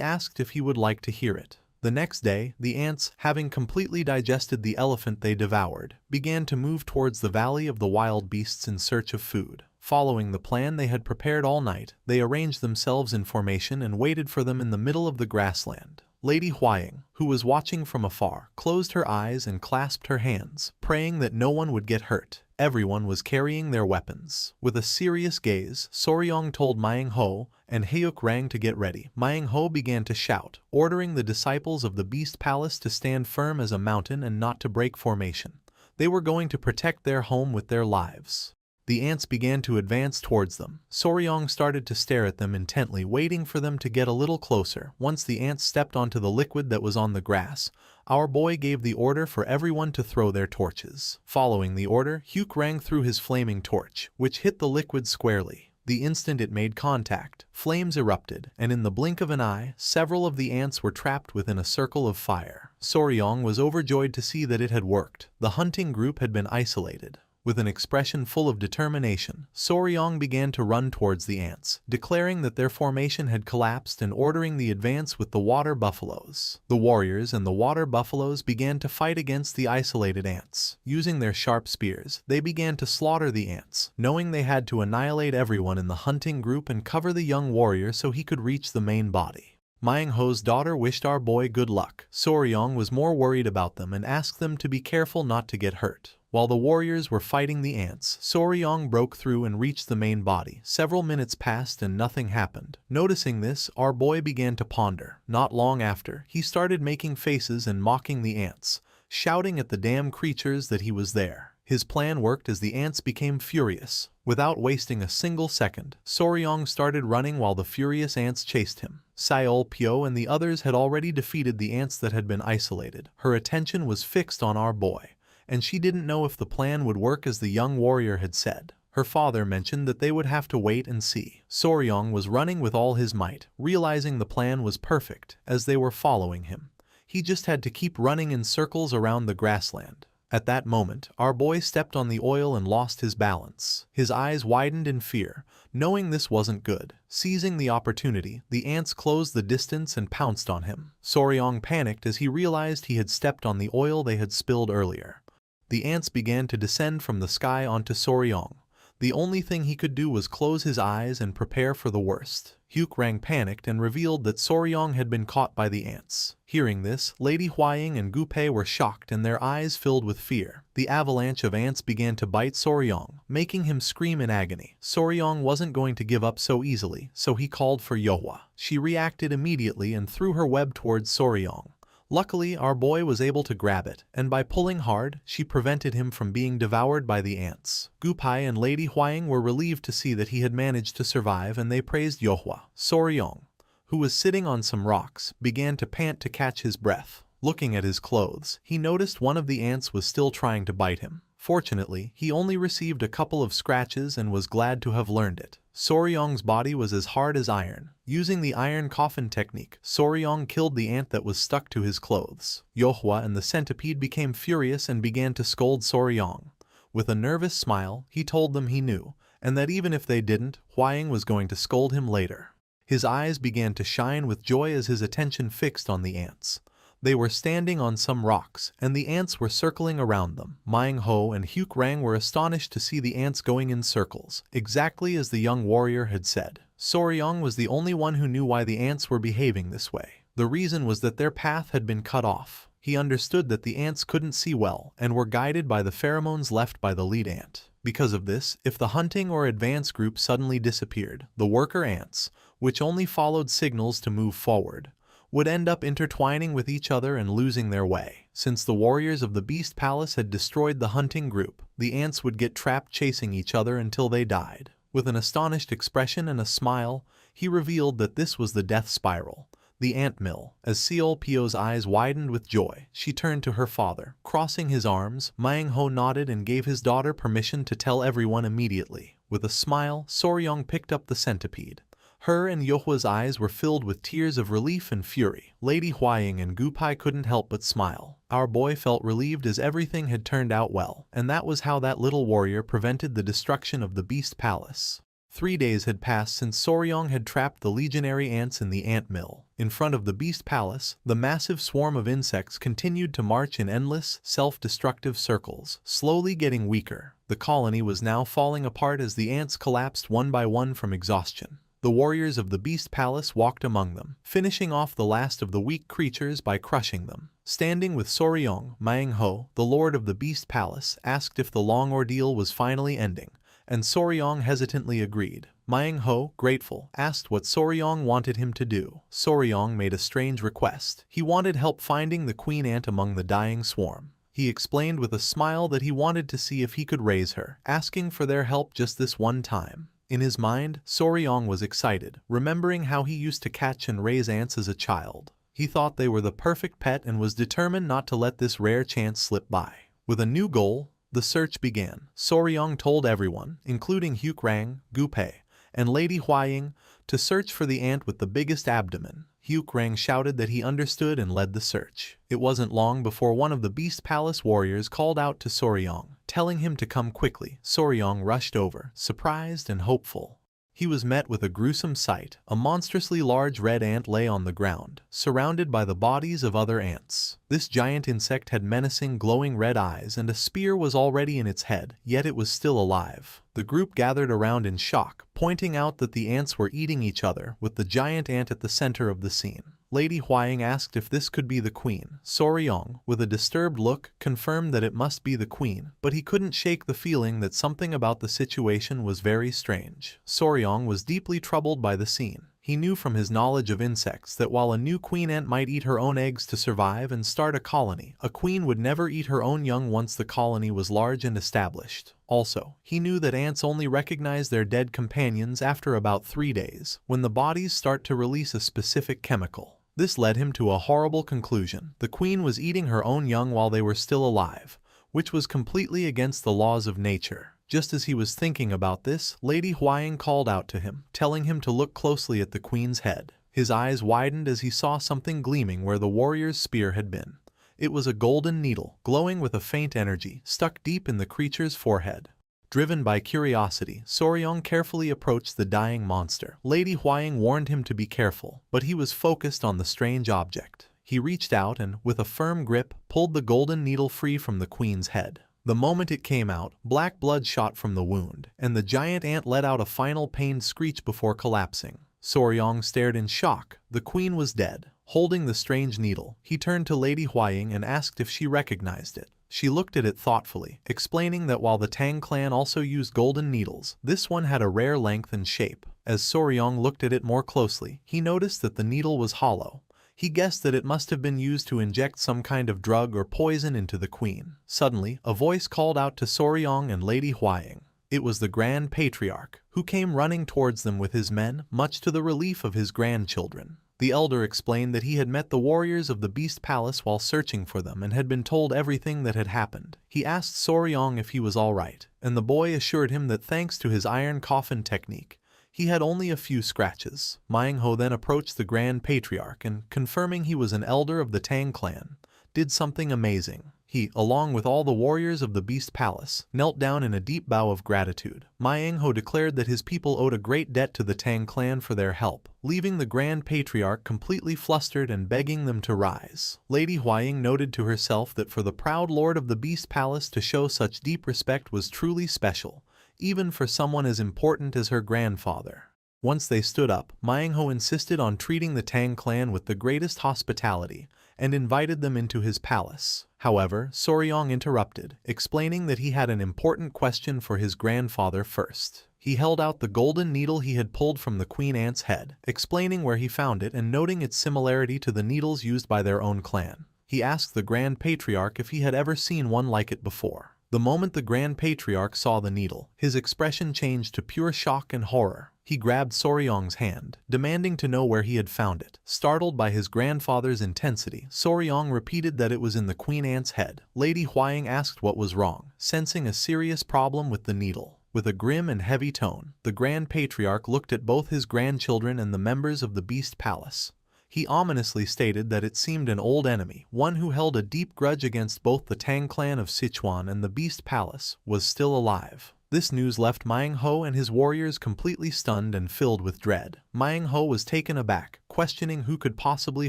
asked if he would like to hear it. The next day, the ants, having completely digested the elephant they devoured, began to move towards the Valley of the Wild Beasts in search of food. Following the plan they had prepared all night, they arranged themselves in formation and waited for them in the middle of the grassland. Lady Huaying, who was watching from afar, closed her eyes and clasped her hands, praying that no one would get hurt. Everyone was carrying their weapons. With a serious gaze, Soryong told Manhwa and Hyuk Rang to get ready. Manhwa began to shout, ordering the disciples of the Beast Palace to stand firm as a mountain and not to break formation. They were going to protect their home with their lives. The ants began to advance towards them. Soryong started to stare at them intently, waiting for them to get a little closer. Once the ants stepped onto the liquid that was on the grass, our boy gave the order for everyone to throw their torches. Following the order, Hyuk Rang threw his flaming torch, which hit the liquid squarely. The instant it made contact, flames erupted, and in the blink of an eye, several of the ants were trapped within a circle of fire. Soryong was overjoyed to see that it had worked. The hunting group had been isolated. With an expression full of determination, Soryong began to run towards the ants, declaring that their formation had collapsed and ordering the advance with the water buffaloes. The warriors and the water buffaloes began to fight against the isolated ants. Using their sharp spears, they began to slaughter the ants, knowing they had to annihilate everyone in the hunting group and cover the young warrior so he could reach the main body. Manhwa's daughter wished our boy good luck. Soryong was more worried about them and asked them to be careful not to get hurt. While the warriors were fighting the ants, Soryong broke through and reached the main body. Several minutes passed and nothing happened. Noticing this, our boy began to ponder. Not long after, he started making faces and mocking the ants, shouting at the damn creatures that he was there. His plan worked as the ants became furious. Without wasting a single second, Soryong started running while the furious ants chased him. Seol Pyo and the others had already defeated the ants that had been isolated. Her attention was fixed on our boy, and she didn't know if the plan would work as the young warrior had said. Her father mentioned that they would have to wait and see. Soryong was running with all his might, realizing the plan was perfect as they were following him. He just had to keep running in circles around the grassland. At that moment, our boy stepped on the oil and lost his balance. His eyes widened in fear, knowing this wasn't good. Seizing the opportunity, the ants closed the distance and pounced on him. Soryong panicked as he realized he had stepped on the oil they had spilled earlier. The ants began to descend from the sky onto Soryong. The only thing he could do was close his eyes and prepare for the worst. Hyuk Rang panicked and revealed that Soryong had been caught by the ants. Hearing this, Lady Huaying and Gupei were shocked and their eyes filled with fear. The avalanche of ants began to bite Soryong, making him scream in agony. Soryong wasn't going to give up so easily, so he called for Yohua. She reacted immediately and threw her web towards Soryong. Luckily, our boy was able to grab it, and by pulling hard, she prevented him from being devoured by the ants. Gupei and Lady Huaying were relieved to see that he had managed to survive, and they praised Yohua. Soryong, who was sitting on some rocks, began to pant to catch his breath. Looking at his clothes, he noticed one of the ants was still trying to bite him. Fortunately, he only received a couple of scratches and was glad to have learned it. Soryong's body was as hard as iron. Using the iron coffin technique, Soryong killed the ant that was stuck to his clothes. Yohwa and the centipede became furious and began to scold Soryong. With a nervous smile, he told them he knew, and that even if they didn't, Hwaying was going to scold him later. His eyes began to shine with joy as his attention fixed on the ants. They were standing on some rocks, and the ants were circling around them. Myung Ho and Hyuk Rang were astonished to see the ants going in circles, exactly as the young warrior had said. Soryong was the only one who knew why the ants were behaving this way. The reason was that their path had been cut off. He understood that the ants couldn't see well and were guided by the pheromones left by the lead ant. Because of this, if the hunting or advance group suddenly disappeared, the worker ants, which only followed signals to move forward, would end up intertwining with each other and losing their way. Since the warriors of the Beast Palace had destroyed the hunting group, the ants would get trapped chasing each other until they died. With an astonished expression and a smile, he revealed that this was the death spiral, the ant mill. As Seolpyo's eyes widened with joy, she turned to her father. Crossing his arms, Myung Ho nodded and gave his daughter permission to tell everyone immediately. With a smile, Soryong picked up the centipede. Her and Yohwa's eyes were filled with tears of relief and fury. Lady Hwaying and Gupai couldn't help but smile. Our boy felt relieved as everything had turned out well, and that was how that little warrior prevented the destruction of the Beast Palace. 3 days had passed since Soryong had trapped the legionary ants in the ant mill. In front of the Beast Palace, the massive swarm of insects continued to march in endless, self-destructive circles, slowly getting weaker. The colony was now falling apart as the ants collapsed one by one from exhaustion. The warriors of the Beast Palace walked among them, finishing off the last of the weak creatures by crushing them. Standing with Soryong, Myung Ho, the lord of the Beast Palace, asked if the long ordeal was finally ending, and Soryong hesitantly agreed. Myung Ho, grateful, asked what Soryong wanted him to do. Soryong made a strange request. He wanted help finding the queen ant among the dying swarm. He explained with a smile that he wanted to see if he could raise her, asking for their help just this one time. In his mind, Soryong was excited, remembering how he used to catch and raise ants as a child. He thought they were the perfect pet and was determined not to let this rare chance slip by. With a new goal, the search began. Soryong told everyone, including Hyuk Rang, Gupai, and Lady Hwaying, to search for the ant with the biggest abdomen. Hyuk Rang shouted that he understood and led the search. It wasn't long before one of the Beast Palace warriors called out to Soryong, telling him to come quickly. Soryong rushed over, surprised and hopeful. He was met with a gruesome sight. A monstrously large red ant lay on the ground, surrounded by the bodies of other ants. This giant insect had menacing, glowing red eyes, and a spear was already in its head, yet it was still alive. The group gathered around in shock, pointing out that the ants were eating each other, with the giant ant at the center of the scene. Lady Hwaying asked if this could be the queen. Soryong, with a disturbed look, confirmed that it must be the queen, but he couldn't shake the feeling that something about the situation was very strange. Soryong was deeply troubled by the scene. He knew from his knowledge of insects that while a new queen ant might eat her own eggs to survive and start a colony, a queen would never eat her own young once the colony was large and established. Also, he knew that ants only recognize their dead companions after about 3 days, when the bodies start to release a specific chemical. This led him to a horrible conclusion. The queen was eating her own young while they were still alive, which was completely against the laws of nature. Just as he was thinking about this, Lady Hwaying called out to him, telling him to look closely at the queen's head. His eyes widened as he saw something gleaming where the warrior's spear had been. It was a golden needle, glowing with a faint energy, stuck deep in the creature's forehead. Driven by curiosity, Soryong carefully approached the dying monster. Lady Hwaying warned him to be careful, but he was focused on the strange object. He reached out and, with a firm grip, pulled the golden needle free from the queen's head. The moment it came out, black blood shot from the wound, and the giant ant let out a final pained screech before collapsing. Soryong stared in shock. The queen was dead. Holding the strange needle, he turned to Lady Hwaying and asked if she recognized it. She looked at it thoughtfully, explaining that while the Tang clan also used golden needles, this one had a rare length and shape. As Soryong looked at it more closely, he noticed that the needle was hollow. He guessed that it must have been used to inject some kind of drug or poison into the queen. Suddenly, a voice called out to Soryong and Lady Hwaying. It was the Grand Patriarch, who came running towards them with his men, much to the relief of his grandchildren. The elder explained that he had met the warriors of the Beast Palace while searching for them and had been told everything that had happened. He asked Soryong if he was all right, and the boy assured him that thanks to his iron coffin technique, he had only a few scratches. Manhwa then approached the Grand Patriarch and, confirming he was an elder of the Tang clan, did something amazing. He, along with all the warriors of the Beast Palace, knelt down in a deep bow of gratitude. Manhwa declared that his people owed a great debt to the Tang clan for their help, leaving the Grand Patriarch completely flustered and begging them to rise. Lady Huaying noted to herself that for the proud lord of the Beast Palace to show such deep respect was truly special, even for someone as important as her grandfather. Once they stood up, Manhwa insisted on treating the Tang clan with the greatest hospitality, and invited them into his palace. However, Soryong interrupted, explaining that he had an important question for his grandfather first. He held out the golden needle he had pulled from the queen ant's head, explaining where he found it and noting its similarity to the needles used by their own clan. He asked the Grand Patriarch if he had ever seen one like it before. The moment the Grand Patriarch saw the needle, his expression changed to pure shock and horror. He grabbed Soryong's hand, demanding to know where he had found it. Startled by his grandfather's intensity, Soryong repeated that it was in the queen ant's head. Lady Huaying asked what was wrong, sensing a serious problem with the needle. With a grim and heavy tone, the Grand Patriarch looked at both his grandchildren and the members of the Beast Palace. He ominously stated that it seemed an old enemy, one who held a deep grudge against both the Tang clan of Sichuan and the Beast Palace, was still alive. This news left Manhwa and his warriors completely stunned and filled with dread. Manhwa was taken aback, questioning who could possibly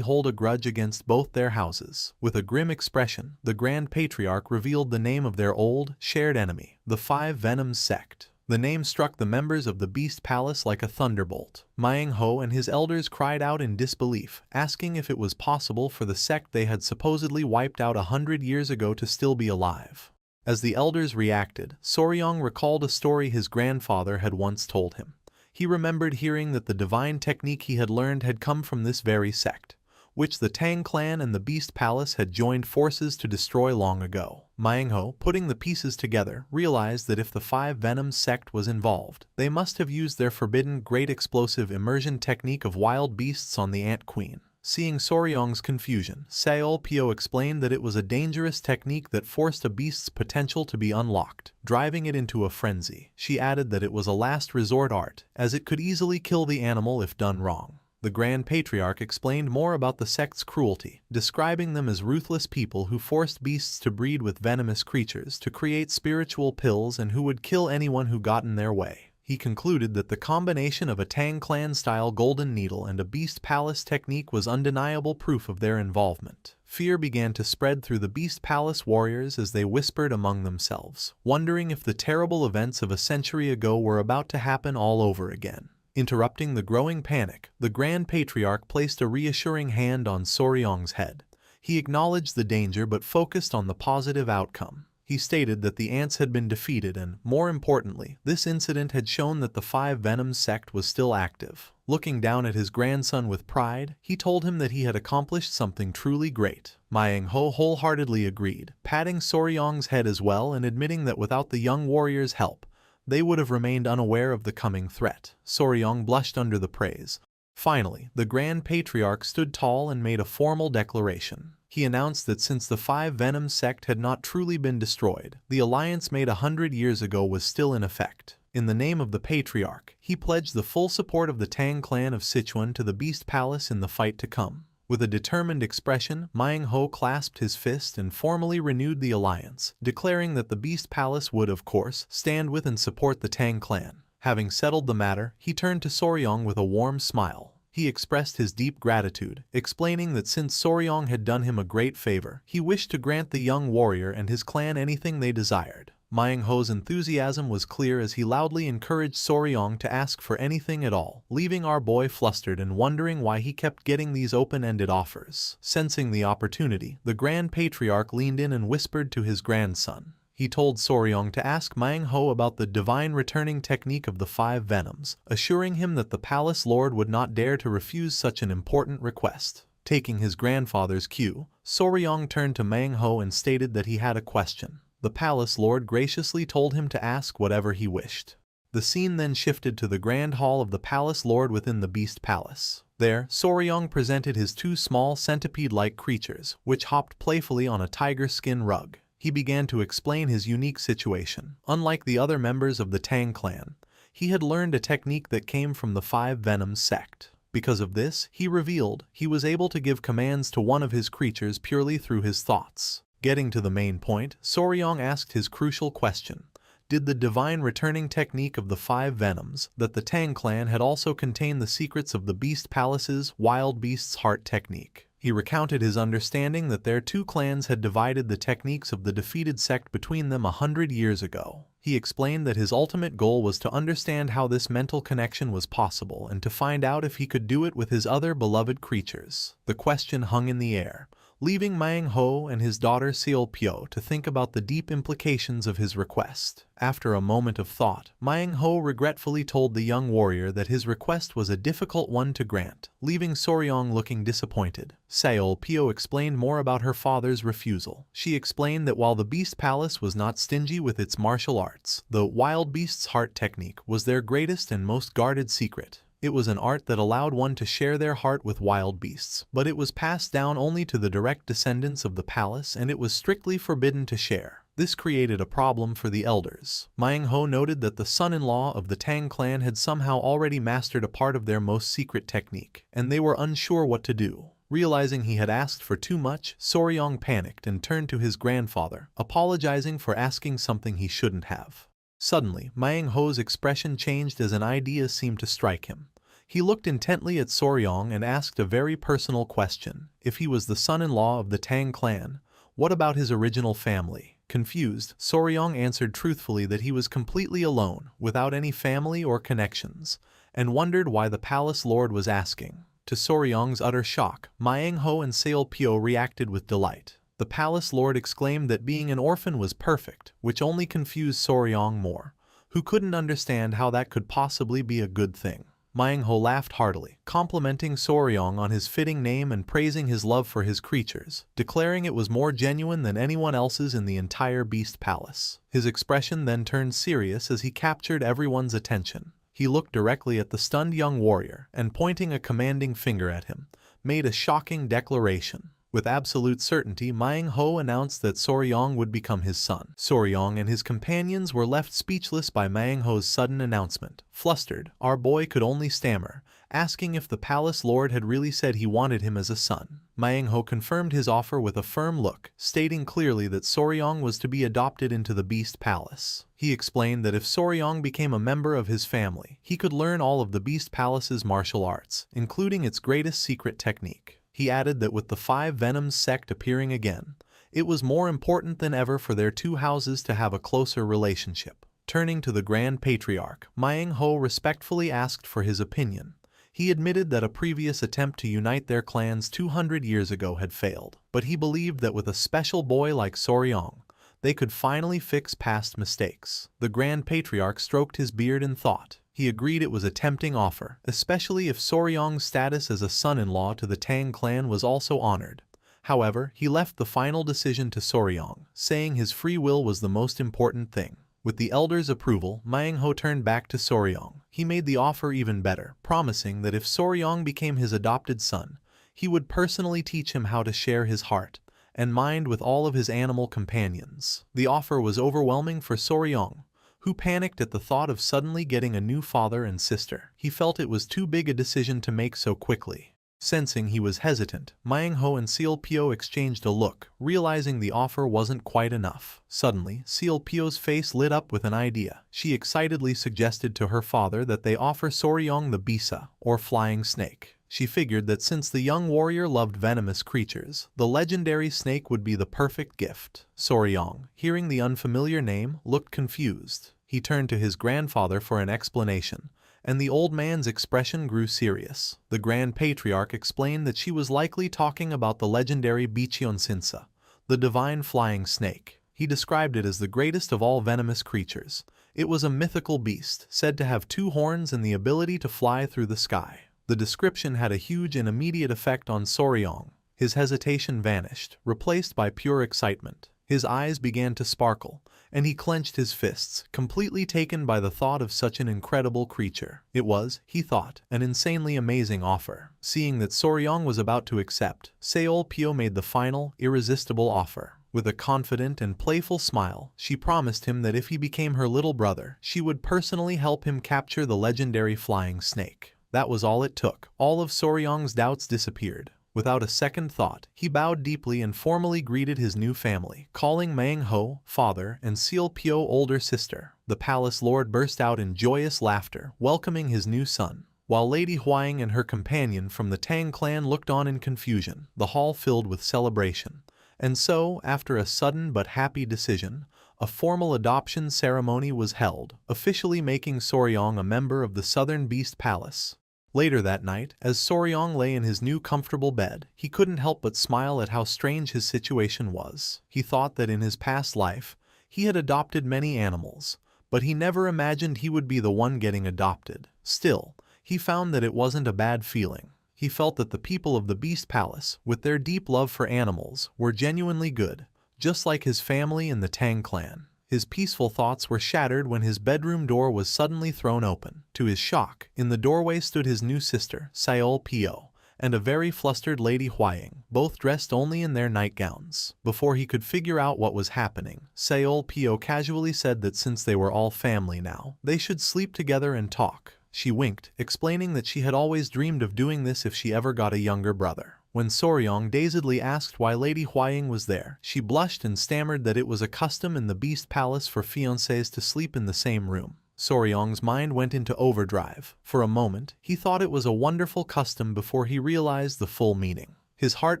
hold a grudge against both their houses. With a grim expression, the Grand Patriarch revealed the name of their old, shared enemy, the Five Venoms sect. The name struck the members of the Beast Palace like a thunderbolt. Manhwa and his elders cried out in disbelief, asking if it was possible for the sect they had supposedly wiped out 100 years ago to still be alive. As the elders reacted, Soryong recalled a story his grandfather had once told him. He remembered hearing that the divine technique he had learned had come from this very sect, which the Tang clan and the Beast Palace had joined forces to destroy long ago. Manhwa, putting the pieces together, realized that if the Five Venoms sect was involved, they must have used their forbidden great explosive immersion technique of wild beasts on the Ant Queen. Seeing Soryong's confusion, Seolpyo explained that it was a dangerous technique that forced a beast's potential to be unlocked, driving it into a frenzy. She added that it was a last resort art, as it could easily kill the animal if done wrong. The Grand Patriarch explained more about the sect's cruelty, describing them as ruthless people who forced beasts to breed with venomous creatures to create spiritual pills and who would kill anyone who got in their way. He concluded that the combination of a Tang clan-style golden needle and a Beast Palace technique was undeniable proof of their involvement. Fear began to spread through the Beast Palace warriors as they whispered among themselves, wondering if the terrible events of a century ago were about to happen all over again. Interrupting the growing panic, the Grand Patriarch placed a reassuring hand on Soryong's head. He acknowledged the danger but focused on the positive outcome. He stated that the ants had been defeated and, more importantly, this incident had shown that the Five Venoms sect was still active. Looking down at his grandson with pride, he told him that he had accomplished something truly great. Manhwa wholeheartedly agreed, patting Soryong's head as well and admitting that without the young warrior's help, they would have remained unaware of the coming threat. Soryong blushed under the praise. Finally, the Grand Patriarch stood tall and made a formal declaration. He announced that since the Five Venoms sect had not truly been destroyed, the alliance made 100 years ago was still in effect. In the name of the Patriarch, he pledged the full support of the Tang clan of Sichuan to the Beast Palace in the fight to come. With a determined expression, Manhwa clasped his fist and formally renewed the alliance, declaring that the Beast Palace would, of course, stand with and support the Tang clan. Having settled the matter, he turned to Soryong with a warm smile. He expressed his deep gratitude, explaining that since Soryong had done him a great favor, he wished to grant the young warrior and his clan anything they desired. Manhwa's enthusiasm was clear as he loudly encouraged Soryong to ask for anything at all, leaving our boy flustered and wondering why he kept getting these open-ended offers. Sensing the opportunity, the Grand Patriarch leaned in and whispered to his grandson. He told Soryong to ask Manhwa about the divine returning technique of the Five Venoms, assuring him that the palace lord would not dare to refuse such an important request. Taking his grandfather's cue, Soryong turned to Manhwa and stated that he had a question. The palace lord graciously told him to ask whatever he wished. The scene then shifted to the grand hall of the palace lord within the Beast Palace. There, Soryong presented his two small centipede-like creatures, which hopped playfully on a tiger skin rug. He began to explain his unique situation. Unlike the other members of the Tang clan, he had learned a technique that came from the Five Venoms sect. Because of this, he revealed, he was able to give commands to one of his creatures purely through his thoughts. Getting to the main point, Soryong asked his crucial question. Did the divine returning technique of the Five Venoms, that the Tang clan had also contained the secrets of the Beast Palace's Wild Beast's Heart technique? He recounted his understanding that their two clans had divided the techniques of the defeated sect between them 100 years ago. He explained that his ultimate goal was to understand how this mental connection was possible and to find out if he could do it with his other beloved creatures. The question hung in the air, leaving Manhwa and his daughter Seolpyo to think about the deep implications of his request. After a moment of thought, Manhwa regretfully told the young warrior that his request was a difficult one to grant, leaving Soryong looking disappointed. Seolpyo explained more about her father's refusal. She explained that while the Beast Palace was not stingy with its martial arts, the Wild Beast's Heart technique was their greatest and most guarded secret. It was an art that allowed one to share their heart with wild beasts, but it was passed down only to the direct descendants of the palace and it was strictly forbidden to share. This created a problem for the elders. Manhwa noted that the son-in-law of the Tang clan had somehow already mastered a part of their most secret technique, and they were unsure what to do. Realizing he had asked for too much, Soryong panicked and turned to his grandfather, apologizing for asking something he shouldn't have. Suddenly, Manhwa's expression changed as an idea seemed to strike him. He looked intently at Soryong and asked a very personal question. If he was the son-in-law of the Tang clan, what about his original family? Confused, Soryong answered truthfully that he was completely alone, without any family or connections, and wondered why the palace lord was asking. To Soryong's utter shock, Manhwa and Seolpyo reacted with delight. The palace lord exclaimed that being an orphan was perfect, which only confused Soryong more, who couldn't understand how that could possibly be a good thing. Manhwa laughed heartily, complimenting Soryong on his fitting name and praising his love for his creatures, declaring it was more genuine than anyone else's in the entire Beast Palace. His expression then turned serious as he captured everyone's attention. He looked directly at the stunned young warrior and, pointing a commanding finger at him, made a shocking declaration. With absolute certainty, Manhwa announced that Soryong would become his son. Soryong and his companions were left speechless by Manhwa's sudden announcement. Flustered, our boy could only stammer, asking if the palace lord had really said he wanted him as a son. Manhwa confirmed his offer with a firm look, stating clearly that Soryong was to be adopted into the Beast Palace. He explained that if Soryong became a member of his family, he could learn all of the Beast Palace's martial arts, including its greatest secret technique. He added that with the Five Venoms sect appearing again, it was more important than ever for their two houses to have a closer relationship. Turning to the Grand Patriarch, Manhwa respectfully asked for his opinion. He admitted that a previous attempt to unite their clans 200 years ago had failed, but he believed that with a special boy like Soryong, they could finally fix past mistakes. The Grand Patriarch stroked his beard in thought. He agreed it was a tempting offer, especially if Soryong's status as a son-in-law to the Tang clan was also honored. However, he left the final decision to Soryong, saying his free will was the most important thing. With the elders' approval, Manhwa turned back to Soryong. He made the offer even better, promising that if Soryong became his adopted son, he would personally teach him how to share his heart and mind with all of his animal companions. The offer was overwhelming for Soryong, who panicked at the thought of suddenly getting a new father and sister. He felt it was too big a decision to make so quickly. Sensing he was hesitant, Manhwa and Seolpyo exchanged a look, realizing the offer wasn't quite enough. Suddenly, Seolpyo's face lit up with an idea. She excitedly suggested to her father that they offer Soryong the Bisa, or flying snake. She figured that since the young warrior loved venomous creatures, the legendary snake would be the perfect gift. Soryong, hearing the unfamiliar name, looked confused. He turned to his grandfather for an explanation, and the old man's expression grew serious. The Grand Patriarch explained that she was likely talking about the legendary Bichionsinsa, the divine flying snake. He described it as the greatest of all venomous creatures. It was a mythical beast, said to have 2 horns and the ability to fly through the sky. The description had a huge and immediate effect on Soryong. His hesitation vanished, replaced by pure excitement. His eyes began to sparkle, and he clenched his fists, completely taken by the thought of such an incredible creature. It was, he thought, an insanely amazing offer. Seeing that Soryong was about to accept, Seol-pyo made the final, irresistible offer. With a confident and playful smile, she promised him that if he became her little brother, she would personally help him capture the legendary flying snake. That was all it took. All of Soryong's doubts disappeared. Without a second thought, he bowed deeply and formally greeted his new family, calling Manhwa father and Seol-pyo older sister. The palace lord burst out in joyous laughter, welcoming his new son, while Lady Hwang and her companion from the Tang clan looked on in confusion, the hall filled with celebration. And so, after a sudden but happy decision, a formal adoption ceremony was held, officially making Soryong a member of the Southern Beast Palace. Later that night, as Soryong lay in his new comfortable bed, he couldn't help but smile at how strange his situation was. He thought that in his past life, he had adopted many animals, but he never imagined he would be the one getting adopted. Still, he found that it wasn't a bad feeling. He felt that the people of the Beast Palace, with their deep love for animals, were genuinely good, just like his family in the Tang clan. His peaceful thoughts were shattered when his bedroom door was suddenly thrown open. To his shock, in the doorway stood his new sister, Seol-pyo, and a very flustered Lady Hwang, both dressed only in their nightgowns. Before he could figure out what was happening, Seol-pyo casually said that since they were all family now, they should sleep together and talk. She winked, explaining that she had always dreamed of doing this if she ever got a younger brother. When Soryong dazedly asked why Lady Hwang was there, she blushed and stammered that it was a custom in the Beast Palace for fiancés to sleep in the same room. Soryong's mind went into overdrive. For a moment, he thought it was a wonderful custom before he realized the full meaning. His heart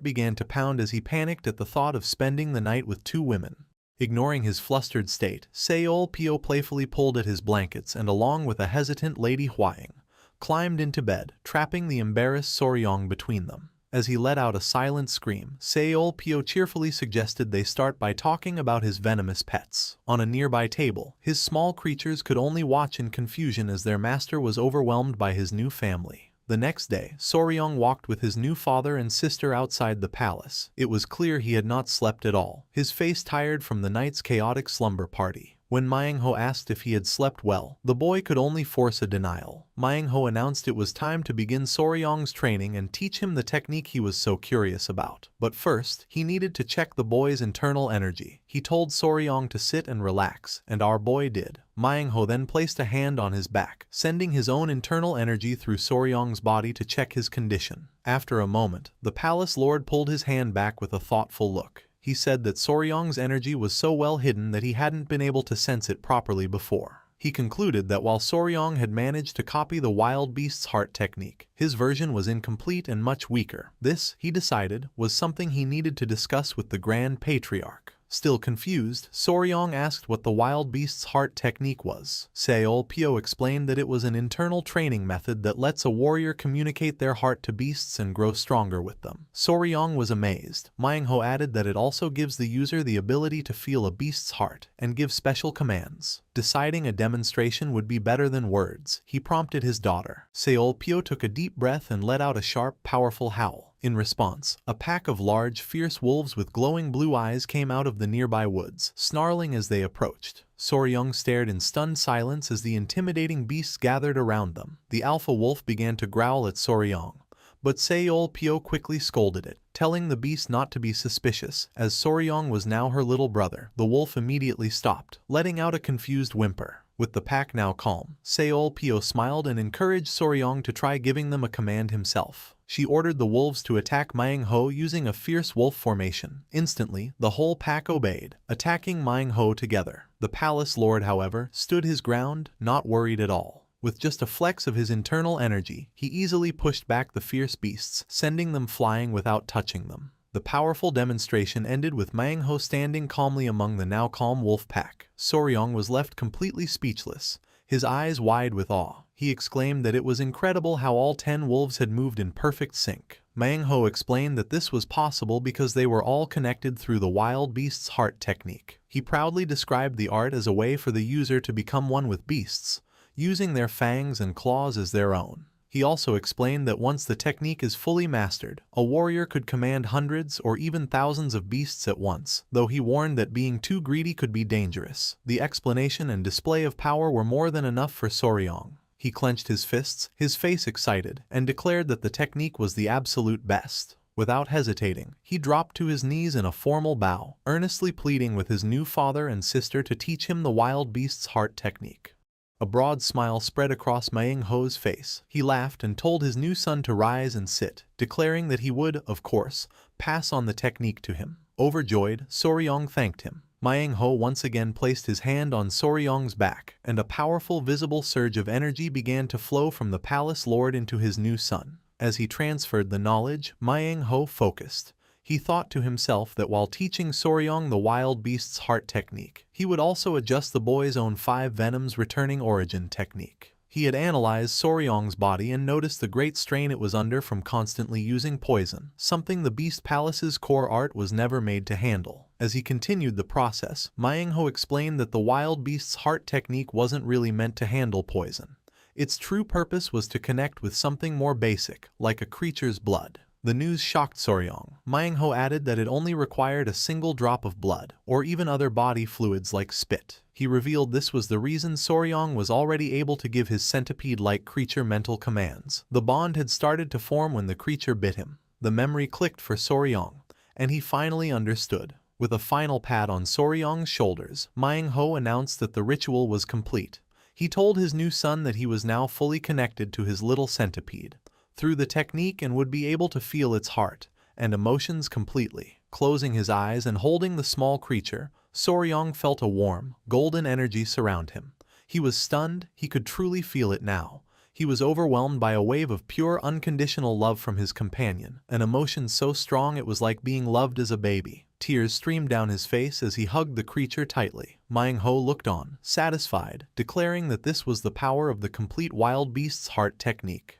began to pound as he panicked at the thought of spending the night with two women. Ignoring his flustered state, Seol-pyo playfully pulled at his blankets and, along with a hesitant Lady Hwang, climbed into bed, trapping the embarrassed Soryong between them. As he let out a silent scream, Seol-pyo cheerfully suggested they start by talking about his venomous pets. On a nearby table, his small creatures could only watch in confusion as their master was overwhelmed by his new family. The next day, Soryong walked with his new father and sister outside the palace. It was clear he had not slept at all, his face tired from the night's chaotic slumber party. When Manhwa asked if he had slept well, the boy could only force a denial. Manhwa announced it was time to begin Soryong's training and teach him the technique he was so curious about. But first, he needed to check the boy's internal energy. He told Soryong to sit and relax, and our boy did. Manhwa then placed a hand on his back, sending his own internal energy through Soryong's body to check his condition. After a moment, the palace lord pulled his hand back with a thoughtful look. He said that Soryong's energy was so well hidden that he hadn't been able to sense it properly before. He concluded that while Soryong had managed to copy the wild beast's heart technique, his version was incomplete and much weaker. This, he decided, was something he needed to discuss with the Grand Patriarch. Still confused, Soryong asked what the wild beast's heart technique was. Seol-pyo explained that it was an internal training method that lets a warrior communicate their heart to beasts and grow stronger with them. Soryong was amazed. Manhwa added that it also gives the user the ability to feel a beast's heart and give special commands. Deciding a demonstration would be better than words, he prompted his daughter. Seol-pyo took a deep breath and let out a sharp, powerful howl. In response, a pack of large, fierce wolves with glowing blue eyes came out of the nearby woods, snarling as they approached. Soryong stared in stunned silence as the intimidating beasts gathered around them. The alpha wolf began to growl at Soryong, but Seol-pyo quickly scolded it, telling the beast not to be suspicious. As Soryong was now her little brother, the wolf immediately stopped, letting out a confused whimper. With the pack now calm, Seol-pyo smiled and encouraged Soryong to try giving them a command himself. She ordered the wolves to attack Manhwa using a fierce wolf formation. Instantly, the whole pack obeyed, attacking Manhwa together. The palace lord, however, stood his ground, not worried at all. With just a flex of his internal energy, he easily pushed back the fierce beasts, sending them flying without touching them. The powerful demonstration ended with Manhwa standing calmly among the now calm wolf pack. Soryong was left completely speechless, his eyes wide with awe. He exclaimed that it was incredible how all 10 wolves had moved in perfect sync. Manhwa explained that this was possible because they were all connected through the wild beast's heart technique. He proudly described the art as a way for the user to become one with beasts, using their fangs and claws as their own. He also explained that once the technique is fully mastered, a warrior could command hundreds or even thousands of beasts at once, though he warned that being too greedy could be dangerous. The explanation and display of power were more than enough for Soryong. He clenched his fists, his face excited, and declared that the technique was the absolute best. Without hesitating, he dropped to his knees in a formal bow, earnestly pleading with his new father and sister to teach him the wild beast's heart technique. A broad smile spread across Manhwa's face. He laughed and told his new son to rise and sit, declaring that he would, of course, pass on the technique to him. Overjoyed, Soryong thanked him. Manhwa once again placed his hand on Soryong's back, and a powerful visible surge of energy began to flow from the palace lord into his new son. As he transferred the knowledge, Manhwa focused. He thought to himself that while teaching Soryong the wild beast's heart technique, he would also adjust the boy's own 5 venoms returning origin technique. He had analyzed Soryong's body and noticed the great strain it was under from constantly using poison, something the Beast Palace's core art was never made to handle. As he continued the process, Manhwa explained that the wild beast's heart technique wasn't really meant to handle poison. Its true purpose was to connect with something more basic, like a creature's blood. The news shocked Soryong. Manhwa added that it only required a single drop of blood, or even other body fluids like spit. He revealed this was the reason Soryong was already able to give his centipede-like creature mental commands. The bond had started to form when the creature bit him. The memory clicked for Soryong, and he finally understood. With a final pat on Soryong's shoulders, Manhwa announced that the ritual was complete. He told his new son that he was now fully connected to his little centipede through the technique and would be able to feel its heart and emotions completely. Closing his eyes and holding the small creature, Soryong felt a warm, golden energy surround him. He was stunned, he could truly feel it now. He was overwhelmed by a wave of pure, unconditional love from his companion, an emotion so strong it was like being loved as a baby. Tears streamed down his face as he hugged the creature tightly. Manhwa looked on, satisfied, declaring that this was the power of the complete wild beast's heart technique.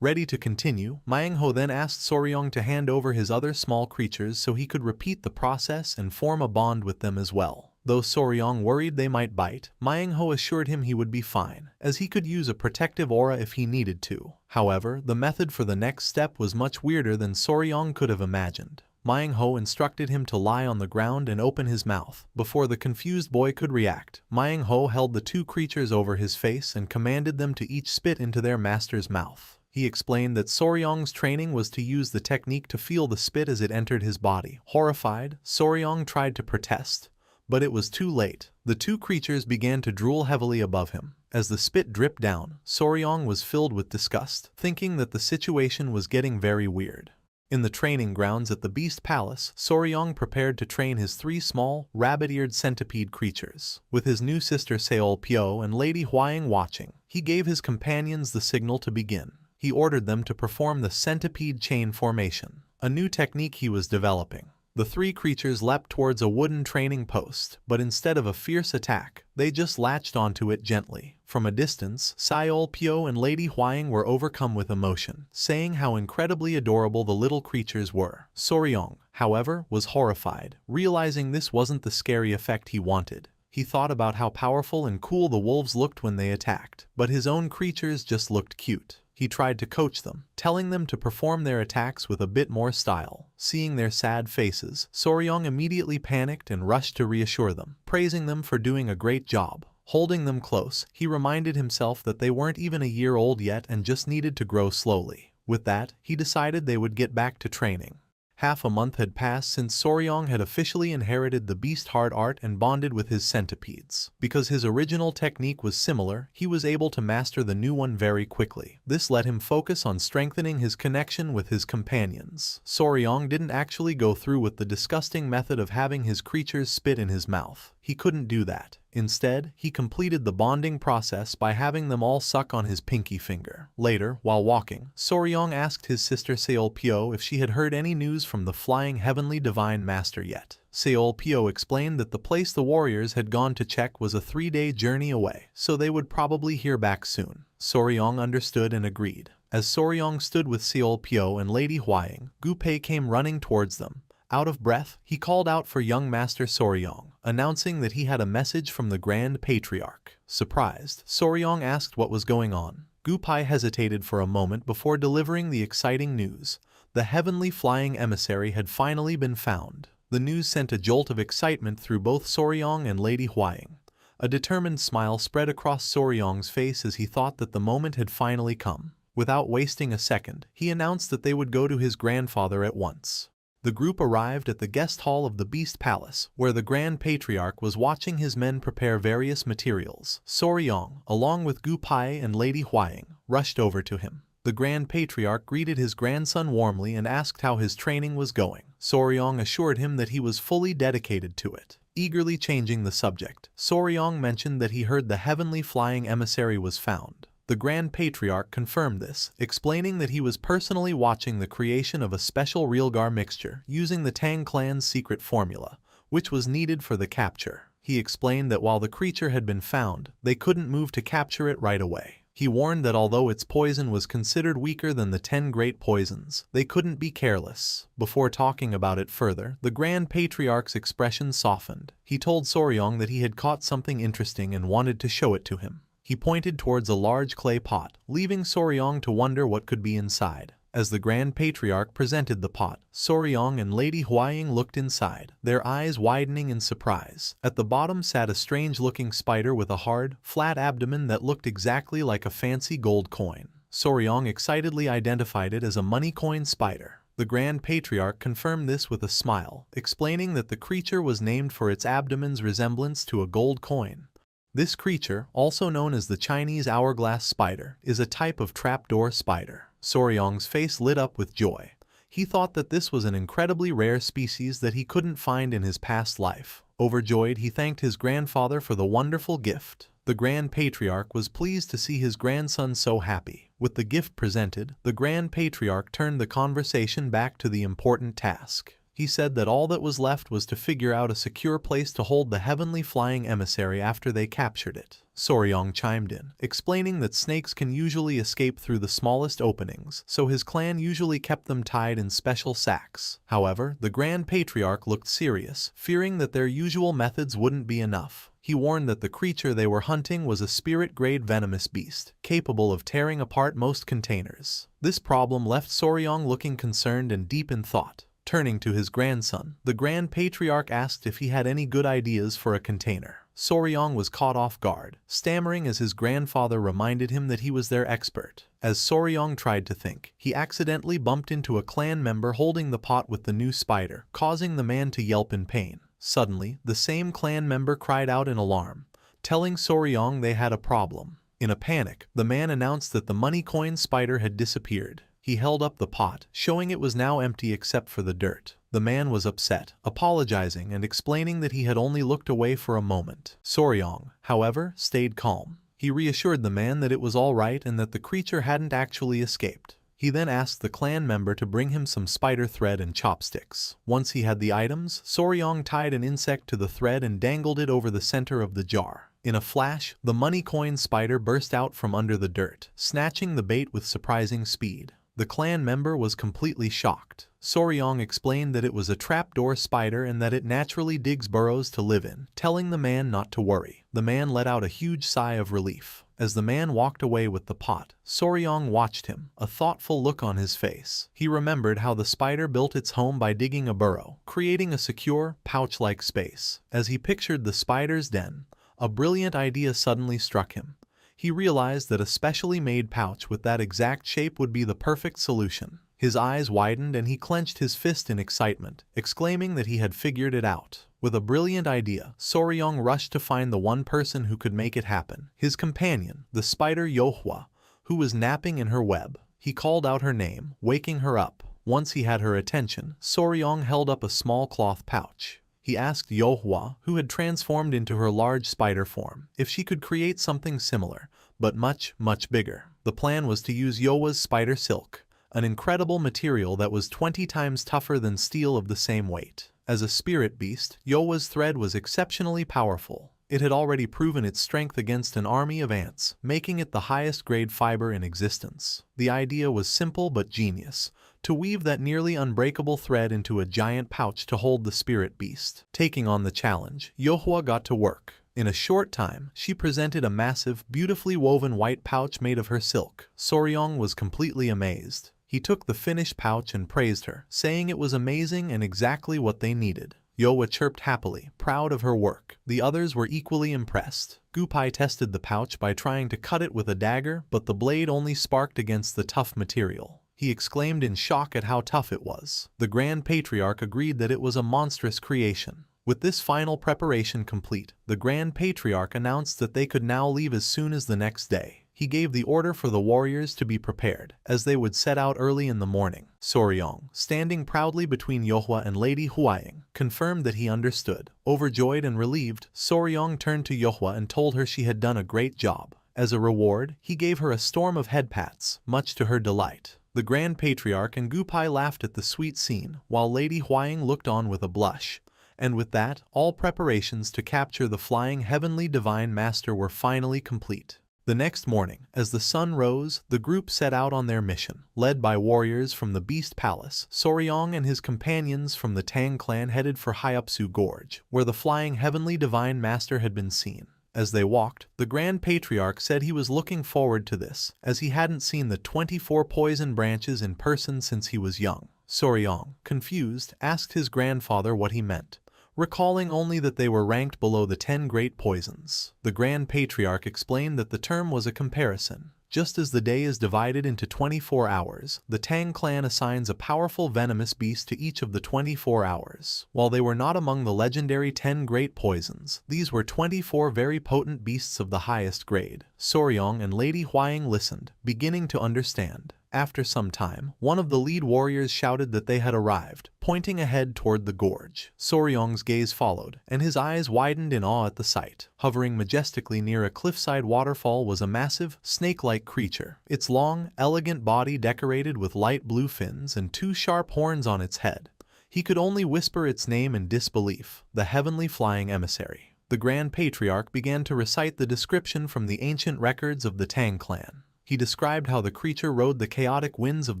Ready to continue, Manhwa then asked Soryong to hand over his other small creatures so he could repeat the process and form a bond with them as well. Though Soryong worried they might bite, Manhwa assured him he would be fine, as he could use a protective aura if he needed to. However, the method for the next step was much weirder than Soryong could have imagined. Manhwa instructed him to lie on the ground and open his mouth. Before the confused boy could react, Manhwa held the 2 creatures over his face and commanded them to each spit into their master's mouth. He explained that Soryong's training was to use the technique to feel the spit as it entered his body. Horrified, Soryong tried to protest, but it was too late. The 2 creatures began to drool heavily above him. As the spit dripped down, Soryong was filled with disgust, thinking that the situation was getting very weird. In the training grounds at the Beast Palace, Soryong prepared to train his 3 small, rabbit-eared centipede creatures. With his new sister Seolpyo and Lady Hwaying watching, he gave his companions the signal to begin. He ordered them to perform the centipede chain formation, a new technique he was developing. The 3 creatures leapt towards a wooden training post, but instead of a fierce attack, they just latched onto it gently. From a distance, Seolpyo and Lady Hwaying were overcome with emotion, saying how incredibly adorable the little creatures were. Soryong, however, was horrified, realizing this wasn't the scary effect he wanted. He thought about how powerful and cool the wolves looked when they attacked, but his own creatures just looked cute. He tried to coach them, telling them to perform their attacks with a bit more style. Seeing their sad faces, Soryong immediately panicked and rushed to reassure them, praising them for doing a great job. Holding them close, he reminded himself that they weren't even a year old yet and just needed to grow slowly. With that, he decided they would get back to training. Half a month had passed since Soryong had officially inherited the beast heart art and bonded with his centipedes. Because his original technique was similar, he was able to master the new one very quickly. This let him focus on strengthening his connection with his companions. Soryong didn't actually go through with the disgusting method of having his creatures spit in his mouth. He couldn't do that. Instead, he completed the bonding process by having them all suck on his pinky finger. Later, while walking, Soryong asked his sister Seolpyo if she had heard any news from the flying heavenly divine master yet. Seolpyo explained that the place the warriors had gone to check was a 3-day journey away, so they would probably hear back soon. Soryong understood and agreed. As Soryong stood with Seolpyo and Lady Hwaying, Gupei came running towards them. Out of breath, he called out for young Master Soryong, announcing that he had a message from the Grand Patriarch. Surprised, Soryong asked what was going on. Gupai hesitated for a moment before delivering the exciting news. The heavenly flying emissary had finally been found. The news sent a jolt of excitement through both Soryong and Lady Huaying. A determined smile spread across Soryong's face as he thought that the moment had finally come. Without wasting a second, he announced that they would go to his grandfather at once. The group arrived at the guest hall of the Beast Palace, where the Grand Patriarch was watching his men prepare various materials. Soryong, along with Gu Pai and Lady Huaying, rushed over to him. The Grand Patriarch greeted his grandson warmly and asked how his training was going. Soryong assured him that he was fully dedicated to it. Eagerly changing the subject, Soryong mentioned that he heard the heavenly flying emissary was found. The Grand Patriarch confirmed this, explaining that he was personally watching the creation of a special Realgar mixture using the Tang clan's secret formula, which was needed for the capture. He explained that while the creature had been found, they couldn't move to capture it right away. He warned that although its poison was considered weaker than the 10 great poisons, they couldn't be careless. Before talking about it further, the Grand Patriarch's expression softened. He told Soryong that he had caught something interesting and wanted to show it to him. He pointed towards a large clay pot, leaving Soryong to wonder what could be inside. As the Grand Patriarch presented the pot, Soryong and Lady Huaying looked inside, their eyes widening in surprise. At the bottom sat a strange-looking spider with a hard, flat abdomen that looked exactly like a fancy gold coin. Soryong excitedly identified it as a money coin spider. The Grand Patriarch confirmed this with a smile, explaining that the creature was named for its abdomen's resemblance to a gold coin. This creature, also known as the Chinese hourglass spider, is a type of trapdoor spider. Soryong's face lit up with joy. He thought that this was an incredibly rare species that he couldn't find in his past life. Overjoyed, he thanked his grandfather for the wonderful gift. The Grand Patriarch was pleased to see his grandson so happy. With the gift presented, the Grand Patriarch turned the conversation back to the important task. He said that all that was left was to figure out a secure place to hold the heavenly flying emissary after they captured it. Soryong chimed in, explaining that snakes can usually escape through the smallest openings, so his clan usually kept them tied in special sacks. However, the Grand Patriarch looked serious, fearing that their usual methods wouldn't be enough. He warned that the creature they were hunting was a spirit-grade venomous beast, capable of tearing apart most containers. This problem left Soryong looking concerned and deep in thought. Turning to his grandson, the Grand Patriarch asked if he had any good ideas for a container. Soryong was caught off guard, stammering as his grandfather reminded him that he was their expert. As Soryong tried to think, he accidentally bumped into a clan member holding the pot with the new spider, causing the man to yelp in pain. Suddenly, the same clan member cried out in alarm, telling Soryong they had a problem. In a panic, the man announced that the money coin spider had disappeared. He held up the pot, showing it was now empty except for the dirt. The man was upset, apologizing and explaining that he had only looked away for a moment. Soryong, however, stayed calm. He reassured the man that it was all right and that the creature hadn't actually escaped. He then asked the clan member to bring him some spider thread and chopsticks. Once he had the items, Soryong tied an insect to the thread and dangled it over the center of the jar. In a flash, the money coin spider burst out from under the dirt, snatching the bait with surprising speed. The clan member was completely shocked. Soryong explained that it was a trapdoor spider and that it naturally digs burrows to live in, telling the man not to worry. The man let out a huge sigh of relief. As the man walked away with the pot, Soryong watched him, a thoughtful look on his face. He remembered how the spider built its home by digging a burrow, creating a secure, pouch-like space. As he pictured the spider's den, a brilliant idea suddenly struck him. He realized that a specially made pouch with that exact shape would be the perfect solution. His eyes widened and he clenched his fist in excitement, exclaiming that he had figured it out. With a brilliant idea, Soryong rushed to find the one person who could make it happen, his companion, the spider Yohua, who was napping in her web. He called out her name, waking her up. Once he had her attention, Soryong held up a small cloth pouch. He asked Yohua, who had transformed into her large spider form, if she could create something similar, but much, much bigger. The plan was to use Yohua's spider silk, an incredible material that was 20 times tougher than steel of the same weight. As a spirit beast, Yohua's thread was exceptionally powerful. It had already proven its strength against an army of ants, making it the highest grade fiber in existence. The idea was simple but genius, to weave that nearly unbreakable thread into a giant pouch to hold the spirit beast. Taking on the challenge, Yohua got to work. In a short time, she presented a massive, beautifully woven white pouch made of her silk. Soryong was completely amazed. He took the finished pouch and praised her, saying it was amazing and exactly what they needed. Yohwa chirped happily, proud of her work. The others were equally impressed. Gupai tested the pouch by trying to cut it with a dagger, but the blade only sparked against the tough material. He exclaimed in shock at how tough it was. The Grand Patriarch agreed that it was a monstrous creation. With this final preparation complete, the Grand Patriarch announced that they could now leave as soon as the next day. He gave the order for the warriors to be prepared, as they would set out early in the morning. Soryong, standing proudly between Yohwa and Lady Huaying, confirmed that he understood. Overjoyed and relieved, Soryong turned to Yohwa and told her she had done a great job. As a reward, he gave her a storm of head pats, much to her delight. The Grand Patriarch and Gupai laughed at the sweet scene, while Lady Huaying looked on with a blush. And with that, all preparations to capture the flying heavenly divine master were finally complete. The next morning, as the sun rose, the group set out on their mission. Led by warriors from the Beast Palace, Soryong and his companions from the Tang clan headed for Hyupsu Gorge, where the flying heavenly divine master had been seen. As they walked, the Grand Patriarch said he was looking forward to this, as he hadn't seen the 24 poison branches in person since he was young. Soryong, confused, asked his grandfather what he meant, recalling only that they were ranked below the 10 great poisons. The Grand Patriarch explained that the term was a comparison. Just as the day is divided into 24 hours, the Tang clan assigns a powerful venomous beast to each of the 24 hours. While they were not among the legendary 10 great poisons, these were 24 very potent beasts of the highest grade. Soryong and Lady Huaying listened, beginning to understand. After some time, one of the lead warriors shouted that they had arrived, pointing ahead toward the gorge. Soryong's gaze followed, and his eyes widened in awe at the sight. Hovering majestically near a cliffside waterfall was a massive, snake-like creature, its long, elegant body decorated with light blue fins and 2 sharp horns on its head. He could only whisper its name in disbelief, the heavenly flying emissary. The Grand Patriarch began to recite the description from the ancient records of the Tang clan. He described how the creature rode the chaotic winds of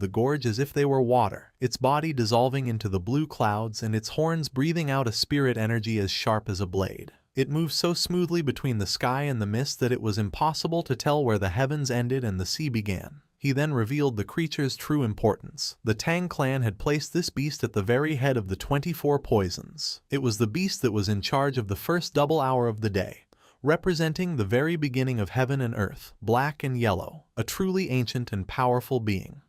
the gorge as if they were water, its body dissolving into the blue clouds and its horns breathing out a spirit energy as sharp as a blade. It moved so smoothly between the sky and the mist that it was impossible to tell where the heavens ended and the sea began. He then revealed the creature's true importance. The Tang clan had placed this beast at the very head of the 24 poisons. It was the beast that was in charge of the first double hour of the day, representing the very beginning of heaven and earth, black and yellow, a truly ancient and powerful being.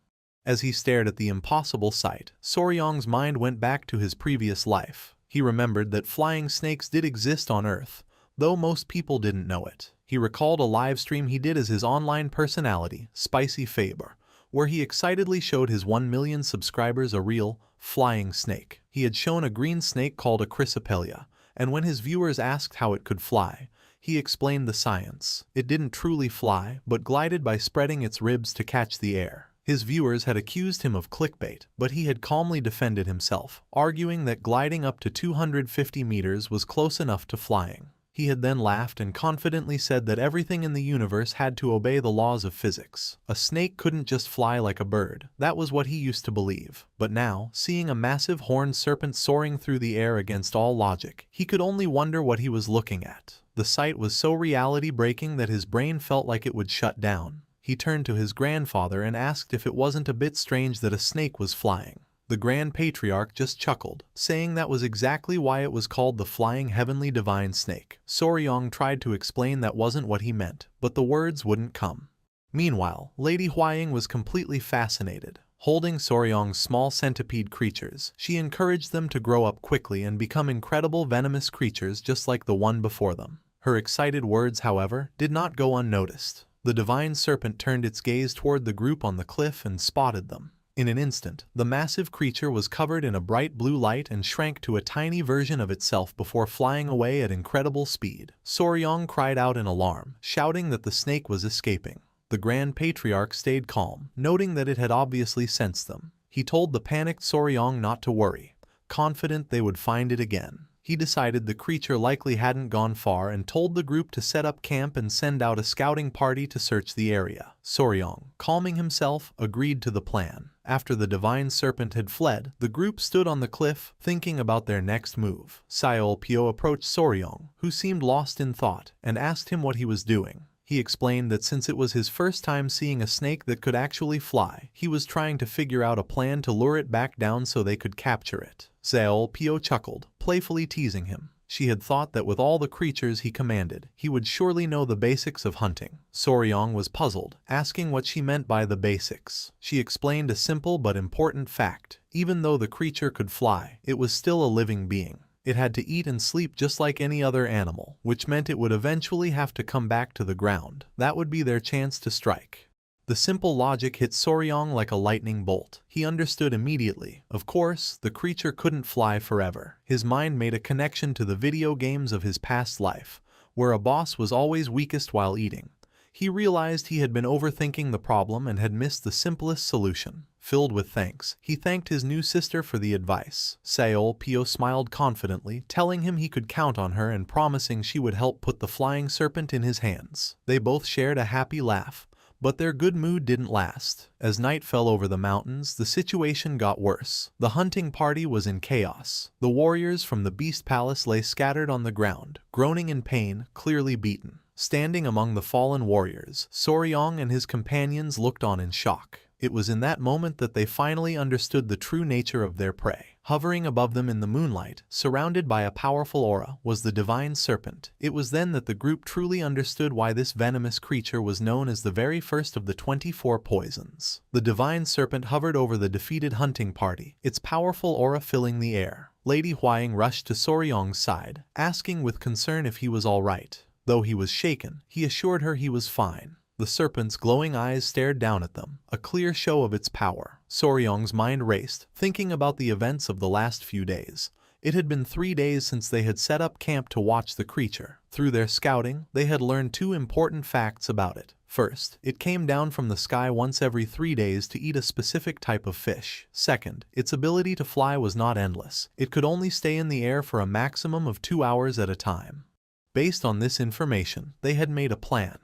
As he stared at the impossible sight, Soryong's mind went back to his previous life. He remembered that flying snakes did exist on Earth, though most people didn't know it. He recalled a live stream he did as his online personality, Spicy Faber, where he excitedly showed his 1 million subscribers a real, flying snake. He had shown a green snake called a chrysopelea, and when his viewers asked how it could fly, he explained the science. It didn't truly fly, but glided by spreading its ribs to catch the air. His viewers had accused him of clickbait, but he had calmly defended himself, arguing that gliding up to 250 meters was close enough to flying. He had then laughed and confidently said that everything in the universe had to obey the laws of physics. A snake couldn't just fly like a bird. That was what he used to believe. But now, seeing a massive horned serpent soaring through the air against all logic, he could only wonder what he was looking at. The sight was so reality-breaking that his brain felt like it would shut down. He turned to his grandfather and asked if it wasn't a bit strange that a snake was flying. The Grand Patriarch just chuckled, saying that was exactly why it was called the Flying Heavenly Divine Snake. Soryong tried to explain that wasn't what he meant, but the words wouldn't come. Meanwhile, Lady Huaying was completely fascinated. Holding Soryong's small centipede creatures, she encouraged them to grow up quickly and become incredible venomous creatures just like the one before them. Her excited words, however, did not go unnoticed. The divine serpent turned its gaze toward the group on the cliff and spotted them. In an instant, the massive creature was covered in a bright blue light and shrank to a tiny version of itself before flying away at incredible speed. Soryong cried out in alarm, shouting that the snake was escaping. The Grand Patriarch stayed calm, noting that it had obviously sensed them. He told the panicked Soryong not to worry, confident they would find it again. He decided the creature likely hadn't gone far and told the group to set up camp and send out a scouting party to search the area. Soryong, calming himself, agreed to the plan. After the divine serpent had fled, the group stood on the cliff, thinking about their next move. Seol-pyo approached Soryong, who seemed lost in thought, and asked him what he was doing. He explained that since it was his first time seeing a snake that could actually fly, he was trying to figure out a plan to lure it back down so they could capture it. Seol-pyo chuckled, playfully teasing him. She had thought that with all the creatures he commanded, he would surely know the basics of hunting. Soryong was puzzled, asking what she meant by the basics. She explained a simple but important fact. Even though the creature could fly, it was still a living being. It had to eat and sleep just like any other animal, which meant it would eventually have to come back to the ground. That would be their chance to strike. The simple logic hit Soryong like a lightning bolt. He understood immediately. Of course, the creature couldn't fly forever. His mind made a connection to the video games of his past life, where a boss was always weakest while eating. He realized he had been overthinking the problem and had missed the simplest solution. Filled with thanks, he thanked his new sister for the advice. Seol-pyo smiled confidently, telling him he could count on her and promising she would help put the flying serpent in his hands. They both shared a happy laugh. But their good mood didn't last. As night fell over the mountains, the situation got worse. The hunting party was in chaos. The warriors from the Beast Palace lay scattered on the ground, groaning in pain, clearly beaten. Standing among the fallen warriors, Soryong and his companions looked on in shock. It was in that moment that they finally understood the true nature of their prey. Hovering above them in the moonlight, surrounded by a powerful aura, was the divine serpent. It was then that the group truly understood why this venomous creature was known as the very first of the 24 poisons. The divine serpent hovered over the defeated hunting party, its powerful aura filling the air. Lady Huaying rushed to Soryong's side, asking with concern if he was all right. Though he was shaken, he assured her he was fine. The serpent's glowing eyes stared down at them, a clear show of its power. Soryong's mind raced, thinking about the events of the last few days. It had been 3 days since they had set up camp to watch the creature. Through their scouting, they had learned 2 important facts about it. First, it came down from the sky once every 3 days to eat a specific type of fish. Second, its ability to fly was not endless. It could only stay in the air for a maximum of 2 hours at a time. Based on this information, they had made a plan.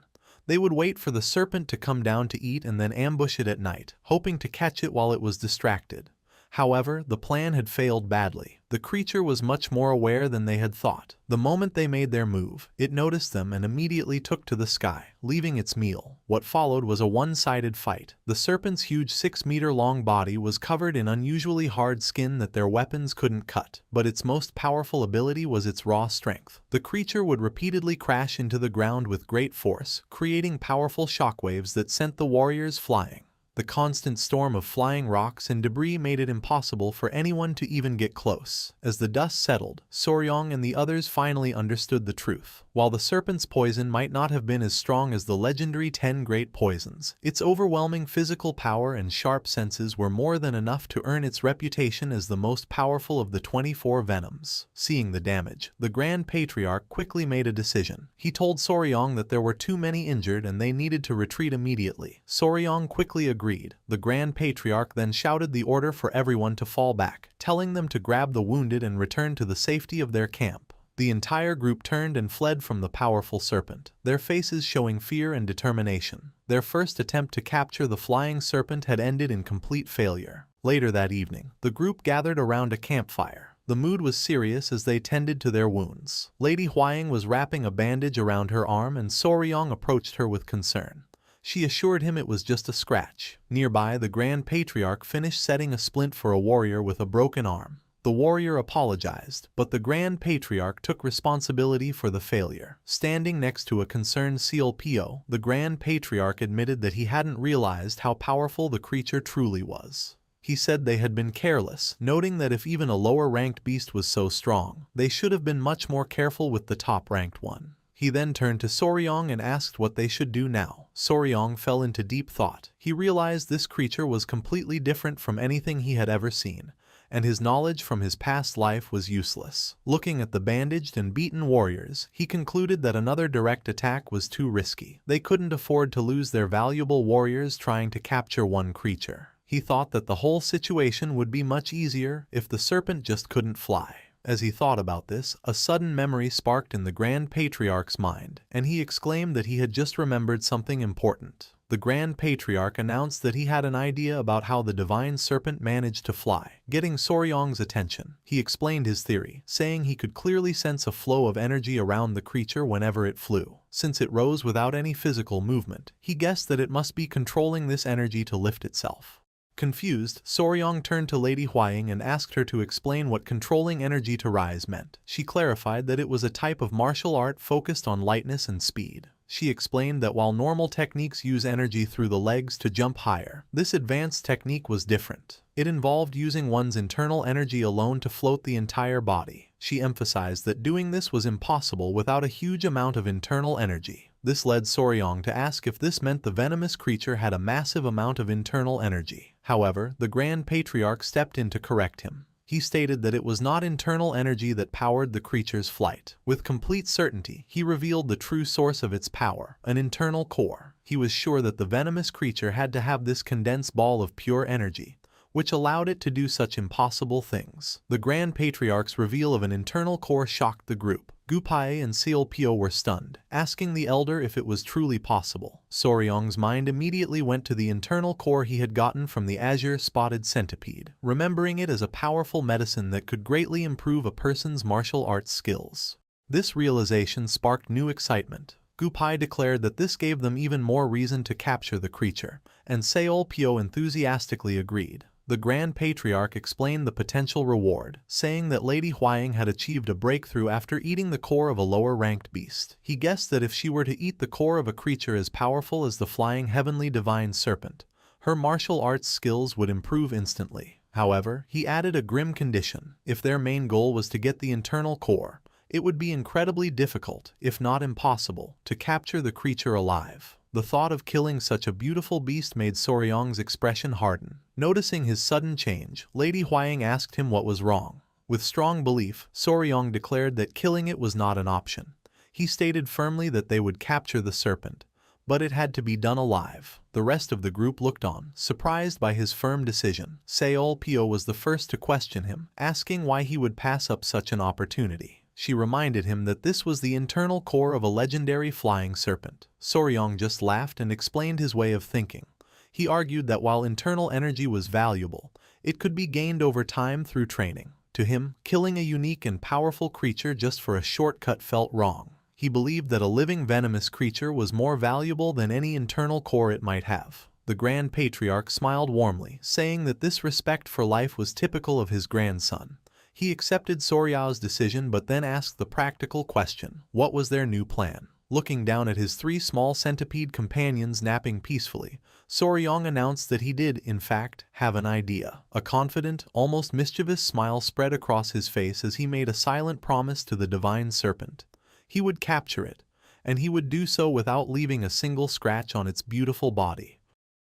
They would wait for the serpent to come down to eat and then ambush it at night, hoping to catch it while it was distracted. However, the plan had failed badly. The creature was much more aware than they had thought. The moment they made their move, it noticed them and immediately took to the sky, leaving its meal. What followed was a one-sided fight. The serpent's huge 6-meter-long body was covered in unusually hard skin that their weapons couldn't cut, but its most powerful ability was its raw strength. The creature would repeatedly crash into the ground with great force, creating powerful shockwaves that sent the warriors flying. The constant storm of flying rocks and debris made it impossible for anyone to even get close. As the dust settled, Soryong and the others finally understood the truth. While the serpent's poison might not have been as strong as the legendary 10 great poisons, its overwhelming physical power and sharp senses were more than enough to earn its reputation as the most powerful of the 24 venoms. Seeing the damage, the Grand Patriarch quickly made a decision. He told Soryong that there were too many injured and they needed to retreat immediately. Soryong quickly agreed. The Grand Patriarch then shouted the order for everyone to fall back, telling them to grab the wounded and return to the safety of their camp. The entire group turned and fled from the powerful serpent, their faces showing fear and determination. Their first attempt to capture the flying serpent had ended in complete failure. Later that evening, the group gathered around a campfire. The mood was serious as they tended to their wounds. Lady Huaying was wrapping a bandage around her arm and Soryong approached her with concern. She assured him it was just a scratch. Nearby, the Grand Patriarch finished setting a splint for a warrior with a broken arm. The warrior apologized, but the Grand Patriarch took responsibility for the failure. Standing next to a concerned Seol-pyo, the Grand Patriarch admitted that he hadn't realized how powerful the creature truly was. He said they had been careless, noting that if even a lower-ranked beast was so strong, they should have been much more careful with the top-ranked one. He then turned to Soryong and asked what they should do now. Soryong fell into deep thought. He realized this creature was completely different from anything he had ever seen, and his knowledge from his past life was useless. Looking at the bandaged and beaten warriors, he concluded that another direct attack was too risky. They couldn't afford to lose their valuable warriors trying to capture one creature. He thought that the whole situation would be much easier if the serpent just couldn't fly. As he thought about this, a sudden memory sparked in the Grand Patriarch's mind, and he exclaimed that he had just remembered something important. The Grand Patriarch announced that he had an idea about how the divine serpent managed to fly, getting Soryong's attention. He explained his theory, saying he could clearly sense a flow of energy around the creature whenever it flew. Since it rose without any physical movement, he guessed that it must be controlling this energy to lift itself. Confused, Soryong turned to Lady Huaying and asked her to explain what controlling energy to rise meant. She clarified that it was a type of martial art focused on lightness and speed. She explained that while normal techniques use energy through the legs to jump higher, this advanced technique was different. It involved using one's internal energy alone to float the entire body. She emphasized that doing this was impossible without a huge amount of internal energy. This led Soryong to ask if this meant the venomous creature had a massive amount of internal energy. However, the Grand Patriarch stepped in to correct him. He stated that it was not internal energy that powered the creature's flight. With complete certainty, he revealed the true source of its power, an internal core. He was sure that the venomous creature had to have this condensed ball of pure energy, which allowed it to do such impossible things. The Grand Patriarch's reveal of an internal core shocked the group. Gupai and Seolpyo were stunned, asking the elder if it was truly possible. Soryong's mind immediately went to the internal core he had gotten from the azure-spotted centipede, remembering it as a powerful medicine that could greatly improve a person's martial arts skills. This realization sparked new excitement. Gupai declared that this gave them even more reason to capture the creature, and Seolpyo enthusiastically agreed. The Grand Patriarch explained the potential reward, saying that Lady Huaying had achieved a breakthrough after eating the core of a lower-ranked beast. He guessed that if she were to eat the core of a creature as powerful as the flying heavenly divine serpent, her martial arts skills would improve instantly. However, he added a grim condition. If their main goal was to get the internal core, it would be incredibly difficult, if not impossible, to capture the creature alive. The thought of killing such a beautiful beast made Soryong's expression harden. Noticing his sudden change, Lady Huaying asked him what was wrong. With strong belief, Soryong declared that killing it was not an option. He stated firmly that they would capture the serpent, but it had to be done alive. The rest of the group looked on, surprised by his firm decision. Seolpyo was the first to question him, asking why he would pass up such an opportunity. She reminded him that this was the internal core of a legendary flying serpent. Soryong just laughed and explained his way of thinking. He argued that while internal energy was valuable, it could be gained over time through training. To him, killing a unique and powerful creature just for a shortcut felt wrong. He believed that a living venomous creature was more valuable than any internal core it might have. The Grand Patriarch smiled warmly, saying that this respect for life was typical of his grandson. He accepted Soryong's decision but then asked the practical question, what was their new plan? Looking down at his three small centipede companions napping peacefully, Soryong announced that he did, in fact, have an idea. A confident, almost mischievous smile spread across his face as he made a silent promise to the divine serpent. He would capture it, and he would do so without leaving a single scratch on its beautiful body.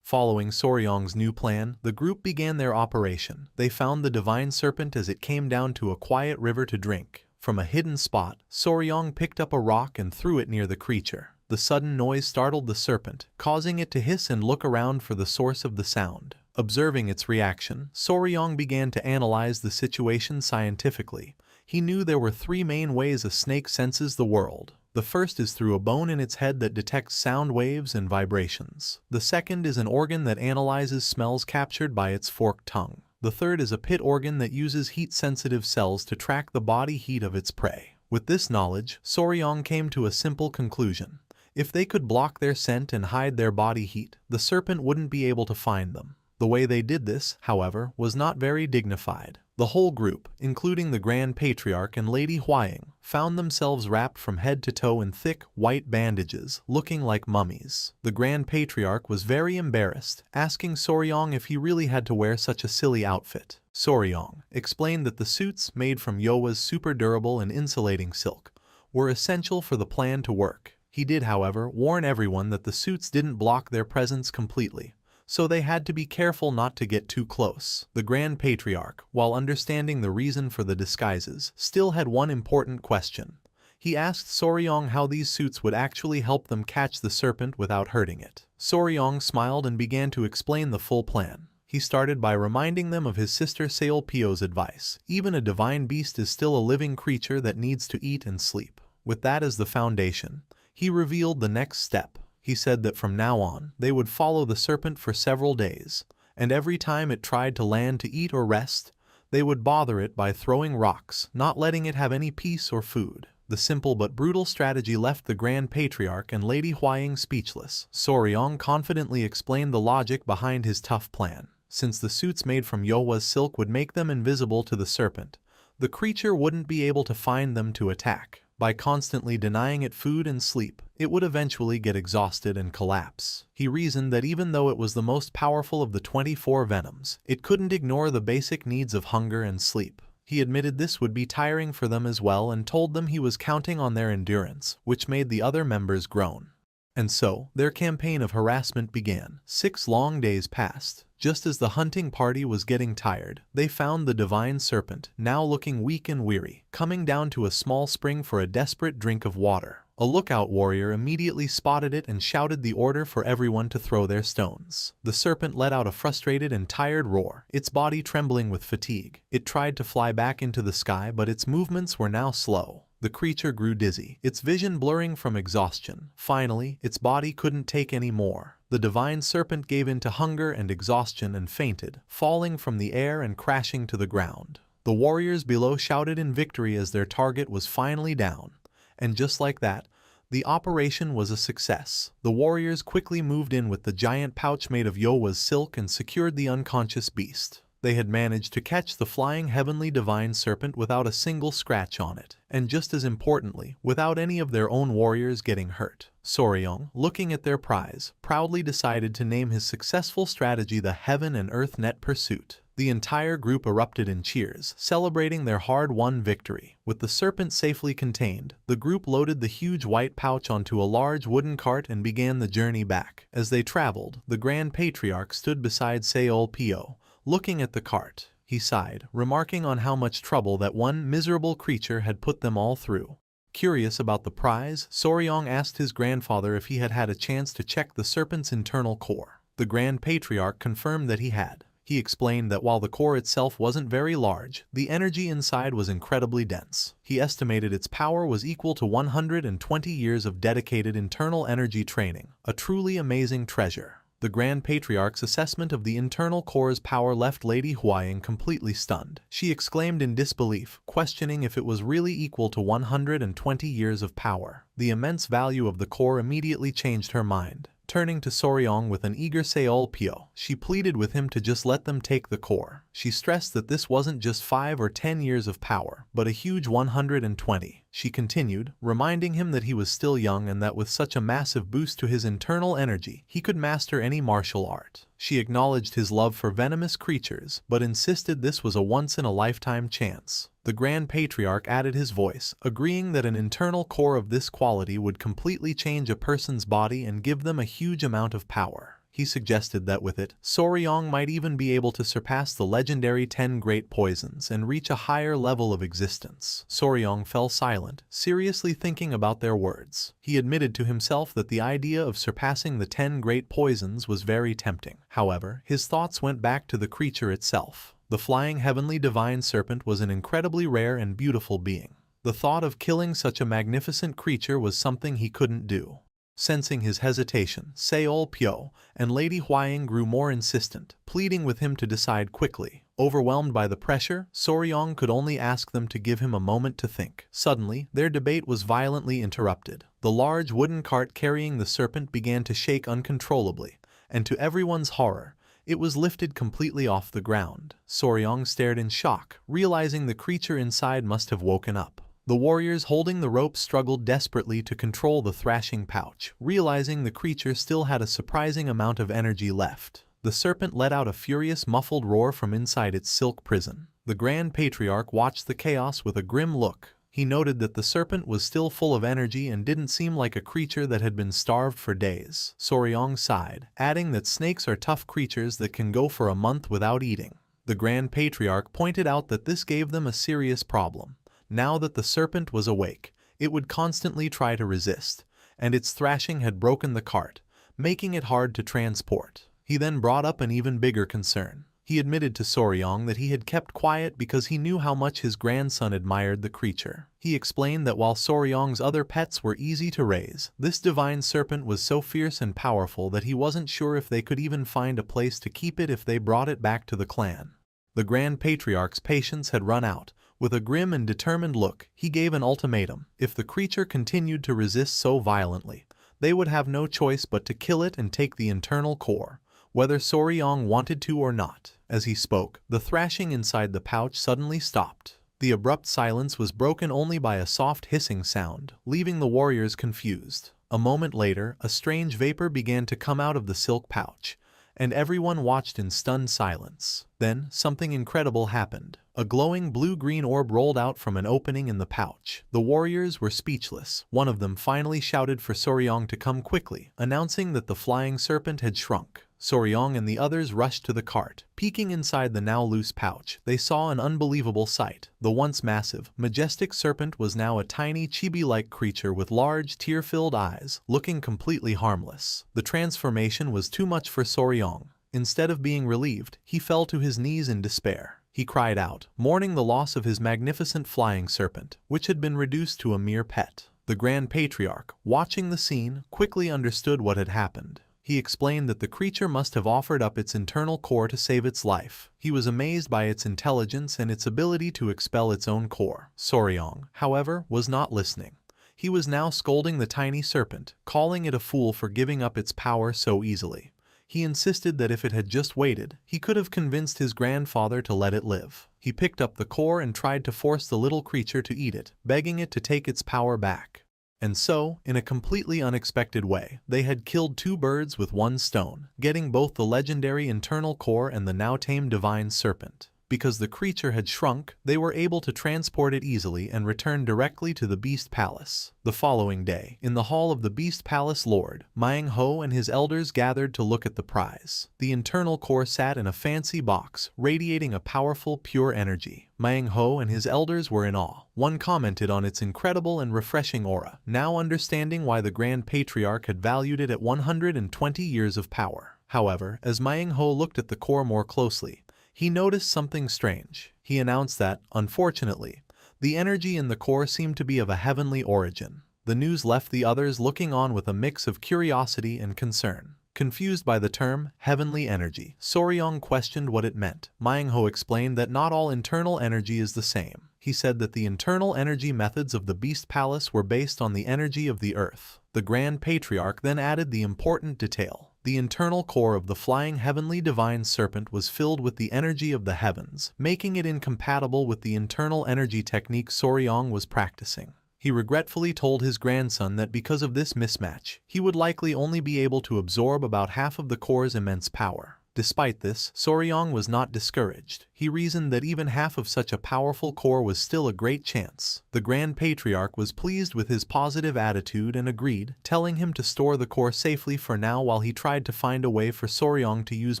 Following Soryong's new plan, the group began their operation. They found the divine serpent as it came down to a quiet river to drink. From a hidden spot, Soryong picked up a rock and threw it near the creature. The sudden noise startled the serpent, causing it to hiss and look around for the source of the sound. Observing its reaction, Soryong began to analyze the situation scientifically. He knew there were three main ways a snake senses the world. The first is through a bone in its head that detects sound waves and vibrations. The second is an organ that analyzes smells captured by its forked tongue. The third is a pit organ that uses heat-sensitive cells to track the body heat of its prey. With this knowledge, Soryong came to a simple conclusion. If they could block their scent and hide their body heat, the serpent wouldn't be able to find them. The way they did this, however, was not very dignified. The whole group, including the Grand Patriarch and Lady Huaying, found themselves wrapped from head to toe in thick, white bandages, looking like mummies. The Grand Patriarch was very embarrassed, asking Soryong if he really had to wear such a silly outfit. Soryong explained that the suits, made from Yowa's super durable and insulating silk, were essential for the plan to work. He did, however, warn everyone that the suits didn't block their presence completely, so they had to be careful not to get too close. The Grand Patriarch, while understanding the reason for the disguises, still had one important question. He asked Soryong how these suits would actually help them catch the serpent without hurting it. Soryong smiled and began to explain the full plan. He started by reminding them of his sister Seolpyo's advice. Even a divine beast is still a living creature that needs to eat and sleep. With that as the foundation, he revealed the next step. He said that from now on, they would follow the serpent for several days, and every time it tried to land to eat or rest, they would bother it by throwing rocks, not letting it have any peace or food. The simple but brutal strategy left the Grand Patriarch and Lady Huaying speechless. Soryong confidently explained the logic behind his tough plan. Since the suits made from Yowa's silk would make them invisible to the serpent, the creature wouldn't be able to find them to attack. By constantly denying it food and sleep, it would eventually get exhausted and collapse. He reasoned that even though it was the most powerful of the 24 venoms, it couldn't ignore the basic needs of hunger and sleep. He admitted this would be tiring for them as well and told them he was counting on their endurance, which made the other members groan. And so, their campaign of harassment began. 6 long days passed. Just as the hunting party was getting tired, they found the divine serpent, now looking weak and weary, coming down to a small spring for a desperate drink of water. A lookout warrior immediately spotted it and shouted the order for everyone to throw their stones. The serpent let out a frustrated and tired roar, its body trembling with fatigue. It tried to fly back into the sky, but its movements were now slow. The creature grew dizzy, its vision blurring from exhaustion. Finally, its body couldn't take any more. The divine serpent gave in to hunger and exhaustion and fainted, falling from the air and crashing to the ground. The warriors below shouted in victory as their target was finally down. And just like that, the operation was a success. The warriors quickly moved in with the giant pouch made of Yowa's silk and secured the unconscious beast. They had managed to catch the flying heavenly divine serpent without a single scratch on it, and just as importantly, without any of their own warriors getting hurt. Soryong, looking at their prize, proudly decided to name his successful strategy the Heaven and Earth Net Pursuit. The entire group erupted in cheers, celebrating their hard-won victory. With the serpent safely contained, the group loaded the huge white pouch onto a large wooden cart and began the journey back. As they traveled, the Grand Patriarch stood beside Seolpyo, looking at the cart. He sighed, remarking on how much trouble that one miserable creature had put them all through. Curious about the prize, Soryong asked his grandfather if he had had a chance to check the serpent's internal core. The Grand Patriarch confirmed that he had. He explained that while the core itself wasn't very large, the energy inside was incredibly dense. He estimated its power was equal to 120 years of dedicated internal energy training, a truly amazing treasure. The Grand Patriarch's assessment of the internal core's power left Lady Huaying completely stunned. She exclaimed in disbelief, questioning if it was really equal to 120 years of power. The immense value of the core immediately changed her mind. Turning to Soryong with an eager Seolpyo, she pleaded with him to just let them take the core. She stressed that this wasn't just 5 or 10 years of power, but a huge 120. She continued, reminding him that he was still young and that with such a massive boost to his internal energy, he could master any martial art. She acknowledged his love for venomous creatures, but insisted this was a once-in-a-lifetime chance. The Grand Patriarch added his voice, agreeing that an internal core of this quality would completely change a person's body and give them a huge amount of power. He suggested that with it, Soryong might even be able to surpass the legendary 10 great poisons and reach a higher level of existence. Soryong fell silent, seriously thinking about their words. He admitted to himself that the idea of surpassing the 10 great poisons was very tempting. However, his thoughts went back to the creature itself. The flying heavenly divine serpent was an incredibly rare and beautiful being. The thought of killing such a magnificent creature was something he couldn't do. Sensing his hesitation, Seolpyo and Lady Huaying grew more insistent, pleading with him to decide quickly. Overwhelmed by the pressure, Soryong could only ask them to give him a moment to think. Suddenly, their debate was violently interrupted. The large wooden cart carrying the serpent began to shake uncontrollably, and to everyone's horror, it was lifted completely off the ground. Soryong stared in shock, realizing the creature inside must have woken up. The warriors holding the rope struggled desperately to control the thrashing pouch, realizing the creature still had a surprising amount of energy left. The serpent let out a furious muffled roar from inside its silk prison. The Grand Patriarch watched the chaos with a grim look. He noted that the serpent was still full of energy and didn't seem like a creature that had been starved for days. Soryong sighed, adding that snakes are tough creatures that can go for a month without eating. The Grand Patriarch pointed out that this gave them a serious problem. Now that the serpent was awake, it would constantly try to resist, and its thrashing had broken the cart, making it hard to transport. He then brought up an even bigger concern. He admitted to Soryong that he had kept quiet because he knew how much his grandson admired the creature. He explained that while Soryong's other pets were easy to raise, this divine serpent was so fierce and powerful that he wasn't sure if they could even find a place to keep it if they brought it back to the clan. The Grand Patriarch's patience had run out. With a grim and determined look, he gave an ultimatum. If the creature continued to resist so violently, they would have no choice but to kill it and take the internal core, whether Soryong wanted to or not. As he spoke, the thrashing inside the pouch suddenly stopped. The abrupt silence was broken only by a soft hissing sound, leaving the warriors confused. A moment later, a strange vapor began to come out of the silk pouch, and everyone watched in stunned silence. Then, something incredible happened. A glowing blue-green orb rolled out from an opening in the pouch. The warriors were speechless. One of them finally shouted for Soryong to come quickly, announcing that the flying serpent had shrunk. Soryong and the others rushed to the cart. Peeking inside the now loose pouch, they saw an unbelievable sight. The once massive, majestic serpent was now a tiny chibi-like creature with large, tear-filled eyes, looking completely harmless. The transformation was too much for Soryong. Instead of being relieved, he fell to his knees in despair. He cried out, mourning the loss of his magnificent flying serpent, which had been reduced to a mere pet. The Grand Patriarch, watching the scene, quickly understood what had happened. He explained that the creature must have offered up its internal core to save its life. He was amazed by its intelligence and its ability to expel its own core. Soryong, however, was not listening. He was now scolding the tiny serpent, calling it a fool for giving up its power so easily. He insisted that if it had just waited, he could have convinced his grandfather to let it live. He picked up the core and tried to force the little creature to eat it, begging it to take its power back. And so, in a completely unexpected way, they had killed two birds with one stone, getting both the legendary internal core and the now tamed divine serpent. Because the creature had shrunk, they were able to transport it easily and return directly to the Beast Palace. The following day, in the hall of the Beast Palace Lord, Manhwa and his elders gathered to look at the prize. The internal core sat in a fancy box, radiating a powerful, pure energy. Manhwa and his elders were in awe. One commented on its incredible and refreshing aura, now understanding why the Grand Patriarch had valued it at 120 years of power. However, as Manhwa looked at the core more closely, he noticed something strange. He announced that, unfortunately, the energy in the core seemed to be of a heavenly origin. The news left the others looking on with a mix of curiosity and concern. Confused by the term, heavenly energy, Soryong questioned what it meant. Manhwa explained that not all internal energy is the same. He said that the internal energy methods of the Beast Palace were based on the energy of the earth. The Grand Patriarch then added the important detail. The internal core of the flying heavenly divine serpent was filled with the energy of the heavens, making it incompatible with the internal energy technique Soryong was practicing. He regretfully told his grandson that because of this mismatch, he would likely only be able to absorb about half of the core's immense power. Despite this, Soryong was not discouraged. He reasoned that even half of such a powerful core was still a great chance. The Grand Patriarch was pleased with his positive attitude and agreed, telling him to store the core safely for now while he tried to find a way for Soryong to use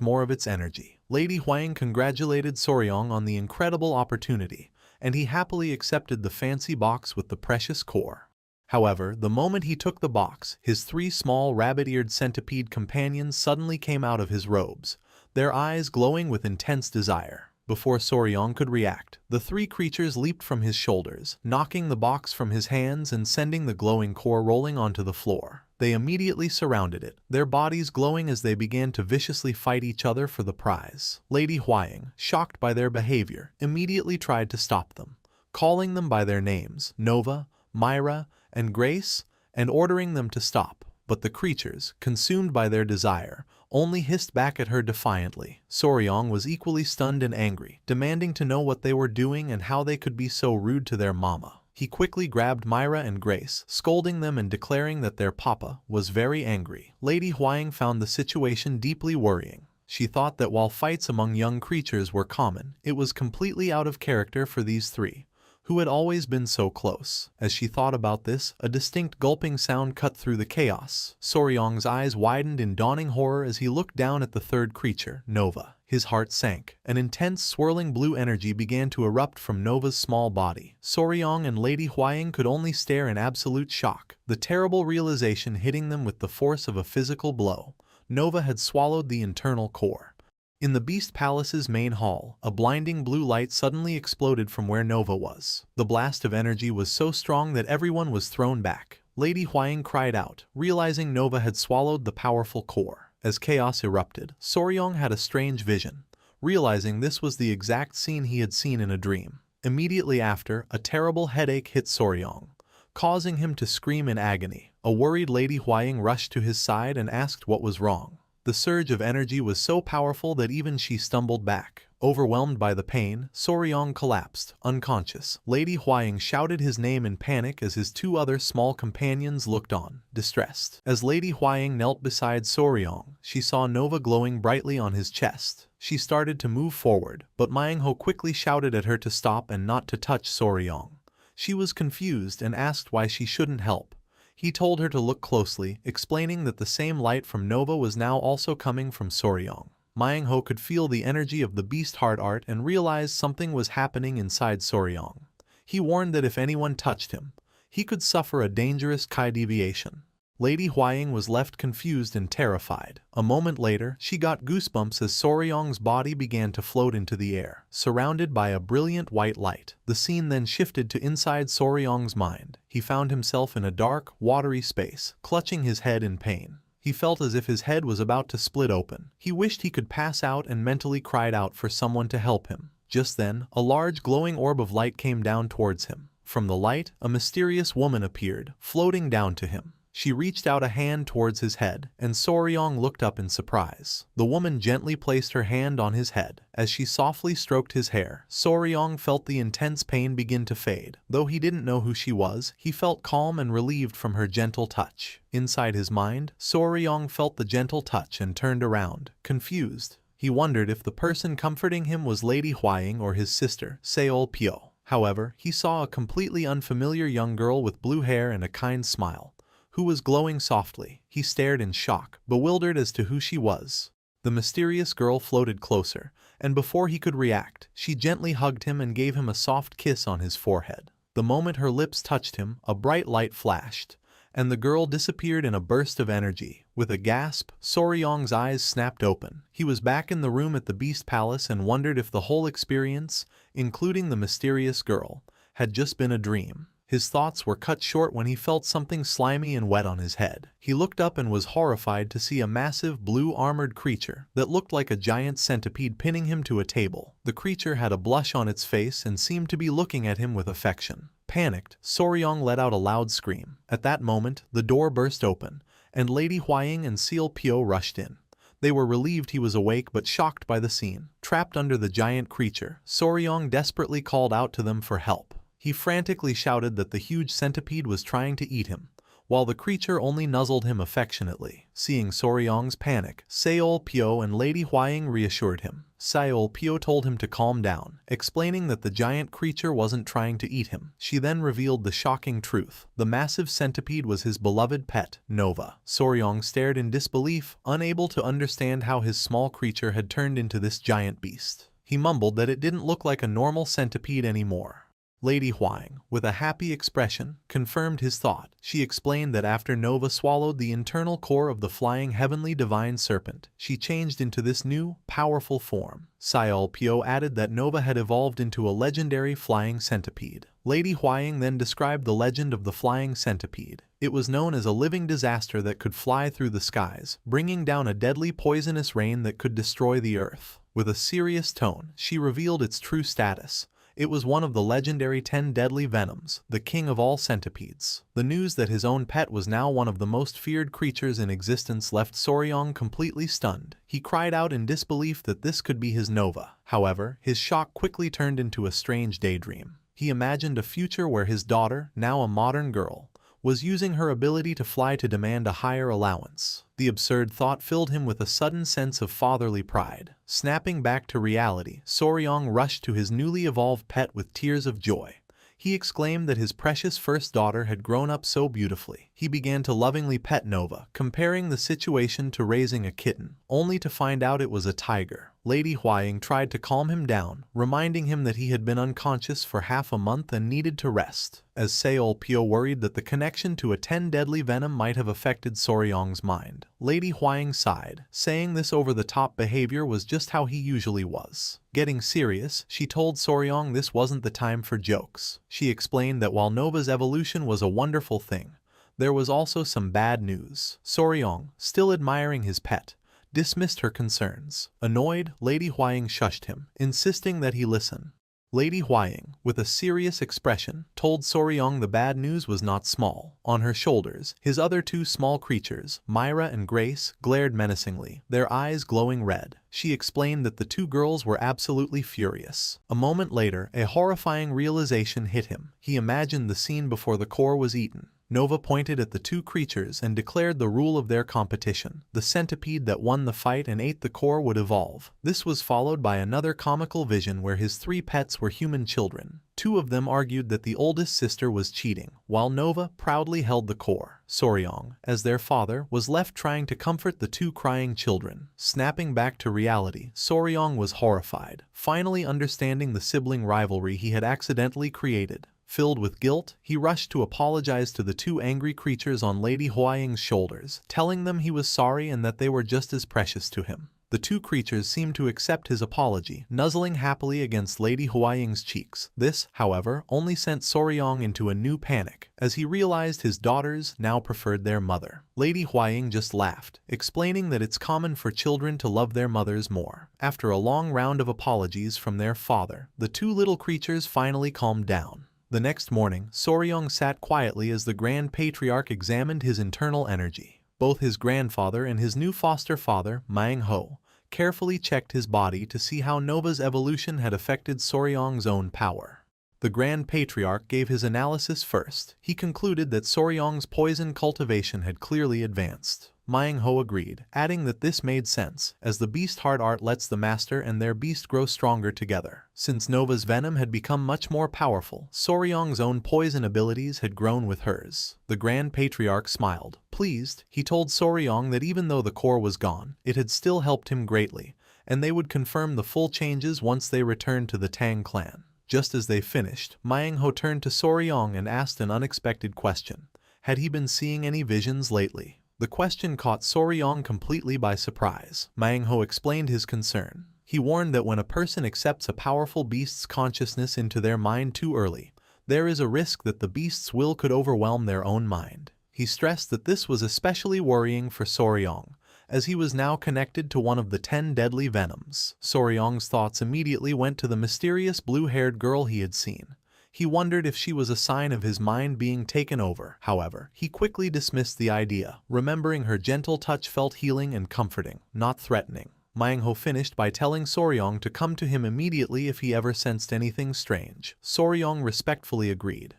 more of its energy. Lady Huang congratulated Soryong on the incredible opportunity, and he happily accepted the fancy box with the precious core. However, the moment he took the box, his three small rabbit-eared centipede companions suddenly came out of his robes, their eyes glowing with intense desire. Before Soryong could react, the three creatures leaped from his shoulders, knocking the box from his hands and sending the glowing core rolling onto the floor. They immediately surrounded it, their bodies glowing as they began to viciously fight each other for the prize. Lady Huang, shocked by their behavior, immediately tried to stop them, calling them by their names, Nova, Myra, and Grace, and ordering them to stop. But the creatures, consumed by their desire, only hissed back at her defiantly. Soryong was equally stunned and angry, demanding to know what they were doing and how they could be so rude to their mama. He quickly grabbed Myra and Grace, scolding them and declaring that their papa was very angry. Lady Huang found the situation deeply worrying. She thought that while fights among young creatures were common, it was completely out of character for these three, who had always been so close. As she thought about this, a distinct gulping sound cut through the chaos. Soryong's eyes widened in dawning horror as he looked down at the third creature, Nova. His heart sank. An intense swirling blue energy began to erupt from Nova's small body. Soryong and Lady Huang could only stare in absolute shock, the terrible realization hitting them with the force of a physical blow. Nova had swallowed the internal core. In the Beast Palace's main hall, a blinding blue light suddenly exploded from where Nova was. The blast of energy was so strong that everyone was thrown back. Lady Huaying cried out, realizing Nova had swallowed the powerful core. As chaos erupted, Soryong had a strange vision, realizing this was the exact scene he had seen in a dream. Immediately after, a terrible headache hit Soryong, causing him to scream in agony. A worried Lady Huaying rushed to his side and asked what was wrong. The surge of energy was so powerful that even she stumbled back. Overwhelmed by the pain, Soryong collapsed, unconscious. Lady Huaying shouted his name in panic as his two other small companions looked on, distressed. As Lady Huaying knelt beside Soryong, she saw Nova glowing brightly on his chest. She started to move forward, but Manhwa quickly shouted at her to stop and not to touch Soryong. She was confused and asked why she shouldn't help. He told her to look closely, explaining that the same light from Nova was now also coming from Soryong. Manhwa could feel the energy of the beast heart art and realized something was happening inside Soryong. He warned that if anyone touched him, he could suffer a dangerous Kai deviation. Lady Huaying was left confused and terrified. A moment later, she got goosebumps as Soryong's body began to float into the air, surrounded by a brilliant white light. The scene then shifted to inside Soryong's mind. He found himself in a dark, watery space, clutching his head in pain. He felt as if his head was about to split open. He wished he could pass out and mentally cried out for someone to help him. Just then, a large glowing orb of light came down towards him. From the light, a mysterious woman appeared, floating down to him. She reached out a hand towards his head, and Soryong looked up in surprise. The woman gently placed her hand on his head. As she softly stroked his hair, Soryong felt the intense pain begin to fade. Though he didn't know who she was, he felt calm and relieved from her gentle touch. Inside his mind, Soryong felt the gentle touch and turned around, confused. He wondered if the person comforting him was Lady Huaying or his sister, Seol Pyo. However, he saw a completely unfamiliar young girl with blue hair and a kind smile, who was glowing softly. He stared in shock, bewildered as to who she was. The mysterious girl floated closer, and before he could react, she gently hugged him and gave him a soft kiss on his forehead. The moment her lips touched him, a bright light flashed, and the girl disappeared in a burst of energy. With a gasp, Soryong's eyes snapped open. He was back in the room at the Beast Palace and wondered if the whole experience, including the mysterious girl, had just been a dream. His thoughts were cut short when he felt something slimy and wet on his head. He looked up and was horrified to see a massive blue armored creature that looked like a giant centipede pinning him to a table. The creature had a blush on its face and seemed to be looking at him with affection. Panicked, Soryong let out a loud scream. At that moment, the door burst open, and Lady Huaying and Seol Pyo rushed in. They were relieved he was awake but shocked by the scene. Trapped under the giant creature, Soryong desperately called out to them for help. He frantically shouted that the huge centipede was trying to eat him, while the creature only nuzzled him affectionately. Seeing Soryong's panic, Seol Pyo and Lady Huaying reassured him. Seol Pyo told him to calm down, explaining that the giant creature wasn't trying to eat him. She then revealed the shocking truth. The massive centipede was his beloved pet, Nova. Soryong stared in disbelief, unable to understand how his small creature had turned into this giant beast. He mumbled that it didn't look like a normal centipede anymore. Lady Huaying, with a happy expression, confirmed his thought. She explained that after Nova swallowed the internal core of the flying heavenly divine serpent, she changed into this new, powerful form. Seol Pyo added that Nova had evolved into a legendary flying centipede. Lady Huaying then described the legend of the flying centipede. It was known as a living disaster that could fly through the skies, bringing down a deadly poisonous rain that could destroy the earth. With a serious tone, she revealed its true status. It was one of the legendary 10 deadly venoms, the king of all centipedes. The news that his own pet was now one of the most feared creatures in existence left Soryong completely stunned. He cried out in disbelief that this could be his Nova. However, his shock quickly turned into a strange daydream. He imagined a future where his daughter, now a modern girl, was using her ability to fly to demand a higher allowance. The absurd thought filled him with a sudden sense of fatherly pride. Snapping back to reality, Soryong rushed to his newly evolved pet with tears of joy. He exclaimed that his precious first daughter had grown up so beautifully. He began to lovingly pet Nova, comparing the situation to raising a kitten, only to find out it was a tiger. Lady Huaying tried to calm him down, reminding him that he had been unconscious for half a month and needed to rest. As Seol Pyo worried that the connection to a 10 deadly venom might have affected Soryong's mind, Lady Huaying sighed, saying this over-the-top behavior was just how he usually was. Getting serious, she told Soryong this wasn't the time for jokes. She explained that while Nova's evolution was a wonderful thing, there was also some bad news. Soryong, still admiring his pet, dismissed her concerns. Annoyed, Lady Huaying shushed him, insisting that he listen. Lady Huaying, with a serious expression, told Soryong the bad news was not small. On her shoulders, his other two small creatures, Myra and Grace, glared menacingly, their eyes glowing red. She explained that the two girls were absolutely furious. A moment later, a horrifying realization hit him. He imagined the scene before the core was eaten. Nova pointed at the two creatures and declared the rule of their competition. The centipede that won the fight and ate the core would evolve. This was followed by another comical vision where his three pets were human children. Two of them argued that the oldest sister was cheating, while Nova proudly held the core. Soryong, as their father, was left trying to comfort the two crying children. Snapping back to reality, Soryong was horrified, finally understanding the sibling rivalry he had accidentally created. Filled with guilt, he rushed to apologize to the two angry creatures on Lady Huaying's shoulders, telling them he was sorry and that they were just as precious to him. The two creatures seemed to accept his apology, nuzzling happily against Lady Huaying's cheeks. This, however, only sent Soryong into a new panic, as he realized his daughters now preferred their mother. Lady Huaying just laughed, explaining that it's common for children to love their mothers more. After a long round of apologies from their father, the two little creatures finally calmed down. The next morning, Soryong sat quietly as the Grand Patriarch examined his internal energy. Both his grandfather and his new foster father, Manhwa, carefully checked his body to see how Nova's evolution had affected Soryong's own power. The Grand Patriarch gave his analysis first. He concluded that Soryong's poison cultivation had clearly advanced. Manhwa agreed, adding that this made sense, as the beast heart art lets the master and their beast grow stronger together. Since Nova's venom had become much more powerful, Soryong's own poison abilities had grown with hers. The Grand Patriarch smiled. Pleased, he told Soryong that even though the core was gone, it had still helped him greatly, and they would confirm the full changes once they returned to the Tang clan. Just as they finished, Manhwa turned to Soryong and asked an unexpected question. Had he been seeing any visions lately? The question caught Soryong completely by surprise. Manhwa explained his concern. He warned that when a person accepts a powerful beast's consciousness into their mind too early, there is a risk that the beast's will could overwhelm their own mind. He stressed that this was especially worrying for Soryong, as he was now connected to one of the 10 deadly venoms. Soryong's thoughts immediately went to the mysterious blue-haired girl he had seen. He wondered if she was a sign of his mind being taken over. However, he quickly dismissed the idea, remembering her gentle touch felt healing and comforting, not threatening. Manhwa finished by telling Soryong to come to him immediately if he ever sensed anything strange. Soryong respectfully agreed.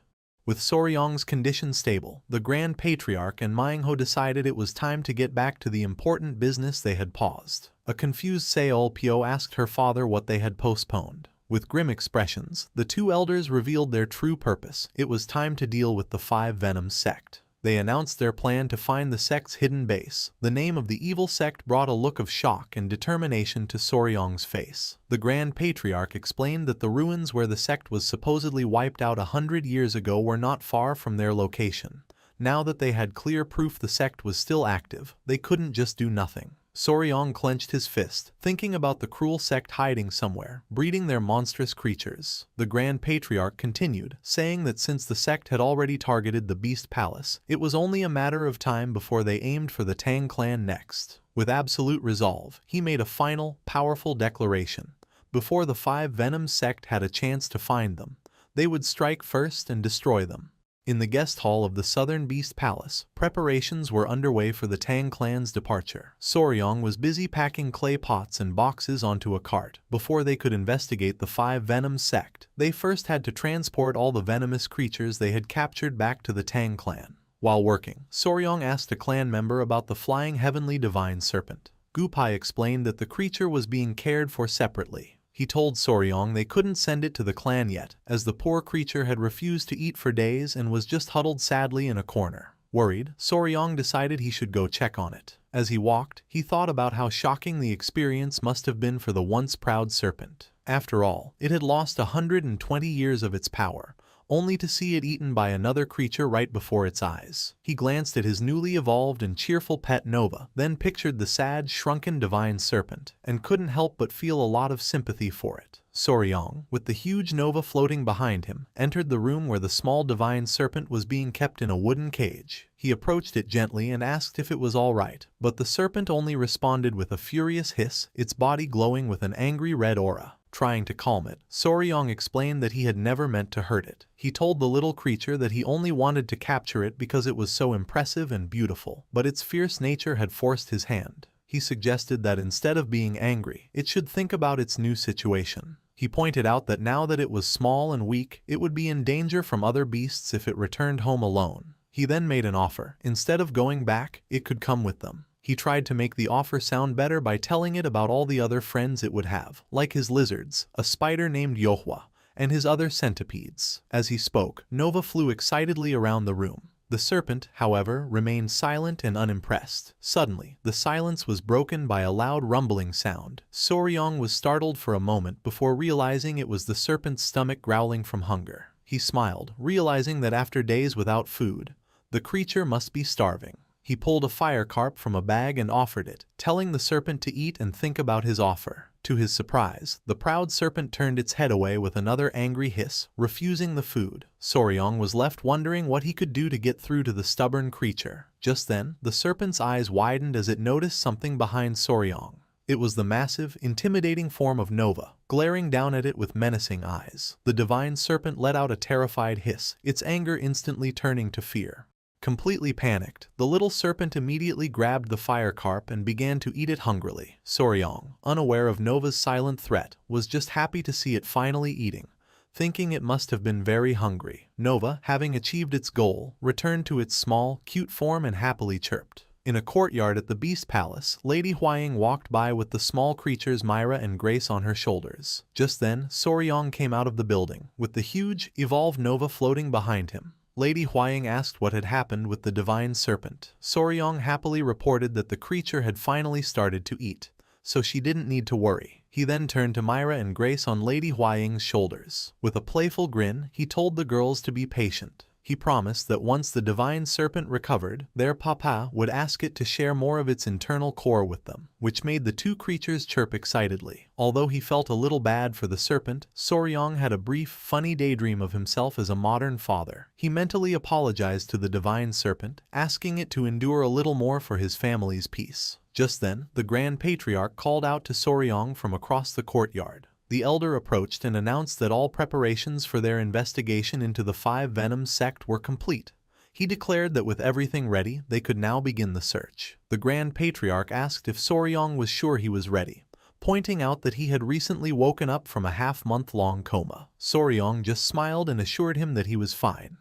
With Soryong's condition stable, the Grand Patriarch and Manhwa decided it was time to get back to the important business they had paused. A confused Seol Pyo asked her father what they had postponed. With grim expressions, the two elders revealed their true purpose. It was time to deal with the Five Venom sect. They announced their plan to find the sect's hidden base. The name of the evil sect brought a look of shock and determination to Soryong's face. The Grand Patriarch explained that the ruins where the sect was supposedly wiped out 100 years ago were not far from their location. Now that they had clear proof the sect was still active, they couldn't just do nothing. Soryong clenched his fist, thinking about the cruel sect hiding somewhere, breeding their monstrous creatures. The Grand Patriarch continued, saying that since the sect had already targeted the Beast Palace, it was only a matter of time before they aimed for the Tang clan next. With absolute resolve, he made a final, powerful declaration. Before the Five Venom sect had a chance to find them, they would strike first and destroy them. In the guest hall of the Southern Beast Palace, preparations were underway for the Tang clan's departure. Soryong was busy packing clay pots and boxes onto a cart. Before they could investigate the Five Venom sect, they first had to transport all the venomous creatures they had captured back to the Tang clan. While working, Soryong asked a clan member about the flying heavenly divine serpent. Gupai explained that the creature was being cared for separately. He told Soryong they couldn't send it to the clan yet, as the poor creature had refused to eat for days and was just huddled sadly in a corner. Worried, Soryong decided he should go check on it. As he walked, he thought about how shocking the experience must have been for the once proud serpent. After all, it had lost 120 years of its power, only to see it eaten by another creature right before its eyes. He glanced at his newly evolved and cheerful pet Nova, then pictured the sad, shrunken divine serpent, and couldn't help but feel a lot of sympathy for it. Soryong, with the huge Nova floating behind him, entered the room where the small divine serpent was being kept in a wooden cage. He approached it gently and asked if it was all right, but the serpent only responded with a furious hiss, its body glowing with an angry red aura. Trying to calm it, Soryong explained that he had never meant to hurt it. He told the little creature that he only wanted to capture it because it was so impressive and beautiful, but its fierce nature had forced his hand. He suggested that instead of being angry, it should think about its new situation. He pointed out that now that it was small and weak, it would be in danger from other beasts if it returned home alone. He then made an offer. Instead of going back, it could come with them. He tried to make the offer sound better by telling it about all the other friends it would have, like his lizards, a spider named Yohua, and his other centipedes. As he spoke, Nova flew excitedly around the room. The serpent, however, remained silent and unimpressed. Suddenly, the silence was broken by a loud rumbling sound. Soryong was startled for a moment before realizing it was the serpent's stomach growling from hunger. He smiled, realizing that after days without food, the creature must be starving. He pulled a fire carp from a bag and offered it, telling the serpent to eat and think about his offer. To his surprise, the proud serpent turned its head away with another angry hiss, refusing the food. Soryong was left wondering what he could do to get through to the stubborn creature. Just then, the serpent's eyes widened as it noticed something behind Soryong. It was the massive, intimidating form of Nova, glaring down at it with menacing eyes. The divine serpent let out a terrified hiss, its anger instantly turning to fear. Completely panicked, the little serpent immediately grabbed the fire carp and began to eat it hungrily. Soryong, unaware of Nova's silent threat, was just happy to see it finally eating, thinking it must have been very hungry. Nova, having achieved its goal, returned to its small, cute form and happily chirped. In a courtyard at the Beast Palace, Lady Huaying walked by with the small creatures Myra and Grace on her shoulders. Just then, Soryong came out of the building, with the huge, evolved Nova floating behind him. Lady Huaying asked what had happened with the divine serpent. Soryong happily reported that the creature had finally started to eat, so she didn't need to worry. He then turned to Myra and Grace on Lady Huaying's shoulders. With a playful grin, he told the girls to be patient. He promised that once the divine serpent recovered, their papa would ask it to share more of its internal core with them, which made the two creatures chirp excitedly. Although he felt a little bad for the serpent, Soryong had a brief, funny daydream of himself as a modern father. He mentally apologized to the divine serpent, asking it to endure a little more for his family's peace. Just then, the Grand Patriarch called out to Soryong from across the courtyard. The elder approached and announced that all preparations for their investigation into the Five Venoms sect were complete. He declared that with everything ready, they could now begin the search. The Grand Patriarch asked if Soryong was sure he was ready, pointing out that he had recently woken up from a half-month-long coma. Soryong just smiled and assured him that he was fine.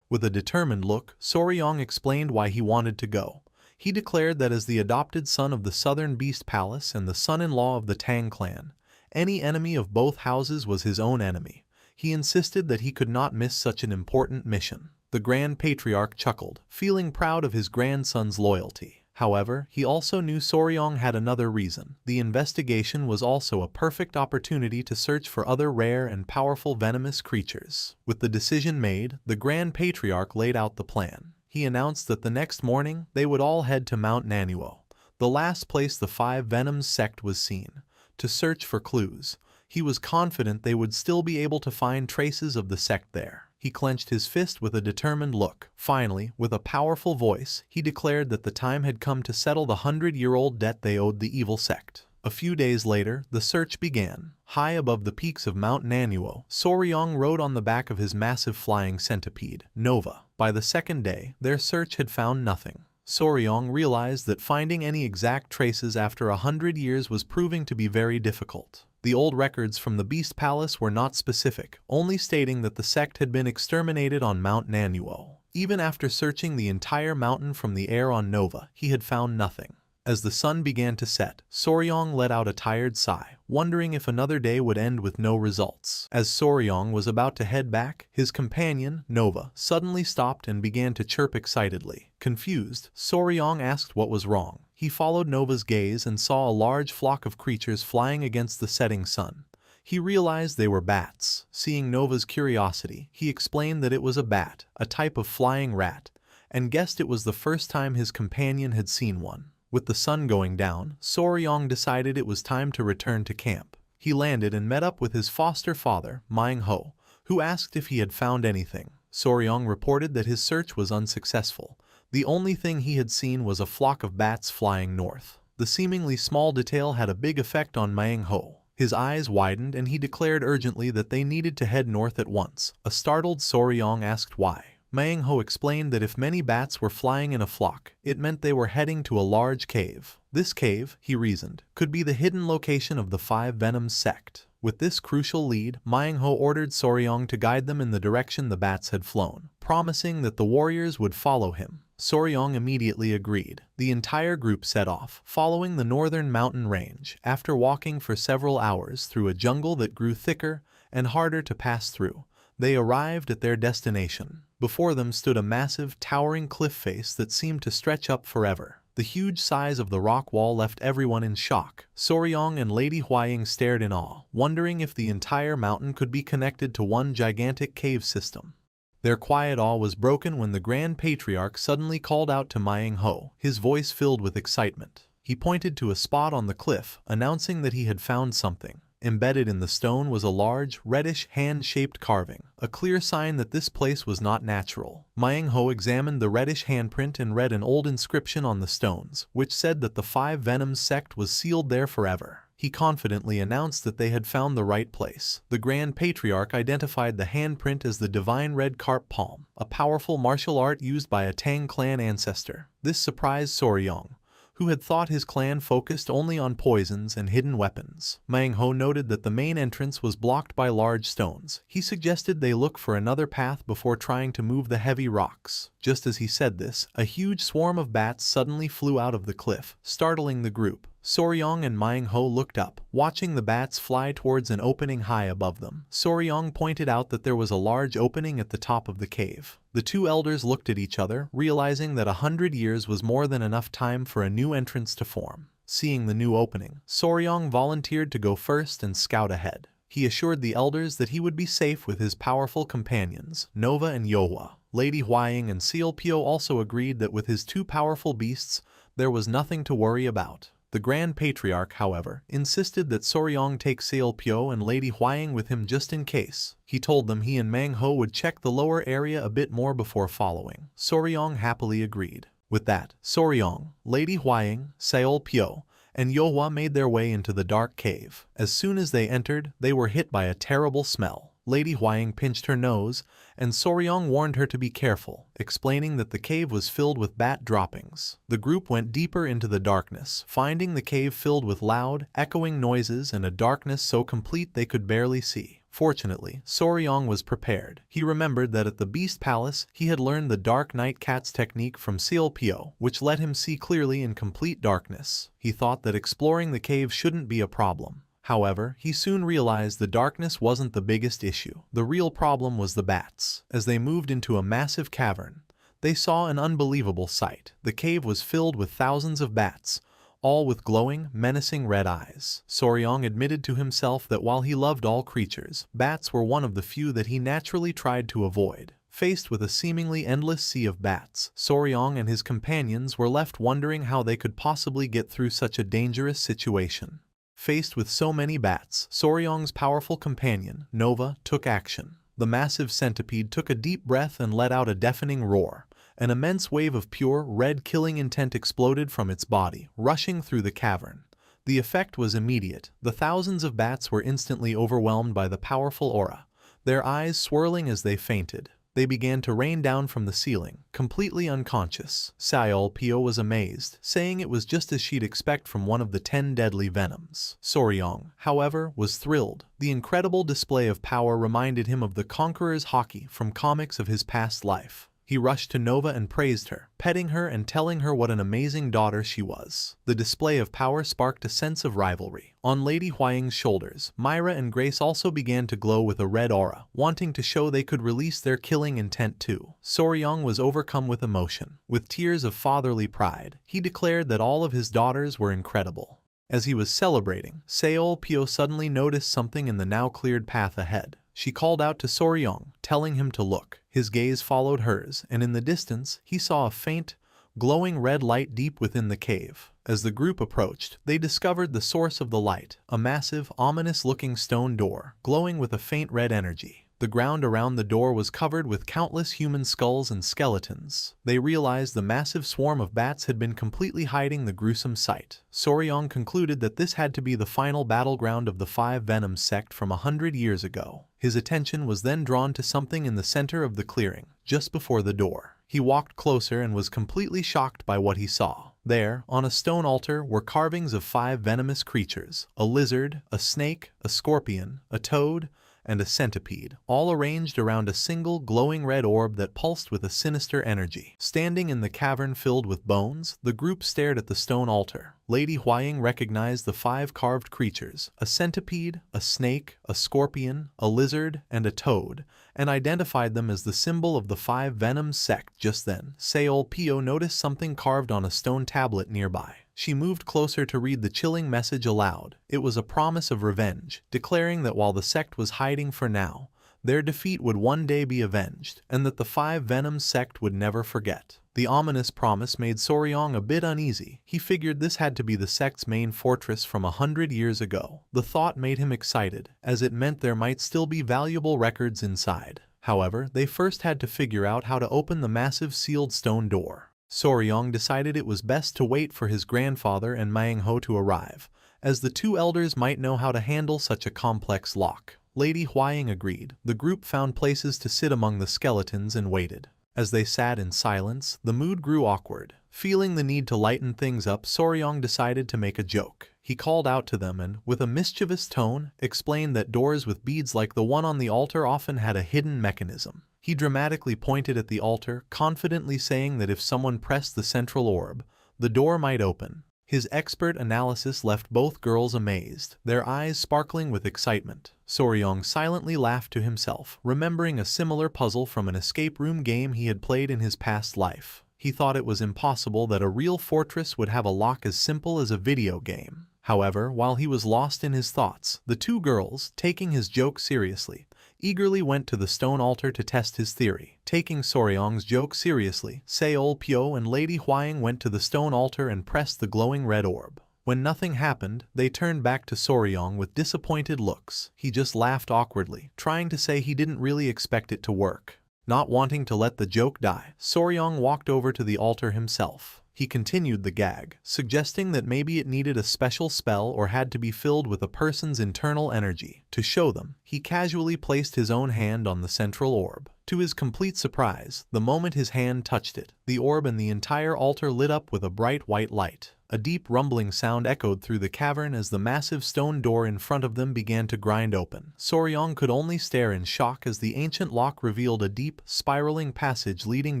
With a determined look, Soryong explained why he wanted to go. He declared that as the adopted son of the Southern Beast Palace and the son-in-law of the Tang clan, any enemy of both houses was his own enemy. He insisted that he could not miss such an important mission. The Grand Patriarch chuckled, feeling proud of his grandson's loyalty. However, he also knew Soryong had another reason. The investigation was also a perfect opportunity to search for other rare and powerful venomous creatures. With the decision made, the Grand Patriarch laid out the plan. He announced that the next morning, they would all head to Mount Nannuo, the last place the Five Venoms sect was seen, to search for clues. He was confident they would still be able to find traces of the sect there. He clenched his fist with a determined look. Finally, with a powerful voice, he declared that the time had come to settle the 100-year-old debt they owed the evil sect. A few days later, the search began. High above the peaks of Mount Nannuo, Soryong rode on the back of his massive flying centipede, Nova. By the second day, their search had found nothing. Soryong realized that finding any exact traces after 100 years was proving to be very difficult. The old records from the Beast Palace were not specific, only stating that the sect had been exterminated on Mount Nannuo. Even after searching the entire mountain from the air on Nova, he had found nothing. As the sun began to set, Soryong let out a tired sigh, wondering if another day would end with no results. As Soryong was about to head back, his companion, Nova, suddenly stopped and began to chirp excitedly. Confused, Soryong asked what was wrong. He followed Nova's gaze and saw a large flock of creatures flying against the setting sun. He realized they were bats. Seeing Nova's curiosity, he explained that it was a bat, a type of flying rat, and guessed it was the first time his companion had seen one. With the sun going down, Soryong decided it was time to return to camp. He landed and met up with his foster father, Manhwa, who asked if he had found anything. Soryong reported that his search was unsuccessful. The only thing he had seen was a flock of bats flying north. The seemingly small detail had a big effect on Manhwa. His eyes widened and he declared urgently that they needed to head north at once. A startled Soryong asked why. Manhwa explained that if many bats were flying in a flock, it meant they were heading to a large cave. This cave, he reasoned, could be the hidden location of the Five Venoms sect. With this crucial lead, Manhwa ordered Soryong to guide them in the direction the bats had flown, promising that the warriors would follow him. Soryong immediately agreed. The entire group set off, following the northern mountain range. After walking for several hours through a jungle that grew thicker and harder to pass through, they arrived at their destination. Before them stood a massive, towering cliff face that seemed to stretch up forever. The huge size of the rock wall left everyone in shock. Soryong and Lady Huaying stared in awe, wondering if the entire mountain could be connected to one gigantic cave system. Their quiet awe was broken when the Grand Patriarch suddenly called out to Manhwa, his voice filled with excitement. He pointed to a spot on the cliff, announcing that he had found something. Embedded in the stone was a large, reddish, hand-shaped carving, a clear sign that this place was not natural. Manhwa examined the reddish handprint and read an old inscription on the stones, which said that the Five Venoms sect was sealed there forever. He confidently announced that they had found the right place. The Grand Patriarch identified the handprint as the Divine Red Carp Palm, a powerful martial art used by a Tang clan ancestor. This surprised Soryong, who had thought his clan focused only on poisons and hidden weapons. Manhwa noted that the main entrance was blocked by large stones. He suggested they look for another path before trying to move the heavy rocks. Just as he said this, a huge swarm of bats suddenly flew out of the cliff, startling the group. Soryong and Manhwa looked up, watching the bats fly towards an opening high above them. Soryong pointed out that there was a large opening at the top of the cave. The two elders looked at each other, realizing that 100 years was more than enough time for a new entrance to form. Seeing the new opening, Soryong volunteered to go first and scout ahead. He assured the elders that he would be safe with his powerful companions, Nova and Yohua. Lady Huaying and Sealpyo also agreed that with his two powerful beasts, there was nothing to worry about. The Grand Patriarch, however, insisted that Soryong take Sealpyo and Lady Huaying with him just in case. He told them he and Manhwa would check the lower area a bit more before following. Soryong happily agreed. With that, Soryong, Lady Huaying, Sealpyo, and Yohua made their way into the dark cave. As soon as they entered, they were hit by a terrible smell. Lady Huaying pinched her nose, and Soryong warned her to be careful, explaining that the cave was filled with bat droppings. The group went deeper into the darkness, finding the cave filled with loud, echoing noises and a darkness so complete they could barely see. Fortunately, Soryong was prepared. He remembered that at the Beast Palace, he had learned the Dark Night Cat's technique from Sealpyo, which let him see clearly in complete darkness. He thought that exploring the cave shouldn't be a problem. However, he soon realized the darkness wasn't the biggest issue. The real problem was the bats. As they moved into a massive cavern, they saw an unbelievable sight. The cave was filled with thousands of bats, all with glowing, menacing red eyes. Soryong admitted to himself that while he loved all creatures, bats were one of the few that he naturally tried to avoid. Faced with a seemingly endless sea of bats, Soryong and his companions were left wondering how they could possibly get through such a dangerous situation. Faced with so many bats, Soryong's powerful companion, Nova, took action. The massive centipede took a deep breath and let out a deafening roar. An immense wave of pure, red killing intent exploded from its body, rushing through the cavern. The effect was immediate. The thousands of bats were instantly overwhelmed by the powerful aura, their eyes swirling as they fainted. They began to rain down from the ceiling, completely unconscious. Sealpyo was amazed, saying it was just as she'd expect from one of the 10 deadly venoms. Soryong, however, was thrilled. The incredible display of power reminded him of the Conqueror's Haki from comics of his past life. He rushed to Nova and praised her, petting her and telling her what an amazing daughter she was. The display of power sparked a sense of rivalry. On Lady Huaying's shoulders, Myra and Grace also began to glow with a red aura, wanting to show they could release their killing intent too. Soryong was overcome with emotion. With tears of fatherly pride, he declared that all of his daughters were incredible. As he was celebrating, Seol Pyo suddenly noticed something in the now cleared path ahead. She called out to Soryong, telling him to look. His gaze followed hers, and in the distance, he saw a faint, glowing red light deep within the cave. As the group approached, they discovered the source of the light, a massive, ominous-looking stone door, glowing with a faint red energy. The ground around the door was covered with countless human skulls and skeletons. They realized the massive swarm of bats had been completely hiding the gruesome sight. Soryong concluded that this had to be the final battleground of the Five Venoms sect from 100 years ago. His attention was then drawn to something in the center of the clearing, just before the door. He walked closer and was completely shocked by what he saw. There, on a stone altar, were carvings of 5 venomous creatures: a lizard, a snake, a scorpion, a toad, and a centipede, all arranged around a single glowing red orb that pulsed with a sinister energy. Standing in the cavern filled with bones, the group stared at the stone altar. Lady Huaying recognized the 5 carved creatures, a centipede, a snake, a scorpion, a lizard, and a toad, and identified them as the symbol of the 5 Venoms sect. Just then, Seol Pyo noticed something carved on a stone tablet nearby. She moved closer to read the chilling message aloud. It was a promise of revenge, declaring that while the sect was hiding for now, their defeat would one day be avenged, and that the 5 Venoms sect would never forget. The ominous promise made Soryong a bit uneasy. He figured this had to be the sect's main fortress from 100 years ago. The thought made him excited, as it meant there might still be valuable records inside. However, they first had to figure out how to open the massive sealed stone door. Soryong decided it was best to wait for his grandfather and Manhwa to arrive, as the 2 elders might know how to handle such a complex lock. Lady Huaying agreed. The group found places to sit among the skeletons and waited. As they sat in silence, the mood grew awkward. Feeling the need to lighten things up, Soryong decided to make a joke. He called out to them and, with a mischievous tone, explained that doors with beads like the one on the altar often had a hidden mechanism. He dramatically pointed at the altar, confidently saying that if someone pressed the central orb, the door might open. His expert analysis left both girls amazed, their eyes sparkling with excitement. Soryong silently laughed to himself, remembering a similar puzzle from an escape room game he had played in his past life. He thought it was impossible that a real fortress would have a lock as simple as a video game. However, while he was lost in his thoughts, the 2 girls, taking his joke seriously, eagerly went to the stone altar to test his theory. Taking Soryong's joke seriously, Seol Pyo and Lady Huaying went to the stone altar and pressed the glowing red orb. When nothing happened, they turned back to Soryong with disappointed looks. He just laughed awkwardly, trying to say he didn't really expect it to work. Not wanting to let the joke die, Soryong walked over to the altar himself. He continued the gag, suggesting that maybe it needed a special spell or had to be filled with a person's internal energy. To show them, he casually placed his own hand on the central orb. To his complete surprise, the moment his hand touched it, the orb and the entire altar lit up with a bright white light. A deep rumbling sound echoed through the cavern as the massive stone door in front of them began to grind open. Soryong could only stare in shock as the ancient lock revealed a deep, spiraling passage leading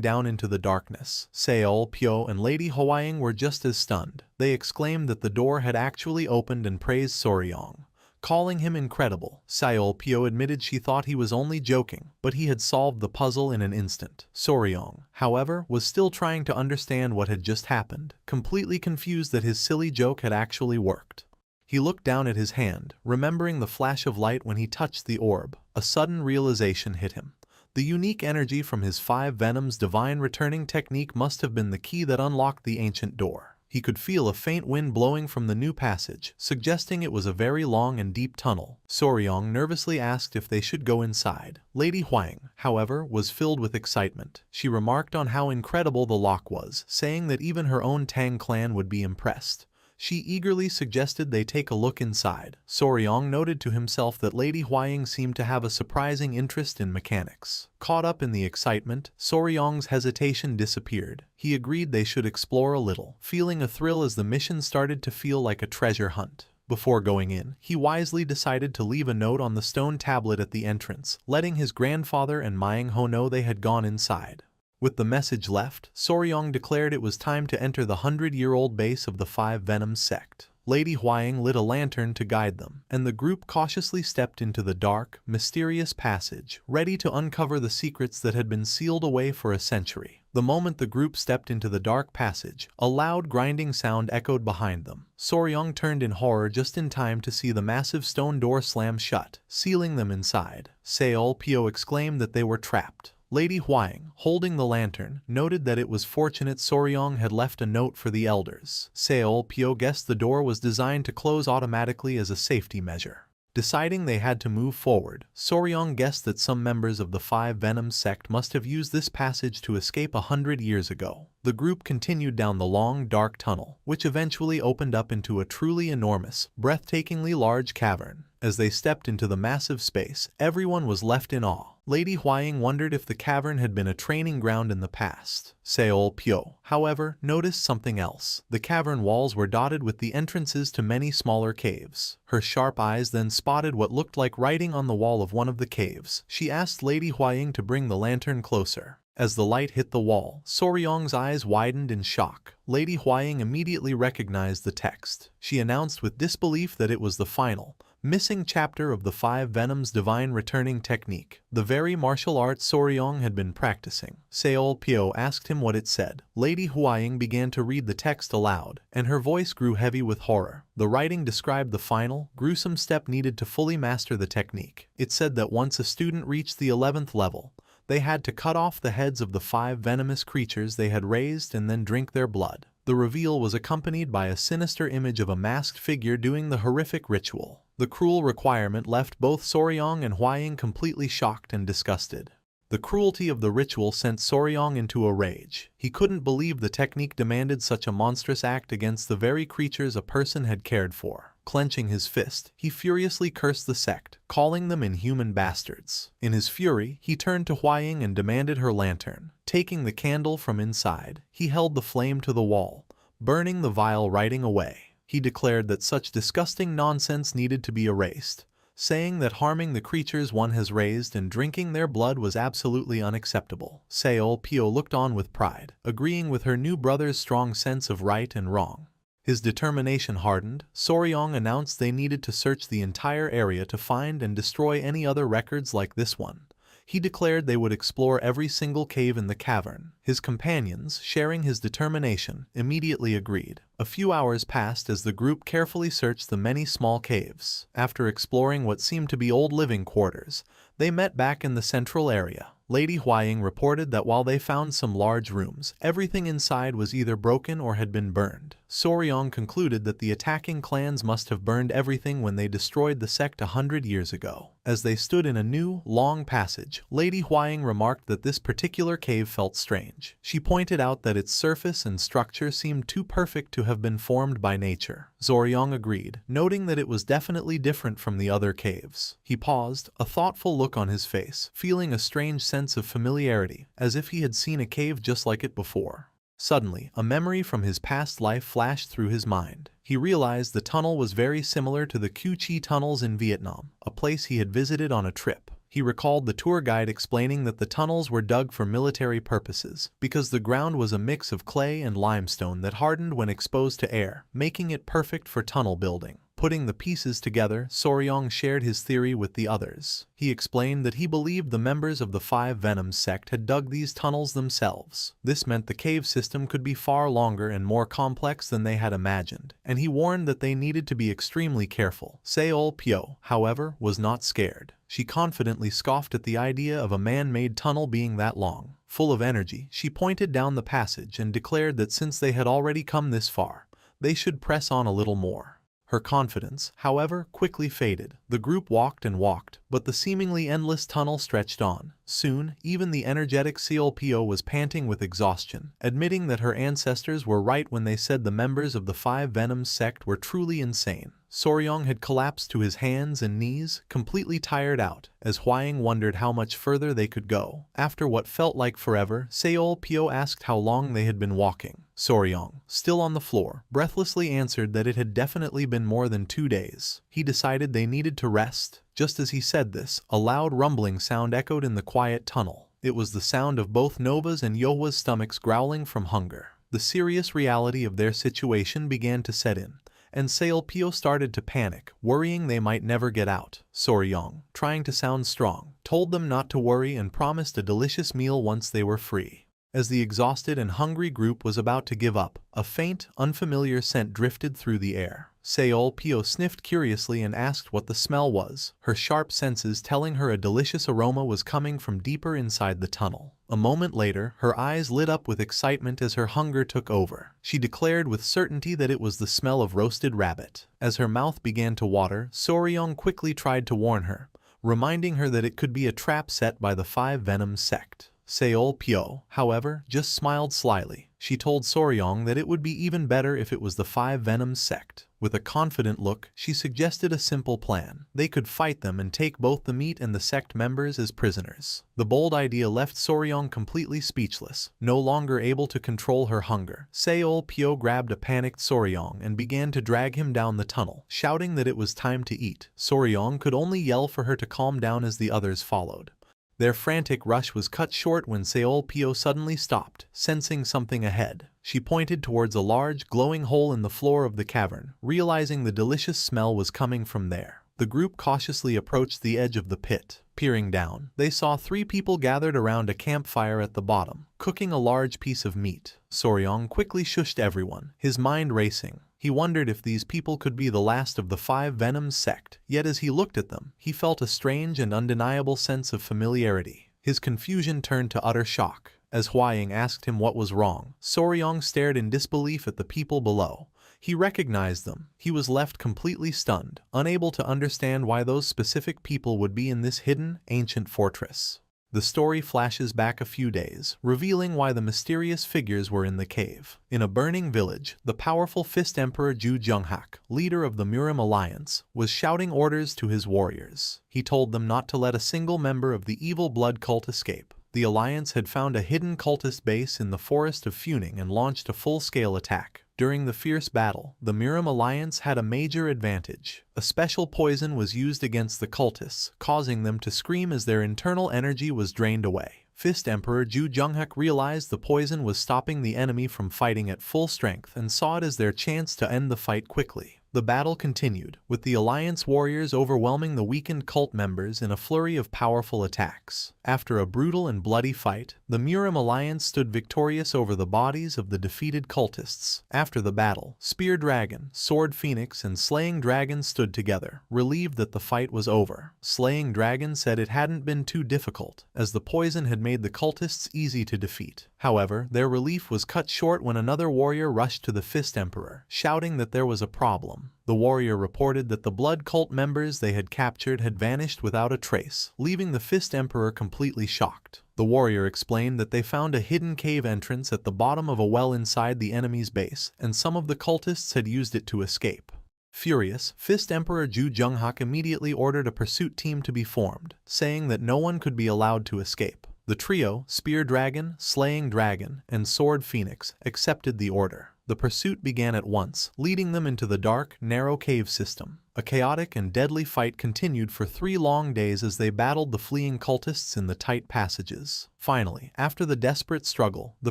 down into the darkness. Seol Pyo and Lady Huaying were just as stunned. They exclaimed that the door had actually opened and praised Soryong, calling him incredible. Seol Pyo admitted she thought he was only joking, but he had solved the puzzle in an instant. Soryong, however, was still trying to understand what had just happened, completely confused that his silly joke had actually worked. He looked down at his hand, remembering the flash of light when he touched the orb. A sudden realization hit him. The unique energy from his 5 Venoms divine returning technique must have been the key that unlocked the ancient door. He could feel a faint wind blowing from the new passage, suggesting it was a very long and deep tunnel. Soryong nervously asked if they should go inside. Lady Huaying, however, was filled with excitement. She remarked on how incredible the lock was, saying that even her own Tang clan would be impressed. She eagerly suggested they take a look inside. Soryong noted to himself that Lady Huaying seemed to have a surprising interest in mechanics. Caught up in the excitement, Soryong's hesitation disappeared. He agreed they should explore a little, feeling a thrill as the mission started to feel like a treasure hunt. Before going in, he wisely decided to leave a note on the stone tablet at the entrance, letting his grandfather and Manhwa know they had gone inside. With the message left, Soryong declared it was time to enter the 100-year-old base of the Five Venoms sect. Lady Huaying lit a lantern to guide them, and the group cautiously stepped into the dark, mysterious passage, ready to uncover the secrets that had been sealed away for a century. The moment the group stepped into the dark passage, a loud grinding sound echoed behind them. Soryong turned in horror just in time to see the massive stone door slam shut, sealing them inside. Seol Pyo exclaimed that they were trapped. Lady Huaying, holding the lantern, noted that it was fortunate Soryong had left a note for the elders. Seol Pyo guessed the door was designed to close automatically as a safety measure. Deciding they had to move forward, Soryong guessed that some members of the Five Venoms sect must have used this passage to escape 100 years ago. The group continued down the long, dark tunnel, which eventually opened up into a truly enormous, breathtakingly large cavern. As they stepped into the massive space, everyone was left in awe. Lady Huaying wondered if the cavern had been a training ground in the past. Seol Pyo, however, noticed something else. The cavern walls were dotted with the entrances to many smaller caves. Her sharp eyes then spotted what looked like writing on the wall of one of the caves. She asked Lady Huaying to bring the lantern closer. As the light hit the wall, Soryong's eyes widened in shock. Lady Huaying immediately recognized the text. She announced with disbelief that it was the final, missing chapter of the Five Venoms Divine Returning Technique, the very martial arts Soryong had been practicing. Seol Pyo asked him what it said. Lady Huaying began to read the text aloud, and her voice grew heavy with horror. The writing described the final, gruesome step needed to fully master the technique. It said that once a student reached the 11th level, they had to cut off the heads of the 5 venomous creatures they had raised and then drink their blood. The reveal was accompanied by a sinister image of a masked figure doing the horrific ritual. The cruel requirement left both Soryong and Huaying completely shocked and disgusted. The cruelty of the ritual sent Soryong into a rage. He couldn't believe the technique demanded such a monstrous act against the very creatures a person had cared for. Clenching his fist, he furiously cursed the sect, calling them inhuman bastards. In his fury, he turned to Huaying and demanded her lantern. Taking the candle from inside, he held the flame to the wall, burning the vile writing away. He declared that such disgusting nonsense needed to be erased, saying that harming the creatures one has raised and drinking their blood was absolutely unacceptable. Seol Pyo looked on with pride, agreeing with her new brother's strong sense of right and wrong. His determination hardened. Soryong announced they needed to search the entire area to find and destroy any other records like this one. He declared they would explore every single cave in the cavern. His companions, sharing his determination, immediately agreed. A few hours passed as the group carefully searched the many small caves. After exploring what seemed to be old living quarters, they met back in the central area. Lady Huaying reported that while they found some large rooms, everything inside was either broken or had been burned. Soryong concluded that the attacking clans must have burned everything when they destroyed the sect 100 years ago. As they stood in a new, long passage, Lady Huaying remarked that this particular cave felt strange. She pointed out that its surface and structure seemed too perfect to have been formed by nature. Soryong agreed, noting that it was definitely different from the other caves. He paused, a thoughtful look on his face, feeling a strange sense of familiarity, as if he had seen a cave just like it before. Suddenly, a memory from his past life flashed through his mind. He realized the tunnel was very similar to the Cu Chi tunnels in Vietnam, a place he had visited on a trip. He recalled the tour guide explaining that the tunnels were dug for military purposes, because the ground was a mix of clay and limestone that hardened when exposed to air, making it perfect for tunnel building. Putting the pieces together, Soryong shared his theory with the others. He explained that he believed the members of the Five Venoms sect had dug these tunnels themselves. This meant the cave system could be far longer and more complex than they had imagined, and he warned that they needed to be extremely careful. Seol Pyo, however, was not scared. She confidently scoffed at the idea of a man-made tunnel being that long. Full of energy, she pointed down the passage and declared that since they had already come this far, they should press on a little more. Her confidence, however, quickly faded. The group walked and walked, but the seemingly endless tunnel stretched on. Soon, even the energetic Seol Pyo was panting with exhaustion, admitting that her ancestors were right when they said the members of the Five Venoms sect were truly insane. Soryong had collapsed to his hands and knees, completely tired out, as Huaying wondered how much further they could go. After what felt like forever, Seol Pyo asked how long they had been walking. Soryong, still on the floor, breathlessly answered that it had definitely been more than 2 days. He decided they needed to rest. Just as he said this, a loud rumbling sound echoed in the quiet tunnel. It was the sound of both Nova's and Yohwa's stomachs growling from hunger. The serious reality of their situation began to set in, and Seolpyo started to panic, worrying they might never get out. Soryong, trying to sound strong, told them not to worry and promised a delicious meal once they were free. As the exhausted and hungry group was about to give up, a faint, unfamiliar scent drifted through the air. Seolpyo sniffed curiously and asked what the smell was, her sharp senses telling her a delicious aroma was coming from deeper inside the tunnel. A moment later, her eyes lit up with excitement as her hunger took over. She declared with certainty that it was the smell of roasted rabbit. As her mouth began to water, Soryong quickly tried to warn her, reminding her that it could be a trap set by the Five Venoms sect. Seolpyo, however, just smiled slyly. She told Soryong that it would be even better if it was the Five Venoms sect. With a confident look, she suggested a simple plan. They could fight them and take both the meat and the sect members as prisoners. The bold idea left Soryong completely speechless, no longer able to control her hunger. Seolpyo grabbed a panicked Soryong and began to drag him down the tunnel, shouting that it was time to eat. Soryong could only yell for her to calm down as the others followed. Their frantic rush was cut short when Seolpyo suddenly stopped, sensing something ahead. She pointed towards a large, glowing hole in the floor of the cavern, realizing the delicious smell was coming from there. The group cautiously approached the edge of the pit. Peering down, they saw 3 people gathered around a campfire at the bottom, cooking a large piece of meat. Soryong quickly shushed everyone, his mind racing. He wondered if these people could be the last of the Five Venoms sect, yet as he looked at them, he felt a strange and undeniable sense of familiarity. His confusion turned to utter shock. As Hwaying asked him what was wrong, Soryong stared in disbelief at the people below. He recognized them. He was left completely stunned, unable to understand why those specific people would be in this hidden, ancient fortress. The story flashes back a few days, revealing why the mysterious figures were in the cave. In a burning village, the powerful Fist Emperor Ju Junghak, leader of the Murim Alliance, was shouting orders to his warriors. He told them not to let a single member of the evil blood cult escape. The Alliance had found a hidden cultist base in the forest of Funing and launched a full-scale attack. During the fierce battle, the Murim Alliance had a major advantage. A special poison was used against the cultists, causing them to scream as their internal energy was drained away. Fist Emperor Ju Junghak realized the poison was stopping the enemy from fighting at full strength and saw it as their chance to end the fight quickly. The battle continued, with the Alliance warriors overwhelming the weakened cult members in a flurry of powerful attacks. After a brutal and bloody fight, the Murim Alliance stood victorious over the bodies of the defeated cultists. After the battle, Spear Dragon, Sword Phoenix, and Slaying Dragon stood together, relieved that the fight was over. Slaying Dragon said it hadn't been too difficult, as the poison had made the cultists easy to defeat. However, their relief was cut short when another warrior rushed to the Fist Emperor, shouting that there was a problem. The warrior reported that the blood cult members they had captured had vanished without a trace, leaving the Fist Emperor completely shocked. The warrior explained that they found a hidden cave entrance at the bottom of a well inside the enemy's base, and some of the cultists had used it to escape. Furious, Fist Emperor Ju Junghak immediately ordered a pursuit team to be formed, saying that no one could be allowed to escape. The trio, Spear Dragon, Slaying Dragon, and Sword Phoenix, accepted the order. The pursuit began at once, leading them into the dark, narrow cave system. A chaotic and deadly fight continued for 3 long days as they battled the fleeing cultists in the tight passages. Finally, after the desperate struggle, the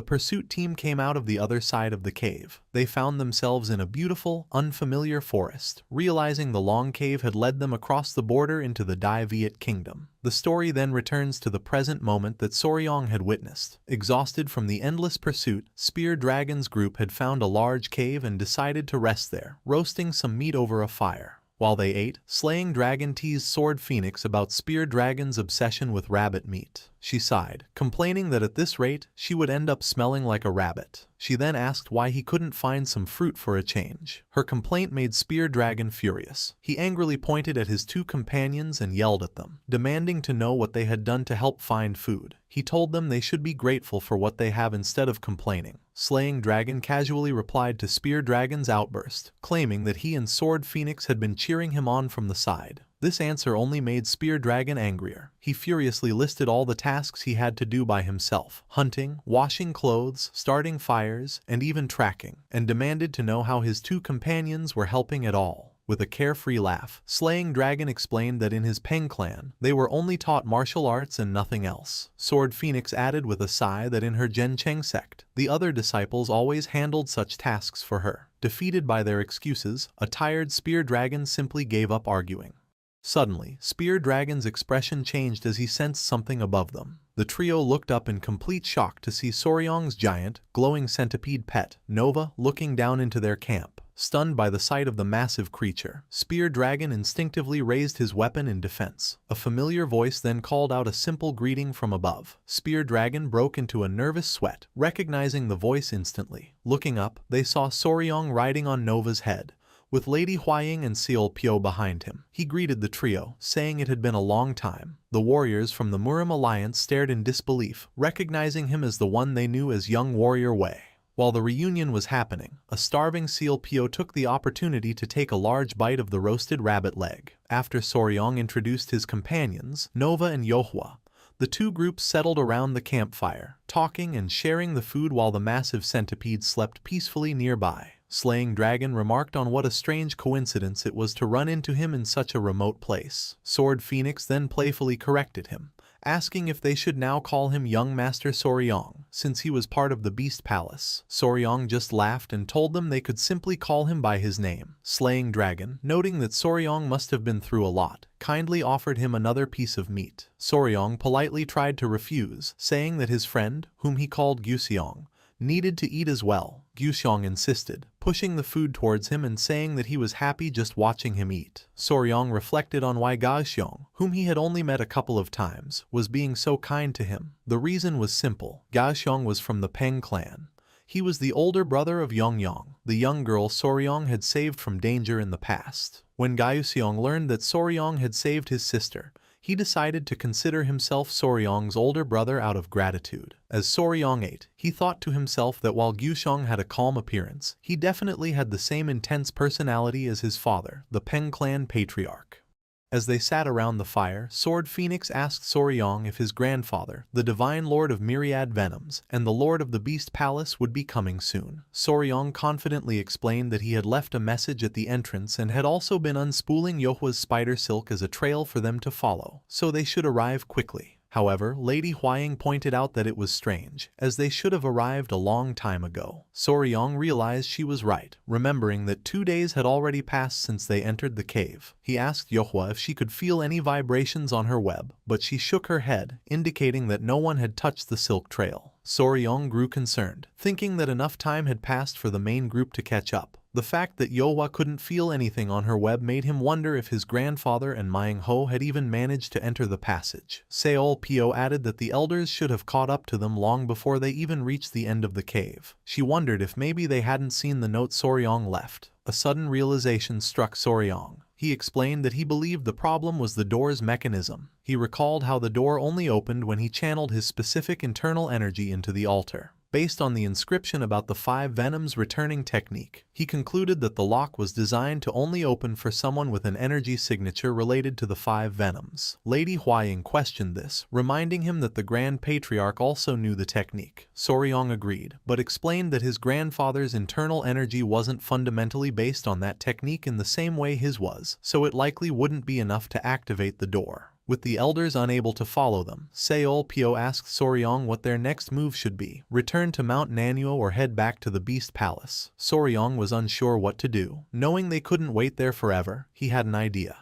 pursuit team came out of the other side of the cave. They found themselves in a beautiful, unfamiliar forest, realizing the long cave had led them across the border into the Dai Viet kingdom. The story then returns to the present moment that Soryong had witnessed. Exhausted from the endless pursuit, Spear Dragon's group had found a large cave and decided to rest there, roasting some meat over a fire. While they ate, Slaying Dragon teased Sword Phoenix about Spear Dragon's obsession with rabbit meat. She sighed, complaining that at this rate, she would end up smelling like a rabbit. She then asked why he couldn't find some fruit for a change. Her complaint made Spear Dragon furious. He angrily pointed at his 2 companions and yelled at them, demanding to know what they had done to help find food. He told them they should be grateful for what they have instead of complaining. Slaying Dragon casually replied to Spear Dragon's outburst, claiming that he and Sword Phoenix had been cheering him on from the side. This answer only made Spear Dragon angrier. He furiously listed all the tasks he had to do by himself: hunting, washing clothes, starting fires, and even tracking, and demanded to know how his 2 companions were helping at all. With a carefree laugh, Slaying Dragon explained that in his Peng clan, they were only taught martial arts and nothing else. Sword Phoenix added with a sigh that in her Gencheng sect, the other disciples always handled such tasks for her. Defeated by their excuses, a tired Spear Dragon simply gave up arguing. Suddenly, Spear Dragon's expression changed as he sensed something above them. The trio looked up in complete shock to see Soryong's giant, glowing centipede pet, Nova, looking down into their camp. Stunned by the sight of the massive creature, Spear Dragon instinctively raised his weapon in defense. A familiar voice then called out a simple greeting from above. Spear Dragon broke into a nervous sweat, recognizing the voice instantly. Looking up, they saw Soryong riding on Nova's head, with Lady Huaying and Seol Pyo behind him. He greeted the trio, saying it had been a long time. The warriors from the Murim Alliance stared in disbelief, recognizing him as the one they knew as young warrior Wei. While the reunion was happening, a starving Seol Pyo took the opportunity to take a large bite of the roasted rabbit leg. After Soryong introduced his companions, Nova and Yohua, the two groups settled around the campfire, talking and sharing the food while the massive centipede slept peacefully nearby. Slaying Dragon remarked on what a strange coincidence it was to run into him in such a remote place. Sword Phoenix then playfully corrected him, asking if they should now call him Young Master Soryong, since he was part of the Beast Palace. Soryong just laughed and told them they could simply call him by his name. Slaying Dragon, noting that Soryong must have been through a lot, kindly offered him another piece of meat. Soryong politely tried to refuse, saying that his friend, whom he called Guseong, needed to eat as well. Guseong insisted, pushing the food towards him and saying that he was happy just watching him eat. Soryong reflected on why Guseong, whom he had only met a couple of times, was being so kind to him. The reason was simple. Guseong was from the Peng clan. He was the older brother of Yongyong, the young girl Soryong had saved from danger in the past. When Guseong learned that Soryong had saved his sister, he decided to consider himself Soryong's older brother out of gratitude. As Soryong ate, he thought to himself that while Guseong had a calm appearance, he definitely had the same intense personality as his father, the Peng clan patriarch. As they sat around the fire, Sword Phoenix asked Soryong if his grandfather, the Divine Lord of Myriad Venoms, and the Lord of the Beast Palace would be coming soon. Soryong confidently explained that he had left a message at the entrance and had also been unspooling Yohwa's spider silk as a trail for them to follow, so they should arrive quickly. However, Lady Huaying pointed out that it was strange, as they should have arrived a long time ago. Soryong realized she was right, remembering that 2 days had already passed since they entered the cave. He asked Yohua if she could feel any vibrations on her web, but she shook her head, indicating that no one had touched the silk trail. Soryong grew concerned, thinking that enough time had passed for the main group to catch up. The fact that Yohua couldn't feel anything on her web made him wonder if his grandfather and Mying Ho had even managed to enter the passage. Seol Pyo added that the elders should have caught up to them long before they even reached the end of the cave. She wondered if maybe they hadn't seen the note Soryong left. A sudden realization struck Soryong. He explained that he believed the problem was the door's mechanism. He recalled how the door only opened when he channeled his specific internal energy into the altar. Based on the inscription about the 5 Venoms returning technique, he concluded that the lock was designed to only open for someone with an energy signature related to the 5 Venoms. Lady Huaying questioned this, reminding him that the Grand Patriarch also knew the technique. Soryong agreed, but explained that his grandfather's internal energy wasn't fundamentally based on that technique in the same way his was, so it likely wouldn't be enough to activate the door. With the elders unable to follow them, Seol Pyo asked Soryong what their next move should be, return to Mount Nanyo or head back to the Beast Palace. Soryong was unsure what to do. Knowing they couldn't wait there forever, he had an idea.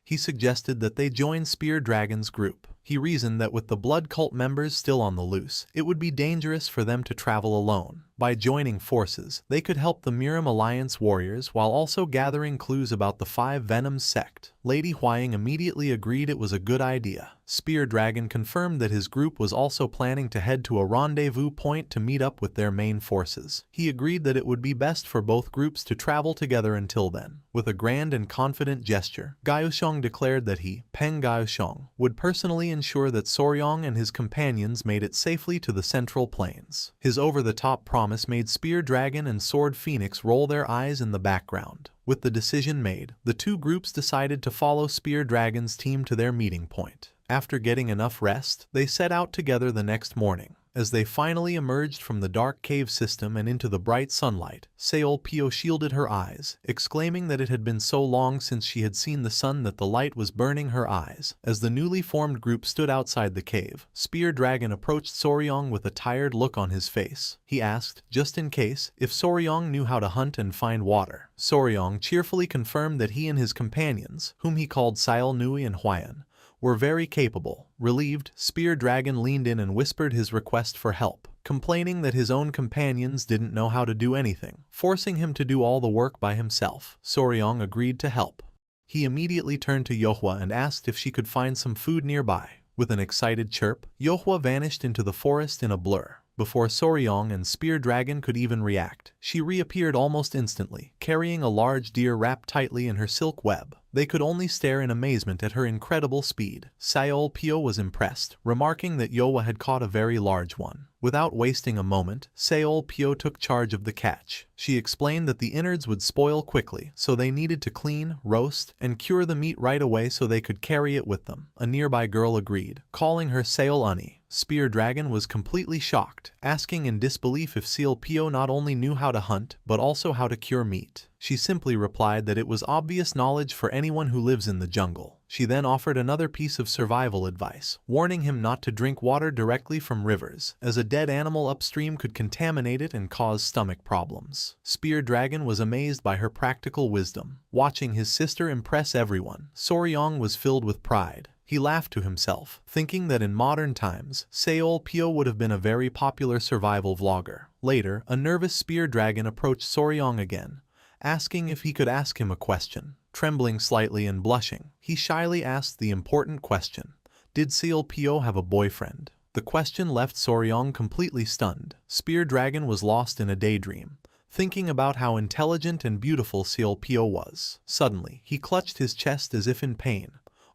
He suggested that they join Spear Dragon's group. He reasoned that with the blood cult members still on the loose, it would be dangerous for them to travel alone. By joining forces, they could help the Murim Alliance warriors while also gathering clues about the 5 Venoms sect. Lady Huaying immediately agreed it was a good idea. Spear Dragon confirmed that his group was also planning to head to a rendezvous point to meet up with their main forces. He agreed that it would be best for both groups to travel together until then. With a grand and confident gesture, Guseong declared that he, Peng Guseong, would personally ensure that Soryong and his companions made it safely to the Central Plains. His over-the-top promise made Spear Dragon and Sword Phoenix roll their eyes in the background. With the decision made, the two groups decided to follow Spear Dragon's team to their meeting point. After getting enough rest, they set out together the next morning. As they finally emerged from the dark cave system and into the bright sunlight, Seol-pyo shielded her eyes, exclaiming that it had been so long since she had seen the sun that the light was burning her eyes. As the newly formed group stood outside the cave, Spear Dragon approached Soryong with a tired look on his face. He asked, just in case, if Soryong knew how to hunt and find water. Soryong cheerfully confirmed that he and his companions, whom he called Sail Nui and Hwayan, were very capable. Relieved, Spear Dragon leaned in and whispered his request for help, complaining that his own companions didn't know how to do anything, forcing him to do all the work by himself. Soryong agreed to help. He immediately turned to Yohwa and asked if she could find some food nearby. With an excited chirp, Yohwa vanished into the forest in a blur. Before Soryong and Spear Dragon could even react, she reappeared almost instantly, carrying a large deer wrapped tightly in her silk web. They could only stare in amazement at her incredible speed. Seol-pyo was impressed, remarking that Yohwa had caught a very large one. Without wasting a moment, Seol-pyo took charge of the catch. She explained that the innards would spoil quickly, so they needed to clean, roast, and cure the meat right away so they could carry it with them. A nearby girl agreed, calling her Seol-uni. Spear Dragon was completely shocked, asking in disbelief if Seol-pyo not only knew how to hunt, but also how to cure meat. She simply replied that it was obvious knowledge for anyone who lives in the jungle. She then offered another piece of survival advice, warning him not to drink water directly from rivers, as a dead animal upstream could contaminate it and cause stomach problems. Spear Dragon was amazed by her practical wisdom. Watching his sister impress everyone, Soryong was filled with pride. He laughed to himself, thinking that in modern times, Seol-pyo would have been a very popular survival vlogger. Later, a nervous Spear Dragon approached Soryong again, asking if he could ask him a question. Trembling slightly and blushing, he shyly asked the important question. Did Seol-pyo have a boyfriend? The question left Soryong completely stunned. Spear Dragon was lost in a daydream, thinking about how intelligent and beautiful Seol-pyo was. Suddenly, he clutched his chest as if in pain,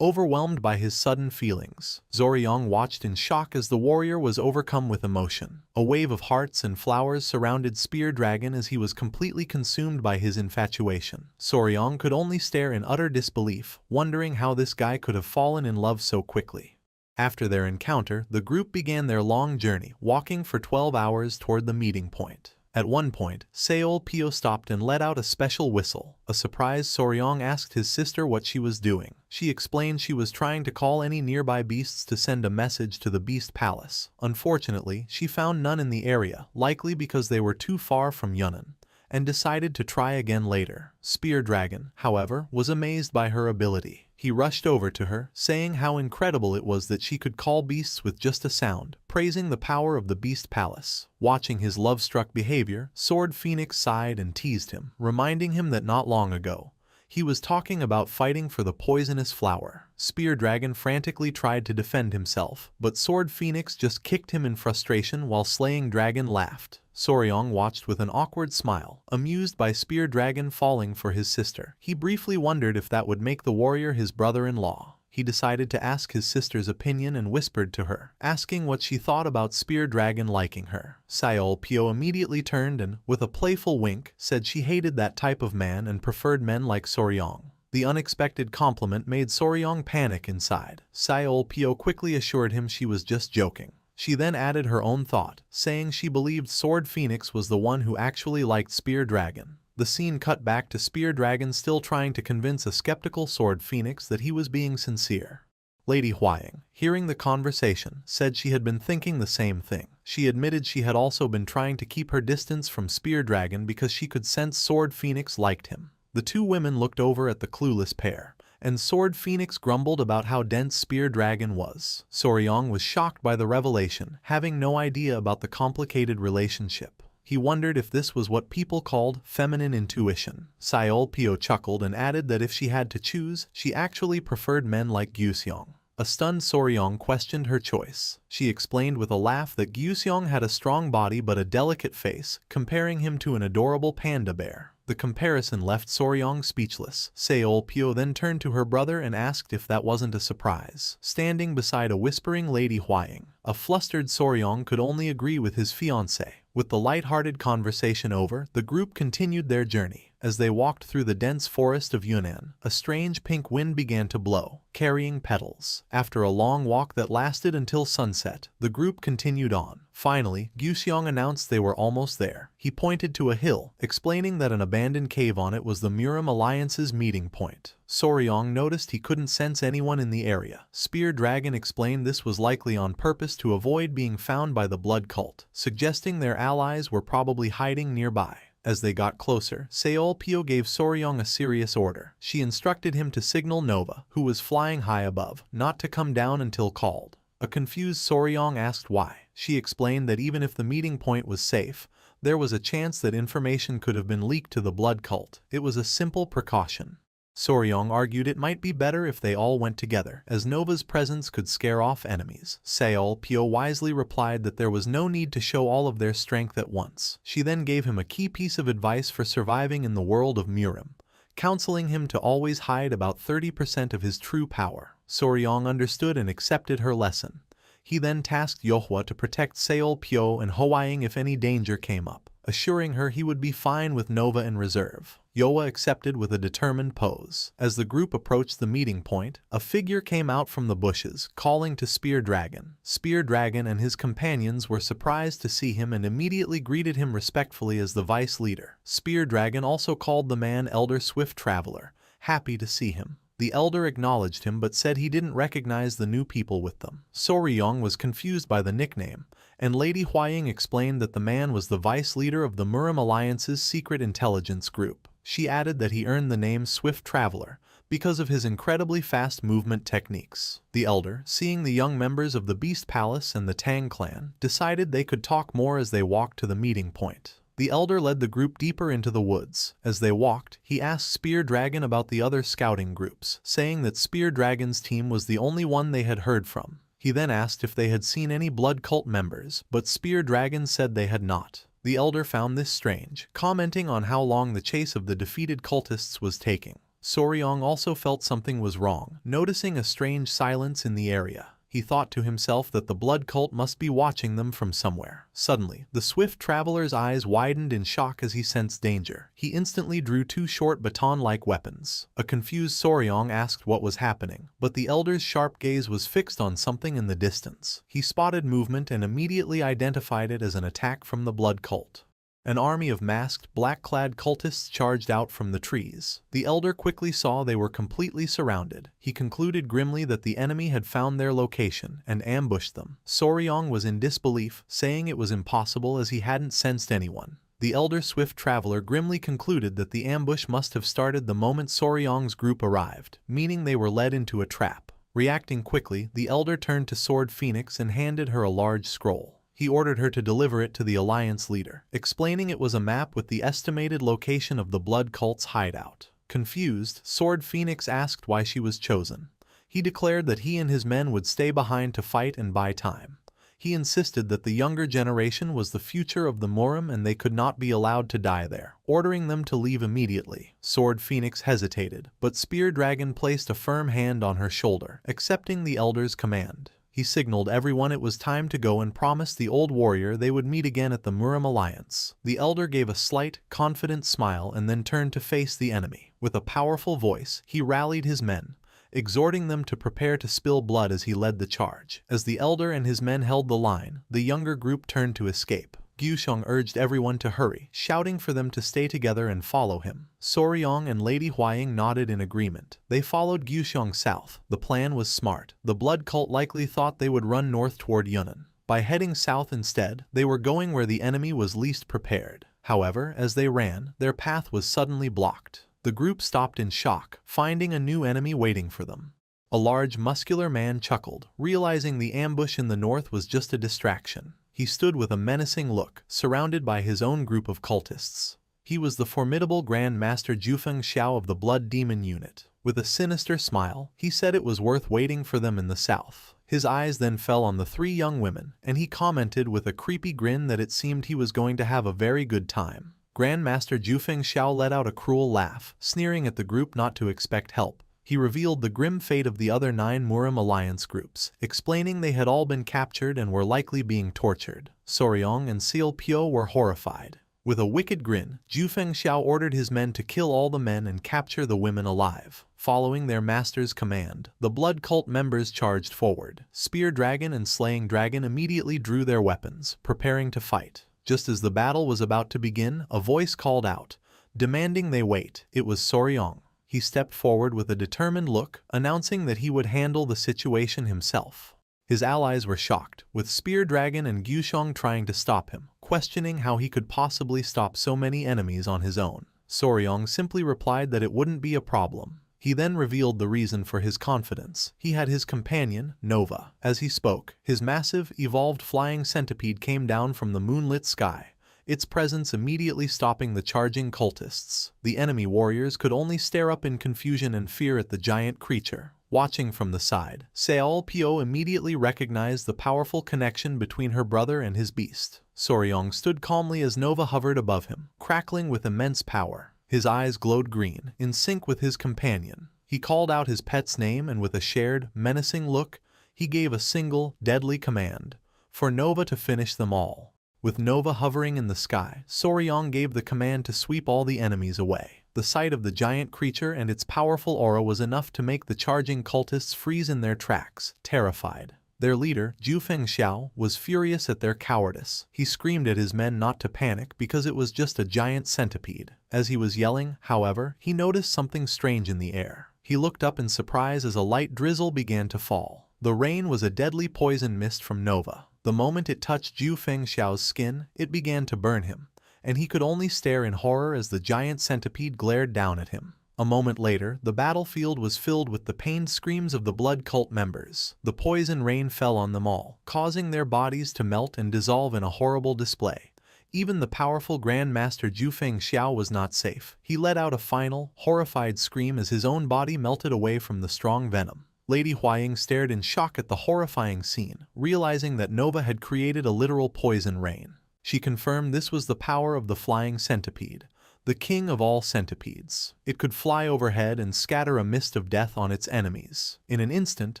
overwhelmed by his sudden feelings. Soryong watched in shock as the warrior was overcome with emotion. A wave of hearts and flowers surrounded Spear Dragon as he was completely consumed by his infatuation. Soryong could only stare in utter disbelief, wondering how this guy could have fallen in love so quickly. After their encounter, the group began their long journey, walking for 12 hours toward the meeting point. At one point, Seol-pyo stopped and let out a special whistle. A surprised Soryong asked his sister what she was doing. She explained she was trying to call any nearby beasts to send a message to the Beast Palace. Unfortunately, she found none in the area, likely because they were too far from Yunnan, and decided to try again later. Spear Dragon, however, was amazed by her ability. He rushed over to her, saying how incredible it was that she could call beasts with just a sound, praising the power of the Beast Palace. Watching his love-struck behavior, Sword Phoenix sighed and teased him, reminding him that not long ago, he was talking about fighting for the poisonous flower. Spear Dragon frantically tried to defend himself, but Sword Phoenix just kicked him in frustration while Slaying Dragon laughed. Soryong watched with an awkward smile, amused by Spear Dragon falling for his sister. He briefly wondered if that would make the warrior his brother-in-law. He decided to ask his sister's opinion and whispered to her, asking what she thought about Spear Dragon liking her. Seol-pyo immediately turned and, with a playful wink, said she hated that type of man and preferred men like Soryong. The unexpected compliment made Soryong panic inside. Seol-pyo quickly assured him she was just joking. She then added her own thought, saying she believed Sword Phoenix was the one who actually liked Spear Dragon. The scene cut back to Spear Dragon still trying to convince a skeptical Sword Phoenix that he was being sincere. Lady Hwaing, hearing the conversation, said she had been thinking the same thing. She admitted she had also been trying to keep her distance from Spear Dragon because she could sense Sword Phoenix liked him. The two women looked over at the clueless pair, and Sword Phoenix grumbled about how dense Spear Dragon was. Soryong was shocked by the revelation, having no idea about the complicated relationship. He wondered if this was what people called feminine intuition. Seol-pyo chuckled and added that if she had to choose, she actually preferred men like Gyuseong. A stunned Soryong questioned her choice. She explained with a laugh that Gyuseong had a strong body but a delicate face, comparing him to an adorable panda bear. The comparison left Soryong speechless. Seol-pyo then turned to her brother and asked if that wasn't a surprise. Standing beside a whispering Lady Hwaing, a flustered Soryong could only agree with his fiancée. With the light-hearted conversation over, the group continued their journey. As they walked through the dense forest of Yunnan, a strange pink wind began to blow, carrying petals. After a long walk that lasted until sunset, the group continued on. Finally, Guxiong announced they were almost there. He pointed to a hill, explaining that an abandoned cave on it was the Murim Alliance's meeting point. Soryong noticed he couldn't sense anyone in the area. Spear Dragon explained this was likely on purpose to avoid being found by the blood cult, suggesting their allies were probably hiding nearby. As they got closer, Seol Pyo gave Soryong a serious order. She instructed him to signal Nova, who was flying high above, not to come down until called. A confused Soryong asked why. She explained that even if the meeting point was safe, there was a chance that information could have been leaked to the blood cult. It was a simple precaution. Soryong argued it might be better if they all went together, as Nova's presence could scare off enemies. Seol Pyo wisely replied that there was no need to show all of their strength at once. She then gave him a key piece of advice for surviving in the world of Murim, counseling him to always hide about 30% of his true power. Soryong understood and accepted her lesson. He then tasked Yohwa to protect Seol Pyo and Hwaying if any danger came up, assuring her he would be fine with Nova in reserve. Yohwa accepted with a determined pose. As the group approached the meeting point, a figure came out from the bushes, calling to Spear Dragon. Spear Dragon and his companions were surprised to see him and immediately greeted him respectfully as the vice leader. Spear Dragon also called the man Elder Swift Traveler, happy to see him. The elder acknowledged him but said he didn't recognize the new people with them. Soryong was confused by the nickname, and Lady Hwaying explained that the man was the vice leader of the Murim Alliance's secret intelligence group. She added that he earned the name Swift Traveler because of his incredibly fast movement techniques. The elder, seeing the young members of the Beast Palace and the Tang clan, decided they could talk more as they walked to the meeting point. The elder led the group deeper into the woods. As they walked, he asked Spear Dragon about the other scouting groups, saying that Spear Dragon's team was the only one they had heard from. He then asked if they had seen any blood cult members, but Spear Dragon said they had not. The elder found this strange, commenting on how long the chase of the defeated cultists was taking. Soryong also felt something was wrong, noticing a strange silence in the area. He thought to himself that the blood cult must be watching them from somewhere. Suddenly, the swift traveler's eyes widened in shock as he sensed danger. He instantly drew two short baton-like weapons. A confused Soryong asked what was happening, but the elder's sharp gaze was fixed on something in the distance. He spotted movement and immediately identified it as an attack from the blood cult. An army of masked, black-clad cultists charged out from the trees. The elder quickly saw they were completely surrounded. He concluded grimly that the enemy had found their location and ambushed them. Soryong was in disbelief, saying it was impossible as he hadn't sensed anyone. The elder swift traveler grimly concluded that the ambush must have started the moment Soryong's group arrived, meaning they were led into a trap. Reacting quickly, the elder turned to Sword Phoenix and handed her a large scroll. He ordered her to deliver it to the Alliance leader, explaining it was a map with the estimated location of the blood cult's hideout. Confused, Sword Phoenix asked why she was chosen. He declared that he and his men would stay behind to fight and buy time. He insisted that the younger generation was the future of the Murim and they could not be allowed to die there, ordering them to leave immediately. Sword Phoenix hesitated, but Spear Dragon placed a firm hand on her shoulder, accepting the elder's command. He signaled everyone it was time to go and promised the old warrior they would meet again at the Murim Alliance. The elder gave a slight, confident smile and then turned to face the enemy. With a powerful voice, he rallied his men, exhorting them to prepare to spill blood as he led the charge. As the elder and his men held the line, the younger group turned to escape. Guxiong urged everyone to hurry, shouting for them to stay together and follow him. Soryong and Lady Hwaying nodded in agreement. They followed Guxiong south. The plan was smart. The blood cult likely thought they would run north toward Yunnan. By heading south instead, they were going where the enemy was least prepared. However, as they ran, their path was suddenly blocked. The group stopped in shock, finding a new enemy waiting for them. A large, muscular man chuckled, realizing the ambush in the north was just a distraction. He stood with a menacing look, surrounded by his own group of cultists. He was the formidable Grand Master Jufeng Xiao of the Blood Demon Unit. With a sinister smile, he said it was worth waiting for them in the south. His eyes then fell on the three young women, and he commented with a creepy grin that it seemed he was going to have a very good time. Grand Master Jufeng Xiao let out a cruel laugh, sneering at the group not to expect help. He revealed the grim fate of the other 9 Murim Alliance groups, explaining they had all been captured and were likely being tortured. Soryong and Seol Pyo were horrified. With a wicked grin, Zhu Fengxiao ordered his men to kill all the men and capture the women alive. Following their master's command, the blood cult members charged forward. Spear Dragon and Slaying Dragon immediately drew their weapons, preparing to fight. Just as the battle was about to begin, a voice called out, demanding they wait. It was Soryong. He stepped forward with a determined look, announcing that he would handle the situation himself. His allies were shocked, with Spear Dragon and Gushong trying to stop him, questioning how he could possibly stop so many enemies on his own. Soryong simply replied that it wouldn't be a problem. He then revealed the reason for his confidence. He had his companion, Nova. As he spoke, his massive, evolved flying centipede came down from the moonlit sky, its presence immediately stopping the charging cultists. The enemy warriors could only stare up in confusion and fear at the giant creature. Watching from the side, Seol Pyo immediately recognized the powerful connection between her brother and his beast. Soryong stood calmly as Nova hovered above him, crackling with immense power. His eyes glowed green, in sync with his companion. He called out his pet's name and with a shared, menacing look, he gave a single, deadly command, for Nova to finish them all. With Nova hovering in the sky, Soryong gave the command to sweep all the enemies away. The sight of the giant creature and its powerful aura was enough to make the charging cultists freeze in their tracks, terrified. Their leader, Zhu Fengxiao, was furious at their cowardice. He screamed at his men not to panic because it was just a giant centipede. As he was yelling, however, he noticed something strange in the air. He looked up in surprise as a light drizzle began to fall. The rain was a deadly poison mist from Nova. The moment it touched Zhu Fengxiao's skin, it began to burn him, and he could only stare in horror as the giant centipede glared down at him. A moment later, the battlefield was filled with the pained screams of the blood cult members. The poison rain fell on them all, causing their bodies to melt and dissolve in a horrible display. Even the powerful Grand Master Zhu Fengxiao was not safe. He let out a final, horrified scream as his own body melted away from the strong venom. Lady Huaying stared in shock at the horrifying scene, realizing that Nova had created a literal poison rain. She confirmed this was the power of the flying centipede, the king of all centipedes. It could fly overhead and scatter a mist of death on its enemies. In an instant,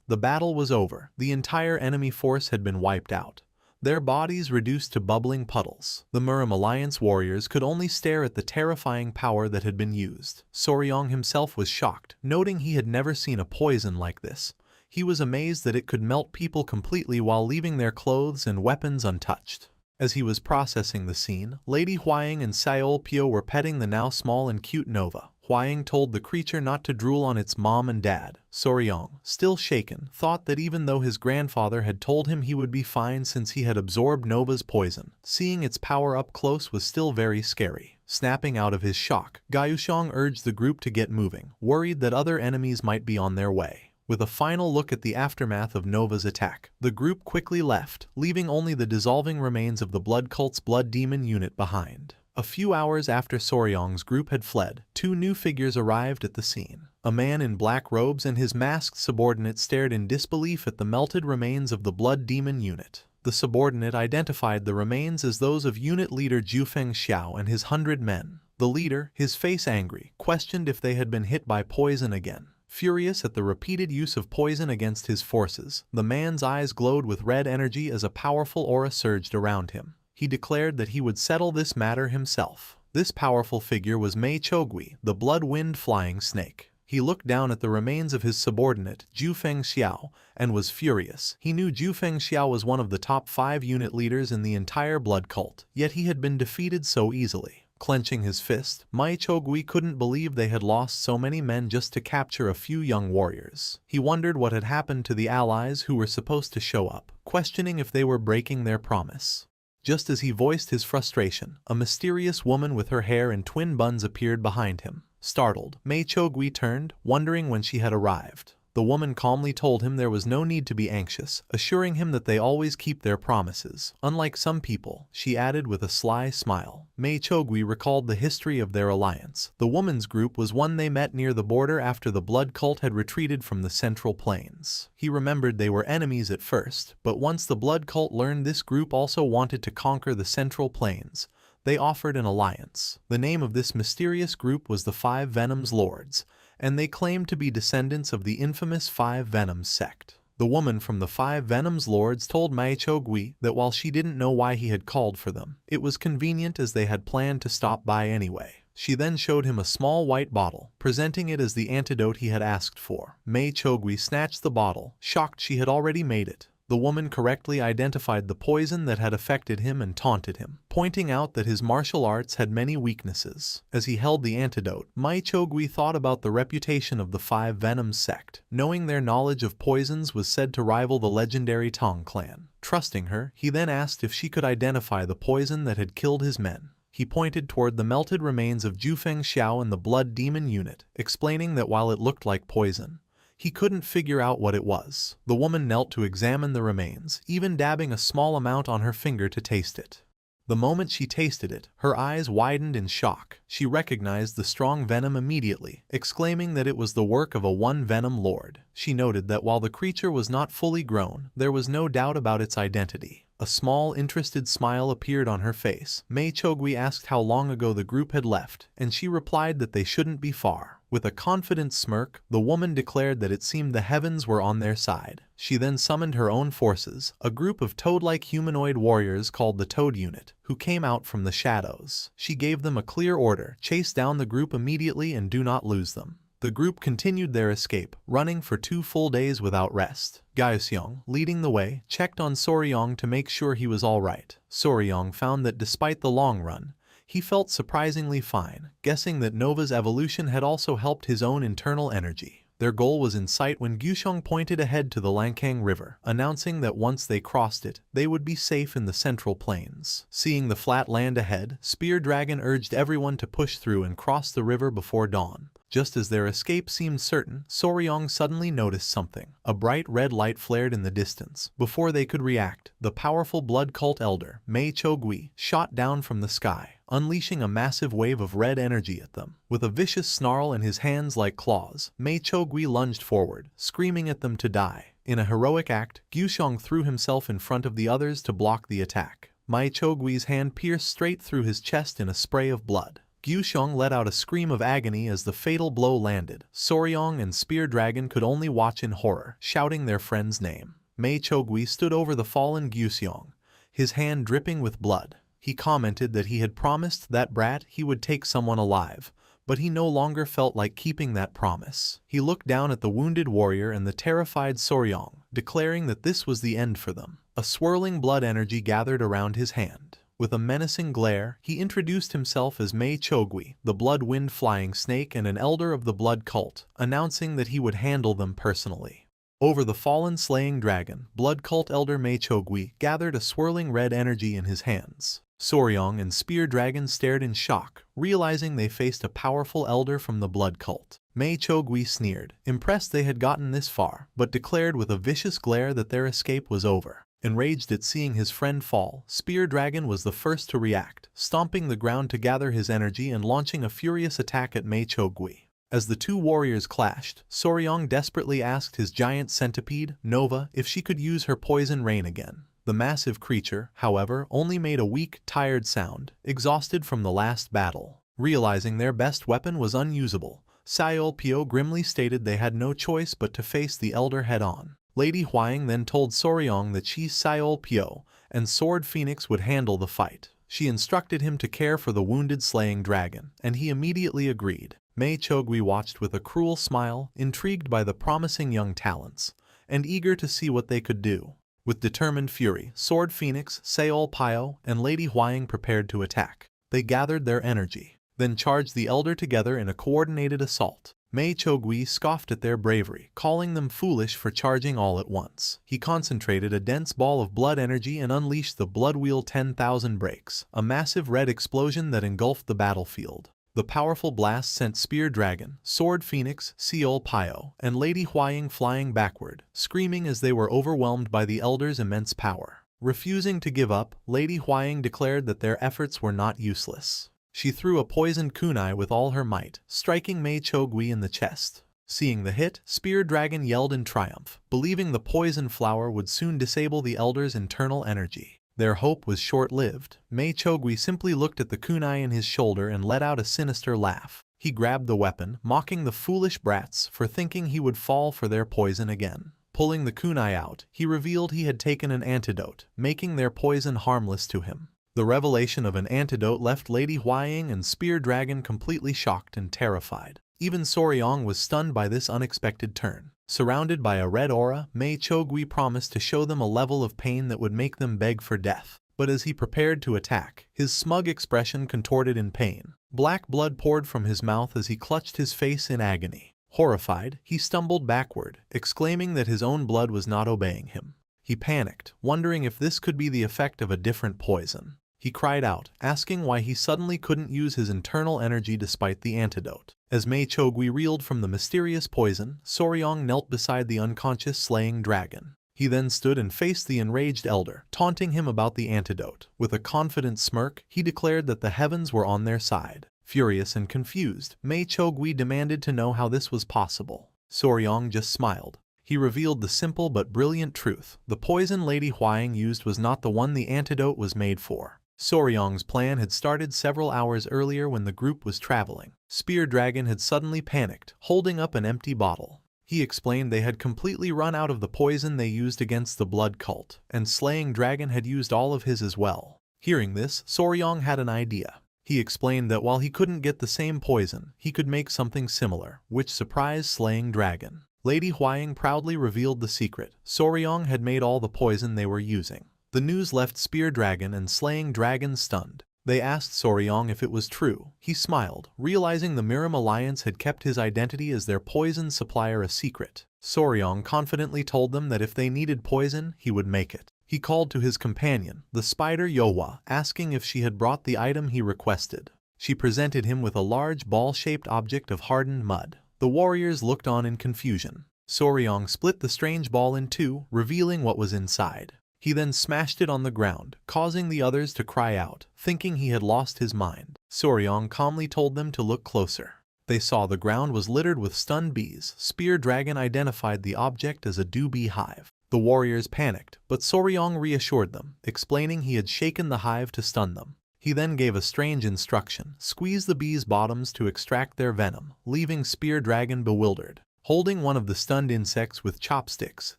the battle was over. The entire enemy force had been wiped out, their bodies reduced to bubbling puddles. The Murim Alliance warriors could only stare at the terrifying power that had been used. Soryong himself was shocked, noting he had never seen a poison like this. He was amazed that it could melt people completely while leaving their clothes and weapons untouched. As he was processing the scene, Lady Huaying and Seol Pyo were petting the now small and cute Nova. Huaying told the creature not to drool on its mom and dad. Soryong, still shaken, thought that even though his grandfather had told him he would be fine since he had absorbed Nova's poison, seeing its power up close was still very scary. Snapping out of his shock, Gushong urged the group to get moving, worried that other enemies might be on their way. With a final look at the aftermath of Nova's attack, the group quickly left, leaving only the dissolving remains of the blood cult's blood demon unit behind. A few hours after Soryong's group had fled, two new figures arrived at the scene. A man in black robes and his masked subordinate stared in disbelief at the melted remains of the blood demon unit. The subordinate identified the remains as those of unit leader Zhu Fengxiao and his 100 men. The leader, his face angry, questioned if they had been hit by poison again. Furious at the repeated use of poison against his forces, the man's eyes glowed with red energy as a powerful aura surged around him. He declared that he would settle this matter himself. This powerful figure was Mei Chogui, the blood-wind flying snake. He looked down at the remains of his subordinate, Zhu Fengxiao, and was furious. He knew Zhu Fengxiao was one of the top 5 unit leaders in the entire blood cult, yet he had been defeated so easily. Clenching his fist, Mei Chogui couldn't believe they had lost so many men just to capture a few young warriors. He wondered what had happened to the allies who were supposed to show up, questioning if they were breaking their promise. Just as he voiced his frustration, a mysterious woman with her hair in twin buns appeared behind him. Startled, Mei Chogui turned, wondering when she had arrived. The woman calmly told him there was no need to be anxious, assuring him that they always keep their promises. Unlike some people, she added with a sly smile. Mei Chogui recalled the history of their alliance. The woman's group was one they met near the border after the blood cult had retreated from the Central Plains. He remembered they were enemies at first, but once the blood cult learned this group also wanted to conquer the Central Plains, they offered an alliance. The name of this mysterious group was the 5 Venoms Lords, and they claimed to be descendants of the infamous 5 Venoms sect. The woman from the 5 Venoms Lords told Mei Chogui that while she didn't know why he had called for them, it was convenient as they had planned to stop by anyway. She then showed him a small white bottle, presenting it as the antidote he had asked for. Mei Chogui snatched the bottle, shocked she had already made it. The woman correctly identified the poison that had affected him and taunted him, pointing out that his martial arts had many weaknesses. As he held the antidote, Mei Chogui thought about the reputation of the 5 Venoms sect. Knowing their knowledge of poisons was said to rival the legendary Tong clan. Trusting her, he then asked if she could identify the poison that had killed his men. He pointed toward the melted remains of Jufeng Xiao and the Blood Demon unit, explaining that while it looked like poison, he couldn't figure out what it was. The woman knelt to examine the remains, even dabbing a small amount on her finger to taste it. The moment she tasted it, her eyes widened in shock. She recognized the strong venom immediately, exclaiming that it was the work of a 1 Venom Lord. She noted that while the creature was not fully grown, there was no doubt about its identity. A small, interested smile appeared on her face. Mei Chogui asked how long ago the group had left, and she replied that they shouldn't be far. With a confident smirk, the woman declared that it seemed the heavens were on their side. She then summoned her own forces, a group of toad-like humanoid warriors called the Toad Unit, who came out from the shadows. She gave them a clear order: chase down the group immediately and do not lose them. The group continued their escape, running for 2 full days without rest. Gaiuseong, leading the way, checked on Soryong to make sure he was alright. Soryong found that despite the long run, he felt surprisingly fine, guessing that Nova's evolution had also helped his own internal energy. Their goal was in sight when Gusheng pointed ahead to the Lankang River, announcing that once they crossed it, they would be safe in the central plains. Seeing the flat land ahead, Spear Dragon urged everyone to push through and cross the river before dawn. Just as their escape seemed certain, Soryong suddenly noticed something. A bright red light flared in the distance. Before they could react, the powerful blood cult elder, Mei Chogui, shot down from the sky, unleashing a massive wave of red energy at them. With a vicious snarl and his hands like claws, Mei Chogui lunged forward, screaming at them to die. In a heroic act, Gusheng threw himself in front of the others to block the attack. Mei Chogui's hand pierced straight through his chest in a spray of blood. Gusheng let out a scream of agony as the fatal blow landed. Soryong and Spear Dragon could only watch in horror, shouting their friend's name. Mei Chogui stood over the fallen Gusheng, his hand dripping with blood. He commented that he had promised that brat he would take someone alive, but he no longer felt like keeping that promise. He looked down at the wounded warrior and the terrified Soryong, declaring that this was the end for them. A swirling blood energy gathered around his hand. With a menacing glare, he introduced himself as Mei Chogui, the Blood Wind Flying Snake and an elder of the Blood Cult, announcing that he would handle them personally. Over the fallen slaying dragon, Blood Cult elder Mei Chogui gathered a swirling red energy in his hands. Soryong and Spear Dragon stared in shock, realizing they faced a powerful elder from the Blood Cult. Mei Chogui sneered, impressed they had gotten this far, but declared with a vicious glare that their escape was over. Enraged at seeing his friend fall, Spear Dragon was the first to react, stomping the ground to gather his energy and launching a furious attack at Mei Chogui. As the two warriors clashed, Soryong desperately asked his giant centipede, Nova, if she could use her poison rain again. The massive creature, however, only made a weak, tired sound, exhausted from the last battle. Realizing their best weapon was unusable, Sayol Pyo grimly stated they had no choice but to face the elder head-on. Lady Huang then told Soryong that she, Sayol Pyo, and Sword Phoenix would handle the fight. She instructed him to care for the wounded slaying dragon, and he immediately agreed. Mei Chogui watched with a cruel smile, intrigued by the promising young talents, and eager to see what they could do. With determined fury, Sword Phoenix, Sayol Pyo, and Lady Huang prepared to attack. They gathered their energy, then charged the elder together in a coordinated assault. Mei Chogui scoffed at their bravery, calling them foolish for charging all at once. He concentrated a dense ball of blood energy and unleashed the Blood Wheel 10,000 breaks, a massive red explosion that engulfed the battlefield. The powerful blast sent Spear Dragon, Sword Phoenix, Seol Pyo, and Lady Huang flying backward, screaming as they were overwhelmed by the elder's immense power. Refusing to give up, Lady Huang declared that their efforts were not useless. She threw a poisoned kunai with all her might, striking Mei Chogui in the chest. Seeing the hit, Spear Dragon yelled in triumph, believing the poison flower would soon disable the elder's internal energy. Their hope was short-lived. Mei Chogui simply looked at the kunai in his shoulder and let out a sinister laugh. He grabbed the weapon, mocking the foolish brats for thinking he would fall for their poison again. Pulling the kunai out, he revealed he had taken an antidote, making their poison harmless to him. The revelation of an antidote left Lady Huaying and Spear Dragon completely shocked and terrified. Even Soryong was stunned by this unexpected turn. Surrounded by a red aura, Mei Chogui promised to show them a level of pain that would make them beg for death. But as he prepared to attack, his smug expression contorted in pain. Black blood poured from his mouth as he clutched his face in agony. Horrified, he stumbled backward, exclaiming that his own blood was not obeying him. He panicked, wondering if this could be the effect of a different poison. He cried out, asking why he suddenly couldn't use his internal energy despite the antidote. As Mei Chogui reeled from the mysterious poison, Soryong knelt beside the unconscious slaying dragon. He then stood and faced the enraged elder, taunting him about the antidote. With a confident smirk, he declared that the heavens were on their side. Furious and confused, Mei Chogui demanded to know how this was possible. Soryong just smiled. He revealed the simple but brilliant truth. The poison Lady Huaying used was not the one the antidote was made for. Soryong's plan had started several hours earlier when the group was traveling. Spear Dragon had suddenly panicked, holding up an empty bottle. He explained they had completely run out of the poison they used against the blood cult, and Slaying Dragon had used all of his as well. Hearing this, Soryong had an idea. He explained that while he couldn't get the same poison, he could make something similar, which surprised Slaying Dragon. Lady Huaying proudly revealed the secret. Soryong had made all the poison they were using. The news left Spear Dragon and Slaying Dragon stunned. They asked Soryong if it was true. He smiled, realizing the Miram Alliance had kept his identity as their poison supplier a secret. Soryong confidently told them that if they needed poison, he would make it. He called to his companion, the spider Yohwa, asking if she had brought the item he requested. She presented him with a large ball-shaped object of hardened mud. The warriors looked on in confusion. Soryong split the strange ball in two, revealing what was inside. He then smashed it on the ground, causing the others to cry out, thinking he had lost his mind. Soryong calmly told them to look closer. They saw the ground was littered with stunned bees. Spear Dragon identified the object as a dew-bee hive. The warriors panicked, but Soryong reassured them, explaining he had shaken the hive to stun them. He then gave a strange instruction: squeeze the bees' bottoms to extract their venom, leaving Spear Dragon bewildered. Holding one of the stunned insects with chopsticks,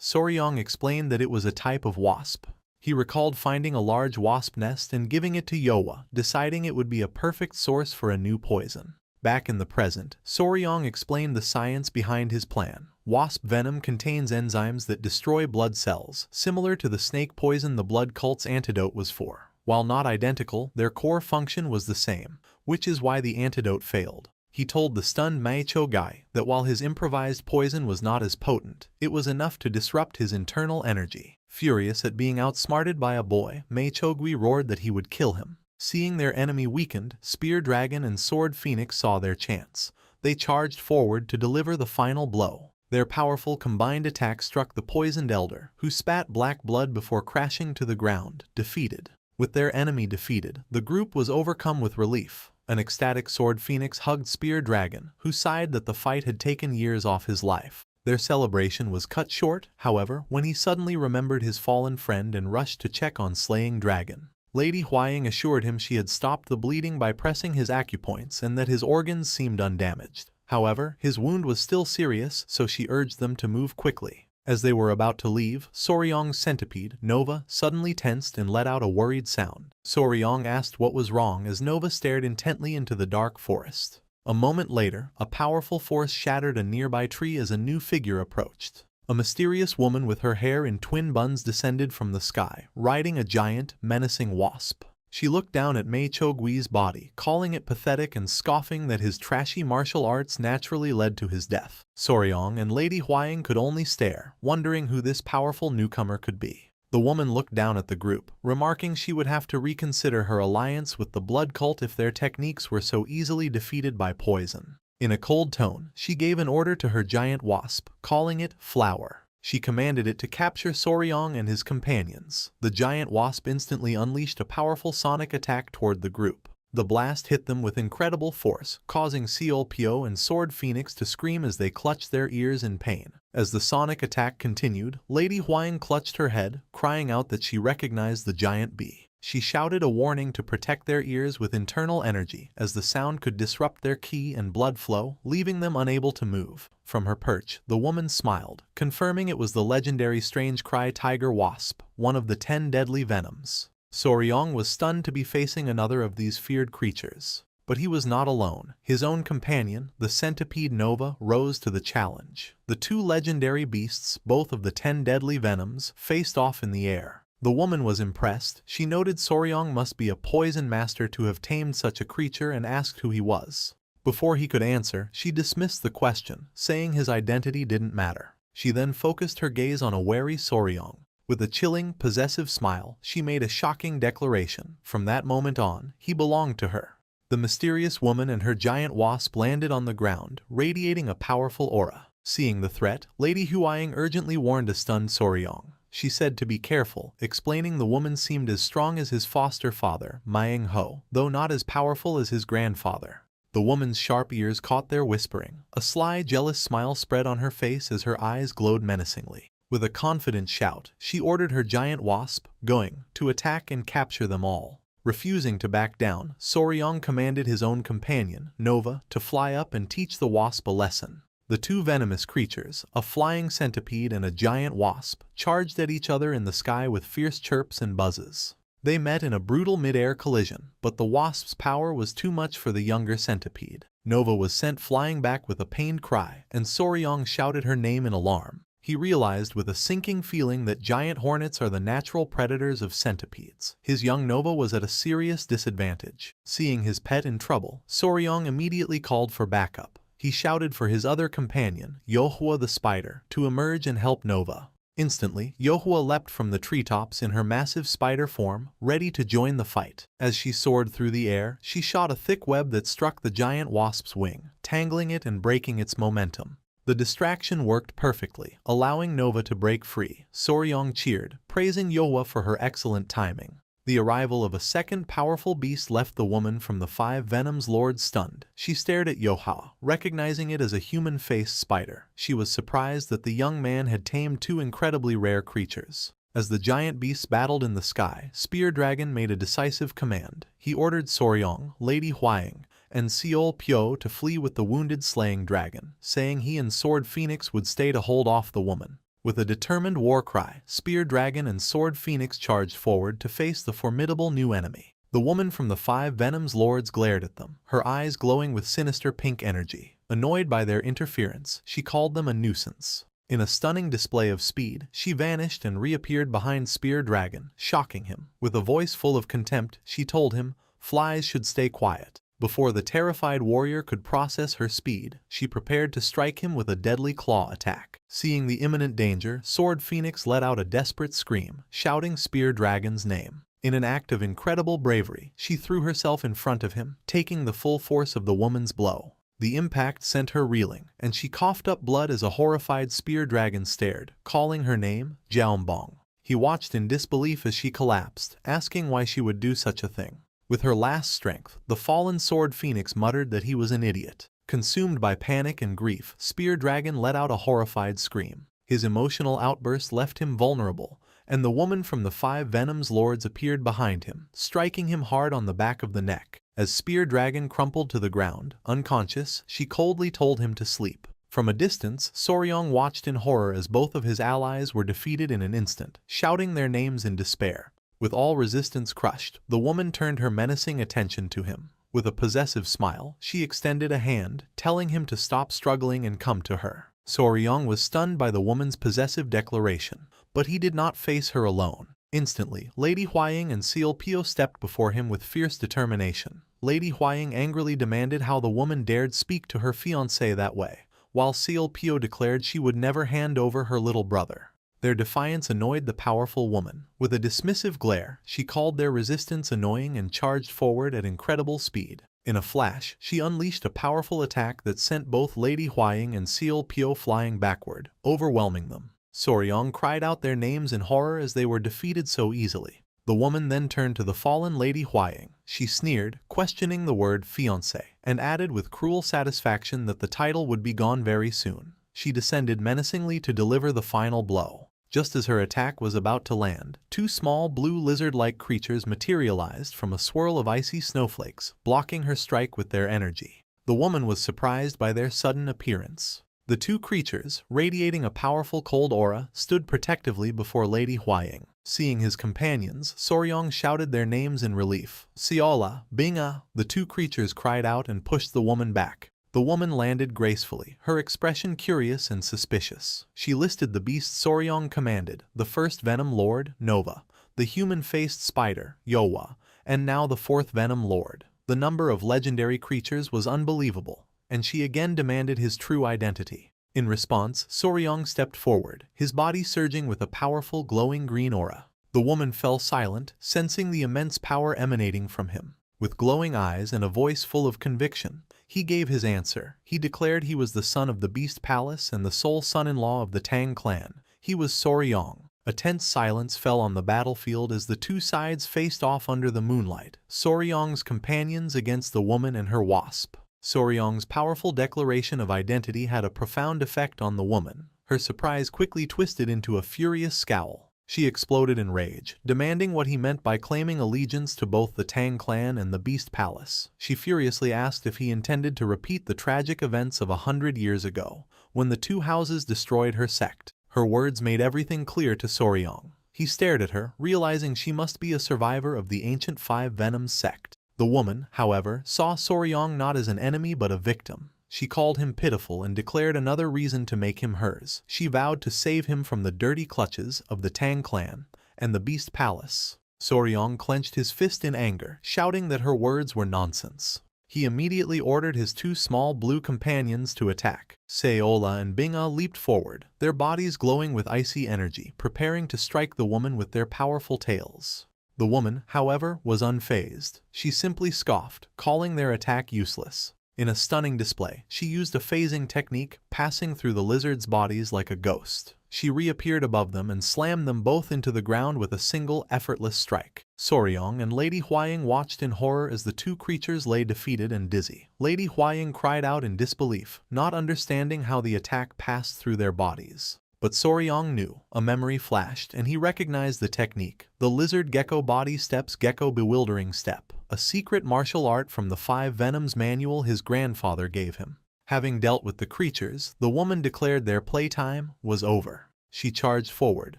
Soryong explained that it was a type of wasp. He recalled finding a large wasp nest and giving it to Yohwa, deciding it would be a perfect source for a new poison. Back in the present, Soryong explained the science behind his plan. Wasp venom contains enzymes that destroy blood cells, similar to the snake poison the blood cult's antidote was for. While not identical, their core function was the same, which is why the antidote failed. He told the stunned Mei Chogui that while his improvised poison was not as potent, it was enough to disrupt his internal energy. Furious at being outsmarted by a boy, Mei Chogui roared that he would kill him. Seeing their enemy weakened, Spear Dragon and Sword Phoenix saw their chance. They charged forward to deliver the final blow. Their powerful combined attack struck the poisoned elder, who spat black blood before crashing to the ground, defeated. With their enemy defeated, the group was overcome with relief. An ecstatic Sword Phoenix hugged Spear Dragon, who sighed that the fight had taken years off his life. Their celebration was cut short, however, when he suddenly remembered his fallen friend and rushed to check on Slaying Dragon. Lady Huaying assured him she had stopped the bleeding by pressing his acupoints and that his organs seemed undamaged. However, his wound was still serious, so she urged them to move quickly. As they were about to leave, Soryong's centipede, Nova, suddenly tensed and let out a worried sound. Soryong asked what was wrong as Nova stared intently into the dark forest. A moment later, a powerful force shattered a nearby tree as a new figure approached. A mysterious woman with her hair in twin buns descended from the sky, riding a giant, menacing wasp. She looked down at Mei Chogui's body, calling it pathetic and scoffing that his trashy martial arts naturally led to his death. Soryong and Lady Huaying could only stare, wondering who this powerful newcomer could be. The woman looked down at the group, remarking she would have to reconsider her alliance with the blood cult if their techniques were so easily defeated by poison. In a cold tone, she gave an order to her giant wasp, calling it Flower. She commanded it to capture Soryong and his companions. The giant wasp instantly unleashed a powerful sonic attack toward the group. The blast hit them with incredible force, causing Seolpyo and Sword Phoenix to scream as they clutched their ears in pain. As the sonic attack continued, Lady Huaying clutched her head, crying out that she recognized the giant bee. She shouted a warning to protect their ears with internal energy, as the sound could disrupt their ki and blood flow, leaving them unable to move. From her perch, the woman smiled, confirming it was the legendary strange cry tiger wasp, one of the 10 deadly venoms. Soryong was stunned to be facing another of these feared creatures. But he was not alone. His own companion, the centipede Nova, rose to the challenge. The 2 legendary beasts, both of the 10 deadly venoms, faced off in the air. The woman was impressed. She noted Soryong must be a poison master to have tamed such a creature and asked who he was. Before he could answer, she dismissed the question, saying his identity didn't matter. She then focused her gaze on a wary Soryong. With a chilling, possessive smile, she made a shocking declaration. From that moment on, he belonged to her. The mysterious woman and her giant wasp landed on the ground, radiating a powerful aura. Seeing the threat, Lady Huaying urgently warned a stunned Soryong. She said to be careful, explaining the woman seemed as strong as his foster father, Mying Ho, though not as powerful as his grandfather. The woman's sharp ears caught their whispering. A sly, jealous smile spread on her face as her eyes glowed menacingly. With a confident shout, she ordered her giant wasp, going, to attack and capture them all. Refusing to back down, Soryong commanded his own companion, Nova, to fly up and teach the wasp a lesson. The 2 venomous creatures, a flying centipede and a giant wasp, charged at each other in the sky with fierce chirps and buzzes. They met in a brutal mid-air collision, but the wasp's power was too much for the younger centipede. Nova was sent flying back with a pained cry, and Soryong shouted her name in alarm. He realized with a sinking feeling that giant hornets are the natural predators of centipedes. His young Nova was at a serious disadvantage. Seeing his pet in trouble, Soryong immediately called for backup. He shouted for his other companion, Yohua the spider, to emerge and help Nova. Instantly, Yohua leapt from the treetops in her massive spider form, ready to join the fight. As she soared through the air, she shot a thick web that struck the giant wasp's wing, tangling it and breaking its momentum. The distraction worked perfectly, allowing Nova to break free. Soryong cheered, praising Yohua for her excellent timing. The arrival of a second powerful beast left the woman from the 5 Venoms Lords stunned. She stared at Yohua, recognizing it as a human-faced spider. She was surprised that the young man had tamed 2 incredibly rare creatures. As the giant beasts battled in the sky, Spear Dragon made a decisive command. He ordered Soryong, Lady Huaying, and Seol Pyo to flee with the wounded slaying dragon, saying he and Sword Phoenix would stay to hold off the woman. With a determined war cry, Spear Dragon and Sword Phoenix charged forward to face the formidable new enemy. The woman from the 5 Venoms Lords glared at them, her eyes glowing with sinister pink energy. Annoyed by their interference, she called them a nuisance. In a stunning display of speed, she vanished and reappeared behind Spear Dragon, shocking him. With a voice full of contempt, she told him, "Flies should stay quiet." Before the terrified warrior could process her speed, she prepared to strike him with a deadly claw attack. Seeing the imminent danger, Sword Phoenix let out a desperate scream, shouting Spear Dragon's name. In an act of incredible bravery, she threw herself in front of him, taking the full force of the woman's blow. The impact sent her reeling, and she coughed up blood as a horrified Spear Dragon stared, calling her name, Jiaombong. He watched in disbelief as she collapsed, asking why she would do such a thing. With her last strength, the fallen Sword Phoenix muttered that he was an idiot. Consumed by panic and grief, Spear Dragon let out a horrified scream. His emotional outburst left him vulnerable, and the woman from the 5 Venoms Lords appeared behind him, striking him hard on the back of the neck. As Spear Dragon crumpled to the ground, unconscious, she coldly told him to sleep. From a distance, Soryong watched in horror as both of his allies were defeated in an instant, shouting their names in despair. With all resistance crushed, the woman turned her menacing attention to him. With a possessive smile, she extended a hand, telling him to stop struggling and come to her. Soryong was stunned by the woman's possessive declaration, but he did not face her alone. Instantly, Lady Huaying and Seol Pyo stepped before him with fierce determination. Lady Huaying angrily demanded how the woman dared speak to her fiancé that way, while Seol Pyo declared she would never hand over her little brother. Their defiance annoyed the powerful woman. With a dismissive glare, she called their resistance annoying and charged forward at incredible speed. In a flash, she unleashed a powerful attack that sent both Lady Huaying and Seol Pyo flying backward, overwhelming them. Soryong cried out their names in horror as they were defeated so easily. The woman then turned to the fallen Lady Huaying. She sneered, questioning the word fiancé, and added with cruel satisfaction that the title would be gone very soon. She descended menacingly to deliver the final blow. Just as her attack was about to land, two small blue lizard-like creatures materialized from a swirl of icy snowflakes, blocking her strike with their energy. The woman was surprised by their sudden appearance. The two creatures, radiating a powerful cold aura, stood protectively before Lady Huaying. Seeing his companions, Soryong shouted their names in relief. Siola, Binga! The two creatures cried out and pushed the woman back. The woman landed gracefully, her expression curious and suspicious. She listed the beasts Soryong commanded, the first Venom Lord, Nova, the human-faced spider, Yowa, and now the fourth Venom Lord. The number of legendary creatures was unbelievable, and she again demanded his true identity. In response, Soryong stepped forward, his body surging with a powerful glowing green aura. The woman fell silent, sensing the immense power emanating from him. With glowing eyes and a voice full of conviction, he gave his answer. He declared he was the son of the Beast Palace and the sole son-in-law of the Tang clan. He was Soryong. A tense silence fell on the battlefield as the two sides faced off under the moonlight. Soryong's companions against the woman and her wasp. Soryong's powerful declaration of identity had a profound effect on the woman. Her surprise quickly twisted into a furious scowl. She exploded in rage, demanding what he meant by claiming allegiance to both the Tang clan and the Beast Palace. She furiously asked if he intended to repeat the tragic events of 100 years ago, when the two houses destroyed her sect. Her words made everything clear to Soryong. He stared at her, realizing she must be a survivor of the ancient Five Venoms sect. The woman, however, saw Soryong not as an enemy but a victim. She called him pitiful and declared another reason to make him hers. She vowed to save him from the dirty clutches of the Tang clan and the Beast Palace. Soryong clenched his fist in anger, shouting that her words were nonsense. He immediately ordered his two small blue companions to attack. Seola and Binga leaped forward, their bodies glowing with icy energy, preparing to strike the woman with their powerful tails. The woman, however, was unfazed. She simply scoffed, calling their attack useless. In a stunning display, she used a phasing technique, passing through the lizards' bodies like a ghost. She reappeared above them and slammed them both into the ground with a single, effortless strike. Soryong and Lady Huaying watched in horror as the two creatures lay defeated and dizzy. Lady Huaying cried out in disbelief, not understanding how the attack passed through their bodies. But Soryong knew. A memory flashed, and he recognized the technique. The lizard gecko body steps gecko bewildering step, a secret martial art from the Five Venoms manual his grandfather gave him. Having dealt with the creatures, the woman declared their playtime was over. She charged forward,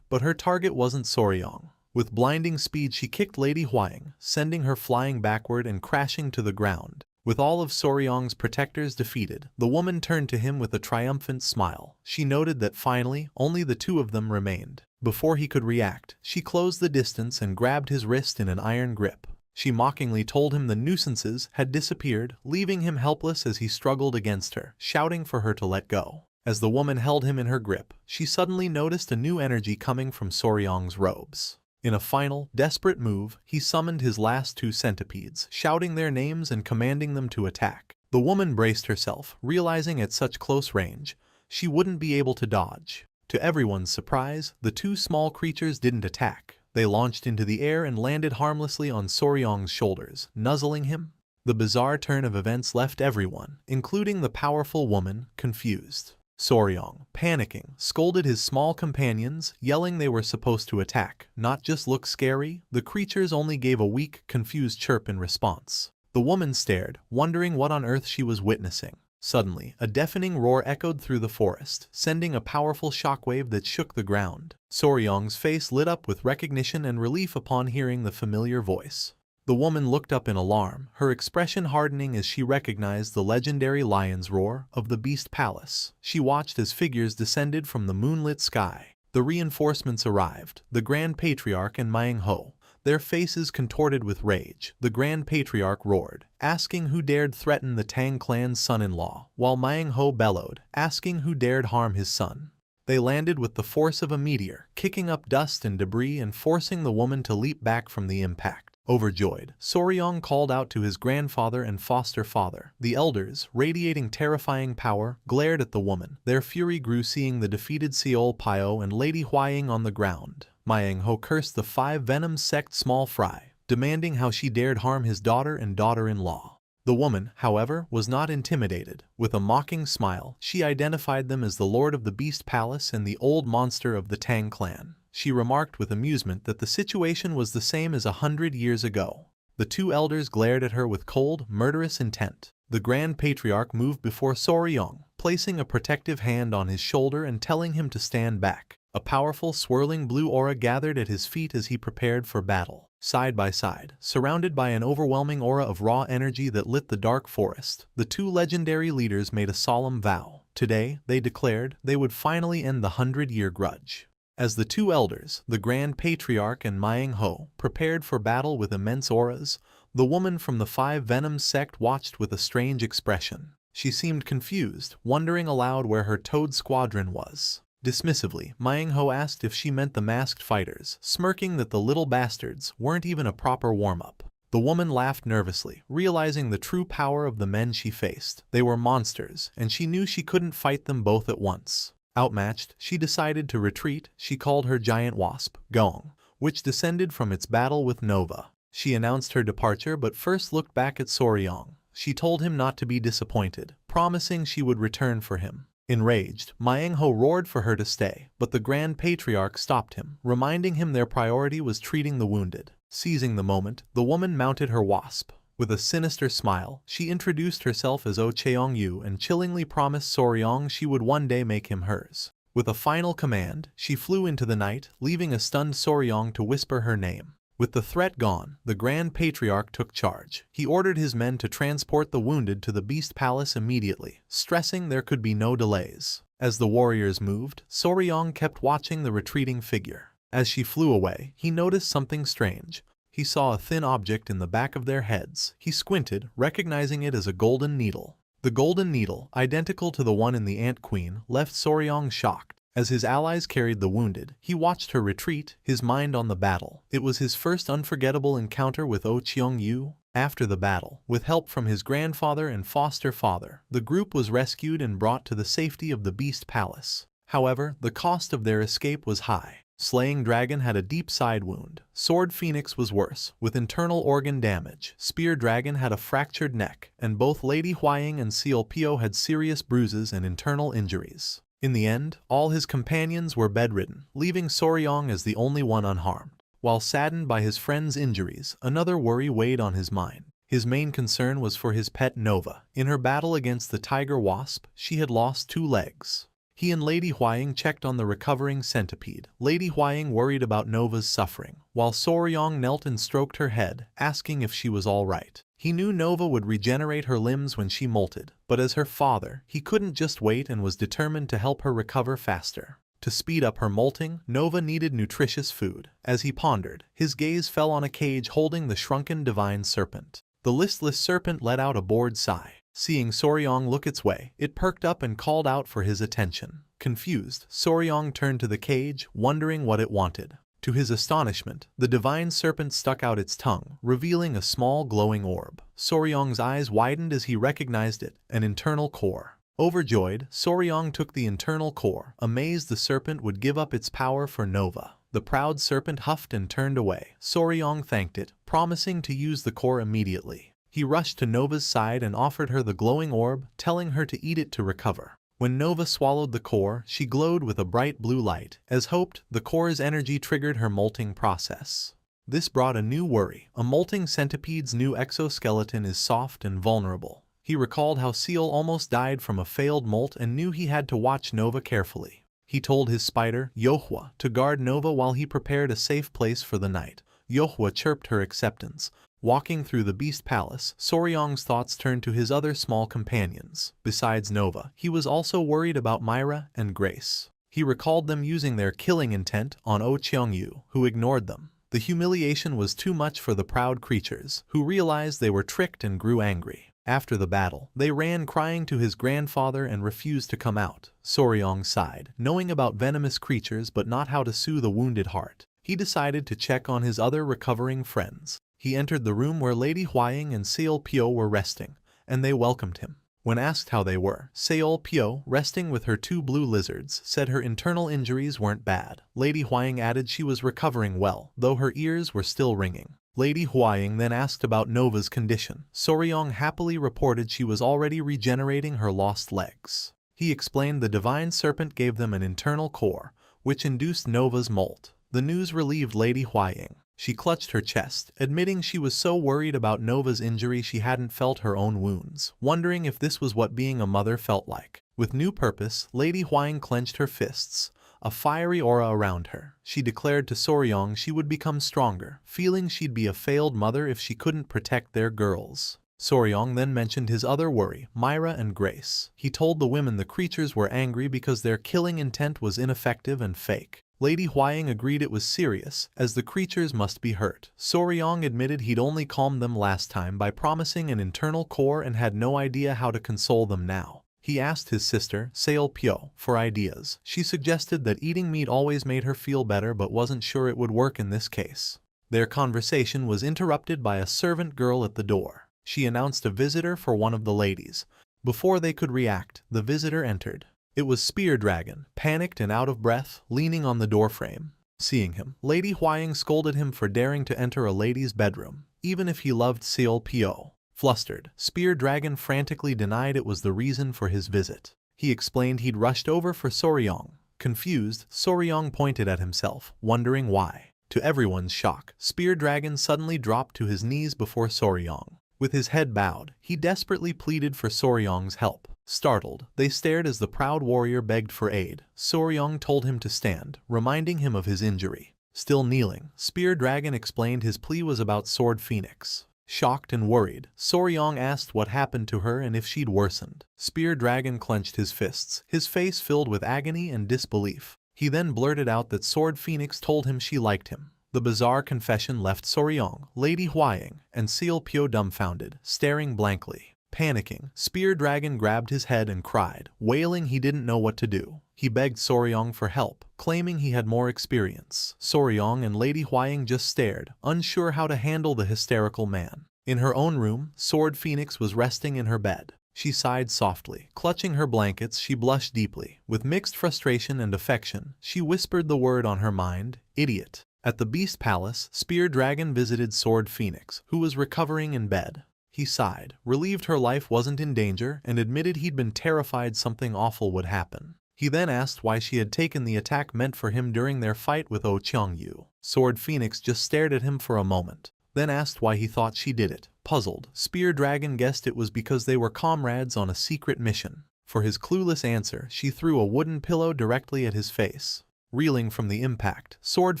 but her target wasn't Soryong. With blinding speed she kicked Lady Huaying, sending her flying backward and crashing to the ground. With all of Soryong's protectors defeated, the woman turned to him with a triumphant smile. She noted that finally, only the two of them remained. Before he could react, she closed the distance and grabbed his wrist in an iron grip. She mockingly told him the nuisances had disappeared, leaving him helpless as he struggled against her, shouting for her to let go. As the woman held him in her grip, she suddenly noticed a new energy coming from Soryong's robes. In a final, desperate move, he summoned his last two centipedes, shouting their names and commanding them to attack. The woman braced herself, realizing at such close range, she wouldn't be able to dodge. To everyone's surprise, the two small creatures didn't attack. They launched into the air and landed harmlessly on Soryong's shoulders, nuzzling him. The bizarre turn of events left everyone, including the powerful woman, confused. Soryong, panicking, scolded his small companions, yelling they were supposed to attack, not just look scary. The creatures only gave a weak, confused chirp in response. The woman stared, wondering what on earth she was witnessing. Suddenly, a deafening roar echoed through the forest, sending a powerful shockwave that shook the ground. Soryong's face lit up with recognition and relief upon hearing the familiar voice. The woman looked up in alarm, her expression hardening as she recognized the legendary lion's roar of the Beast Palace. She watched as figures descended from the moonlit sky. The reinforcements arrived, the Grand Patriarch and Manhwa, their faces contorted with rage. The Grand Patriarch roared, asking who dared threaten the Tang clan's son-in-law, while Manhwa bellowed, asking who dared harm his son. They landed with the force of a meteor, kicking up dust and debris and forcing the woman to leap back from the impact. Overjoyed, Soryong called out to his grandfather and foster father. The elders, radiating terrifying power, glared at the woman. Their fury grew seeing the defeated Seol Pyo and Lady Huaying on the ground. Manhwa cursed the Five Venoms sect small fry, demanding how she dared harm his daughter and daughter-in-law. The woman, however, was not intimidated. With a mocking smile, she identified them as the Lord of the Beast Palace and the old monster of the Tang clan. She remarked with amusement that the situation was the same as 100 years ago. The two elders glared at her with cold, murderous intent. The Grand Patriarch moved before Soryong, placing a protective hand on his shoulder and telling him to stand back. A powerful, swirling blue aura gathered at his feet as he prepared for battle. Side by side, surrounded by an overwhelming aura of raw energy that lit the dark forest, the two legendary leaders made a solemn vow. Today, they declared, they would finally end the 100-year grudge. As the two elders, the Grand Patriarch and Manhwa, prepared for battle with immense auras, the woman from the Five Venoms sect watched with a strange expression. She seemed confused, wondering aloud where her Toad squadron was. Dismissively, Manhwa asked if she meant the masked fighters, smirking that the little bastards weren't even a proper warm-up. The woman laughed nervously, realizing the true power of the men she faced. They were monsters, and she knew she couldn't fight them both at once. Outmatched, she decided to retreat. She called her giant wasp, Gong, which descended from its battle with Nova. She announced her departure but first looked back at Soryong. She told him not to be disappointed, promising she would return for him. Enraged, Manhwa roared for her to stay, but the Grand Patriarch stopped him, reminding him their priority was treating the wounded. Seizing the moment, the woman mounted her wasp. With a sinister smile, she introduced herself as Oh Cheong-yu and chillingly promised Soryong she would one day make him hers. With a final command, she flew into the night, leaving a stunned Soryong to whisper her name. With the threat gone, the Grand Patriarch took charge. He ordered his men to transport the wounded to the Beast Palace immediately, stressing there could be no delays. As the warriors moved, Soryong kept watching the retreating figure. As she flew away, he noticed something strange. He saw a thin object in the back of their heads. He squinted, recognizing it as a golden needle. The golden needle, identical to the one in the Ant Queen, left Soryong shocked. As his allies carried the wounded, he watched her retreat, his mind on the battle. It was his first unforgettable encounter with Oh Cheong-yu. After the battle, with help from his grandfather and foster father, the group was rescued and brought to the safety of the Beast Palace. However, the cost of their escape was high. Slaying Dragon had a deep side wound. Sword Phoenix was worse, with internal organ damage. Spear Dragon had a fractured neck, and both Lady Huaying and Seal Pio had serious bruises and internal injuries. In the end, all his companions were bedridden, leaving Soryong as the only one unharmed. While saddened by his friend's injuries, another worry weighed on his mind. His main concern was for his pet Nova. In her battle against the tiger wasp, she had lost 2 legs. He and Lady Huaying checked on the recovering centipede. Lady Huaying worried about Nova's suffering, while Soryong knelt and stroked her head, asking if she was all right. He knew Nova would regenerate her limbs when she molted, but as her father, he couldn't just wait and was determined to help her recover faster. To speed up her molting, Nova needed nutritious food. As he pondered, his gaze fell on a cage holding the shrunken divine serpent. The listless serpent let out a bored sigh. Seeing Soryong look its way, it perked up and called out for his attention. Confused, Soryong turned to the cage, wondering what it wanted. To his astonishment, the divine serpent stuck out its tongue, revealing a small glowing orb. Soryong's eyes widened as he recognized it, an internal core. Overjoyed, Soryong took the internal core, amazed the serpent would give up its power for Nova. The proud serpent huffed and turned away. Soryong thanked it, promising to use the core immediately. He rushed to Nova's side and offered her the glowing orb, telling her to eat it to recover. When Nova swallowed the core, she glowed with a bright blue light. As hoped, the core's energy triggered her molting process. This brought a new worry. A molting centipede's new exoskeleton is soft and vulnerable. He recalled how Seal almost died from a failed molt and knew he had to watch Nova carefully. He told his spider, Yohua, to guard Nova while he prepared a safe place for the night. Yohua chirped her acceptance. Walking through the Beast Palace, Soryong's thoughts turned to his other small companions. Besides Nova, he was also worried about Myra and Grace. He recalled them using their killing intent on Oh Cheong-yu, who ignored them. The humiliation was too much for the proud creatures, who realized they were tricked and grew angry. After the battle, they ran crying to his grandfather and refused to come out. Soryong sighed, knowing about venomous creatures but not how to soothe a wounded heart. He decided to check on his other recovering friends. He entered the room where Lady Huaying and Seal Pio were resting, and they welcomed him. When asked how they were, Seal Pio, resting with her 2 blue lizards, said her internal injuries weren't bad. Lady Huaying added she was recovering well, though her ears were still ringing. Lady Huaying then asked about Nova's condition. Soryong happily reported she was already regenerating her lost legs. He explained the divine serpent gave them an internal core, which induced Nova's molt. The news relieved Lady Huaying. She clutched her chest, admitting she was so worried about Nova's injury she hadn't felt her own wounds, wondering if this was what being a mother felt like. With new purpose, Lady Huaying clenched her fists, a fiery aura around her. She declared to Soryong she would become stronger, feeling she'd be a failed mother if she couldn't protect their girls. Soryong then mentioned his other worry, Myra and Grace. He told the women the creatures were angry because their killing intent was ineffective and fake. Lady Huaying agreed it was serious, as the creatures must be hurt. Soryong admitted he'd only calmed them last time by promising an internal core and had no idea how to console them now. He asked his sister, Seol Pyo, for ideas. She suggested that eating meat always made her feel better but wasn't sure it would work in this case. Their conversation was interrupted by a servant girl at the door. She announced a visitor for one of the ladies. Before they could react, the visitor entered. It was Spear Dragon, panicked and out of breath, leaning on the doorframe. Seeing him, Lady Huaying scolded him for daring to enter a lady's bedroom, even if he loved Seol Pyo. Flustered, Spear Dragon frantically denied it was the reason for his visit. He explained he'd rushed over for Soryong. Confused, Soryong pointed at himself, wondering why. To everyone's shock, Spear Dragon suddenly dropped to his knees before Soryong. With his head bowed, he desperately pleaded for Soryong's help. Startled, they stared as the proud warrior begged for aid. Soryong told him to stand, reminding him of his injury. Still kneeling, Spear Dragon explained his plea was about Sword Phoenix. Shocked and worried, Soryong asked what happened to her and if she'd worsened. Spear Dragon clenched his fists, his face filled with agony and disbelief. He then blurted out that Sword Phoenix told him she liked him. The bizarre confession left Soryong, Lady Huaying, and Seol Pyo dumbfounded, staring blankly. Panicking, Spear Dragon grabbed his head and cried, wailing he didn't know what to do. He begged Soryong for help, claiming he had more experience. Soryong and Lady Huaying just stared, unsure how to handle the hysterical man. In her own room, Sword Phoenix was resting in her bed. She sighed softly. Clutching her blankets, she blushed deeply. With mixed frustration and affection, she whispered the word on her mind, idiot. At the Beast Palace, Spear Dragon visited Sword Phoenix, who was recovering in bed. He sighed, relieved her life wasn't in danger, and admitted he'd been terrified something awful would happen. He then asked why she had taken the attack meant for him during their fight with Oh Cheongyu. Sword Phoenix just stared at him for a moment, then asked why he thought she did it. Puzzled, Spear Dragon guessed it was because they were comrades on a secret mission. For his clueless answer, she threw a wooden pillow directly at his face. Reeling from the impact, Sword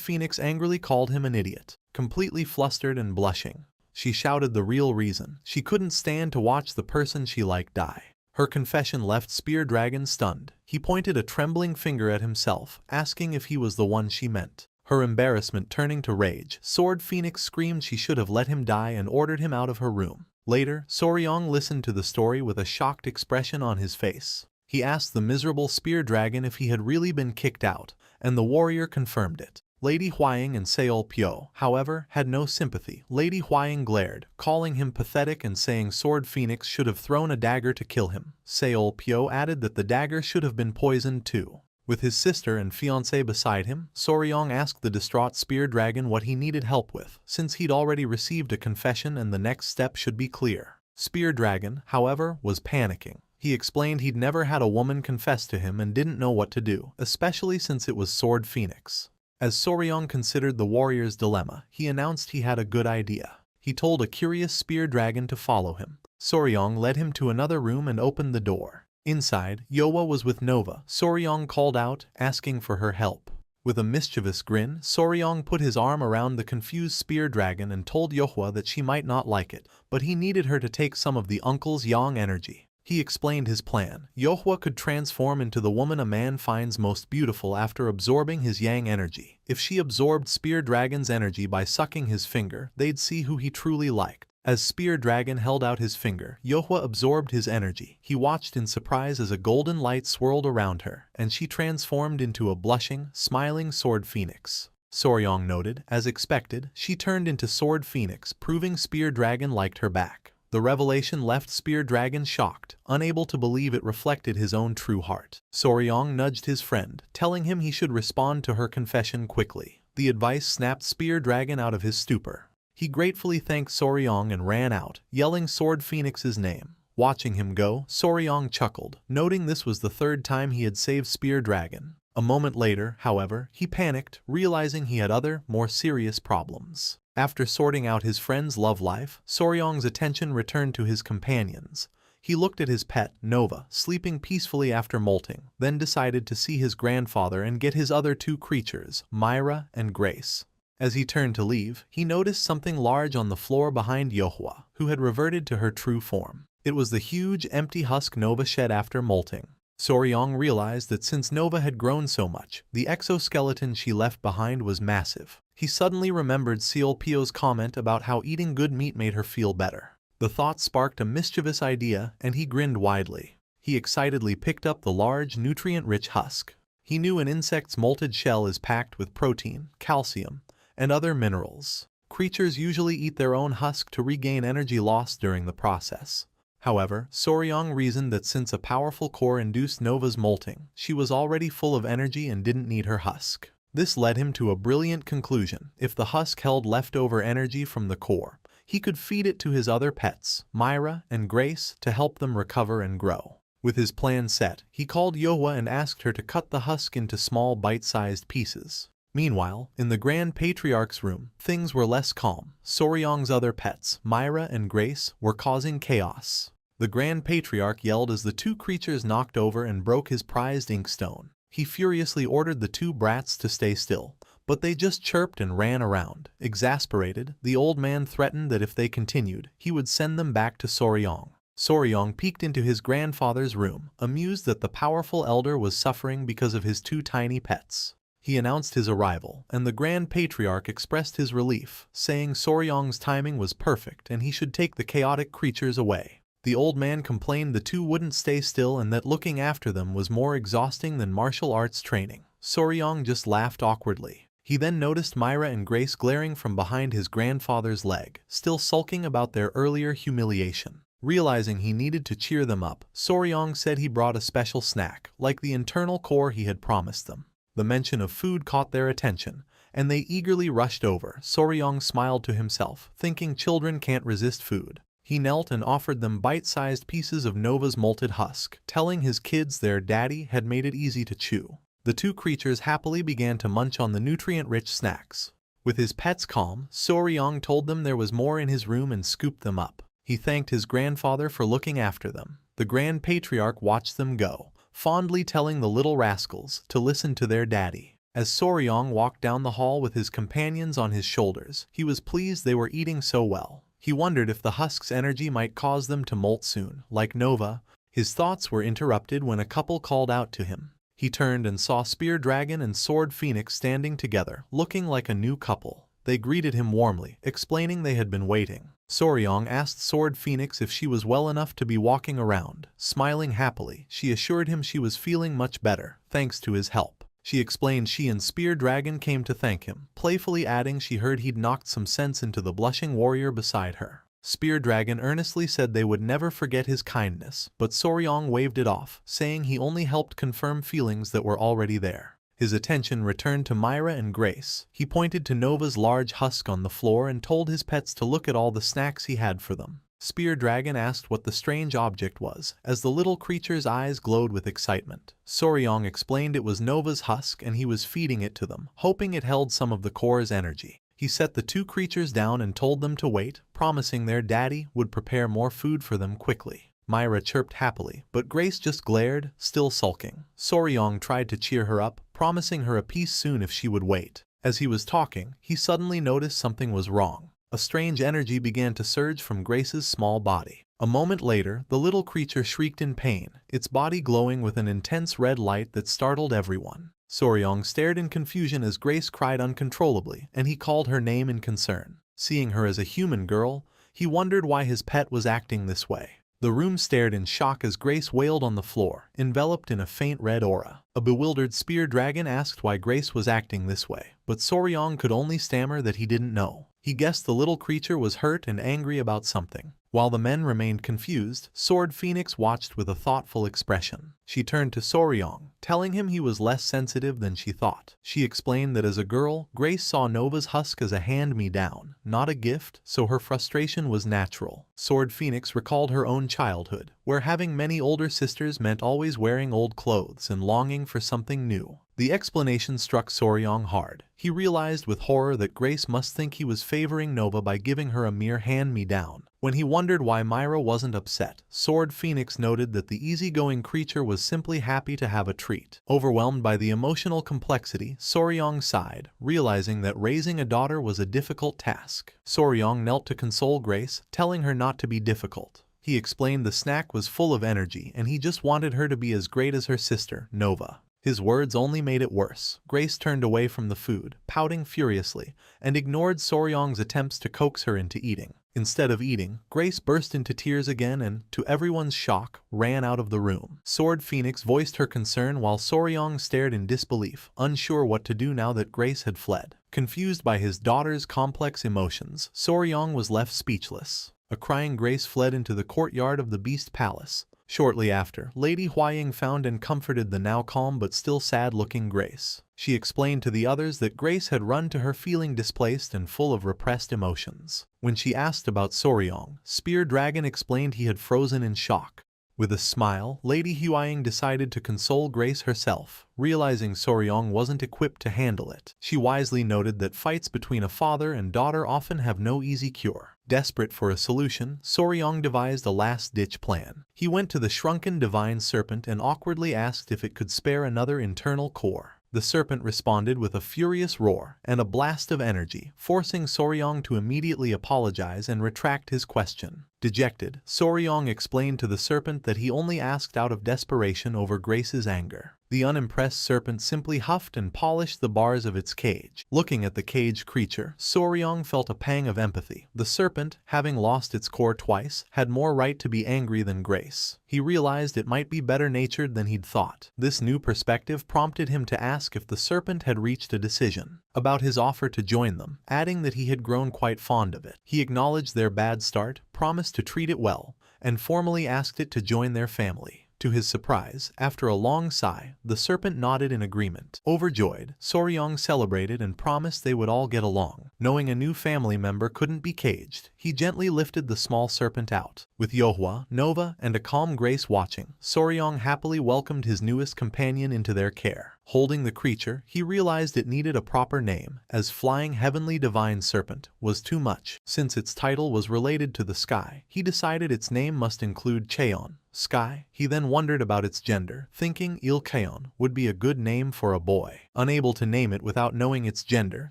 Phoenix angrily called him an idiot. Completely flustered and blushing, she shouted the real reason. She couldn't stand to watch the person she liked die. Her confession left Spear Dragon stunned. He pointed a trembling finger at himself, asking if he was the one she meant. Her embarrassment turning to rage, Sword Phoenix screamed she should have let him die and ordered him out of her room. Later, Soryong listened to the story with a shocked expression on his face. He asked the miserable Spear Dragon if he had really been kicked out, and the warrior confirmed it. Lady Huaying and Seol Pyo, however, had no sympathy. Lady Huaying glared, calling him pathetic and saying Sword Phoenix should have thrown a dagger to kill him. Seol Pyo added that the dagger should have been poisoned too. With his sister and fiancé beside him, Soryong asked the distraught Spear Dragon what he needed help with, since he'd already received a confession and the next step should be clear. Spear Dragon, however, was panicking. He explained he'd never had a woman confess to him and didn't know what to do, especially since it was Sword Phoenix. As Soryong considered the warrior's dilemma, he announced he had a good idea. He told a curious Spear Dragon to follow him. Soryong led him to another room and opened the door. Inside, Yohwa was with Nova. Soryong called out, asking for her help. With a mischievous grin, Soryong put his arm around the confused Spear Dragon and told Yohwa that she might not like it, but he needed her to take some of the uncle's yang energy. He explained his plan. Yohwa could transform into the woman a man finds most beautiful after absorbing his yang energy. If she absorbed Spear Dragon's energy by sucking his finger, they'd see who he truly liked. As Spear Dragon held out his finger, Yohwa absorbed his energy. He watched in surprise as a golden light swirled around her, and she transformed into a blushing, smiling Sword Phoenix. Soryong noted, as expected, she turned into Sword Phoenix, proving Spear Dragon liked her back. The revelation left Spear Dragon shocked, unable to believe it reflected his own true heart. Soryong nudged his friend, telling him he should respond to her confession quickly. The advice snapped Spear Dragon out of his stupor. He gratefully thanked Soryong and ran out, yelling Sword Phoenix's name. Watching him go, Soryong chuckled, noting this was the third time he had saved Spear Dragon. A moment later, however, he panicked, realizing he had other, more serious problems. After sorting out his friend's love life, Soryong's attention returned to his companions. He looked at his pet, Nova, sleeping peacefully after molting, then decided to see his grandfather and get his other two creatures, Myra and Grace. As he turned to leave, he noticed something large on the floor behind Yohua, who had reverted to her true form. It was the huge, empty husk Nova shed after molting. Soryong realized that since Nova had grown so much, the exoskeleton she left behind was massive. He suddenly remembered Seolpio's comment about how eating good meat made her feel better. The thought sparked a mischievous idea, and he grinned widely. He excitedly picked up the large, nutrient-rich husk. He knew an insect's molted shell is packed with protein, calcium, and other minerals. Creatures usually eat their own husk to regain energy lost during the process. However, Soryong reasoned that since a powerful core induced Nova's molting, she was already full of energy and didn't need her husk. This led him to a brilliant conclusion. If the husk held leftover energy from the core, he could feed it to his other pets, Myra and Grace, to help them recover and grow. With his plan set, he called Yohua and asked her to cut the husk into small bite-sized pieces. Meanwhile, in the Grand Patriarch's room, things were less calm. Soryong's other pets, Myra and Grace, were causing chaos. The Grand Patriarch yelled as the two creatures knocked over and broke his prized inkstone. He furiously ordered the two brats to stay still, but they just chirped and ran around. Exasperated, the old man threatened that if they continued, he would send them back to Soryong. Soryong peeked into his grandfather's room, amused that the powerful elder was suffering because of his two tiny pets. He announced his arrival, and the Grand Patriarch expressed his relief, saying Soryong's timing was perfect and he should take the chaotic creatures away. The old man complained the two wouldn't stay still and that looking after them was more exhausting than martial arts training. Soryong just laughed awkwardly. He then noticed Myra and Grace glaring from behind his grandfather's leg, still sulking about their earlier humiliation. Realizing he needed to cheer them up, Soryong said he brought a special snack, like the internal core he had promised them. The mention of food caught their attention, and they eagerly rushed over. Soryong smiled to himself, thinking children can't resist food. He knelt and offered them bite-sized pieces of Nova's molted husk, telling his kids their daddy had made it easy to chew. The two creatures happily began to munch on the nutrient-rich snacks. With his pets calm, Soryong told them there was more in his room and scooped them up. He thanked his grandfather for looking after them. The Grand Patriarch watched them go, fondly telling the little rascals to listen to their daddy. As Soryong walked down the hall with his companions on his shoulders, he was pleased they were eating so well. He wondered if the husk's energy might cause them to molt soon, like Nova. His thoughts were interrupted when a couple called out to him. He turned and saw Spear Dragon and Sword Phoenix standing together, looking like a new couple. They greeted him warmly, explaining they had been waiting. Soryong asked Sword Phoenix if she was well enough to be walking around. Smiling happily, she assured him she was feeling much better, thanks to his help. She explained she and Spear Dragon came to thank him, playfully adding she heard he'd knocked some sense into the blushing warrior beside her. Spear Dragon earnestly said they would never forget his kindness, but Soryong waved it off, saying he only helped confirm feelings that were already there. His attention returned to Myra and Grace. He pointed to Nova's large husk on the floor and told his pets to look at all the snacks he had for them. Spear Dragon asked what the strange object was, as the little creature's eyes glowed with excitement. Soryong explained it was Nova's husk and he was feeding it to them, hoping it held some of the core's energy. He set the two creatures down and told them to wait, promising their daddy would prepare more food for them quickly. Myra chirped happily, but Grace just glared, still sulking. Soryong tried to cheer her up, promising her a piece soon if she would wait. As he was talking, he suddenly noticed something was wrong. A strange energy began to surge from Grace's small body. A moment later, the little creature shrieked in pain, its body glowing with an intense red light that startled everyone. Soryong stared in confusion as Grace cried uncontrollably, and he called her name in concern. Seeing her as a human girl, he wondered why his pet was acting this way. The room stared in shock as Grace wailed on the floor, enveloped in a faint red aura. A bewildered Spear Dragon asked why Grace was acting this way, but Soryong could only stammer that he didn't know. He guessed the little creature was hurt and angry about something. While the men remained confused, Sword Phoenix watched with a thoughtful expression. She turned to Soryong, telling him he was less sensitive than she thought. She explained that as a girl, Grace saw Nova's husk as a hand-me-down, not a gift, so her frustration was natural. Sword Phoenix recalled her own childhood, where having many older sisters meant always wearing old clothes and longing for something new. The explanation struck Soryong hard. He realized with horror that Grace must think he was favoring Nova by giving her a mere hand-me-down. When he wondered why Myra wasn't upset, Sword Phoenix noted that the easygoing creature was simply happy to have a treat. Overwhelmed by the emotional complexity, Soryong sighed, realizing that raising a daughter was a difficult task. Soryong knelt to console Grace, telling her not to be difficult. He explained the snack was full of energy and he just wanted her to be as great as her sister, Nova. His words only made it worse. Grace turned away from the food, pouting furiously, and ignored Soryong's attempts to coax her into eating. Instead of eating, Grace burst into tears again and, to everyone's shock, ran out of the room. Sword Phoenix voiced her concern while Soryong stared in disbelief, unsure what to do now that Grace had fled. Confused by his daughter's complex emotions, Soryong was left speechless. A crying Grace fled into the courtyard of the Beast Palace. Shortly after, Lady Huaying found and comforted the now calm but still sad-looking Grace. She explained to the others that Grace had run to her feeling displaced and full of repressed emotions. When she asked about Soryong, Spear Dragon explained he had frozen in shock. With a smile, Lady Huaying decided to console Grace herself, realizing Soryong wasn't equipped to handle it. She wisely noted that fights between a father and daughter often have no easy cure. Desperate for a solution, Soryong devised a last-ditch plan. He went to the shrunken divine serpent and awkwardly asked if it could spare another internal core. The serpent responded with a furious roar and a blast of energy, forcing Soryong to immediately apologize and retract his question. Dejected, Soryong explained to the serpent that he only asked out of desperation over Grace's anger. The unimpressed serpent simply huffed and polished the bars of its cage. Looking at the caged creature, Soryong felt a pang of empathy. The serpent, having lost its core twice, had more right to be angry than Grace. He realized it might be better-natured than he'd thought. This new perspective prompted him to ask if the serpent had reached a decision about his offer to join them, adding that he had grown quite fond of it. He acknowledged their bad start, promised to treat it well, and formally asked it to join their family. To his surprise, after a long sigh, the serpent nodded in agreement. Overjoyed, Soryong celebrated and promised they would all get along. Knowing a new family member couldn't be caged, he gently lifted the small serpent out. With Yohua, Nova, and a calm Grace watching, Soryong happily welcomed his newest companion into their care. Holding the creature, he realized it needed a proper name, as Flying Heavenly Divine Serpent was too much. Since its title was related to the sky, he decided its name must include Cheon, sky. He then wondered about its gender, thinking Ilcheon would be a good name for a boy. Unable to name it without knowing its gender,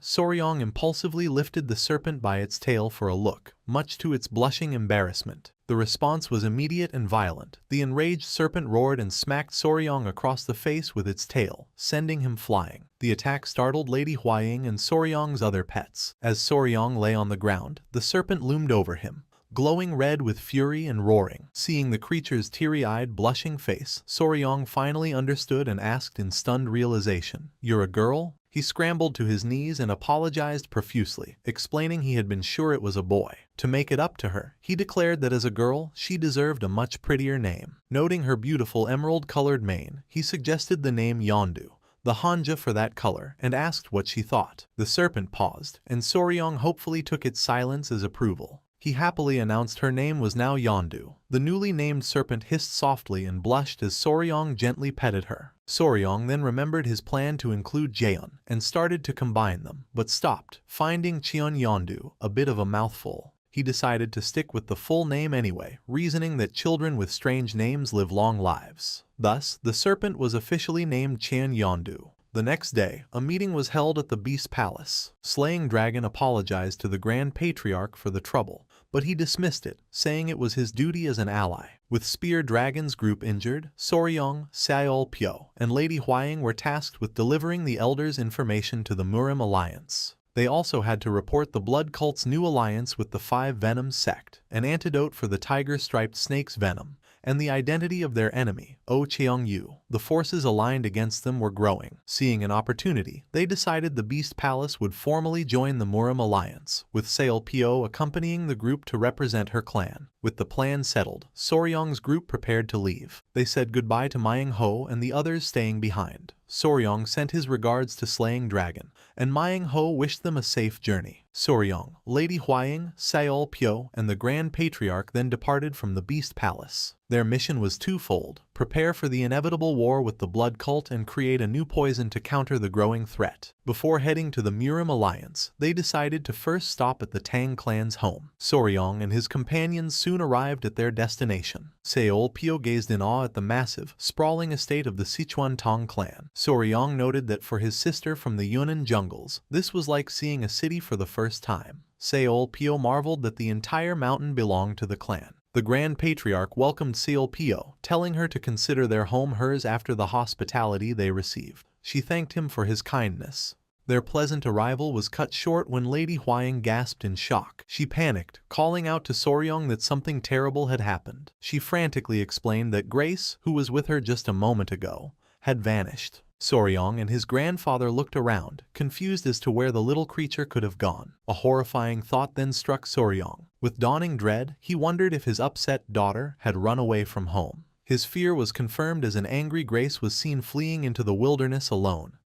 Soryong impulsively lifted the serpent by its tail for a look, much to its blushing embarrassment. The response was immediate and violent. The enraged serpent roared and smacked Soryong across the face with its tail, sending him flying. The attack startled Lady Huaying and Soryong's other pets. As Soryong lay on the ground, the serpent loomed over him, glowing red with fury and roaring. Seeing the creature's teary-eyed, blushing face, Soryong finally understood and asked in stunned realization, "You're a girl?" He scrambled to his knees and apologized profusely, explaining he had been sure it was a boy. To make it up to her, he declared that as a girl, she deserved a much prettier name. Noting her beautiful emerald-colored mane, he suggested the name Yondu, the Hanja for that color, and asked what she thought. The serpent paused, and Soryong hopefully took its silence as approval. He happily announced her name was now Yondu. The newly named serpent hissed softly and blushed as Soryong gently petted her. Soryong then remembered his plan to include Jeon and started to combine them, but stopped, finding Cheon Yondu a bit of a mouthful. He decided to stick with the full name anyway, reasoning that children with strange names live long lives. Thus, the serpent was officially named Cheon Yondu. The next day, a meeting was held at the Beast Palace. Slaying Dragon apologized to the Grand Patriarch for the trouble, but he dismissed it, saying it was his duty as an ally. With Spear Dragon's group injured, Soryong, Seol Pyo, and Lady Huaying were tasked with delivering the Elders' information to the Murim Alliance. They also had to report the Blood Cult's new alliance with the Five Venoms sect, an antidote for the tiger-striped snake's venom, and the identity of their enemy, Oh Cheong-yu. The forces aligned against them were growing. Seeing an opportunity, they decided the Beast Palace would formally join the Murim Alliance, with Seol Pyo accompanying the group to represent her clan. With the plan settled, Soryong's group prepared to leave. They said goodbye to Myung Ho and the others staying behind. Soryong sent his regards to Slaying Dragon, and Myung Ho wished them a safe journey. Soryong, Lady Hwying, Seol Pyo, and the Grand Patriarch then departed from the Beast Palace. Their mission was twofold: prepare for the inevitable war with the Blood Cult and create a new poison to counter the growing threat. Before heading to the Murim Alliance, they decided to first stop at the Tang clan's home. Soryong and his companions soon arrived at their destination. Seol Pyo gazed in awe at the massive, sprawling estate of the Sichuan Tong clan. Soryong noted that for his sister from the Yunnan jungles, this was like seeing a city for the first time. Seol Pyo marveled that the entire mountain belonged to the clan. The Grand Patriarch welcomed Seol Pyo, telling her to consider their home hers after the hospitality they received. She thanked him for his kindness. Their pleasant arrival was cut short when Lady Hwying gasped in shock. She panicked, calling out to Soryong that something terrible had happened. She frantically explained that Grace, who was with her just a moment ago, had vanished. Soryong and his grandfather looked around, confused as to where the little creature could have gone. A horrifying thought then struck Soryong. With dawning dread, he wondered if his upset daughter had run away from home. His fear was confirmed as an angry Grace was seen fleeing into the wilderness alone.